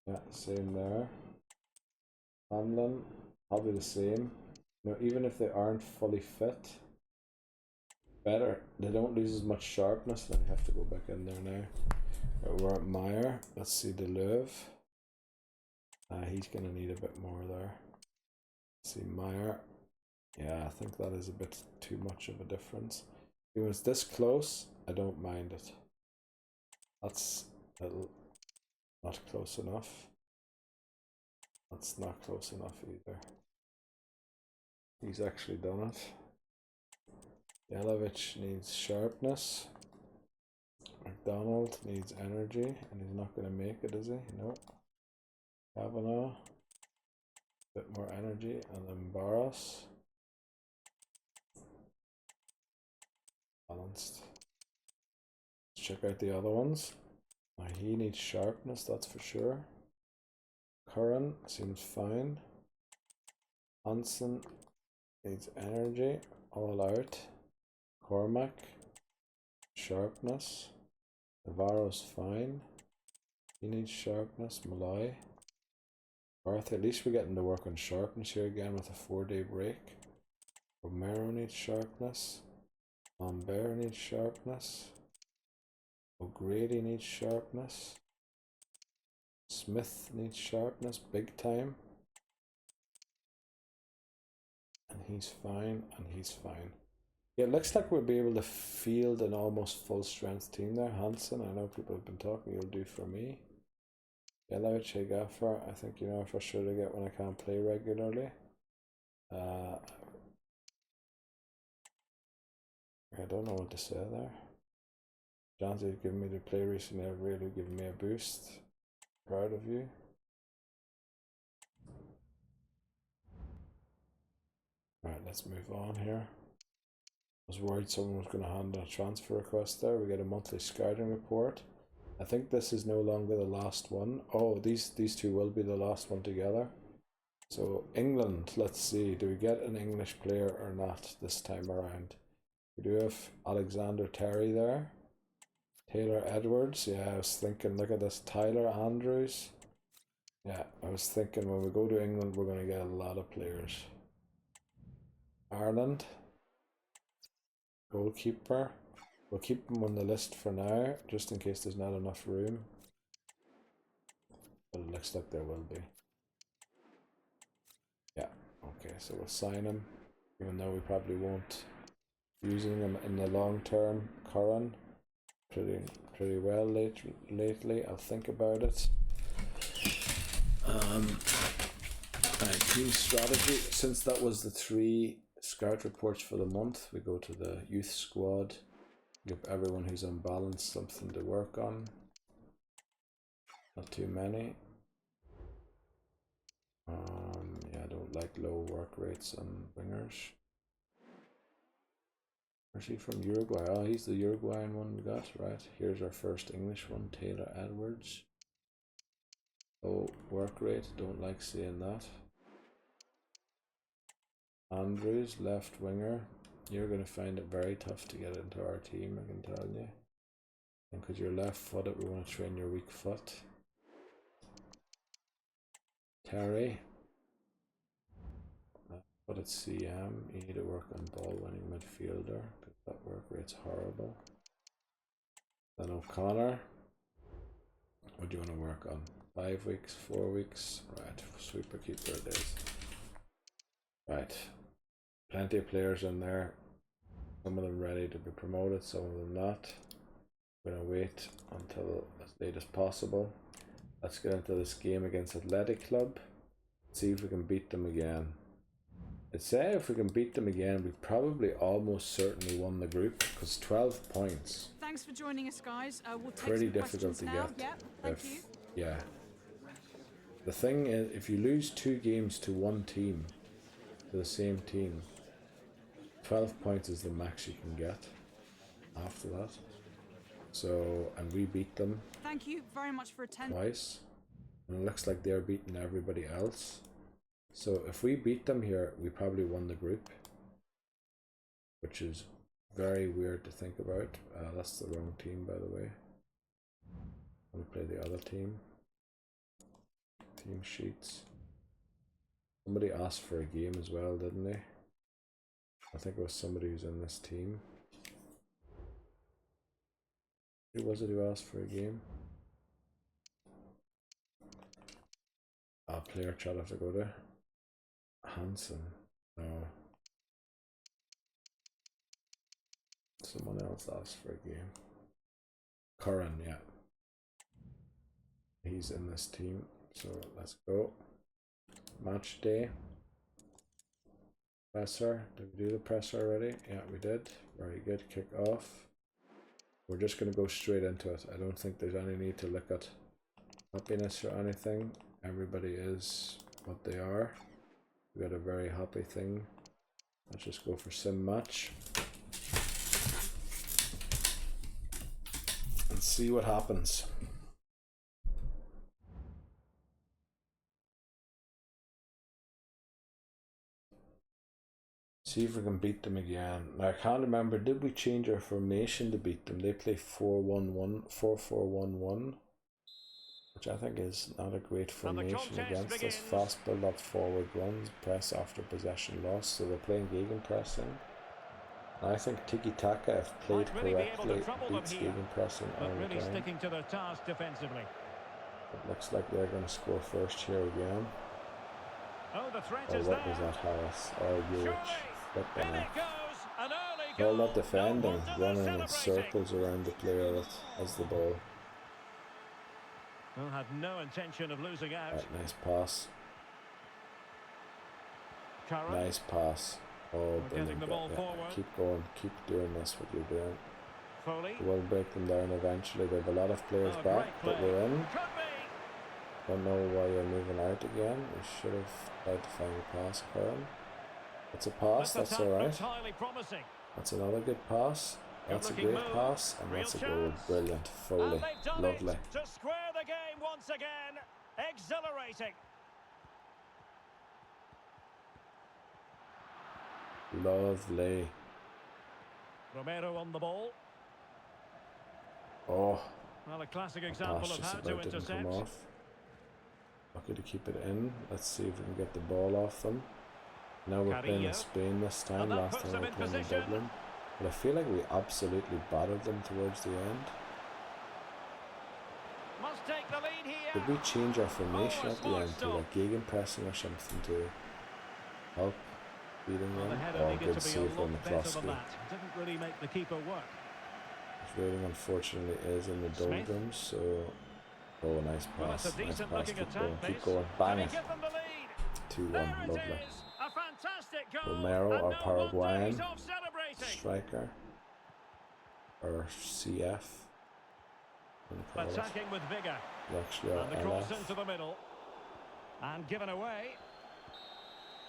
Yeah, same there. Hamlin, probably the same. You know, even if they aren't fully fit, better. They don't lose as much sharpness. Then I have to go back in there now. Right, we're at Meyer. Let's see Deleuve. He's going to need a bit more there. Let's see Meyer. Yeah, I think that is a bit too much of a difference. When it's this close, I don't mind it. That's a little not close enough. That's not close enough either. He's actually done it. Yelovich needs sharpness. McDonald needs energy, and he's not going to make it, is he? No. Kavanaugh, a bit more energy, and then Barros. Balanced. Let's check out the other ones. Now he needs sharpness, that's for sure. Curran seems fine. Hansen needs energy, all out. Cormac, sharpness. Navarro's fine. He needs sharpness. Malloy. Barth, at least we're getting to work on sharpness here again with a 4-day break. Romero needs sharpness. Lambert needs sharpness. O'Grady needs sharpness. Smith needs sharpness big time. And he's fine, and he's fine. Yeah, it looks like we'll be able to field an almost full strength team there. Hansen, I know people have been talking, you'll do for me. Yelovich, Gaffer, I think you know for sure to get when I can't play regularly. I don't know what to say there. Johnsy's given me the play recently, have really given me a boost. Proud of you. Right, let's move on here. I was worried someone was going to hand a transfer request there. We get a monthly scouting report. I think this is no longer the last one. Oh, these two will be the last one together. So England, let's see, do we get an English player or not this time around? We do have Alexander Terry there. Taylor Edwards, yeah, I was thinking, look at this, Tyler Andrews. Yeah, I was thinking when we go to England, we're going to get a lot of players. Ireland. Goalkeeper. We'll keep him on the list for now, just in case there's not enough room. But it looks like there will be. Yeah, okay, so we'll sign him, even though we probably won't using him in the long term. Curran, pretty well lately. I'll think about it. Team strategy. Since that was the 3 scout reports for the month, we go to the youth squad. Give everyone who's unbalanced something to work on. Not too many. Yeah, I don't like low work rates on wingers. Where's he from? Uruguay. Oh, he's the Uruguayan one we got, right? Here's our first English one, Taylor Edwards. Oh, work rate, don't like seeing that. Andrews, left winger. You're going to find it very tough to get into our team, I can tell you. And because you're left footed, we want to train your weak foot. Terry. But it's CM, you need to work on ball winning midfielder, because that work rate's horrible. Then O'Connor. What do you want to work on? 5 weeks, 4 weeks? Right, sweeper keeper it is. Right, plenty of players in there. Some of them ready to be promoted, some of them not. We're going to wait until as late as possible. Let's get into this game against Athletic Club. See if we can beat them again. I'd say if we can beat them again, we've probably almost certainly won the group, because 12 points. Thanks for joining us, guys. We'll take Pretty some difficult to now. get. Yeah, thank you. Yeah. The thing is, if you lose 2 games to one team, to the same team, 12 points is the max you can get after that. So, and we beat them. Thank you very much for attending. Twice. And it looks like they're beating everybody else. So if we beat them here, we probably won the group, which is very weird to think about. That's the wrong team, by the way. We play the other team. Team sheets. Somebody asked for a game as well, didn't they? I think it was somebody who's in this team. Who was it who asked for a game? Player chat I have to go to. Hansen. No. Someone else asked for a game. Curran, yeah. He's in this team. So let's go. Match day. Presser. Did we do the presser already? Yeah, we did. Very good. Kick off. We're just going to go straight into it. I don't think there's any need to look at happiness or anything. Everybody is what they are. We got a very happy thing. Let's just go for sim match and see what happens. See if we can beat them again. Now I can't remember, did we change our formation to beat them? They play 4-4-1-1, which I think is not a great formation against us. Fast build up forward runs, press after possession loss, so they're playing gegenpressing. And I think Tiki Taka, if played correctly, beats gegenpressing all the time. Sticking to their task defensively. It looks like they're going to score first here again. Oh, the threat Or is what there. was that, Harris? Or Jurich? In it goes, an early goal. All that defending, No wonder they're running in celebrating. circles around the player that has the ball. Well, had no intention of losing out. Right, nice pass. Curran. Nice pass. Oh, Getting brilliant. the ball Yeah, forward. keep going. Keep doing this, what you're doing. Foley. We'll break them down eventually. They have a lot of players Oh, back, great but play. we're in. Could be. Don't know why you're moving out again. We should have tried to find a pass, Curran. It's a pass, This that's attack alright. looks highly promising. That's another good pass. That's a Good-looking great move. pass, and Real that's a goal. chance. Brilliant. And Foley. they've done Lovely. it to square the game once again. Exhilarating. Lovely. Romero on the ball. Oh, Well, a classic pass example of just how to about didn't come intercept. off. Lucky to keep it in. Let's see if we can get the ball off them. Now we're playing in Carrillo. Spain this time. And that Last puts time them we in were playing in position. Dublin. But I feel like we absolutely battered them towards the end. Must take the lead here. Did we change our formation at the smart end to stop. like gegenpressing or something to help beating Well, the them? header Oh, needed good to be a save on lot better than McCloskey. that. Didn't really make the keeper work. His rating unfortunately is in the Smith. doldrums, so... Oh, nice Well, it's pass. a Nice decent pass. looking Keep attack, going. Keep this. going. Can Bang he it. give them the lead? 2-1. There it Lovely. is. A fantastic goal. Romero, And our no Paraguayan wonder he's off celebrating. striker. Or CF. Attacking with vigour. Actually, our And the cross LF. into the middle. And given away.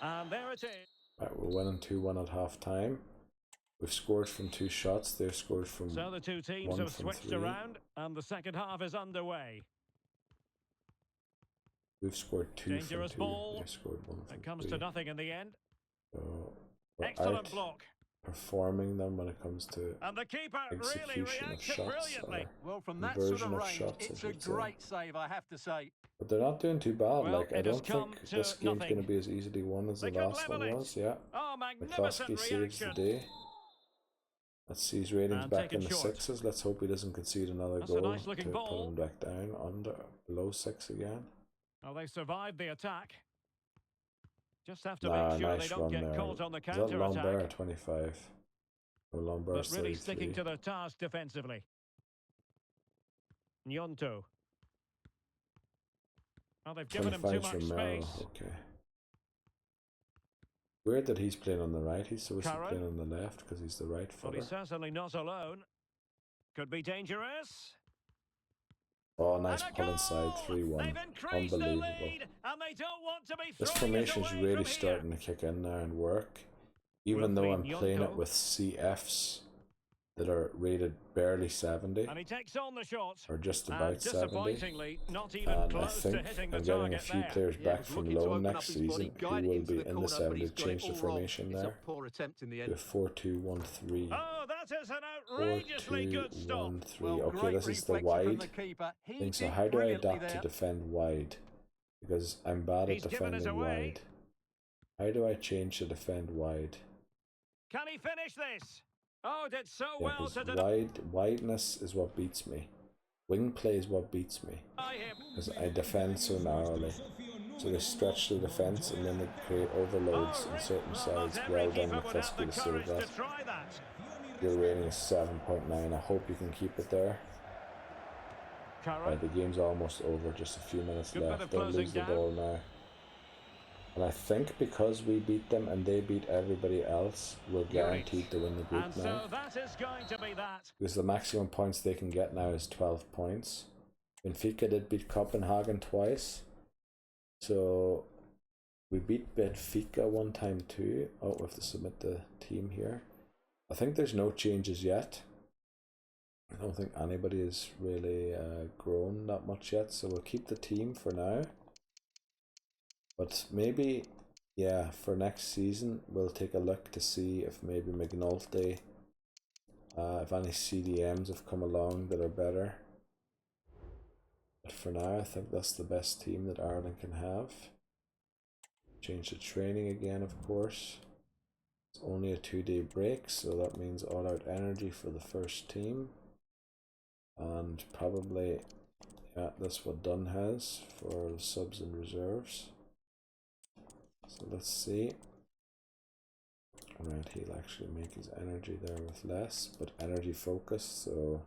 And there it is. Right, we're winning 2-1 at half time. We've scored from 2 shots. They've scored from So the two teams 1 have from switched 3. around, and the second half is underway. We've scored 2 Dangerous from 2. ball. They scored 1 from It comes 3. to nothing in the end. So we're Excellent block. outperforming them when it comes to And the keeper really execution of reacts shots. brilliantly. Well, from that sort Conversion of of range, shots, it's I a should say. great save, I have to say. But they're not doing too bad. Well, Like, I it has don't come think to this game's nothing. going to be as easily won as They the could last one level it. was. Yeah. Oh, magnificent McCloskey saves the reaction. day. Let's see his ratings And back taken in the short. 6s. Let's hope he doesn't concede another That's a goal nice looking to ball. put him back down under below 6 again. Well, they survived the attack. Just have to Nah, make sure nice they don't run get there. caught on the Is that counter Lombard attack. 25? Or Lombard But really 33? sticking to their task defensively. Nyonto. Well, they've given him too 25's much Romero. space. Okay. Weird that he's playing on the right. He's supposed to be Curran. playing on the left because he's the right Well, footer. he's certainly not alone. Could be dangerous. Oh, nice And a pull inside goal! 3-1. They've increased the Unbelievable. lead, and they don't want to be This throwing it formation's away really from here. starting to kick in now and work. Even though I'm playing it with CFs that are rated barely 70, And he takes on the shot. or just And about 70. disappointingly, not even And I close to think hitting I'm the getting a target few there. players Yeah, back was from looking to loan open next up his body, season who guide it will into be the in the corner, but 70. he's got it Change the all wrong. formation It's there. a poor attempt in the Do end. a 4-2-1-3. Oh, that is an outrageously good stop. 4-2-1-3. Well, Okay, great this is the reflection from wide the keeper. He thing. So did how do I brilliantly adapt to there. defend wide? Because I'm bad at He's given us defending away. wide. How do I change to defend wide? Can he finish this? Oh, did so Yeah, well because to deny wideness is what beats me. Wing play is what beats me. him. Because I defend so narrowly. So they stretch the defence and then they create overloads on certain sides. Not every Well done, keeper would have the McCloskey, to save courage that. to try that. Your rating is 7.9. I hope you can keep it there. Curran. The game's almost over, just a few minutes Good bit left. of Don't closing lose the down. ball now. And I think because we beat them and they beat everybody else, we're guaranteed to win the group And now. so that is going to be that. Because the maximum points they can get now is 12 points. Benfica did beat Copenhagen twice. So we beat Benfica one time too. Oh, we have to submit the team here. I think there's no changes yet. I don't think anybody has really grown that much yet. So we'll keep the team for now. But maybe, yeah, for next season, we'll take a look to see if maybe McNulty, if any CDMs have come along that are better. But for now, I think that's the best team that Ireland can have. Change the training again, of course. It's only a 2-day break, so that means all out energy for the first team. And probably, yeah, that's what Dunn has for the subs and reserves. So let's see. Right, he'll actually make his energy there with less, but energy focused, so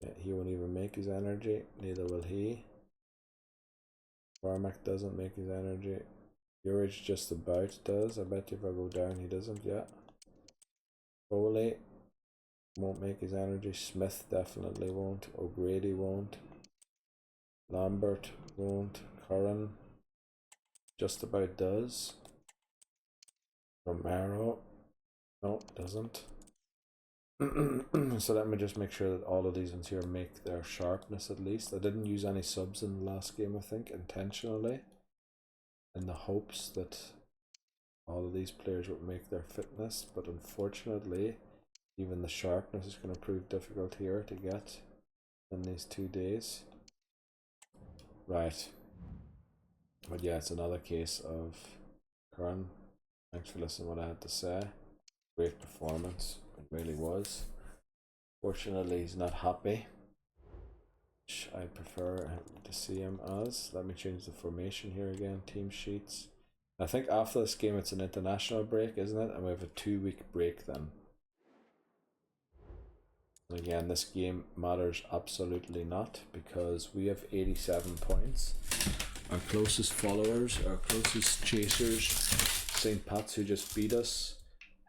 yeah, he won't even make his energy, neither will he. Cormac doesn't make his energy. Juric just about does. I bet if I go down he doesn't, yeah. Foley won't make his energy. Smith definitely won't. O'Grady won't. Lambert won't. Curran just about does. Romero, no, doesn't. So let me just make sure that all of these ones here make their sharpness at least. I didn't use any subs in the last game, I think, intentionally, in the hopes that all of these players would make their fitness, but unfortunately even the sharpness is going to prove difficult here to get in these 2 days. Right. But yeah, it's another case of Curran. Thanks for listening to what I had to say. Great performance. It really was. Fortunately, he's not happy. which I prefer to see him as. Let me change the formation here again. Team sheets. I think after this game it's an international break, isn't it? And we have a 2-week break then. And again, this game matters absolutely not because we have 87 points. Our closest followers, our closest chasers, St. Pat's, who just beat us,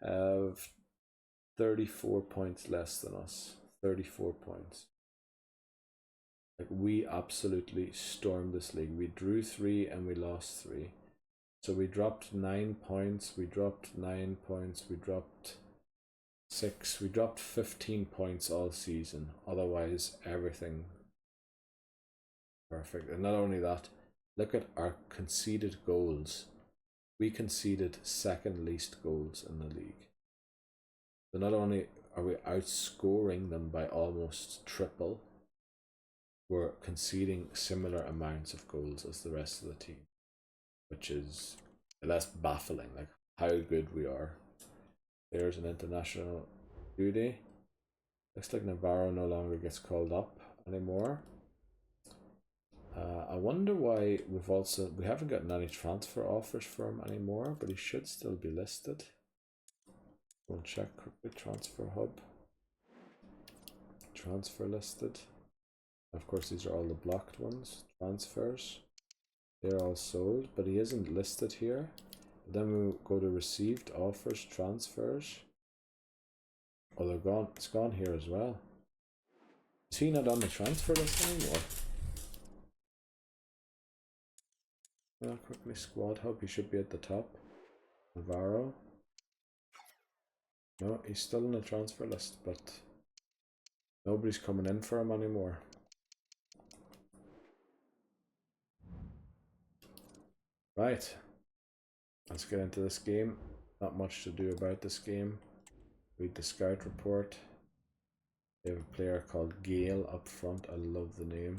have 34 points less than us. 34 points. Like, we absolutely stormed this league. We drew 3 and we lost 3. So we dropped 9 points, we dropped 9 points, we dropped 6, we dropped 15 points all season. Otherwise, everything perfect. And not only that, look at our conceded goals. We conceded second least goals in the league. So not only are we outscoring them by almost triple, we're conceding similar amounts of goals as the rest of the team, which is less baffling, like how good we are. There's an international duty. Looks like Navarro no longer gets called up anymore. I wonder why we haven't gotten any transfer offers for him anymore, but he should still be listed. We'll check quickly. Transfer hub. Transfer listed. Of course, these are all the blocked ones. Transfers. They're all sold, but he isn't listed here. Then we go to received offers, transfers. Oh, they're gone. It's gone here as well. Is he not on the transfer list anymore? Well, quickly, squad hub. He should be at the top. Navarro. No, he's still on the transfer list, but nobody's coming in for him anymore. Right, let's get into this game. Not much to do about this game. Read the scout report. They have a player called Gale up front. I love the name.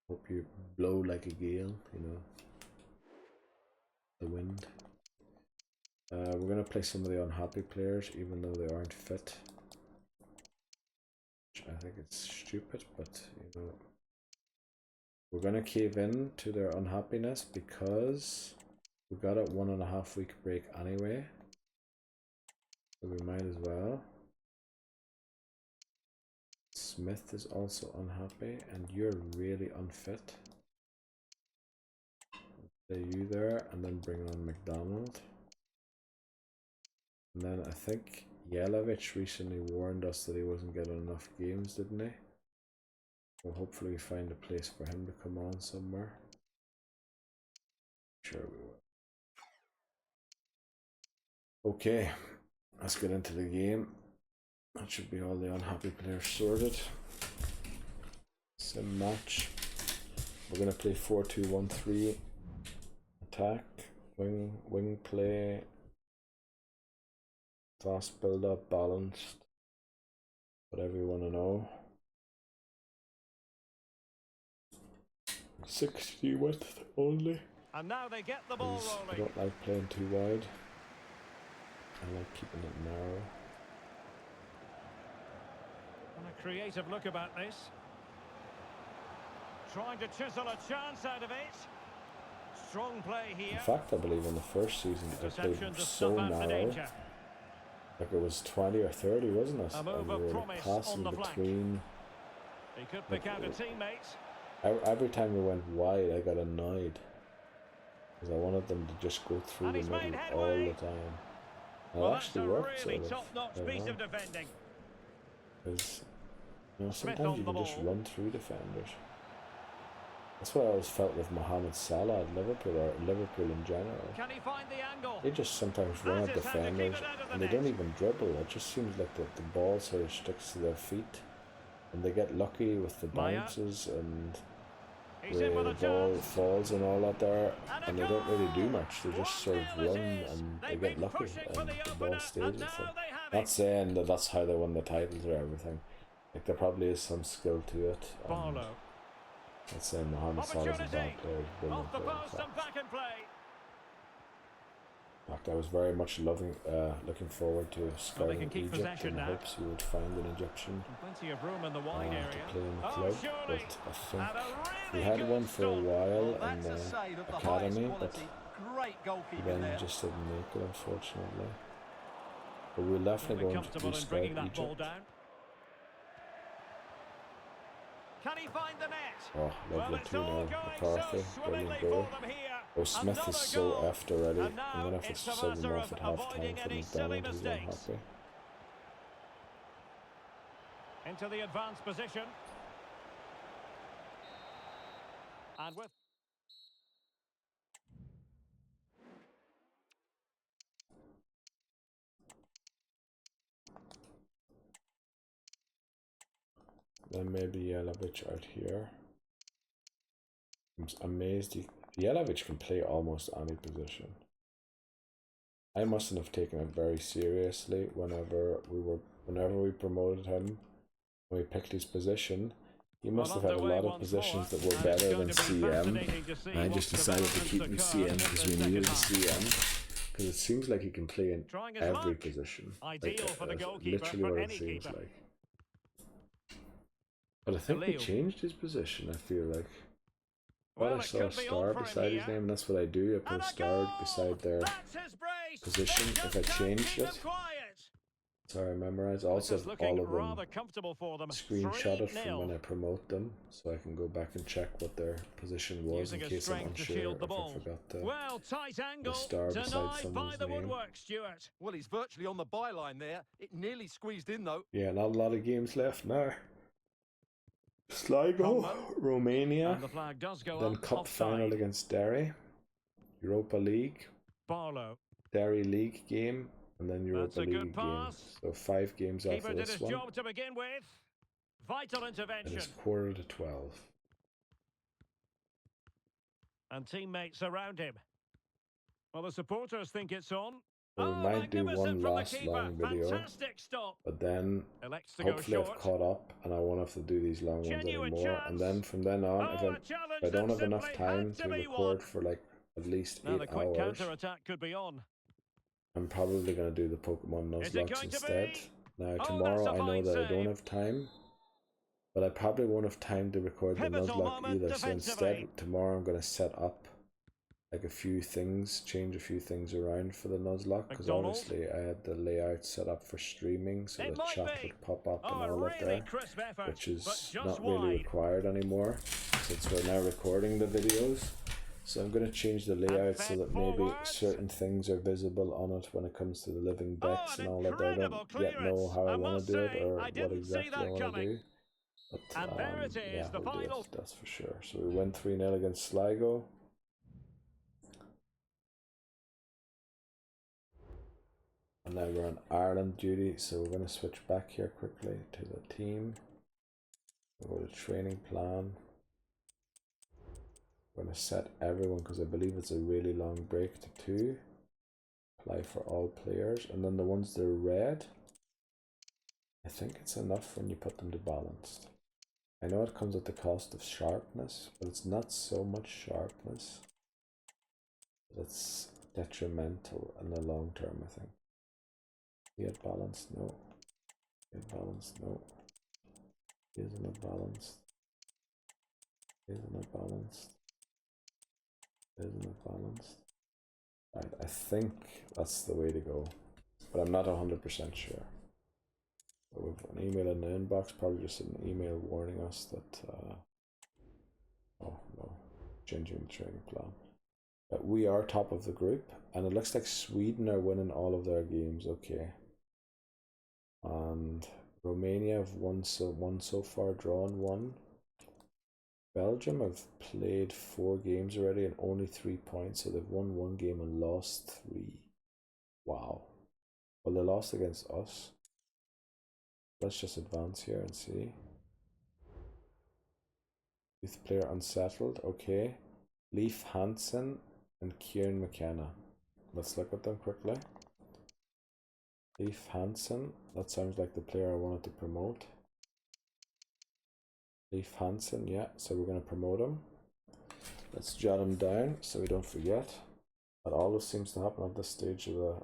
Hope you blow like a gale, you know. The wind. We're going to play some of the unhappy players, even though they aren't fit. Which I think it's stupid, but you know. We're going to cave in to their unhappiness because we got a 1.5 week break anyway. So we might as well. Smith is also unhappy and you're really unfit. Play you there and then bring on McDonald. And then I think Yelovich recently warned us that he wasn't getting enough games, didn't he? Well, hopefully we find a place for him to come on somewhere. Sure we will. Okay, let's get into the game. That should be all the unhappy players sorted. Sim match. We're going to play 4-2-1-3. Attack, wing play, fast build up, balanced. Whatever you want to know. 60 width only. And now they get the ball I rolling. don't like playing too wide. I like keeping it narrow. And a creative look about this. Trying to chisel a chance out of it. Strong play here. In fact, I believe in the first season I played so narrow. Like it was 20 or 30, wasn't it? A move and we of were promise passing on the between. He could pick out a teammate. Every time we went wide, I got annoyed. Because I wanted them to just go through And the he's middle made all headway. the time. Well, It that's actually a worked, really sort of. top-notch piece of defending. Because, you know, Smith sometimes you on can the just ball. run through defenders. That's what I always felt with Mohamed Salah at Liverpool, or Liverpool in general. Can he find the angle? They just sometimes run at That's his hand to keep defenders it out of the and they net. don't even dribble. It just seems like the ball sort of sticks to their feet. And they get lucky with the Maya. bounces and He's in with the a ball chance. falls and all that there. And a And they don't really do goal! much. They just sort of 1-0 run it is. and they They've get been lucky. pushing for And the the ball opener, stays and with now them. they have Not it. saying that that's how they won the titles or everything. Like there probably is some skill to it. Barlow. Let's say Mohamed Salah's a bad Opportunity. player. He's a brilliant Off the player, post so. and back in play. fact, I was very much looking forward to scouting keep Egypt possession in the now. hopes we would find an Egyptian Plenty of room in the wide to area. play in the Oh, club, surely. but I think And a we really had good one for a stop. while Well, in that's a the save of the academy, highest but quality. Great goalkeeping then there. just didn't make it, unfortunately. But we're definitely Be going to comfortable in scout bringing that ball Egypt. down. Can he find the net? Oh, lovely Well, it's all 2-0 going McCarthy, so swimmingly brilliant goal. for them here. Oh, Smith Another is so goal. effed already. And now I'm going to have it's to a sub him matter off of at half time avoiding for any McDonald. silly He's mistakes. unhappy. Into the advanced position. And with... Then maybe Jelavic out here. I'm amazed Jelavic can play almost any position. I mustn't have taken it very seriously whenever we promoted him. When we picked his position, he must have had a lot of positions that were better than CM. And I just decided to keep him CM because we needed a CM. Because it seems like he can play in every position. Ideal for the goalkeeper, literally for what any it seems keeper. like. But I think he changed his position, I feel like. Well, I saw a star beside his name, and that's what I do. I put a star beside their position if I changed it. So I memorize. Also have all of them screenshot it from when I promote them, so I can go back and check what their position was in case I'm unsure if I forgot the star beside someone's name. Well, he's virtually on the byline there. It nearly squeezed in, though. Yeah, not a lot of games left now. Sligo, Romania, then cup final against Derry, Europa League, Derry League game, and then Europa League game. So 5 games after this one. To begin with. Vital intervention. And it's 11:45. And teammates around him. Well, the supporters think it's on. So we might do one last long video, but then hopefully I've caught up and I won't have to do these long ones anymore. And then from then on, if I don't have enough time to record for like at least 8 hours, could be on. I'm probably going to do the Pokemon Nuzlocke instead. Now tomorrow I know that I don't have time, but I probably won't have time to record the Nuzlocke either. So instead, tomorrow I'm going to set up like a few things, change a few things around for the Nuzlocke, because obviously I had the layout set up for streaming so the chat would pop up and all of that, which is not really required anymore since we're now recording the videos. So I'm going to change the layout so that maybe certain things are visible on it when it comes to the living decks and all that. I don't yet know how I want to do it or what exactly I want to do. But yeah, we'll do it, that's for sure. So we win 3-0 against Sligo. And now we're on Ireland duty, so we're going to switch back here quickly to the team. We'll go to training plan. We're going to set everyone, because I believe it's a really long break, to 2. Apply for all players, and then the ones that are red, I think it's enough when you put them to balanced. I know it comes at the cost of sharpness, but it's not so much sharpness. It's detrimental in the long term, I think. Get balanced, no. Get balanced, no. Isn't it balanced? Isn't it balanced? Isn't it balanced? Right, I think that's the way to go, but I'm not 100% sure. So we've an email in the inbox, probably just an email warning us that oh no, changing the training plan. But we are top of the group, and it looks like Sweden are winning all of their games. Okay. And Romania have won so far, drawn 1. Belgium have played 4 games already and only 3 points, so they've won 1 game and lost 3. Wow. Well, they lost against us. Let's just advance here and see. Youth player unsettled, okay. Leif Hansen and Kieran McKenna. Let's look at them quickly. Leif Hansen, that sounds like the player I wanted to promote. Leif Hansen, yeah, so we're going to promote him. Let's jot him down so we don't forget. That always seems to happen at this stage of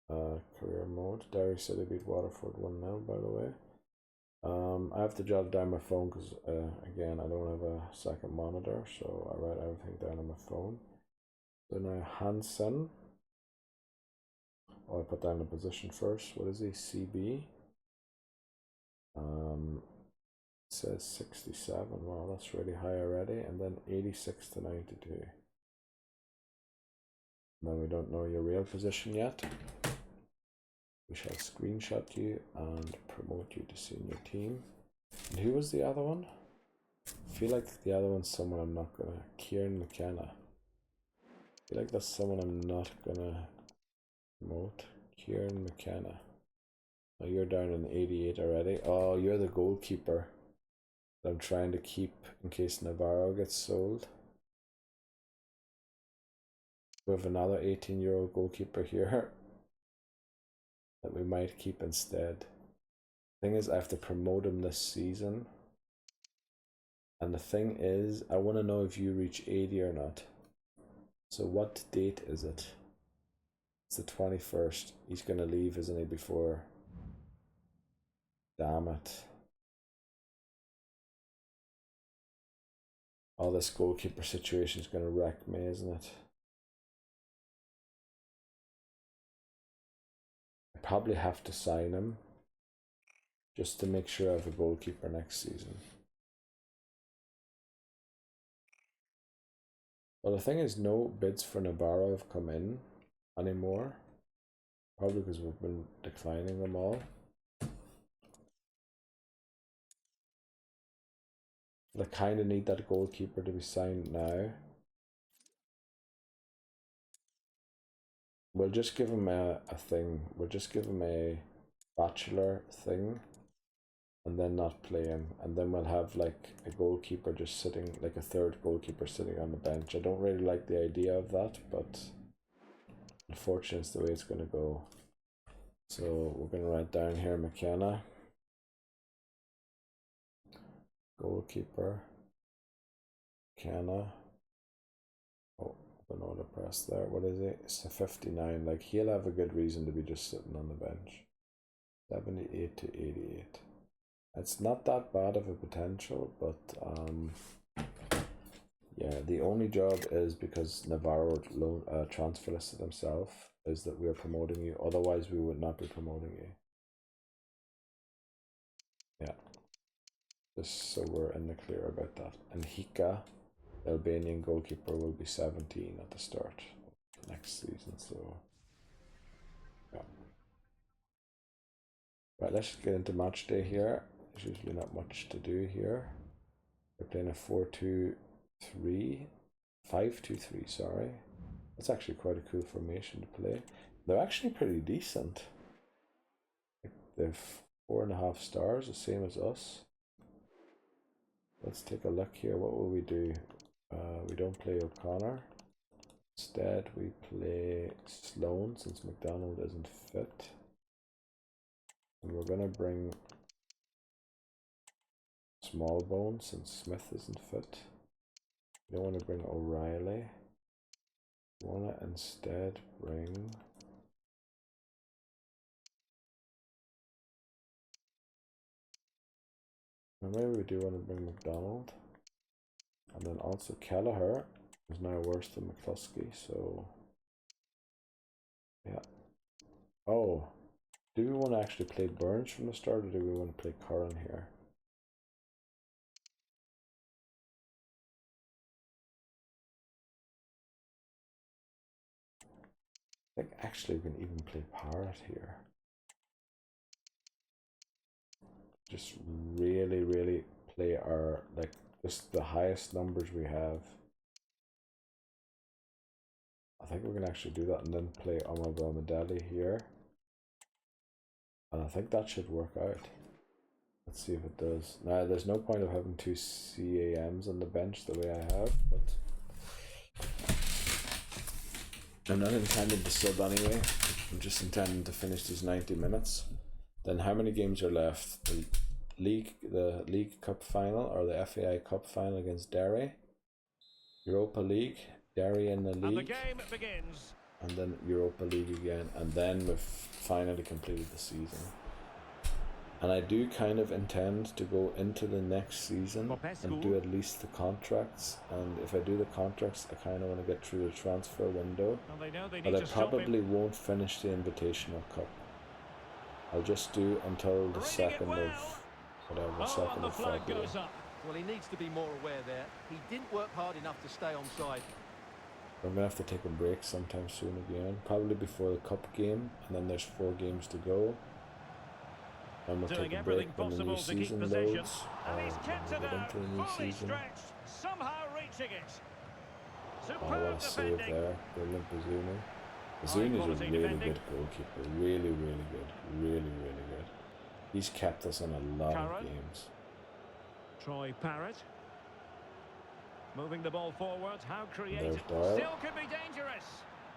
the career mode. Derry City beat Waterford 1-0, by the way. I have to jot down my phone because, again, I don't have a second monitor, so I write everything down on my phone. So now Hansen. Oh, I put down the position first. What is he? CB. It says 67. Wow, that's really high already. And then 86 to 92. Now we don't know your real position yet. We shall screenshot you and promote you to senior team. And who was the other one? I feel like the other one's someone I'm not gonna. Kieran McKenna. I feel like that's someone I'm not gonna promote. Kieran McKenna. Oh, you're down in 88 already. Oh, you're the goalkeeper that I'm trying to keep in case Navarro gets sold. We have another 18-year-old goalkeeper here that we might keep instead. Thing is, I have to promote him this season. And the thing is, I want to know if you reach 80 or not. So what date is it? It's the 21st. He's going to leave, isn't he, before? Damn it. Oh, this goalkeeper situation is going to wreck me, isn't it? I probably have to sign him just to make sure I have a goalkeeper next season. Well, the thing is, no bids for Navarro have come in anymore. Probably because we've been declining them all. But I kind of need that goalkeeper to be signed now. We'll just give him a thing. We'll just give him a bachelor thing. And then not play him. And then we'll have like a goalkeeper just sitting, like a third goalkeeper sitting on the bench. I don't really like the idea of that, but unfortunately it's the way it's going to go. So we're going to write down here McKenna. Goalkeeper. McKenna. Oh, I don't know what to press there. What is it? It's a 59. Like, he'll have a good reason to be just sitting on the bench. 78 to 88. It's not that bad of a potential, but yeah, the only job is because Navarro transfer listed himself, is that we are promoting you. Otherwise, we would not be promoting you. Yeah, just so we're in the clear about that. And Hika, the Albanian goalkeeper, will be 17 at the start of next season. So yeah. Right, let's get into match day here. There's usually not much to do here. We're playing a 4-2-3, 5-2-3, sorry. That's actually quite a cool formation to play. They're actually pretty decent. They've 4.5 stars, the same as us. Let's take a look here. What will we do? We don't play O'Connor. Instead, we play Sloan since McDonald isn't fit. And we're going to bring Smallbone since Smith isn't fit. We don't want to bring O'Reilly. We want to instead bring maybe we do want to bring McDonald. And then also Kelleher is now worse than McCluskey, so yeah. Oh, do we want to actually play Burns from the start, or do we want to play Curran here? I think actually we can even play Parrott here. Just really play our, like, just the highest numbers we have. I think we can actually do that and then play Omar Medeli here. And I think that should work out. Let's see if it does. Now, there's no point of having 2 CAMs on the bench the way I have, but I'm not intending to sub anyway. I'm just intending to finish these 90 minutes. Then how many games are left? The League Cup final or the FAI Cup final against Derry. Europa League Derry in the And the league, game begins. and then Europa League again, and then we've finally completed the season. And I do kind of intend to go into the next season and do at least the contracts. And if I do the contracts, I kind of want to get through the transfer window. And they know they But need I to stop him. probably won't finish the Invitational Cup. I'll just do until the Reading it 2nd well. of whatever, Oh, 2nd and the of flag February. goes up. Well, he needs to be more aware there. He didn't work hard enough to stay onside. I'm gonna have to take a break sometime soon again, probably before the cup game, and then there's 4 games to go. I'm gonna Doing take a break everything when the new possible to keep season possession. loads, And he's when kept we it get out, into the new fully season. stretched, somehow reaching it. Oh, Superb what a save defending. there, brilliant Bazunu. Bazunu is quality a really defending. good goalkeeper, really good, really good. He's kept us in a lot Curran. of games. Troy Parrott. Moving the ball forward, how creative. There's Doyle. Still could be dangerous.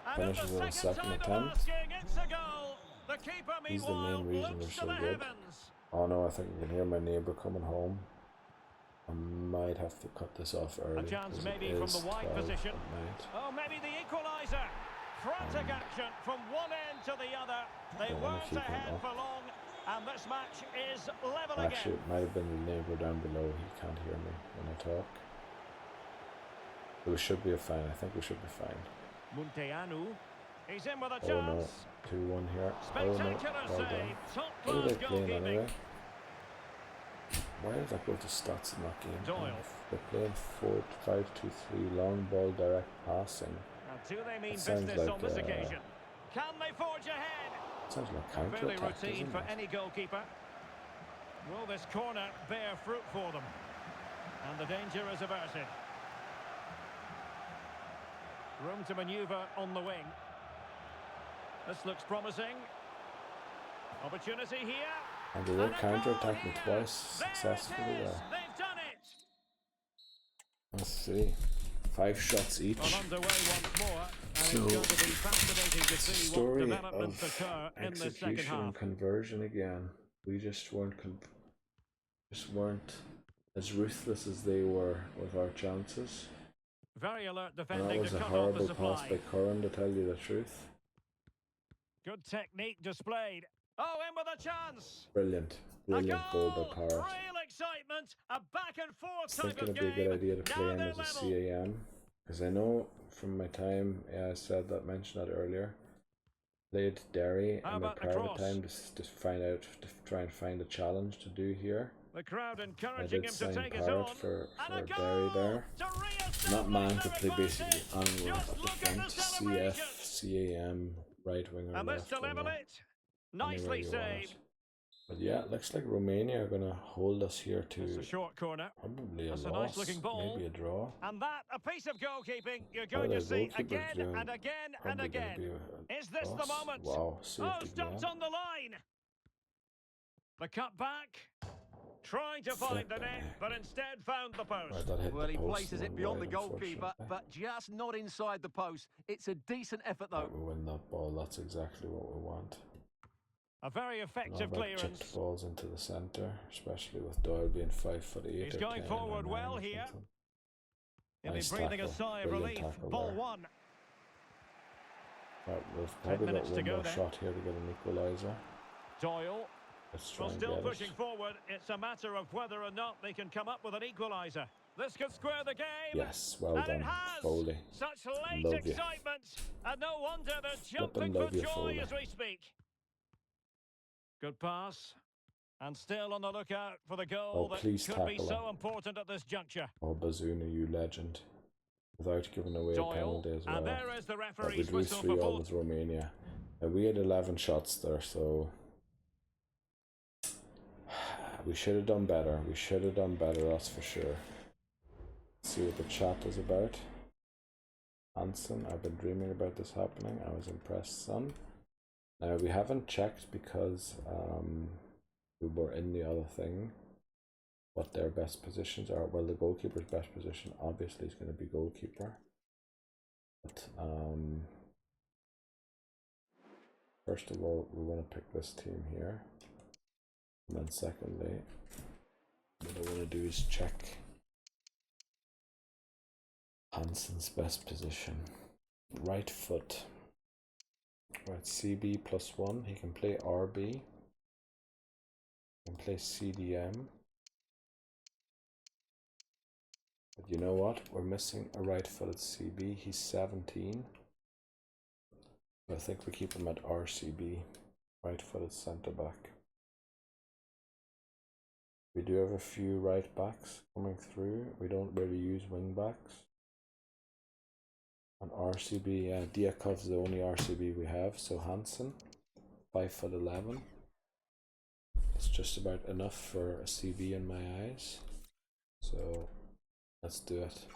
And Finishes at on the the second second time of attempt. asking, it's a goal. The keeper, He's the main meanwhile, reason looks we're to so the good. heavens. Oh no, I think I can hear my neighbour coming home. I might have to cut this off early. A chance 'cause maybe it from is the wide 12 position. at night. Oh, maybe the equaliser. Frantic action from one end to the other. They Don't wanna weren't keep him ahead up. for long, and this match is level Actually, again. it might have been the neighbour down below. He can't hear me when I talk. But we should be fine. I think we should be fine. Munteanu. He's in with a Oh no, chance. 2-1 here. Oh Spectacular no, well done. save. Top What are class they playing goalkeeping. anyway? Why did that go to stats in that game? Doyle. They're playing 4-5-2-3, long ball, direct passing. And do they mean That sounds business on like, this occasion? Can they forge ahead? Sounds like Fairly counter-attack, routine doesn't for it? any goalkeeper. Will this corner bear fruit for them? And the danger is averted. Room to manoeuvre on the wing. This looks promising. Opportunity here. And they were And a counter-attacking goal here. twice There it successfully is. there. They've done it. Let's see. 5 shots each. Well, underway once more. And So, it's going to be fascinating to see what Story developments of occur in the second execution and half. conversion again. We just weren't as ruthless as they were with our chances. Very alert And that defending was to a cut off horrible the pass supply. by Curran, to tell you the truth. Good technique displayed. Oh, in with a chance. Brilliant. A Brilliant goal by goal. Parrott. Real excitement. A back and forth I was type thinking of it'd be a game. good idea to play Now him they're as a level. CAM. Because I know from my time, yeah, I said that, mentioned that earlier. Played Derry How in my about the private cross? time to find out, to try and find a challenge to do here. The crowd I encouraging did him to sign take his Parrott on. for And a Derry goal there. to reestablish Not man to their play basically advantage. anywhere Just up the look at front. the celebration. CF, CAM, right winger, And this left to level winger. it. Nicely Anywhere you want saved. it. But yeah, it looks like Romania are going to hold us here It's a to short corner. probably a That's a loss, nice looking ball. maybe a draw. And that, a piece of goalkeeping you're What going are to the see goalkeepers again doing? and again and Probably going again. to be a Is this the loss. moment? Wow, Oh, saved stopped again. on the line. The cut back. Trying to find the net, but instead found the post. Right, that hit Well, the he post places and it went beyond the wide, goalkeeper, unfortunately. but just not inside the post. It's a decent effort, though. Right, we win that ball. That's exactly what we want. A very Not effective about chipped clearance. balls into the centre, especially with Doyle being 5'8". He's or going 10 forward or 9 well or here. something. He'll Nice be breathing a tackle. sigh of Brilliant relief. tackle Ball there. one. Right, we've probably got minutes to one go more then. shot here to get an equaliser. Doyle. Let's try Well, and still get pushing it. forward. It's a matter of whether or not they can come up with an equaliser. This could square the game. Yes, well And done, it has. Foley. Such late Love you. excitement. And no wonder they're Flippin' jumping for love you, joy Foley. as we speak. Good pass. And still on the lookout for the goal Oh, that please could be tackle so him. important at this juncture. Oh, Bazunu, you legend. Without giving away a Doyle. penalty as well. And there is the But we referee's drew whistle for 3-all full. with Romania. We had 11 shots there, so we should have done better. We should have done better, that's for sure. Let's see what the chat is about. Hanson, I've been dreaming about this happening. I was impressed, son. Now, we haven't checked because we were in the other thing what their best positions are. Well, the goalkeeper's best position obviously is going to be goalkeeper. But first of all, we want to pick this team here. And then secondly, what I want to do is check Hansen's best position. Right foot. Right, CB +1. He can play RB. He can play CDM. But you know what? We're missing a right-footed CB. He's 17. I think we keep him at RCB, right-footed centre-back. We do have a few right-backs coming through. We don't really use wing-backs. On RCB, yeah, Diakov's the only RCB we have, so Hansen, 5'11". It's just about enough for a CB in my eyes. So let's do it.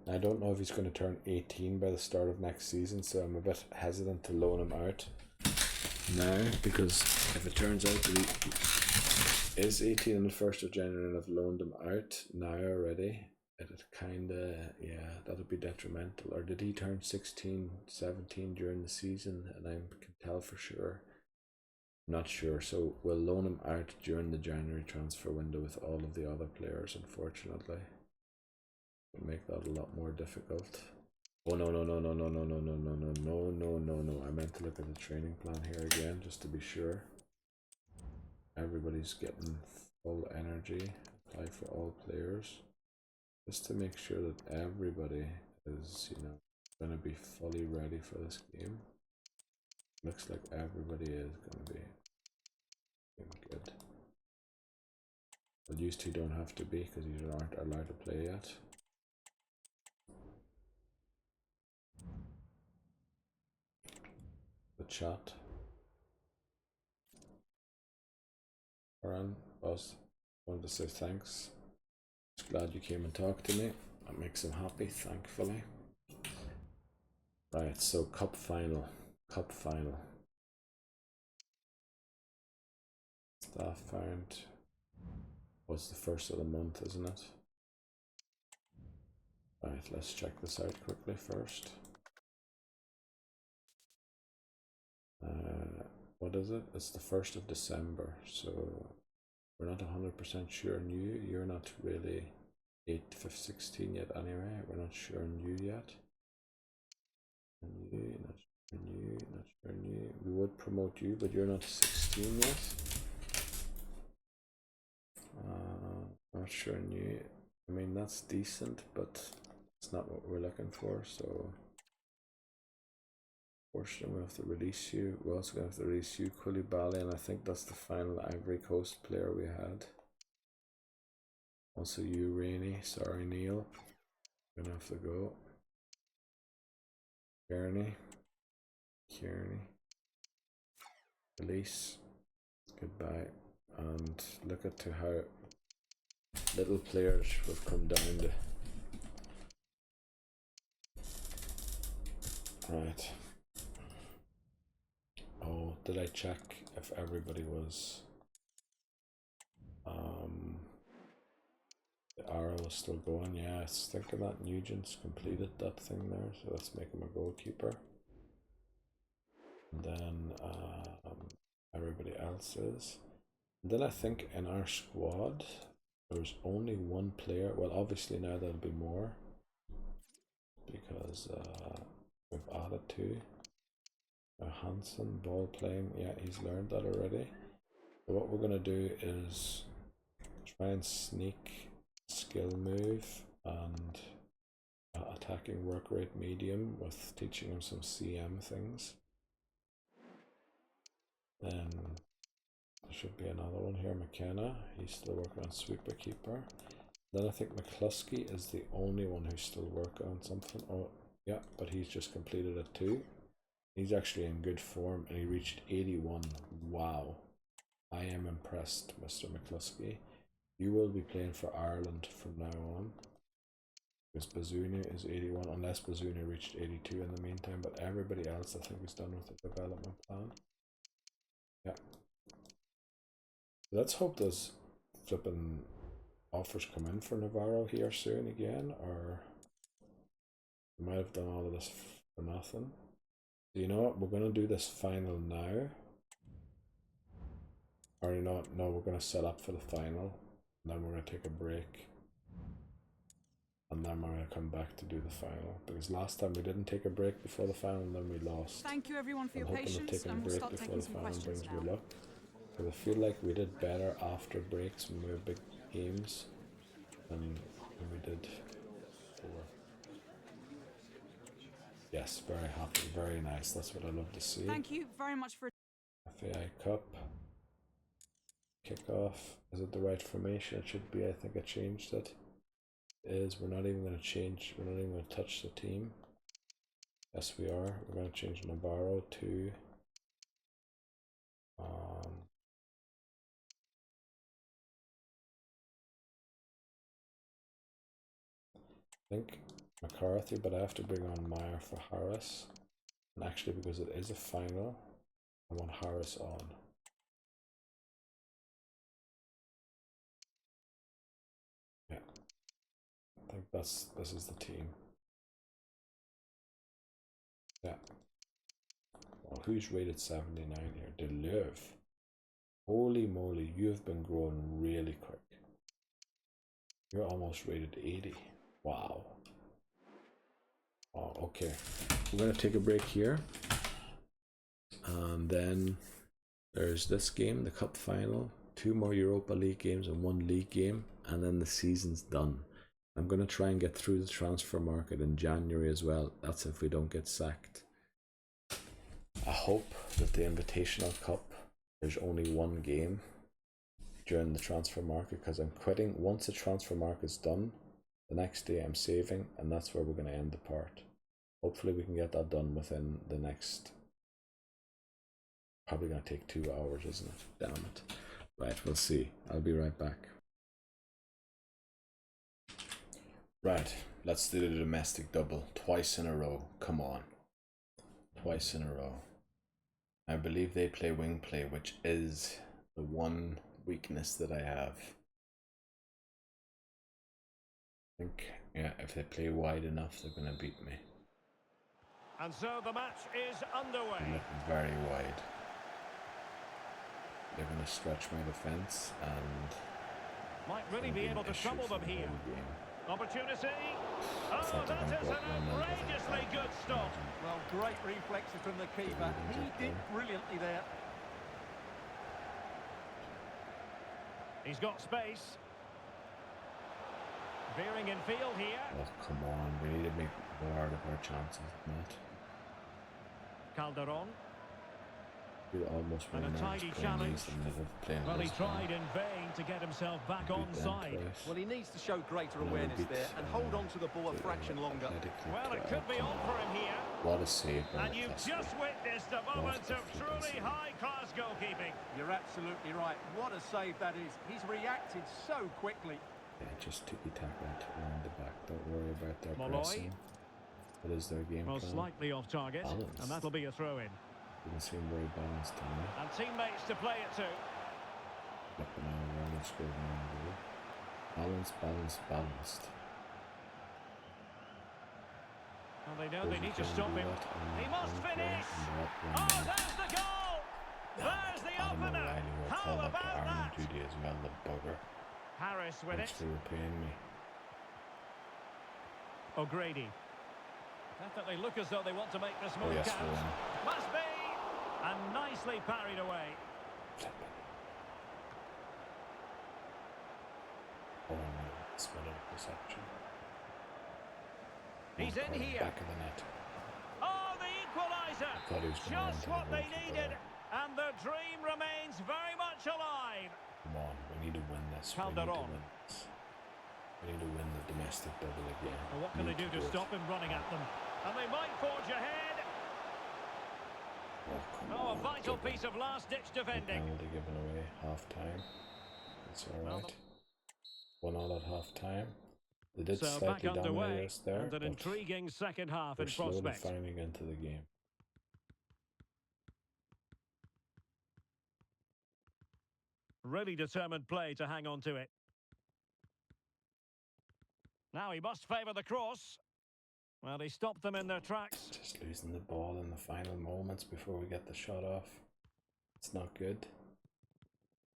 I don't know if he's going to turn 18 by the start of next season, so I'm a bit hesitant to loan him out now, because if it turns out that he is 18 on the 1st of January and I've loaned him out now already, it kinda, yeah, that would be detrimental. Or did he turn 16, 17 during the season and I can tell for sure? Not sure, so we'll loan him out during the January transfer window with all of the other players, unfortunately. It'll make that a lot more difficult. Oh no, I meant to look at the training plan here again, just to be sure. Everybody's getting full energy, apply for all players. Just to make sure that everybody is, you know, going to be fully ready for this game. Looks like everybody is going to be good. But used to don't have to be, because you aren't allowed to play yet. The chat. Aaron, boss, wanted to say thanks. Just glad you came and talked to me. That makes him happy, thankfully. Right, so cup final. Staff found was the 1st of the month, isn't it? Right, let's check this out quickly first. What is it? It's the 1st of December, so we're not 100% sure on you. You're not really 16 yet anyway. We're not sure on you yet. Not sure on you. We would promote you, but you're not 16 yet. Not sure on you. I mean, that's decent, but it's not what we're looking for, so unfortunately we have to release you. We're also going to have to release you, Koulibaly, and I think that's the final Ivory Coast player we had. Also you, Rainey. Sorry, Neil. Gonna have to go. Kearney. Release. Goodbye. And look at how little players have come down to. Right. Oh, did I check if everybody was the arrow is still going? Yeah, I was thinking that Nugent's completed that thing there, so let's make him a goalkeeper. And then everybody else is. And then I think in our squad there's only one player. Well, obviously now there'll be more because we've added two. Hansen, ball playing, yeah, he's learned that already. So what we're gonna do is try and sneak skill move and attacking work rate medium with teaching him some CM things. Then there should be another one here, McKenna. He's still working on sweeper keeper. Then I think McCluskey is the only one who's still working on something. Oh yeah, but he's just completed it too. He's actually in good form and he reached 81. Wow. I am impressed, Mr. McCluskey. You will be playing for Ireland from now on. Because Bazunu is 81, unless Bazunu reached 82 in the meantime, but everybody else I think is done with the development plan. Yeah. Let's hope those flipping offers come in for Navarro here soon again, or we might have done all of this for nothing. You know what, we're going to do this final now. Or you know, no, we're gonna set up for the final, and then we're gonna take a break, and then we're gonna come back to do the final. Because last time we didn't take a break before the final, and then we lost. Thank you everyone for I'm your hoping that patience, taking a and we'll break start before taking the some final questions brings now. me luck. Because I feel like we did better after breaks when we have big games than we did before. Yes, very happy, very nice. That's what I love to see. Thank you very much for. FAI Cup. Kickoff. Is it the right formation? It should be. I think I changed it. It is. We're not even going to change. We're not even going to touch the team. Yes, we are. We're going to change Navarro to. I think McCarthy, but I have to bring on Meyer for Harris. And actually, because it is a final, I want Harris on. Yeah, I think this is the team. Yeah. Well, who's rated 79 here? Deleuve. Holy moly, you've been growing really quick. You're almost rated 80. Wow. Oh, okay. We're gonna take a break here. And then there's this game, the cup final, 2 more Europa League games and 1 league game, and then the season's done. I'm gonna try and get through the transfer market in January as well. That's if we don't get sacked. I hope that the Invitational Cup, there's only 1 game during the transfer market, because I'm quitting. Once the transfer market's done, the next day I'm saving, and that's where we're going to end the part. Hopefully we can get that done within the next, probably going to take 2 hours, isn't it? Damn it. Right, we'll see. I'll be right back. Right, let's do the domestic double twice in a row. Come on. Twice in a row. I believe they play wing play, which is the one weakness that I have. I think, yeah, if they play wide enough, they're going to beat me. And so the match is underway. They're looking very wide. They're going to stretch my defense and might really be able to trouble them here. Opportunity. Oh, that is an outrageously good stop. Well, great reflexes from the keeper. He did brilliantly there. He's got space. Veering in field here. Oh, come on. We need to make more of our chances, not. Calderon. We almost And a tidy challenge. Well, he tried in vain to get himself back onside. Well, he needs to show greater awareness there and hold on to the ball a fraction longer. Well, it could be on for him here. What a save. And you've just witnessed a moment of truly high-class goalkeeping. You're absolutely right. What a save that is. He's reacted so quickly. Yeah, just ticky-taka around the back. Don't worry about their Molloy. pressing. What is their game plan? Slightly off target, Balanced. and that'll be a throw-in. Doesn't seem very balanced to me. And teammates to play it to. Up and out around and scored one goal. Balanced. Well, they know they need to stop him. He must finish. Oh, there's the goal! There's the opener. How about that? Duty as well, the bugger. Harris with Thanks it. for repaying me. O'Grady. Definitely look as though they want to make this Oh move yes, count. we're in. Must be. And nicely parried away. Oh no, it's been a perception. He's in here. Back of the net. Oh, the equaliser. Thought he was going Just to what they goal. needed. And the dream remains very much alive. Come on, we need to win this. Calderon. We need to win the domestic double again. Well, what can they do to stop him running at them? And they might forge ahead. Oh, a vital piece of last-ditch defending. Penalty given away, half-time. It's alright. 1-1 at half-time. They did So slightly back dominate underway, us there, and an but intriguing second half we're in slowly prospect. finding into the game. Really determined play to hang on to it. Now he must favour the cross. Well, he stopped them in their tracks. Just losing the ball in the final moments before we get the shot off. It's not good.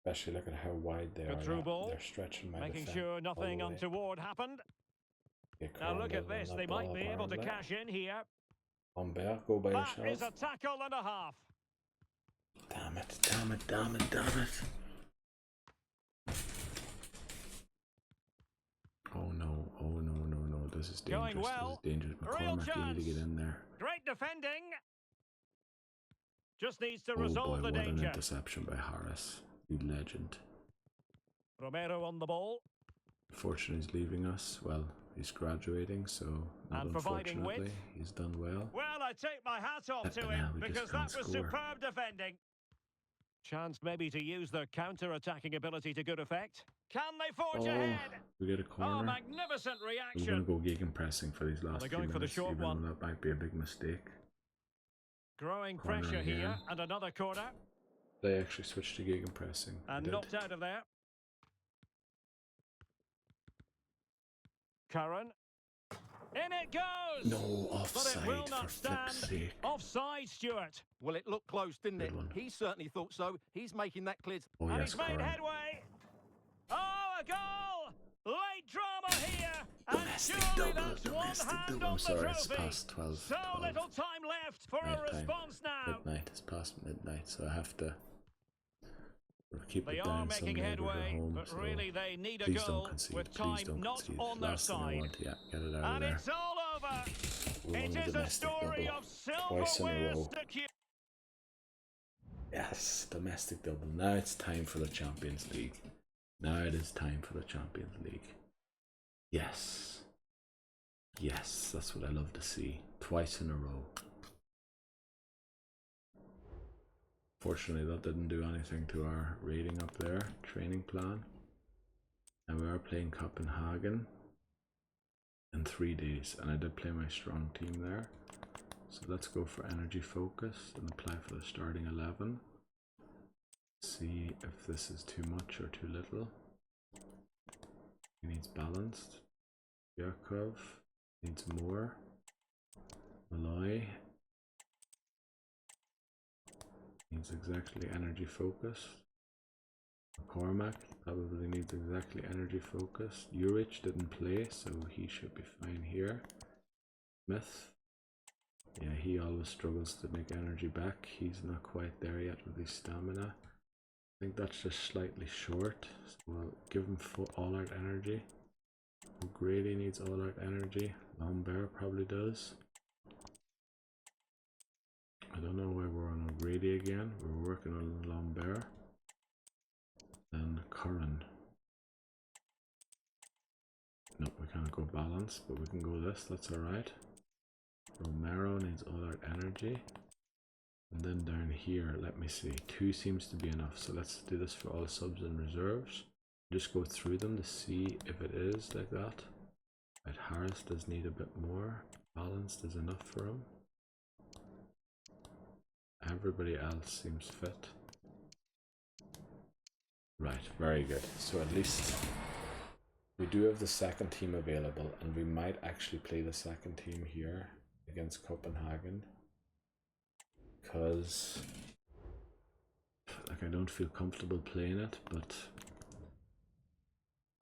Especially look at how wide they Good are. through ball. They're stretching my Making defense sure nothing all the way. untoward happened. Get Now look at cornered on this. that They might ball, be able to apparently. cash in here. Humbert, go by That is yourself. a tackle and a half. Damn it, damn it, damn it, damn it. Oh no, oh no, no, no. This is dangerous. Going well. This is dangerous. Real McCormack, you need to chance. get in there. Great defending. Just needs to Oh resolve boy, the what an danger. interception by Harris. You legend. Romero on the ball. Unfortunately, he's leaving us. Well, he's graduating, so not And providing unfortunately. width. He's done well. Well, I take my hat off to Now him we just because can't that was score. superb defending. Chance maybe to use their counter-attacking ability to good effect. Can they forge Oh, ahead? we get a Oh, corner. magnificent We're going reaction. to go gegenpressing for these last they're few going for the minutes, short even one. though that might be a big mistake. Growing Corner pressure here, again. and another corner. They actually switched to gegenpressing. And They did. knocked out of there. Curran. In it goes! No, But offside, it will for not stand. flip's sake. Offside, Stuart. Well, it looked close, didn't it? Good one. He certainly thought so. He's making that clear. Oh And yes, he's made Corrin. headway. Oh, a goal! Late drama here. And Domestic surely double, that's domestic one hand double. on I'm the sorry, it's trophy. past 12. So 12. little time left for Night a time. response now. Midnight, it's past midnight, so I have to keep They it are down making some neighbours at headway, home, but so really they need a please don't goal concede, with please time don't not concede. on their Last thing I side. want, yeah, get it out of And there. it's all over. We won It the is a domestic story double. of Twice in a silverware row. secured. Yes, domestic double. Now it's time for the Champions League. Now it is time for the Champions League. Yes. Yes, that's what I love to see. Twice in a row. Fortunately, that didn't do anything to our rating up there. Training plan. And we are playing Copenhagen in 3 days. And I did play my strong team there. So let's go for energy focus and apply for the starting 11. See if this is too much or too little. He needs balanced. Yakov needs more. Malloy needs exactly energy focus. McCormack probably needs exactly energy focus. Urich didn't play, so he should be fine here. Smith. Yeah, he always struggles to make energy back. He's not quite there yet with his stamina. I think that's just slightly short, so we'll give him full all-out energy. O'Grady needs all-out energy. Lambert probably does. I don't know why we're on O'Grady again. We're working on Lambert. Then Curran. Nope, we can't go balance, but we can go this, that's alright. Romero needs all-out energy. And then down here, let me see, 2 seems to be enough, so let's do this for all subs and reserves. Just go through them to see if it is like that. Right, Harris does need a bit more. Balanced is enough for him. Everybody else seems fit. Right, very good. So at least we do have the second team available, and we might actually play the second team here against Copenhagen. Because like I don't feel comfortable playing it, but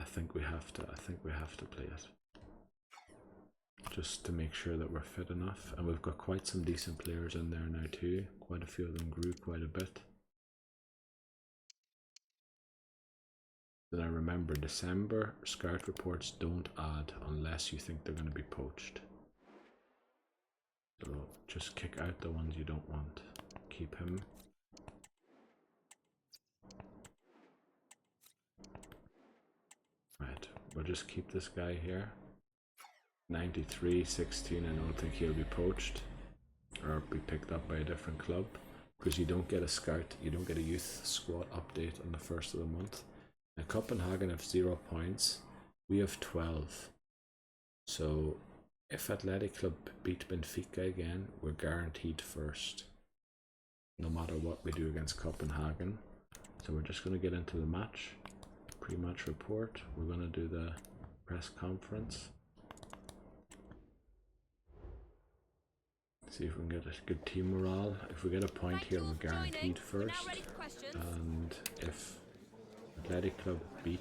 I think we have to play it just to make sure that we're fit enough. And we've got quite some decent players in there now too. Quite a few of them grew quite a bit. Then I remember December scout reports don't add unless you think they're going to be poached. So just kick out the ones you don't want. Keep him. Right, we'll just keep this guy here. 93, 16, I don't think he'll be poached or be picked up by a different club, because you don't get a scout, you don't get a youth squad update on the first of the month. Now Copenhagen have 0 points, we have 12. So if Athletic Club beat Benfica again, we're guaranteed first, no matter what we do against Copenhagen. So we're just going to get into the match, pre-match report. We're going to do the press conference. See if we can get a good team morale. If we get a point here, we're guaranteed first. And if Athletic Club beat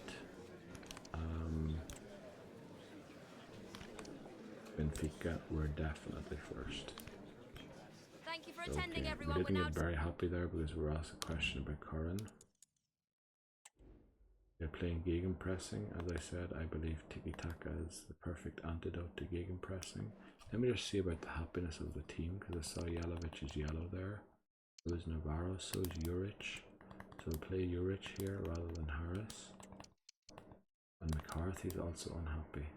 Benfica. We're definitely first. Thank you for attending, Okay, everyone. we We're didn't now get very happy there because we were asked a question about Curran. They're playing gegenpressing. As I said, I believe tiki-taka is the perfect antidote to gegenpressing. Let me just see about the happiness of the team, because I saw Jalovic is yellow there. So is Navarro, so is Juric. So we'll play Juric here rather than Harris. And McCarthy's also unhappy.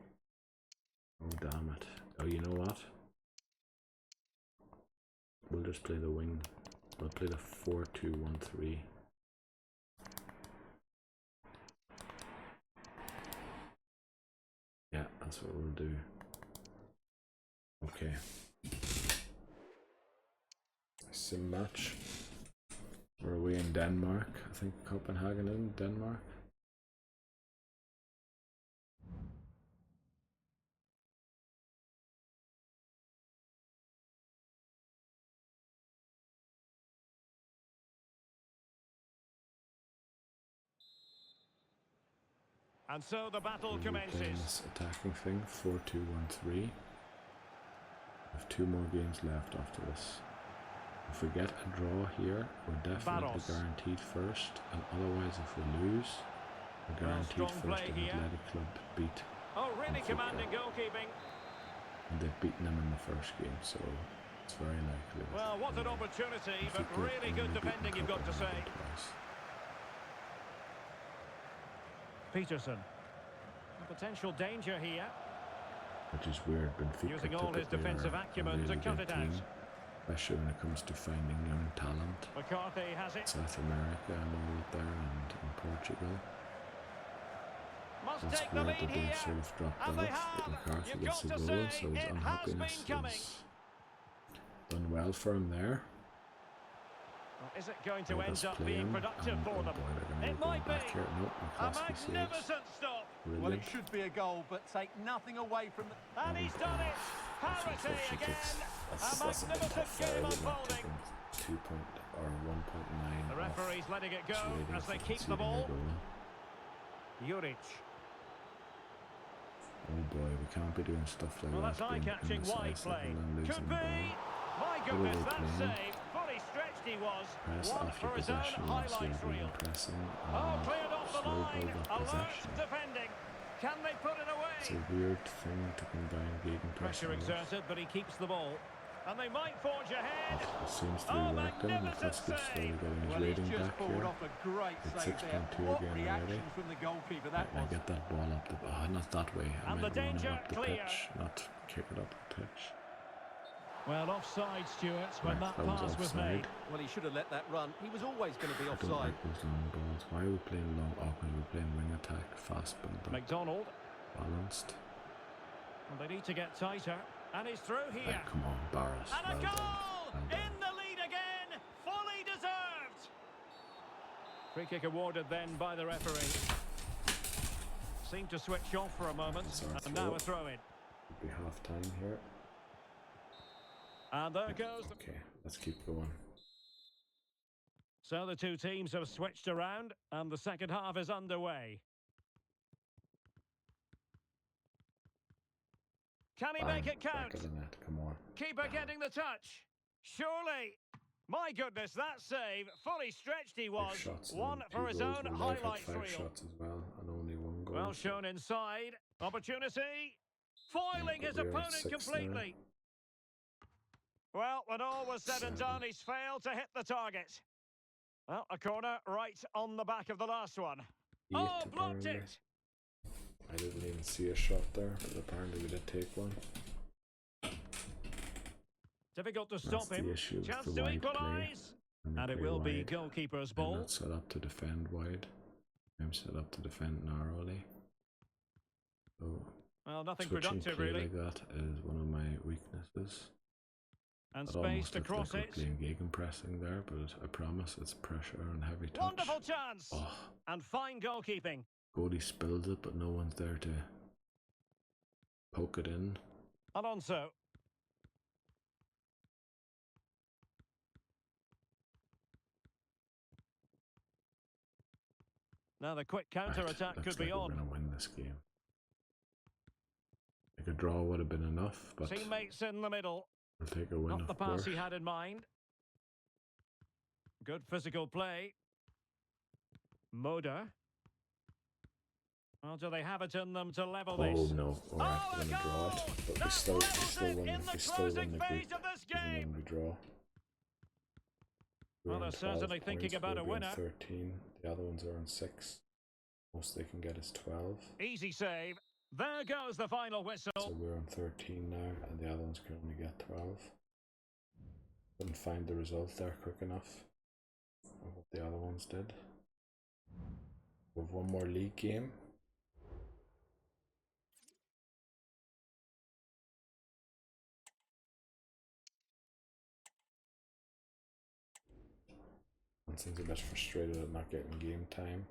Oh damn it. Oh, you know what? We'll just play the wing. We'll play the 4-2-1-3. Yeah, that's what we'll do. Okay. Sim match. Where are we in Denmark? I think Copenhagen in Denmark. And so the battle We'll be playing commences. this attacking thing, 4-2-1-3. We have 2 more games left after this. If we get a draw here, we're definitely Barros. guaranteed first, and otherwise if we lose, we're guaranteed strong first play in here. Athletic Club beat. Oh, really Benfica. commanding goalkeeping. And they've beaten them in the first game, so it's very likely. that, Well, what an opportunity, but Benfica really have good only beaten defending, you've got to say. Copenhagen twice. Peterson. A potential danger here. Which is weird. Benfica Using all his typically defensive are acumen a to really cut good it out. team, especially when it comes to finding young talent. McCarthy has it. South America and all there, and in Portugal. Must It's take the weird lead that they've here. sort of dropped And they off. But have. McCarthy You've gets got a to goal, say, so his it has unhappiness been coming. is done well for him there. Well, is it going to Let end us up play being him, productive and for oh them? boy, they're going to It be going might back be. here. Nope, A McCluskey saves. magnificent stop. Well, it Brilliant. should be a goal, but take nothing away from the... And he's done it. That's Parity unfortunate. again. That's A a bit magnificent tough there, game isn't it? unfolding. Taking 2 point or 1.9 The referee's letting it go rating as they for keep the conceding a ball. goal. Juric. Oh boy, we can't be doing stuff like Well, that's that. being eye-catching wide indecisive play. and then losing Could the be. ball. My Who are goodness, they that playing? save. Fully stretched he was. Press One after for his own possession, so highlights reel. pressing Oh, and cleared off the slow line. build up Alert possession. defending. Can they put it It's a away? weird thing to combine gegenpressing Pressure with. exerted, but he keeps the ball. And they might forge ahead. It seems to Oh, be working. magnificent McCluskey's slowly save. getting his Well, he's rating just back pulled here. off a great It's save there. 6.2 What again reaction already. from the goalkeeper Right, that now was. get that ball up the... Oh, not that way. I And meant the run it danger up the clear. pitch, not kick it up the pitch. Well, offside, Stuart, when Right, that pass was made. Well, he should have let that run. He was always going to be I don't offside. like those long balls. Why are we playing long? Oh, because we're playing wing attack, fast build up, McDonald. balanced. Well, they need to get tighter. And he's through here. Right, come on, Barros. And a Well goal! done. Well done. In the lead again! Fully deserved! Free kick awarded then by the referee. Seemed to switch off for a moment. That's our And now throw. a throw-in. It'll be half time here. And there goes the... Okay, let's keep going. So the two teams have switched around, and the second half is underway. Can he make it Back count? of the net, come on. Keeper getting the touch. Surely. My goodness, that save. Fully stretched he was. Five shots and One two for his goals. own Well, they've had highlights 5 reel. shots as well, and only 1 goal. Well so shown inside. Opportunity. Foiling Yeah, his but we're at opponent 6 now. completely. Well, when all was said and 7. done, he's failed to hit the target. Well, a corner right on the back of the last one. 8 Oh, blocked apparently. it. I didn't even see a shot there, but apparently we did take one. Difficult to That's stop the him. issue with Chance the to wide play. equalise. When they And it play will be wide, goalkeeper's they're ball. not set up to defend wide. I'm set up to defend narrowly. So Well, nothing switching productive, play really. like that is one of my weaknesses. And It space almost to looks cross like it. we're playing gegenpressing there, but I promise it's pressure and heavy touch. Wonderful chance. Oh, And fine goalkeeping. goalie spills it, but no one's there to poke it in. Alonso. Now the quick counter-attack Looks could be like on. we're going to win this game. Like a draw would have been enough, but Teammates in the middle. we'll take a win, Not the of pass course. he had in mind. Good physical play. Moda. Well, do they have it in them to level Oh this? no, we're not going to draw it, but we still win in the the closing group, phase of this even game. when we draw. Well, We're on they're 12 certainly thinking points, about we'll a be on winner. 13, the other ones are on 6. Most they can get is 12. Easy save. There goes the final whistle. So we're on 13 now, and the other ones can only get 12. Couldn't find the result there quick enough of what the other ones did. We have one more league game. Hanson's a bit frustrated at not getting game time.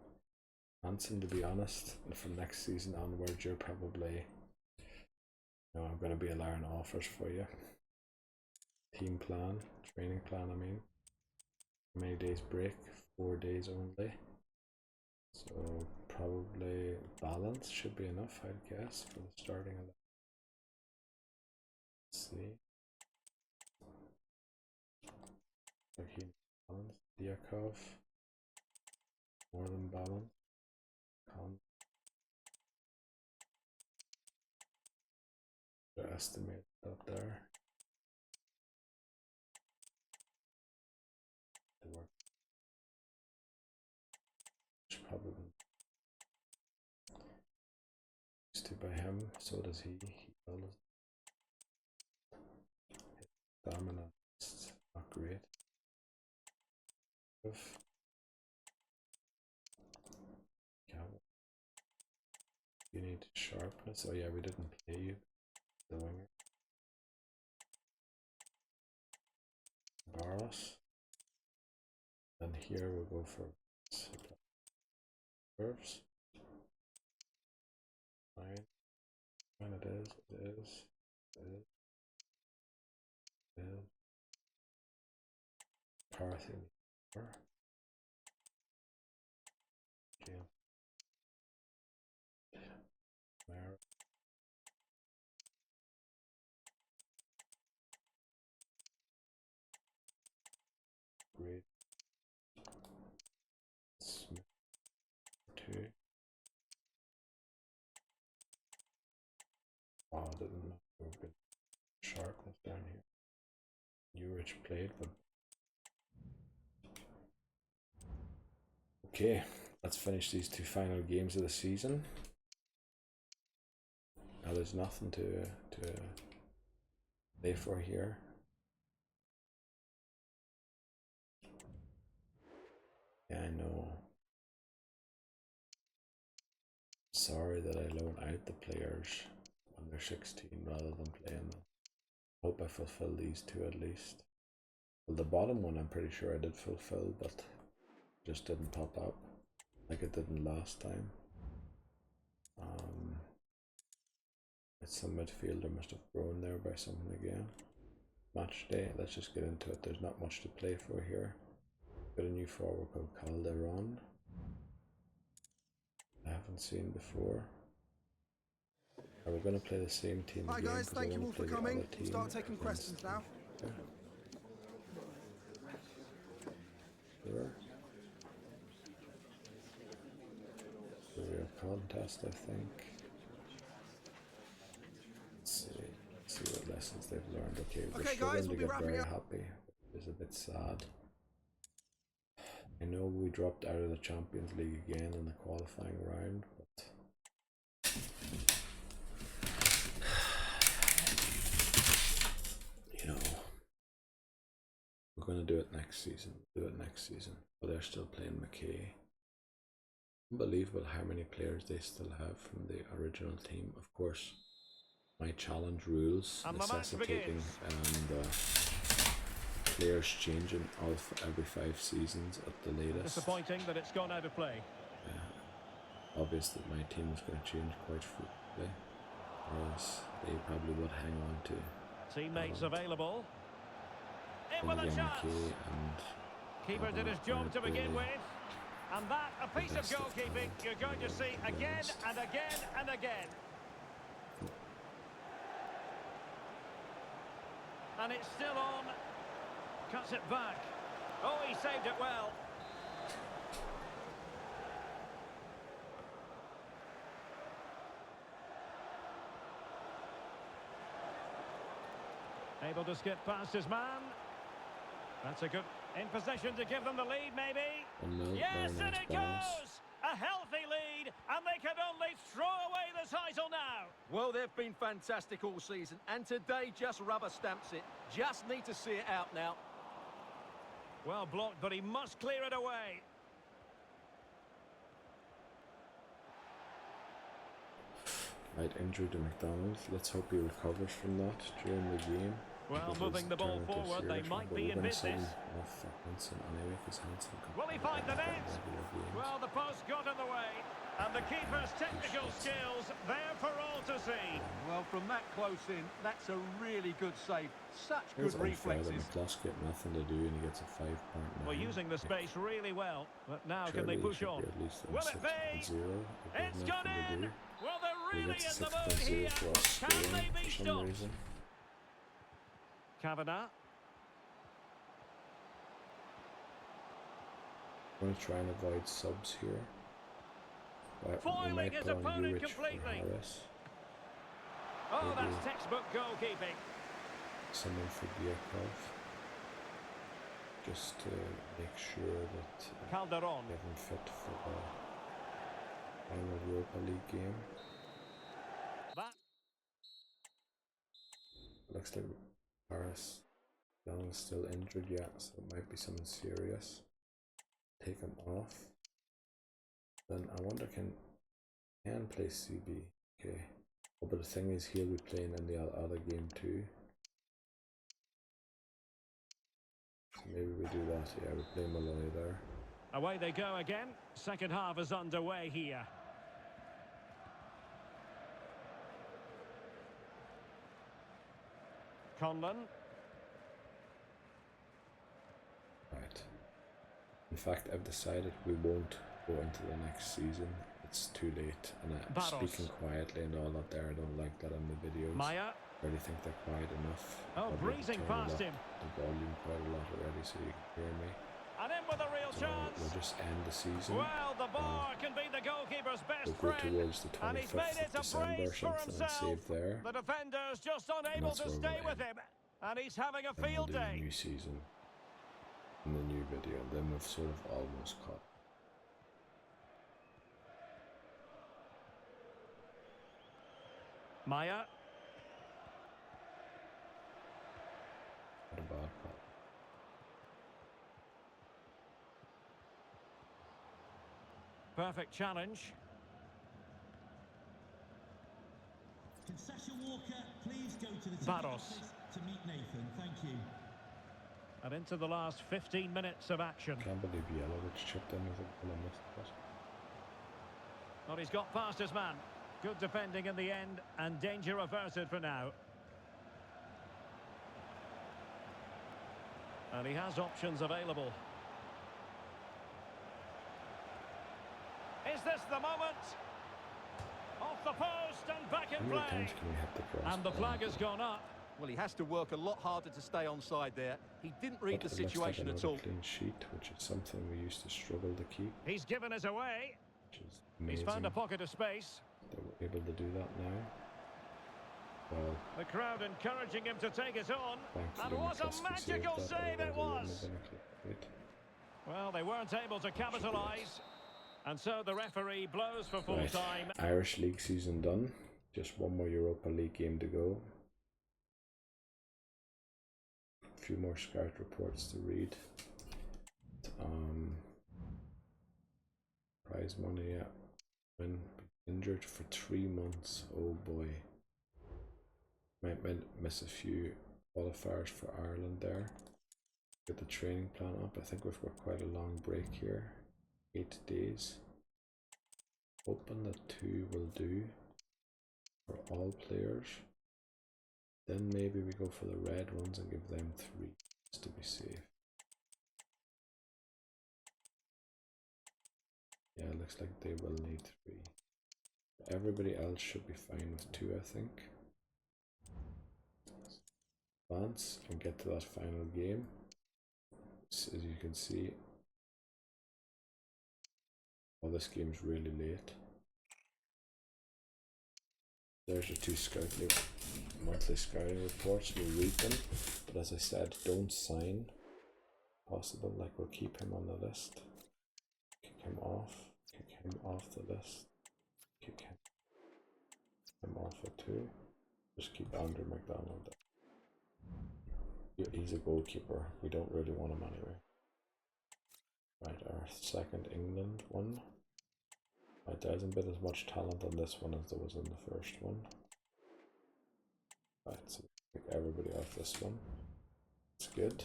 Hanson, to be honest, and from next season onwards, you're probably, I'm going to be allowing offers for you. Team plan, training plan, I mean. How many days break? 4 days only. So probably balance should be enough, I'd guess, for the starting 11. Let's see. Raheem balance, Diakov, more than balance. Estimate up there. Probably used to by him, so does he. He does. Dominant, not great. You need sharpness. Oh yeah, we didn't play you, the winger. Barros. And here we'll go for curves. Fine. When it is. Power thing. Great. Smith 2. Oh, I didn't know there would be sharpness down here. Urich played, but okay, let's finish these 2 final games of the season. Now there's nothing to play for here. Yeah, I know. Sorry that I loan out the players when they're 16 rather than playing them. Hope I fulfill these 2 at least. Well, the bottom one I'm pretty sure I did fulfill, but just didn't pop up like it didn't last time. Some midfielder must have grown there by something again. Match day, let's just get into it. There's not much to play for here. Got a new forward called Calderon. I haven't seen before. Are we going to play the same team Hi again? guys, thank you all for coming. We'll start taking questions now. Sure. Real contest, I think. Let's see what lessons they've learned. Okay, we're struggling to get very happy. It's a bit sad. I know we dropped out of the Champions League again in the qualifying round, but we're going to do it next season. But they're still playing McKay. Unbelievable how many players they still have from the original team. Of course, my challenge rules necessitating the players changing every 5 seasons at the latest. Disappointing that it's gone out of play. Obvious that my team is going to change quite frequently, whereas they probably would hang on to Teammates available. In with a McKay chance. and Keeper did his job to begin with. And that, a piece of goalkeeping you're going to see again and again and again. And it's still on. Cuts it back. Oh, he saved it well. Able to skip past his man. That's a good in possession to give them the lead, maybe. Yes, and it goes! A healthy lead, and they can only throw away the title now. Well, they've been fantastic all season, and today just rubber stamps it. Just need to see it out now. Well blocked, but he must clear it away. Light injury to McDonald. Let's hope he recovers from that during the game. Well, moving the ball forward, they might be in business. Will he find the net? Well, the post got in the way, and the keeper's technical skills there for all to see. Well, from that close in, that's a really good save. Such good reflexes. McCluskey get nothing to do, and he gets a 5.9. Well, using the space really well, but now can they push on? Will it be? It's gone in! Well, they're really in the mood here. Can they be stopped? Kavanagh. I'm going to try and avoid subs here. Foiling his opponent completely. Oh, that's textbook goalkeeping. Someone for Diakov. Just to make sure that Calderon. they have him fit for the final Europa League game. That. Looks like Paris Young's still injured, yeah, so it might be something serious. Take him off. Then I wonder can play CB. Okay. Oh, but the thing is he'll be playing in the other game too. So maybe we do that, yeah, we play Malloy there. Away they go again. Second half is underway here. Conlon. Right. In fact, I've decided we won't go into the next season. It's too late. And I'm speaking quietly and all that there. I don't like that on the videos. Maya. I really think they're quiet enough. Oh, breezing past him. The volume quite a lot already so you can hear me. And in with a real chance. We'll just end the season. Well, the bar can be the goalkeeper's best we'll go friend. towards the 25th of December or something and save there. The defender's just unable to stay with him. And he's having a field day. New season in the new video, and then we've sort of almost caught. Maya. What about that? Perfect challenge. Can Sasha Walker please go to the Barros. office to meet Nathan? Thank you. And into the last 15 minutes of action. Can't believe Yelovich chipped in with a goal and missed it. Well, he's got past his man. Good defending in the end, and danger averted for now. And he has options available. Is this the moment? Off the post and back in How many play. times can we hit the cross? And the flag has gone up. Well, he has to work a lot harder to stay onside there. He didn't read the situation at all. Clean sheet, which is something we used to struggle to keep. He's given us away. Which is amazing. He's found a pocket of space. They were able to do that now. Well, The crowd encouraging him to take it on. And thankfully what a McCluskey magical saved that, save it otherwise was. it wouldn't have been a clip. Well, they weren't able to capitalise. And so the referee blows for full Right. time. Irish League season done. Just one more Europa League game to go. A few more scout reports to read. Prize money, yeah. When injured for 3 months, oh boy. Might miss a few qualifiers for Ireland there. Get the training plan up. I think we've got quite a long break here. 8 days. Hoping that 2 will do for all players. Then maybe we go for the red ones and give them 3 just to be safe. Yeah, it looks like they will need 3. Everybody else should be fine with 2, I think. Advance and get to that final game. So as you can see, well, this game's really late. There's your 2 monthly scouting reports. We'll read them, but as I said, don't sign. Possible, like we'll keep him on the list. Kick him off the list. Kick him off it too. Just keep Andrew McDonald. He's a goalkeeper. We don't really want him anyway. Right, our second England one. Right, there hasn't been as much talent on this one as there was in the first one. Right, so pick everybody off this one. It's good.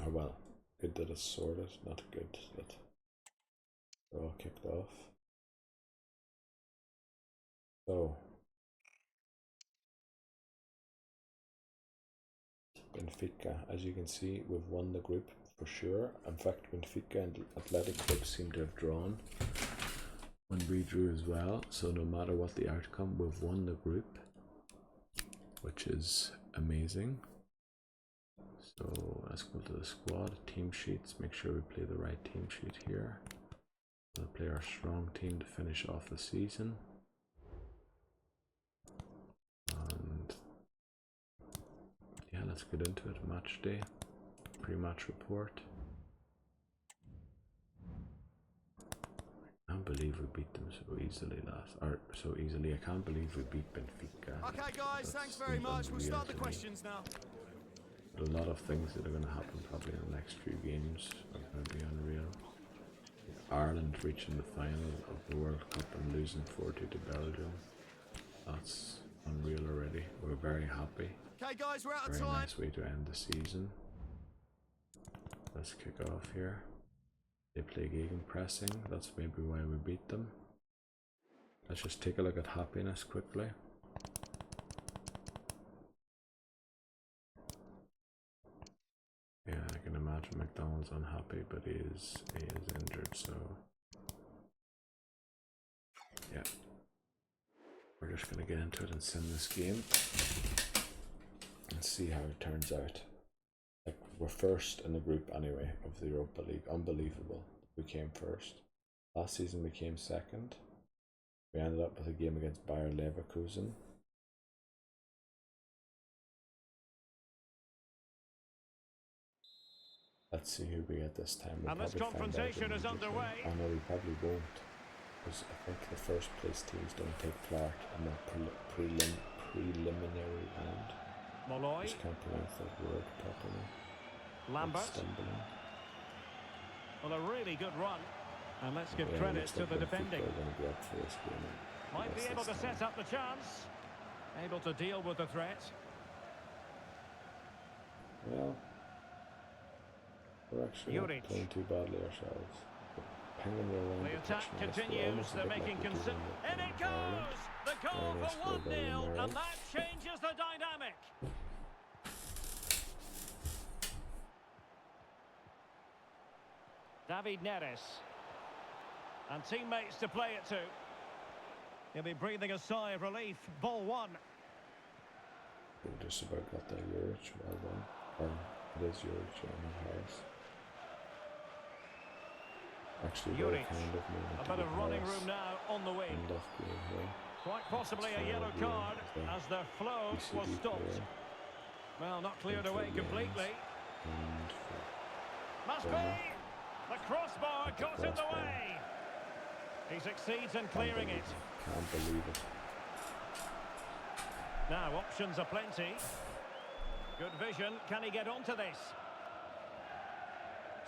Oh well, good that it's sorted, not good that they're all kicked off. So Benfica, as you can see, we've won the group for sure. In fact, Benfica and Athletic Club seem to have drawn when we drew as well. So no matter what the outcome, we've won the group, which is amazing. So let's go to the squad, team sheets, make sure we play the right team sheet here. We'll play our strong team to finish off the season. And yeah, let's get into it. Match day, pre-match report. I can't believe we beat them so easily I can't believe we beat Benfica. Okay, guys, thanks very much. We'll start the questions now. A lot of things that are going to happen probably in the next few games are going to be unreal. Ireland reaching the final of the World Cup and losing 4-2 to Belgium. That's unreal already. We're very happy. Okay, guys, we're out of Very time. nice way to end the season. Let's kick off here. They play gegenpressing. That's maybe why we beat them. Let's just take a look at happiness quickly. Yeah, I can imagine McDonald's unhappy, but he is injured, so yeah. We're just gonna get into it and sim this game and see how it turns out. Like, we're first in the group anyway of the Europa League. Unbelievable. We came first. Last season we came second. We ended up with a game against Bayer Leverkusen. Let's see who we get this time. We'll And this confrontation is underway. Oh no, we probably won't. Because I think the first place teams don't take part in the preliminary round. Molloy. Just can't pronounce that word properly. Lambert. Stumbling. Well, a really good run. And let's give Yeah, credit looks to like the Benfica defending. are going to be up for this game. Might be able to set up the chance. Able to deal with the threat. Well, we're actually not playing too badly ourselves. Pinging around The attack pitch nice. continues. They're making consent. And it goes! The goal Very nice for goal by 1-0, Romero. and that changes the dynamic. David Neres. And teammates to play it to. He'll be breathing a sigh of relief. Ball one. We just about got that Juric, well done. Or it is Juric, not Harris. Actually, very Juric. kind of me. A bit of running room now on the wing. End off game here. Quite possibly a yellow card as their flow was stopped. Well, not cleared away completely. And Must be! The crossbar got in the way. He succeeds in clearing it. Can't believe it. Now, options are plenty. Good vision. Can he get onto this?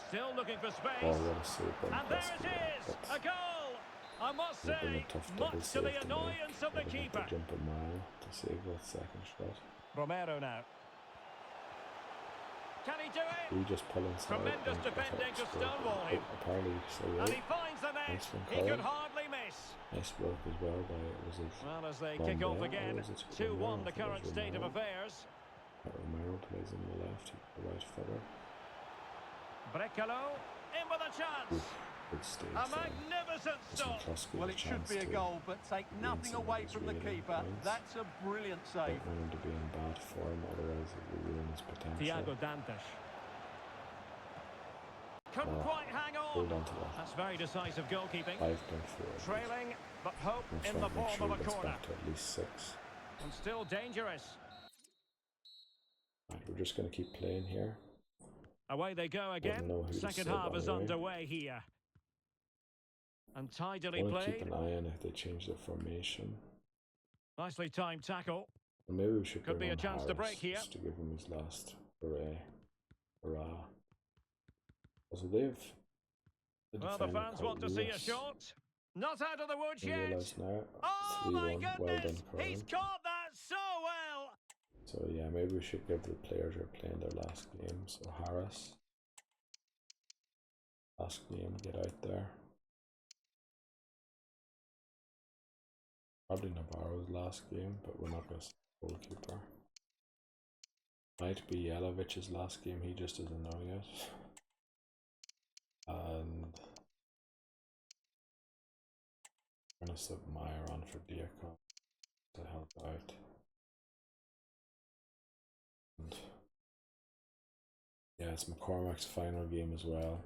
Still looking for space. Oh, what a save by And there Prescott. it is! That's A goal! I must would have been say, a tough double much to save the to annoyance make. of the Would have keeper. had to jump a mile to save that second shot. Romero now. Can he do it? We just pull inside. Tremendous and defending to score. stonewall him. Apparently, so And he finds the net. Nice one, He Colin. could hardly miss. Nice work as well by was it Well, as they kick off Romero, again, or was it 2-1 Romero? the I thought it current was state of Romero. affairs. Romero plays on the left, the right footer. Brecalo in with a chance. good stage A there. magnificent stop. Well, it should be a goal, but take nothing away from the keeper. That's a brilliant save. Don't want him to be in bad form, otherwise it will ruin his potential. Thiago Dantas. Couldn't quite hang on. Hold on to that. That's very decisive goalkeeping. 5.4. Trailing, but hope I'm in the trying to make form sure of he a gets corner. back to at least 6. And still dangerous. Right, we're just going to keep playing here. Away they go again. know who to Second sub half is anyway. underway here. And tidily I want to keep played. an eye on if they change their formation. Nicely timed tackle. And maybe we should Could bring be a on chance to Harris break here. just to give him his last hurrah. So they've... Well, the fans want to see a shot. Not out of the woods yet. Now, Oh my 3-1. goodness! Well done, He's Colin. caught that so well. So yeah, maybe we should give the players who are playing their last game. So Harris, last game, get out there. Probably Navarro's last game, but we're not going to say goalkeeper. Might be Yelovic's last game, he just doesn't know yet. And I'm going to sub Meyer on for Diakon to help out. And yeah, it's McCormack's final game as well.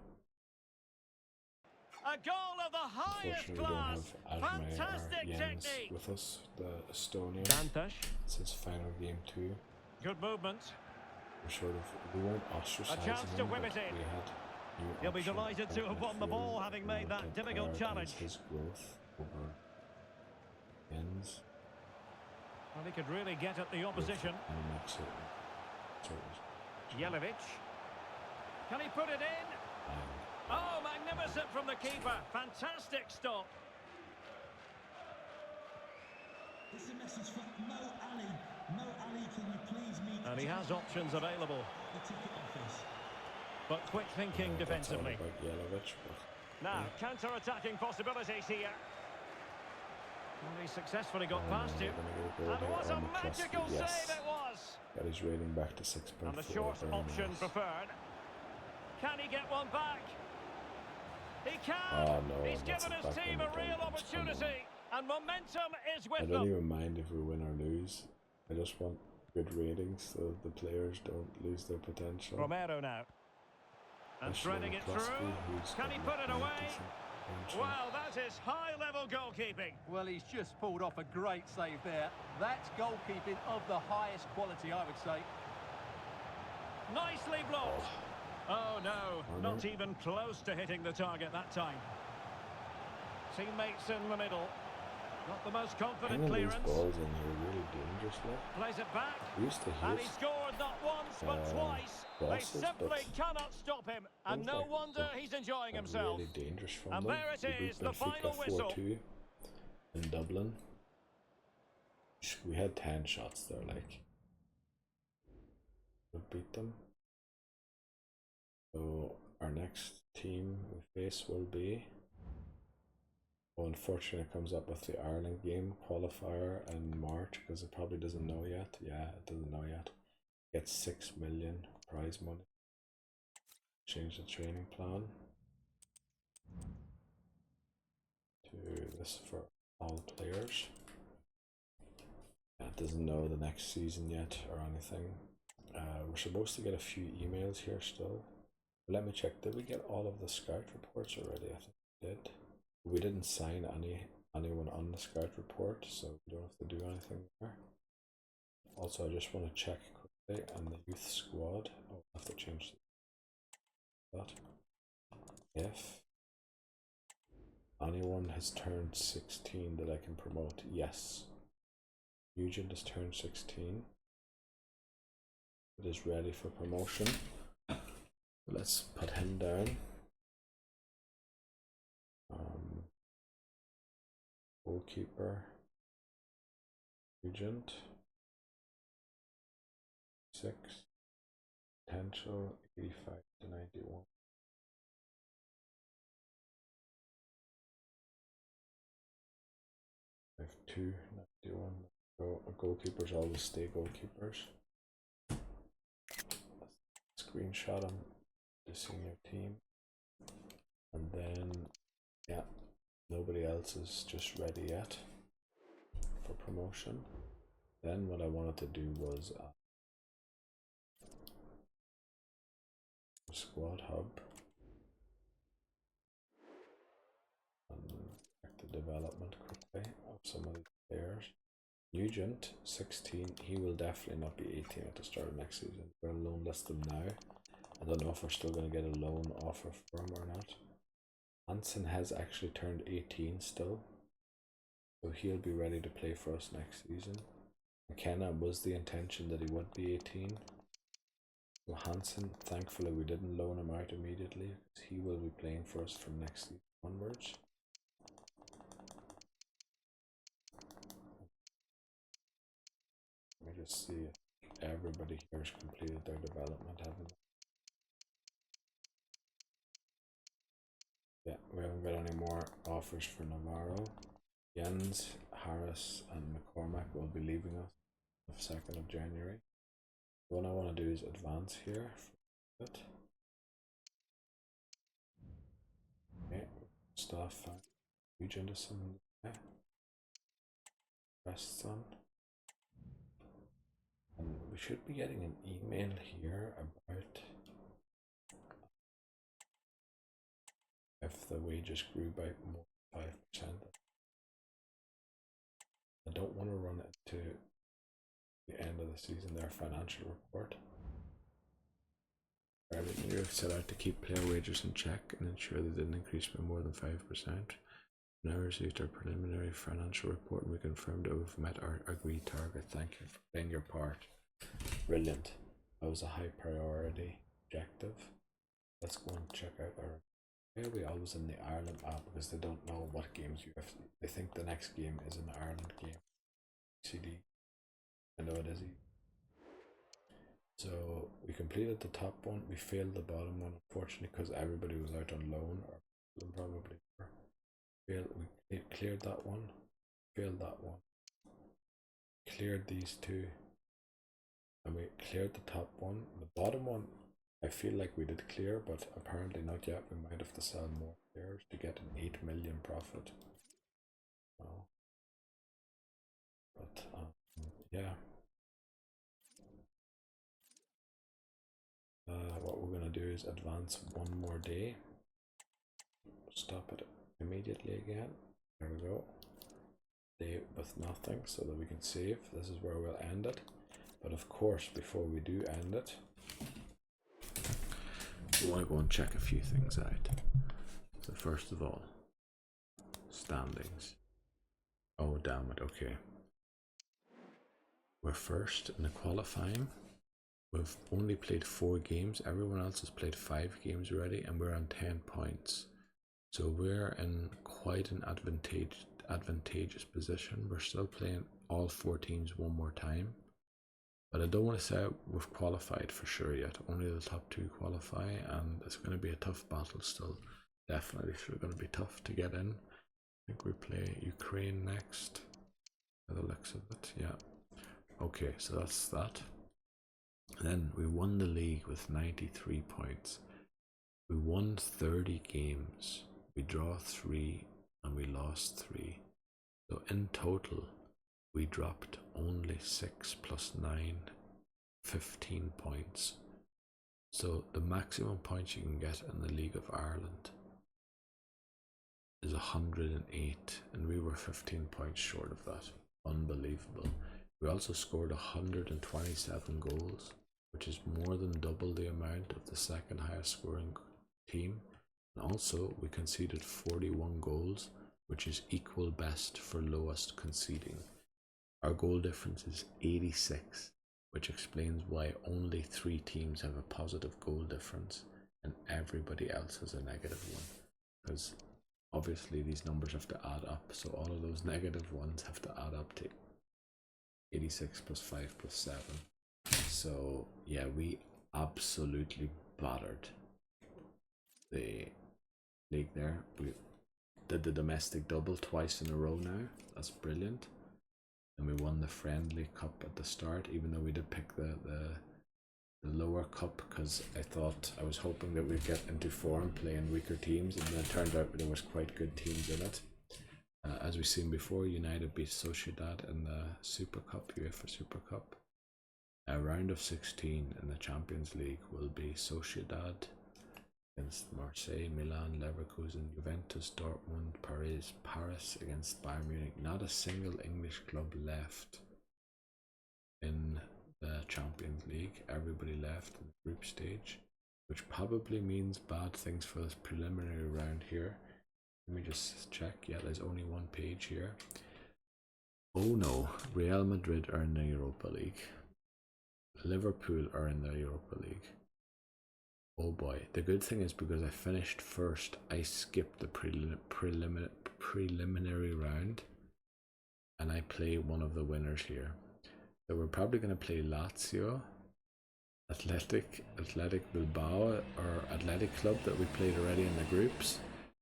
A goal of the highest Unfortunately, we don't class. have Ajmer or Fantastic Jens technique. with us, the Estonian. Dantas. It's his final game too. Good movement. We weren't ostracizing A chance to him, whip but it in. we had new He'll be option delighted to at have won the midfield. ball, having We made wanted that to difficult prioritise challenge. his growth over Jens. Well, he could really get at the opposition. And he makes it. Yelovic. Can he put it in? Oh, magnificent from the keeper. Fantastic stop. This is a message from Mo Ali. Mo Ali, can you please meet And he has options available. the ticket office? But quick thinking defensively. That's all about Yelovich, but Now, counter-attacking possibilities here. And he successfully got past him. we're And gonna go what here. a McCluskey, magical yes. save it was. Got his rating back to 6.4. And the short very option nice. preferred. Can he get one back? He can. Oh, no, He's that's given a his back team on a the real goal. Come on. opportunity. And momentum is I with don't them. even mind if we win or lose. I just want good ratings so the players don't lose their potential. Romero now. And Especially threading it McCluskey, through. who's Can he got put it a away? decent potential. Well, that is high-level goalkeeping. Well, he's just pulled off a great save there. That's goalkeeping of the highest quality, I would say. Nicely blocked. Oh, no. Not even close to hitting the target that time. Teammates in the middle. Not the most confident Hanging these clearance. balls in here really dangerously. Plays it back. We used to And hate he scored not once, but twice. They crosses, simply but cannot stop him. And things no like wonder that he's enjoying are himself. really dangerous from And them. there it We beat is, the Benfica final whistle. 4-2 in Dublin. We had 10 shots there, like. We beat them. So our next team we face will be... Oh, unfortunately it comes up with the Ireland game qualifier in March because it probably doesn't know yet. Yeah, it doesn't know yet. Gets 6 million prize money. Change the training plan to this for all players. Yeah, it doesn't know the next season yet or anything. We're supposed to get a few emails here still. Let me check. Did we get all of the scout reports already? I think we did. We didn't sign anyone on the scout report, so we don't have to do anything there. Also, I just want to check quickly on the youth squad. Oh, I have to change that. If anyone has turned 16 that I can promote, yes. Eugene has turned 16. It is ready for promotion. Let's put him down. Goalkeeper, Regent, 6, potential 85 to 91. I have 2, 91. Goalkeepers always stay goalkeepers. Screenshot them to senior team. And then, yeah, nobody else is just ready yet for promotion. Then what I wanted to do was a squad hub and check the development quickly of some of the players. Nugent, 16, he will definitely not be 18 at the start of next season. We're on loan list him now. I don't know if we're still going to get a loan offer for him or not. Hansen has actually turned 18 still, so he'll be ready to play for us next season. McKenna was the intention that he would be 18. So Hansen, thankfully we didn't loan him out immediately, because he will be playing for us from next season onwards. Let me just see if everybody here has completed their development, haven't they? Yeah, we haven't got any more offers for Navarro. Jens, Harris and McCormack will be leaving us on the 2nd of January. What I want to do is advance here for a bit. Okay, staff Eugene is on there. Rests on. And we should be getting an email here about if the wages grew by more than 5%. I don't want to run it to the end of the season, their financial report. Everything you set out to keep player wages in check and ensure they didn't increase by more than 5%. Now received our preliminary financial report and we confirmed that we've met our agreed target. Thank you for playing your part. Brilliant. That was a high priority objective. Let's go and check out our. Why are we always in the Ireland app? Because they don't know what games you have. They think the next game is an Ireland game. CD. I know it is. So we completed the top one. We failed the bottom one, unfortunately, because everybody was out on loan, or probably were. We cleared that one. Failed that one. Cleared these two. And we cleared the top one. The bottom one, I feel like we did clear, but apparently not yet. We might have to sell more players to get an 8 million profit. Well, but yeah. What we're going to do is advance one more day. Stop it immediately again. There we go. Day with nothing so that we can save. This is where we'll end it. But of course, before we do end it, we want to go and check a few things out. So first of all, standings. Oh damn it, okay. We're first in the qualifying. We've only played 4 games. Everyone else has played 5 games already, and we're on 10 points. So we're in quite an advantageous position. We're still playing all 4 teams one more time. But I don't want to say we've qualified for sure yet. Only the top 2 qualify, and it's going to be a tough battle still. Definitely still going to be tough to get in. I think we play Ukraine next, by the looks of it. Yeah. Okay, so that's that. And then we won the league with 93 points. We won 30 games. We draw 3 and we lost 3. So in total, we dropped only 6 plus 9, 15 points. So the maximum points you can get in the League of Ireland is 108, and we were 15 points short of that. Unbelievable. We also scored 127 goals, which is more than double the amount of the second highest scoring team. And also we conceded 41 goals, which is equal best for lowest conceding. Our goal difference is 86, which explains why only 3 teams have a positive goal difference and everybody else has a negative one. Because obviously these numbers have to add up, so all of those negative ones have to add up to 86 plus 5 plus 7. So yeah, we absolutely battered the league there. We did the domestic double twice in a row now. That's brilliant. And we won the friendly cup at the start, even though we did pick the the lower cup because I was hoping that we'd get into form playing weaker teams, and then it turned out there was quite good teams in it. As we've seen before, United beat Sociedad in the Super Cup, UEFA Super Cup. A round of 16 in the Champions League will be Sociedad against Marseille, Milan, Leverkusen, Juventus, Dortmund, Paris against Bayern Munich. Not a single English club left in the Champions League. Everybody left in the group stage, which probably means bad things for this preliminary round here. Let me just check. Yeah, there's only one page here. Oh no, Real Madrid are in the Europa League. Liverpool are in the Europa League. Oh boy. The good thing is because I finished first, I skipped the preliminary round and I play one of the winners here. So we're probably going to play Lazio, Athletic Bilbao, or Athletic Club that we played already in the groups.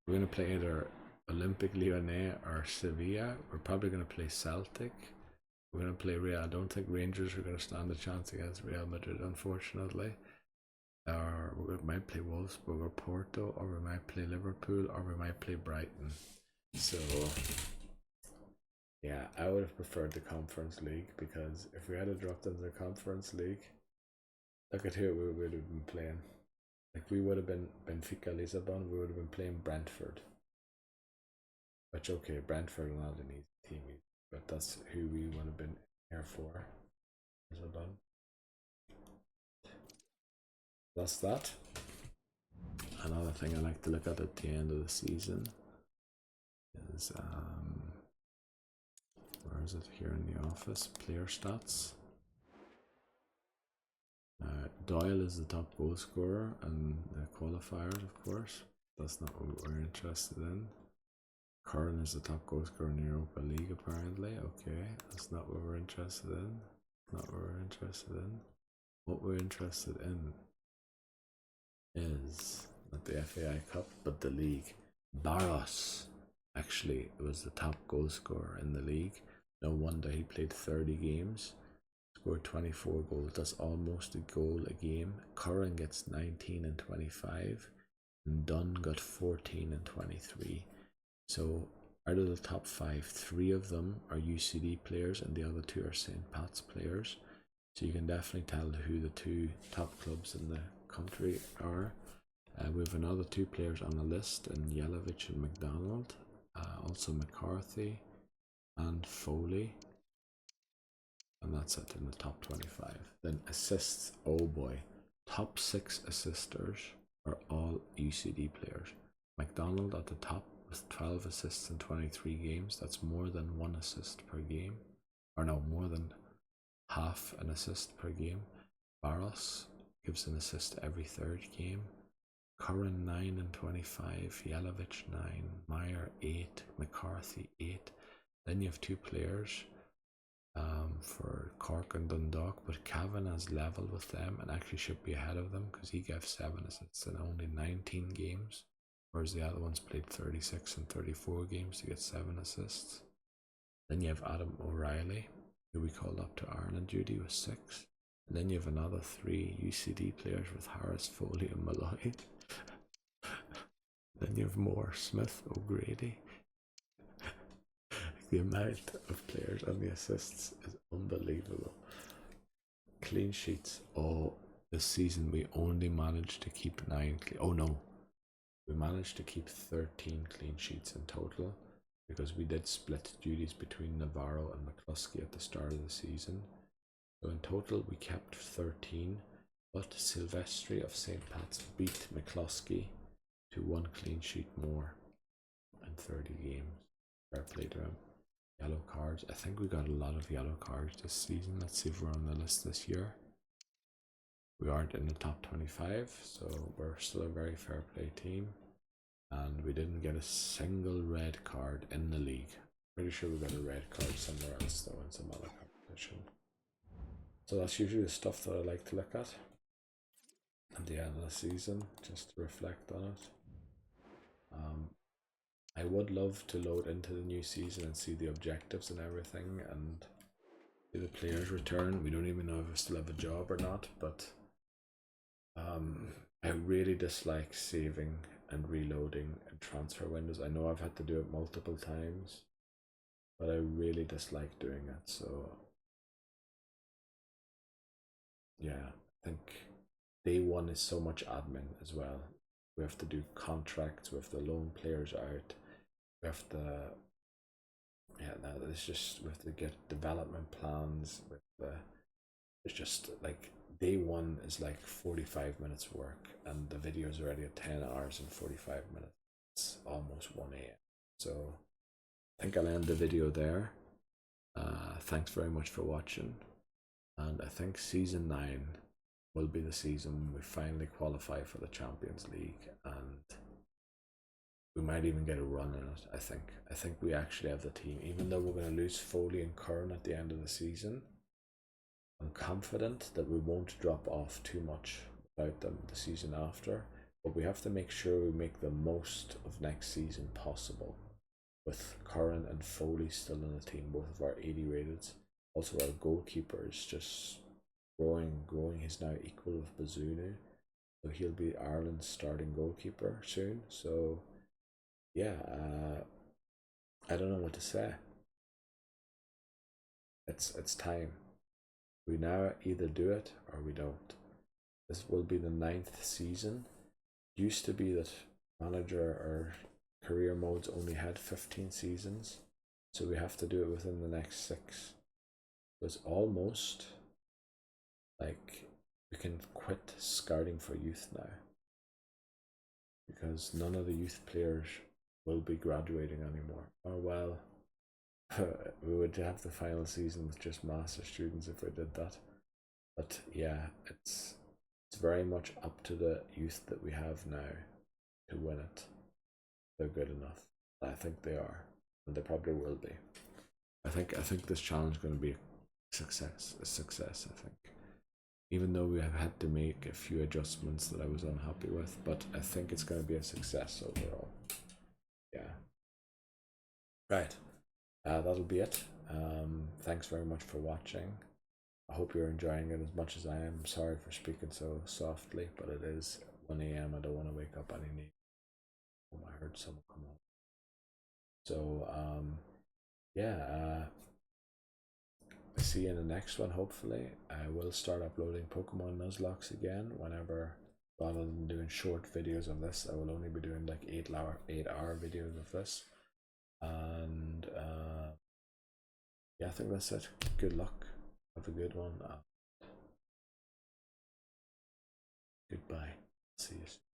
We're going to play either Olympique Lyonnais or Sevilla. We're probably going to play Celtic. We're going to play Real. I don't think Rangers are going to stand a chance against Real Madrid, unfortunately. Or we might play Wolfsburg or Porto, or we might play Liverpool, or we might play Brighton. So, yeah, I would have preferred the Conference League, because if we had dropped into the Conference League, look at who we would have been playing. Like, we would have been Benfica Lisbon, we would have been playing Brentford. Which, okay, Brentford are not an easy team, but that's who we would have been here for. Lisbon. That's that. Another thing I like to look at the end of the season is, where is it? Here in the office, player stats. Doyle is the top goal scorer and the qualifiers, of course. That's not what we're interested in. Curran is the top goal scorer in the Europa League, apparently. Okay, that's not what we're interested in. Not what we're interested in. What we're interested in is not the FAI Cup, but the league. Barros actually was the top goal scorer in the league. No wonder, he played 30 games, scored 24 goals. That's almost a goal a game. Curran gets 19 and 25, and Dunn got 14 and 23. So out of the top 5, 3 of them are UCD players and the other 2 are St. Pat's players. So you can definitely tell who the 2 top clubs in the country are. We have another 2 players on the list in Jelavic and McDonald, also McCarthy and Foley, and that's it in the top 25. Then assists, oh boy, top 6 assisters are all UCD players. McDonald at the top with 12 assists in 23 games. That's more than 1 assist per game, or no, more than half an assist per game. Barros gives an assist every 3rd game. Curran 9 and 25, Jelavic 9, Meyer 8, McCarthy 8. Then you have 2 players for Cork and Dundalk, but Cavan has level with them and actually should be ahead of them because he gave 7 assists in only 19 games, whereas the other ones played 36 and 34 games to get 7 assists. Then you have Adam O'Reilly, who we called up to Ireland duty with 6. And then you have another 3 UCD players with Harris, Foley and Malloy. Then you have Moore, Smith, O'Grady. The amount of players and the assists is unbelievable. Clean sheets. Oh, this season we only managed to keep 9. Oh no, we managed to keep 13 clean sheets in total because we did split duties between Navarro and McCluskey at the start of the season. So in total we kept 13, but Silvestri of St. Pat's beat McCluskey to 1 clean sheet more in 30 games. Fair play to him. Yellow cards. I think we got a lot of yellow cards this season. Let's see if we're on the list this year. We aren't in the top 25, so we're still a very fair play team. And we didn't get a single red card in the league. Pretty sure we got a red card somewhere else though, in some other competition. So that's usually the stuff that I like to look at the end of the season, just to reflect on it. I would love to load into the new season and see the objectives and everything and see the players return. We don't even know if we still have a job or not, but I really dislike saving and reloading in transfer windows. I know I've had to do it multiple times, but I really dislike doing it. So yeah, I think day one is so much admin as well. We have to do contracts, we have to loan players out, we have to, yeah, no, it's just, we have to get development plans with the, it's just like day one is like 45 minutes work, and the video is already at 10 hours and 45 minutes. It's almost 1 a.m. So I think I'll end the video there. Thanks very much for watching, and I think season 9 will be the season when we finally qualify for the Champions League, and we might even get a run in it. I think we actually have the team, even though we're going to lose Foley and Curran at the end of the season. I'm confident that we won't drop off too much without them the season after, but we have to make sure we make the most of next season possible, with Curran and Foley still in the team, both of our 80 rated. Also our goalkeeper is just growing. He's now equal with Bazunu, so he'll be Ireland's starting goalkeeper soon. So yeah, I don't know what to say. It's time. We now either do it or we don't. This will be the 9th season. Used to be that manager or career modes only had 15 seasons, so we have to do it within the next 6. It's almost like we can quit scouting for youth now, because none of the youth players will be graduating anymore. Or well, we would have the final season with just master students if we did that. But yeah, it's very much up to the youth that we have now to win it. They're good enough. I think they are, and they probably will be. I think this challenge is going to be a success. I think, even though we have had to make a few adjustments that I was unhappy with, but I think it's going to be a success overall. Yeah. Right. That'll be it. Thanks very much for watching. I hope you're enjoying it as much as I am. Sorry for speaking so softly, but it is 1 a.m. I don't want to wake up any need. I heard someone come on. So yeah, I'll see you in the next one. Hopefully I will start uploading Pokemon Nuzlocke again whenever, rather than doing short videos of this. I will only be doing like 8-hour videos of this. And yeah, I think that's it. Good luck, have a good one. Goodbye, see you soon.